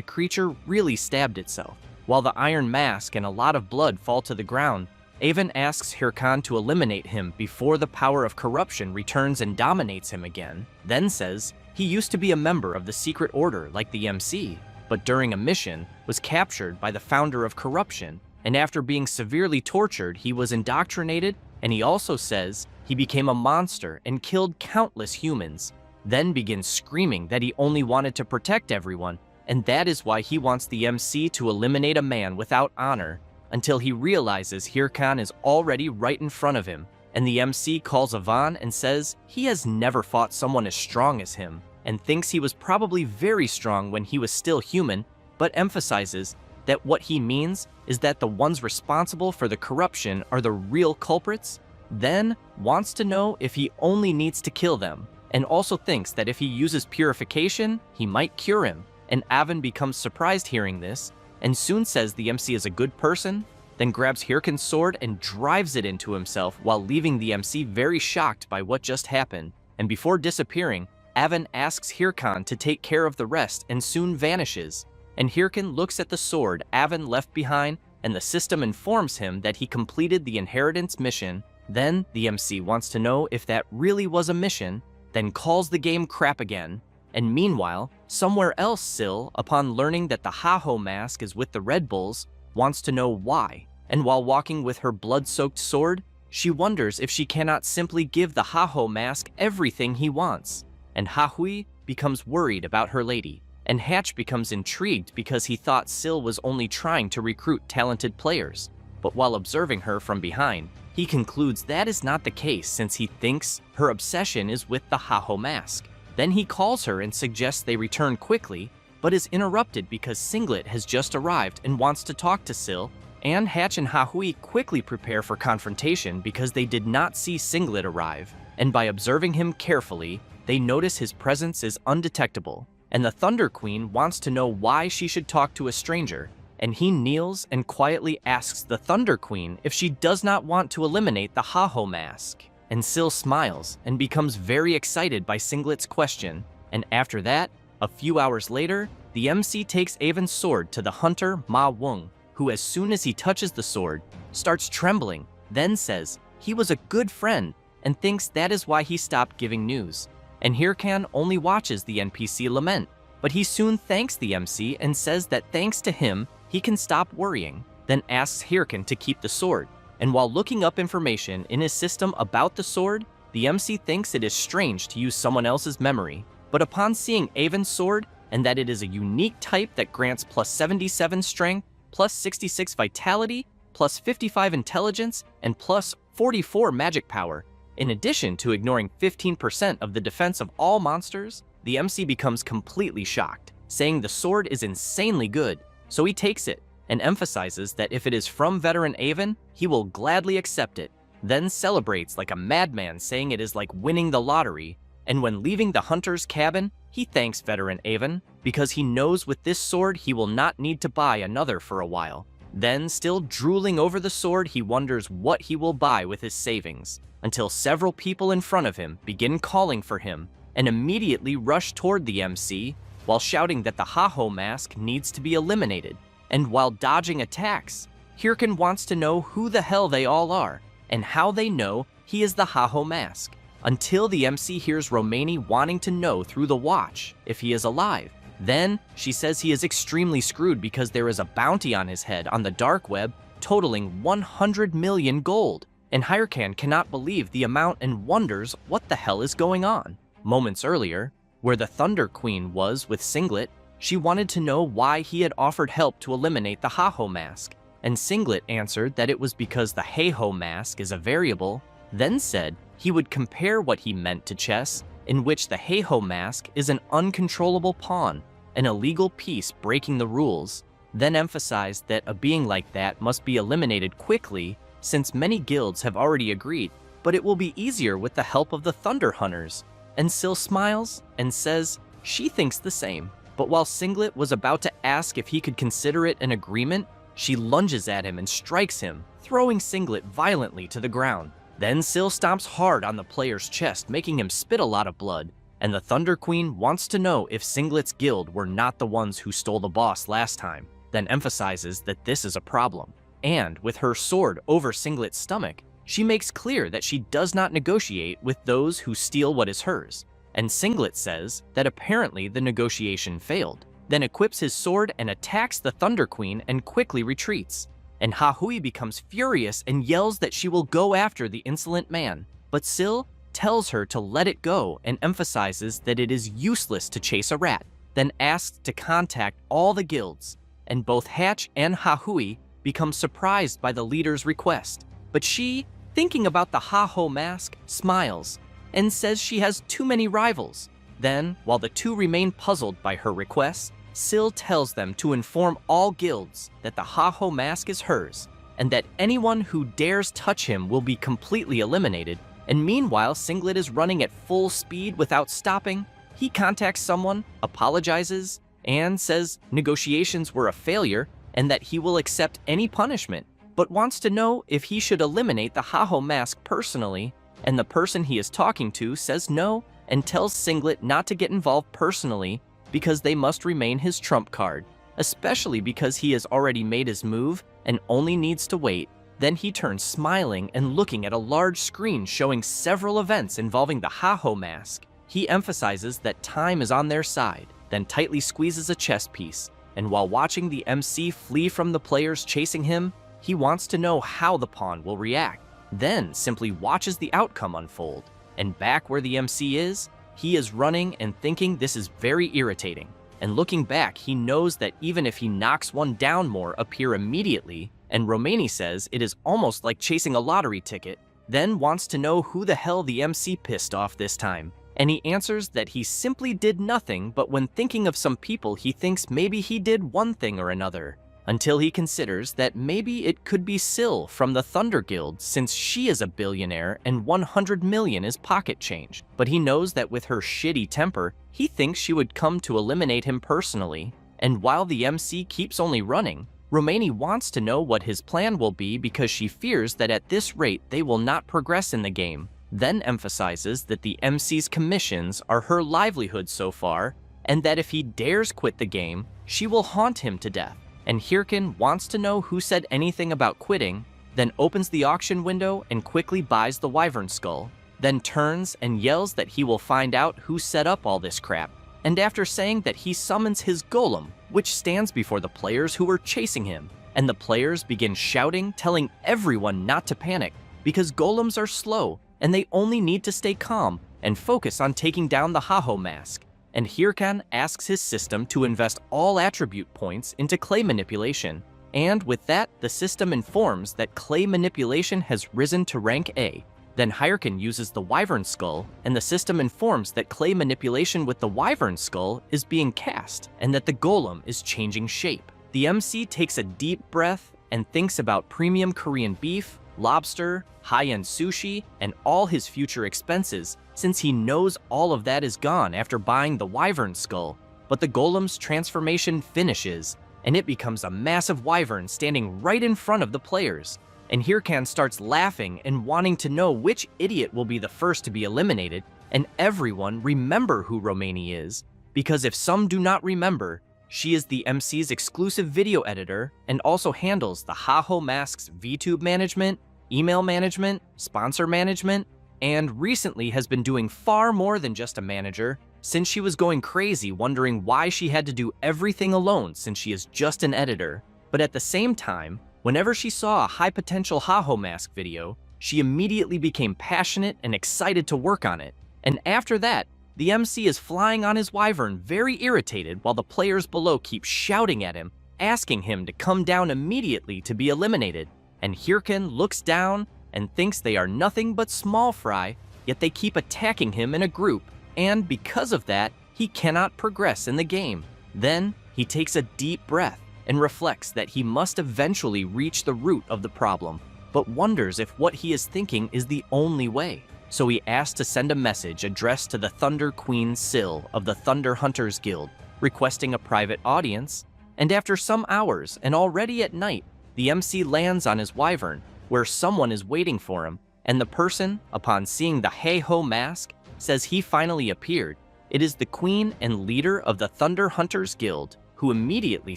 creature really stabbed itself. While the iron mask and a lot of blood fall to the ground, Avon asks Hirkan to eliminate him before the power of corruption returns and dominates him again, then says he used to be a member of the secret order like the MC, but during a mission was captured by the founder of corruption, and after being severely tortured, he was indoctrinated, and he also says he became a monster and killed countless humans, then begins screaming that he only wanted to protect everyone, and that is why he wants the MC to eliminate a man without honor, until he realizes Hirkan is already right in front of him, and the MC calls Avon and says he has never fought someone as strong as him, and thinks he was probably very strong when he was still human, but emphasizes that what he means is that the ones responsible for the corruption are the real culprits, then wants to know if he only needs to kill them, and also thinks that if he uses purification, he might cure him. And Avon becomes surprised hearing this, and soon says the MC is a good person, then grabs Hirkan's sword and drives it into himself while leaving the MC very shocked by what just happened. And before disappearing, Avon asks Hirkan to take care of the rest and soon vanishes. And Hirkan looks at the sword Avon left behind, and the system informs him that he completed the inheritance mission Then the MC wants to know if that really was a mission, then calls the game crap again. And meanwhile, somewhere else Syl, upon learning that the Haho mask is with the Red Bulls, wants to know why. And while walking with her blood-soaked sword, she wonders if she cannot simply give the Haho mask everything he wants. And Hahui becomes worried about her lady, and Hatch becomes intrigued because he thought Syl was only trying to recruit talented players. But while observing her from behind, he concludes that is not the case since he thinks her obsession is with the Haho mask. Then he calls her and suggests they return quickly, but is interrupted because Singlet has just arrived and wants to talk to Syl, and Hatch and Hahui quickly prepare for confrontation because they did not see Singlet arrive, and by observing him carefully, they notice his presence is undetectable, and the Thunder Queen wants to know why she should talk to a stranger, and he kneels and quietly asks the Thunder Queen if she does not want to eliminate the Haho mask. And Syl smiles and becomes very excited by Singlet's question, and after that, a few hours later, the MC takes Avon's sword to the hunter Ma Wung, who as soon as he touches the sword, starts trembling, then says he was a good friend and thinks that is why he stopped giving news. And Hirkan only watches the NPC lament, but he soon thanks the MC and says that thanks to him, he can stop worrying, then asks Hirkan to keep the sword. And while looking up information in his system about the sword, the MC thinks it is strange to use someone else's memory. But upon seeing Avon's sword, and that it is a unique type that grants plus 77 strength, plus 66 vitality, plus 55 intelligence, and plus 44 magic power, in addition to ignoring 15% of the defense of all monsters, the MC becomes completely shocked, saying the sword is insanely good, so he takes it, and emphasizes that if it is from veteran Avon, he will gladly accept it, then celebrates like a madman saying it is like winning the lottery, and when leaving the hunter's cabin, he thanks veteran Avon because he knows with this sword he will not need to buy another for a while. Then, still drooling over the sword, he wonders what he will buy with his savings, until several people in front of him begin calling for him and immediately rush toward the MC while shouting that the Haho mask needs to be eliminated. And while dodging attacks, Hirkan wants to know who the hell they all are and how they know he is the Haho mask, until the MC hears Romani wanting to know through the watch if he is alive. Then she says he is extremely screwed because there is a bounty on his head on the dark web totaling 100 million gold, and Hirkan cannot believe the amount and wonders what the hell is going on. Moments earlier, where the Thunder Queen was with Singlet, she wanted to know why he had offered help to eliminate the Haho mask, and Singlet answered that it was because the Heiho mask is a variable, then said he would compare what he meant to chess, in which the Heiho mask is an uncontrollable pawn, an illegal piece breaking the rules, then emphasized that a being like that must be eliminated quickly since many guilds have already agreed, but it will be easier with the help of the Thunder Hunters. And Syl smiles and says she thinks the same. But while Singlet was about to ask if he could consider it an agreement, she lunges at him and strikes him, throwing Singlet violently to the ground. Then Syl stomps hard on the player's chest, making him spit a lot of blood, and the Thunder Queen wants to know if Singlet's guild were not the ones who stole the boss last time, then emphasizes that this is a problem. And with her sword over Singlet's stomach, she makes clear that she does not negotiate with those who steal what is hers. And Singlet says that apparently the negotiation failed, then equips his sword and attacks the Thunder Queen and quickly retreats. And Hahui becomes furious and yells that she will go after the insolent man, but Syl tells her to let it go and emphasizes that it is useless to chase a rat, then asks to contact all the guilds, and both Hatch and Hahui become surprised by the leader's request. But she, thinking about the Haho mask, smiles and says she has too many rivals. Then, while the two remain puzzled by her request, Syl tells them to inform all guilds that the Haho mask is hers, and that anyone who dares touch him will be completely eliminated. And meanwhile, Singlet is running at full speed without stopping. He contacts someone, apologizes, and says negotiations were a failure and that he will accept any punishment, but wants to know if he should eliminate the Haho mask personally, and the person he is talking to says no and tells Singlet not to get involved personally because they must remain his trump card, especially because he has already made his move and only needs to wait. Then he turns smiling and looking at a large screen showing several events involving the Haho mask. He emphasizes that time is on their side, then tightly squeezes a chess piece, and while watching the MC flee from the players chasing him, he wants to know how the pawn will react, then simply watches the outcome unfold. And back where the MC is, he is running and thinking this is very irritating. And looking back, he knows that even if he knocks one down, more appear immediately, and Romani says it is almost like chasing a lottery ticket, then wants to know who the hell the MC pissed off this time. And he answers that he simply did nothing, but when thinking of some people he thinks maybe he did one thing or another, until he considers that maybe it could be Syl from the Thunder Guild, since she is a billionaire and 100 million is pocket change. But he knows that with her shitty temper, he thinks she would come to eliminate him personally. And while the MC keeps only running, Romani wants to know what his plan will be because she fears that at this rate they will not progress in the game, then emphasizes that the MC's commissions are her livelihood so far, and that if he dares quit the game, she will haunt him to death. And Hirkin wants to know who said anything about quitting, then opens the auction window and quickly buys the wyvern skull, then turns and yells that he will find out who set up all this crap. And after saying that he summons his golem, which stands before the players who were chasing him, and the players begin shouting, telling everyone not to panic, because golems are slow and they only need to stay calm and focus on taking down the Haho mask. And Hirkan asks his system to invest all attribute points into clay manipulation, and with that, the system informs that clay manipulation has risen to rank A. Then Hirkan uses the wyvern skull, and the system informs that clay manipulation with the wyvern skull is being cast, and that the golem is changing shape. The MC takes a deep breath and thinks about premium Korean beef, lobster, high-end sushi, and all his future expenses, since he knows all of that is gone after buying the wyvern skull. But the golem's transformation finishes, and it becomes a massive wyvern standing right in front of the players. And Hirkan starts laughing and wanting to know which idiot will be the first to be eliminated, and everyone remember who Romani is, because if some do not remember, she is the MC's exclusive video editor and also handles the Haho Mask's VTube management, email management, sponsor management, and recently has been doing far more than just a manager, since she was going crazy wondering why she had to do everything alone since she is just an editor. But at the same time, whenever she saw a high-potential Haho Mask video, she immediately became passionate and excited to work on it. And after that, the MC is flying on his wyvern very irritated while the players below keep shouting at him, asking him to come down immediately to be eliminated. And Hirkan looks down and thinks they are nothing but small fry, yet they keep attacking him in a group, and because of that, he cannot progress in the game. Then, he takes a deep breath and reflects that he must eventually reach the root of the problem, but wonders if what he is thinking is the only way. So he asks to send a message addressed to the Thunder Queen Syl of the Thunder Hunters Guild, requesting a private audience, and after some hours and already at night, the MC lands on his wyvern, where someone is waiting for him, and the person, upon seeing the Haho mask, says he finally appeared. It is the queen and leader of the Thunder Hunters Guild, who immediately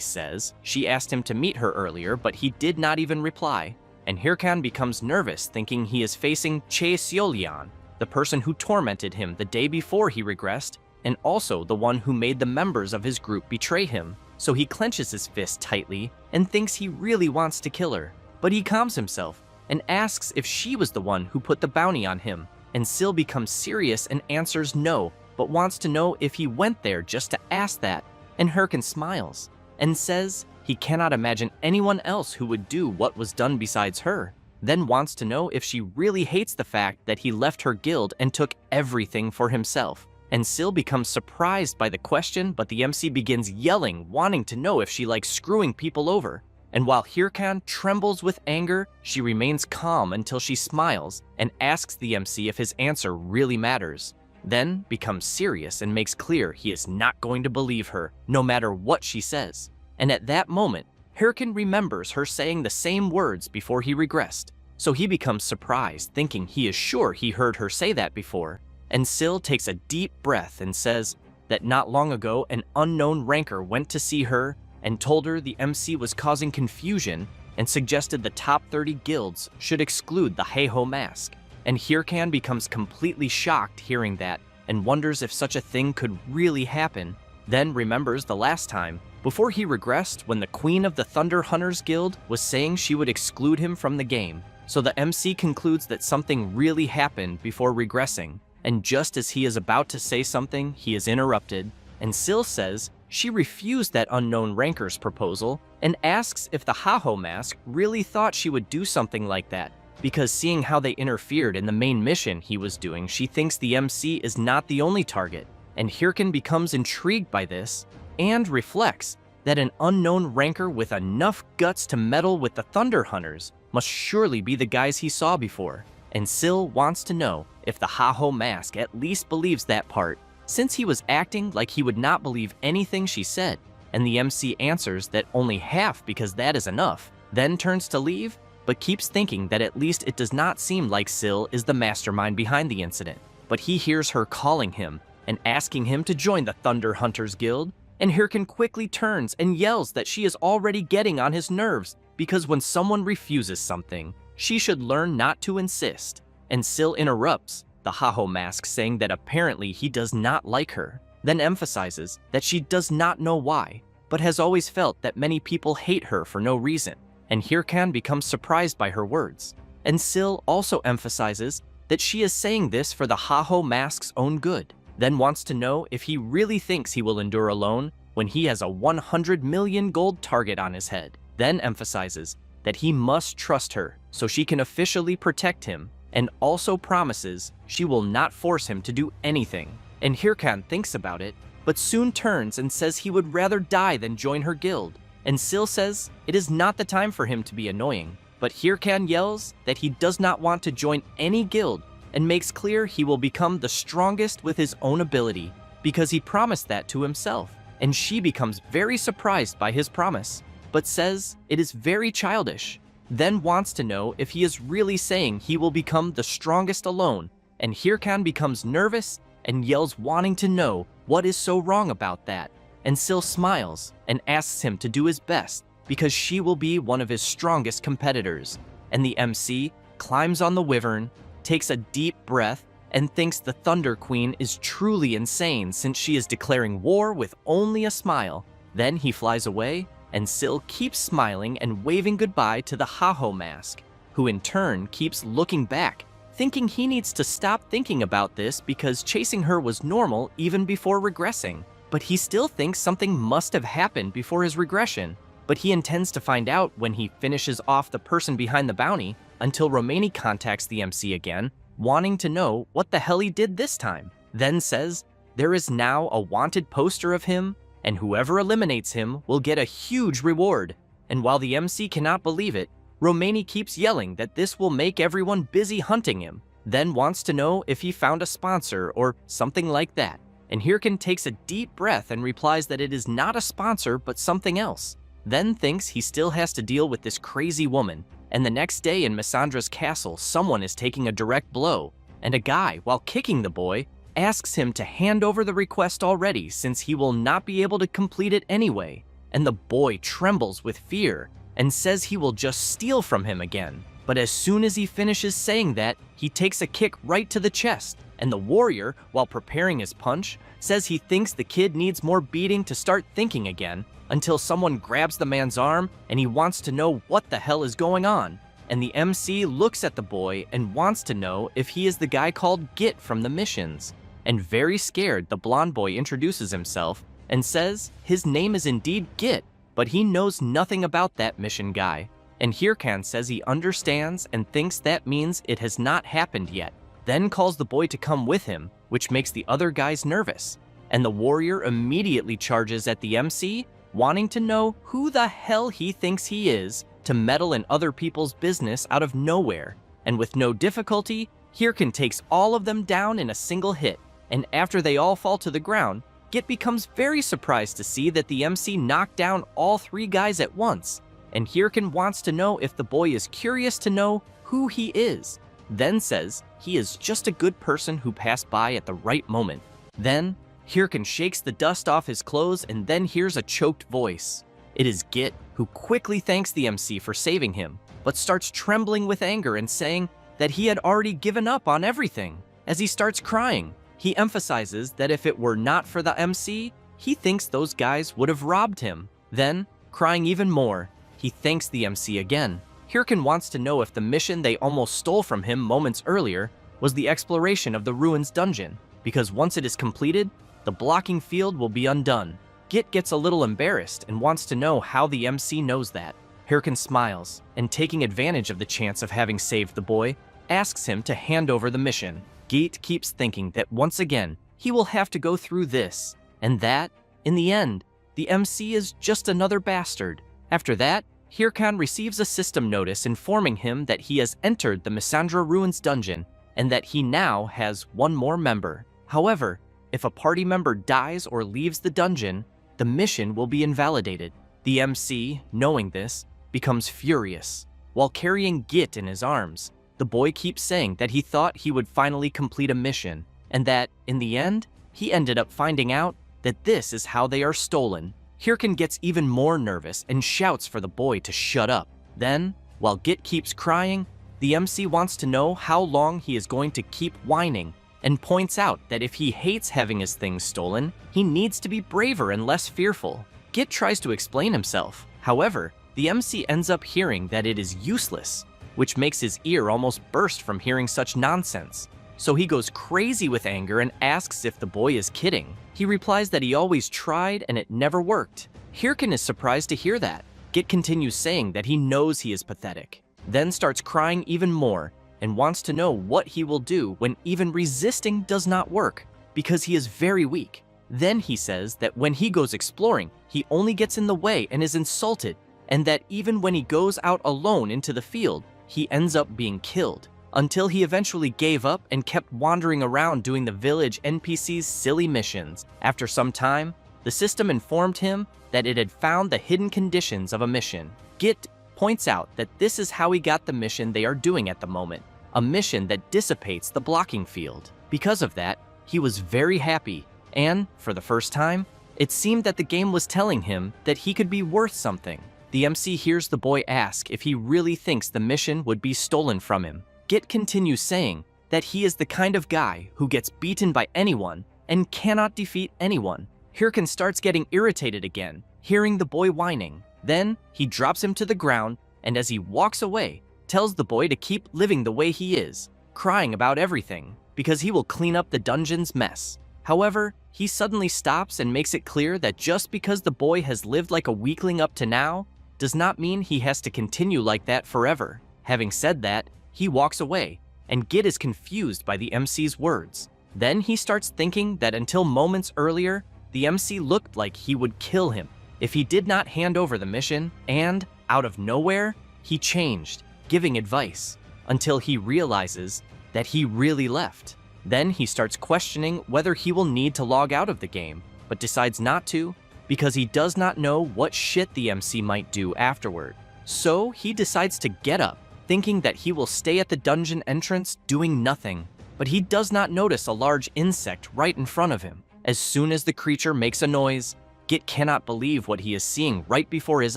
says she asked him to meet her earlier, but he did not even reply. And Hirkan becomes nervous, thinking he is facing Che Seolian, the person who tormented him the day before he regressed, and also the one who made the members of his group betray him. So he clenches his fist tightly and thinks he really wants to kill her. But he calms himself and asks if she was the one who put the bounty on him, and Syl becomes serious and answers no, but wants to know if he went there just to ask that. And Hirkan smiles and says he cannot imagine anyone else who would do what was done besides her, then wants to know if she really hates the fact that he left her guild and took everything for himself. And Syl becomes surprised by the question, but the MC begins yelling, wanting to know if she likes screwing people over. And while Hirkan trembles with anger, she remains calm until she smiles and asks the MC if his answer really matters. Then becomes serious and makes clear he is not going to believe her, no matter what she says. And at that moment, Hirkan remembers her saying the same words before he regressed. So he becomes surprised, thinking he is sure he heard her say that before. And Syl takes a deep breath and says that not long ago an unknown ranker went to see her and told her the MC was causing confusion and suggested the top 30 guilds should exclude the Heiho mask. And Hirkan becomes completely shocked hearing that and wonders if such a thing could really happen. Then remembers the last time, before he regressed when the Queen of the Thunder Hunters Guild was saying she would exclude him from the game. So the MC concludes that something really happened before regressing, and just as he is about to say something, he is interrupted, and Sil says she refused that unknown ranker's proposal and asks if the Heiho mask really thought she would do something like that, because seeing how they interfered in the main mission he was doing, she thinks the MC is not the only target, and Hirkan becomes intrigued by this and reflects that an unknown ranker with enough guts to meddle with the Thunder Hunters must surely be the guys he saw before, and Sil wants to know if the Heiho mask at least believes that part, since he was acting like he would not believe anything she said, and the MC answers that only half because that is enough, then turns to leave, but keeps thinking that at least it does not seem like Sil is the mastermind behind the incident. But he hears her calling him and asking him to join the Thunder Hunters Guild, and Hirkan quickly turns and yells that she is already getting on his nerves because when someone refuses something, she should learn not to insist. And Sil interrupts the Heiho mask, saying that apparently he does not like her, then emphasizes that she does not know why, but has always felt that many people hate her for no reason, and Hirkan becomes surprised by her words. And Sil also emphasizes that she is saying this for the Heiho mask's own good, then wants to know if he really thinks he will endure alone when he has a 100 million gold target on his head, then emphasizes that he must trust her so she can officially protect him, and also promises she will not force him to do anything. And Hirkan thinks about it, but soon turns and says he would rather die than join her guild. And Sil says it is not the time for him to be annoying, but Hirkan yells that he does not want to join any guild and makes clear he will become the strongest with his own ability because he promised that to himself. And she becomes very surprised by his promise, but says it is very childish, then wants to know if he is really saying he will become the strongest alone, and Hirkan becomes nervous and yells wanting to know what is so wrong about that, and Sil smiles and asks him to do his best because she will be one of his strongest competitors, and the MC climbs on the wyvern, takes a deep breath, and thinks the Thunder Queen is truly insane since she is declaring war with only a smile. Then he flies away, and Sil keeps smiling and waving goodbye to the Heiho mask, who in turn keeps looking back, thinking he needs to stop thinking about this because chasing her was normal even before regressing. But he still thinks something must have happened before his regression, but he intends to find out when he finishes off the person behind the bounty until Romani contacts the MC again, wanting to know what the hell he did this time, then says there is now a wanted poster of him, and whoever eliminates him will get a huge reward. And while the MC cannot believe it, Romani keeps yelling that this will make everyone busy hunting him, then wants to know if he found a sponsor or something like that. And Hirkan takes a deep breath and replies that it is not a sponsor but something else, then thinks he still has to deal with this crazy woman. And the next day in Missandra's castle, someone is taking a direct blow, and a guy, while kicking the boy, asks him to hand over the request already since he will not be able to complete it anyway. And the boy trembles with fear and says he will just steal from him again. But as soon as he finishes saying that, he takes a kick right to the chest, and the warrior, while preparing his punch, says he thinks the kid needs more beating to start thinking again, until someone grabs the man's arm and he wants to know what the hell is going on. And the MC looks at the boy and wants to know if he is the guy called Git from the missions. And very scared, the blonde boy introduces himself and says his name is indeed Git, but he knows nothing about that mission guy. And Hirkan says he understands and thinks that means it has not happened yet, then calls the boy to come with him, which makes the other guys nervous. And the warrior immediately charges at the MC, wanting to know who the hell he thinks he is to meddle in other people's business out of nowhere. And with no difficulty, Hirkan takes all of them down in a single hit, and after they all fall to the ground, Git becomes very surprised to see that the MC knocked down all three guys at once, and Hirkan wants to know if the boy is curious to know who he is, then says he is just a good person who passed by at the right moment. Then, Hirkan shakes the dust off his clothes and then hears a choked voice. It is Git, who quickly thanks the MC for saving him, but starts trembling with anger and saying that he had already given up on everything. As he starts crying, he emphasizes that if it were not for the MC, he thinks those guys would have robbed him. Then, crying even more, he thanks the MC again. Hirkan wants to know if the mission they almost stole from him moments earlier was the exploration of the ruins dungeon, because once it is completed, the blocking field will be undone. Git gets a little embarrassed and wants to know how the MC knows that. Hirkan smiles, and taking advantage of the chance of having saved the boy, asks him to hand over the mission. Git keeps thinking that once again, he will have to go through this, and that, in the end, the MC is just another bastard. After that, Hirkan receives a system notice informing him that he has entered the Misandra Ruins dungeon and that he now has one more member. However, if a party member dies or leaves the dungeon, the mission will be invalidated. The MC, knowing this, becomes furious. While carrying Git in his arms, the boy keeps saying that he thought he would finally complete a mission, and that, in the end, he ended up finding out that this is how they are stolen. Hirkan gets even more nervous and shouts for the boy to shut up. Then, while Git keeps crying, the MC wants to know how long he is going to keep whining, and points out that if he hates having his things stolen, he needs to be braver and less fearful. Git tries to explain himself. However, the MC ends up hearing that it is useless, which makes his ear almost burst from hearing such nonsense. So he goes crazy with anger and asks if the boy is kidding. He replies that he always tried and it never worked. Hirkan is surprised to hear that. Git continues saying that he knows he is pathetic, then starts crying even more and wants to know what he will do when even resisting does not work, because he is very weak. Then he says that when he goes exploring, he only gets in the way and is insulted, and that even when he goes out alone into the field, he ends up being killed, until he eventually gave up and kept wandering around doing the village NPC's silly missions. After some time, the system informed him that it had found the hidden conditions of a mission. Git points out that this is how he got the mission they are doing at the moment, a mission that dissipates the blocking field. Because of that, he was very happy, and, for the first time, it seemed that the game was telling him that he could be worth something. The MC hears the boy ask if he really thinks the mission would be stolen from him. Git continues saying that he is the kind of guy who gets beaten by anyone and cannot defeat anyone. Hirkan starts getting irritated again, hearing the boy whining. Then, he drops him to the ground, and as he walks away, tells the boy to keep living the way he is, crying about everything, because he will clean up the dungeon's mess. However, he suddenly stops and makes it clear that just because the boy has lived like a weakling up to now, does not mean he has to continue like that forever. Having said that, he walks away, and Git is confused by the MC's words. Then he starts thinking that until moments earlier, the MC looked like he would kill him if he did not hand over the mission, and, out of nowhere, he changed, giving advice, until he realizes that he really left. Then he starts questioning whether he will need to log out of the game, but decides not to, because he does not know what shit the MC might do afterward. So he decides to get up, thinking that he will stay at the dungeon entrance doing nothing, but he does not notice a large insect right in front of him. As soon as the creature makes a noise, Git cannot believe what he is seeing right before his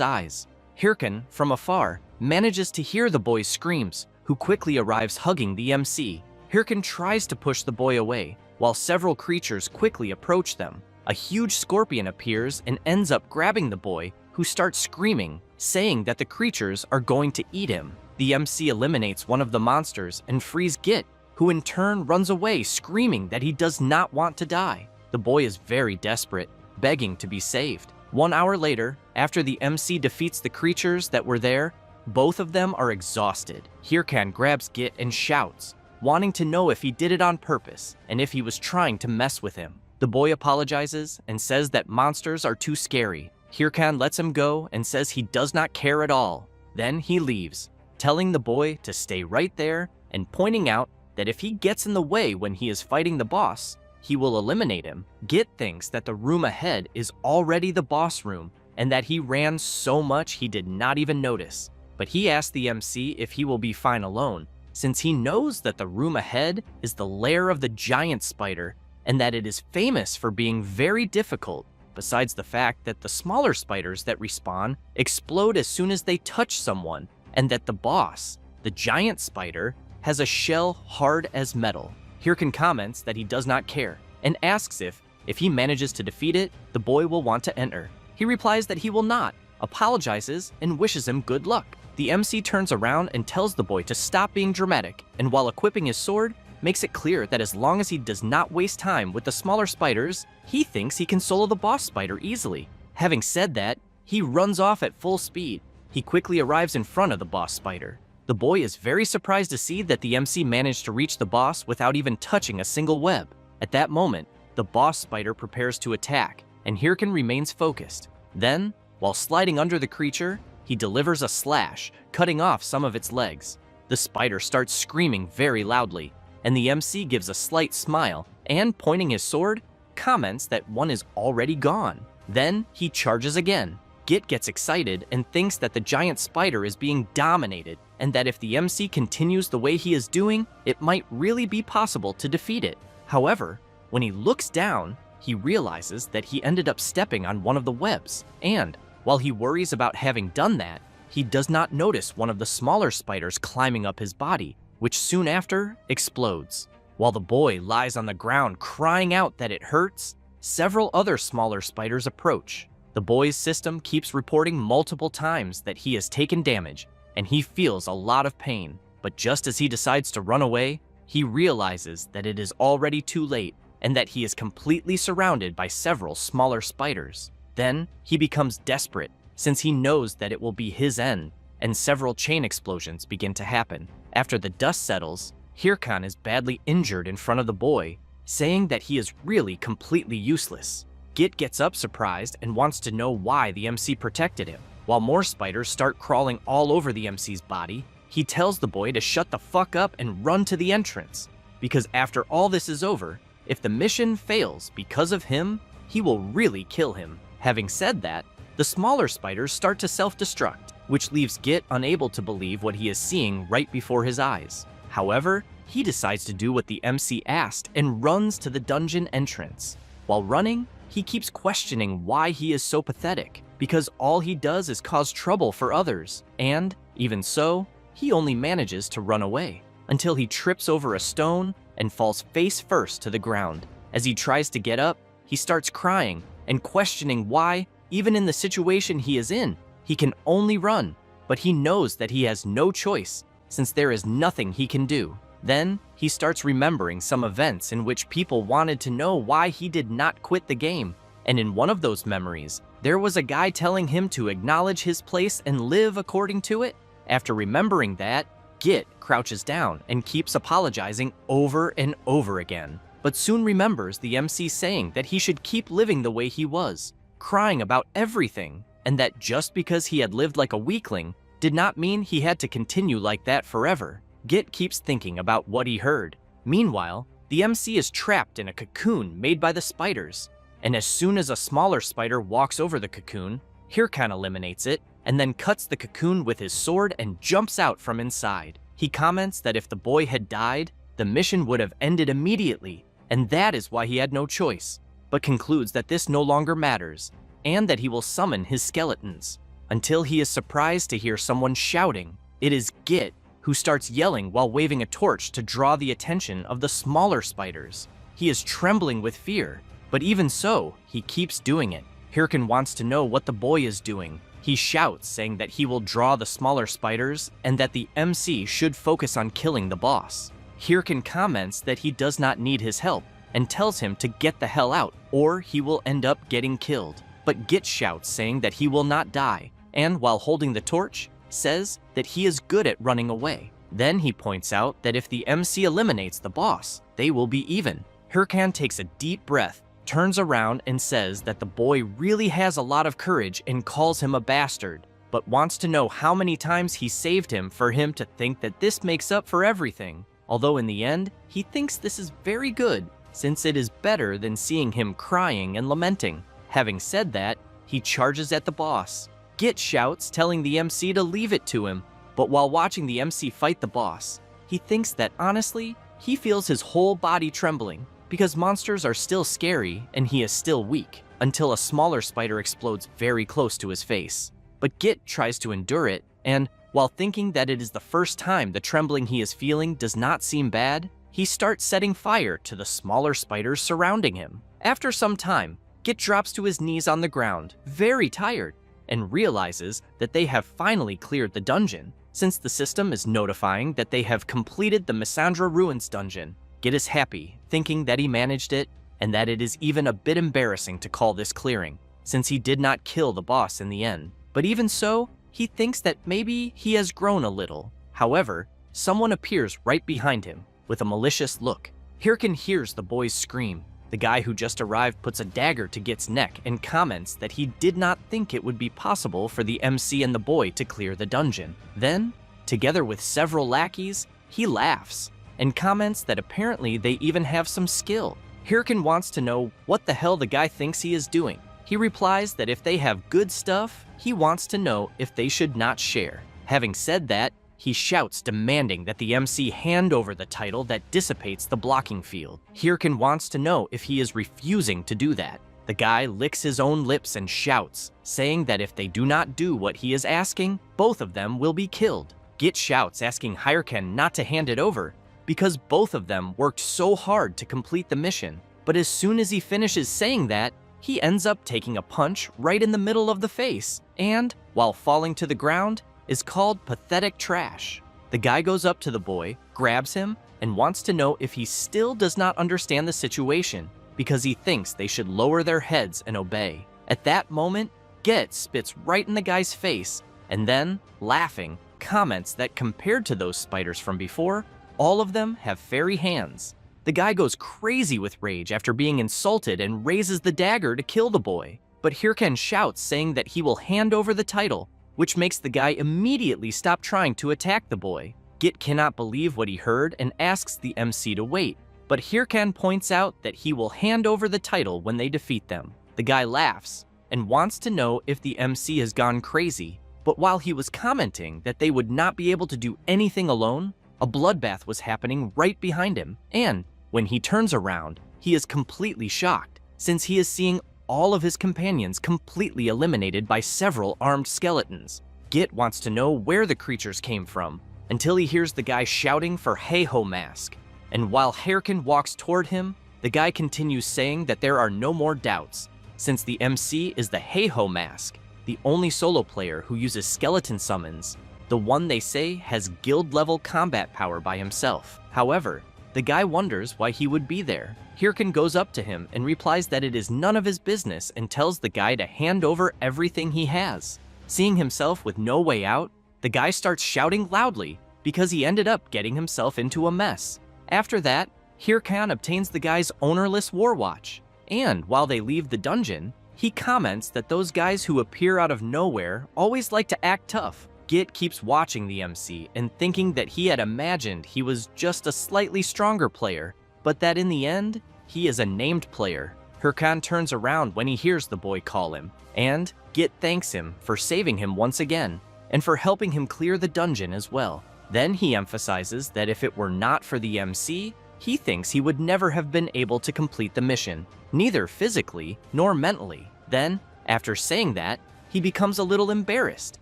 eyes. Hirkan, from afar, manages to hear the boy's screams, who quickly arrives hugging the MC. Hirkan tries to push the boy away, while several creatures quickly approach them. A huge scorpion appears and ends up grabbing the boy, who starts screaming, saying that the creatures are going to eat him. The MC eliminates one of the monsters and frees Git, who in turn runs away screaming that he does not want to die. The boy is very desperate, begging to be saved. 1 hour later, after the MC defeats the creatures that were there, both of them are exhausted. Hirkan grabs Git and shouts, wanting to know if he did it on purpose and if he was trying to mess with him. The boy apologizes and says that monsters are too scary. Hirkan lets him go and says he does not care at all. Then he leaves, telling the boy to stay right there and pointing out that if he gets in the way when he is fighting the boss, he will eliminate him. Git thinks that the room ahead is already the boss room and that he ran so much he did not even notice. But he asks the MC if he will be fine alone, since he knows that the room ahead is the lair of the giant spider and that it is famous for being very difficult. besides the fact that the smaller spiders that respawn explode as soon as they touch someone, and that the boss, the giant spider, has a shell hard as metal. Hirkan comments that he does not care, and asks if he manages to defeat it, the boy will want to enter. He replies that he will not, apologizes, and wishes him good luck. The MC turns around and tells the boy to stop being dramatic, and while equipping his sword, makes it clear that as long as he does not waste time with the smaller spiders, he thinks he can solo the boss spider easily. Having said that, he runs off at full speed. He quickly arrives in front of the boss spider. The boy is very surprised to see that the MC managed to reach the boss without even touching a single web. At that moment, the boss spider prepares to attack, and Hirkan remains focused. Then, while sliding under the creature, he delivers a slash, cutting off some of its legs. The spider starts screaming very loudly, and the MC gives a slight smile and, pointing his sword, comments that one is already gone. Then he charges again. Git gets excited and thinks that the giant spider is being dominated, and that if the MC continues the way he is doing, it might really be possible to defeat it. However, when he looks down, he realizes that he ended up stepping on one of the webs, and while he worries about having done that, he does not notice one of the smaller spiders climbing up his body, which soon after explodes. While the boy lies on the ground crying out that it hurts, several other smaller spiders approach. The boy's system keeps reporting multiple times that he has taken damage, and he feels a lot of pain. But just as he decides to run away, he realizes that it is already too late, and that he is completely surrounded by several smaller spiders. Then he becomes desperate, since he knows that it will be his end, and several chain explosions begin to happen. After the dust settles, Hirkan is badly injured in front of the boy, saying that he is really completely useless. Git gets up surprised and wants to know why the MC protected him. While more spiders start crawling all over the MC's body, he tells the boy to shut the fuck up and run to the entrance, because after all this is over, if the mission fails because of him, he will really kill him. Having said that, the smaller spiders start to self-destruct, which leaves Git unable to believe what he is seeing right before his eyes. However, he decides to do what the MC asked and runs to the dungeon entrance. While running, he keeps questioning why he is so pathetic, because all he does is cause trouble for others, and, even so, he only manages to run away, until he trips over a stone and falls face first to the ground. As he tries to get up, he starts crying and questioning why, even in the situation he is in, he can only run, but he knows that he has no choice, since there is nothing he can do. Then, he starts remembering some events in which people wanted to know why he did not quit the game, and in one of those memories, there was a guy telling him to acknowledge his place and live according to it. After remembering that, Git crouches down and keeps apologizing over and over again, but soon remembers the MC saying that he should keep living the way he was, crying about everything, and that just because he had lived like a weakling did not mean he had to continue like that forever. Git keeps thinking about what he heard. Meanwhile, the MC is trapped in a cocoon made by the spiders, and as soon as a smaller spider walks over the cocoon, Hirkan eliminates it, and then cuts the cocoon with his sword and jumps out from inside. He comments that if the boy had died, the mission would have ended immediately, and that is why he had no choice, but concludes that this no longer matters, and that he will summon his skeletons, until he is surprised to hear someone shouting. It is Git, who starts yelling while waving a torch to draw the attention of the smaller spiders. He is trembling with fear, but even so, he keeps doing it. Hirkan wants to know what the boy is doing. He shouts, saying that he will draw the smaller spiders and that the MC should focus on killing the boss. Hirkan comments that he does not need his help and tells him to get the hell out or he will end up getting killed. But Git shouts, saying that he will not die, and while holding the torch, says that he is good at running away. Then he points out that if the MC eliminates the boss, they will be even. Hirkan takes a deep breath, turns around and says that the boy really has a lot of courage and calls him a bastard, but wants to know how many times he saved him for him to think that this makes up for everything. Although in the end, he thinks this is very good, since it is better than seeing him crying and lamenting. Having said that, he charges at the boss. Git shouts, telling the MC to leave it to him, but while watching the MC fight the boss, he thinks that honestly, he feels his whole body trembling, because monsters are still scary and he is still weak. until a smaller spider explodes very close to his face. But Git tries to endure it, and while thinking that it is the first time the trembling he is feeling does not seem bad, he starts setting fire to the smaller spiders surrounding him. After some time, Git drops to his knees on the ground, very tired, and realizes that they have finally cleared the dungeon, since the system is notifying that they have completed the Misandra Ruins dungeon. Git is happy, thinking that he managed it, and that it is even a bit embarrassing to call this clearing, since he did not kill the boss in the end. But even so, he thinks that maybe he has grown a little. However, someone appears right behind him with a malicious look. Hirkin hears the boys scream. The guy who just arrived puts a dagger to Git's neck and comments that he did not think it would be possible for the MC and the boy to clear the dungeon. Then, together with several lackeys, he laughs and comments that apparently they even have some skill. Hirkin wants to know what the hell the guy thinks he is doing. He replies that if they have good stuff, he wants to know if they should not share. Having said that, he shouts demanding that the MC hand over the title that dissipates the blocking field. Hirkin wants to know if he is refusing to do that. The guy licks his own lips and shouts, saying that if they do not do what he is asking, both of them will be killed. Git shouts asking Hirkin not to hand it over, because both of them worked so hard to complete the mission. But as soon as he finishes saying that, he ends up taking a punch right in the middle of the face, and, while falling to the ground, is called pathetic trash. The guy goes up to the boy, grabs him, and wants to know if he still does not understand the situation, because he thinks they should lower their heads and obey. At that moment, Git spits right in the guy's face, and then, laughing, comments that compared to those spiders from before, all of them have fairy hands. The guy goes crazy with rage after being insulted and raises the dagger to kill the boy. But Hirkin shouts saying that he will hand over the title, which makes the guy immediately stop trying to attack the boy. Git cannot believe what he heard and asks the MC to wait, but Hirkin points out that he will hand over the title when they defeat them. The guy laughs and wants to know if the MC has gone crazy, but while he was commenting that they would not be able to do anything alone, a bloodbath was happening right behind him, and when he turns around, he is completely shocked, since he is seeing all of his companions completely eliminated by several armed skeletons. Git wants to know where the creatures came from, until he hears the guy shouting for Hey-Ho Mask, and while Hirkin walks toward him, the guy continues saying that there are no more doubts, since the MC is the Hey-Ho Mask, the only solo player who uses skeleton summons, the one they say has guild-level combat power by himself. However, the guy wonders why he would be there. Hirkin goes up to him and replies that it is none of his business and tells the guy to hand over everything he has. Seeing himself with no way out, the guy starts shouting loudly because he ended up getting himself into a mess. After that, Hirkin obtains the guy's ownerless war watch, and while they leave the dungeon, he comments that those guys who appear out of nowhere always like to act tough. Git keeps watching the MC and thinking that he had imagined he was just a slightly stronger player, but that in the end, he is a named player. Hirkin turns around when he hears the boy call him, and Git thanks him for saving him once again, and for helping him clear the dungeon as well. Then he emphasizes that if it were not for the MC, he thinks he would never have been able to complete the mission, neither physically nor mentally. Then, after saying that, he becomes a little embarrassed,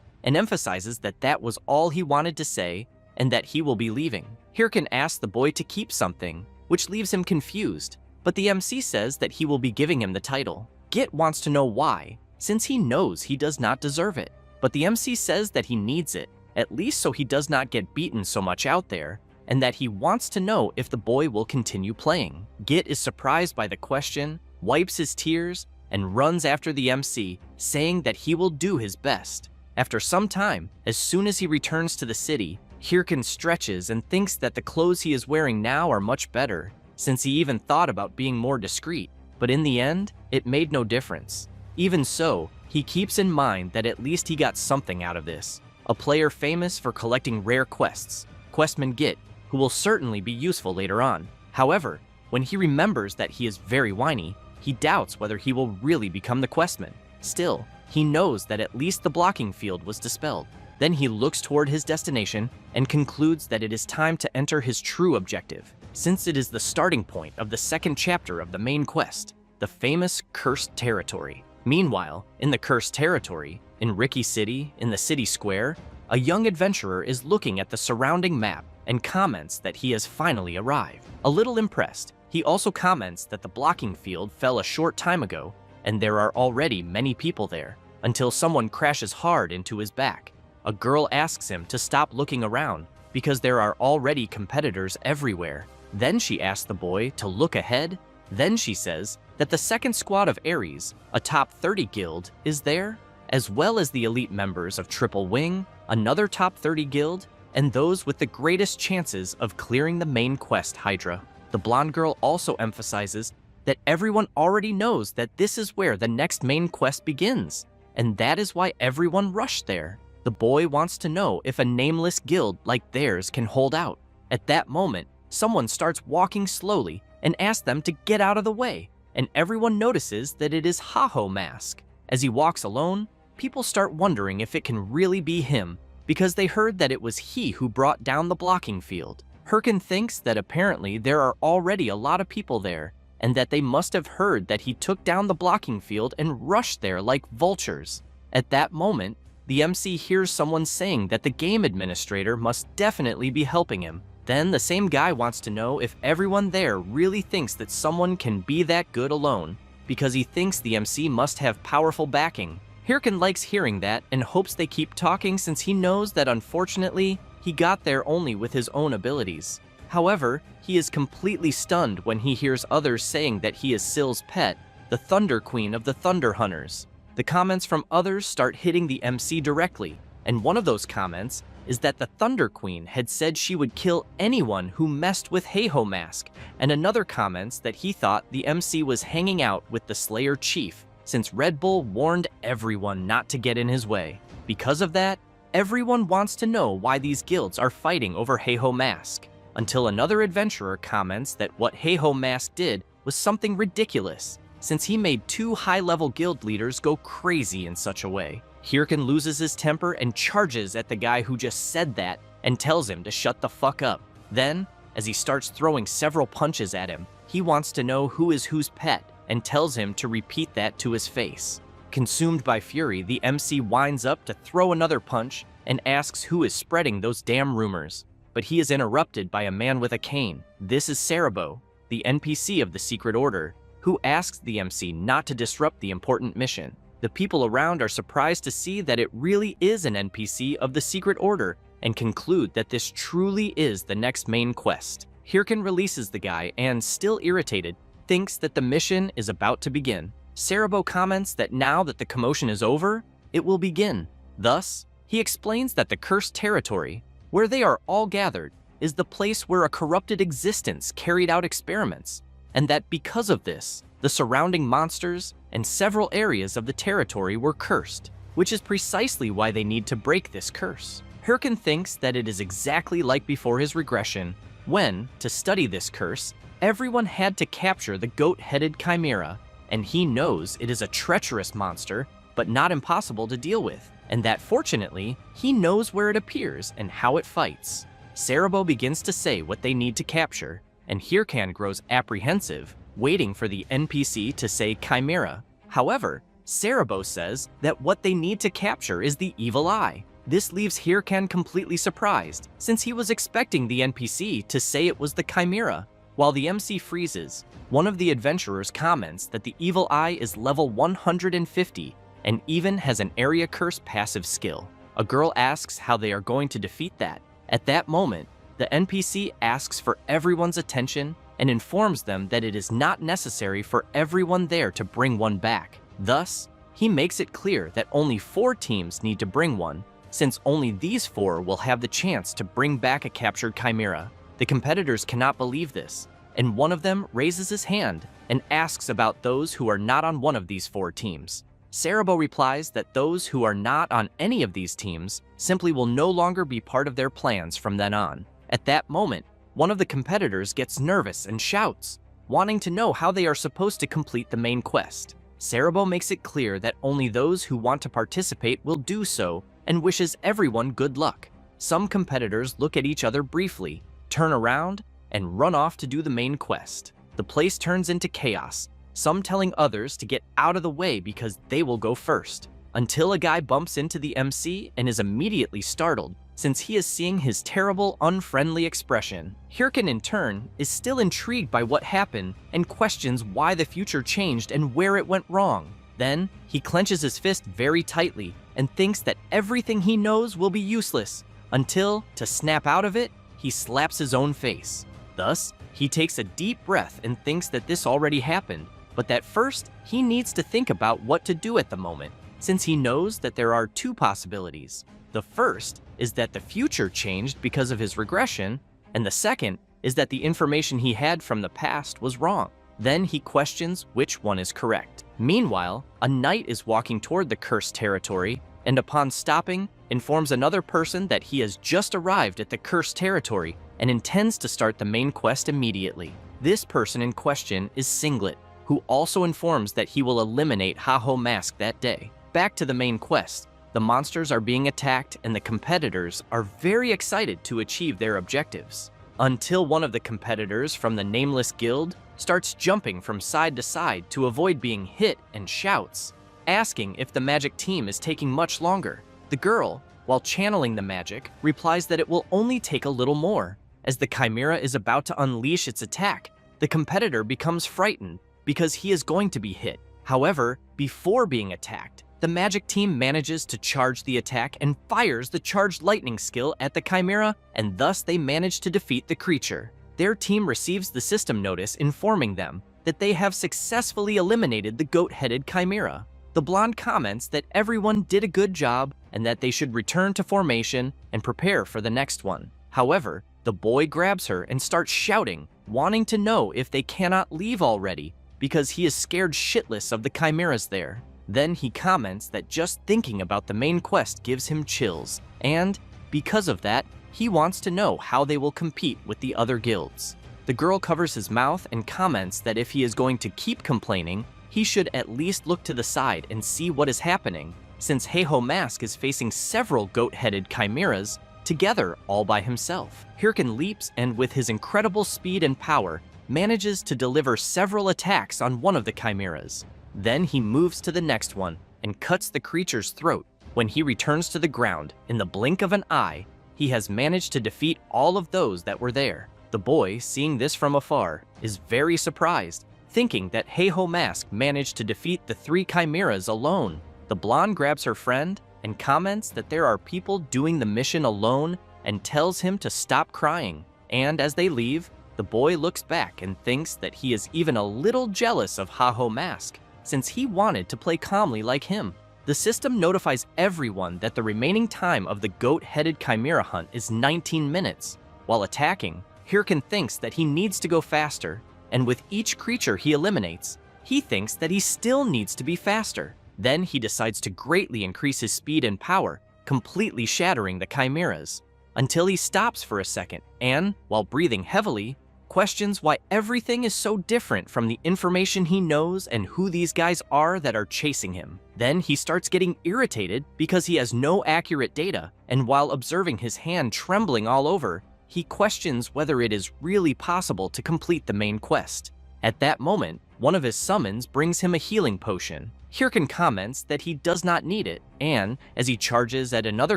and emphasizes that that was all he wanted to say and that he will be leaving. Hirkin asks the boy to keep something, which leaves him confused, but the MC says that he will be giving him the title. Git wants to know why, since he knows he does not deserve it, but the MC says that he needs it, at least so he does not get beaten so much out there, and that he wants to know if the boy will continue playing. Git is surprised by the question, wipes his tears, and runs after the MC, saying that he will do his best. After some time, as soon as he returns to the city, Hirkin stretches and thinks that the clothes he is wearing now are much better, since he even thought about being more discreet, but in the end, it made no difference. Even so, he keeps in mind that at least he got something out of this, a player famous for collecting rare quests, Questman Git, who will certainly be useful later on. However, when he remembers that he is very whiny, he doubts whether he will really become the Questman. Still, he knows that at least the blocking field was dispelled. Then he looks toward his destination and concludes that it is time to enter his true objective, since it is the starting point of the second chapter of the main quest. the famous Cursed Territory. Meanwhile, in the Cursed Territory, in Ricky City, in the city square, a young adventurer is looking at the surrounding map and comments that he has finally arrived. A little impressed, he also comments that the blocking field fell a short time ago and there are already many people there, until someone crashes hard into his back. A girl asks him to stop looking around because there are already competitors everywhere. Then she asks the boy to look ahead. Then she says that the second squad of Ares, a top 30 guild, is there, as well as the elite members of Triple Wing, another top 30 guild, and those with the greatest chances of clearing the main quest Hydra. The blonde girl also emphasizes that everyone already knows that this is where the next main quest begins, and that is why everyone rushed there. The boy wants to know if a nameless guild like theirs can hold out. At that moment, someone starts walking slowly and asks them to get out of the way, and everyone notices that it is Haho Mask. As he walks alone, people start wondering if it can really be him, because they heard that it was he who brought down the blocking field. Hirkin thinks that apparently there are already a lot of people there, and that they must have heard that he took down the blocking field and rushed there like vultures. At that moment, the MC hears someone saying that the game administrator must definitely be helping him. Then the same guy wants to know if everyone there really thinks that someone can be that good alone, because he thinks the MC must have powerful backing. Hirkin likes hearing that and hopes they keep talking, since he knows that unfortunately, he got there only with his own abilities. However, he is completely stunned when he hears others saying that he is Sill's pet, the Thunder Queen of the Thunder Hunters. The comments from others start hitting the MC directly, and one of those comments is that the Thunder Queen had said she would kill anyone who messed with Haho Mask, and another comments that he thought the MC was hanging out with the Slayer Chief, since Red Bull warned everyone not to get in his way. Because of that, everyone wants to know why these guilds are fighting over Haho Mask, until another adventurer comments that what Haho Mask did was something ridiculous, since he made 2 high-level guild leaders go crazy in such a way. Hirkin loses his temper and charges at the guy who just said that and tells him to shut the fuck up. Then, as he starts throwing several punches at him, he wants to know who is whose pet and tells him to repeat that to his face. Consumed by fury, the MC winds up to throw another punch and asks who is spreading those damn rumors. But he is interrupted by a man with a cane. This is Cerebro, the NPC of the Secret Order, who asks the MC not to disrupt the important mission. The people around are surprised to see that it really is an NPC of the Secret Order and conclude that this truly is the next main quest. Hirkin releases the guy and, still irritated, thinks that the mission is about to begin. Cerebro comments that now that the commotion is over, it will begin. Thus, he explains that the Cursed Territory, where they are all gathered, is the place where a corrupted existence carried out experiments, and that because of this, the surrounding monsters and several areas of the territory were cursed, which is precisely why they need to break this curse. Hirkin thinks that it is exactly like before his regression, when, to study this curse, everyone had to capture the goat-headed chimera, and he knows it is a treacherous monster, but not impossible to deal with, and that fortunately, he knows where it appears and how it fights. Cerebro begins to say what they need to capture, and Hirkin grows apprehensive, waiting for the NPC to say chimera. However, Cerebro says that what they need to capture is the evil eye. This leaves Hirkin completely surprised, since he was expecting the NPC to say it was the chimera. While the MC freezes, one of the adventurers comments that the evil eye is level 150 and even has an area curse passive skill. A girl asks how they are going to defeat that. At that moment, the NPC asks for everyone's attention and informs them that it is not necessary for everyone there to bring one back. Thus, he makes it clear that only 4 teams need to bring one, since only these 4 will have the chance to bring back a captured chimera. The competitors cannot believe this, and one of them raises his hand and asks about those who are not on one of these 4 teams. Cerebro replies that those who are not on any of these teams simply will no longer be part of their plans from then on. At that moment, one of the competitors gets nervous and shouts, wanting to know how they are supposed to complete the main quest. Cerebro makes it clear that only those who want to participate will do so and wishes everyone good luck. Some competitors look at each other briefly, turn around, and run off to do the main quest. The place turns into chaos. some telling others to get out of the way because they will go first, until a guy bumps into the MC and is immediately startled since he is seeing his terrible, unfriendly expression. Hirkin, in turn, is still intrigued by what happened and questions why the future changed and where it went wrong. Then, he clenches his fist very tightly and thinks that everything he knows will be useless, until, to snap out of it, he slaps his own face. Thus, he takes a deep breath and thinks that this already happened, but that first, he needs to think about what to do at the moment, since he knows that there are two possibilities. The first is that the future changed because of his regression, and the second is that the information he had from the past was wrong. Then he questions which one is correct. Meanwhile, a knight is walking toward the cursed territory, and upon stopping, informs another person that he has just arrived at the cursed territory and intends to start the main quest immediately. This person in question is Singlet, who also informs that he will eliminate Haho Mask that day. Back to the main quest. The monsters are being attacked and the competitors are very excited to achieve their objectives. Until one of the competitors from the Nameless Guild starts jumping from side to side to avoid being hit and shouts, asking if the magic team is taking much longer. The girl, while channeling the magic, replies that it will only take a little more. As the chimera is about to unleash its attack, the competitor becomes frightened because he is going to be hit. However, before being attacked, the magic team manages to charge the attack and fires the charged lightning skill at the chimera, and thus they manage to defeat the creature. Their team receives the system notice informing them that they have successfully eliminated the goat-headed chimera. The blonde comments that everyone did a good job and that they should return to formation and prepare for the next one. However, the boy grabs her and starts shouting, wanting to know if they cannot leave already because he is scared shitless of the chimeras there. Then he comments that just thinking about the main quest gives him chills, and because of that, he wants to know how they will compete with the other guilds. The girl covers his mouth and comments that if he is going to keep complaining, he should at least look to the side and see what is happening, since Heiho Mask is facing several goat-headed chimeras together all by himself. Hirkin leaps and with his incredible speed and power, manages to deliver several attacks on one of the chimeras. Then he moves to the next one and cuts the creature's throat. When he returns to the ground, in the blink of an eye, he has managed to defeat all of those that were there. The boy, seeing this from afar, is very surprised, thinking that Heiho Mask managed to defeat the 3 chimeras alone. The blonde grabs her friend and comments that there are people doing the mission alone and tells him to stop crying. And as they leave, the boy looks back and thinks that he is even a little jealous of Haho Mask, since he wanted to play calmly like him. The system notifies everyone that the remaining time of the goat-headed chimera hunt is 19 minutes. While attacking, Hirkin thinks that he needs to go faster, and with each creature he eliminates, he thinks that he still needs to be faster. Then he decides to greatly increase his speed and power, completely shattering the chimeras, until he stops for a second and, while breathing heavily, questions why everything is so different from the information he knows and who these guys are that are chasing him. Then he starts getting irritated because he has no accurate data, and while observing his hand trembling all over, he questions whether it is really possible to complete the main quest. At that moment, one of his summons brings him a healing potion. Hirkin comments that he does not need it, and, as he charges at another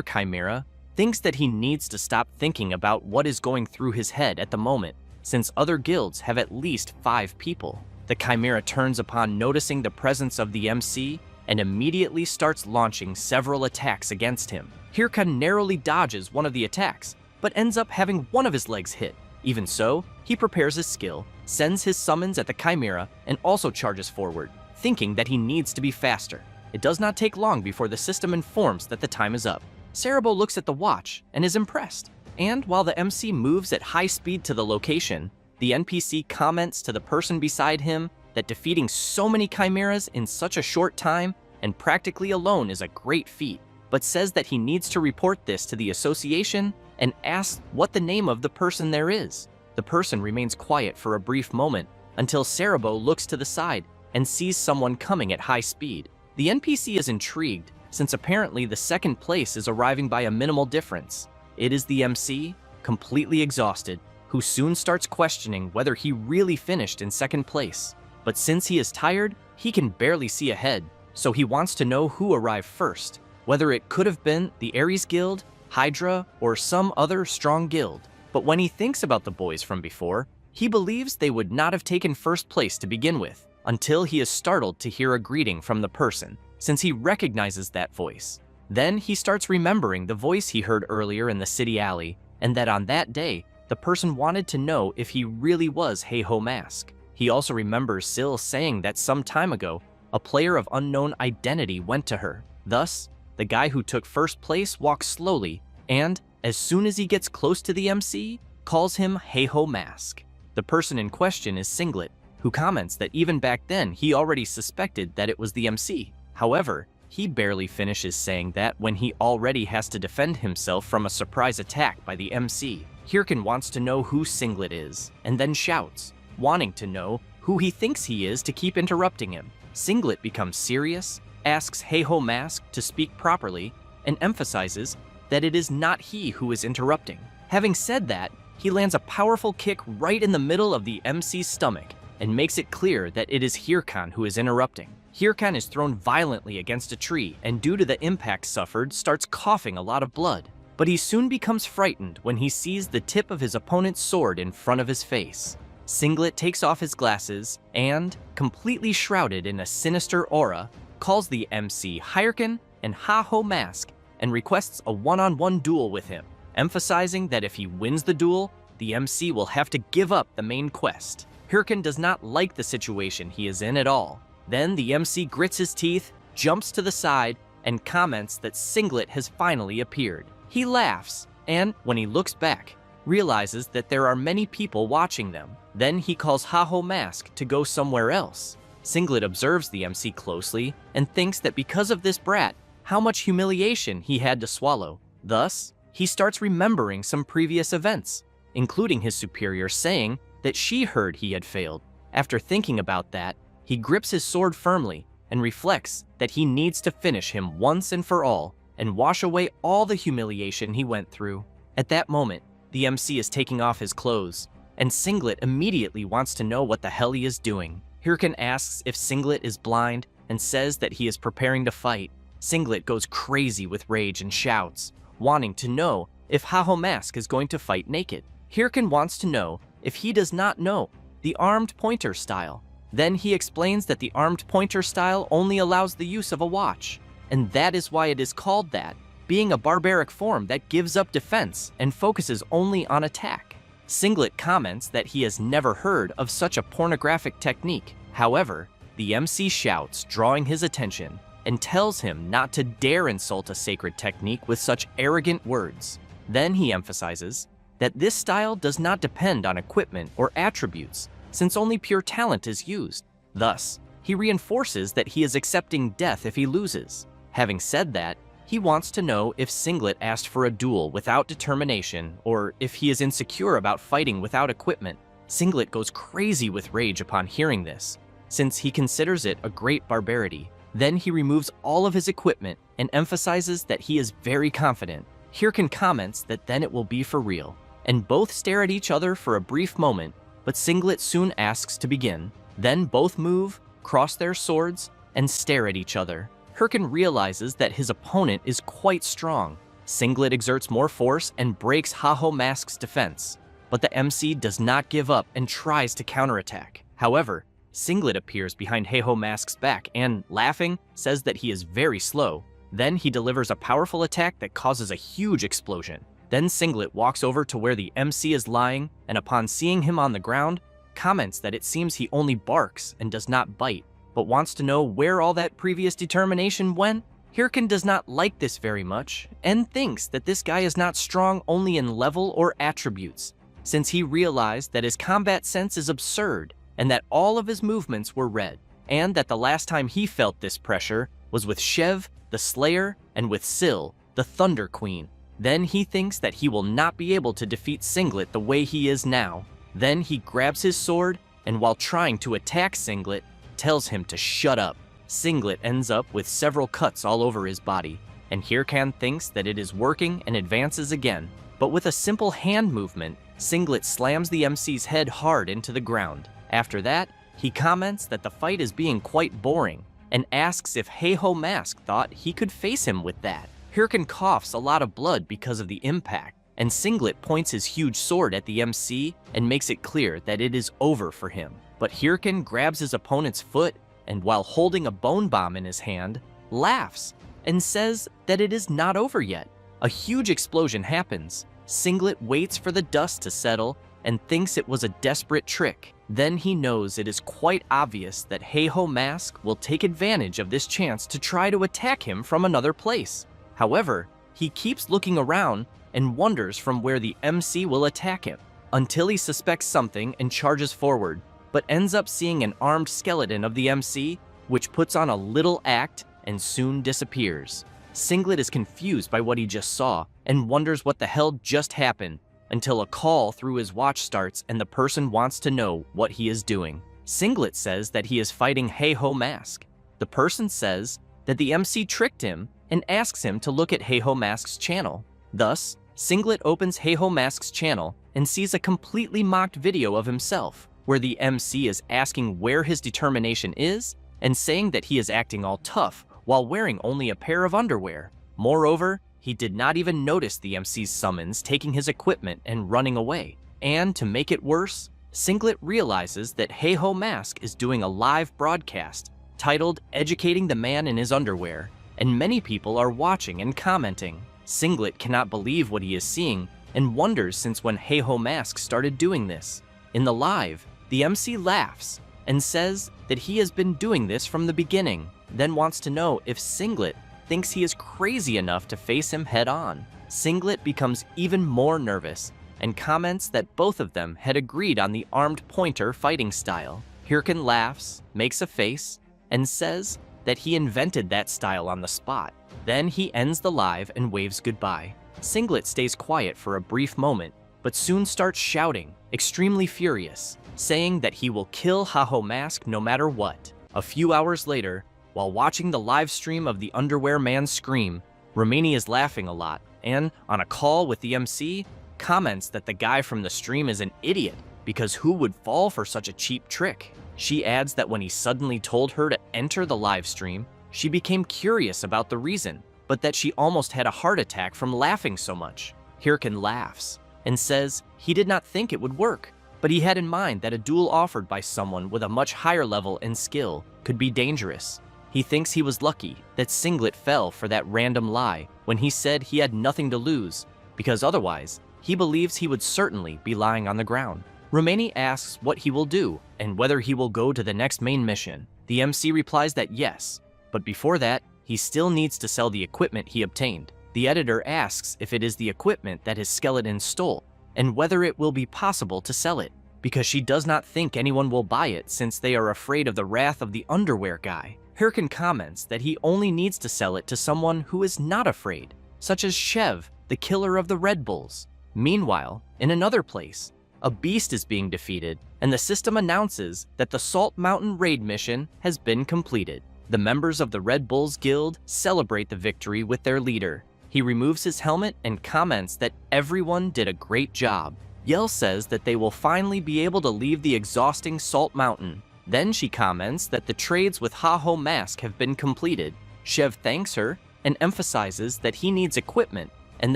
chimera, thinks that he needs to stop thinking about what is going through his head at the moment, since other guilds have at least 5 people. The chimera turns upon noticing the presence of the MC and immediately starts launching several attacks against him. Hirkin narrowly dodges one of the attacks, but ends up having one of his legs hit. Even so, he prepares his skill, sends his summons at the chimera, and also charges forward, thinking that he needs to be faster. It does not take long before the system informs that the time is up. Cerebro looks at the watch and is impressed. And while the MC moves at high speed to the location, the NPC comments to the person beside him that defeating so many chimeras in such a short time and practically alone is a great feat, but says that he needs to report this to the association and asks what the name of the person there is. The person remains quiet for a brief moment until Cerebro looks to the side and sees someone coming at high speed. The NPC is intrigued, since apparently the second place is arriving by a minimal difference. It is the MC, completely exhausted, who soon starts questioning whether he really finished in second place. But since he is tired, he can barely see ahead, so he wants to know who arrived first, whether it could have been the Ares Guild, Hydra, or some other strong guild. But when he thinks about the boys from before, he believes they would not have taken first place to begin with, until he is startled to hear a greeting from the person, since he recognizes that voice. Then he starts remembering the voice he heard earlier in the city alley, and that on that day, the person wanted to know if he really was Heiho Mask. He also remembers Syl saying that some time ago, a player of unknown identity went to her. Thus, the guy who took first place walks slowly, and, as soon as he gets close to the MC, calls him Heiho Mask. The person in question is Singlet, who comments that even back then he already suspected that it was the MC. However, he barely finishes saying that when he already has to defend himself from a surprise attack by the MC. Hirkin wants to know who Singlet is, and then shouts, wanting to know who he thinks he is to keep interrupting him. Singlet becomes serious, asks Heiho Mask to speak properly, and emphasizes that it is not he who is interrupting. Having said that, he lands a powerful kick right in the middle of the MC's stomach and makes it clear that it is Hirkan who is interrupting. Hirkan is thrown violently against a tree and due to the impact suffered starts coughing a lot of blood. But he soon becomes frightened when he sees the tip of his opponent's sword in front of his face. Singlet takes off his glasses and, completely shrouded in a sinister aura, calls the MC Hirkan and Heiho Mask and requests a one-on-one duel with him, emphasizing that if he wins the duel, the MC will have to give up the main quest. Hirkan does not like the situation he is in at all. Then the MC grits his teeth, jumps to the side, and comments that Singlet has finally appeared. He laughs, and when he looks back, realizes that there are many people watching them. Then he calls Heiho Mask to go somewhere else. Singlet observes the MC closely and thinks that because of this brat, how much humiliation he had to swallow. Thus, he starts remembering some previous events, including his superior saying that she heard he had failed. After thinking about that, he grips his sword firmly and reflects that he needs to finish him once and for all and wash away all the humiliation he went through. At that moment, the MC is taking off his clothes, and Singlet immediately wants to know what the hell he is doing. Hirkan asks if Singlet is blind and says that he is preparing to fight. Singlet goes crazy with rage and shouts, wanting to know if Heiho Mask is going to fight naked. Hirkan wants to know if he does not know the armed pointer style. Then he explains that the armed pointer style only allows the use of a watch, and that is why it is called that, being a barbaric form that gives up defense and focuses only on attack. Singlet comments that he has never heard of such a pornographic technique. However, the MC shouts, drawing his attention, and tells him not to dare insult a sacred technique with such arrogant words. Then he emphasizes that this style does not depend on equipment or attributes, since only pure talent is used. Thus, he reinforces that he is accepting death if he loses. Having said that, he wants to know if Singlet asked for a duel without determination or if he is insecure about fighting without equipment. Singlet goes crazy with rage upon hearing this, since he considers it a great barbarity. Then he removes all of his equipment and emphasizes that he is very confident. Hirkan comments that then it will be for real, and both stare at each other for a brief moment, but Singlet soon asks to begin. Then both move, cross their swords, and stare at each other. Hirkan realizes that his opponent is quite strong. Singlet exerts more force and breaks Heiho Mask's defense, but the MC does not give up and tries to counterattack. However, Singlet appears behind Heiho Mask's back and, laughing, says that he is very slow. Then he delivers a powerful attack that causes a huge explosion. Then Singlet walks over to where the MC is lying, and upon seeing him on the ground, comments that it seems he only barks and does not bite, but wants to know where all that previous determination went. Hirkan does not like this very much, and thinks that this guy is not strong only in level or attributes, since he realized that his combat sense is absurd, and that all of his movements were read, and that the last time he felt this pressure was with Shev, the Slayer, and with Syl, the Thunder Queen. Then he thinks that he will not be able to defeat Singlet the way he is now. Then he grabs his sword, and while trying to attack Singlet, tells him to shut up. Singlet ends up with several cuts all over his body, and Hirkan thinks that it is working and advances again. But with a simple hand movement, Singlet slams the MC's head hard into the ground. After that, He comments that the fight is being quite boring and asks if Heiho Mask thought he could face him with that. Hirkin coughs a lot of blood because of the impact, and Singlet points his huge sword at the MC and makes it clear that it is over for him. But Hirkin grabs his opponent's foot and, while holding a bone bomb in his hand, laughs and says that it is not over yet. A huge explosion happens. Singlet waits for the dust to settle and thinks it was a desperate trick. Then he knows it is quite obvious that Heiho Mask will take advantage of this chance to try to attack him from another place. However, he keeps looking around and wonders from where the MC will attack him, until he suspects something and charges forward, but ends up seeing an armed skeleton of the MC, which puts on a little act and soon disappears. Singlet is confused by what he just saw and wonders what the hell just happened, until a call through his watch starts and the person wants to know what he is doing. Singlet says that he is fighting Heiho Mask. The person says that the MC tricked him and asks him to look at Heiho Mask's channel. Thus, Singlet opens Heiho Mask's channel and sees a completely mocked video of himself, where the MC is asking where his determination is and saying that he is acting all tough while wearing only a pair of underwear. Moreover, he did not even notice the MC's summons taking his equipment and running away. And to make it worse, Singlet realizes that Heiho Mask is doing a live broadcast titled "Educating the Man in His Underwear," and many people are watching and commenting. Singlet cannot believe what he is seeing and wonders since when Heiho Mask started doing this. In the live, the MC laughs and says that he has been doing this from the beginning, then wants to know if Singlet thinks he is crazy enough to face him head on. Singlet becomes even more nervous and comments that both of them had agreed on the armed pointer fighting style. Hirkin laughs, makes a face, and says that he invented that style on the spot. Then he ends the live and waves goodbye. Singlet stays quiet for a brief moment, but soon starts shouting, extremely furious, saying that he will kill Heiho Mask no matter what. A few hours later, while watching the live stream of the Underwear Man scream, Romani is laughing a lot and, on a call with the MC, comments that the guy from the stream is an idiot because who would fall for such a cheap trick? She adds that when he suddenly told her to enter the live stream, she became curious about the reason, but that she almost had a heart attack from laughing so much. Hirkin laughs and says he did not think it would work, but he had in mind that a duel offered by someone with a much higher level and skill could be dangerous. He thinks he was lucky that Singlet fell for that random lie when he said he had nothing to lose, because otherwise, he believes he would certainly be lying on the ground. Romani asks what he will do and whether he will go to the next main mission. The MC replies that yes, but before that, he still needs to sell the equipment he obtained. The editor asks if it is the equipment that his skeleton stole and whether it will be possible to sell it, because she does not think anyone will buy it since they are afraid of the wrath of the underwear guy. Hirkin comments that he only needs to sell it to someone who is not afraid, such as Shev, the killer of the Red Bulls. Meanwhile, in another place, a beast is being defeated, and the system announces that the Salt Mountain raid mission has been completed. The members of the Red Bulls Guild celebrate the victory with their leader. He removes his helmet and comments that everyone did a great job. Yell says that they will finally be able to leave the exhausting Salt Mountain. Then she comments that the trades with Heiho Mask have been completed. Shev thanks her and emphasizes that he needs equipment and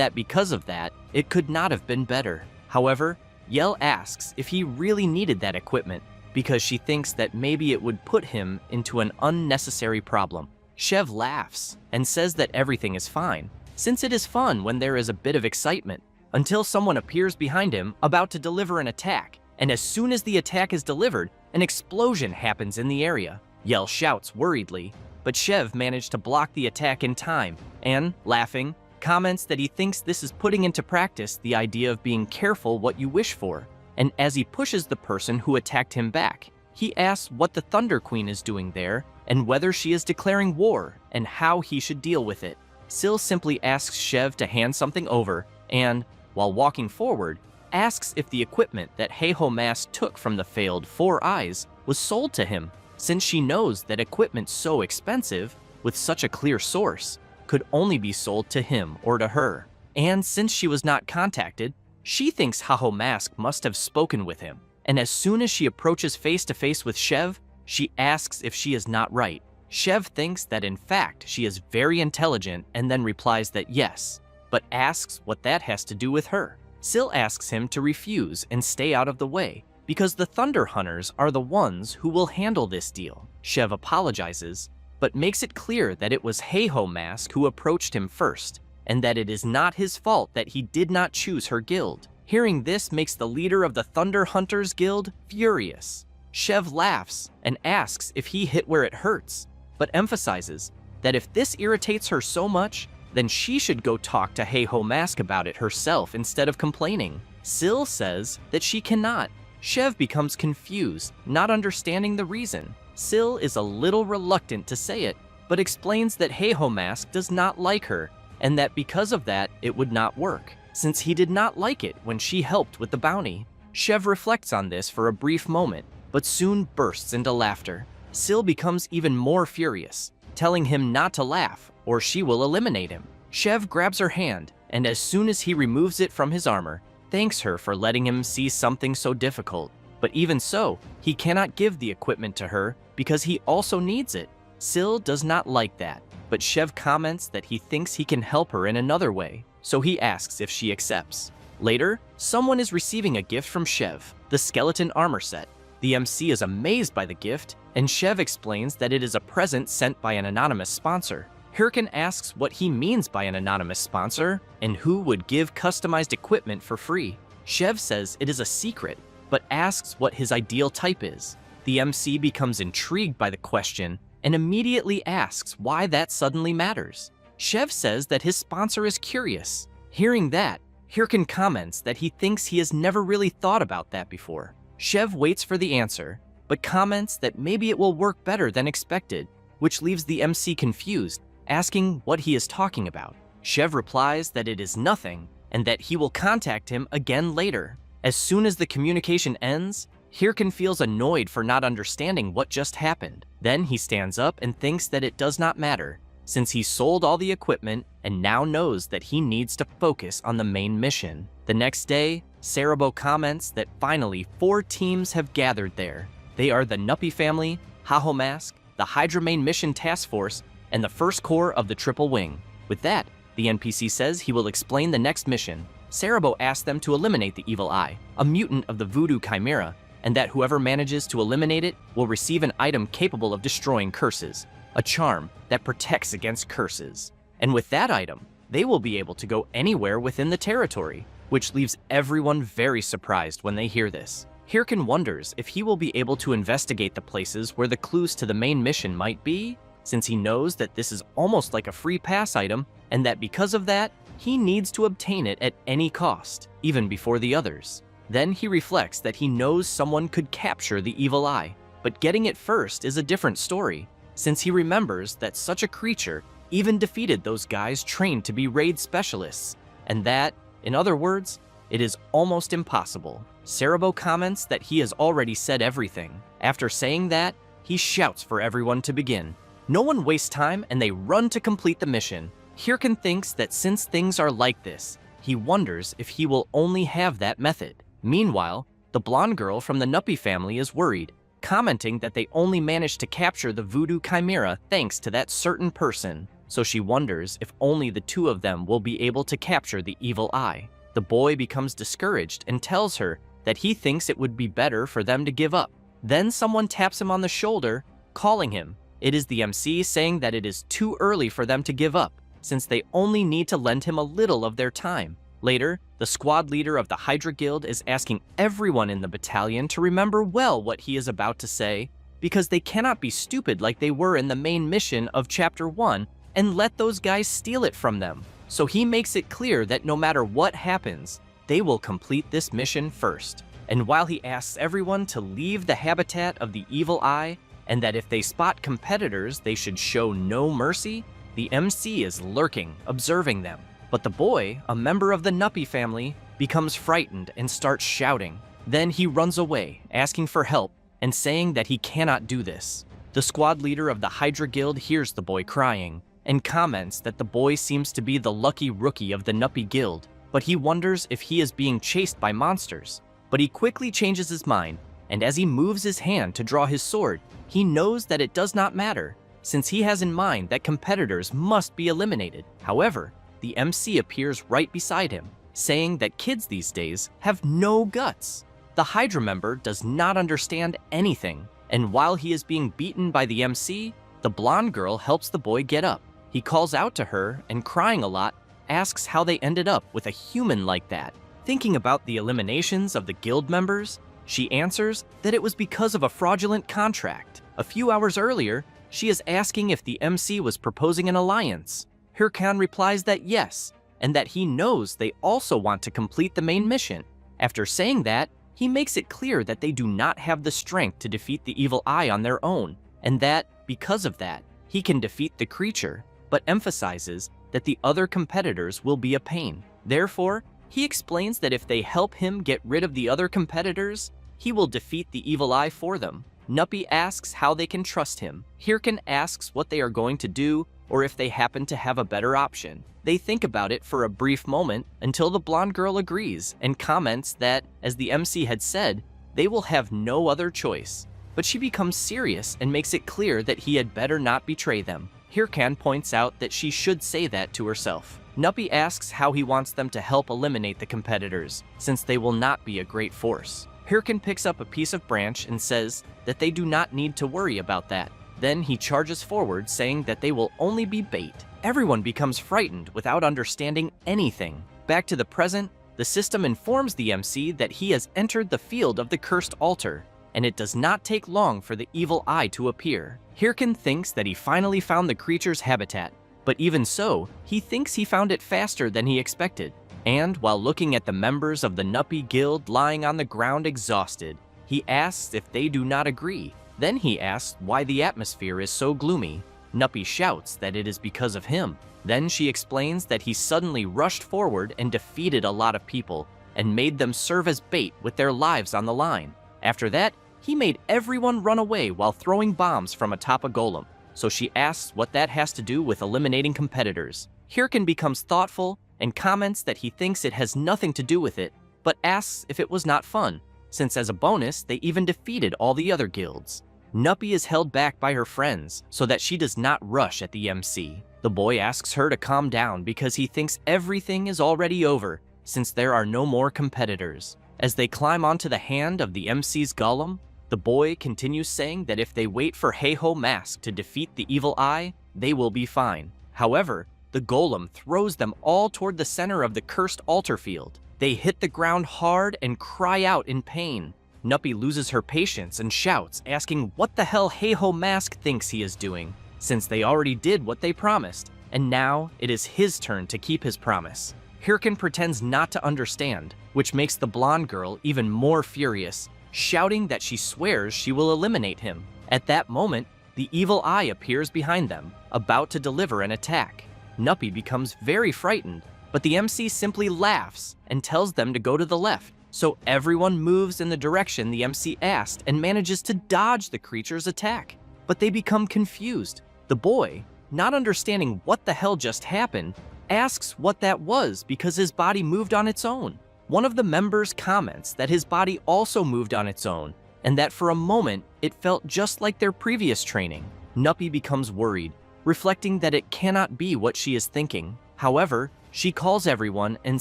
that because of that, it could not have been better. However, Yell asks if he really needed that equipment because she thinks that maybe it would put him into an unnecessary problem. Shev laughs and says that everything is fine, since it is fun when there is a bit of excitement, until someone appears behind him about to deliver an attack, and as soon as the attack is delivered, an explosion happens in the area. Yell shouts worriedly, but Shev managed to block the attack in time and, laughing, comments that he thinks this is putting into practice the idea of being careful what you wish for. And as he pushes the person who attacked him back, he asks what the Thunder Queen is doing there and whether she is declaring war and how he should deal with it. Syl simply asks Shev to hand something over and, while walking forward, asks if the equipment that Heiho Mask took from the failed Four Eyes was sold to him, since she knows that equipment so expensive, with such a clear source, could only be sold to him or to her. And since she was not contacted, she thinks Heiho Mask must have spoken with him and as soon as she approaches face to face with Chev, she asks if she is not right. Chev thinks that in fact she is very intelligent and then replies that yes, but asks what that has to do with her. Sil asks him to refuse and stay out of the way, because the Thunder Hunters are the ones who will handle this deal. Chev apologizes, but makes it clear that it was Heiho Mask who approached him first, and that it is not his fault that he did not choose her guild. Hearing this makes the leader of the Thunder Hunters Guild furious. Chev laughs and asks if he hit where it hurts, but emphasizes that if this irritates her so much, then she should go talk to Heiho Mask about it herself instead of complaining. Sil says that she cannot. Chev becomes confused, not understanding the reason. Sil is a little reluctant to say it, but explains that Heiho Mask does not like her, and that because of that, it would not work, since he did not like it when she helped with the bounty. Chev reflects on this for a brief moment, but soon bursts into laughter. Sil becomes even more furious, telling him not to laugh, or she will eliminate him. Chev grabs her hand, and as soon as he removes it from his armor, thanks her for letting him see something so difficult. But even so, he cannot give the equipment to her because he also needs it. Sil does not like that, but Chev comments that he thinks he can help her in another way, so he asks if she accepts. Later, someone is receiving a gift from Chev, the skeleton armor set. The MC is amazed by the gift, and Chev explains that it is a present sent by an anonymous sponsor. Hirkin asks what he means by an anonymous sponsor, and who would give customized equipment for free. Chev says it is a secret, but asks what his ideal type is. The MC becomes intrigued by the question, and immediately asks why that suddenly matters. Chev says that his sponsor is curious. Hearing that, Hirkin comments that he thinks he has never really thought about that before. Chev waits for the answer, but comments that maybe it will work better than expected, which leaves the MC confused, asking what he is talking about. Chev replies that it is nothing, and that he will contact him again later. As soon as the communication ends, Hirkin feels annoyed for not understanding what just happened. Then he stands up and thinks that it does not matter, since he sold all the equipment and now knows that he needs to focus on the main mission. The next day, Cerebro comments that finally 4 teams have gathered there. They are the Nuppy family, Heiho Mask, the Hydra Main Mission Task Force, and the First Corps of the Triple Wing. With that, the NPC says he will explain the next mission. Cerebro asks them to eliminate the Evil Eye, a mutant of the Voodoo Chimera, and that whoever manages to eliminate it will receive an item capable of destroying curses, a charm that protects against curses. And with that item, they will be able to go anywhere within the territory, which leaves everyone very surprised when they hear this. Hirkin wonders if he will be able to investigate the places where the clues to the main mission might be, since he knows that this is almost like a free pass item, and that because of that, he needs to obtain it at any cost, even before the others. Then he reflects that he knows someone could capture the Evil Eye, but getting it first is a different story, since he remembers that such a creature even defeated those guys trained to be raid specialists, and that, in other words, it is almost impossible. Cerebro comments that he has already said everything. After saying that, he shouts for everyone to begin. No one wastes time and they run to complete the mission. Hirkin thinks that since things are like this, he wonders if he will only have that method. Meanwhile, the blonde girl from the Nuppy family is worried, commenting that they only managed to capture the Voodoo Chimera thanks to that certain person, so she wonders if only the 2 of them will be able to capture the Evil Eye. The boy becomes discouraged and tells her that he thinks it would be better for them to give up. Then someone taps him on the shoulder, calling him. It is the MC saying that it is too early for them to give up, since they only need to lend him a little of their time. Later, the squad leader of the Hydra Guild is asking everyone in the battalion to remember well what he is about to say, because they cannot be stupid like they were in the main mission of Chapter 1 and let those guys steal it from them. So he makes it clear that no matter what happens, they will complete this mission first. And while he asks everyone to leave the habitat of the Evil Eye, and that if they spot competitors, they should show no mercy, the MC is lurking, observing them. But the boy, a member of the Nuppy family, becomes frightened and starts shouting. Then he runs away, asking for help, and saying that he cannot do this. The squad leader of the Hydra Guild hears the boy crying, and comments that the boy seems to be the lucky rookie of the Nuppy Guild, but he wonders if he is being chased by monsters. But he quickly changes his mind, and as he moves his hand to draw his sword, he knows that it does not matter, since he has in mind that competitors must be eliminated. However, the MC appears right beside him, saying that kids these days have no guts. The Hydra member does not understand anything, and while he is being beaten by the MC, the blonde girl helps the boy get up. He calls out to her and, crying a lot, asks how they ended up with a human like that. Thinking about the eliminations of the guild members, she answers that it was because of a fraudulent contract. A few hours earlier, she is asking if the MC was proposing an alliance. Hirkan replies that yes, and that he knows they also want to complete the main mission. After saying that, he makes it clear that they do not have the strength to defeat the evil eye on their own, and that, because of that, he can defeat the creature, but emphasizes that the other competitors will be a pain. Therefore, he explains that if they help him get rid of the other competitors, he will defeat the evil eye for them. Nuppy asks how they can trust him. Hirkan asks what they are going to do, or if they happen to have a better option. They think about it for a brief moment until the blonde girl agrees and comments that, as the MC had said, they will have no other choice. But she becomes serious and makes it clear that he had better not betray them. Hirkan points out that she should say that to herself. Nuppy asks how he wants them to help eliminate the competitors, since they will not be a great force. Hirkan picks up a piece of branch and says that they do not need to worry about that. Then he charges forward, saying that they will only be bait. Everyone becomes frightened without understanding anything. Back to the present, the system informs the MC that he has entered the field of the cursed altar, and it does not take long for the evil eye to appear. Hirkan thinks that he finally found the creature's habitat, but even so, he thinks he found it faster than he expected. And while looking at the members of the Nuppy Guild lying on the ground exhausted, he asks if they do not agree. Then he asks why the atmosphere is so gloomy. Nuppy shouts that it is because of him. Then she explains that he suddenly rushed forward and defeated a lot of people and made them serve as bait with their lives on the line. After that, he made everyone run away while throwing bombs from atop a golem. So she asks what that has to do with eliminating competitors. Hirkan becomes thoughtful and comments that he thinks it has nothing to do with it, but asks if it was not fun, since as a bonus, they even defeated all the other guilds. Nuppy is held back by her friends so that she does not rush at the MC. The boy asks her to calm down because he thinks everything is already over, since there are no more competitors. As they climb onto the hand of the MC's golem, the boy continues saying that if they wait for Heiho Mask to defeat the evil eye, they will be fine. However, the golem throws them all toward the center of the cursed altar field. They hit the ground hard and cry out in pain. Nuppy loses her patience and shouts, asking what the hell Heiho Mask thinks he is doing, since they already did what they promised, and now it is his turn to keep his promise. Hirkan pretends not to understand, which makes the blonde girl even more furious, shouting that she swears she will eliminate him. At that moment, the evil eye appears behind them, about to deliver an attack. Nuppy becomes very frightened, but the MC simply laughs and tells them to go to the left, so everyone moves in the direction the MC asked and manages to dodge the creature's attack. But they become confused. The boy, not understanding what the hell just happened, asks what that was because his body moved on its own. One of the members comments that his body also moved on its own, and that for a moment it felt just like their previous training. Nuppy becomes worried, reflecting that it cannot be what she is thinking. However, she calls everyone and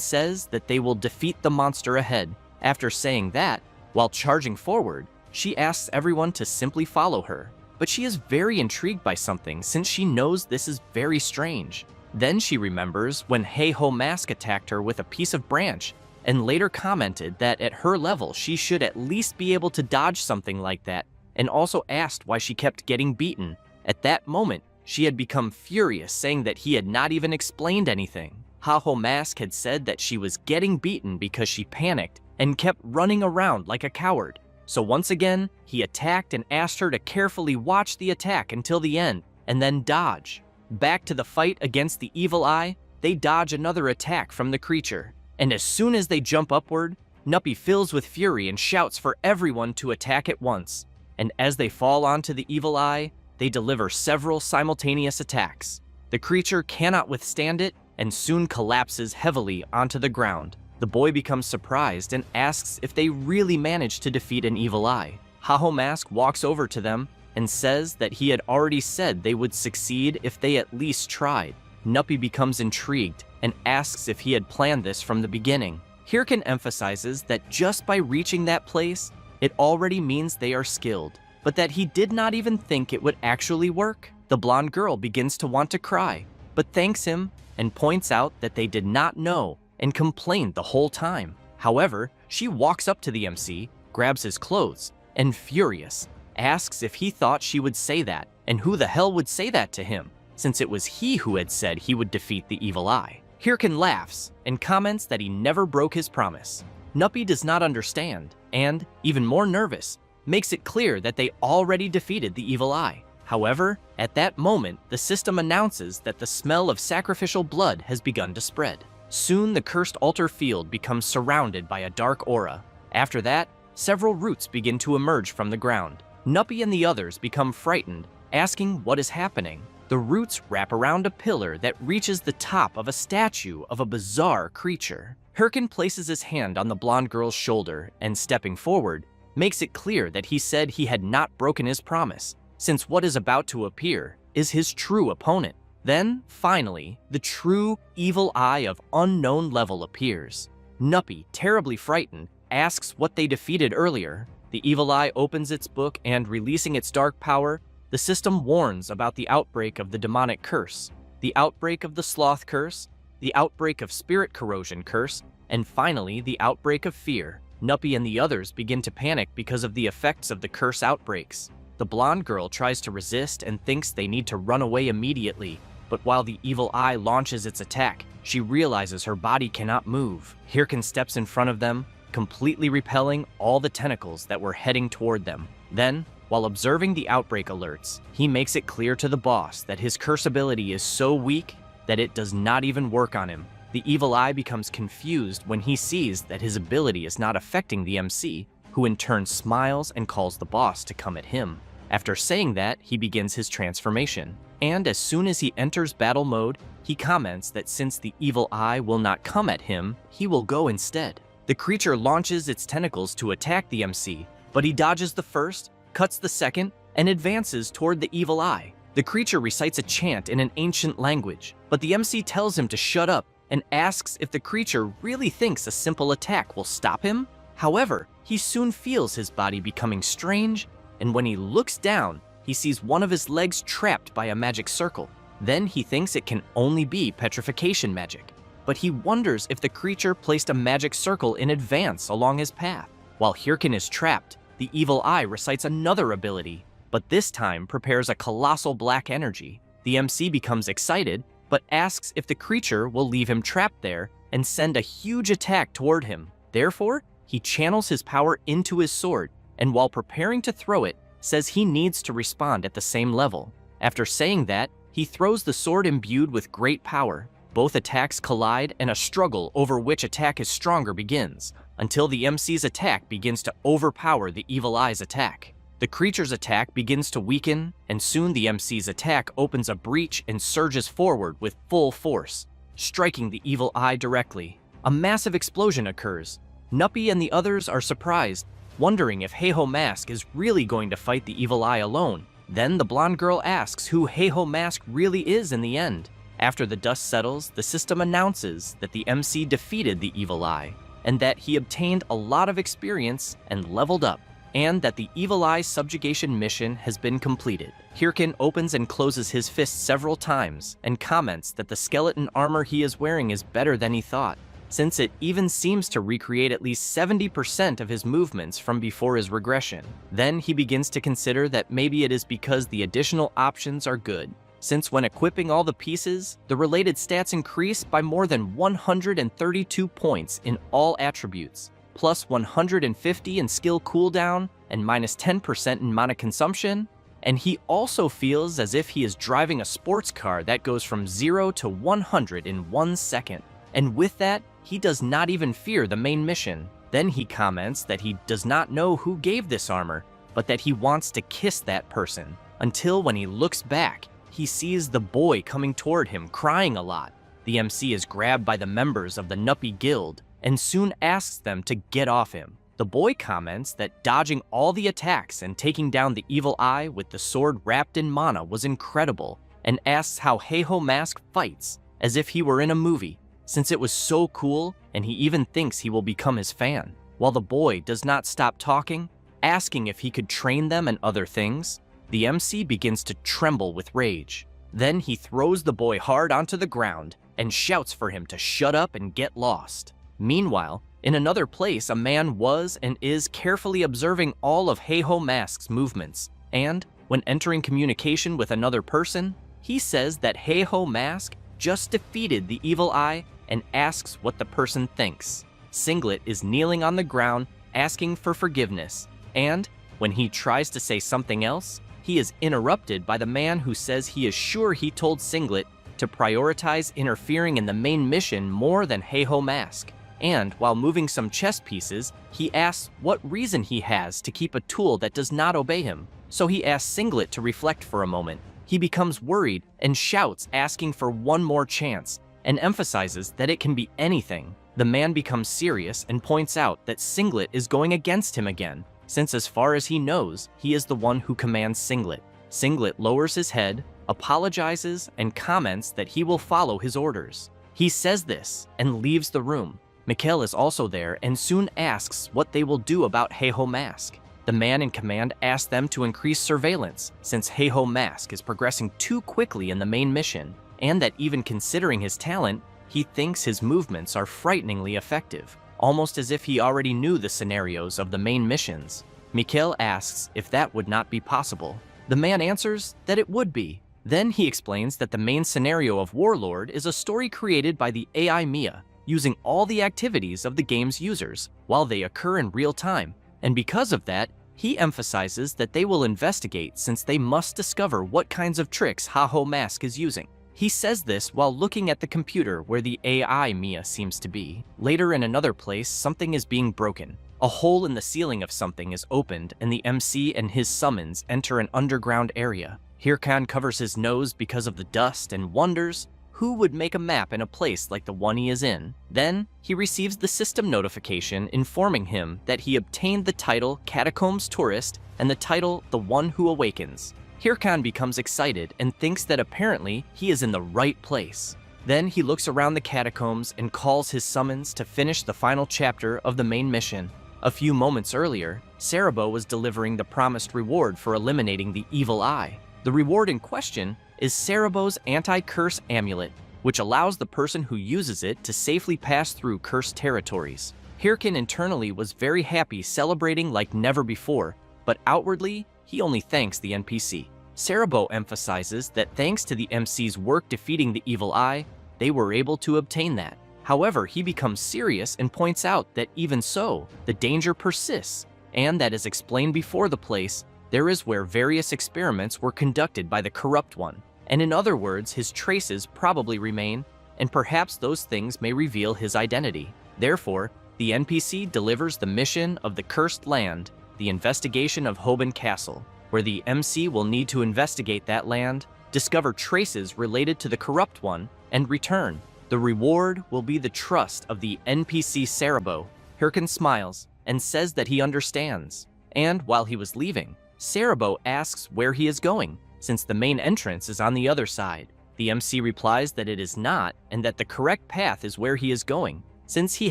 says that they will defeat the monster ahead. After saying that, while charging forward, she asks everyone to simply follow her. But she is very intrigued by something since she knows this is very strange. Then she remembers when Heiho Mask attacked her with a piece of branch, and later commented that at her level she should at least be able to dodge something like that, and also asked why she kept getting beaten. At that moment, she had become furious, saying that he had not even explained anything. Heiho Mask had said that she was getting beaten because she panicked and kept running around like a coward. So once again, he attacked and asked her to carefully watch the attack until the end, and then dodge. Back to the fight against the evil eye, they dodge another attack from the creature. And as soon as they jump upward, Nuppy fills with fury and shouts for everyone to attack at once. And as they fall onto the evil eye, they deliver several simultaneous attacks. The creature cannot withstand it and soon collapses heavily onto the ground. The boy becomes surprised and asks if they really managed to defeat an evil eye. Haho Mask walks over to them and says that he had already said they would succeed if they at least tried. Nuppy becomes intrigued and asks if he had planned this from the beginning. Hirkin emphasizes that just by reaching that place, it already means they are skilled, but that he did not even think it would actually work. The blonde girl begins to want to cry, but thanks him and points out that they did not know and complained the whole time. However, she walks up to the MC, grabs his clothes, and furious, asks if he thought she would say that, and who the hell would say that to him, since it was he who had said he would defeat the evil eye. Hirkin laughs and comments that he never broke his promise. Nuppy does not understand, and, even more nervous, makes it clear that they already defeated the evil eye. However, at that moment, the system announces that the smell of sacrificial blood has begun to spread. Soon, the cursed altar field becomes surrounded by a dark aura. After that, several roots begin to emerge from the ground. Nuppy and the others become frightened, asking what is happening. The roots wrap around a pillar that reaches the top of a statue of a bizarre creature. Hirkin places his hand on the blonde girl's shoulder and, stepping forward, makes it clear that he said he had not broken his promise, since what is about to appear is his true opponent. Then, finally, the true evil eye of unknown level appears. Nuppy, terribly frightened, asks what they defeated earlier. The evil eye opens its book and, releasing its dark power, the system warns about the outbreak of the demonic curse, the outbreak of the sloth curse, the outbreak of spirit corrosion curse, and finally, the outbreak of fear. Nuppy and the others begin to panic because of the effects of the curse outbreaks. The blonde girl tries to resist and thinks they need to run away immediately, but while the evil eye launches its attack, she realizes her body cannot move. Hirkin steps in front of them, completely repelling all the tentacles that were heading toward them. Then, while observing the outbreak alerts, he makes it clear to the boss that his curse ability is so weak that it does not even work on him. The evil eye becomes confused when he sees that his ability is not affecting the MC, who in turn smiles and calls the boss to come at him. After saying that, he begins his transformation, and as soon as he enters battle mode, he comments that since the evil eye will not come at him, he will go instead. The creature launches its tentacles to attack the MC, but he dodges the first, cuts the second, and advances toward the evil eye. The creature recites a chant in an ancient language, but the MC tells him to shut up and asks if the creature really thinks a simple attack will stop him. However, he soon feels his body becoming strange, and when he looks down, he sees one of his legs trapped by a magic circle. Then he thinks it can only be petrification magic, but he wonders if the creature placed a magic circle in advance along his path. While Hirkin is trapped, the evil eye recites another ability, but this time prepares a colossal black energy. The MC becomes excited, but asks if the creature will leave him trapped there and send a huge attack toward him. Therefore, he channels his power into his sword, and while preparing to throw it, says he needs to respond at the same level. After saying that, he throws the sword imbued with great power. Both attacks collide and a struggle over which attack is stronger begins, until the MC's attack begins to overpower the evil eye's attack. The creature's attack begins to weaken, and soon the MC's attack opens a breach and surges forward with full force, striking the evil eye directly. A massive explosion occurs. Nuppy and the others are surprised, wondering if Haho Mask is really going to fight the evil eye alone. Then the blonde girl asks who Haho Mask really is in the end. After the dust settles, the system announces that the MC defeated the evil eye, and that he obtained a lot of experience and leveled up, and that the evil eye's subjugation mission has been completed. Hirkin opens and closes his fist several times and comments that the skeleton armor he is wearing is better than he thought, since it even seems to recreate at least 70% of his movements from before his regression. Then he begins to consider that maybe it is because the additional options are good, since when equipping all the pieces, the related stats increase by more than 132 points in all attributes, plus 150 in skill cooldown and minus 10% in mana consumption. And he also feels as if he is driving a sports car that goes from 0 to 100 in 1 second. And with that, he does not even fear the main mission. Then he comments that he does not know who gave this armor, but that he wants to kiss that person, until when he looks back, he sees the boy coming toward him crying a lot. The MC is grabbed by the members of the Nuppy Guild and soon asks them to get off him. The boy comments that dodging all the attacks and taking down the evil eye with the sword wrapped in mana was incredible, and asks how Heiho Mask fights as if he were in a movie, since it was so cool, and he even thinks he will become his fan. While the boy does not stop talking, asking if he could train them and other things, the MC begins to tremble with rage. Then he throws the boy hard onto the ground and shouts for him to shut up and get lost. Meanwhile, in another place, a man was and is carefully observing all of Heiho Mask's movements, and when entering communication with another person, he says that Heiho Mask just defeated the evil eye and asks what the person thinks. Singlet is kneeling on the ground asking for forgiveness, and when he tries to say something else, he is interrupted by the man who says he is sure he told Singlet to prioritize interfering in the main mission more than Heiho Mask. And while moving some chess pieces, he asks what reason he has to keep a tool that does not obey him. So he asks Singlet to reflect for a moment. He becomes worried and shouts, asking for one more chance, and emphasizes that it can be anything. The man becomes serious and points out that Singlet is going against him again, since as far as he knows, he is the one who commands Singlet. Singlet lowers his head, apologizes, and comments that he will follow his orders. He says this and leaves the room. Mikhail is also there and soon asks what they will do about Heiho Mask. The man in command asks them to increase surveillance, since Heiho Mask is progressing too quickly in the main mission, and that even considering his talent, he thinks his movements are frighteningly effective, almost as if he already knew the scenarios of the main missions. Mikhail asks if that would not be possible. The man answers that it would be. Then he explains that the main scenario of Warlord is a story created by the AI Mia, using all the activities of the game's users while they occur in real time, and because of that, he emphasizes that they will investigate since they must discover what kinds of tricks Heiho Mask is using. He says this while looking at the computer where the AI Mia seems to be. Later in another place, something is being broken. A hole in the ceiling of something is opened and the MC and his summons enter an underground area. Hirkan covers his nose because of the dust and wonders who would make a map in a place like the one he is in. Then, he receives the system notification informing him that he obtained the title Catacombs Tourist and the title The One Who Awakens. Hirkan becomes excited and thinks that apparently he is in the right place. Then he looks around the catacombs and calls his summons to finish the final chapter of the main mission. A few moments earlier, Sarabo was delivering the promised reward for eliminating the evil eye. The reward in question is Sarabo's anti-curse amulet, which allows the person who uses it to safely pass through cursed territories. Hirkan internally was very happy, celebrating like never before, but outwardly, he only thanks the NPC. Sarabo emphasizes that thanks to the MC's work defeating the evil eye, they were able to obtain that. However, he becomes serious and points out that even so, the danger persists, and that as explained before the place, there is where various experiments were conducted by the Corrupt One. And in other words, his traces probably remain, and perhaps those things may reveal his identity. Therefore, the NPC delivers the mission of the Cursed Land, the investigation of Hoban Castle, where the MC will need to investigate that land, discover traces related to the Corrupt One, and return. The reward will be the trust of the NPC Sarabo. Hirkan smiles and says that he understands. And while he was leaving, Sarabo asks where he is going, since the main entrance is on the other side. The MC replies that it is not, and that the correct path is where he is going, since he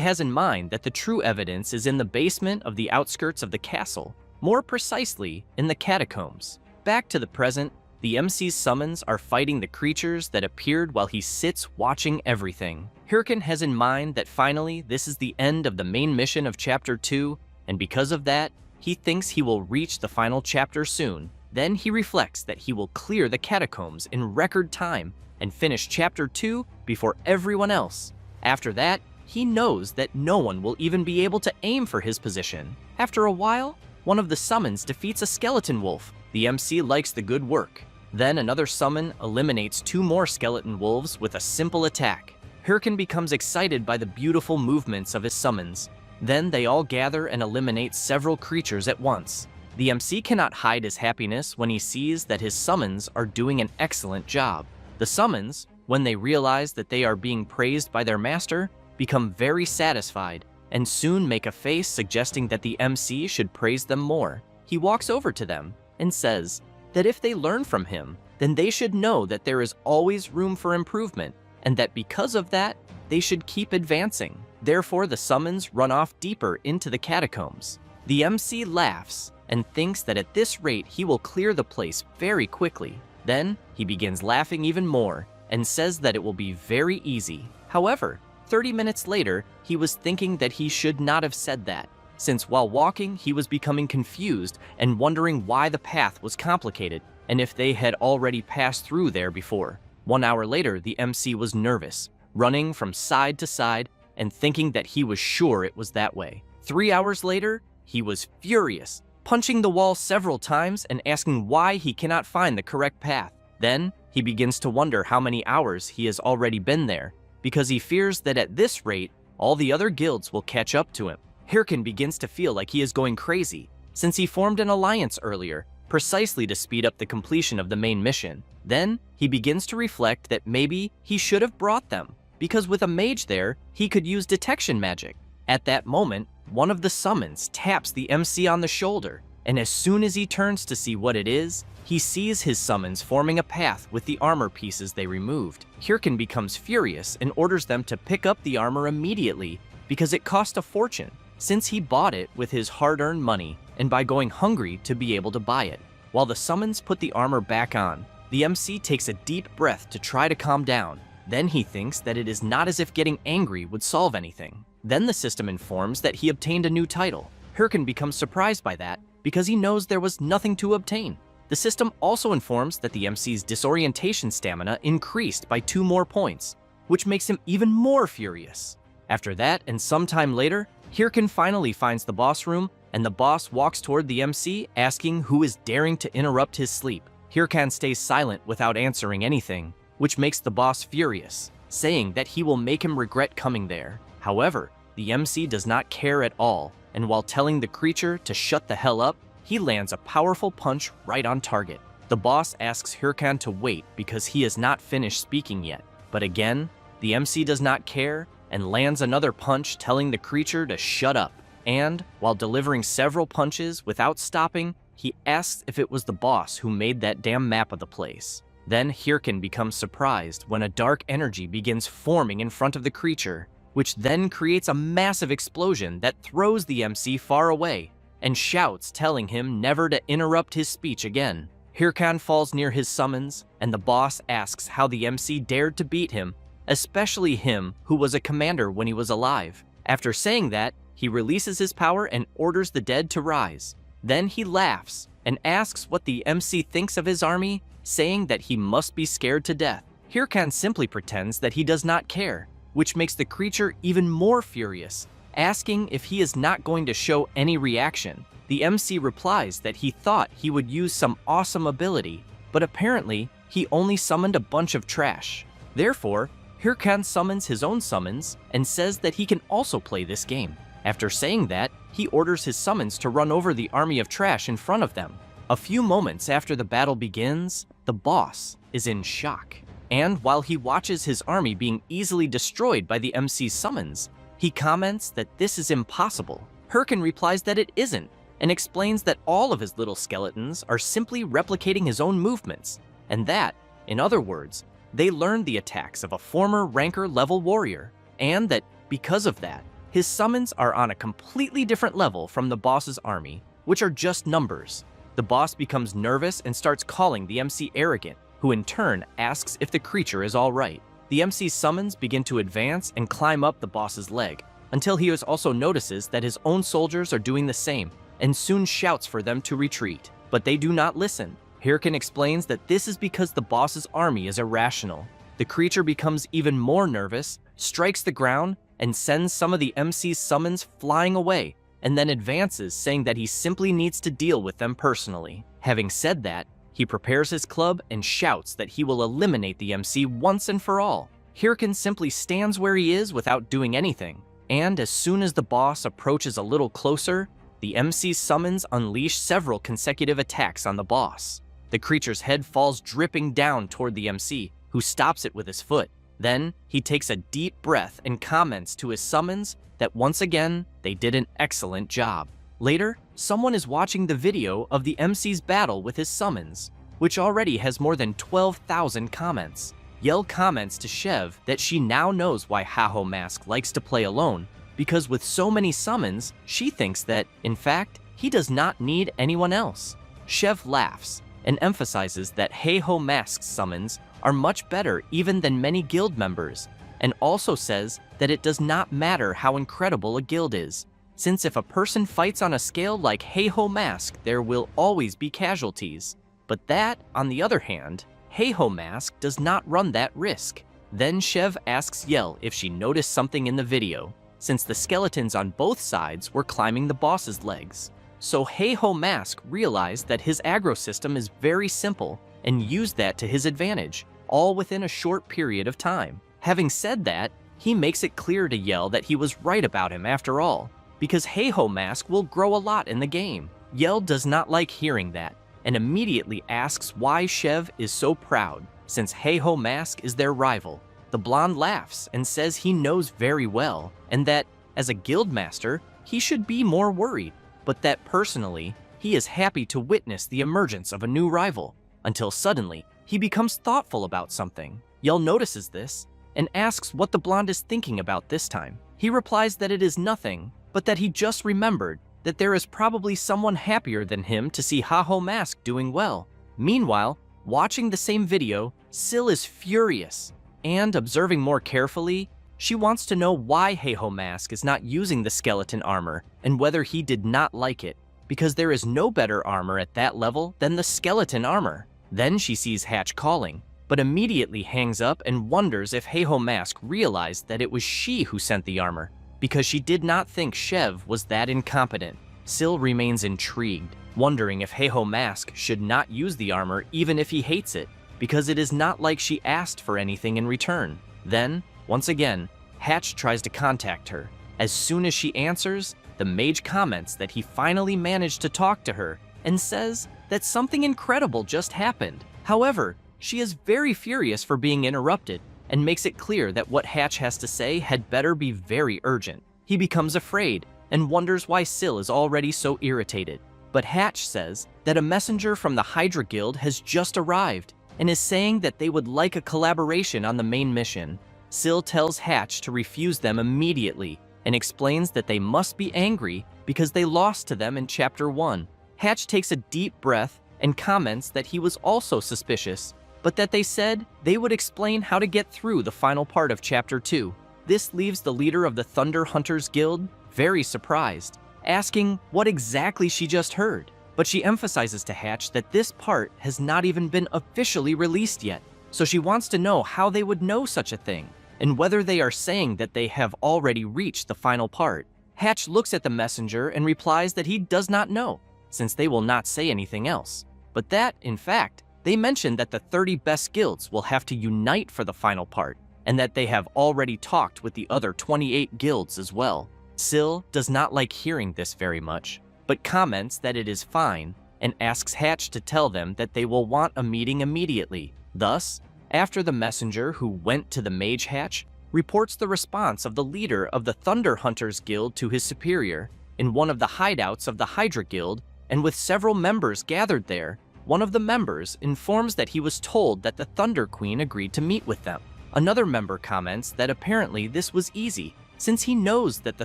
has in mind that the true evidence is in the basement of the outskirts of the castle, more precisely in the catacombs. Back to the present, the MC's summons are fighting the creatures that appeared while he sits watching everything. Hirkan has in mind that finally this is the end of the main mission of Chapter 2, and because of that, he thinks he will reach the final chapter soon. Then he reflects that he will clear the catacombs in record time and finish Chapter 2 before everyone else. After that, he knows that no one will even be able to aim for his position. After a while, one of the summons defeats a skeleton wolf. The MC likes the good work. Then another summon eliminates 2 more skeleton wolves with a simple attack. Hirkan becomes excited by the beautiful movements of his summons. Then they all gather and eliminate several creatures at once. The MC cannot hide his happiness when he sees that his summons are doing an excellent job. The summons, when they realize that they are being praised by their master, become very satisfied and soon make a face suggesting that the MC should praise them more. He walks over to them and says that if they learn from him, then they should know that there is always room for improvement and that because of that, they should keep advancing. Therefore, the summons run off deeper into the catacombs. The MC laughs and thinks that at this rate he will clear the place very quickly. Then he begins laughing even more and says that it will be very easy. However, 30 minutes later, he was thinking that he should not have said that, since while walking he was becoming confused and wondering why the path was complicated and if they had already passed through there before. 1 hour later, the MC was nervous, running from side to side and thinking that he was sure it was that way. 3 hours later, he was furious, punching the wall several times and asking why he cannot find the correct path. Then, he begins to wonder how many hours he has already been there, because he fears that at this rate, all the other guilds will catch up to him. Hirkin begins to feel like he is going crazy, since he formed an alliance earlier, precisely to speed up the completion of the main mission. Then, he begins to reflect that maybe he should have brought them, because with a mage there, he could use detection magic. At that moment, one of the summons taps the MC on the shoulder, and as soon as he turns to see what it is, he sees his summons forming a path with the armor pieces they removed. Hirkin becomes furious and orders them to pick up the armor immediately because it cost a fortune, since he bought it with his hard-earned money and by going hungry to be able to buy it. While the summons put the armor back on, the MC takes a deep breath to try to calm down. Then he thinks that it is not as if getting angry would solve anything. Then the system informs that he obtained a new title. Hirkin becomes surprised by that because he knows there was nothing to obtain. The system also informs that the MC's disorientation stamina increased by 2 more points, which makes him even more furious. After that, and sometime later, Hirkin finally finds the boss room, and the boss walks toward the MC, asking who is daring to interrupt his sleep. Hirkin stays silent without answering anything, which makes the boss furious, saying that he will make him regret coming there. However, the MC does not care at all, and while telling the creature to shut the hell up, he lands a powerful punch right on target. The boss asks Hirkin to wait because he has not finished speaking yet, but again, the MC does not care and lands another punch telling the creature to shut up. And, while delivering several punches without stopping, he asks if it was the boss who made that damn map of the place. Then Hirkin becomes surprised when a dark energy begins forming in front of the creature, which then creates a massive explosion that throws the MC far away, and shouts telling him never to interrupt his speech again. Hirkin falls near his summons, and the boss asks how the MC dared to beat him, especially him who was a commander when he was alive. After saying that, he releases his power and orders the dead to rise. Then he laughs and asks what the MC thinks of his army, saying that he must be scared to death. Hirkin simply pretends that he does not care, which makes the creature even more furious, asking if he is not going to show any reaction. The MC replies that he thought he would use some awesome ability, but apparently he only summoned a bunch of trash. Therefore, Hirkin summons his own summons and says that he can also play this game. After saying that, he orders his summons to run over the army of trash in front of them. A few moments after the battle begins, the boss is in shock. And while he watches his army being easily destroyed by the MC's summons, he comments that this is impossible. Hirkin replies that it isn't, and explains that all of his little skeletons are simply replicating his own movements, and that, in other words, they learned the attacks of a former ranker level warrior, and that because of that, his summons are on a completely different level from the boss's army, which are just numbers. The boss becomes nervous and starts calling the MC arrogant, who in turn asks if the creature is alright. The MC's summons begin to advance and climb up the boss's leg, until he also notices that his own soldiers are doing the same, and soon shouts for them to retreat. But they do not listen. Hirkin explains that this is because the boss's army is irrational. The creature becomes even more nervous, strikes the ground, and sends some of the MC's summons flying away, and then advances, saying that he simply needs to deal with them personally. Having said that, he prepares his club and shouts that he will eliminate the MC once and for all. Hirkin simply stands where he is without doing anything, and as soon as the boss approaches a little closer, the MC's summons unleash several consecutive attacks on the boss. The creature's head falls dripping down toward the MC, who stops it with his foot. Then he takes a deep breath and comments to his summons that once again, they did an excellent job. Later, someone is watching the video of the MC's battle with his summons, which already has more than 12,000 comments. Yell comments to Shev that she now knows why Haho Mask likes to play alone, because with so many summons, she thinks that, in fact, he does not need anyone else. Shev laughs and emphasizes that Haho Mask's summons are much better even than many guild members, and also says that it does not matter how incredible a guild is, since if a person fights on a scale like Haho Mask, there will always be casualties. But that, on the other hand, Haho Mask does not run that risk. Then Shev asks Yell if she noticed something in the video, since the skeletons on both sides were climbing the boss's legs. So Haho Mask realized that his aggro system is very simple and used that to his advantage, all within a short period of time. Having said that, he makes it clear to Yell that he was right about him after all, because Haho Mask will grow a lot in the game. Yell does not like hearing that, and immediately asks why Shev is so proud, since Haho Mask is their rival. The blonde laughs and says he knows very well, and that, as a guild master, he should be more worried, but that personally, he is happy to witness the emergence of a new rival, until suddenly, he becomes thoughtful about something. Yell notices this, and asks what the blonde is thinking about this time. He replies that it is nothing, but that he just remembered that there is probably someone happier than him to see Haho Mask doing well. Meanwhile, watching the same video, Syl is furious, and observing more carefully, she wants to know why Haho Mask is not using the skeleton armor and whether he did not like it, because there is no better armor at that level than the skeleton armor. Then she sees Hatch calling, but immediately hangs up and wonders if Haho Mask realized that it was she who sent the armor, because she did not think Shev was that incompetent. Syl remains intrigued, wondering if Haho Mask should not use the armor even if he hates it, because it is not like she asked for anything in return. Then, once again, Hatch tries to contact her. As soon as she answers, the mage comments that he finally managed to talk to her and says that something incredible just happened. However, she is very furious for being interrupted and makes it clear that what Hatch has to say had better be very urgent. He becomes afraid and wonders why Syl is already so irritated. But Hatch says that a messenger from the Hydra Guild has just arrived and is saying that they would like a collaboration on the main mission. Syl tells Hatch to refuse them immediately and explains that they must be angry because they lost to them in Chapter 1. Hatch takes a deep breath and comments that he was also suspicious, but that they said they would explain how to get through the final part of Chapter 2. This leaves the leader of the Thunder Hunters Guild very surprised, asking what exactly she just heard. But she emphasizes to Hatch that this part has not even been officially released yet, so she wants to know how they would know such a thing, and whether they are saying that they have already reached the final part. Hatch looks at the messenger and replies that he does not know, since they will not say anything else, but that, in fact, they mentioned that the 30 best guilds will have to unite for the final part, and that they have already talked with the other 28 guilds as well. Syl does not like hearing this very much, but comments that it is fine, and asks Hatch to tell them that they will want a meeting immediately. Thus, after the messenger who went to the Mage Hatch reports the response of the leader of the Thunder Hunters Guild to his superior in one of the hideouts of the Hydra Guild, and with several members gathered there, one of the members informs that he was told that the Thunder Queen agreed to meet with them. Another member comments that apparently this was easy, since he knows that the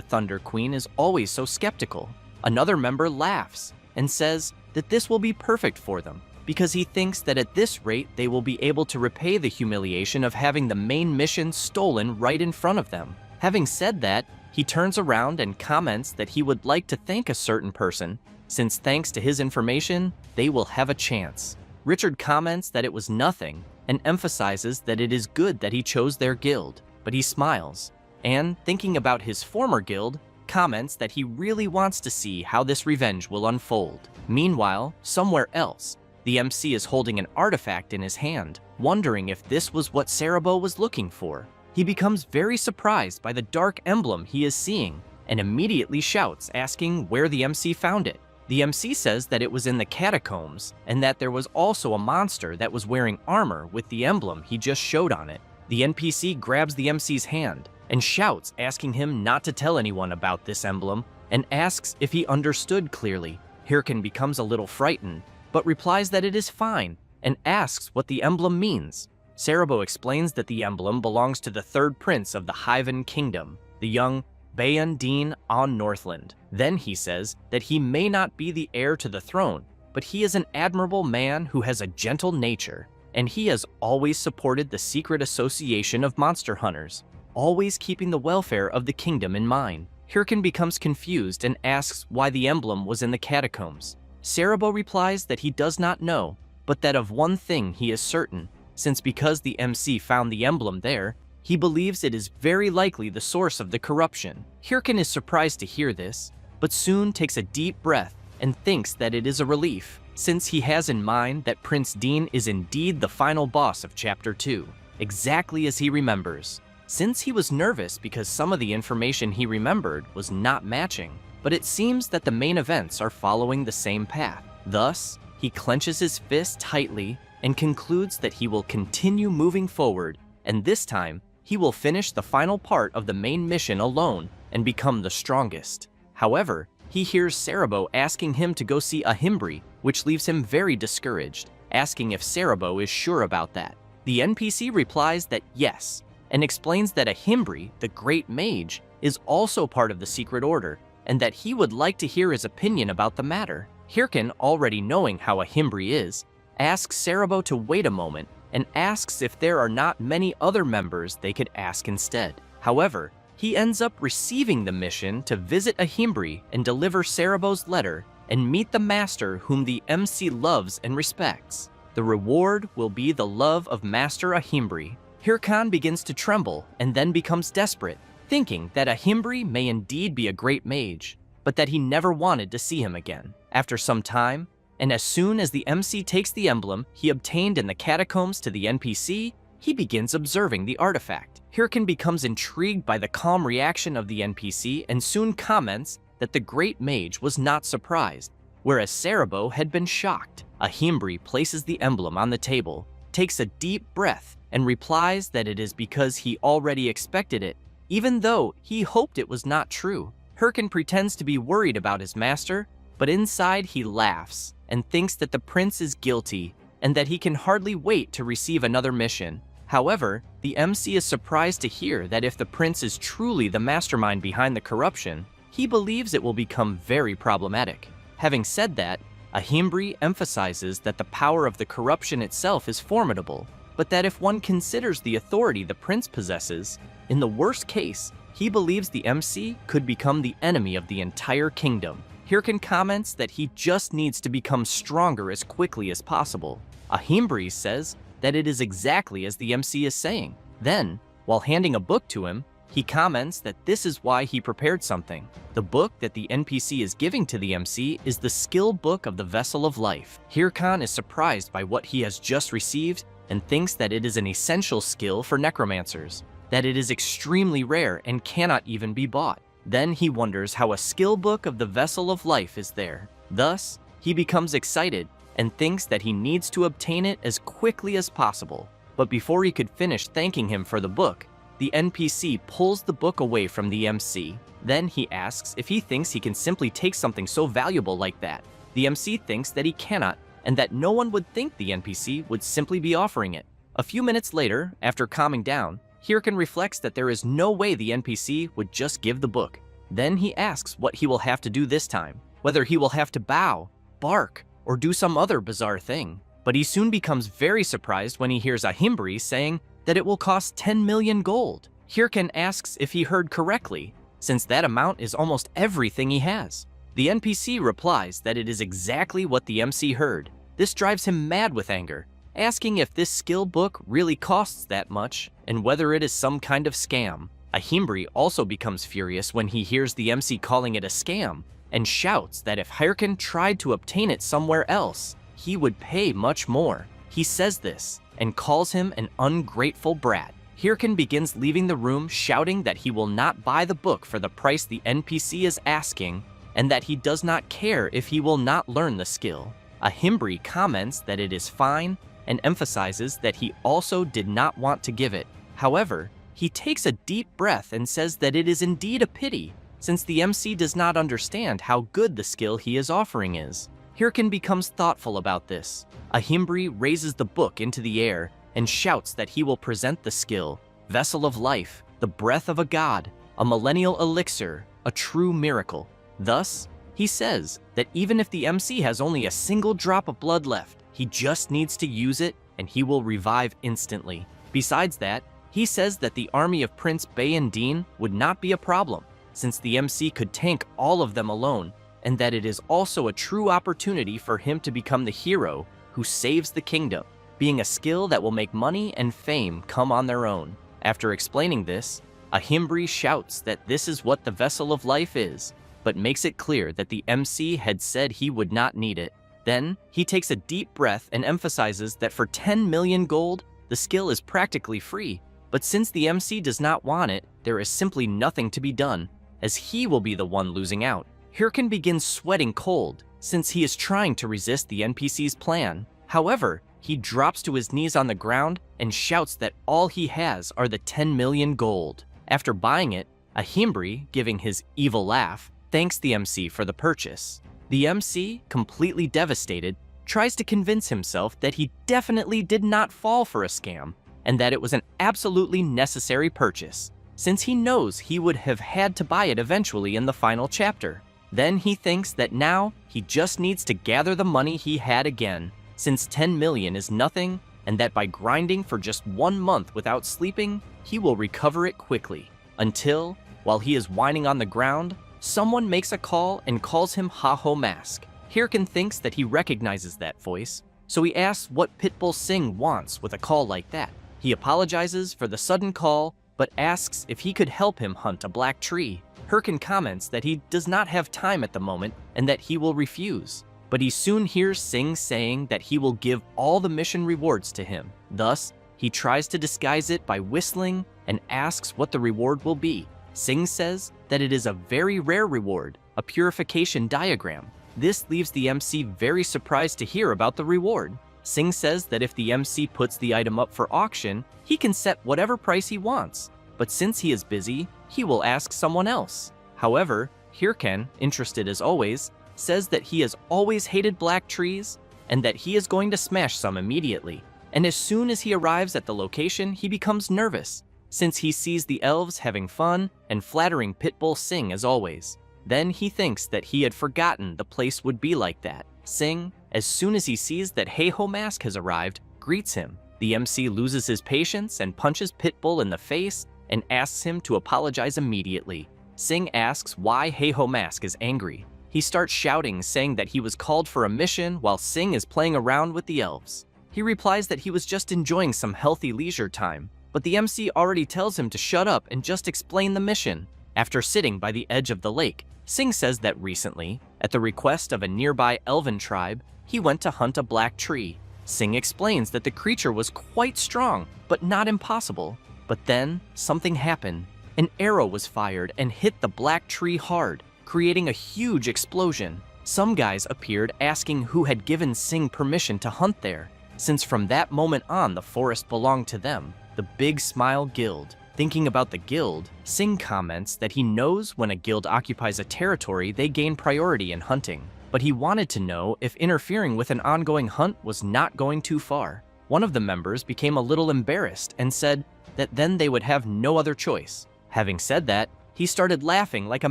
Thunder Queen is always so skeptical. Another member laughs and says that this will be perfect for them, because he thinks that at this rate they will be able to repay the humiliation of having the main mission stolen right in front of them. Having said that, he turns around and comments that he would like to thank a certain person, since thanks to his information, they will have a chance. Richard comments that it was nothing, and emphasizes that it is good that he chose their guild, but he smiles, and, thinking about his former guild, comments that he really wants to see how this revenge will unfold. Meanwhile, somewhere else, the MC is holding an artifact in his hand, wondering if this was what Cerebro was looking for. He becomes very surprised by the dark emblem he is seeing, and immediately shouts, asking where the MC found it. The MC says that it was in the catacombs, and that there was also a monster that was wearing armor with the emblem he just showed on it. The NPC grabs the MC's hand and shouts, asking him not to tell anyone about this emblem, and asks if he understood clearly. Hirkin becomes a little frightened, but replies that it is fine, and asks what the emblem means. Cerebro explains that the emblem belongs to the third prince of the Hyven kingdom, the young Bayan Dean on Northland. Then he says that he may not be the heir to the throne, but he is an admirable man who has a gentle nature, and he has always supported the secret association of monster hunters, always keeping the welfare of the kingdom in mind. Hirkin becomes confused and asks why the emblem was in the catacombs. Cerebro replies that he does not know, but that of one thing he is certain, since because the MC found the emblem there, he believes it is very likely the source of the corruption. Hirkin is surprised to hear this, but soon takes a deep breath and thinks that it is a relief, since he has in mind that Prince Dean is indeed the final boss of Chapter 2, exactly as he remembers. Since he was nervous because some of the information he remembered was not matching, but it seems that the main events are following the same path. Thus, he clenches his fist tightly and concludes that he will continue moving forward, and this time, he will finish the final part of the main mission alone and become the strongest. However, he hears Cerebro asking him to go see Ahimbri, which leaves him very discouraged, asking if Cerebro is sure about that. The NPC replies that yes, and explains that Ahimbri, the great mage, is also part of the secret order, and that he would like to hear his opinion about the matter. Hirkin, already knowing how Ahimbri is, asks Cerebro to wait a moment and asks if there are not many other members they could ask instead. However, he ends up receiving the mission to visit Ahimbri and deliver Cerebro's letter and meet the master whom the MC loves and respects. The reward will be the love of Master Ahimbri. Hirkan begins to tremble and then becomes desperate, thinking that Ahimbri may indeed be a great mage, but that he never wanted to see him again. After some time, and as soon as the MC takes the emblem he obtained in the catacombs to the NPC, he begins observing the artifact. Hirkin becomes intrigued by the calm reaction of the NPC and soon comments that the great mage was not surprised, whereas Cerebro had been shocked. Ahimbri places the emblem on the table, takes a deep breath, and replies that it is because he already expected it, even though he hoped it was not true. Hirkin pretends to be worried about his master, but inside he laughs and thinks that the prince is guilty and that he can hardly wait to receive another mission. However, the MC is surprised to hear that if the prince is truly the mastermind behind the corruption, he believes it will become very problematic. Having said that, Ahimbri emphasizes that the power of the corruption itself is formidable, but that if one considers the authority the prince possesses, in the worst case, he believes the MC could become the enemy of the entire kingdom. Hirkin comments that he just needs to become stronger as quickly as possible. Ahimbri says that it is exactly as the MC is saying. Then, while handing a book to him, he comments that this is why he prepared something. The book that the NPC is giving to the MC is the skill book of the Vessel of Life. Hirkan is surprised by what he has just received and thinks that it is an essential skill for necromancers, that it is extremely rare and cannot even be bought. Then he wonders how a skill book of the Vessel of Life is there. Thus, he becomes excited and thinks that he needs to obtain it as quickly as possible. But before he could finish thanking him for the book, the NPC pulls the book away from the MC. Then he asks if he thinks he can simply take something so valuable like that. The MC thinks that he cannot, and that no one would think the NPC would simply be offering it. A few minutes later, after calming down, Hirkin reflects that there is no way the NPC would just give the book. Then he asks what he will have to do this time, whether he will have to bow, bark, or do some other bizarre thing. But he soon becomes very surprised when he hears Ahimbri saying that it will cost 10 million gold. Hirkin asks if he heard correctly, since that amount is almost everything he has. The NPC replies that it is exactly what the MC heard. This drives him mad with anger, asking if this skill book really costs that much and whether it is some kind of scam. Ahimbri also becomes furious when he hears the MC calling it a scam and shouts that if Hirkin tried to obtain it somewhere else, he would pay much more. He says this and calls him an ungrateful brat. Hirkin begins leaving the room shouting that he will not buy the book for the price the NPC is asking and that he does not care if he will not learn the skill. Ahimbri comments that it is fine and emphasizes that he also did not want to give it. However, he takes a deep breath and says that it is indeed a pity, since the MC does not understand how good the skill he is offering is. Hirkin becomes thoughtful about this. Ahimbri raises the book into the air and shouts that he will present the skill, Vessel of Life, the breath of a god, a millennial elixir, a true miracle. Thus, he says that even if the MC has only a single drop of blood left, he just needs to use it and he will revive instantly. Besides that, he says that the army of Prince Bayandine would not be a problem, since the MC could tank all of them alone, and that it is also a true opportunity for him to become the hero who saves the kingdom, being a skill that will make money and fame come on their own. After explaining this, Ahimbri shouts that this is what the Vessel of Life is, but makes it clear that the MC had said he would not need it. Then, he takes a deep breath and emphasizes that for 10 million gold, the skill is practically free. But since the MC does not want it, there is simply nothing to be done, as he will be the one losing out. Hirkin begins sweating cold, since he is trying to resist the NPC's plan. However, he drops to his knees on the ground and shouts that all he has are the 10 million gold. After buying it, Ahimbri, giving his evil laugh, thanks the MC for the purchase. The MC, completely devastated, tries to convince himself that he definitely did not fall for a scam, and that it was an absolutely necessary purchase, since he knows he would have had to buy it eventually in the final chapter. Then he thinks that now he just needs to gather the money he had again, since 10 million is nothing, and that by grinding for just 1 month without sleeping, he will recover it quickly. Until, while he is whining on the ground, someone makes a call and calls him Ha-Ho Mask. Hirkin thinks that he recognizes that voice, so he asks what Pitbull Singh wants with a call like that. He apologizes for the sudden call, but asks if he could help him hunt a black tree. Hirkin comments that he does not have time at the moment and that he will refuse. But he soon hears Singh saying that he will give all the mission rewards to him. Thus, he tries to disguise it by whistling and asks what the reward will be. Singh says that it is a very rare reward, a purification diagram. This leaves the MC very surprised to hear about the reward. Singh says that if the MC puts the item up for auction, he can set whatever price he wants, but since he is busy, he will ask someone else. However, Hirkin, interested as always, says that he has always hated black trees and that he is going to smash some immediately. And as soon as he arrives at the location, he becomes nervous, since he sees the elves having fun and flattering Pitbull Singh as always. Then he thinks that he had forgotten the place would be like that. Singh, as soon as he sees that Ha-Ho Mask has arrived, greets him. The MC loses his patience and punches Pitbull in the face and asks him to apologize immediately. Singh asks why Ha-Ho Mask is angry. He starts shouting, saying that he was called for a mission while Singh is playing around with the elves. He replies that he was just enjoying some healthy leisure time, but the MC already tells him to shut up and just explain the mission. After sitting by the edge of the lake, Singh says that recently, at the request of a nearby elven tribe, he went to hunt a black tree. Singh explains that the creature was quite strong, but not impossible. But then, something happened. An arrow was fired and hit the black tree hard, creating a huge explosion. Some guys appeared asking who had given Singh permission to hunt there, since from that moment on the forest belonged to them, the Big Smile Guild. Thinking about the guild, Singh comments that he knows when a guild occupies a territory, they gain priority in hunting. But he wanted to know if interfering with an ongoing hunt was not going too far. One of the members became a little embarrassed and said that then they would have no other choice. Having said that, he started laughing like a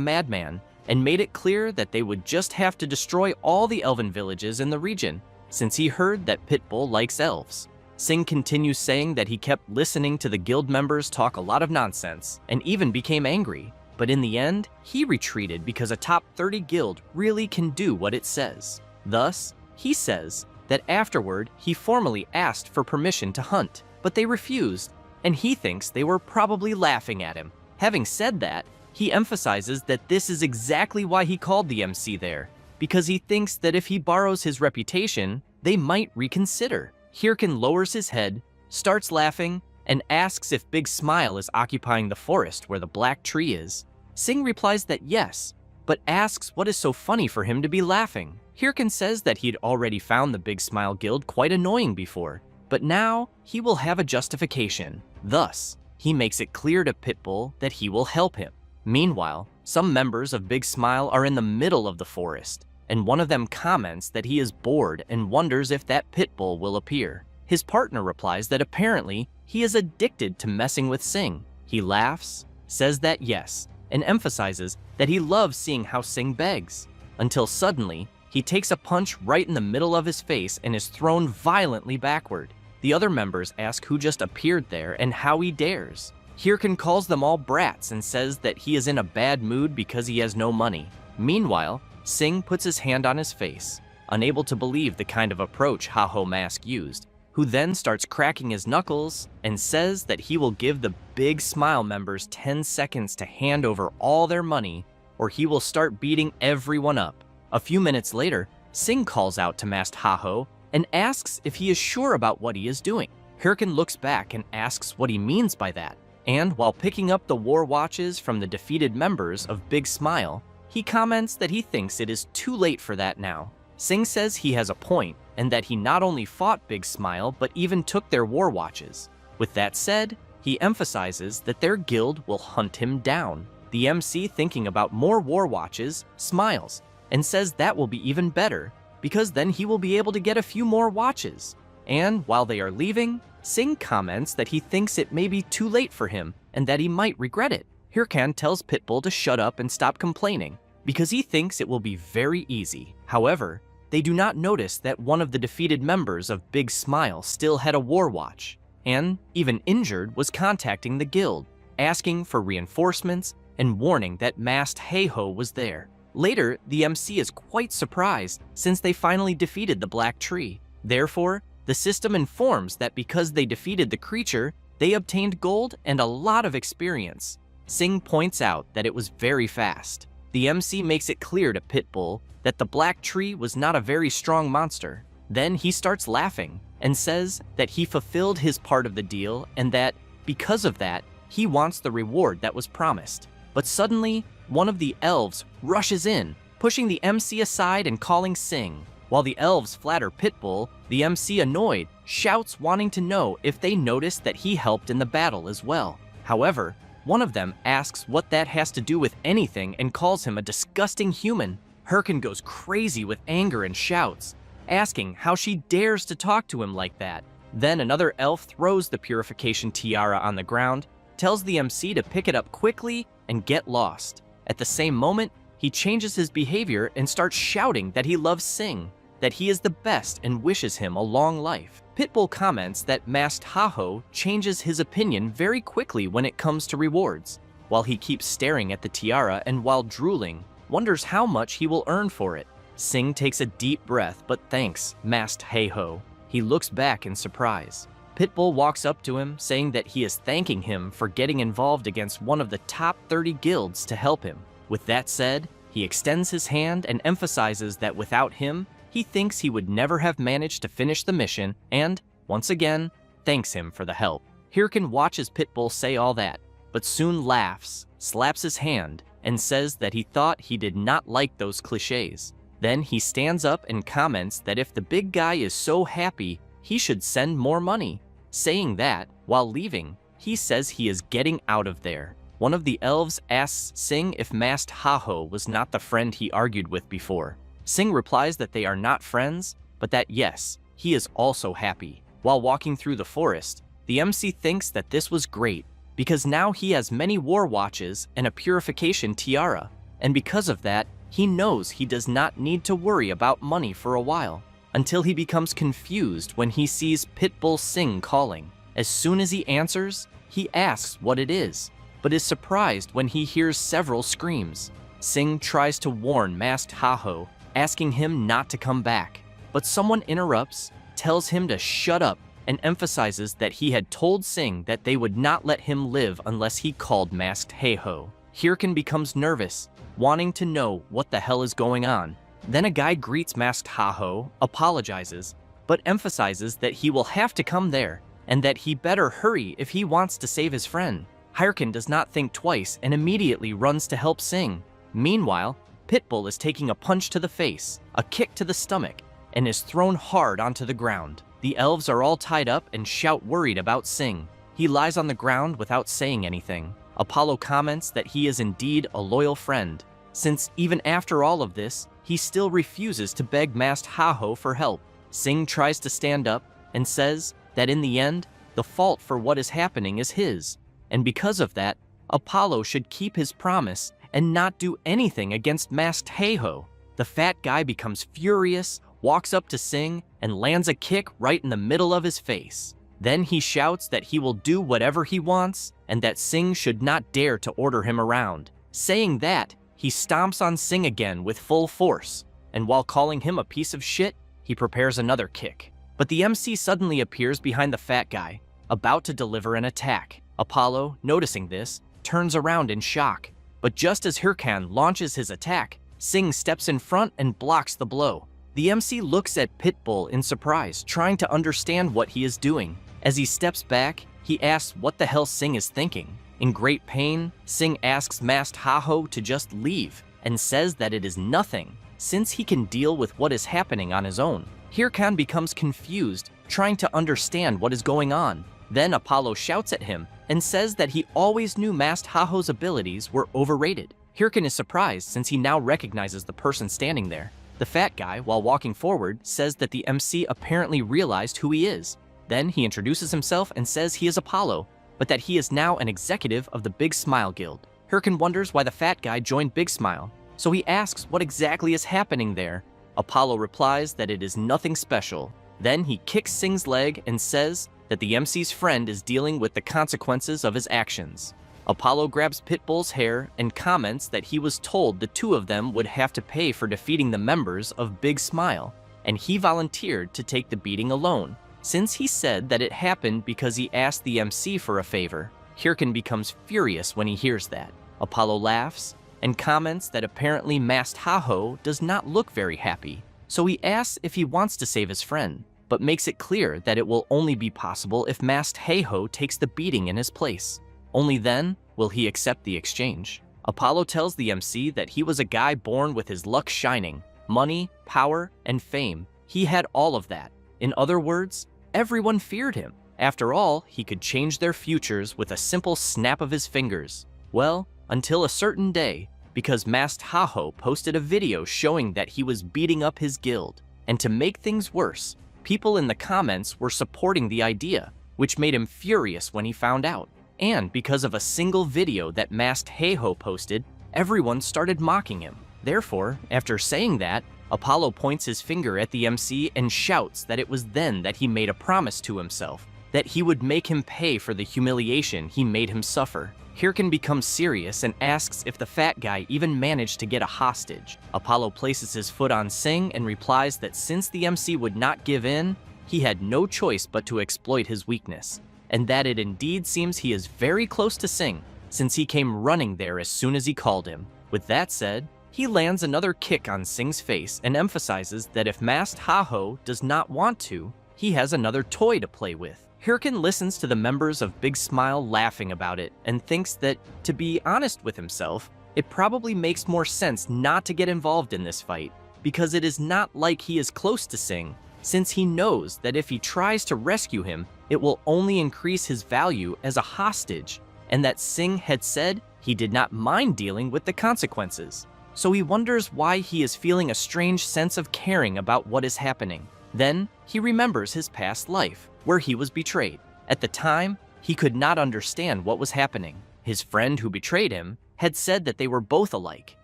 madman and made it clear that they would just have to destroy all the elven villages in the region, since he heard that Pitbull likes elves. Singh continues saying that he kept listening to the guild members talk a lot of nonsense and even became angry, but in the end, he retreated because a top 30 guild really can do what it says. Thus, he says that afterward he formally asked for permission to hunt, but they refused, and he thinks they were probably laughing at him. Having said that, he emphasizes that this is exactly why he called the MC there, because he thinks that if he borrows his reputation, they might reconsider. Hirkin lowers his head, starts laughing, and asks if Big Smile is occupying the forest where the black tree is. Singh replies that yes, but asks what is so funny for him to be laughing. Hirkin says that he'd already found the Big Smile Guild quite annoying before, but now he will have a justification. Thus, he makes it clear to Pitbull that he will help him. Meanwhile, some members of Big Smile are in the middle of the forest, and one of them comments that he is bored and wonders if that Pitbull will appear. His partner replies that apparently he is addicted to messing with Sing. He laughs, says that yes, and emphasizes that he loves seeing how Sing begs, until suddenly he takes a punch right in the middle of his face and is thrown violently backward. The other members ask who just appeared there and how he dares. Hirkin calls them all brats and says that he is in a bad mood because he has no money. Meanwhile, Sing puts his hand on his face, unable to believe the kind of approach Ha-Ho Mask used, who then starts cracking his knuckles and says that he will give the Big Smile members 10 seconds to hand over all their money or he will start beating everyone up. A few minutes later, Sing calls out to Masked Ha-Ho and asks if he is sure about what he is doing. Hirkin looks back and asks what he means by that, and while picking up the war watches from the defeated members of Big Smile, he comments that he thinks it is too late for that now. Sing says he has a point, and that he not only fought Big Smile, but even took their war watches. With that said, he emphasizes that their guild will hunt him down. The MC, thinking about more war watches, smiles, and says that will be even better, because then he will be able to get a few more watches. And while they are leaving, Sing comments that he thinks it may be too late for him, and that he might regret it. Hirkan tells Pitbull to shut up and stop complaining, because he thinks it will be very easy. However, they do not notice that one of the defeated members of Big Smile still had a war watch, and, even injured, was contacting the guild, asking for reinforcements and warning that Masked Ha-Ho was there. Later, the MC is quite surprised since they finally defeated the Black Tree. Therefore, the system informs that because they defeated the creature, they obtained gold and a lot of experience. Sing points out that it was very fast. The MC makes it clear to Pitbull that the Black Tree was not a very strong monster. Then he starts laughing and says that he fulfilled his part of the deal and that, because of that, he wants the reward that was promised. But suddenly, one of the elves rushes in, pushing the MC aside and calling Sing. While the elves flatter Pitbull, the MC, annoyed, shouts wanting to know if they noticed that he helped in the battle as well. However, one of them asks what that has to do with anything and calls him a disgusting human. Hirkin goes crazy with anger and shouts, asking how she dares to talk to him like that. Then another elf throws the purification tiara on the ground, tells the MC to pick it up quickly and get lost. At the same moment, he changes his behavior and starts shouting that he loves Sing, that he is the best and wishes him a long life. Pitbull comments that Masked Ha-Ho changes his opinion very quickly when it comes to rewards, while he keeps staring at the tiara and while drooling, wonders how much he will earn for it. Sing takes a deep breath but thanks Masked Ha-Ho. He looks back in surprise. Pitbull walks up to him, saying that he is thanking him for getting involved against one of the top 30 guilds to help him. With that said, he extends his hand and emphasizes that without him, he thinks he would never have managed to finish the mission and, once again, thanks him for the help. Hirkin watches Pitbull say all that, but soon laughs, slaps his hand, and says that he thought he did not like those cliches. Then he stands up and comments that if the big guy is so happy, he should send more money. Saying that, while leaving, he says he is getting out of there. One of the elves asks Sing if Masked Ha-Ho was not the friend he argued with before. Sing replies that they are not friends, but that yes, he is also happy. While walking through the forest, the MC thinks that this was great, because now he has many war watches and a purification tiara, and because of that, he knows he does not need to worry about money for a while, until he becomes confused when he sees Pitbull Sing calling. As soon as he answers, he asks what it is, but is surprised when he hears several screams. Sing tries to warn Masked Ha-Ho, asking him not to come back, but someone interrupts, tells him to shut up, and emphasizes that he had told Sing that they would not let him live unless he called Masked Ha-Ho. Hirkin becomes nervous, wanting to know what the hell is going on. Then a guy greets Masked Ha-Ho, apologizes, but emphasizes that he will have to come there, and that he better hurry if he wants to save his friend. Hirkin does not think twice and immediately runs to help Sing. Meanwhile, Pitbull is taking a punch to the face, a kick to the stomach, and is thrown hard onto the ground. The elves are all tied up and shout worried about Sing. He He lies on the ground without saying anything. Apollo comments that he is indeed a loyal friend, since even after all of this, he still refuses to beg Master Haho for help. Sing tries to stand up and says that in the end, the fault for what is happening is his, and because of that, Apollo should keep his promise and not do anything against Master Haho. The fat guy becomes furious, walks up to Sing, and lands a kick right in the middle of his face. Then he shouts that he will do whatever he wants and that Sing should not dare to order him around. Saying that, he stomps on Sing again with full force, and while calling him a piece of shit, he prepares another kick. But the MC suddenly appears behind the fat guy, about to deliver an attack. Apollo, noticing this, turns around in shock. But just as Hirkan launches his attack, Sing steps in front and blocks the blow. The MC looks at Pitbull in surprise, trying to understand what he is doing. As he steps back, he asks what the hell Sing is thinking. In great pain, Sing asks Master Haho to just leave, and says that it is nothing, since he can deal with what is happening on his own. Hirkan becomes confused, trying to understand what is going on. Then Apollo shouts at him and says that he always knew Master Haho's abilities were overrated. Hirkan is surprised since he now recognizes the person standing there. The fat guy, while walking forward, says that the MC apparently realized who he is. Then he introduces himself and says he is Apollo, but that he is now an executive of the Big Smile Guild. Hirkan wonders why the fat guy joined Big Smile, so he asks what exactly is happening there. Apollo replies that it is nothing special. Then he kicks Sing's leg and says that the MC's friend is dealing with the consequences of his actions. Apollo grabs Pitbull's hair and comments that he was told the two of them would have to pay for defeating the members of Big Smile, and he volunteered to take the beating alone, since he said that it happened because he asked the MC for a favor. Hirkan becomes furious when he hears that. Apollo laughs and comments that apparently Master Haho does not look very happy, so he asks if he wants to save his friend, but makes it clear that it will only be possible if Master Haho takes the beating in his place. Only then will he accept the exchange. Apollo tells the MC that he was a guy born with his luck shining, money, power, and fame. He had all of that. In other words, everyone feared him. After all, he could change their futures with a simple snap of his fingers. Well, until a certain day, because Master Haho posted a video showing that he was beating up his guild. And to make things worse, people in the comments were supporting the idea, which made him furious when he found out. And because of a single video that Master Haho posted, everyone started mocking him. Therefore, after saying that, Apollo points his finger at the MC and shouts that it was then that he made a promise to himself, that he would make him pay for the humiliation he made him suffer. Hirkan becomes serious and asks if the fat guy even managed to get a hostage. Apollo places his foot on Sing and replies that since the MC would not give in, he had no choice but to exploit his weakness, and that it indeed seems he is very close to Sing, since he came running there as soon as he called him. With that said, he lands another kick on Sing's face and emphasizes that if Master Haho does not want to, he has another toy to play with. Hirkan listens to the members of Big Smile laughing about it and thinks that, to be honest with himself, it probably makes more sense not to get involved in this fight, because it is not like he is close to Sing, since he knows that if he tries to rescue him, it will only increase his value as a hostage, and that Sing had said he did not mind dealing with the consequences. So he wonders why he is feeling a strange sense of caring about what is happening. Then he remembers his past life, where he was betrayed. At the time, he could not understand what was happening. His friend who betrayed him had said that they were both alike.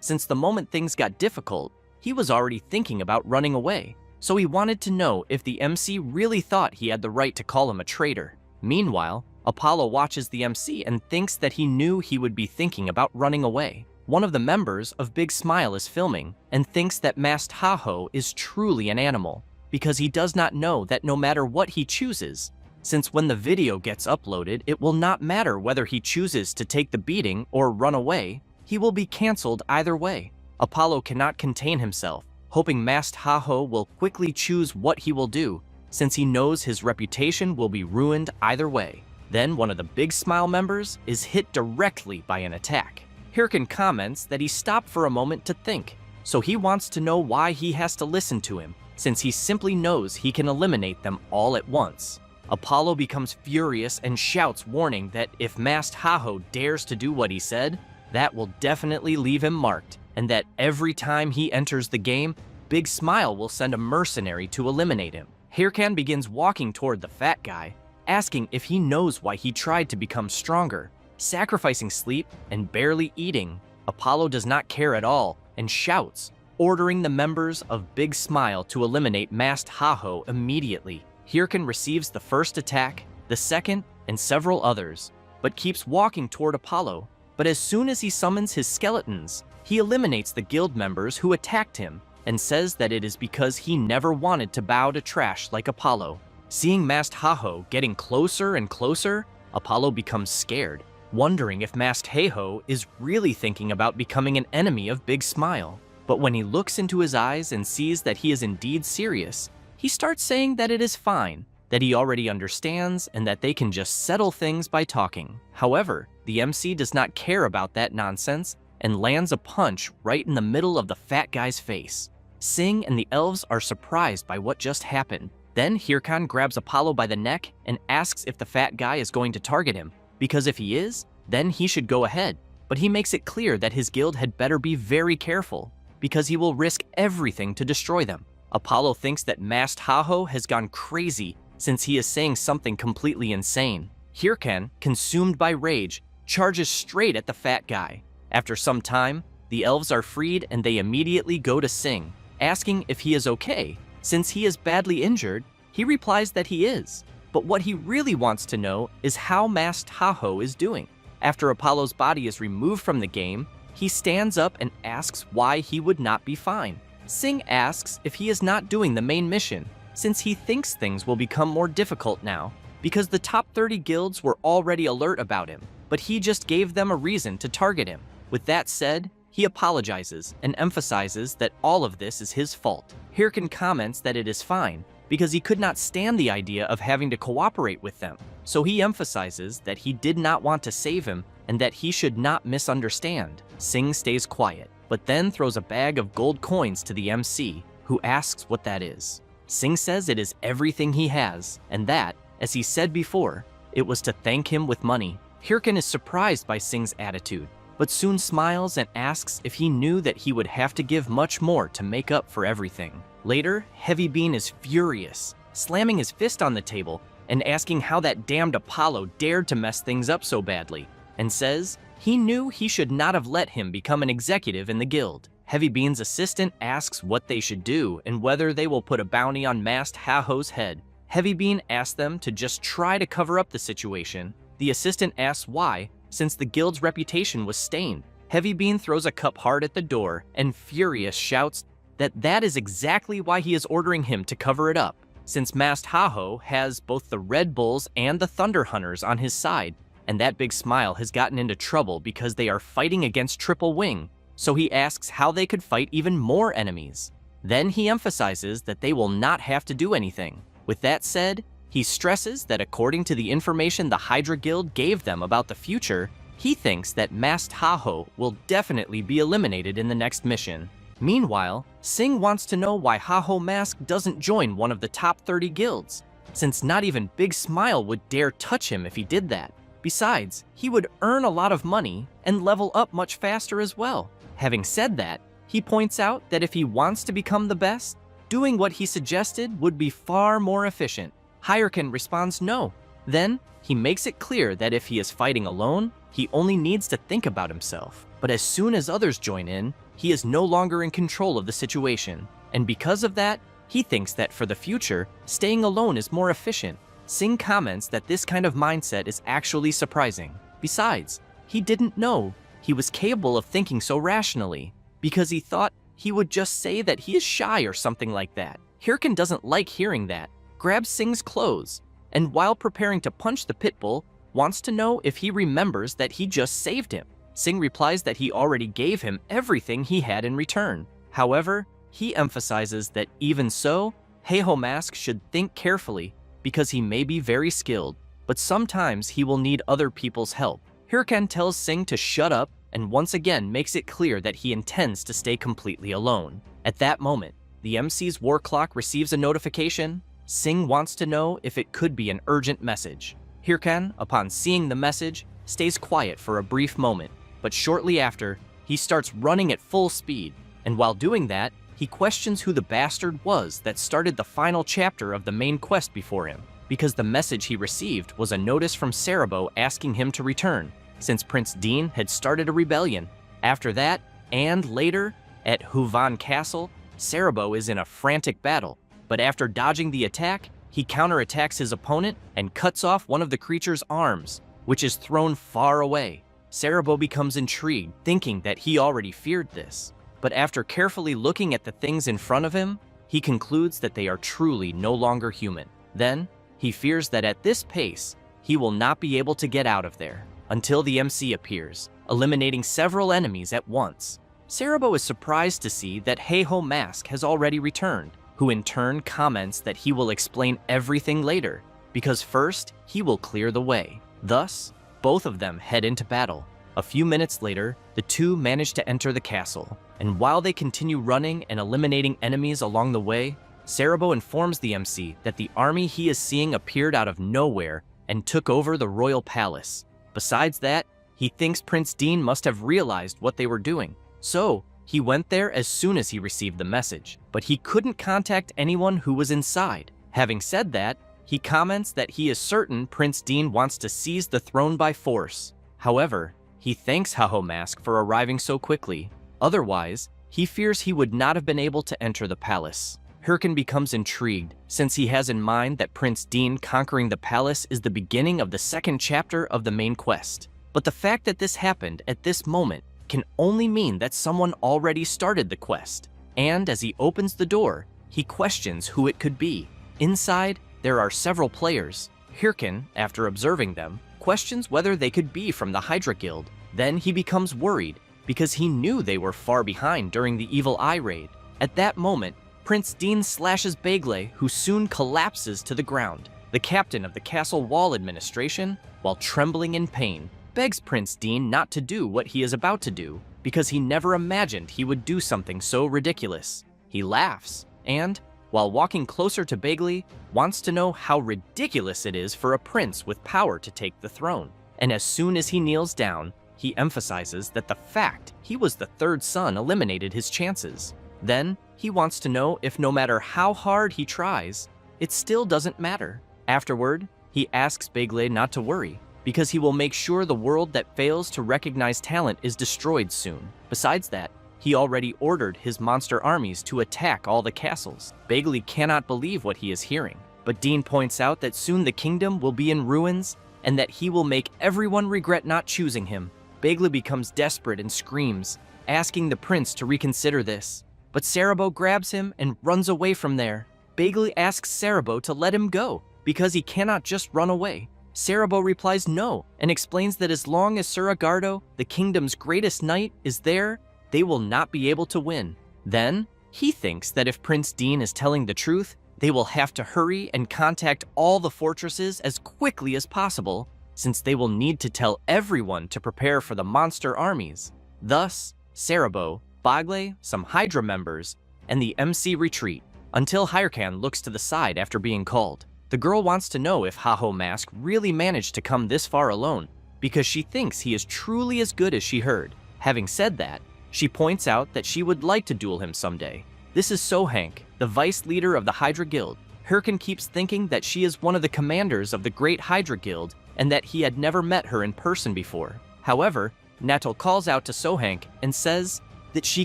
Since the moment things got difficult, he was already thinking about running away. So he wanted to know if the MC really thought he had the right to call him a traitor. Meanwhile, Apollo watches the MC and thinks that he knew he would be thinking about running away. One of the members of Big Smile is filming and thinks that Master Haho is truly an animal, because he does not know that no matter what he chooses, since when the video gets uploaded, it will not matter whether he chooses to take the beating or run away, he will be cancelled either way. Apollo cannot contain himself, hoping Master Haho will quickly choose what he will do, since he knows his reputation will be ruined either way. Then one of the Big Smile members is hit directly by an attack. Hirkan comments that he stopped for a moment to think, so he wants to know why he has to listen to him, since he simply knows he can eliminate them all at once. Apollo becomes furious and shouts, warning that if Masked Haho dares to do what he said, that will definitely leave him marked, and that every time he enters the game, Big Smile will send a mercenary to eliminate him. Hirkan begins walking toward the fat guy, asking if he knows why he tried to become stronger, sacrificing sleep and barely eating. Apollo does not care at all and shouts, ordering the members of Big Smile to eliminate Masked Haho immediately. Hirkan receives the first attack, the second, and several others, but keeps walking toward Apollo. But as soon as he summons his skeletons, he eliminates the guild members who attacked him and says that it is because he never wanted to bow to trash like Apollo. Seeing Masked Haho getting closer and closer, Apollo becomes scared, wondering if Masked Haho is really thinking about becoming an enemy of Big Smile. But when he looks into his eyes and sees that he is indeed serious, he starts saying that it is fine, that he already understands, and that they can just settle things by talking. However, the MC does not care about that nonsense and lands a punch right in the middle of the fat guy's face. Sing and the elves are surprised by what just happened. Then Hirkan grabs Apollo by the neck and asks if the fat guy is going to target him, because if he is, then he should go ahead. But he makes it clear that his guild had better be very careful, because he will risk everything to destroy them. Apollo thinks that Masked Haho has gone crazy since he is saying something completely insane. Hirkan, consumed by rage, charges straight at the fat guy. After some time, the elves are freed and they immediately go to Sing, asking if he is okay. Since he is badly injured, he replies that he is. But what he really wants to know is how Masked Haho is doing. After Apollo's body is removed from the game, he stands up and asks why he would not be fine. Sing asks if he is not doing the main mission, since he thinks things will become more difficult now, because the top 30 guilds were already alert about him, but he just gave them a reason to target him. With that said, he apologizes and emphasizes that all of this is his fault. Hirkan comments that it is fine, because he could not stand the idea of having to cooperate with them, so he emphasizes that he did not want to save him and that he should not misunderstand. Sing stays quiet, but then throws a bag of gold coins to the MC, who asks what that is. Sing says it is everything he has, and that, as he said before, it was to thank him with money. Hirkan is surprised by Sing's attitude, but soon smiles and asks if he knew that he would have to give much more to make up for everything. Later, Heavy Bean is furious, slamming his fist on the table and asking how that damned Apollo dared to mess things up so badly, and says he knew he should not have let him become an executive in the guild. Heavy Bean's assistant asks what they should do and whether they will put a bounty on Masked Haho's head. Heavy Bean asks them to just try to cover up the situation. The assistant asks why, since the guild's reputation was stained. Heavy Bean throws a cup hard at the door, and Furious shouts that is exactly why he is ordering him to cover it up, since Masked Haho has both the Red Bulls and the Thunder Hunters on his side, and that Big Smile has gotten into trouble because they are fighting against Triple Wing, so he asks how they could fight even more enemies. Then he emphasizes that they will not have to do anything. With that said, he stresses that according to the information the Hydra Guild gave them about the future, he thinks that Masked Haho will definitely be eliminated in the next mission. Meanwhile, Sing wants to know why Haho Mask doesn't join one of the top 30 guilds, since not even Big Smile would dare touch him if he did that. Besides, he would earn a lot of money and level up much faster as well. Having said that, he points out that if he wants to become the best, doing what he suggested would be far more efficient. Hirkan responds no. Then, he makes it clear that if he is fighting alone, he only needs to think about himself. But as soon as others join in, he is no longer in control of the situation. And because of that, he thinks that for the future, staying alone is more efficient. Sing comments that this kind of mindset is actually surprising. Besides, he didn't know he was capable of thinking so rationally, because he thought he would just say that he is shy or something like that. Hirkan doesn't like hearing that, grabs Sing's clothes, and while preparing to punch the pitbull, wants to know if he remembers that he just saved him. Sing replies that he already gave him everything he had in return. However, he emphasizes that even so, Haho Mask should think carefully because he may be very skilled, but sometimes he will need other people's help. Hirkan tells Sing to shut up and once again makes it clear that he intends to stay completely alone. At that moment, the MC's war clock receives a notification. Singh wants to know if it could be an urgent message. Hirkan, upon seeing the message, stays quiet for a brief moment, but shortly after, he starts running at full speed, and while doing that, he questions who the bastard was that started the final chapter of the main quest before him, because the message he received was a notice from Sarabo asking him to return, since Prince Dean had started a rebellion. After that, and later, at Huvan Castle, Sarabo is in a frantic battle, but after dodging the attack, he counterattacks his opponent and cuts off one of the creature's arms, which is thrown far away. Sarabo becomes intrigued, thinking that he already feared this. But after carefully looking at the things in front of him, he concludes that they are truly no longer human. Then, he fears that at this pace, he will not be able to get out of there, until the MC appears, eliminating several enemies at once. Sarabo is surprised to see that Heiho Mask has already returned, who in turn comments that he will explain everything later, because first, he will clear the way. Thus, both of them head into battle. A few minutes later, the two manage to enter the castle, and while they continue running and eliminating enemies along the way, Sarabo informs the MC that the army he is seeing appeared out of nowhere and took over the royal palace. Besides that, he thinks Prince Dean must have realized what they were doing, so he went there as soon as he received the message, but he couldn't contact anyone who was inside. Having said that, he comments that he is certain Prince Dean wants to seize the throne by force. However, he thanks Heiho Mask for arriving so quickly. Otherwise, he fears he would not have been able to enter the palace. Hirkan becomes intrigued, since he has in mind that Prince Dean conquering the palace is the beginning of the second chapter of the main quest. But the fact that this happened at this moment can only mean that someone already started the quest. And as he opens the door, he questions who it could be. Inside, there are several players. Hirkan, after observing them, questions whether they could be from the Hydra Guild. Then he becomes worried, because he knew they were far behind during the Evil Eye raid. At that moment, Prince Dean slashes Begley, who soon collapses to the ground. The captain of the castle wall administration, while trembling in pain, begs Prince Dean not to do what he is about to do, because he never imagined he would do something so ridiculous. He laughs, and, while walking closer to Begley, wants to know how ridiculous it is for a prince with power to take the throne. And as soon as he kneels down, he emphasizes that the fact he was the third son eliminated his chances. Then, he wants to know if no matter how hard he tries, it still doesn't matter. Afterward, he asks Begley not to worry, because he will make sure the world that fails to recognize talent is destroyed soon. Besides that, he already ordered his monster armies to attack all the castles. Begley cannot believe what he is hearing, but Dean points out that soon the kingdom will be in ruins and that he will make everyone regret not choosing him. Begley becomes desperate and screams, asking the prince to reconsider this. But Sarabo grabs him and runs away from there. Begley asks Sarabo to let him go, because he cannot just run away. Sarabo replies no, and explains that as long as Suragardo, the kingdom's greatest knight, is there, they will not be able to win. Then, he thinks that if Prince Dean is telling the truth, they will have to hurry and contact all the fortresses as quickly as possible, since they will need to tell everyone to prepare for the monster armies. Thus, Sarabo, Begley, some Hydra members, and the MC retreat, until Hirkan looks to the side after being called. The girl wants to know if Heiho Mask really managed to come this far alone, because she thinks he is truly as good as she heard. Having said that, she points out that she would like to duel him someday. This is Sohank, the vice leader of the Hydra Guild. Hirkan keeps thinking that she is one of the commanders of the Great Hydra Guild and that he had never met her in person before. However, Natal calls out to Sohank and says that she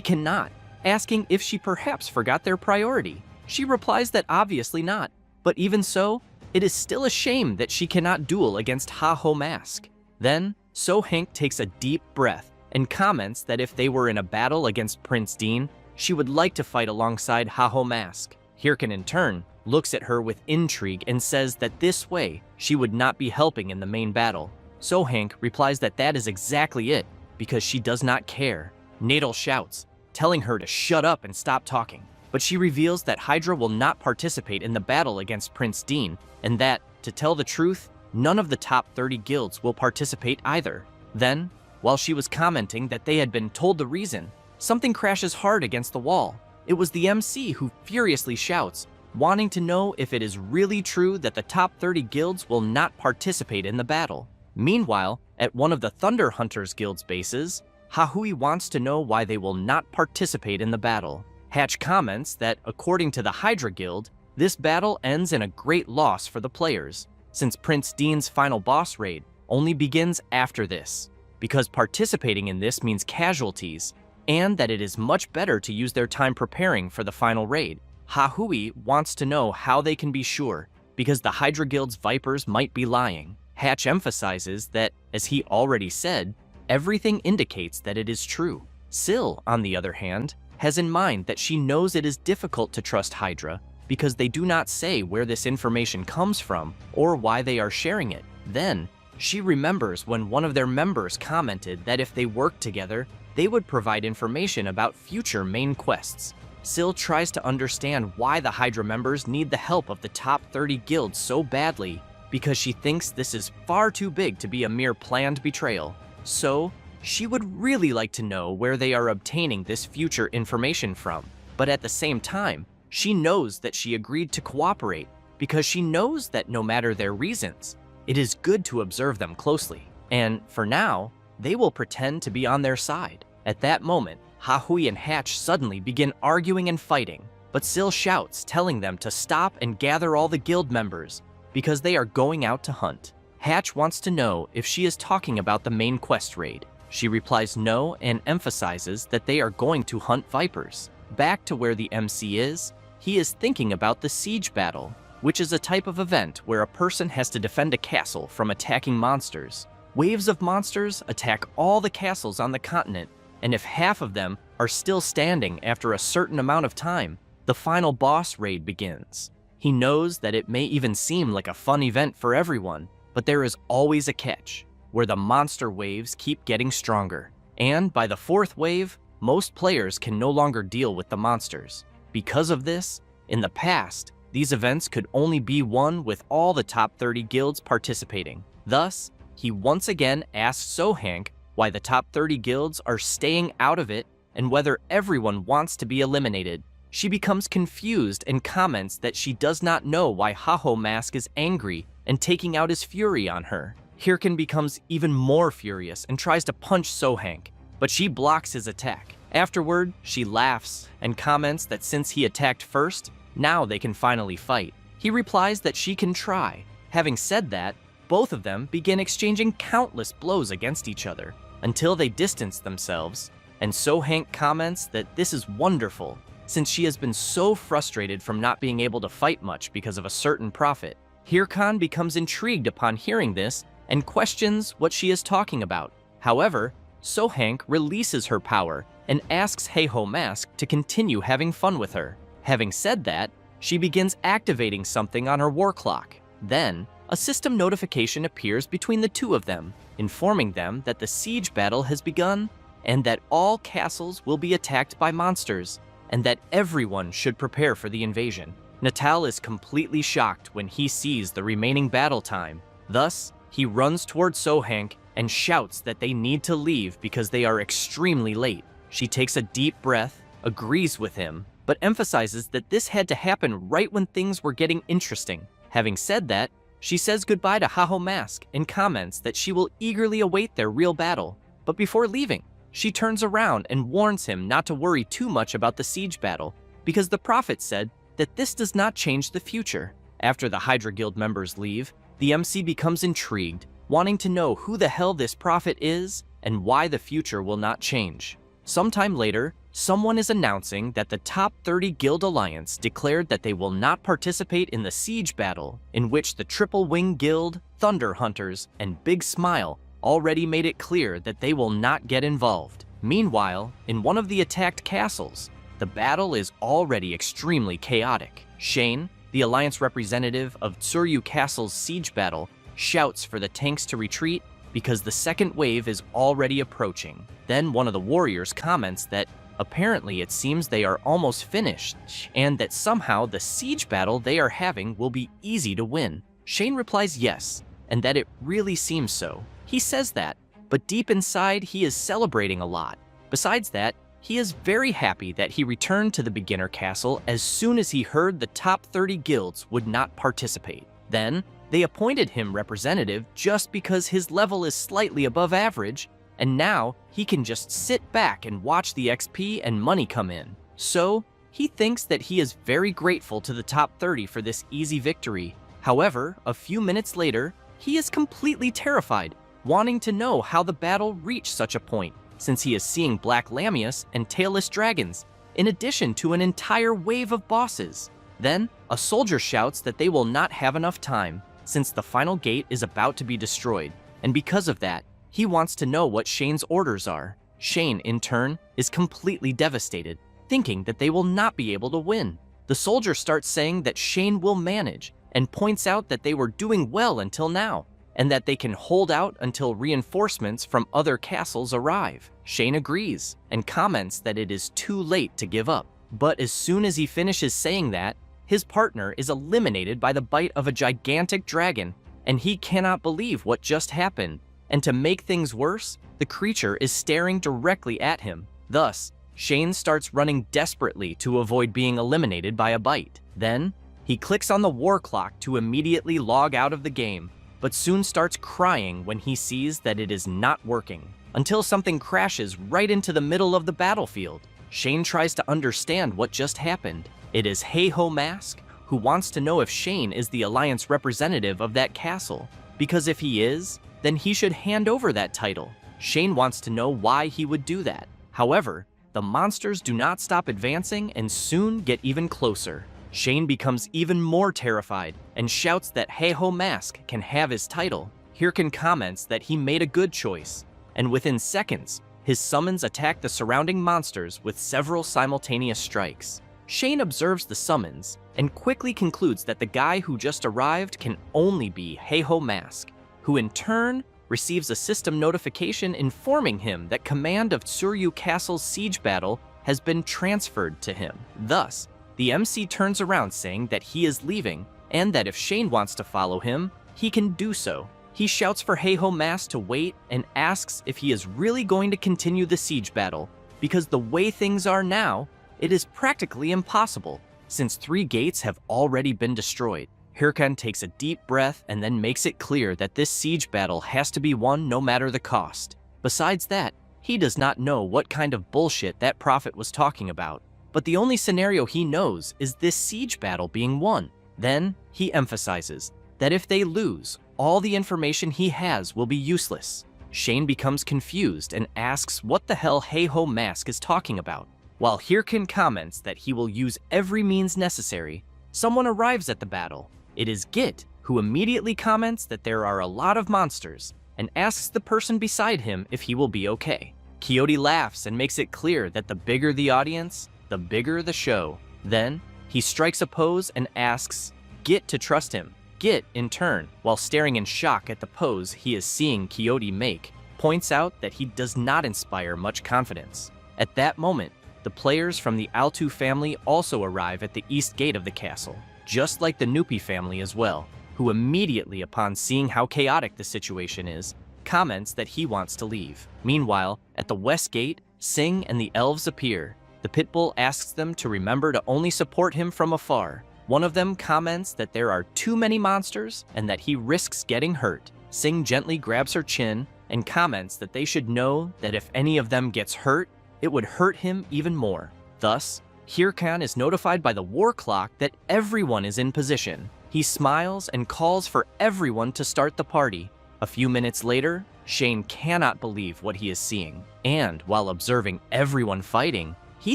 cannot, asking if she perhaps forgot their priority. She replies that obviously not, but even so, it is still a shame that she cannot duel against Heiho Mask. Then, Sohank takes a deep breath and comments that if they were in a battle against Prince Dean, she would like to fight alongside Heiho Mask. Hirkan in turn looks at her with intrigue and says that this way she would not be helping in the main battle. Sohank replies that that is exactly it, because she does not care. Natal shouts, telling her to shut up and stop talking, but she reveals that Hydra will not participate in the battle against Prince Dean, and that, to tell the truth, none of the top 30 guilds will participate either. Then, while she was commenting that they had been told the reason, something crashes hard against the wall. It was the MC who furiously shouts, wanting to know if it is really true that the top 30 guilds will not participate in the battle. Meanwhile, at one of the Thunder Hunters Guild's bases, Hahui wants to know why they will not participate in the battle. Hatch comments that, according to the Hydra Guild, this battle ends in a great loss for the players, since Prince Dean's final boss raid only begins after this, because participating in this means casualties, and that it is much better to use their time preparing for the final raid. Hahui wants to know how they can be sure, because the Hydra Guild's Vipers might be lying. Hatch emphasizes that, as he already said, everything indicates that it is true. Syl, on the other hand, has in mind that she knows it is difficult to trust Hydra because they do not say where this information comes from or why they are sharing it. Then, she remembers when one of their members commented that if they worked together, they would provide information about future main quests. Syl tries to understand why the Hydra members need the help of the top 30 guilds so badly, because she thinks this is far too big to be a mere planned betrayal. So, she would really like to know where they are obtaining this future information from. But at the same time, she knows that she agreed to cooperate because she knows that no matter their reasons, it is good to observe them closely. And for now, they will pretend to be on their side. At that moment, Hahui and Hatch suddenly begin arguing and fighting, but Syl shouts, telling them to stop and gather all the guild members because they are going out to hunt. Hatch wants to know if she is talking about the main quest raid. She replies no and emphasizes that they are going to hunt Vipers. Back to where the MC is, he is thinking about the siege battle, which is a type of event where a person has to defend a castle from attacking monsters. Waves of monsters attack all the castles on the continent, and if half of them are still standing after a certain amount of time, the final boss raid begins. He knows that it may even seem like a fun event for everyone, but there is always a catch, where the monster waves keep getting stronger. And by the fourth wave, most players can no longer deal with the monsters. Because of this, in the past, these events could only be won with all the top 30 guilds participating. Thus, he once again asks Sohank why the top 30 guilds are staying out of it and whether everyone wants to be eliminated. She becomes confused and comments that she does not know why Haho Mask is angry and taking out his fury on her. Hirkin becomes even more furious and tries to punch Sohank, but she blocks his attack. Afterward, she laughs and comments that since he attacked first, now they can finally fight. He replies that she can try. Having said that, both of them begin exchanging countless blows against each other until they distance themselves, and Sohank comments that this is wonderful, since she has been so frustrated from not being able to fight much because of a certain prophet. Hirkan becomes intrigued upon hearing this and questions what she is talking about. However, Sohank releases her power and asks Heiho Mask to continue having fun with her. Having said that, she begins activating something on her war clock. Then, a system notification appears between the two of them, informing them that the siege battle has begun and that all castles will be attacked by monsters, and that everyone should prepare for the invasion. Natal is completely shocked when he sees the remaining battle time. Thus, he runs towards Sohank and shouts that they need to leave because they are extremely late. She takes a deep breath, agrees with him, but emphasizes that this had to happen right when things were getting interesting. Having said that, she says goodbye to Haho Mask and comments that she will eagerly await their real battle. But before leaving, she turns around and warns him not to worry too much about the siege battle, because the prophet said that this does not change the future. After the Hydra Guild members leave, the MC becomes intrigued, wanting to know who the hell this prophet is and why the future will not change. Sometime later, someone is announcing that the top 30 Guild Alliance declared that they will not participate in the siege battle, in which the Triple Wing Guild, Thunder Hunters, and Big Smile already made it clear that they will not get involved. Meanwhile, in one of the attacked castles, the battle is already extremely chaotic. Shane, the Alliance representative of Tsuryu Castle's siege battle, shouts for the tanks to retreat because the second wave is already approaching. Then one of the warriors comments that apparently it seems they are almost finished, and that somehow the siege battle they are having will be easy to win. Shane replies yes, and that it really seems so. He says that, but deep inside he is celebrating a lot. Besides that, he is very happy that he returned to the beginner castle as soon as he heard the top 30 guilds would not participate. Then, they appointed him representative just because his level is slightly above average, and now he can just sit back and watch the XP and money come in. So, he thinks that he is very grateful to the top 30 for this easy victory. However, a few minutes later, he is completely terrified, wanting to know how the battle reached such a point, since he is seeing Black Lamius and Tailless Dragons, in addition to an entire wave of bosses. Then, a soldier shouts that they will not have enough time, since the final gate is about to be destroyed, and because of that, he wants to know what Shane's orders are. Shane, in turn, is completely devastated, thinking that they will not be able to win. The soldier starts saying that Shane will manage, and points out that they were doing well until now, and that they can hold out until reinforcements from other castles arrive. Shane agrees, and comments that it is too late to give up. But as soon as he finishes saying that, his partner is eliminated by the bite of a gigantic dragon, and he cannot believe what just happened. And to make things worse, the creature is staring directly at him. Thus, Shane starts running desperately to avoid being eliminated by a bite. Then, he clicks on the war clock to immediately log out of the game, but soon starts crying when he sees that it is not working, until something crashes right into the middle of the battlefield. Shane tries to understand what just happened. It is Heiho Mask, who wants to know if Shane is the Alliance representative of that castle, because if he is, then he should hand over that title. Shane wants to know why he would do that. However, the monsters do not stop advancing and soon get even closer. Shane becomes even more terrified and shouts that Heiho Mask can have his title. Hirkin comments that he made a good choice, and within seconds, his summons attack the surrounding monsters with several simultaneous strikes. Shane observes the summons and quickly concludes that the guy who just arrived can only be Heiho Mask, who in turn receives a system notification informing him that command of Tsuryu Castle's siege battle has been transferred to him. Thus, the MC turns around saying that he is leaving, and that if Shane wants to follow him, he can do so. He shouts for Heiho Mask to wait and asks if he is really going to continue the siege battle, because the way things are now, it is practically impossible, since 3 gates have already been destroyed. Hirkan takes a deep breath and then makes it clear that this siege battle has to be won no matter the cost. Besides that, he does not know what kind of bullshit that prophet was talking about. But the only scenario he knows is this siege battle being won. Then, he emphasizes that if they lose, all the information he has will be useless. Shane becomes confused and asks what the hell Heiho Mask is talking about. While Hirkin comments that he will use every means necessary, someone arrives at the battle. It is Git, who immediately comments that there are a lot of monsters, and asks the person beside him if he will be okay. Quixote laughs and makes it clear that the bigger the audience, the bigger the show. Then, he strikes a pose and asks Git to trust him. Git, in turn, while staring in shock at the pose he is seeing Quixote make, points out that he does not inspire much confidence. At that moment, the players from the Altu family also arrive at the east gate of the castle, just like the Nupi family as well, who immediately upon seeing how chaotic the situation is, comments that he wants to leave. Meanwhile, at the west gate, Sing and the elves appear. The Pitbull asks them to remember to only support him from afar. One of them comments that there are too many monsters and that he risks getting hurt. Sing gently grabs her chin and comments that they should know that if any of them gets hurt, it would hurt him even more. Thus, Hirkan is notified by the war clock that everyone is in position. He smiles and calls for everyone to start the party. A few minutes later, Shane cannot believe what he is seeing, and while observing everyone fighting, he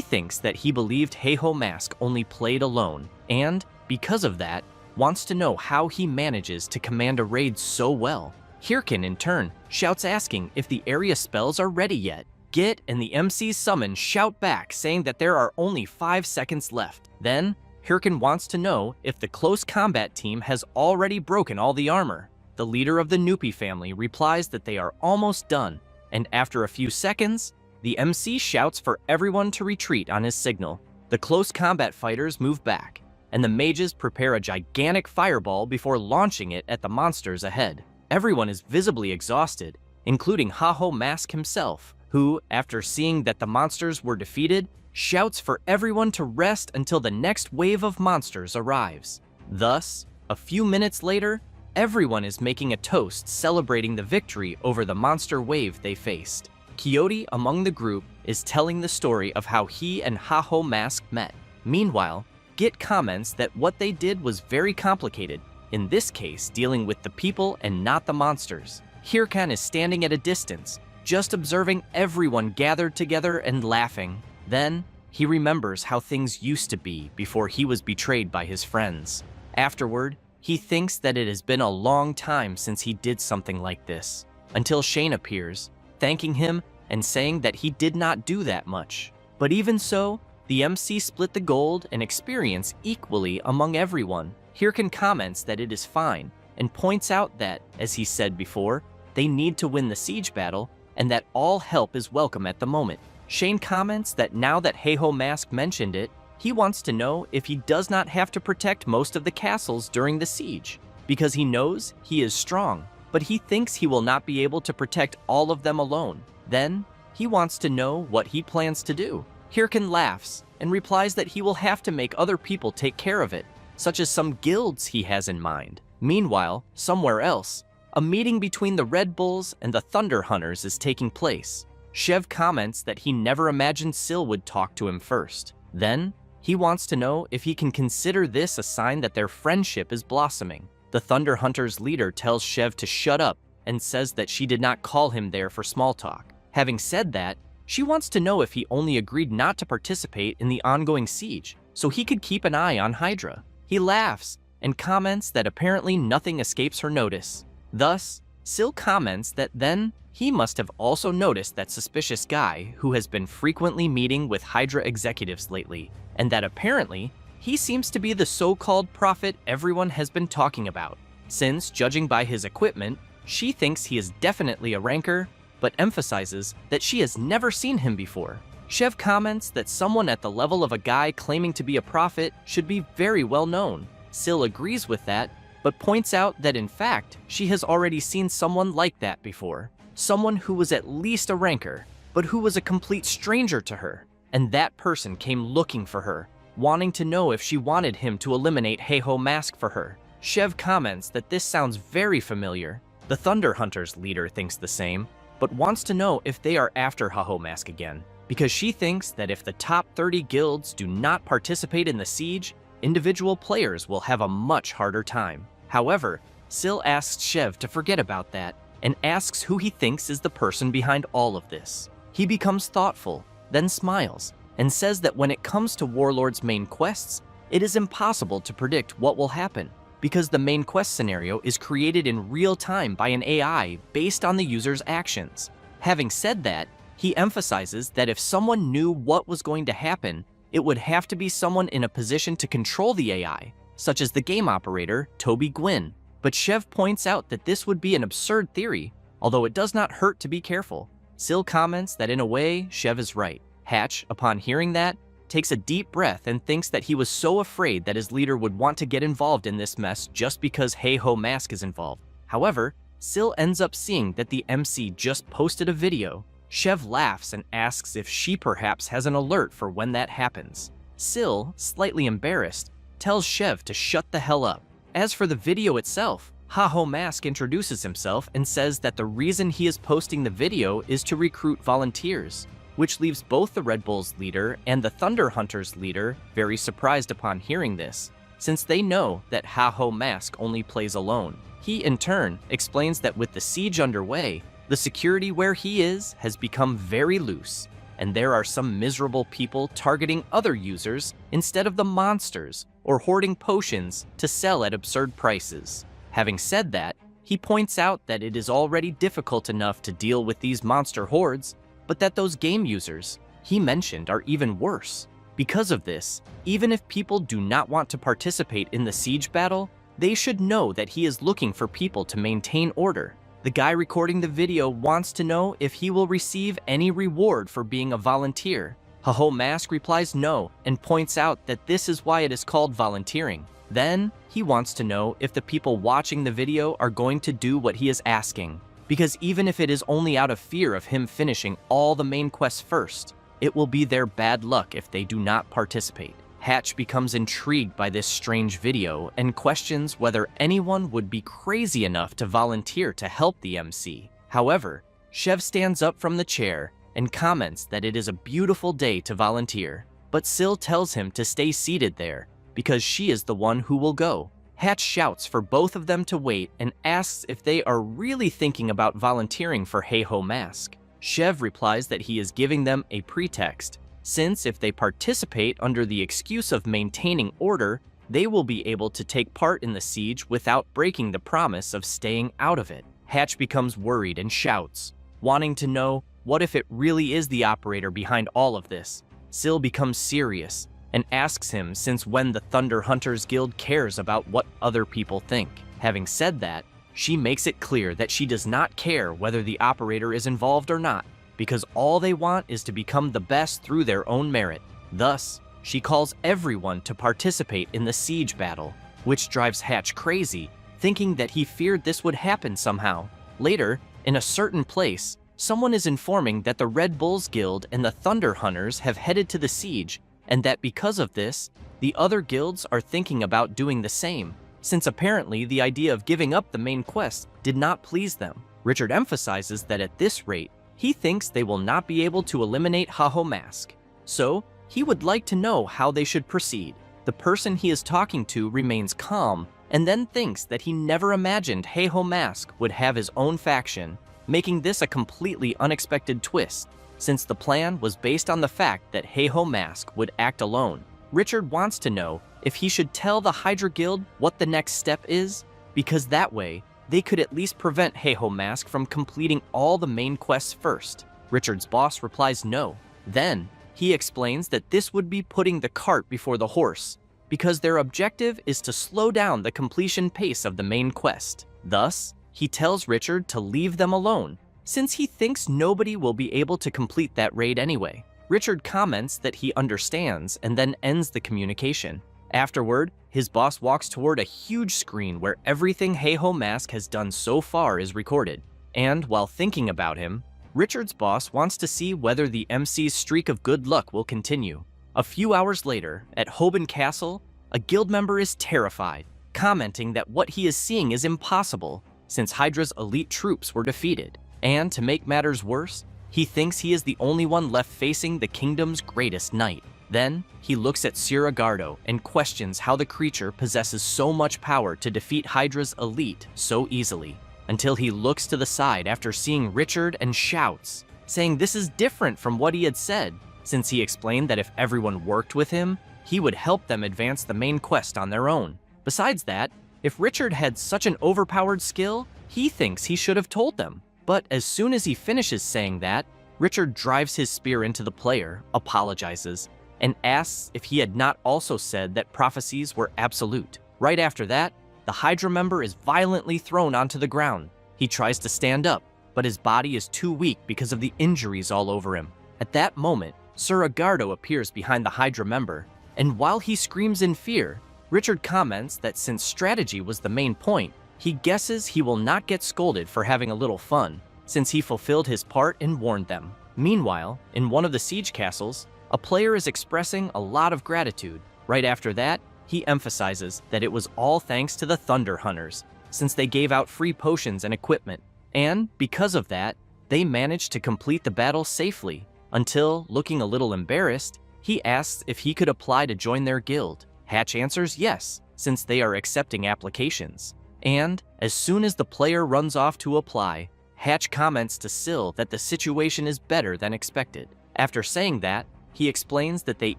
thinks that he believed Heiho Mask only played alone, and, because of that, wants to know how he manages to command a raid so well. Hirkin, in turn, shouts asking if the area spells are ready yet. Git and the MC's summon shout back saying that there are only 5 seconds left. Then, Hirkin wants to know if the close combat team has already broken all the armor. The leader of the Nupi family replies that they are almost done, and after a few seconds, the MC shouts for everyone to retreat on his signal. The close combat fighters move back, and the mages prepare a gigantic fireball before launching it at the monsters ahead. Everyone is visibly exhausted, including Heiho Mask himself, who, after seeing that the monsters were defeated, shouts for everyone to rest until the next wave of monsters arrives. Thus, a few minutes later, everyone is making a toast celebrating the victory over the monster wave they faced. Quixote among the group is telling the story of how he and Haho Mask met. Meanwhile, Git comments that what they did was very complicated, in this case dealing with the people and not the monsters. Hirkan is standing at a distance, just observing everyone gathered together and laughing. Then, he remembers how things used to be before he was betrayed by his friends. Afterward, he thinks that it has been a long time since he did something like this, until Shane appears, thanking him and saying that he did not do that much. But even so, the MC split the gold and experience equally among everyone. Hirkan comments that it is fine, and points out that, as he said before, they need to win the siege battle, and that all help is welcome at the moment. Shane comments that now that Haho Mask mentioned it, he wants to know if he does not have to protect most of the castles during the siege, because he knows he is strong, but he thinks he will not be able to protect all of them alone. Then, he wants to know what he plans to do. Hirkan laughs and replies that he will have to make other people take care of it, such as some guilds he has in mind. Meanwhile, somewhere else, a meeting between the Red Bulls and the Thunder Hunters is taking place. Shev comments that he never imagined Sil would talk to him first. Then, he wants to know if he can consider this a sign that their friendship is blossoming. The Thunder Hunters leader tells Shev to shut up and says that she did not call him there for small talk. Having said that, she wants to know if he only agreed not to participate in the ongoing siege, so he could keep an eye on Hydra. He laughs and comments that apparently nothing escapes her notice. Thus, Sil comments that then he must have also noticed that suspicious guy who has been frequently meeting with Hydra executives lately, and that apparently he seems to be the so-called prophet everyone has been talking about, since, judging by his equipment, she thinks he is definitely a ranker, but emphasizes that she has never seen him before. Shev comments that someone at the level of a guy claiming to be a prophet should be very well known. Sil agrees with that, but points out that in fact, she has already seen someone like that before. Someone who was at least a ranker, but who was a complete stranger to her. And that person came looking for her, wanting to know if she wanted him to eliminate Haho Mask for her. Shev comments that this sounds very familiar. The Thunder Hunters leader thinks the same, but wants to know if they are after Haho Mask again, because she thinks that if the top 30 guilds do not participate in the siege, individual players will have a much harder time. However, Sil asks Shev to forget about that, and asks who he thinks is the person behind all of this. He becomes thoughtful, then smiles, and says that when it comes to Warlord's main quests, it is impossible to predict what will happen, because the main quest scenario is created in real time by an AI based on the user's actions. Having said that, he emphasizes that if someone knew what was going to happen, it would have to be someone in a position to control the AI, such as the game operator, Toby Gwynn. But Shev points out that this would be an absurd theory, although it does not hurt to be careful. Sil comments that in a way, Shev is right. Hatch, upon hearing that, takes a deep breath and thinks that he was so afraid that his leader would want to get involved in this mess just because Haho Mask is involved. However, Sil ends up seeing that the MC just posted a video. Shev laughs and asks if she perhaps has an alert for when that happens. Sil, slightly embarrassed, tells Shev to shut the hell up. As for the video itself, Haho Mask introduces himself and says that the reason he is posting the video is to recruit volunteers, which leaves both the Red Bulls leader and the Thunder Hunters leader very surprised upon hearing this, since they know that Haho Mask only plays alone. He, in turn, explains that with the siege underway, the security where he is has become very loose, and there are some miserable people targeting other users instead of the monsters, or hoarding potions to sell at absurd prices. Having said that, he points out that it is already difficult enough to deal with these monster hordes, but that those game users he mentioned are even worse. Because of this, even if people do not want to participate in the siege battle, they should know that he is looking for people to maintain order. The guy recording the video wants to know if he will receive any reward for being a volunteer. Haho Mask replies no and points out that this is why it is called volunteering. Then, he wants to know if the people watching the video are going to do what he is asking. because even if it is only out of fear of him finishing all the main quests first, it will be their bad luck if they do not participate. Hatch becomes intrigued by this strange video and questions whether anyone would be crazy enough to volunteer to help the MC. However, Chev stands up from the chair and comments that it is a beautiful day to volunteer, but Syl tells him to stay seated there because she is the one who will go. Hatch shouts for both of them to wait and asks if they are really thinking about volunteering for Heiho Mask. Chev replies that he is giving them a pretext, since if they participate under the excuse of maintaining order, they will be able to take part in the siege without breaking the promise of staying out of it. Hatch becomes worried and shouts, wanting to know what if it really is the operator behind all of this. Syl becomes serious and asks him since when the Thunder Hunters Guild cares about what other people think. Having said that, she makes it clear that she does not care whether the operator is involved or not, because all they want is to become the best through their own merit. Thus, she calls everyone to participate in the siege battle, which drives Hatch crazy, thinking that he feared this would happen somehow. Later, in a certain place, someone is informing that the Red Bulls Guild and the Thunder Hunters have headed to the siege, and that because of this, the other guilds are thinking about doing the same, since apparently the idea of giving up the main quest did not please them. Richard emphasizes that at this rate, he thinks they will not be able to eliminate Heiho Mask, so he would like to know how they should proceed. The person he is talking to remains calm and then thinks that he never imagined Heiho Mask would have his own faction, making this a completely unexpected twist, since the plan was based on the fact that Heiho Mask would act alone. Richard wants to know if he should tell the Hydra Guild what the next step is, because that way, they could at least prevent Heiho Mask from completing all the main quests first. Richard's boss replies no. Then, he explains that this would be putting the cart before the horse, because their objective is to slow down the completion pace of the main quest. Thus, he tells Richard to leave them alone, since he thinks nobody will be able to complete that raid anyway. Richard comments that he understands and then ends the communication. Afterward, his boss walks toward a huge screen where everything Heiho Mask has done so far is recorded. And while thinking about him, Richard's boss wants to see whether the MC's streak of good luck will continue. A few hours later, at Hoban Castle, a guild member is terrified, commenting that what he is seeing is impossible, since Hydra's elite troops were defeated. And to make matters worse, he thinks he is the only one left facing the kingdom's greatest knight. Then, he looks at Siragardo and questions how the creature possesses so much power to defeat Hydra's elite so easily, until he looks to the side after seeing Richard and shouts, saying this is different from what he had said, since he explained that if everyone worked with him, he would help them advance the main quest on their own. Besides that, if Richard had such an overpowered skill, he thinks he should have told them. But as soon as he finishes saying that, Richard drives his spear into the player, apologizes, and asks if he had not also said that prophecies were absolute. Right after that, the Hydra member is violently thrown onto the ground. He tries to stand up, but his body is too weak because of the injuries all over him. At that moment, Siragardo appears behind the Hydra member, and while he screams in fear, Richard comments that since strategy was the main point, he guesses he will not get scolded for having a little fun, since he fulfilled his part and warned them. Meanwhile, in one of the siege castles, a player is expressing a lot of gratitude. Right after that, he emphasizes that it was all thanks to the Thunder Hunters, since they gave out free potions and equipment. And because of that, they managed to complete the battle safely, until, looking a little embarrassed, he asks if he could apply to join their guild. Hatch answers yes, since they are accepting applications. And, as soon as the player runs off to apply, Hatch comments to Syl that the situation is better than expected. After saying that, he explains that they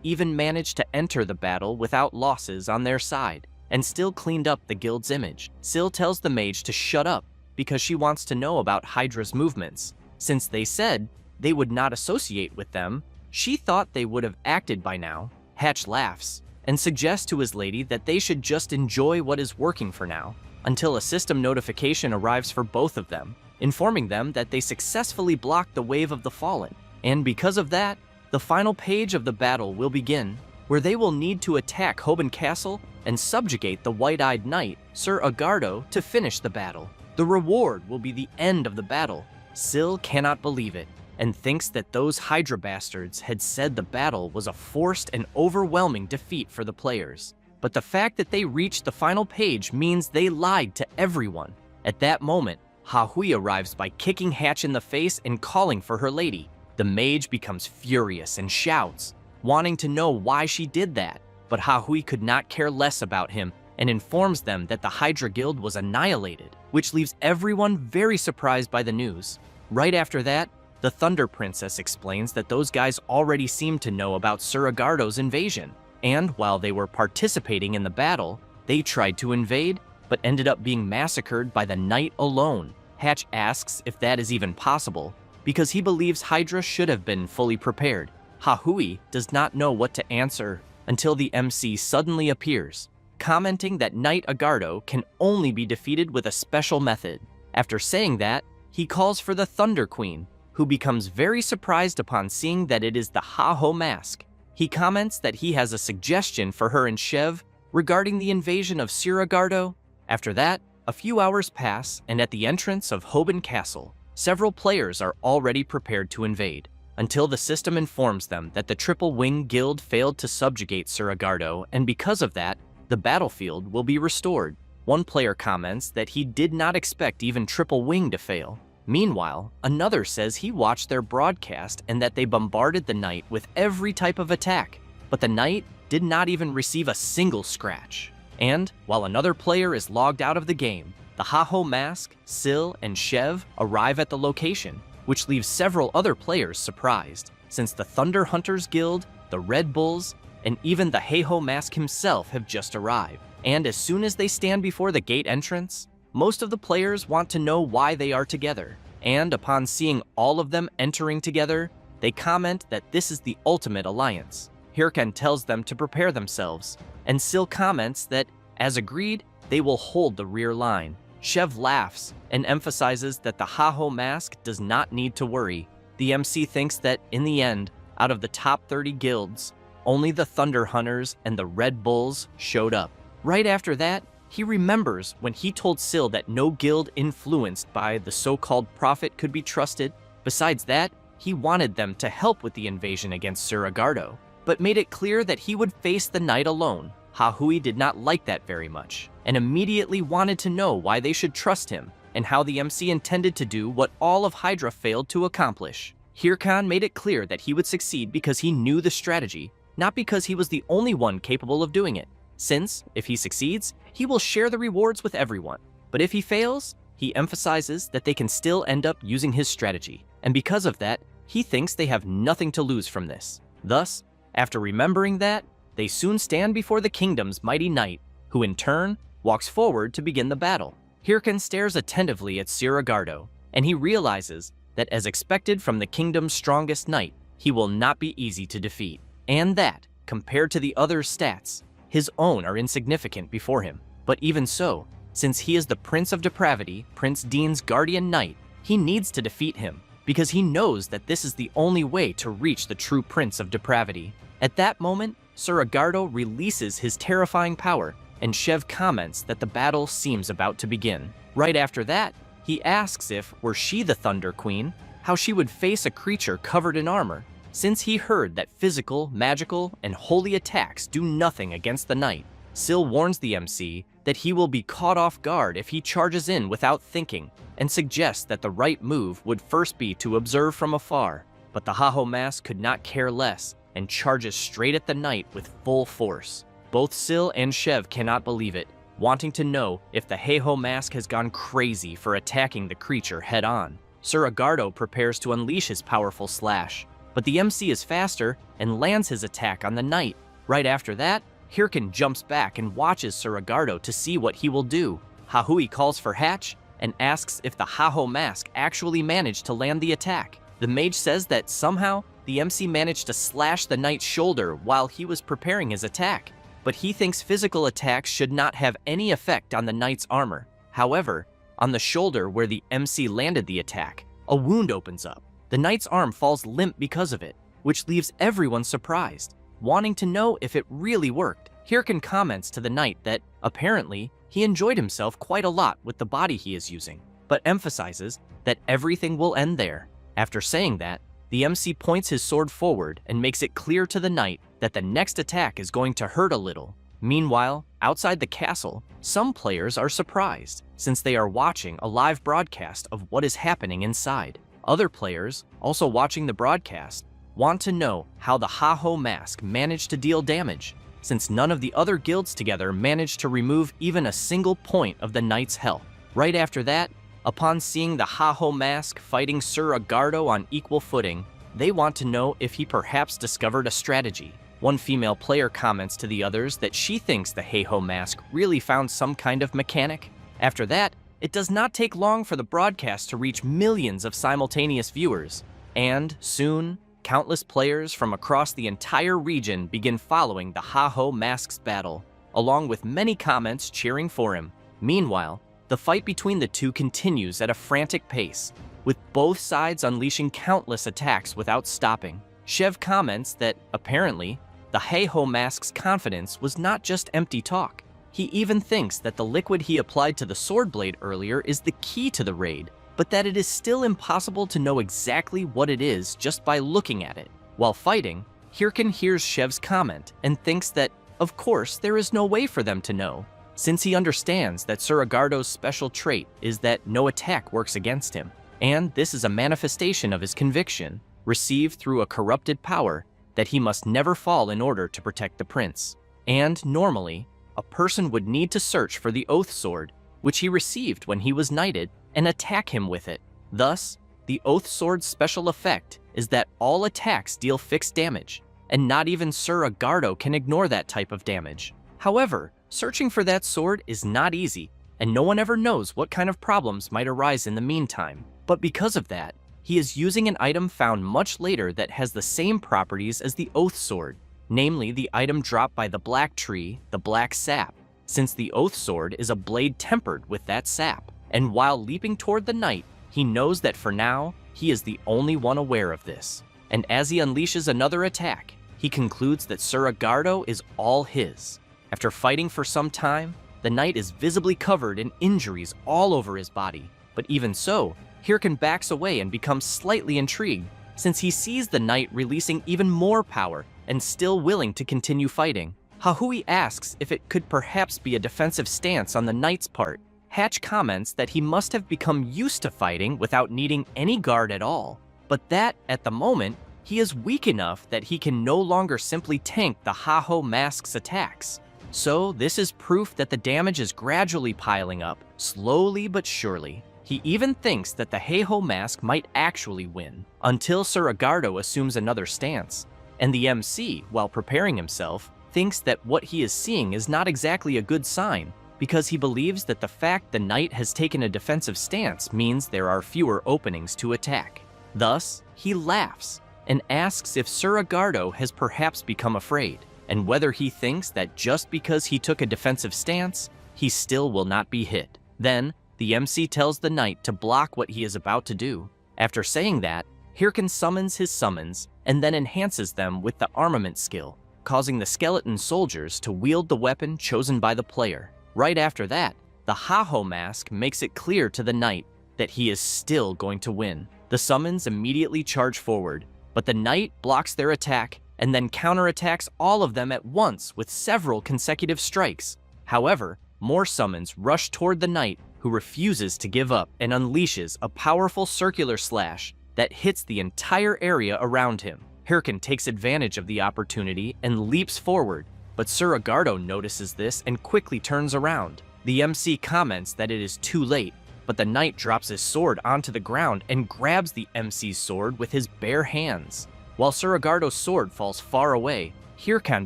even managed to enter the battle without losses on their side, and still cleaned up the guild's image. Syl tells the mage to shut up, because she wants to know about Hydra's movements. Since they said they would not associate with them, she thought they would have acted by now. Hatch laughs, and suggests to his lady that they should just enjoy what is working for now, until a system notification arrives for both of them, informing them that they successfully blocked the Wave of the Fallen. And because of that, the final page of the battle will begin, where they will need to attack Hoban Castle and subjugate the White-Eyed Knight, Sir Agardo, to finish the battle. The The reward will be the end of the battle. Syl cannot believe it, and thinks that those Hydra bastards had said the battle was a forced and overwhelming defeat for the players. But the fact that they reached the final page means they lied to everyone. At that moment, Hahui arrives by kicking Hatch in the face and calling for her lady. The mage becomes furious and shouts, wanting to know why she did that. But Hahui could not care less about him and informs them that the Hydra Guild was annihilated, which leaves everyone very surprised by the news. Right after that, the Thunder Princess explains that those guys already seemed to know about Suragardo's invasion, and while they were participating in the battle, they tried to invade, but ended up being massacred by the knight alone. Hatch asks if that is even possible, because he believes Hydra should have been fully prepared. Hahui does not know what to answer until the MC suddenly appears, commenting that Knight Agardo can only be defeated with a special method. After saying that, he calls for the Thunder Queen, who becomes very surprised upon seeing that it is the Ha-Ho mask. He comments that he has a suggestion for her and Shev regarding the invasion of Suragardo. After that, a few hours pass, and at the entrance of Hoban Castle, several players are already prepared to invade, until the system informs them that the Triple Wing Guild failed to subjugate Suragardo, and because of that, the battlefield will be restored. One player comments that he did not expect even Triple Wing to fail. Meanwhile, another says he watched their broadcast and that they bombarded the knight with every type of attack, but the knight did not even receive a single scratch. And while another player is logged out of the game, the Ha-Ho mask, Syl, and Shev arrive at the location, which leaves several other players surprised, since the Thunder Hunters Guild, the Red Bulls, and even the Ha-Ho mask himself have just arrived. And as soon as they stand before the gate entrance, most of the players want to know why they are together, and upon seeing all of them entering together, they comment that this is the ultimate alliance. Hirkan tells them to prepare themselves, and Syl comments that, as agreed, they will hold the rear line. Shev laughs and emphasizes that the Ha-Ho mask does not need to worry. The MC thinks that, in the end, out of the top 30 guilds, only the Thunder Hunters and the Red Bulls showed up. Right after that, he remembers when he told Syl that no guild influenced by the so-called prophet could be trusted. Besides that, he wanted them to help with the invasion against Suragardo, but made it clear that he would face the knight alone. Hahui did not like that very much, and immediately wanted to know why they should trust him, and how the MC intended to do what all of Hydra failed to accomplish. Hirkan made it clear that he would succeed because he knew the strategy, not because he was the only one capable of doing it. Since, if he succeeds, he will share the rewards with everyone. But if he fails, he emphasizes that they can still end up using his strategy, and because of that, he thinks they have nothing to lose from this. Thus, after remembering that, they soon stand before the kingdom's mighty knight, who in turn walks forward to begin the battle. Hirkan stares attentively at Suragardo, and he realizes that, as expected from the kingdom's strongest knight, he will not be easy to defeat, and that, compared to the other stats, his own are insignificant before him. But even so, since he is the Prince of Depravity, Prince Dean's guardian knight, he needs to defeat him, because he knows that this is the only way to reach the true Prince of Depravity. At that moment, Suragardo releases his terrifying power, and Shev comments that the battle seems about to begin. Right after that, he asks if, were she the Thunder Queen, how she would face a creature covered in armor, since he heard that physical, magical, and holy attacks do nothing against the knight. Syl warns the MC that he will be caught off guard if he charges in without thinking, and suggests that the right move would first be to observe from afar. But the Ha-Ho mask could not care less, and charges straight at the knight with full force. Both Syl and Shev cannot believe it, wanting to know if the Ha-Ho mask has gone crazy for attacking the creature head-on. Suragardo prepares to unleash his powerful slash, but the MC is faster and lands his attack on the knight. Right after that, Hirkan jumps back and watches Suragardo to see what he will do. Hahui calls for Hatch and asks if the Ha-Ho mask actually managed to land the attack. The mage says that somehow the MC managed to slash the knight's shoulder while he was preparing his attack, but he thinks physical attacks should not have any effect on the knight's armor. However, on the shoulder where the MC landed the attack, a wound opens up. The knight's arm falls limp because of it, which leaves everyone surprised, wanting to know if it really worked. Hirkan comments to the knight that, apparently, he enjoyed himself quite a lot with the body he is using. but emphasizes that everything will end there. After saying that, the MC points his sword forward and makes it clear to the knight that the next attack is going to hurt a little. Meanwhile, outside the castle, some players are surprised since they are watching a live broadcast of what is happening inside. Other players, also watching the broadcast, want to know how the Ha-Ho mask managed to deal damage, since none of the other guilds together managed to remove even a single point of the knight's health. Right after that, upon seeing the Ha-Ho mask fighting Sir Agardo on equal footing, they want to know if he perhaps discovered a strategy. One female player comments to the others that she thinks the Ha-Ho mask really found some kind of mechanic. After that, it does not take long for the broadcast to reach millions of simultaneous viewers, and soon, countless players from across the entire region begin following the Ha-Ho mask's battle, along with many comments cheering for him. Meanwhile, the fight between the two continues at a frantic pace, with both sides unleashing countless attacks without stopping. Shev comments that, apparently, the Ha-Ho mask's confidence was not just empty talk. He even thinks that the liquid he applied to the sword blade earlier is the key to the raid, but that it is still impossible to know exactly what it is just by looking at it. While fighting, Hirkan hears Shev's comment and thinks that, of course, there is no way for them to know, since he understands that Sir Agardo's special trait is that no attack works against him, and this is a manifestation of his conviction, received through a corrupted power, that he must never fall in order to protect the prince. And normally, a person would need to search for the Oath Sword, which he received when he was knighted, and attack him with it. Thus, the Oath Sword's special effect is that all attacks deal fixed damage, and not even Sir Agardo can ignore that type of damage. However, searching for that sword is not easy, and no one ever knows what kind of problems might arise in the meantime. But because of that, he is using an item found much later that has the same properties as the Oath Sword, namely the item dropped by the Black Tree, the Black Sap, since the Oath Sword is a blade tempered with that sap. And while leaping toward the knight, he knows that for now, he is the only one aware of this. And as he unleashes another attack, he concludes that Sir Agardo is all his. After fighting for some time, the knight is visibly covered in injuries all over his body. But even so, Hirkan backs away and becomes slightly intrigued, since he sees the knight releasing even more power and still willing to continue fighting. Hahui asks if it could perhaps be a defensive stance on the knight's part. Hatch comments that he must have become used to fighting without needing any guard at all, but that, at the moment, he is weak enough that he can no longer simply tank the Ha-Ho mask's attacks. So this is proof that the damage is gradually piling up, slowly but surely. He even thinks that the Ha-Ho mask might actually win, until Sir Agardo assumes another stance. And the MC, while preparing himself, thinks that what he is seeing is not exactly a good sign, because he believes that the fact the knight has taken a defensive stance means there are fewer openings to attack. Thus, he laughs and asks if Sir Agardo has perhaps become afraid, and whether he thinks that just because he took a defensive stance, he still will not be hit. Then, the MC tells the knight to block what he is about to do. After saying that, Hirkan summons his summons and then enhances them with the armament skill, causing the skeleton soldiers to wield the weapon chosen by the player. Right after that, the Ha-Ho mask makes it clear to the knight that he is still going to win. The summons immediately charge forward, but the knight blocks their attack and then counterattacks all of them at once with several consecutive strikes. However, more summons rush toward the knight, who refuses to give up and unleashes a powerful circular slash that hits the entire area around him. Hirkan takes advantage of the opportunity and leaps forward, but Sir Agardo notices this and quickly turns around. The MC comments that it is too late, but the knight drops his sword onto the ground and grabs the MC's sword with his bare hands. While Sir Agardo's sword falls far away, Hirkan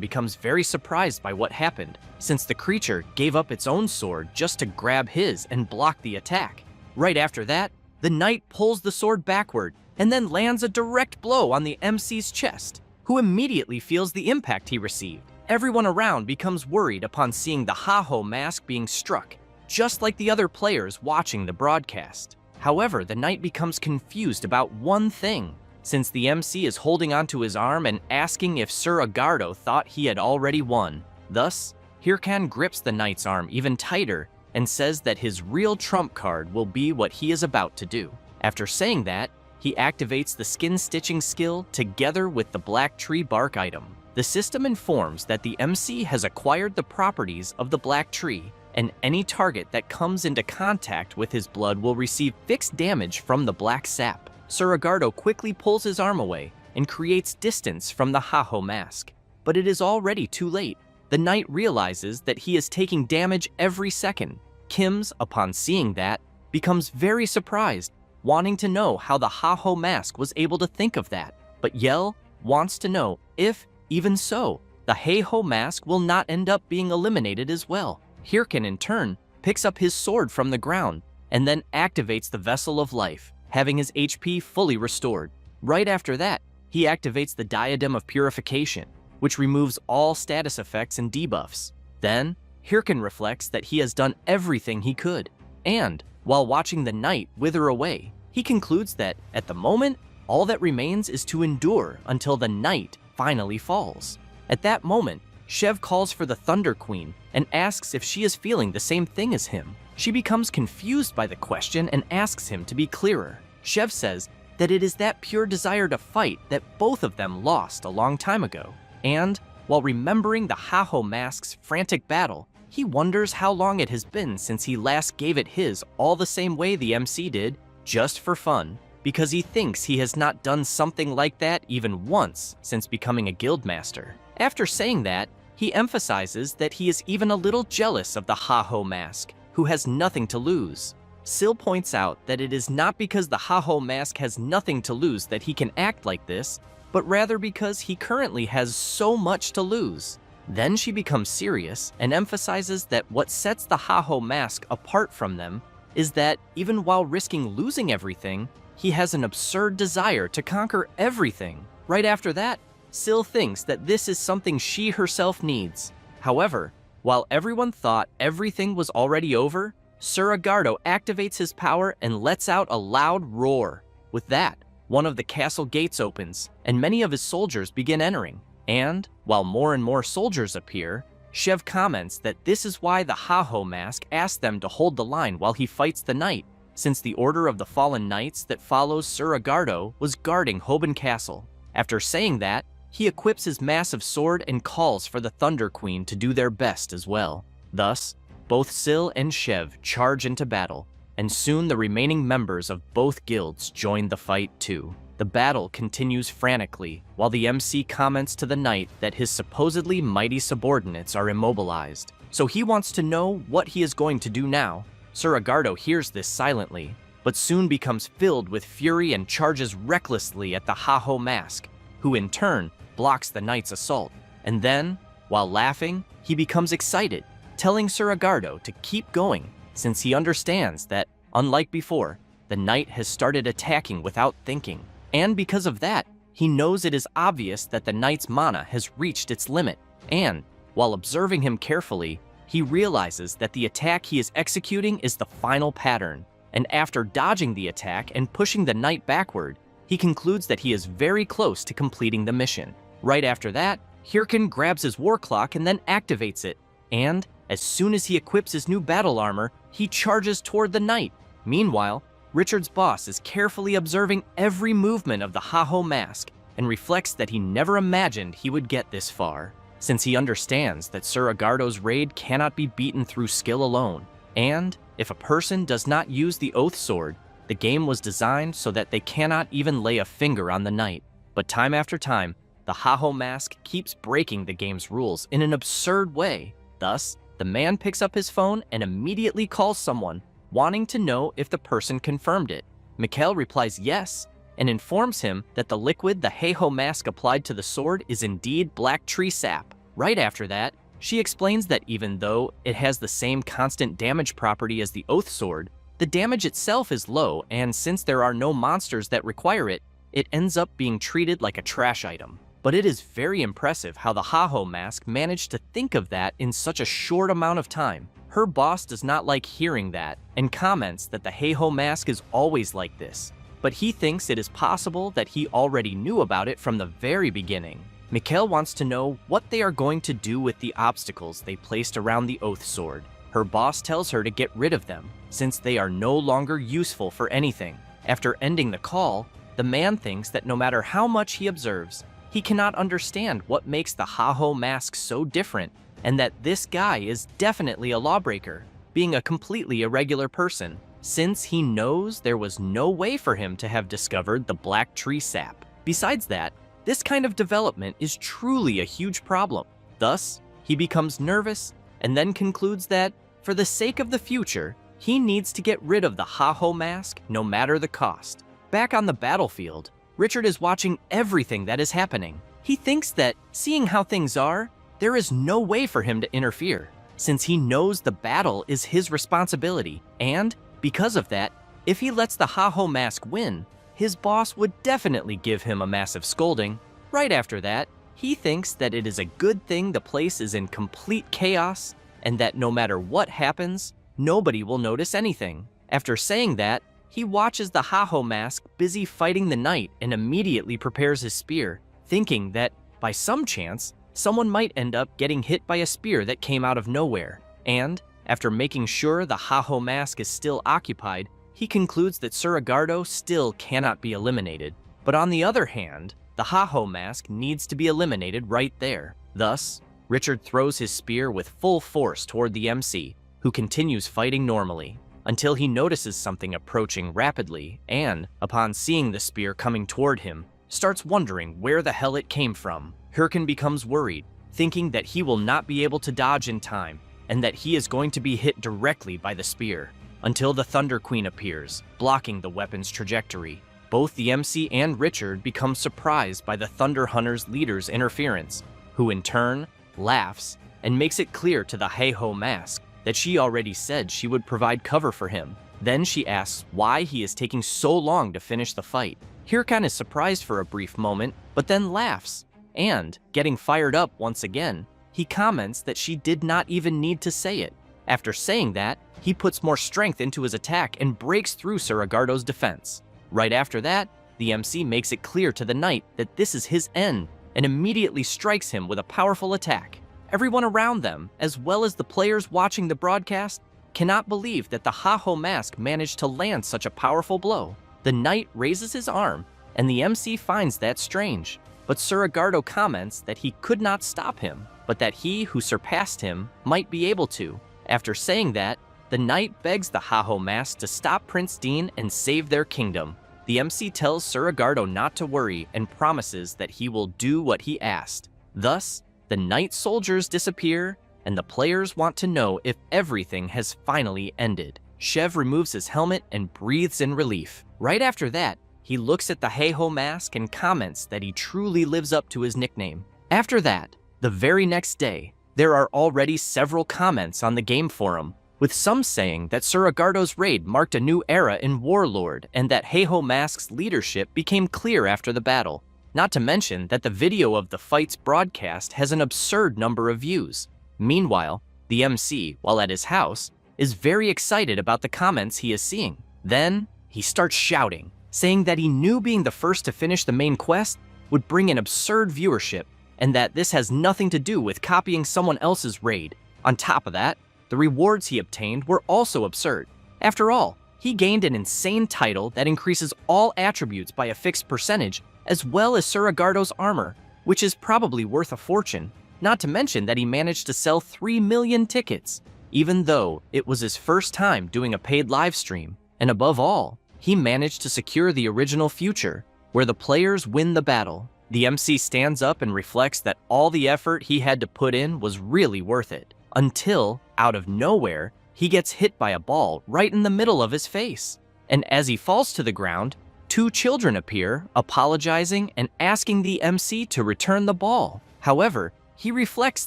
becomes very surprised by what happened, since the creature gave up its own sword just to grab his and block the attack. Right after that, the knight pulls the sword backward and then lands a direct blow on the MC's chest, who immediately feels the impact he received. Everyone around becomes worried upon seeing the Ha-Ho mask being struck, just like the other players watching the broadcast. However, the knight becomes confused about one thing, since the MC is holding onto his arm and asking if Sir Agardo thought he had already won. Thus, Hirkan grips the knight's arm even tighter and says that his real trump card will be what he is about to do. After saying that, he activates the skin stitching skill together with the black tree bark item. The system informs that the MC has acquired the properties of the black tree, and any target that comes into contact with his blood will receive fixed damage from the black sap. Suragardo quickly pulls his arm away and creates distance from the Haho mask. But it is already too late. The knight realizes that he is taking damage every second. Kims, upon seeing that, becomes very surprised, wanting to know how the Haho mask was able to think of that. But Yell wants to know if, even so, the Heiho mask will not end up being eliminated as well. Hirkin, in turn, picks up his sword from the ground and then activates the Vessel of Life, having his HP fully restored. Right after that, he activates the Diadem of Purification, which removes all status effects and debuffs. Then, Hirkin reflects that he has done everything he could, and, while watching the knight wither away, he concludes that, at the moment, all that remains is to endure until the knight finally falls. At that moment, Shev calls for the Thunder Queen and asks if she is feeling the same thing as him. She becomes confused by the question and asks him to be clearer. Shev says that it is that pure desire to fight that both of them lost a long time ago. And, while remembering the Haho mask's frantic battle, he wonders how long it has been since he last gave it his all the same way the MC did, just for fun, because he thinks he has not done something like that even once since becoming a guildmaster. After saying that, he emphasizes that he is even a little jealous of the Haho mask, who has nothing to lose. Sil points out that it is not because the Haho mask has nothing to lose that he can act like this, but rather because he currently has so much to lose. Then she becomes serious and emphasizes that what sets the Haho mask apart from them is that, even while risking losing everything, he has an absurd desire to conquer everything. Right after that, Sil thinks that this is something she herself needs. However, while everyone thought everything was already over, Suragardo activates his power and lets out a loud roar. With that, one of the castle gates opens, and many of his soldiers begin entering. And, while more and more soldiers appear, Shev comments that this is why the Haho mask asked them to hold the line while he fights the knight, since the Order of the Fallen Knights that follows Suragardo was guarding Hoban Castle. After saying that, he equips his massive sword and calls for the Thunder Queen to do their best as well. Thus, both Sil and Shev charge into battle, and soon the remaining members of both guilds join the fight too. The battle continues frantically, while the MC comments to the knight that his supposedly mighty subordinates are immobilized. So he wants to know what he is going to do now. Suragardo hears this silently, but soon becomes filled with fury and charges recklessly at the Haho mask, who in turn blocks the knight's assault. And then, while laughing, he becomes excited, telling Suragardo to keep going, since he understands that, unlike before, the knight has started attacking without thinking. And because of that, he knows it is obvious that the knight's mana has reached its limit. And, while observing him carefully, he realizes that the attack he is executing is the final pattern. And after dodging the attack and pushing the knight backward, he concludes that he is very close to completing the mission. Right after that, Hirkin grabs his war clock and then activates it. And, as soon as he equips his new battle armor, he charges toward the knight. Meanwhile, Richard's boss is carefully observing every movement of the Haho mask and reflects that he never imagined he would get this far, since he understands that Suragardo's raid cannot be beaten through skill alone. And, if a person does not use the Oath Sword, the game was designed so that they cannot even lay a finger on the knight. But time after time, the Haho mask keeps breaking the game's rules in an absurd way. Thus, the man picks up his phone and immediately calls someone, wanting to know if the person confirmed it. Mikhail replies yes, and informs him that the liquid the Heiho mask applied to the sword is indeed black tree sap. Right after that, she explains that even though it has the same constant damage property as the Oath Sword, the damage itself is low, and since there are no monsters that require it, it ends up being treated like a trash item. But it is very impressive how the Haho mask managed to think of that in such a short amount of time. Her boss does not like hearing that, and comments that the Heiho mask is always like this, but he thinks it is possible that he already knew about it from the very beginning. Mikhail wants to know what they are going to do with the obstacles they placed around the Oath Sword. Her boss tells her to get rid of them, since they are no longer useful for anything. After ending the call, the man thinks that no matter how much he observes, he cannot understand what makes the Haho mask so different, and that this guy is definitely a lawbreaker, being a completely irregular person, since he knows there was no way for him to have discovered the black tree sap. Besides that, this kind of development is truly a huge problem. Thus, he becomes nervous and then concludes that, for the sake of the future, he needs to get rid of the Haho mask no matter the cost. Back on the battlefield, Richard is watching everything that is happening. He thinks that, seeing how things are, there is no way for him to interfere, since he knows the battle is his responsibility, and, because of that, if he lets the Haho mask win, his boss would definitely give him a massive scolding. Right after that, he thinks that it is a good thing the place is in complete chaos, and that no matter what happens, nobody will notice anything. After saying that, he watches the Haho mask busy fighting the knight and immediately prepares his spear, thinking that, by some chance, someone might end up getting hit by a spear that came out of nowhere. And, after making sure the Haho mask is still occupied, he concludes that Suragardo still cannot be eliminated. But on the other hand, the Haho mask needs to be eliminated right there. Thus, Richard throws his spear with full force toward the MC, who continues fighting normally, until he notices something approaching rapidly and, upon seeing the spear coming toward him, starts wondering where the hell it came from. Hirkin becomes worried, thinking that he will not be able to dodge in time, and that he is going to be hit directly by the spear, until the Thunder Queen appears, blocking the weapon's trajectory. Both the MC and Richard become surprised by the Thunder Hunter's leader's interference, who in turn laughs and makes it clear to the Haho mask that she already said she would provide cover for him. Then she asks why he is taking so long to finish the fight. Hirkan is surprised for a brief moment, but then laughs, and, getting fired up once again, he comments that she did not even need to say it. After saying that, he puts more strength into his attack and breaks through Suragardo's defense. Right after that, the MC makes it clear to the knight that this is his end, and immediately strikes him with a powerful attack. Everyone around them, as well as the players watching the broadcast, cannot believe that the Haho mask managed to land such a powerful blow. The knight raises his arm, and the MC finds that strange. But Suragardo comments that he could not stop him, but that he who surpassed him might be able to. After saying that, the knight begs the Haho mask to stop Prince Dean and save their kingdom. The MC tells Suragardo not to worry and promises that he will do what he asked. Thus, the knight soldiers disappear, and the players want to know if everything has finally ended. Shev removes his helmet and breathes in relief. Right after that, he looks at the Haho mask and comments that he truly lives up to his nickname. After that, the very next day, there are already several comments on the game forum, with some saying that Suragardo's raid marked a new era in Warlord and that Haho mask's leadership became clear after the battle. Not to mention that the video of the fight's broadcast has an absurd number of views. Meanwhile, the MC, while at his house, is very excited about the comments he is seeing. Then, he starts shouting, saying that he knew being the first to finish the main quest would bring an absurd viewership, and that this has nothing to do with copying someone else's raid. On top of that, the rewards he obtained were also absurd. After all, he gained an insane title that increases all attributes by a fixed percentage, as well as Suragardo's armor, which is probably worth a fortune. Not to mention that he managed to sell 3 million tickets, even though it was his first time doing a paid live stream. And above all, he managed to secure the original future, where the players win the battle. The MC stands up and reflects that all the effort he had to put in was really worth it, until, out of nowhere, he gets hit by a ball right in the middle of his face. And as he falls to the ground, 2 children appear, apologizing and asking the MC to return the ball. However, he reflects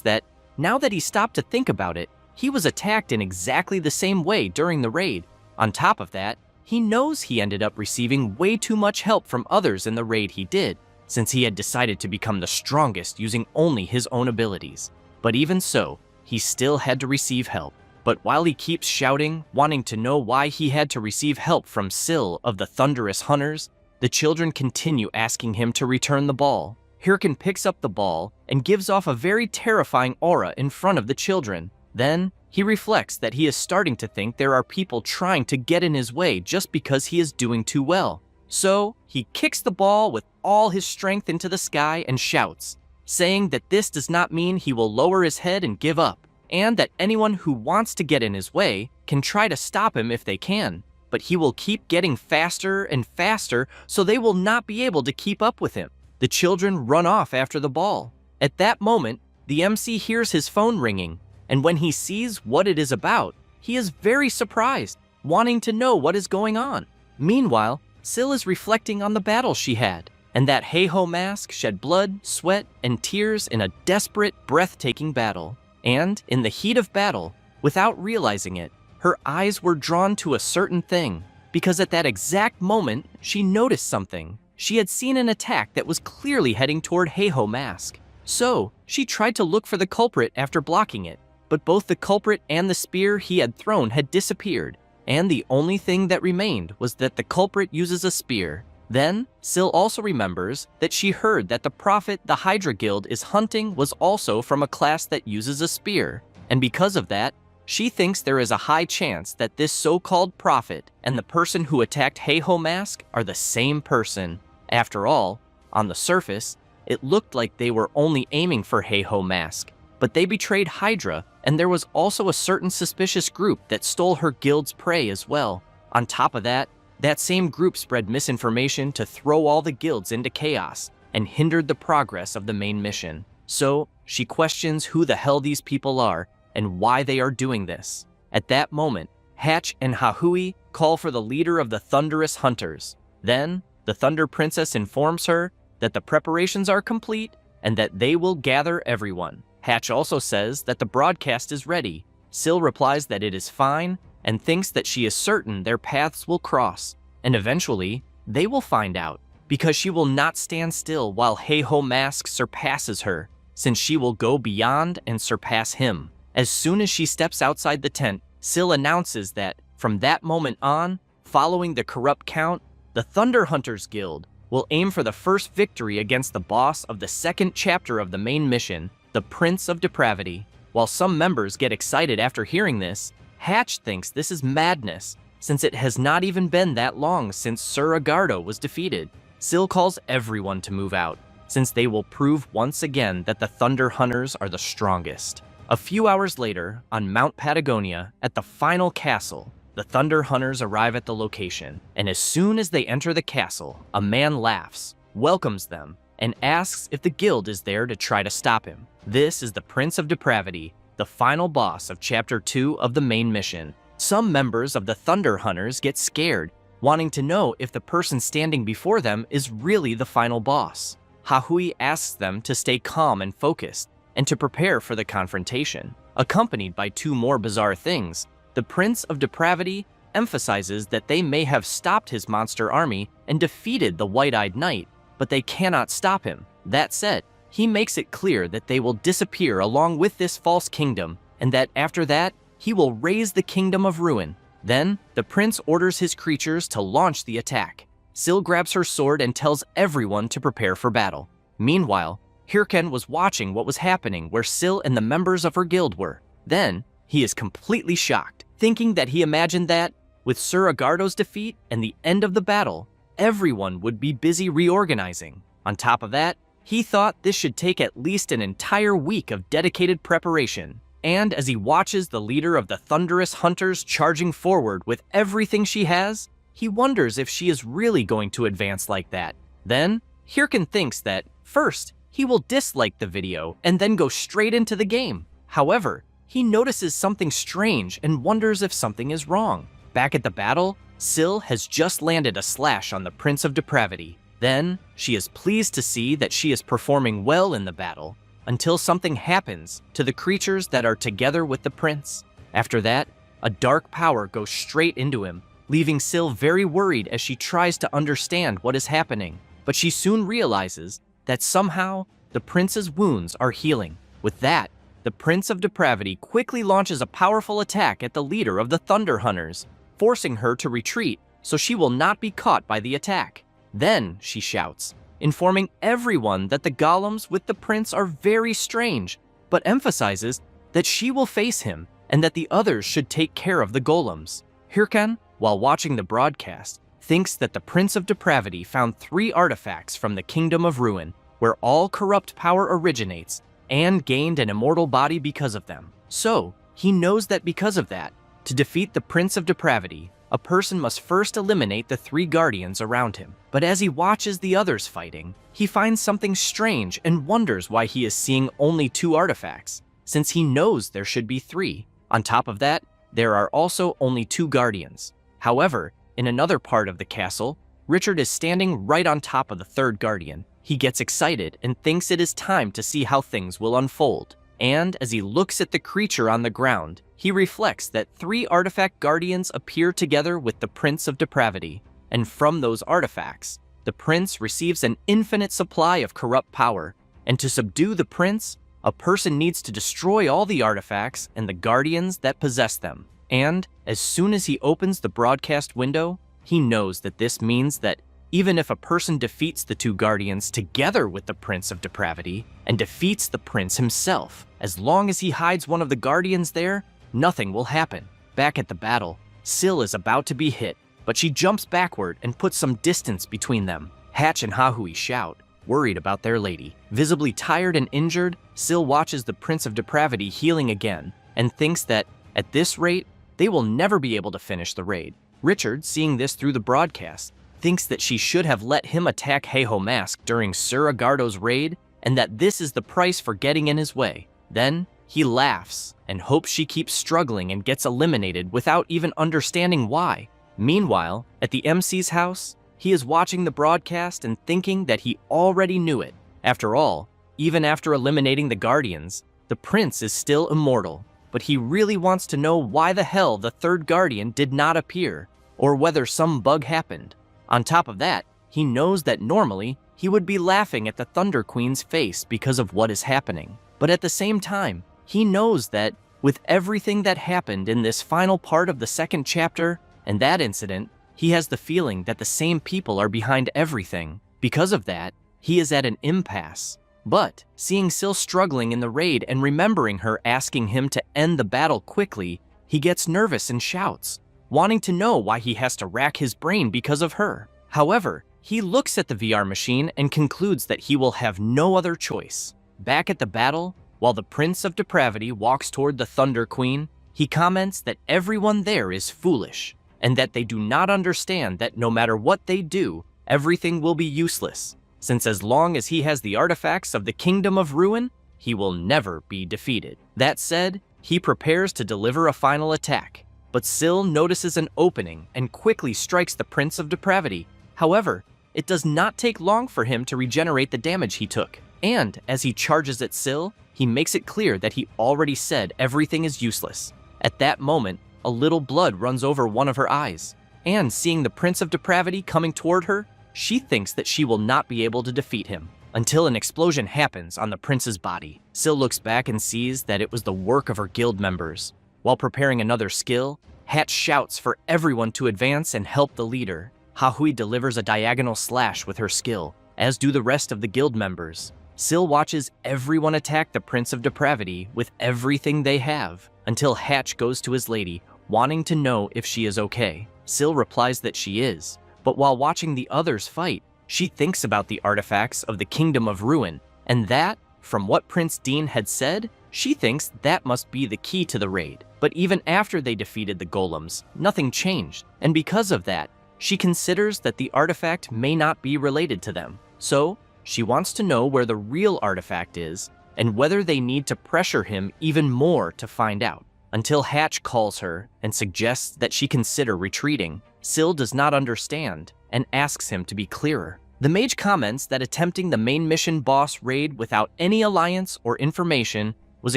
that, now that he stopped to think about it, he was attacked in exactly the same way during the raid. On top of that, he knows he ended up receiving way too much help from others in the raid he did, since he had decided to become the strongest using only his own abilities. But even so, he still had to receive help. But while he keeps shouting, wanting to know why he had to receive help from Syl of the Thunderous Hunters, the children continue asking him to return the ball. Hirkin picks up the ball and gives off a very terrifying aura in front of the children. Then, He reflects that he is starting to think there are people trying to get in his way just because he is doing too well. So, he kicks the ball with all his strength into the sky and shouts, saying that this does not mean he will lower his head and give up, and that anyone who wants to get in his way can try to stop him if they can, but he will keep getting faster and faster so they will not be able to keep up with him. The children run off after the ball. At that moment, the MC hears his phone ringing, and when he sees what it is about, he is very surprised, wanting to know what is going on. Meanwhile, Sil is reflecting on the battle she had, and that Heiho mask shed blood, sweat, and tears in a desperate, breathtaking battle. And, in the heat of battle, without realizing it, her eyes were drawn to a certain thing, because at that exact moment, she noticed something. She had seen an attack that was clearly heading toward Heiho mask. So, she tried to look for the culprit after blocking it, but both the culprit and the spear he had thrown had disappeared, and the only thing that remained was that the culprit uses a spear. Then, Sil also remembers that she heard that the prophet the Hydra Guild is hunting was also from a class that uses a spear, and because of that, she thinks there is a high chance that this so-called prophet and the person who attacked Heiho mask are the same person. After all, on the surface, it looked like they were only aiming for Heiho mask, but they betrayed Hydra, and there was also a certain suspicious group that stole her guild's prey as well. On top of that, that same group spread misinformation to throw all the guilds into chaos and hindered the progress of the main mission. So, she questions who the hell these people are and why they are doing this. At that moment, Hatch and Hahui call for the leader of the Thunderous Hunters. Then, the Thunder Princess informs her that the preparations are complete and that they will gather everyone. Hatch also says that the broadcast is ready. Sil replies that it is fine and thinks that she is certain their paths will cross, and eventually, they will find out, because she will not stand still while Heiho Mask surpasses her, since she will go beyond and surpass him. As soon as she steps outside the tent, Sil announces that, from that moment on, following the corrupt count, the Thunder Hunters Guild will aim for the first victory against the boss of the second chapter of the main mission, the Prince of Depravity. While some members get excited after hearing this, Hatch thinks this is madness, since it has not even been that long since Sir Agardo was defeated. Sil calls everyone to move out, since they will prove once again that the Thunder Hunters are the strongest. A few hours later, on Mount Patagonia, at the final castle, the Thunder Hunters arrive at the location, and as soon as they enter the castle, a man laughs, welcomes them, and asks if the guild is there to try to stop him. This is the Prince of Depravity, the final boss of Chapter 2 of the main mission. Some members of the Thunder Hunters get scared, wanting to know if the person standing before them is really the final boss. Hahui asks them to stay calm and focused, and to prepare for the confrontation. Accompanied by two more bizarre things, the Prince of Depravity emphasizes that they may have stopped his monster army and defeated the White-Eyed Knight, but they cannot stop him. That said, he makes it clear that they will disappear along with this false kingdom, and that after that, he will raise the Kingdom of Ruin. Then, the prince orders his creatures to launch the attack. Sil grabs her sword and tells everyone to prepare for battle. Meanwhile, Hirken was watching what was happening where Sil and the members of her guild were. Then, he is completely shocked, thinking that he imagined that, with Sir Agardo's defeat and the end of the battle, everyone would be busy reorganizing. On top of that, he thought this should take at least an entire week of dedicated preparation. And as he watches the leader of the Thunderous Hunters charging forward with everything she has, he wonders if she is really going to advance like that. Then, Hirken thinks that, first, he will dislike the video and then go straight into the game. However, he notices something strange and wonders if something is wrong. Back at the battle, Sil has just landed a slash on the Prince of Depravity. Then, she is pleased to see that she is performing well in the battle, until something happens to the creatures that are together with the prince. After that, a dark power goes straight into him, leaving Sil very worried as she tries to understand what is happening. But she soon realizes that somehow the prince's wounds are healing. With that, the Prince of Depravity quickly launches a powerful attack at the leader of the Thunder Hunters, forcing her to retreat so she will not be caught by the attack. Then, she shouts, informing everyone that the golems with the prince are very strange, but emphasizes that she will face him and that the others should take care of the golems. Hirkan, while watching the broadcast, thinks that the Prince of Depravity found 3 artifacts from the Kingdom of Ruin, where all corrupt power originates, and gained an immortal body because of them. So, he knows that because of that, to defeat the Prince of Depravity, a person must first eliminate the 3 guardians around him. But as he watches the others fighting, he finds something strange and wonders why he is seeing only 2 artifacts, since he knows there should be 3. On top of that, there are also only 2 guardians. However, in another part of the castle, Richard is standing right on top of the 3rd guardian. He gets excited and thinks it is time to see how things will unfold. And as he looks at the creature on the ground, he reflects that 3 artifact guardians appear together with the Prince of Depravity. And from those artifacts, the prince receives an infinite supply of corrupt power. And to subdue the prince, a person needs to destroy all the artifacts and the guardians that possess them. And as soon as he opens the broadcast window, he knows that this means that even if a person defeats the 2 guardians together with the Prince of Depravity and defeats the prince himself, as long as he hides one of the guardians there, nothing will happen. Back at the battle, Syl is about to be hit, but she jumps backward and puts some distance between them. Hatch and Hahui shout, worried about their lady. Visibly tired and injured, Syl watches the Prince of Depravity healing again and thinks that, at this rate, they will never be able to finish the raid. Richard, seeing this through the broadcast, thinks that she should have let him attack Heiho Mask during Sir Agardo's raid, and that this is the price for getting in his way. Then, he laughs and hopes she keeps struggling and gets eliminated without even understanding why. Meanwhile, at the MC's house, he is watching the broadcast and thinking that he already knew it. After all, even after eliminating the Guardians, the prince is still immortal, but he really wants to know why the hell the 3rd Guardian did not appear, or whether some bug happened. On top of that, he knows that normally he would be laughing at the Thunder Queen's face because of what is happening. But at the same time, he knows that with everything that happened in this final part of the 2nd chapter and that incident, he has the feeling that the same people are behind everything. Because of that, he is at an impasse. But seeing Syl struggling in the raid and remembering her asking him to end the battle quickly, he gets nervous and shouts, wanting to know why he has to rack his brain because of her. However, he looks at the VR machine and concludes that he will have no other choice. Back at the battle, while the Prince of Depravity walks toward the Thunder Queen, he comments that everyone there is foolish, and that they do not understand that no matter what they do, everything will be useless, since as long as he has the artifacts of the Kingdom of Ruin, he will never be defeated. That said, he prepares to deliver a final attack, but Syl notices an opening and quickly strikes the Prince of Depravity. However, it does not take long for him to regenerate the damage he took, and as he charges at Syl, he makes it clear that he already said everything is useless. At that moment, a little blood runs over one of her eyes, and seeing the Prince of Depravity coming toward her, she thinks that she will not be able to defeat him, until an explosion happens on the prince's body. Syl looks back and sees that it was the work of her guild members. While preparing another skill, Hatch shouts for everyone to advance and help the leader. Hahui delivers a diagonal slash with her skill, as do the rest of the guild members. Syl watches everyone attack the Prince of Depravity with everything they have, until Hatch goes to his lady, wanting to know if she is okay. Syl replies that she is, but while watching the others fight, she thinks about the artifacts of the Kingdom of Ruin, and that, from what Prince Dean had said, she thinks that must be the key to the raid. But even after they defeated the golems, nothing changed, and because of that, she considers that the artifact may not be related to them. So, she wants to know where the real artifact is, and whether they need to pressure him even more to find out. Until Hatch calls her and suggests that she consider retreating. Syl does not understand and asks him to be clearer. The mage comments that attempting the main mission boss raid without any alliance or information was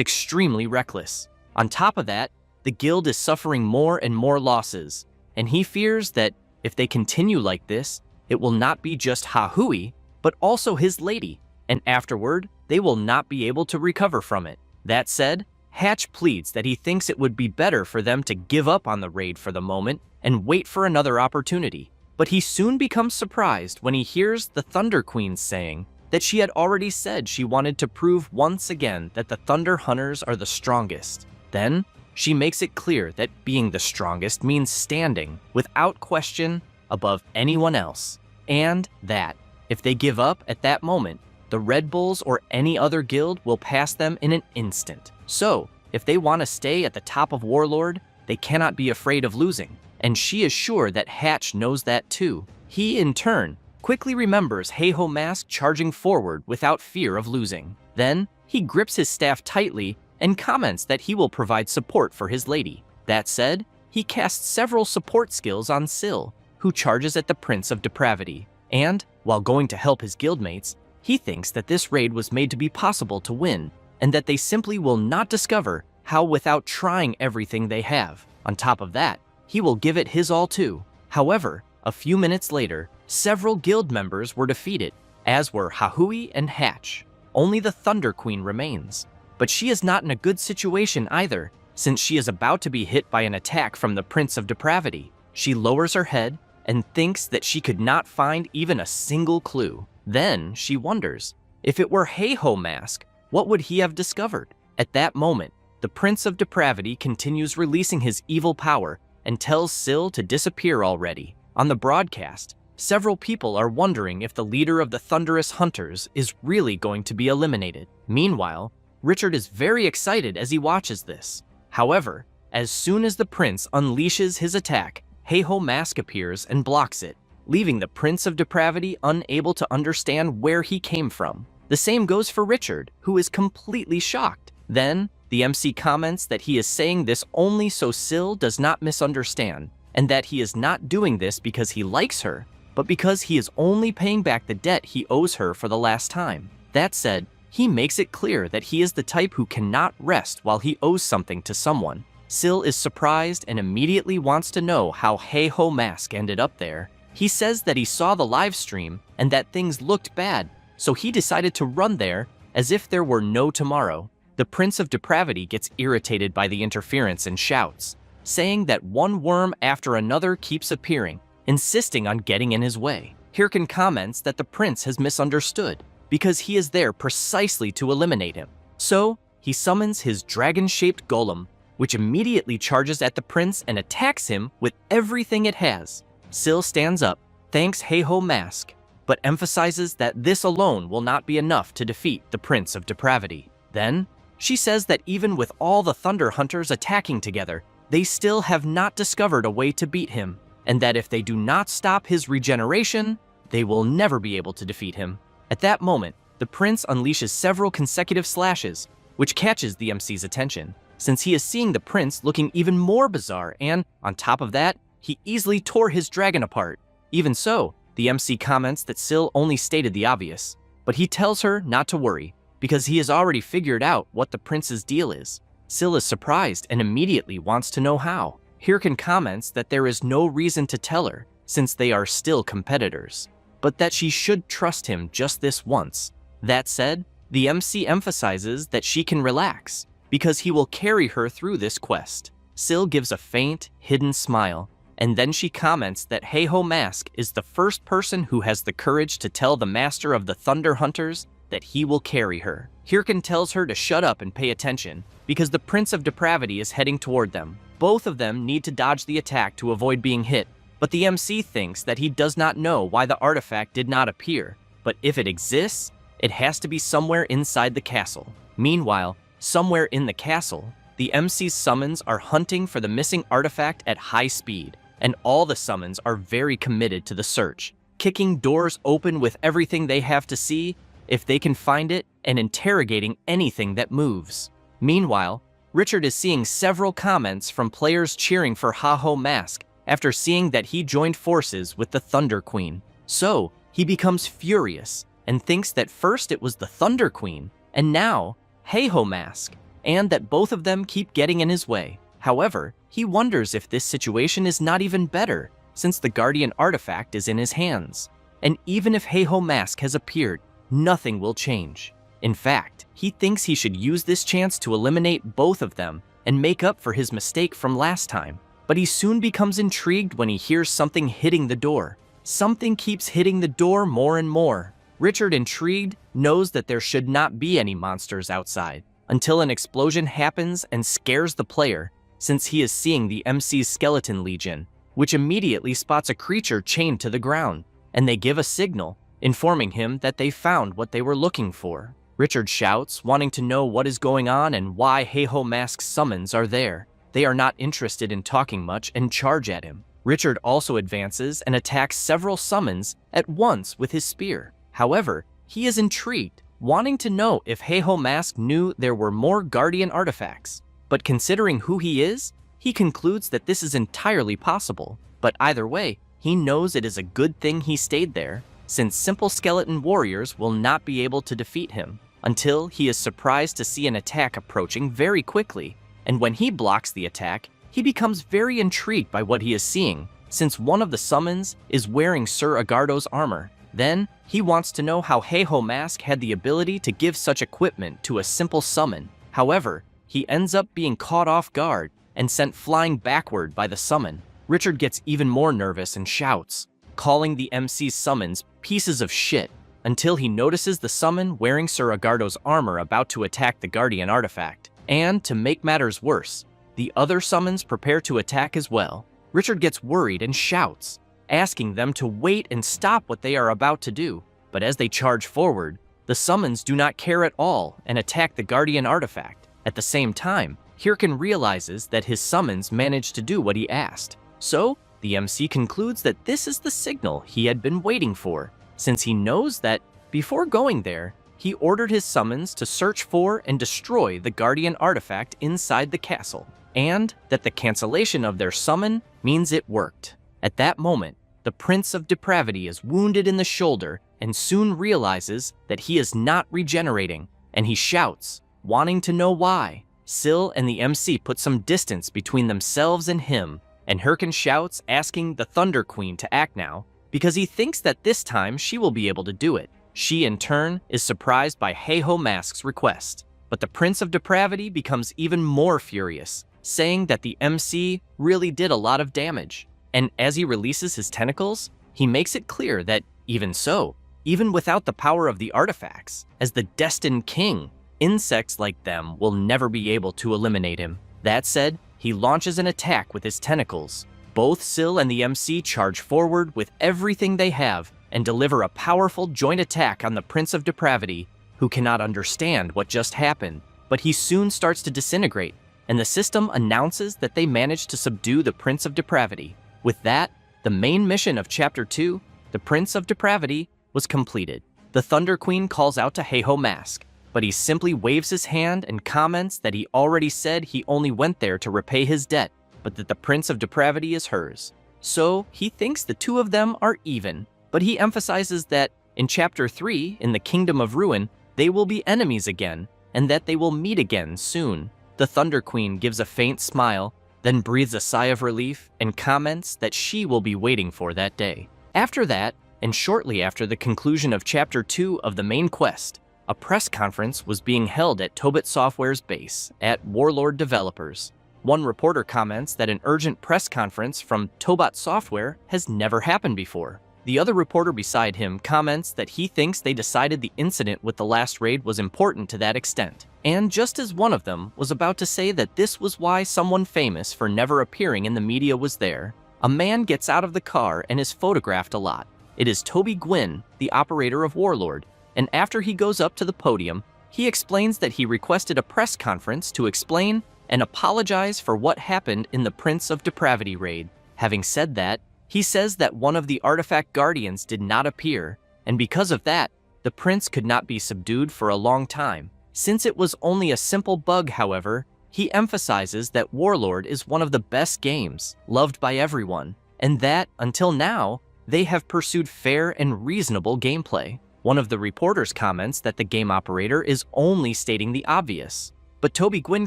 extremely reckless. On top of that, the guild is suffering more and more losses, and he fears that if they continue like this, it will not be just Hahui, but also his lady, and afterward, they will not be able to recover from it. That said, Hatch pleads that he thinks it would be better for them to give up on the raid for the moment and wait for another opportunity. But he soon becomes surprised when he hears the Thunder Queen saying that she had already said she wanted to prove once again that the Thunder Hunters are the strongest. Then, she makes it clear that being the strongest means standing, without question, above anyone else, and that, if they give up at that moment, the Red Bulls or any other guild will pass them in an instant. So, if they want to stay at the top of Warlord, they cannot be afraid of losing, and she is sure that Hatch knows that too. He, in turn, quickly remembers Heiho Mask charging forward without fear of losing. Then, he grips his staff tightly and comments that he will provide support for his lady. That said, he casts several support skills on Syl, who charges at the Prince of Depravity. And, while going to help his guildmates, he thinks that this raid was made to be possible to win, and that they simply will not discover how without trying everything they have. On top of that, he will give it his all too. However, a few minutes later, several guild members were defeated, as were Hahui and Hatch. Only the Thunder Queen remains. But she is not in a good situation either, since she is about to be hit by an attack from the Prince of Depravity. She lowers her head and thinks that she could not find even a single clue. Then she wonders, if it were Heiho Mask, what would he have discovered? At that moment, the Prince of Depravity continues releasing his evil power and tells Syl to disappear already. On the broadcast, several people are wondering if the leader of the Thunderous Hunters is really going to be eliminated. Meanwhile, Richard is very excited as he watches this. However, as soon as the prince unleashes his attack, Heiho Mask appears and blocks it, leaving the Prince of Depravity unable to understand where he came from. The same goes for Richard, who is completely shocked. Then, the MC comments that he is saying this only so Syl does not misunderstand, and that he is not doing this because he likes her, but because he is only paying back the debt he owes her for the last time. That said, he makes it clear that he is the type who cannot rest while he owes something to someone. Syl is surprised and immediately wants to know how Heiho Mask ended up there. He says that he saw the live stream and that things looked bad, so he decided to run there as if there were no tomorrow. The Prince of Depravity gets irritated by the interference and shouts, saying that one worm after another keeps appearing, insisting on getting in his way. Hirkin comments that the prince has misunderstood, because he is there precisely to eliminate him. So, he summons his dragon-shaped golem, which immediately charges at the prince and attacks him with everything it has. Syl stands up, thanks Heiho Mask, but emphasizes that this alone will not be enough to defeat the Prince of Depravity. Then, she says that even with all the Thunder Hunters attacking together, they still have not discovered a way to beat him, and that if they do not stop his regeneration, they will never be able to defeat him. At that moment, the prince unleashes several consecutive slashes, which catches the MC's attention, since he is seeing the prince looking even more bizarre, and, on top of that, he easily tore his dragon apart. Even so, the MC comments that Syl only stated the obvious, but he tells her not to worry, because he has already figured out what the prince's deal is. Syl is surprised and immediately wants to know how. Hirkin comments that there is no reason to tell her, since they are still competitors, but that she should trust him just this once. That said, the MC emphasizes that she can relax, because he will carry her through this quest. Syl gives a faint, hidden smile, and then she comments that Heiho Mask is the first person who has the courage to tell the master of the Thunder Hunters that he will carry her. Hirkin tells her to shut up and pay attention, because the Prince of Depravity is heading toward them. Both of them need to dodge the attack to avoid being hit, but the MC thinks that he does not know why the artifact did not appear, but if it exists, it has to be somewhere inside the castle. Meanwhile, somewhere in the castle, the MC's summons are hunting for the missing artifact at high speed, and all the summons are very committed to the search, kicking doors open with everything they have to see if they can find it, and interrogating anything that moves. Meanwhile, Richard is seeing several comments from players cheering for Heiho Mask after seeing that he joined forces with the Thunder Queen. So, he becomes furious and thinks that first it was the Thunder Queen, and now Heiho Mask, and that both of them keep getting in his way. However, he wonders if this situation is not even better, since the Guardian artifact is in his hands. And even if Heiho Mask has appeared, nothing will change. In fact, he thinks he should use this chance to eliminate both of them and make up for his mistake from last time. But he soon becomes intrigued when he hears something hitting the door. Something keeps hitting the door more and more. Richard, intrigued, knows that there should not be any monsters outside, until an explosion happens and scares the player, since he is seeing the MC's skeleton legion, which immediately spots a creature chained to the ground, and they give a signal, informing him that they found what they were looking for. Richard shouts, wanting to know what is going on and why Heiho Mask's summons are there. They are not interested in talking much and charge at him. Richard also advances and attacks several summons at once with his spear. However, he is intrigued, wanting to know if Heiho Mask knew there were more guardian artifacts. But considering who he is, he concludes that this is entirely possible. But either way, he knows it is a good thing he stayed there, since simple skeleton warriors will not be able to defeat him, until he is surprised to see an attack approaching very quickly. And when he blocks the attack, he becomes very intrigued by what he is seeing, since one of the summons is wearing Sir Agardo's armor. Then, he wants to know how Heiho Mask had the ability to give such equipment to a simple summon. However, he ends up being caught off guard and sent flying backward by the summon. Richard gets even more nervous and shouts, calling the MC's summons pieces of shit, until he notices the summon wearing Sir Agardo's armor about to attack the guardian artifact. And to make matters worse, the other summons prepare to attack as well. Richard gets worried and shouts, asking them to wait and stop what they are about to do. But as they charge forward, the summons do not care at all and attack the guardian artifact. At the same time, Hirkin realizes that his summons managed to do what he asked. So, the MC concludes that this is the signal he had been waiting for, since he knows that, before going there, he ordered his summons to search for and destroy the guardian artifact inside the castle, and that the cancellation of their summon means it worked. At that moment, the Prince of Depravity is wounded in the shoulder and soon realizes that he is not regenerating, and he shouts, wanting to know why. Syl and the MC put some distance between themselves and him, and Hirkin shouts, asking the Thunder Queen to act now, because he thinks that this time she will be able to do it. She, in turn, is surprised by Heiho Mask's request, but the Prince of Depravity becomes even more furious, saying that the MC really did a lot of damage. And as he releases his tentacles, he makes it clear that even so, even without the power of the artifacts, as the destined king, insects like them will never be able to eliminate him. That said, he launches an attack with his tentacles. Both Syl and the MC charge forward with everything they have and deliver a powerful joint attack on the Prince of Depravity, who cannot understand what just happened, but he soon starts to disintegrate, and the system announces that they managed to subdue the Prince of Depravity. With that, the main mission of Chapter 2, the Prince of Depravity, was completed. The Thunder Queen calls out to Heiho Mask, but he simply waves his hand and comments that he already said he only went there to repay his debt, but that the Prince of Depravity is hers. So he thinks the two of them are even, but he emphasizes that in Chapter 3, in the Kingdom of Ruin, they will be enemies again, and that they will meet again soon. The Thunder Queen gives a faint smile, then breathes a sigh of relief and comments that she will be waiting for that day. After that, and shortly after the conclusion of Chapter 2 of the main quest, a press conference was being held at Tobit Software's base at Warlord Developers. One reporter comments that an urgent press conference from Tobit Software has never happened before. The other reporter beside him comments that he thinks they decided the incident with the last raid was important to that extent. And just as one of them was about to say that this was why someone famous for never appearing in the media was there, a man gets out of the car and is photographed a lot. It is Toby Gwynn, the operator of Warlord, and after he goes up to the podium, he explains that he requested a press conference to explain and apologize for what happened in the Prince of Depravity raid. Having said that, he says that one of the artifact guardians did not appear, and because of that, the prince could not be subdued for a long time. Since it was only a simple bug, however, he emphasizes that Warlord is one of the best games, loved by everyone, and that, until now, they have pursued fair and reasonable gameplay. One of the reporters comments that the game operator is only stating the obvious, but Toby Gwynn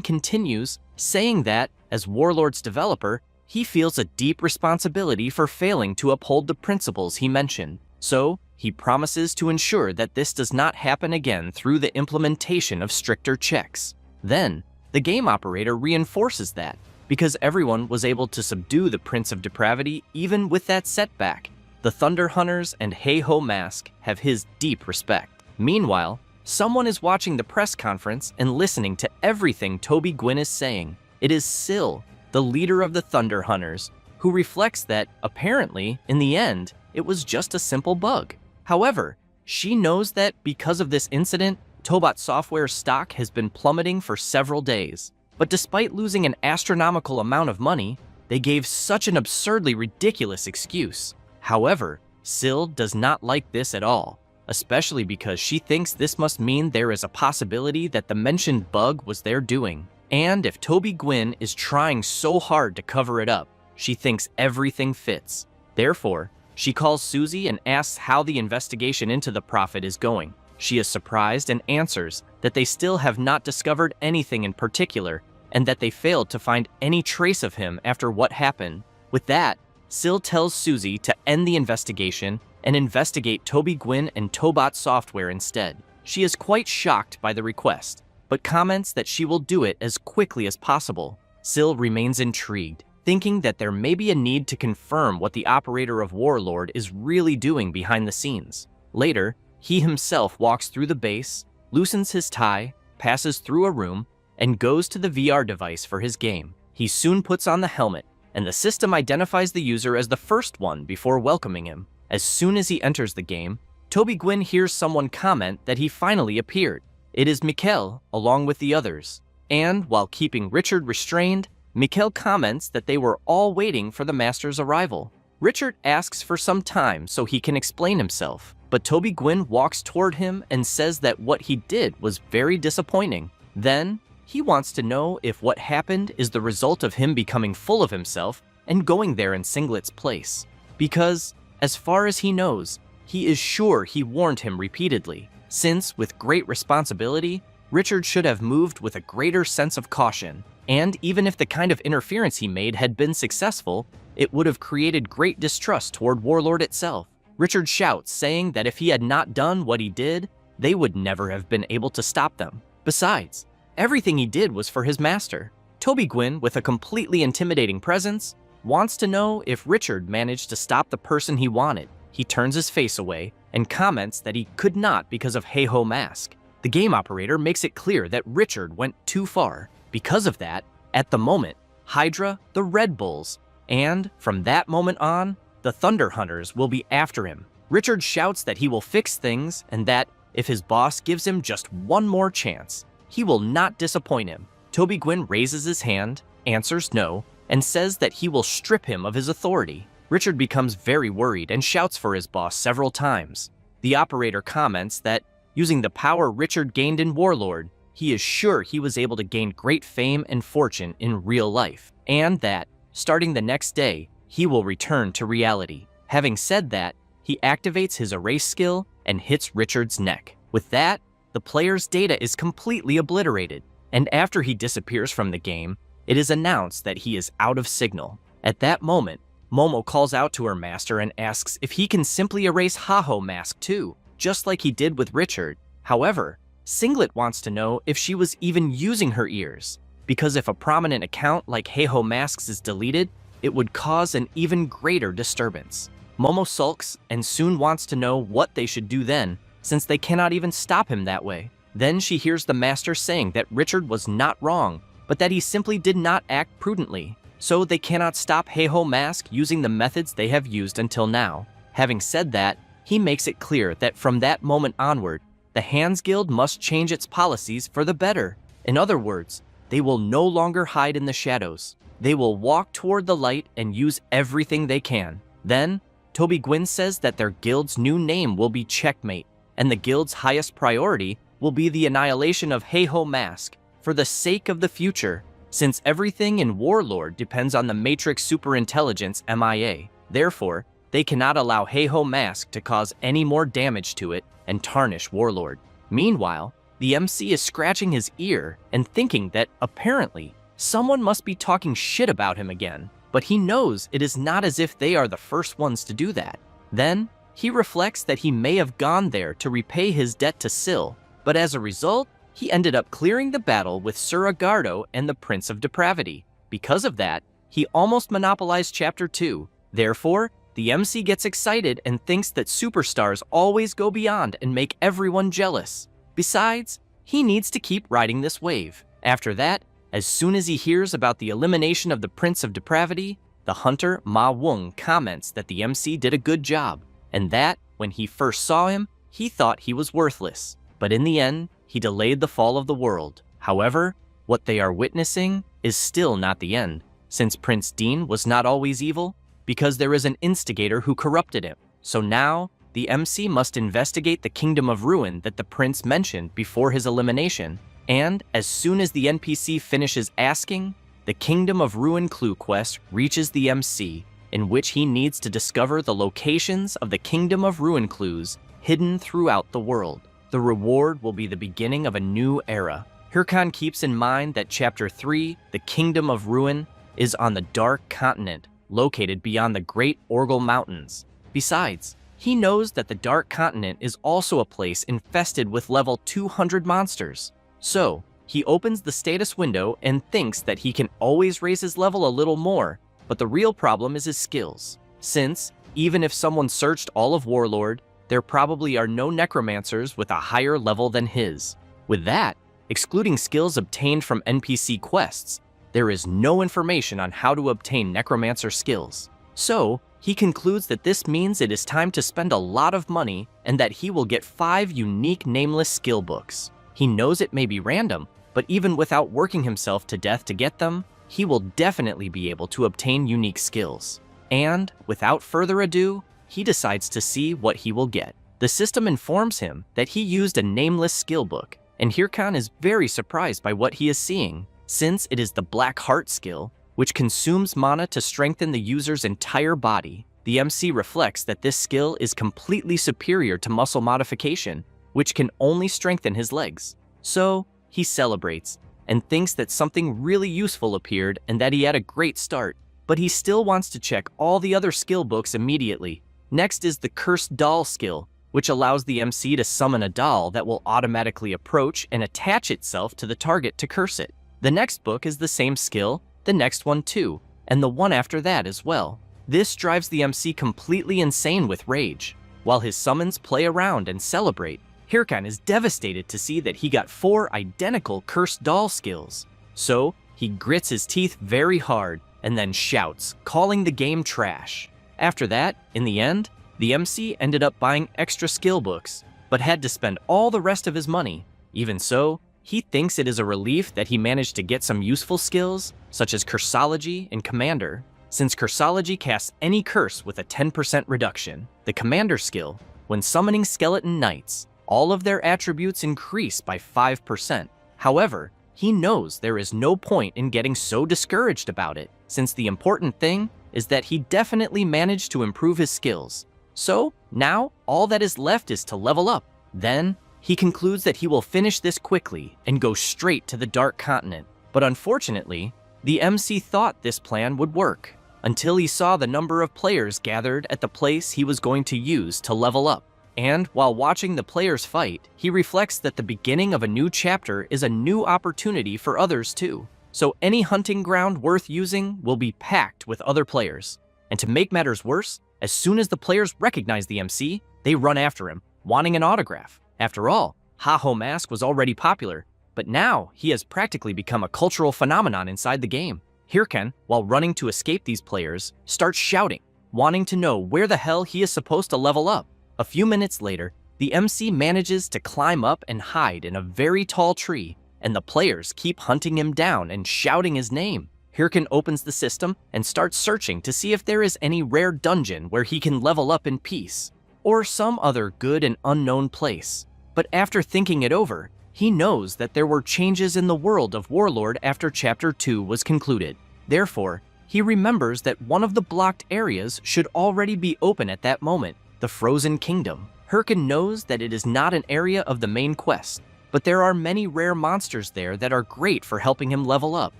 continues, saying that, as Warlord's developer, he feels a deep responsibility for failing to uphold the principles he mentioned. So, he promises to ensure that this does not happen again through the implementation of stricter checks. Then, the game operator reinforces that, because everyone was able to subdue the Prince of Depravity even with that setback, the Thunder Hunters and Heiho Mask have his deep respect. Meanwhile, someone is watching the press conference and listening to everything Toby Gwynn is saying. It is Syl, the leader of the Thunder Hunters, who reflects that, apparently, in the end, it was just a simple bug. However, she knows that because of this incident, Tobot Software's stock has been plummeting for several days. But despite losing an astronomical amount of money, they gave such an absurdly ridiculous excuse. However, Syl does not like this at all, especially because she thinks this must mean there is a possibility that the mentioned bug was their doing. And if Toby Gwyn is trying so hard to cover it up, she thinks everything fits. Therefore, she calls Susie and asks how the investigation into the Prophet is going. She is surprised and answers that they still have not discovered anything in particular and that they failed to find any trace of him after what happened. With that, Syl tells Susie to end the investigation and investigate Toby Gwyn and Tobot Software instead. She is quite shocked by the request, but comments that she will do it as quickly as possible. Syl remains intrigued, thinking that there may be a need to confirm what the operator of Warlord is really doing behind the scenes. Later, he himself walks through the base, loosens his tie, passes through a room, and goes to the VR device for his game. He soon puts on the helmet, and the system identifies the user as the first one before welcoming him. As soon as he enters the game, Toby Gwyn hears someone comment that he finally appeared. It is Mikkel, along with the others. And while keeping Richard restrained, Mikkel comments that they were all waiting for the Master's arrival. Richard asks for some time so he can explain himself, but Toby Gwyn walks toward him and says that what he did was very disappointing. Then, he wants to know if what happened is the result of him becoming full of himself and going there in Singlet's place. Because, as far as he knows, he is sure he warned him repeatedly, since, with great responsibility, Richard should have moved with a greater sense of caution, and even if the kind of interference he made had been successful, it would have created great distrust toward Warlord itself. Richard shouts, saying that if he had not done what he did, they would never have been able to stop them. Besides, everything he did was for his master. Toby Gwyn, with a completely intimidating presence, wants to know if Richard managed to stop the person he wanted. He turns his face away and comments that he could not because of Heiho Mask. The game operator makes it clear that Richard went too far. Because of that, at the moment, Hydra, the Red Bulls, and from that moment on, the Thunder Hunters will be after him. Richard shouts that he will fix things and that if his boss gives him just one more chance, he will not disappoint him. Toby Gwyn raises his hand, answers no, and says that he will strip him of his authority. Richard becomes very worried and shouts for his boss several times. The operator comments that, using the power Richard gained in Warlord, he is sure he was able to gain great fame and fortune in real life, and that, starting the next day, he will return to reality. Having said that, he activates his erase skill and hits Richard's neck. With that, the player's data is completely obliterated, and after he disappears from the game, it is announced that he is out of signal. At that moment, Momo calls out to her master and asks if he can simply erase Heiho Mask too, just like he did with Richard. However, Singlet wants to know if she was even using her ears, because if a prominent account like Heiho Masks is deleted, it would cause an even greater disturbance. Momo sulks and soon wants to know what they should do then, since they cannot even stop him that way. Then she hears the master saying that Richard was not wrong, but that he simply did not act prudently, so they cannot stop Heiho Mask using the methods they have used until now. Having said that, he makes it clear that from that moment onward, the Hands Guild must change its policies for the better. In other words, they will no longer hide in the shadows. They will walk toward the light and use everything they can. Then, Toby Gwyn says that their guild's new name will be Checkmate, and the guild's highest priority will be the annihilation of Heiho Mask for the sake of the future, since everything in Warlord depends on the Matrix superintelligence MIA. Therefore, they cannot allow Heiho Mask to cause any more damage to it and tarnish Warlord. Meanwhile, the MC is scratching his ear and thinking that apparently someone must be talking shit about him again, but he knows it is not as if they are the first ones to do that. Then, he reflects that he may have gone there to repay his debt to Syl, but as a result, he ended up clearing the battle with Suragardo and the Prince of Depravity. Because of that, he almost monopolized Chapter 2. Therefore, the MC gets excited and thinks that superstars always go beyond and make everyone jealous. Besides, he needs to keep riding this wave. After that, as soon as he hears about the elimination of the Prince of Depravity, the hunter Ma Wung comments that the MC did a good job, and that, when he first saw him, he thought he was worthless. But in the end, he delayed the fall of the world. However, what they are witnessing is still not the end, since Prince Dean was not always evil, because there is an instigator who corrupted him. So now, the MC must investigate the Kingdom of Ruin that the prince mentioned before his elimination, and as soon as the NPC finishes asking, the Kingdom of Ruin clue quest reaches the MC, in which he needs to discover the locations of the Kingdom of Ruin clues hidden throughout the world. The reward will be the beginning of a new era. Hirkan keeps in mind that Chapter 3, the Kingdom of Ruin, is on the Dark Continent, located beyond the Great Orgel Mountains. Besides, he knows that the Dark Continent is also a place infested with level 200 monsters. So, he opens the status window and thinks that he can always raise his level a little more, but the real problem is his skills. Since, even if someone searched all of Warlord, there probably are no necromancers with a higher level than his. With that, excluding skills obtained from NPC quests, there is no information on how to obtain necromancer skills. So, he concludes that this means it is time to spend a lot of money and that he will get 5 unique nameless skill books. He knows it may be random, but even without working himself to death to get them, he will definitely be able to obtain unique skills. And, without further ado, he decides to see what he will get. The system informs him that he used a nameless skill book, and Hirkan is very surprised by what he is seeing, since it is the Black Heart skill, which consumes mana to strengthen the user's entire body. The MC reflects that this skill is completely superior to muscle modification, which can only strengthen his legs. So, he celebrates, and thinks that something really useful appeared and that he had a great start, but he still wants to check all the other skill books immediately. Next is the Cursed Doll skill, which allows the MC to summon a doll that will automatically approach and attach itself to the target to curse it. The next book is the same skill, the next one too, and the one after that as well. This drives the MC completely insane with rage. While his summons play around and celebrate, Hirkan is devastated to see that he got 4 identical Cursed Doll skills. So, he grits his teeth very hard and then shouts, calling the game trash. After that, in the end, the MC ended up buying extra skill books, but had to spend all the rest of his money. Even so, he thinks it is a relief that he managed to get some useful skills, such as Cursology and Commander, since Cursology casts any curse with a 10% reduction. The Commander skill, when summoning skeleton knights, all of their attributes increase by 5%. However, he knows there is no point in getting so discouraged about it, since the important thing is that he definitely managed to improve his skills. So, now, all that is left is to level up. Then, he concludes that he will finish this quickly and go straight to the Dark Continent. But unfortunately, the MC thought this plan would work, until he saw the number of players gathered at the place he was going to use to level up. And while watching the players fight, he reflects that the beginning of a new chapter is a new opportunity for others too. So any hunting ground worth using will be packed with other players. And to make matters worse, as soon as the players recognize the MC, they run after him, wanting an autograph. After all, Ha-Ho Mask was already popular, but now he has practically become a cultural phenomenon inside the game. Hirkan, while running to escape these players, starts shouting, wanting to know where the hell he is supposed to level up. A few minutes later, the MC manages to climb up and hide in a very tall tree, and the players keep hunting him down and shouting his name. Hirkan opens the system and starts searching to see if there is any rare dungeon where he can level up in peace, or some other good and unknown place. But after thinking it over, he knows that there were changes in the world of Warlord after Chapter 2 was concluded. Therefore, he remembers that one of the blocked areas should already be open at that moment, the Frozen Kingdom. Hirkan knows that it is not an area of the main quest, but there are many rare monsters there that are great for helping him level up,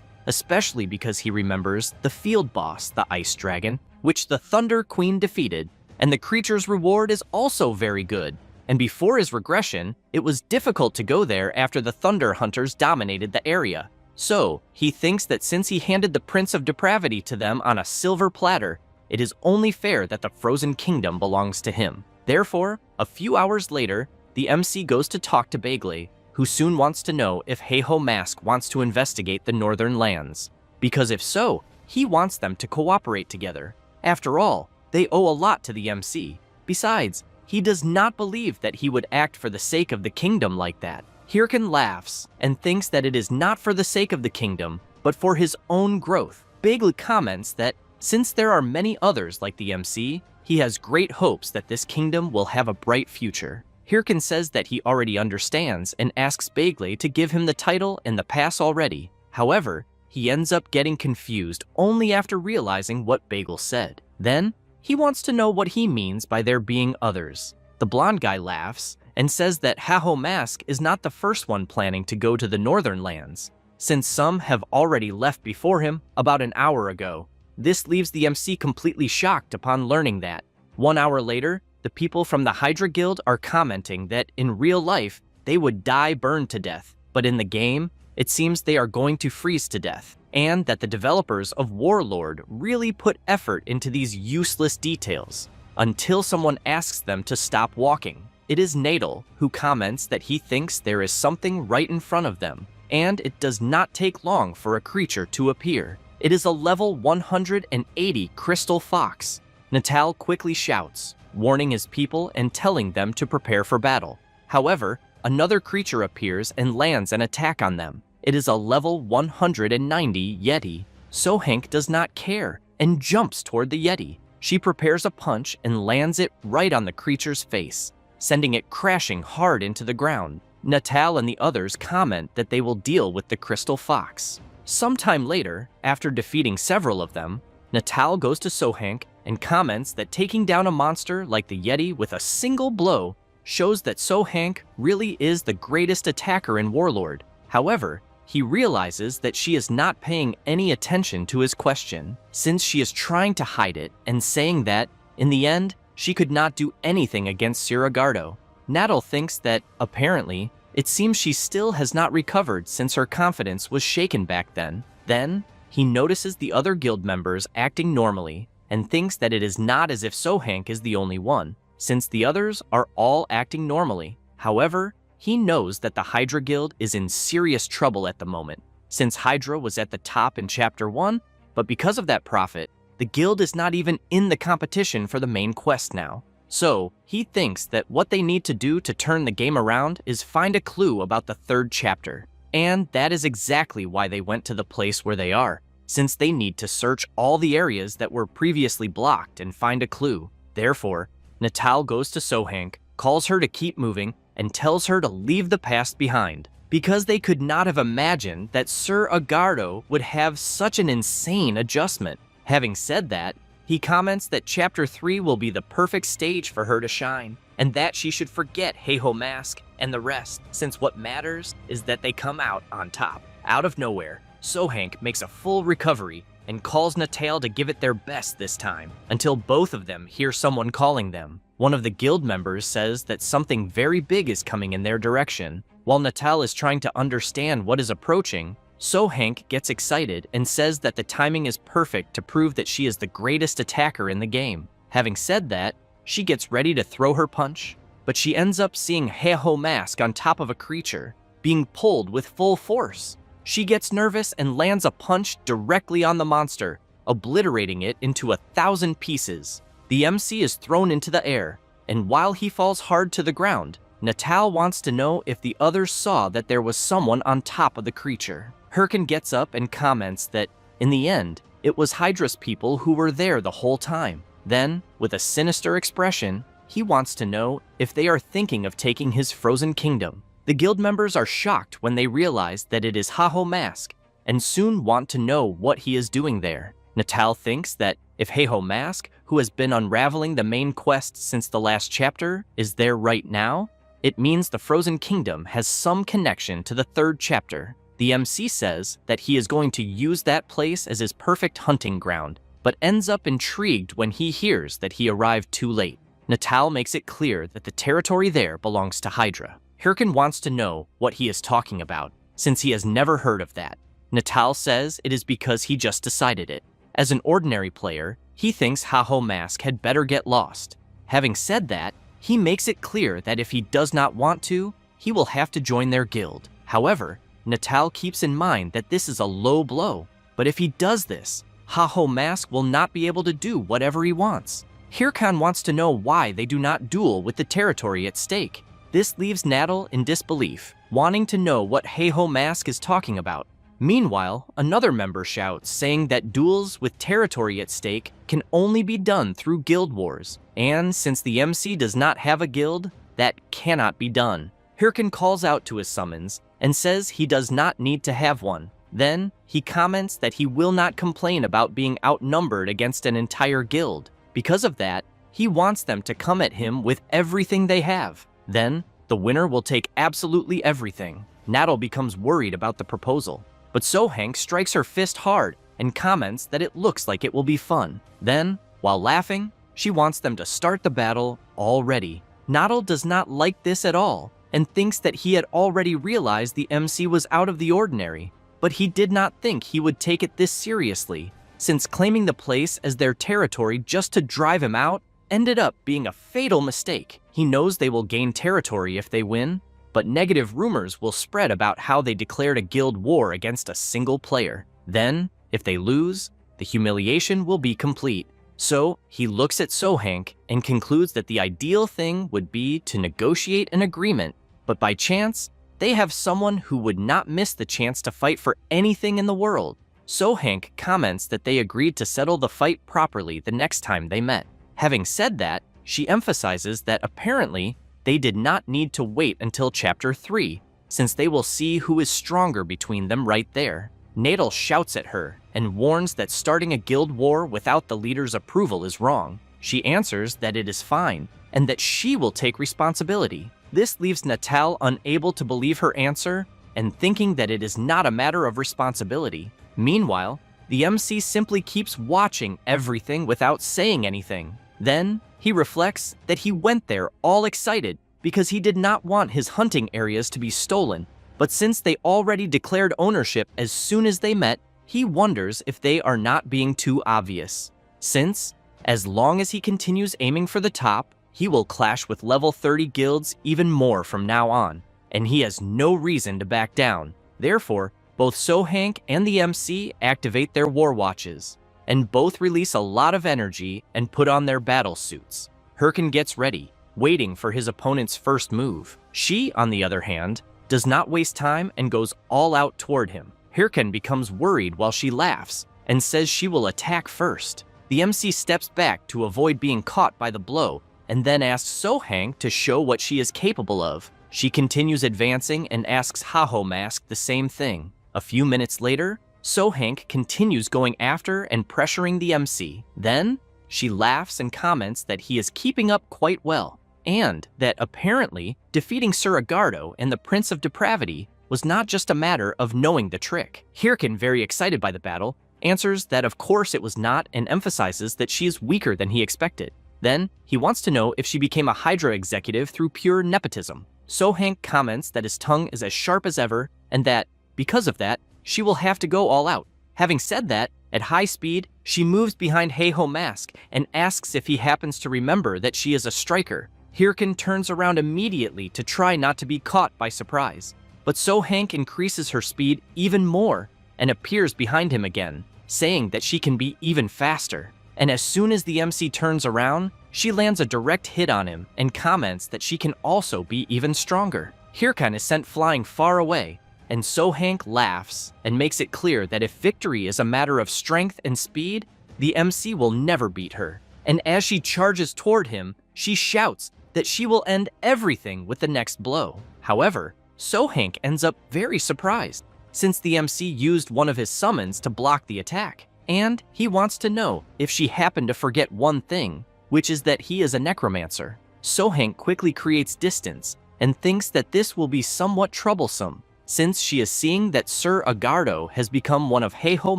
especially because he remembers the field boss, the Ice Dragon, which the Thunder Queen defeated, and the creature's reward is also very good. And before his regression, it was difficult to go there after the Thunder Hunters dominated the area. So, he thinks that since he handed the Prince of Depravity to them on a silver platter, it is only fair that the Frozen Kingdom belongs to him. Therefore, a few hours later, the MC goes to talk to Begley, who soon wants to know if Heiho Mask wants to investigate the northern lands. Because if so, he wants them to cooperate together. After all, they owe a lot to the MC. Besides, he does not believe that he would act for the sake of the kingdom like that. Hirkin laughs and thinks that it is not for the sake of the kingdom, but for his own growth. Bagley comments that since there are many others like the MC, he has great hopes that this kingdom will have a bright future. Hirkin says that he already understands and asks Bagley to give him the title and the pass already. However, he ends up getting confused only after realizing what Bagel said. Then, he wants to know what he means by there being others. The blonde guy laughs and says that Heiho Mask is not the first one planning to go to the northern lands, since some have already left before him about an hour ago. This leaves the MC completely shocked upon learning that. 1 hour later, the people from the Hydra Guild are commenting that in real life, they would die burned to death, but in the game, it seems they are going to freeze to death, and that the developers of Warlord really put effort into these useless details, until someone asks them to stop walking. It is Nadal who comments that he thinks there is something right in front of them, and it does not take long for a creature to appear. It is a level 180 crystal fox. Natal quickly shouts, warning his people and telling them to prepare for battle. However, another creature appears and lands an attack on them. It is a level 190 Yeti. Sohank does not care and jumps toward the Yeti. She prepares a punch and lands it right on the creature's face, sending it crashing hard into the ground. Natal and the others comment that they will deal with the crystal fox. Sometime later, after defeating several of them, Natal goes to Sohank and comments that taking down a monster like the Yeti with a single blow shows that Sohank really is the greatest attacker in Warlord. However, he realizes that she is not paying any attention to his question, since she is trying to hide it and saying that, in the end, she could not do anything against Sirigardo. Natal thinks that, apparently, it seems she still has not recovered since her confidence was shaken back then. Then, he notices the other guild members acting normally and thinks that it is not as if Sohank is the only one, since the others are all acting normally. However, he knows that the Hydra Guild is in serious trouble at the moment, since Hydra was at the top in Chapter 1, but because of that profit, the guild is not even in the competition for the main quest now. So, he thinks that what they need to do to turn the game around is find a clue about the 3rd chapter. And that is exactly why they went to the place where they are, since they need to search all the areas that were previously blocked and find a clue. Therefore, Natal goes to Sohank, calls her to keep moving, and tells her to leave the past behind, because they could not have imagined that Sir Agardo would have such an insane adjustment. Having said that, he comments that Chapter 3 will be the perfect stage for her to shine, and that she should forget Heiho Mask and the rest, since what matters is that they come out on top. Out of nowhere, Sohank makes a full recovery and calls Natal to give it their best this time, until both of them hear someone calling them. One of the guild members says that something very big is coming in their direction. While Natal is trying to understand what is approaching, Sohank gets excited and says that the timing is perfect to prove that she is the greatest attacker in the game. Having said that, she gets ready to throw her punch, but she ends up seeing Heiho Mask on top of a creature, being pulled with full force. She gets nervous and lands a punch directly on the monster, obliterating it into 1,000 pieces. The MC is thrown into the air, and while he falls hard to the ground, Natal wants to know if the others saw that there was someone on top of the creature. Hirkin gets up and comments that, in the end, it was Hydra's people who were there the whole time. Then, with a sinister expression, he wants to know if they are thinking of taking his frozen kingdom. The guild members are shocked when they realize that it is Heiho Mask, and soon want to know what he is doing there. Natal thinks that if Heiho Mask, who has been unraveling the main quest since the last chapter, is there right now, it means the Frozen Kingdom has some connection to the 3rd chapter. The MC says that he is going to use that place as his perfect hunting ground, but ends up intrigued when he hears that he arrived too late. Natal makes it clear that the territory there belongs to Hydra. Hirkin wants to know what he is talking about, since he has never heard of that. Natal says it is because he just decided it. As an ordinary player, he thinks Heiho Mask had better get lost. Having said that, he makes it clear that if he does not want to, he will have to join their guild. However, Natal keeps in mind that this is a low blow, but if he does this, Haho Mask will not be able to do whatever he wants. Hirkan wants to know why they do not duel with the territory at stake. This leaves Natal in disbelief, wanting to know what Haho Mask is talking about. Meanwhile, another member shouts, saying that duels with territory at stake can only be done through guild wars, and since the MC does not have a guild, that cannot be done. Hirkan calls out to his summons and says he does not need to have one. Then, he comments that he will not complain about being outnumbered against an entire guild. Because of that, he wants them to come at him with everything they have. Then, the winner will take absolutely everything. Natal becomes worried about the proposal, but Sohank strikes her fist hard and comments that it looks like it will be fun. Then, while laughing, she wants them to start the battle already. Natal does not like this at all and thinks that he had already realized the MC was out of the ordinary, but he did not think he would take it this seriously, since claiming the place as their territory just to drive him out ended up being a fatal mistake. He knows they will gain territory if they win, but negative rumors will spread about how they declared a guild war against a single player. Then, if they lose, the humiliation will be complete. So, he looks at Sohank and concludes that the ideal thing would be to negotiate an agreement, but by chance, they have someone who would not miss the chance to fight for anything in the world. Sohank comments that they agreed to settle the fight properly the next time they met. Having said that, she emphasizes that apparently they did not need to wait until Chapter 3, since they will see who is stronger between them right there. Natal shouts at her and warns that starting a guild war without the leader's approval is wrong. She answers that it is fine and that she will take responsibility. This leaves Natal unable to believe her answer and thinking that it is not a matter of responsibility. Meanwhile, the MC simply keeps watching everything without saying anything. Then, he reflects that he went there all excited because he did not want his hunting areas to be stolen, but since they already declared ownership as soon as they met, he wonders if they are not being too obvious. Since, as long as he continues aiming for the top, he will clash with level 30 guilds even more from now on, and he has no reason to back down. Therefore, both Sohank and the MC activate their war watches, and both release a lot of energy and put on their battle suits. Hirkan gets ready, waiting for his opponent's first move. She, on the other hand, does not waste time and goes all out toward him. Hirkan becomes worried while she laughs and says she will attack first. The MC steps back to avoid being caught by the blow and then asks Sohank to show what she is capable of. She continues advancing and asks Haho Mask the same thing. A few minutes later, Sohank continues going after and pressuring the MC. Then, she laughs and comments that he is keeping up quite well, and that apparently defeating Sir Agardo and the Prince of Depravity was not just a matter of knowing the trick. Hirkan, very excited by the battle, answers that of course it was not and emphasizes that she is weaker than he expected. Then, he wants to know if she became a Hydra executive through pure nepotism. Sohank comments that his tongue is as sharp as ever and that, because of that, she will have to go all out. Having said that, at high speed, she moves behind Haho Mask and asks if he happens to remember that she is a striker. Hirkan turns around immediately to try not to be caught by surprise, but Sohank increases her speed even more and appears behind him again, saying that she can be even faster. And as soon as the MC turns around, she lands a direct hit on him and comments that she can also be even stronger. Hirkan is sent flying far away, and Sohank laughs and makes it clear that if victory is a matter of strength and speed, the MC will never beat her. And as she charges toward him, she shouts that she will end everything with the next blow. However, Sohank ends up very surprised, since the MC used one of his summons to block the attack, and he wants to know if she happened to forget one thing, which is that he is a necromancer. Sohank quickly creates distance and thinks that this will be somewhat troublesome, since she is seeing that Sir Agardo has become one of Haho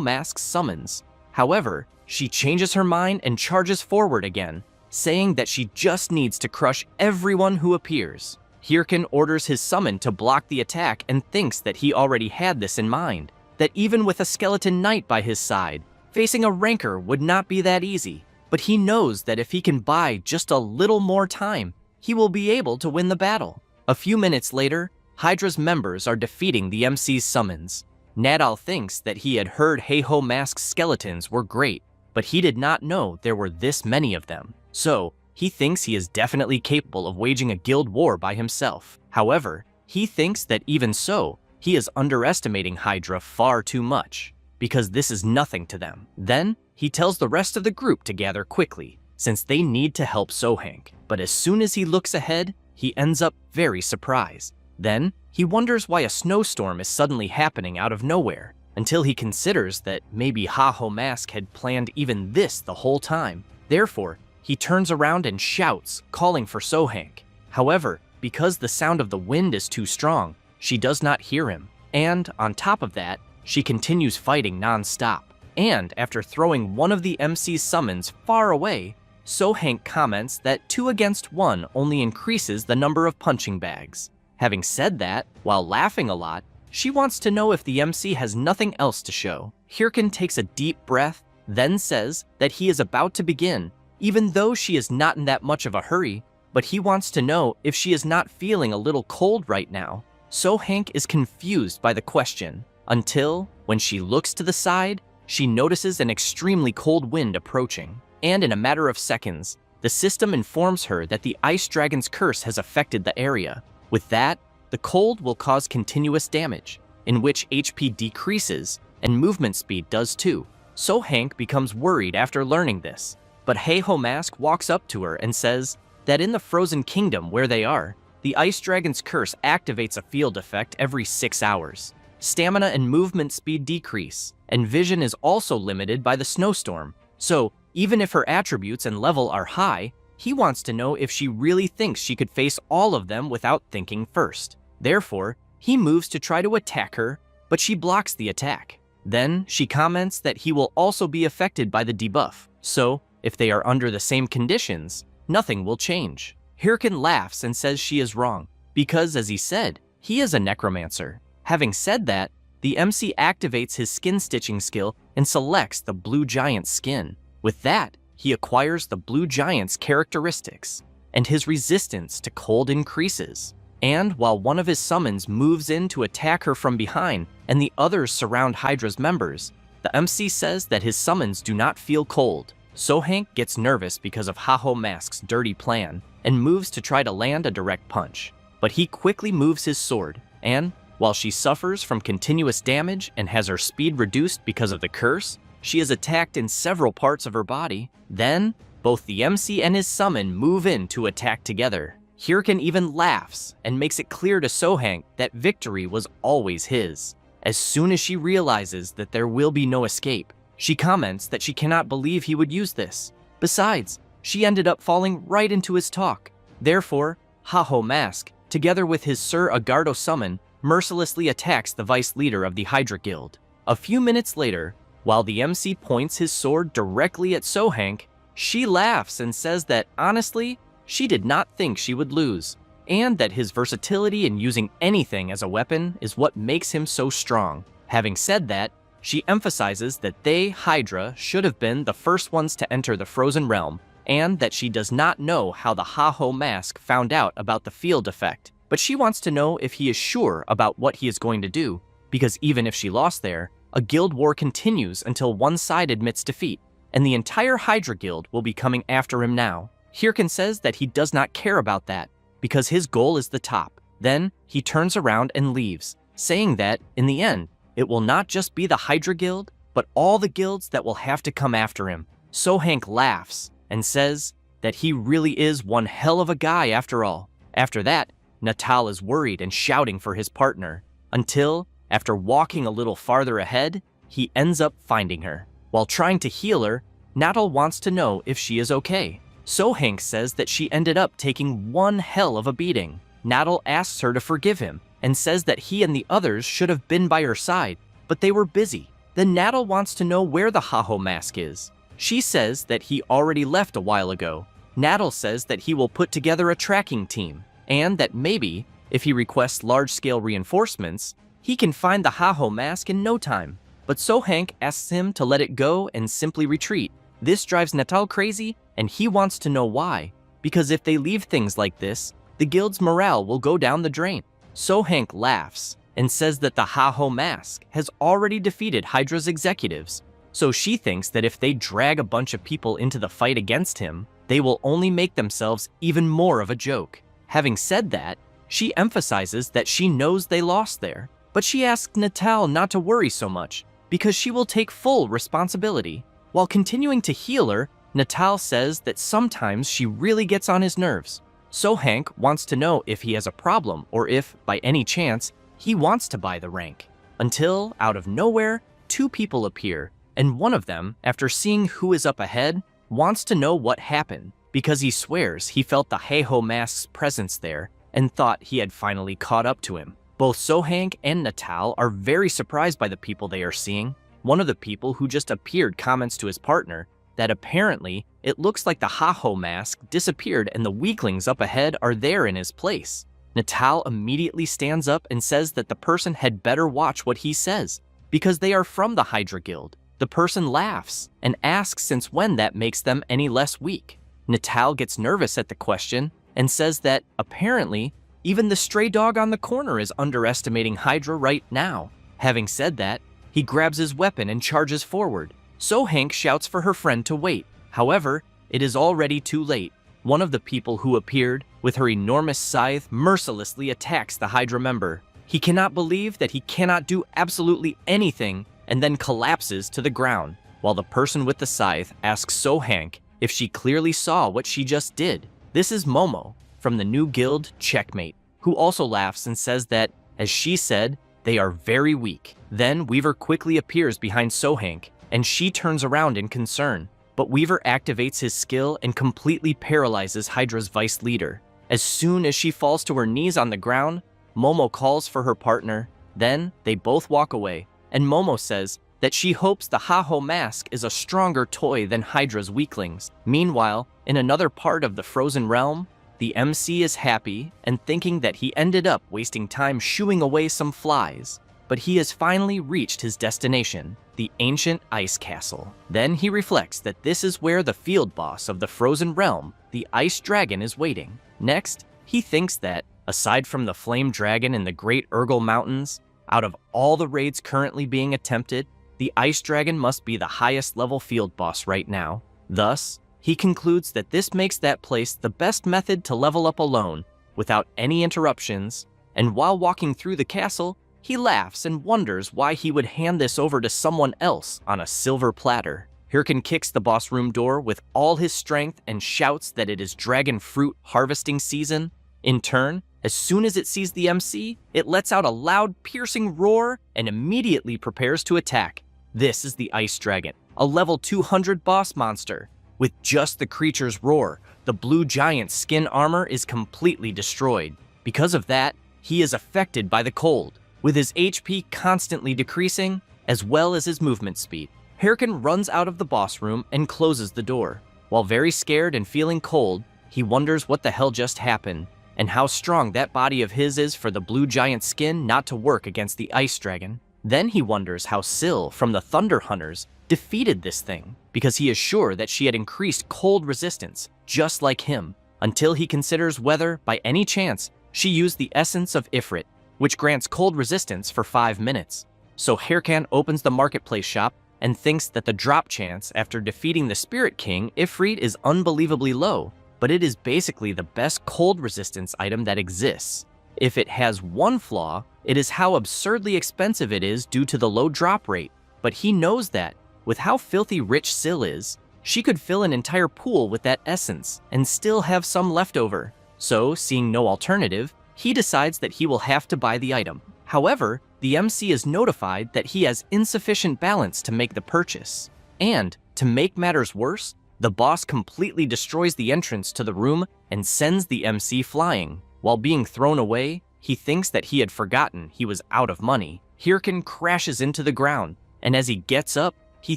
Mask's summons. However, she changes her mind and charges forward again, saying that she just needs to crush everyone who appears. Hirkan orders his summon to block the attack and thinks that he already had this in mind, that even with a skeleton knight by his side, facing a rancor would not be that easy, but he knows that if he can buy just a little more time, he will be able to win the battle. A few minutes later, Hydra's members are defeating the MC's summons. Nadal thinks that he had heard Heiho Mask's skeletons were great, but he did not know there were this many of them. So, he thinks he is definitely capable of waging a guild war by himself. However, he thinks that even so, he is underestimating Hydra far too much, because this is nothing to them. Then, he tells the rest of the group to gather quickly, since they need to help Sohank. But as soon as he looks ahead, he ends up very surprised. Then, he wonders why a snowstorm is suddenly happening out of nowhere, until he considers that maybe Heiho Mask had planned even this the whole time. Therefore, he turns around and shouts, calling for Sohank. However, because the sound of the wind is too strong, she does not hear him. And, on top of that, she continues fighting non-stop. And, after throwing one of the MC's summons far away, Sohank comments that 2 against 1 only increases the number of punching bags. Having said that, while laughing a lot, she wants to know if the MC has nothing else to show. Hirkin takes a deep breath, then says that he is about to begin, even though she is not in that much of a hurry, but he wants to know if she is not feeling a little cold right now. Sohank is confused by the question, until, when she looks to the side, she notices an extremely cold wind approaching. And in a matter of seconds, the system informs her that the Ice Dragon's curse has affected the area. With that, the cold will cause continuous damage, in which HP decreases and movement speed does too. Sohank becomes worried after learning this, but Heiho Mask walks up to her and says that in the Frozen Kingdom where they are, the Ice Dragon's curse activates a field effect every 6 hours. Stamina and movement speed decrease, and vision is also limited by the snowstorm. So, even if her attributes and level are high, he wants to know if she really thinks she could face all of them without thinking first. Therefore, he moves to try to attack her, but she blocks the attack. Then, she comments that he will also be affected by the debuff, so if they are under the same conditions, nothing will change. Hirkin laughs and says she is wrong, because as he said, he is a necromancer. Having said that, the MC activates his skin stitching skill and selects the Blue Giant's skin. With that, he acquires the Blue Giant's characteristics, and his resistance to cold increases. And while one of his summons moves in to attack her from behind and the others surround Hydra's members, the MC says that his summons do not feel cold. Sohank gets nervous because of Heiho Mask's dirty plan and moves to try to land a direct punch. But he quickly moves his sword, and while she suffers from continuous damage and has her speed reduced because of the curse, she is attacked in several parts of her body. Then, both the MC and his summon move in to attack together. Hirkin even laughs and makes it clear to Sohank that victory was always his. As soon as she realizes that there will be no escape, she comments that she cannot believe he would use this. Besides, she ended up falling right into his talk. Therefore, Heiho Mask, together with his Sir Agardo summon, mercilessly attacks the vice leader of the Hydra Guild. A few minutes later, while the MC points his sword directly at Sohank, she laughs and says that, honestly, she did not think she would lose, and that his versatility in using anything as a weapon is what makes him so strong. Having said that, she emphasizes that they, Hydra, should have been the first ones to enter the Frozen Realm, and that she does not know how the Heiho Mask found out about the field effect. But she wants to know if he is sure about what he is going to do, because even if she lost there, a guild war continues until one side admits defeat, and the entire Hydra Guild will be coming after him now. Hirkin says that he does not care about that, because his goal is the top. Then, he turns around and leaves, saying that, in the end, it will not just be the Hydra Guild, but all the guilds that will have to come after him. Sohank laughs and says that he really is one hell of a guy after all. After that, Natal is worried and shouting for his partner, until, after walking a little farther ahead, he ends up finding her. While trying to heal her, Natal wants to know if she is okay. Sohank says that she ended up taking one hell of a beating. Natal asks her to forgive him, and says that he and the others should have been by her side, but they were busy. Then Natal wants to know where the Heiho Mask is. She says that he already left a while ago. Natal says that he will put together a tracking team, and that maybe, if he requests large-scale reinforcements, he can find the Heiho Mask in no time. But Sohank asks him to let it go and simply retreat. This drives Natal crazy, and he wants to know why, because if they leave things like this, the guild's morale will go down the drain. So-Hank laughs and says that the Ha-Ho Mask has already defeated Hydra's executives, so she thinks that if they drag a bunch of people into the fight against him, they will only make themselves even more of a joke. Having said that, she emphasizes that she knows they lost there, but she asks Natal not to worry so much, because she will take full responsibility. While continuing to heal her, Natal says that sometimes she really gets on his nerves. So Hank wants to know if he has a problem or if, by any chance, he wants to buy the rank. Until, out of nowhere, two people appear, and one of them, after seeing who is up ahead, wants to know what happened, because he swears he felt the Ha-Ho Mask's presence there and thought he had finally caught up to him. Both So-Hank and Natal are very surprised by the people they are seeing. One of the people who just appeared comments to his partner that apparently it looks like the Ha-Ho Mask disappeared and the weaklings up ahead are there in his place. Natal immediately stands up and says that the person had better watch what he says, because they are from the Hydra Guild. The person laughs and asks since when that makes them any less weak. Natal gets nervous at the question and says that apparently even the stray dog on the corner is underestimating Hydra right now. Having said that, he grabs his weapon and charges forward. So Hank shouts for her friend to wait. However, it is already too late. One of the people who appeared with her enormous scythe mercilessly attacks the Hydra member. He cannot believe that he cannot do absolutely anything and then collapses to the ground, while the person with the scythe asks So Hank if she clearly saw what she just did. This is Momo from the new guild Checkmate, who also laughs and says that, as she said, they are very weak. Then Weaver quickly appears behind So Hank, and she turns around in concern. But Weaver activates his skill and completely paralyzes Hydra's vice leader. As soon as she falls to her knees on the ground, Momo calls for her partner. Then they both walk away, and Momo says that she hopes the Ha-Ho Mask is a stronger toy than Hydra's weaklings. Meanwhile, in another part of the Frozen Realm, the MC is happy and thinking that he ended up wasting time shooing away some flies. But he has finally reached his destination, the ancient ice castle. Then he reflects that this is where the field boss of the Frozen Realm, the Ice Dragon, is waiting. Next, he thinks that, aside from the Flame Dragon in the Great Urgle Mountains, out of all the raids currently being attempted, the Ice Dragon must be the highest level field boss right now. Thus, he concludes that this makes that place the best method to level up alone, without any interruptions, and while walking through the castle, he laughs and wonders why he would hand this over to someone else on a silver platter. Hirkin kicks the boss room door with all his strength and shouts that it is dragon fruit harvesting season. In turn, as soon as it sees the MC, it lets out a loud, piercing roar and immediately prepares to attack. This is the Ice Dragon, a level 200 boss monster. With just the creature's roar, the blue giant's skin armor is completely destroyed. Because of that, he is affected by the cold, with his HP constantly decreasing, as well as his movement speed. Hirkin runs out of the boss room and closes the door. While very scared and feeling cold, he wonders what the hell just happened, and how strong that body of his is for the blue giant skin not to work against the Ice Dragon. Then he wonders how Syl from the Thunder Hunters defeated this thing, because he is sure that she had increased cold resistance, just like him, until he considers whether, by any chance, she used the essence of Ifrit, which grants cold resistance for 5 minutes. So Hirkan opens the marketplace shop and thinks that the drop chance after defeating the Spirit King Ifrit is unbelievably low, but it is basically the best cold resistance item that exists. If it has one flaw, it is how absurdly expensive it is due to the low drop rate, but he knows that, with how filthy rich Syl is, she could fill an entire pool with that essence and still have some left over. So, seeing no alternative, he decides that he will have to buy the item. However, the MC is notified that he has insufficient balance to make the purchase. And, to make matters worse, the boss completely destroys the entrance to the room and sends the MC flying. While being thrown away, he thinks that he had forgotten he was out of money. Hirkin crashes into the ground, and as he gets up, he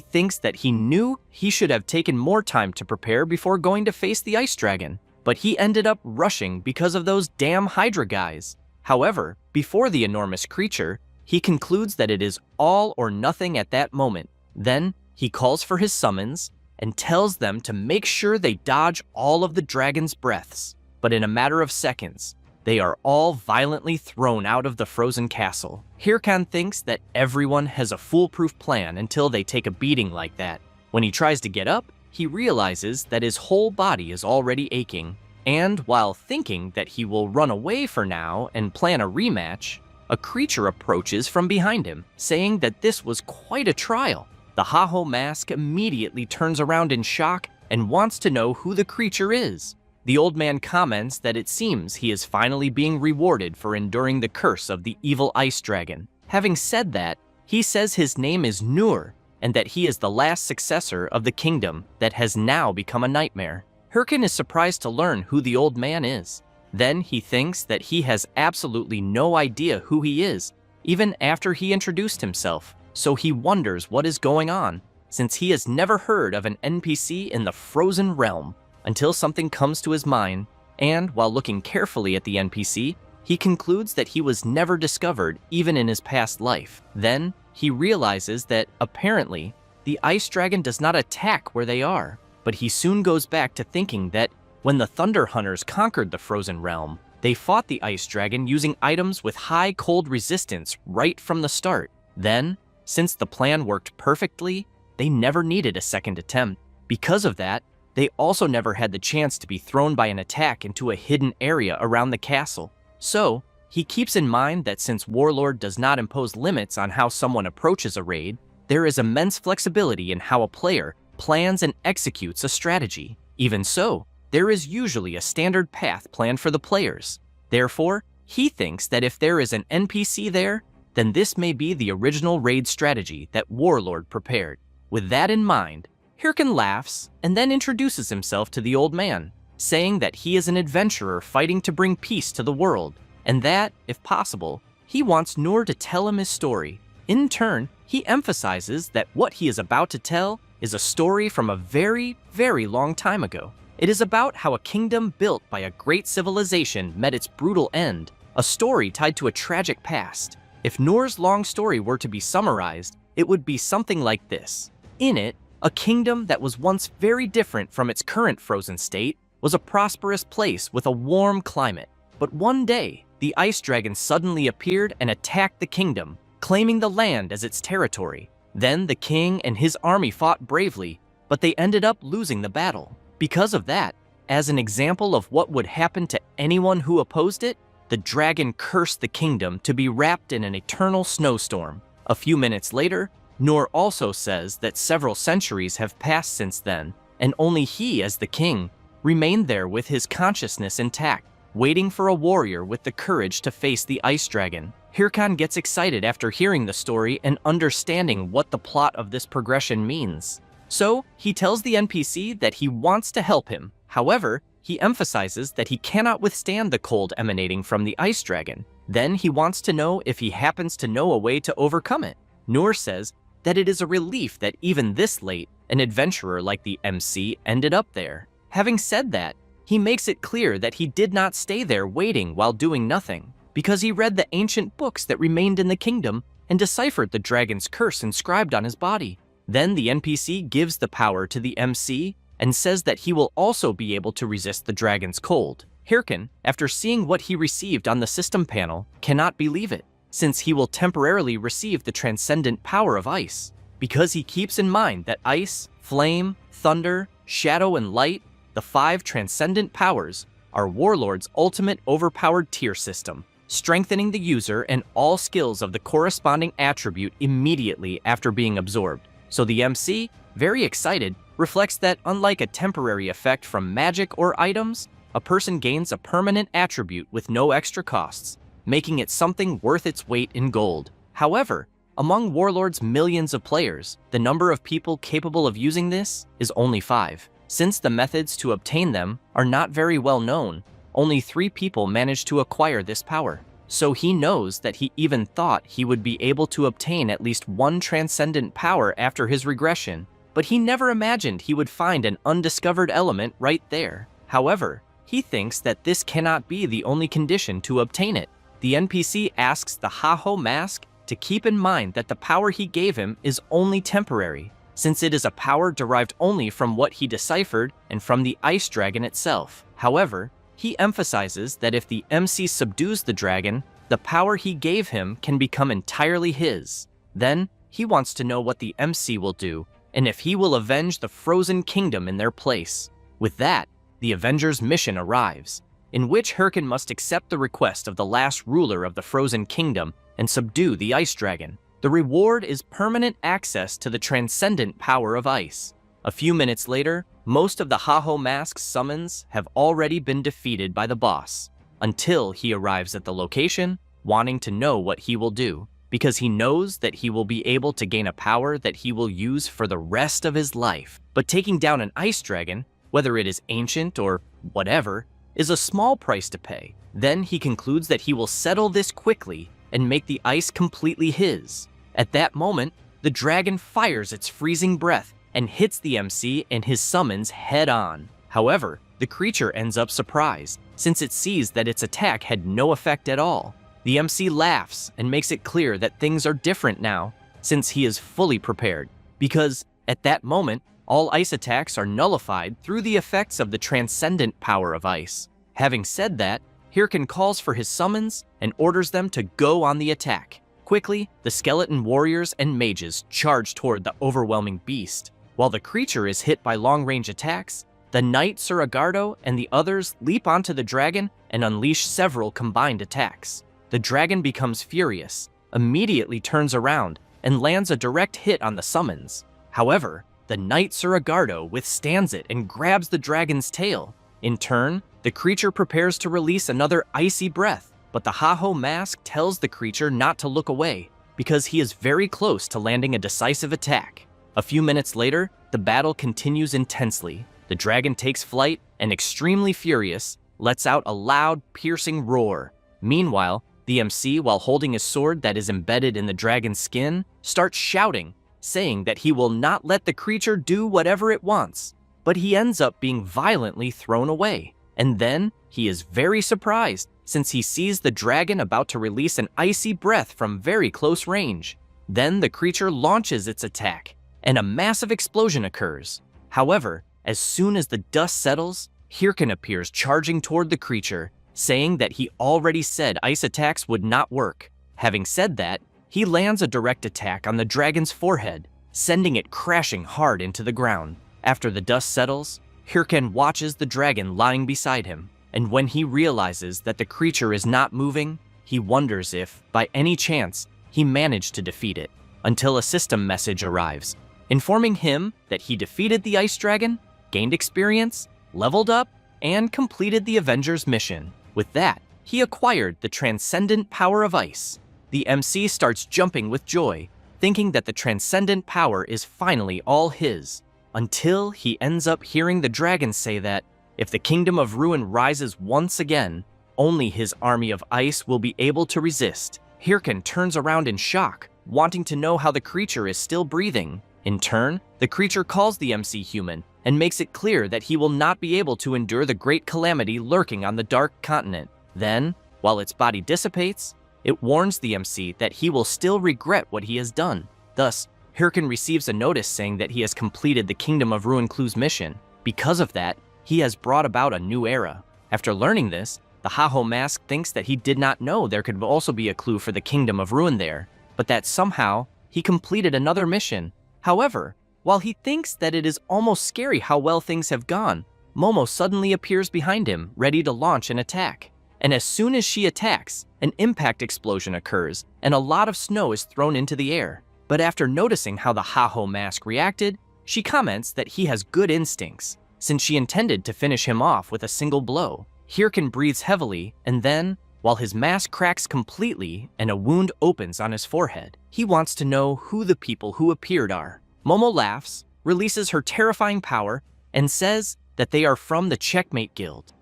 thinks that he knew he should have taken more time to prepare before going to face the Ice Dragon, but he ended up rushing because of those damn Hydra guys. However, before the enormous creature, he concludes that it is all or nothing at that moment. Then, he calls for his summons and tells them to make sure they dodge all of the dragon's breaths. but in a matter of seconds, they are all violently thrown out of the frozen castle. Hirkan thinks that everyone has a foolproof plan until they take a beating like that. When he tries to get up, he realizes that his whole body is already aching, and while thinking that he will run away for now and plan a rematch, a creature approaches from behind him, saying that this was quite a trial. The Haho mask immediately turns around in shock and wants to know who the creature is. The old man comments that it seems he is finally being rewarded for enduring the curse of the evil ice dragon. Having said that, he says his name is Nur, and that he is the last successor of the kingdom that has now become a nightmare. Hirkan is surprised to learn who the old man is. Then he thinks that he has absolutely no idea who he is, even after he introduced himself. So he wonders what is going on, since he has never heard of an NPC in the Frozen Realm, until something comes to his mind, and while looking carefully at the NPC, he concludes that he was never discovered even in his past life. Then, he realizes that, apparently, the ice dragon does not attack where they are, but he soon goes back to thinking that when the Thunder Hunters conquered the Frozen Realm, they fought the ice dragon using items with high cold resistance right from the start. Then, since the plan worked perfectly, they never needed a second attempt. Because of that, they also never had the chance to be thrown by an attack into a hidden area around the castle. So, he keeps in mind that since Warlord does not impose limits on how someone approaches a raid, there is immense flexibility in how a player plans and executes a strategy. Even so, there is usually a standard path planned for the players. Therefore, he thinks that if there is an NPC there, then this may be the original raid strategy that Warlord prepared. With that in mind, Hirkan laughs and then introduces himself to the old man, saying that he is an adventurer fighting to bring peace to the world, and that, if possible, he wants Nur to tell him his story. In turn, he emphasizes that what he is about to tell is a story from a very, very long time ago. It is about how a kingdom built by a great civilization met its brutal end, a story tied to a tragic past. If Nur's long story were to be summarized, it would be something like this. In it, a kingdom that was once very different from its current frozen state was a prosperous place with a warm climate. But one day, the ice dragon suddenly appeared and attacked the kingdom, claiming the land as its territory. Then the king and his army fought bravely, but they ended up losing the battle. Because of that, as an example of what would happen to anyone who opposed it, the dragon cursed the kingdom to be wrapped in an eternal snowstorm. A few minutes later, Nur also says that several centuries have passed since then, and only he, as the king, remained there with his consciousness intact, waiting for a warrior with the courage to face the ice dragon. Hirkan gets excited after hearing the story and understanding what the plot of this progression means. So, he tells the NPC that he wants to help him. However, he emphasizes that he cannot withstand the cold emanating from the ice dragon. Then he wants to know if he happens to know a way to overcome it. Nur says that it is a relief that even this late, an adventurer like the MC ended up there. Having said that, he makes it clear that he did not stay there waiting while doing nothing, because he read the ancient books that remained in the kingdom and deciphered the dragon's curse inscribed on his body. Then the NPC gives the power to the MC and says that he will also be able to resist the dragon's cold. Hirkan, after seeing what he received on the system panel, cannot believe it, since he will temporarily receive the transcendent power of ice. Because he keeps in mind that ice, flame, thunder, shadow, and light, the 5 transcendent powers, are Warlord's ultimate overpowered tier system, strengthening the user and all skills of the corresponding attribute immediately after being absorbed. So the MC, very excited, reflects that unlike a temporary effect from magic or items, a person gains a permanent attribute with no extra costs, making it something worth its weight in gold. However, among Warlord's millions of players, the number of people capable of using this is only 5. Since the methods to obtain them are not very well known, only 3 people managed to acquire this power. So he knows that he even thought he would be able to obtain at least 1 transcendent power after his regression, but he never imagined he would find an undiscovered element right there. However, he thinks that this cannot be the only condition to obtain it. The NPC asks the Haho mask to keep in mind that the power he gave him is only temporary, since it is a power derived only from what he deciphered and from the ice dragon itself. However, he emphasizes that if the MC subdues the dragon, the power he gave him can become entirely his. Then, he wants to know what the MC will do, and if he will avenge the frozen kingdom in their place. With that, the Avengers' mission arrives, in which Hirkin must accept the request of the last ruler of the frozen kingdom and subdue the ice dragon. The reward is permanent access to the transcendent power of ice. A few minutes later, most of the Haho Mask's summons have already been defeated by the boss, until he arrives at the location, wanting to know what he will do, because he knows that he will be able to gain a power that he will use for the rest of his life. But taking down an ice dragon, whether it is ancient or whatever, is a small price to pay. Then he concludes that he will settle this quickly and make the ice completely his. At that moment, the dragon fires its freezing breath and hits the MC and his summons head on. However, the creature ends up surprised, since it sees that its attack had no effect at all. The MC laughs and makes it clear that things are different now, since he is fully prepared, because at that moment, all ice attacks are nullified through the effects of the transcendent power of ice. Having said that, Hirkin calls for his summons and orders them to go on the attack. Quickly, the skeleton warriors and mages charge toward the overwhelming beast. While the creature is hit by long-range attacks, the knight Suragardo and the others leap onto the dragon and unleash several combined attacks. The dragon becomes furious, immediately turns around, and lands a direct hit on the summons. However, the knight Suragardo withstands it and grabs the dragon's tail. In turn, the creature prepares to release another icy breath, but the Haho Mask tells the creature not to look away, because he is very close to landing a decisive attack. A few minutes later, the battle continues intensely. The dragon takes flight and, extremely furious, lets out a loud, piercing roar. Meanwhile, the MC, while holding his sword that is embedded in the dragon's skin, starts shouting, saying that he will not let the creature do whatever it wants. But he ends up being violently thrown away. And then, he is very surprised, since he sees the dragon about to release an icy breath from very close range. Then the creature launches its attack, and a massive explosion occurs. However, as soon as the dust settles, Hirkin appears charging toward the creature, saying that he already said ice attacks would not work. Having said that, he lands a direct attack on the dragon's forehead, sending it crashing hard into the ground. After the dust settles, Hirkin watches the dragon lying beside him, and when he realizes that the creature is not moving, he wonders if, by any chance, he managed to defeat it, until a system message arrives, informing him that he defeated the ice dragon, gained experience, leveled up, and completed the Avengers mission. With that, he acquired the transcendent power of ice. The MC starts jumping with joy, thinking that the transcendent power is finally all his, until he ends up hearing the dragon say that if the Kingdom of Ruin rises once again, only his army of ice will be able to resist. Hirkin turns around in shock, wanting to know how the creature is still breathing. In turn, the creature calls the MC human and makes it clear that he will not be able to endure the great calamity lurking on the dark continent. Then, while its body dissipates, it warns the MC that he will still regret what he has done. Thus, Hirkin receives a notice saying that he has completed the Kingdom of Ruin Clue's mission. Because of that, he has brought about a new era. After learning this, the Haho Mask thinks that he did not know there could also be a clue for the Kingdom of Ruin there, but that somehow he completed another mission. However, while he thinks that it is almost scary how well things have gone, Momo suddenly appears behind him, ready to launch an attack. And as soon as she attacks, an impact explosion occurs, and a lot of snow is thrown into the air. But after noticing how the Haho Mask reacted, she comments that he has good instincts, since she intended to finish him off with a single blow. Hirkin breathes heavily, and then, while his mask cracks completely and a wound opens on his forehead, he wants to know who the people who appeared are. Momo laughs, releases her terrifying power, and says that they are from the Checkmate Guild.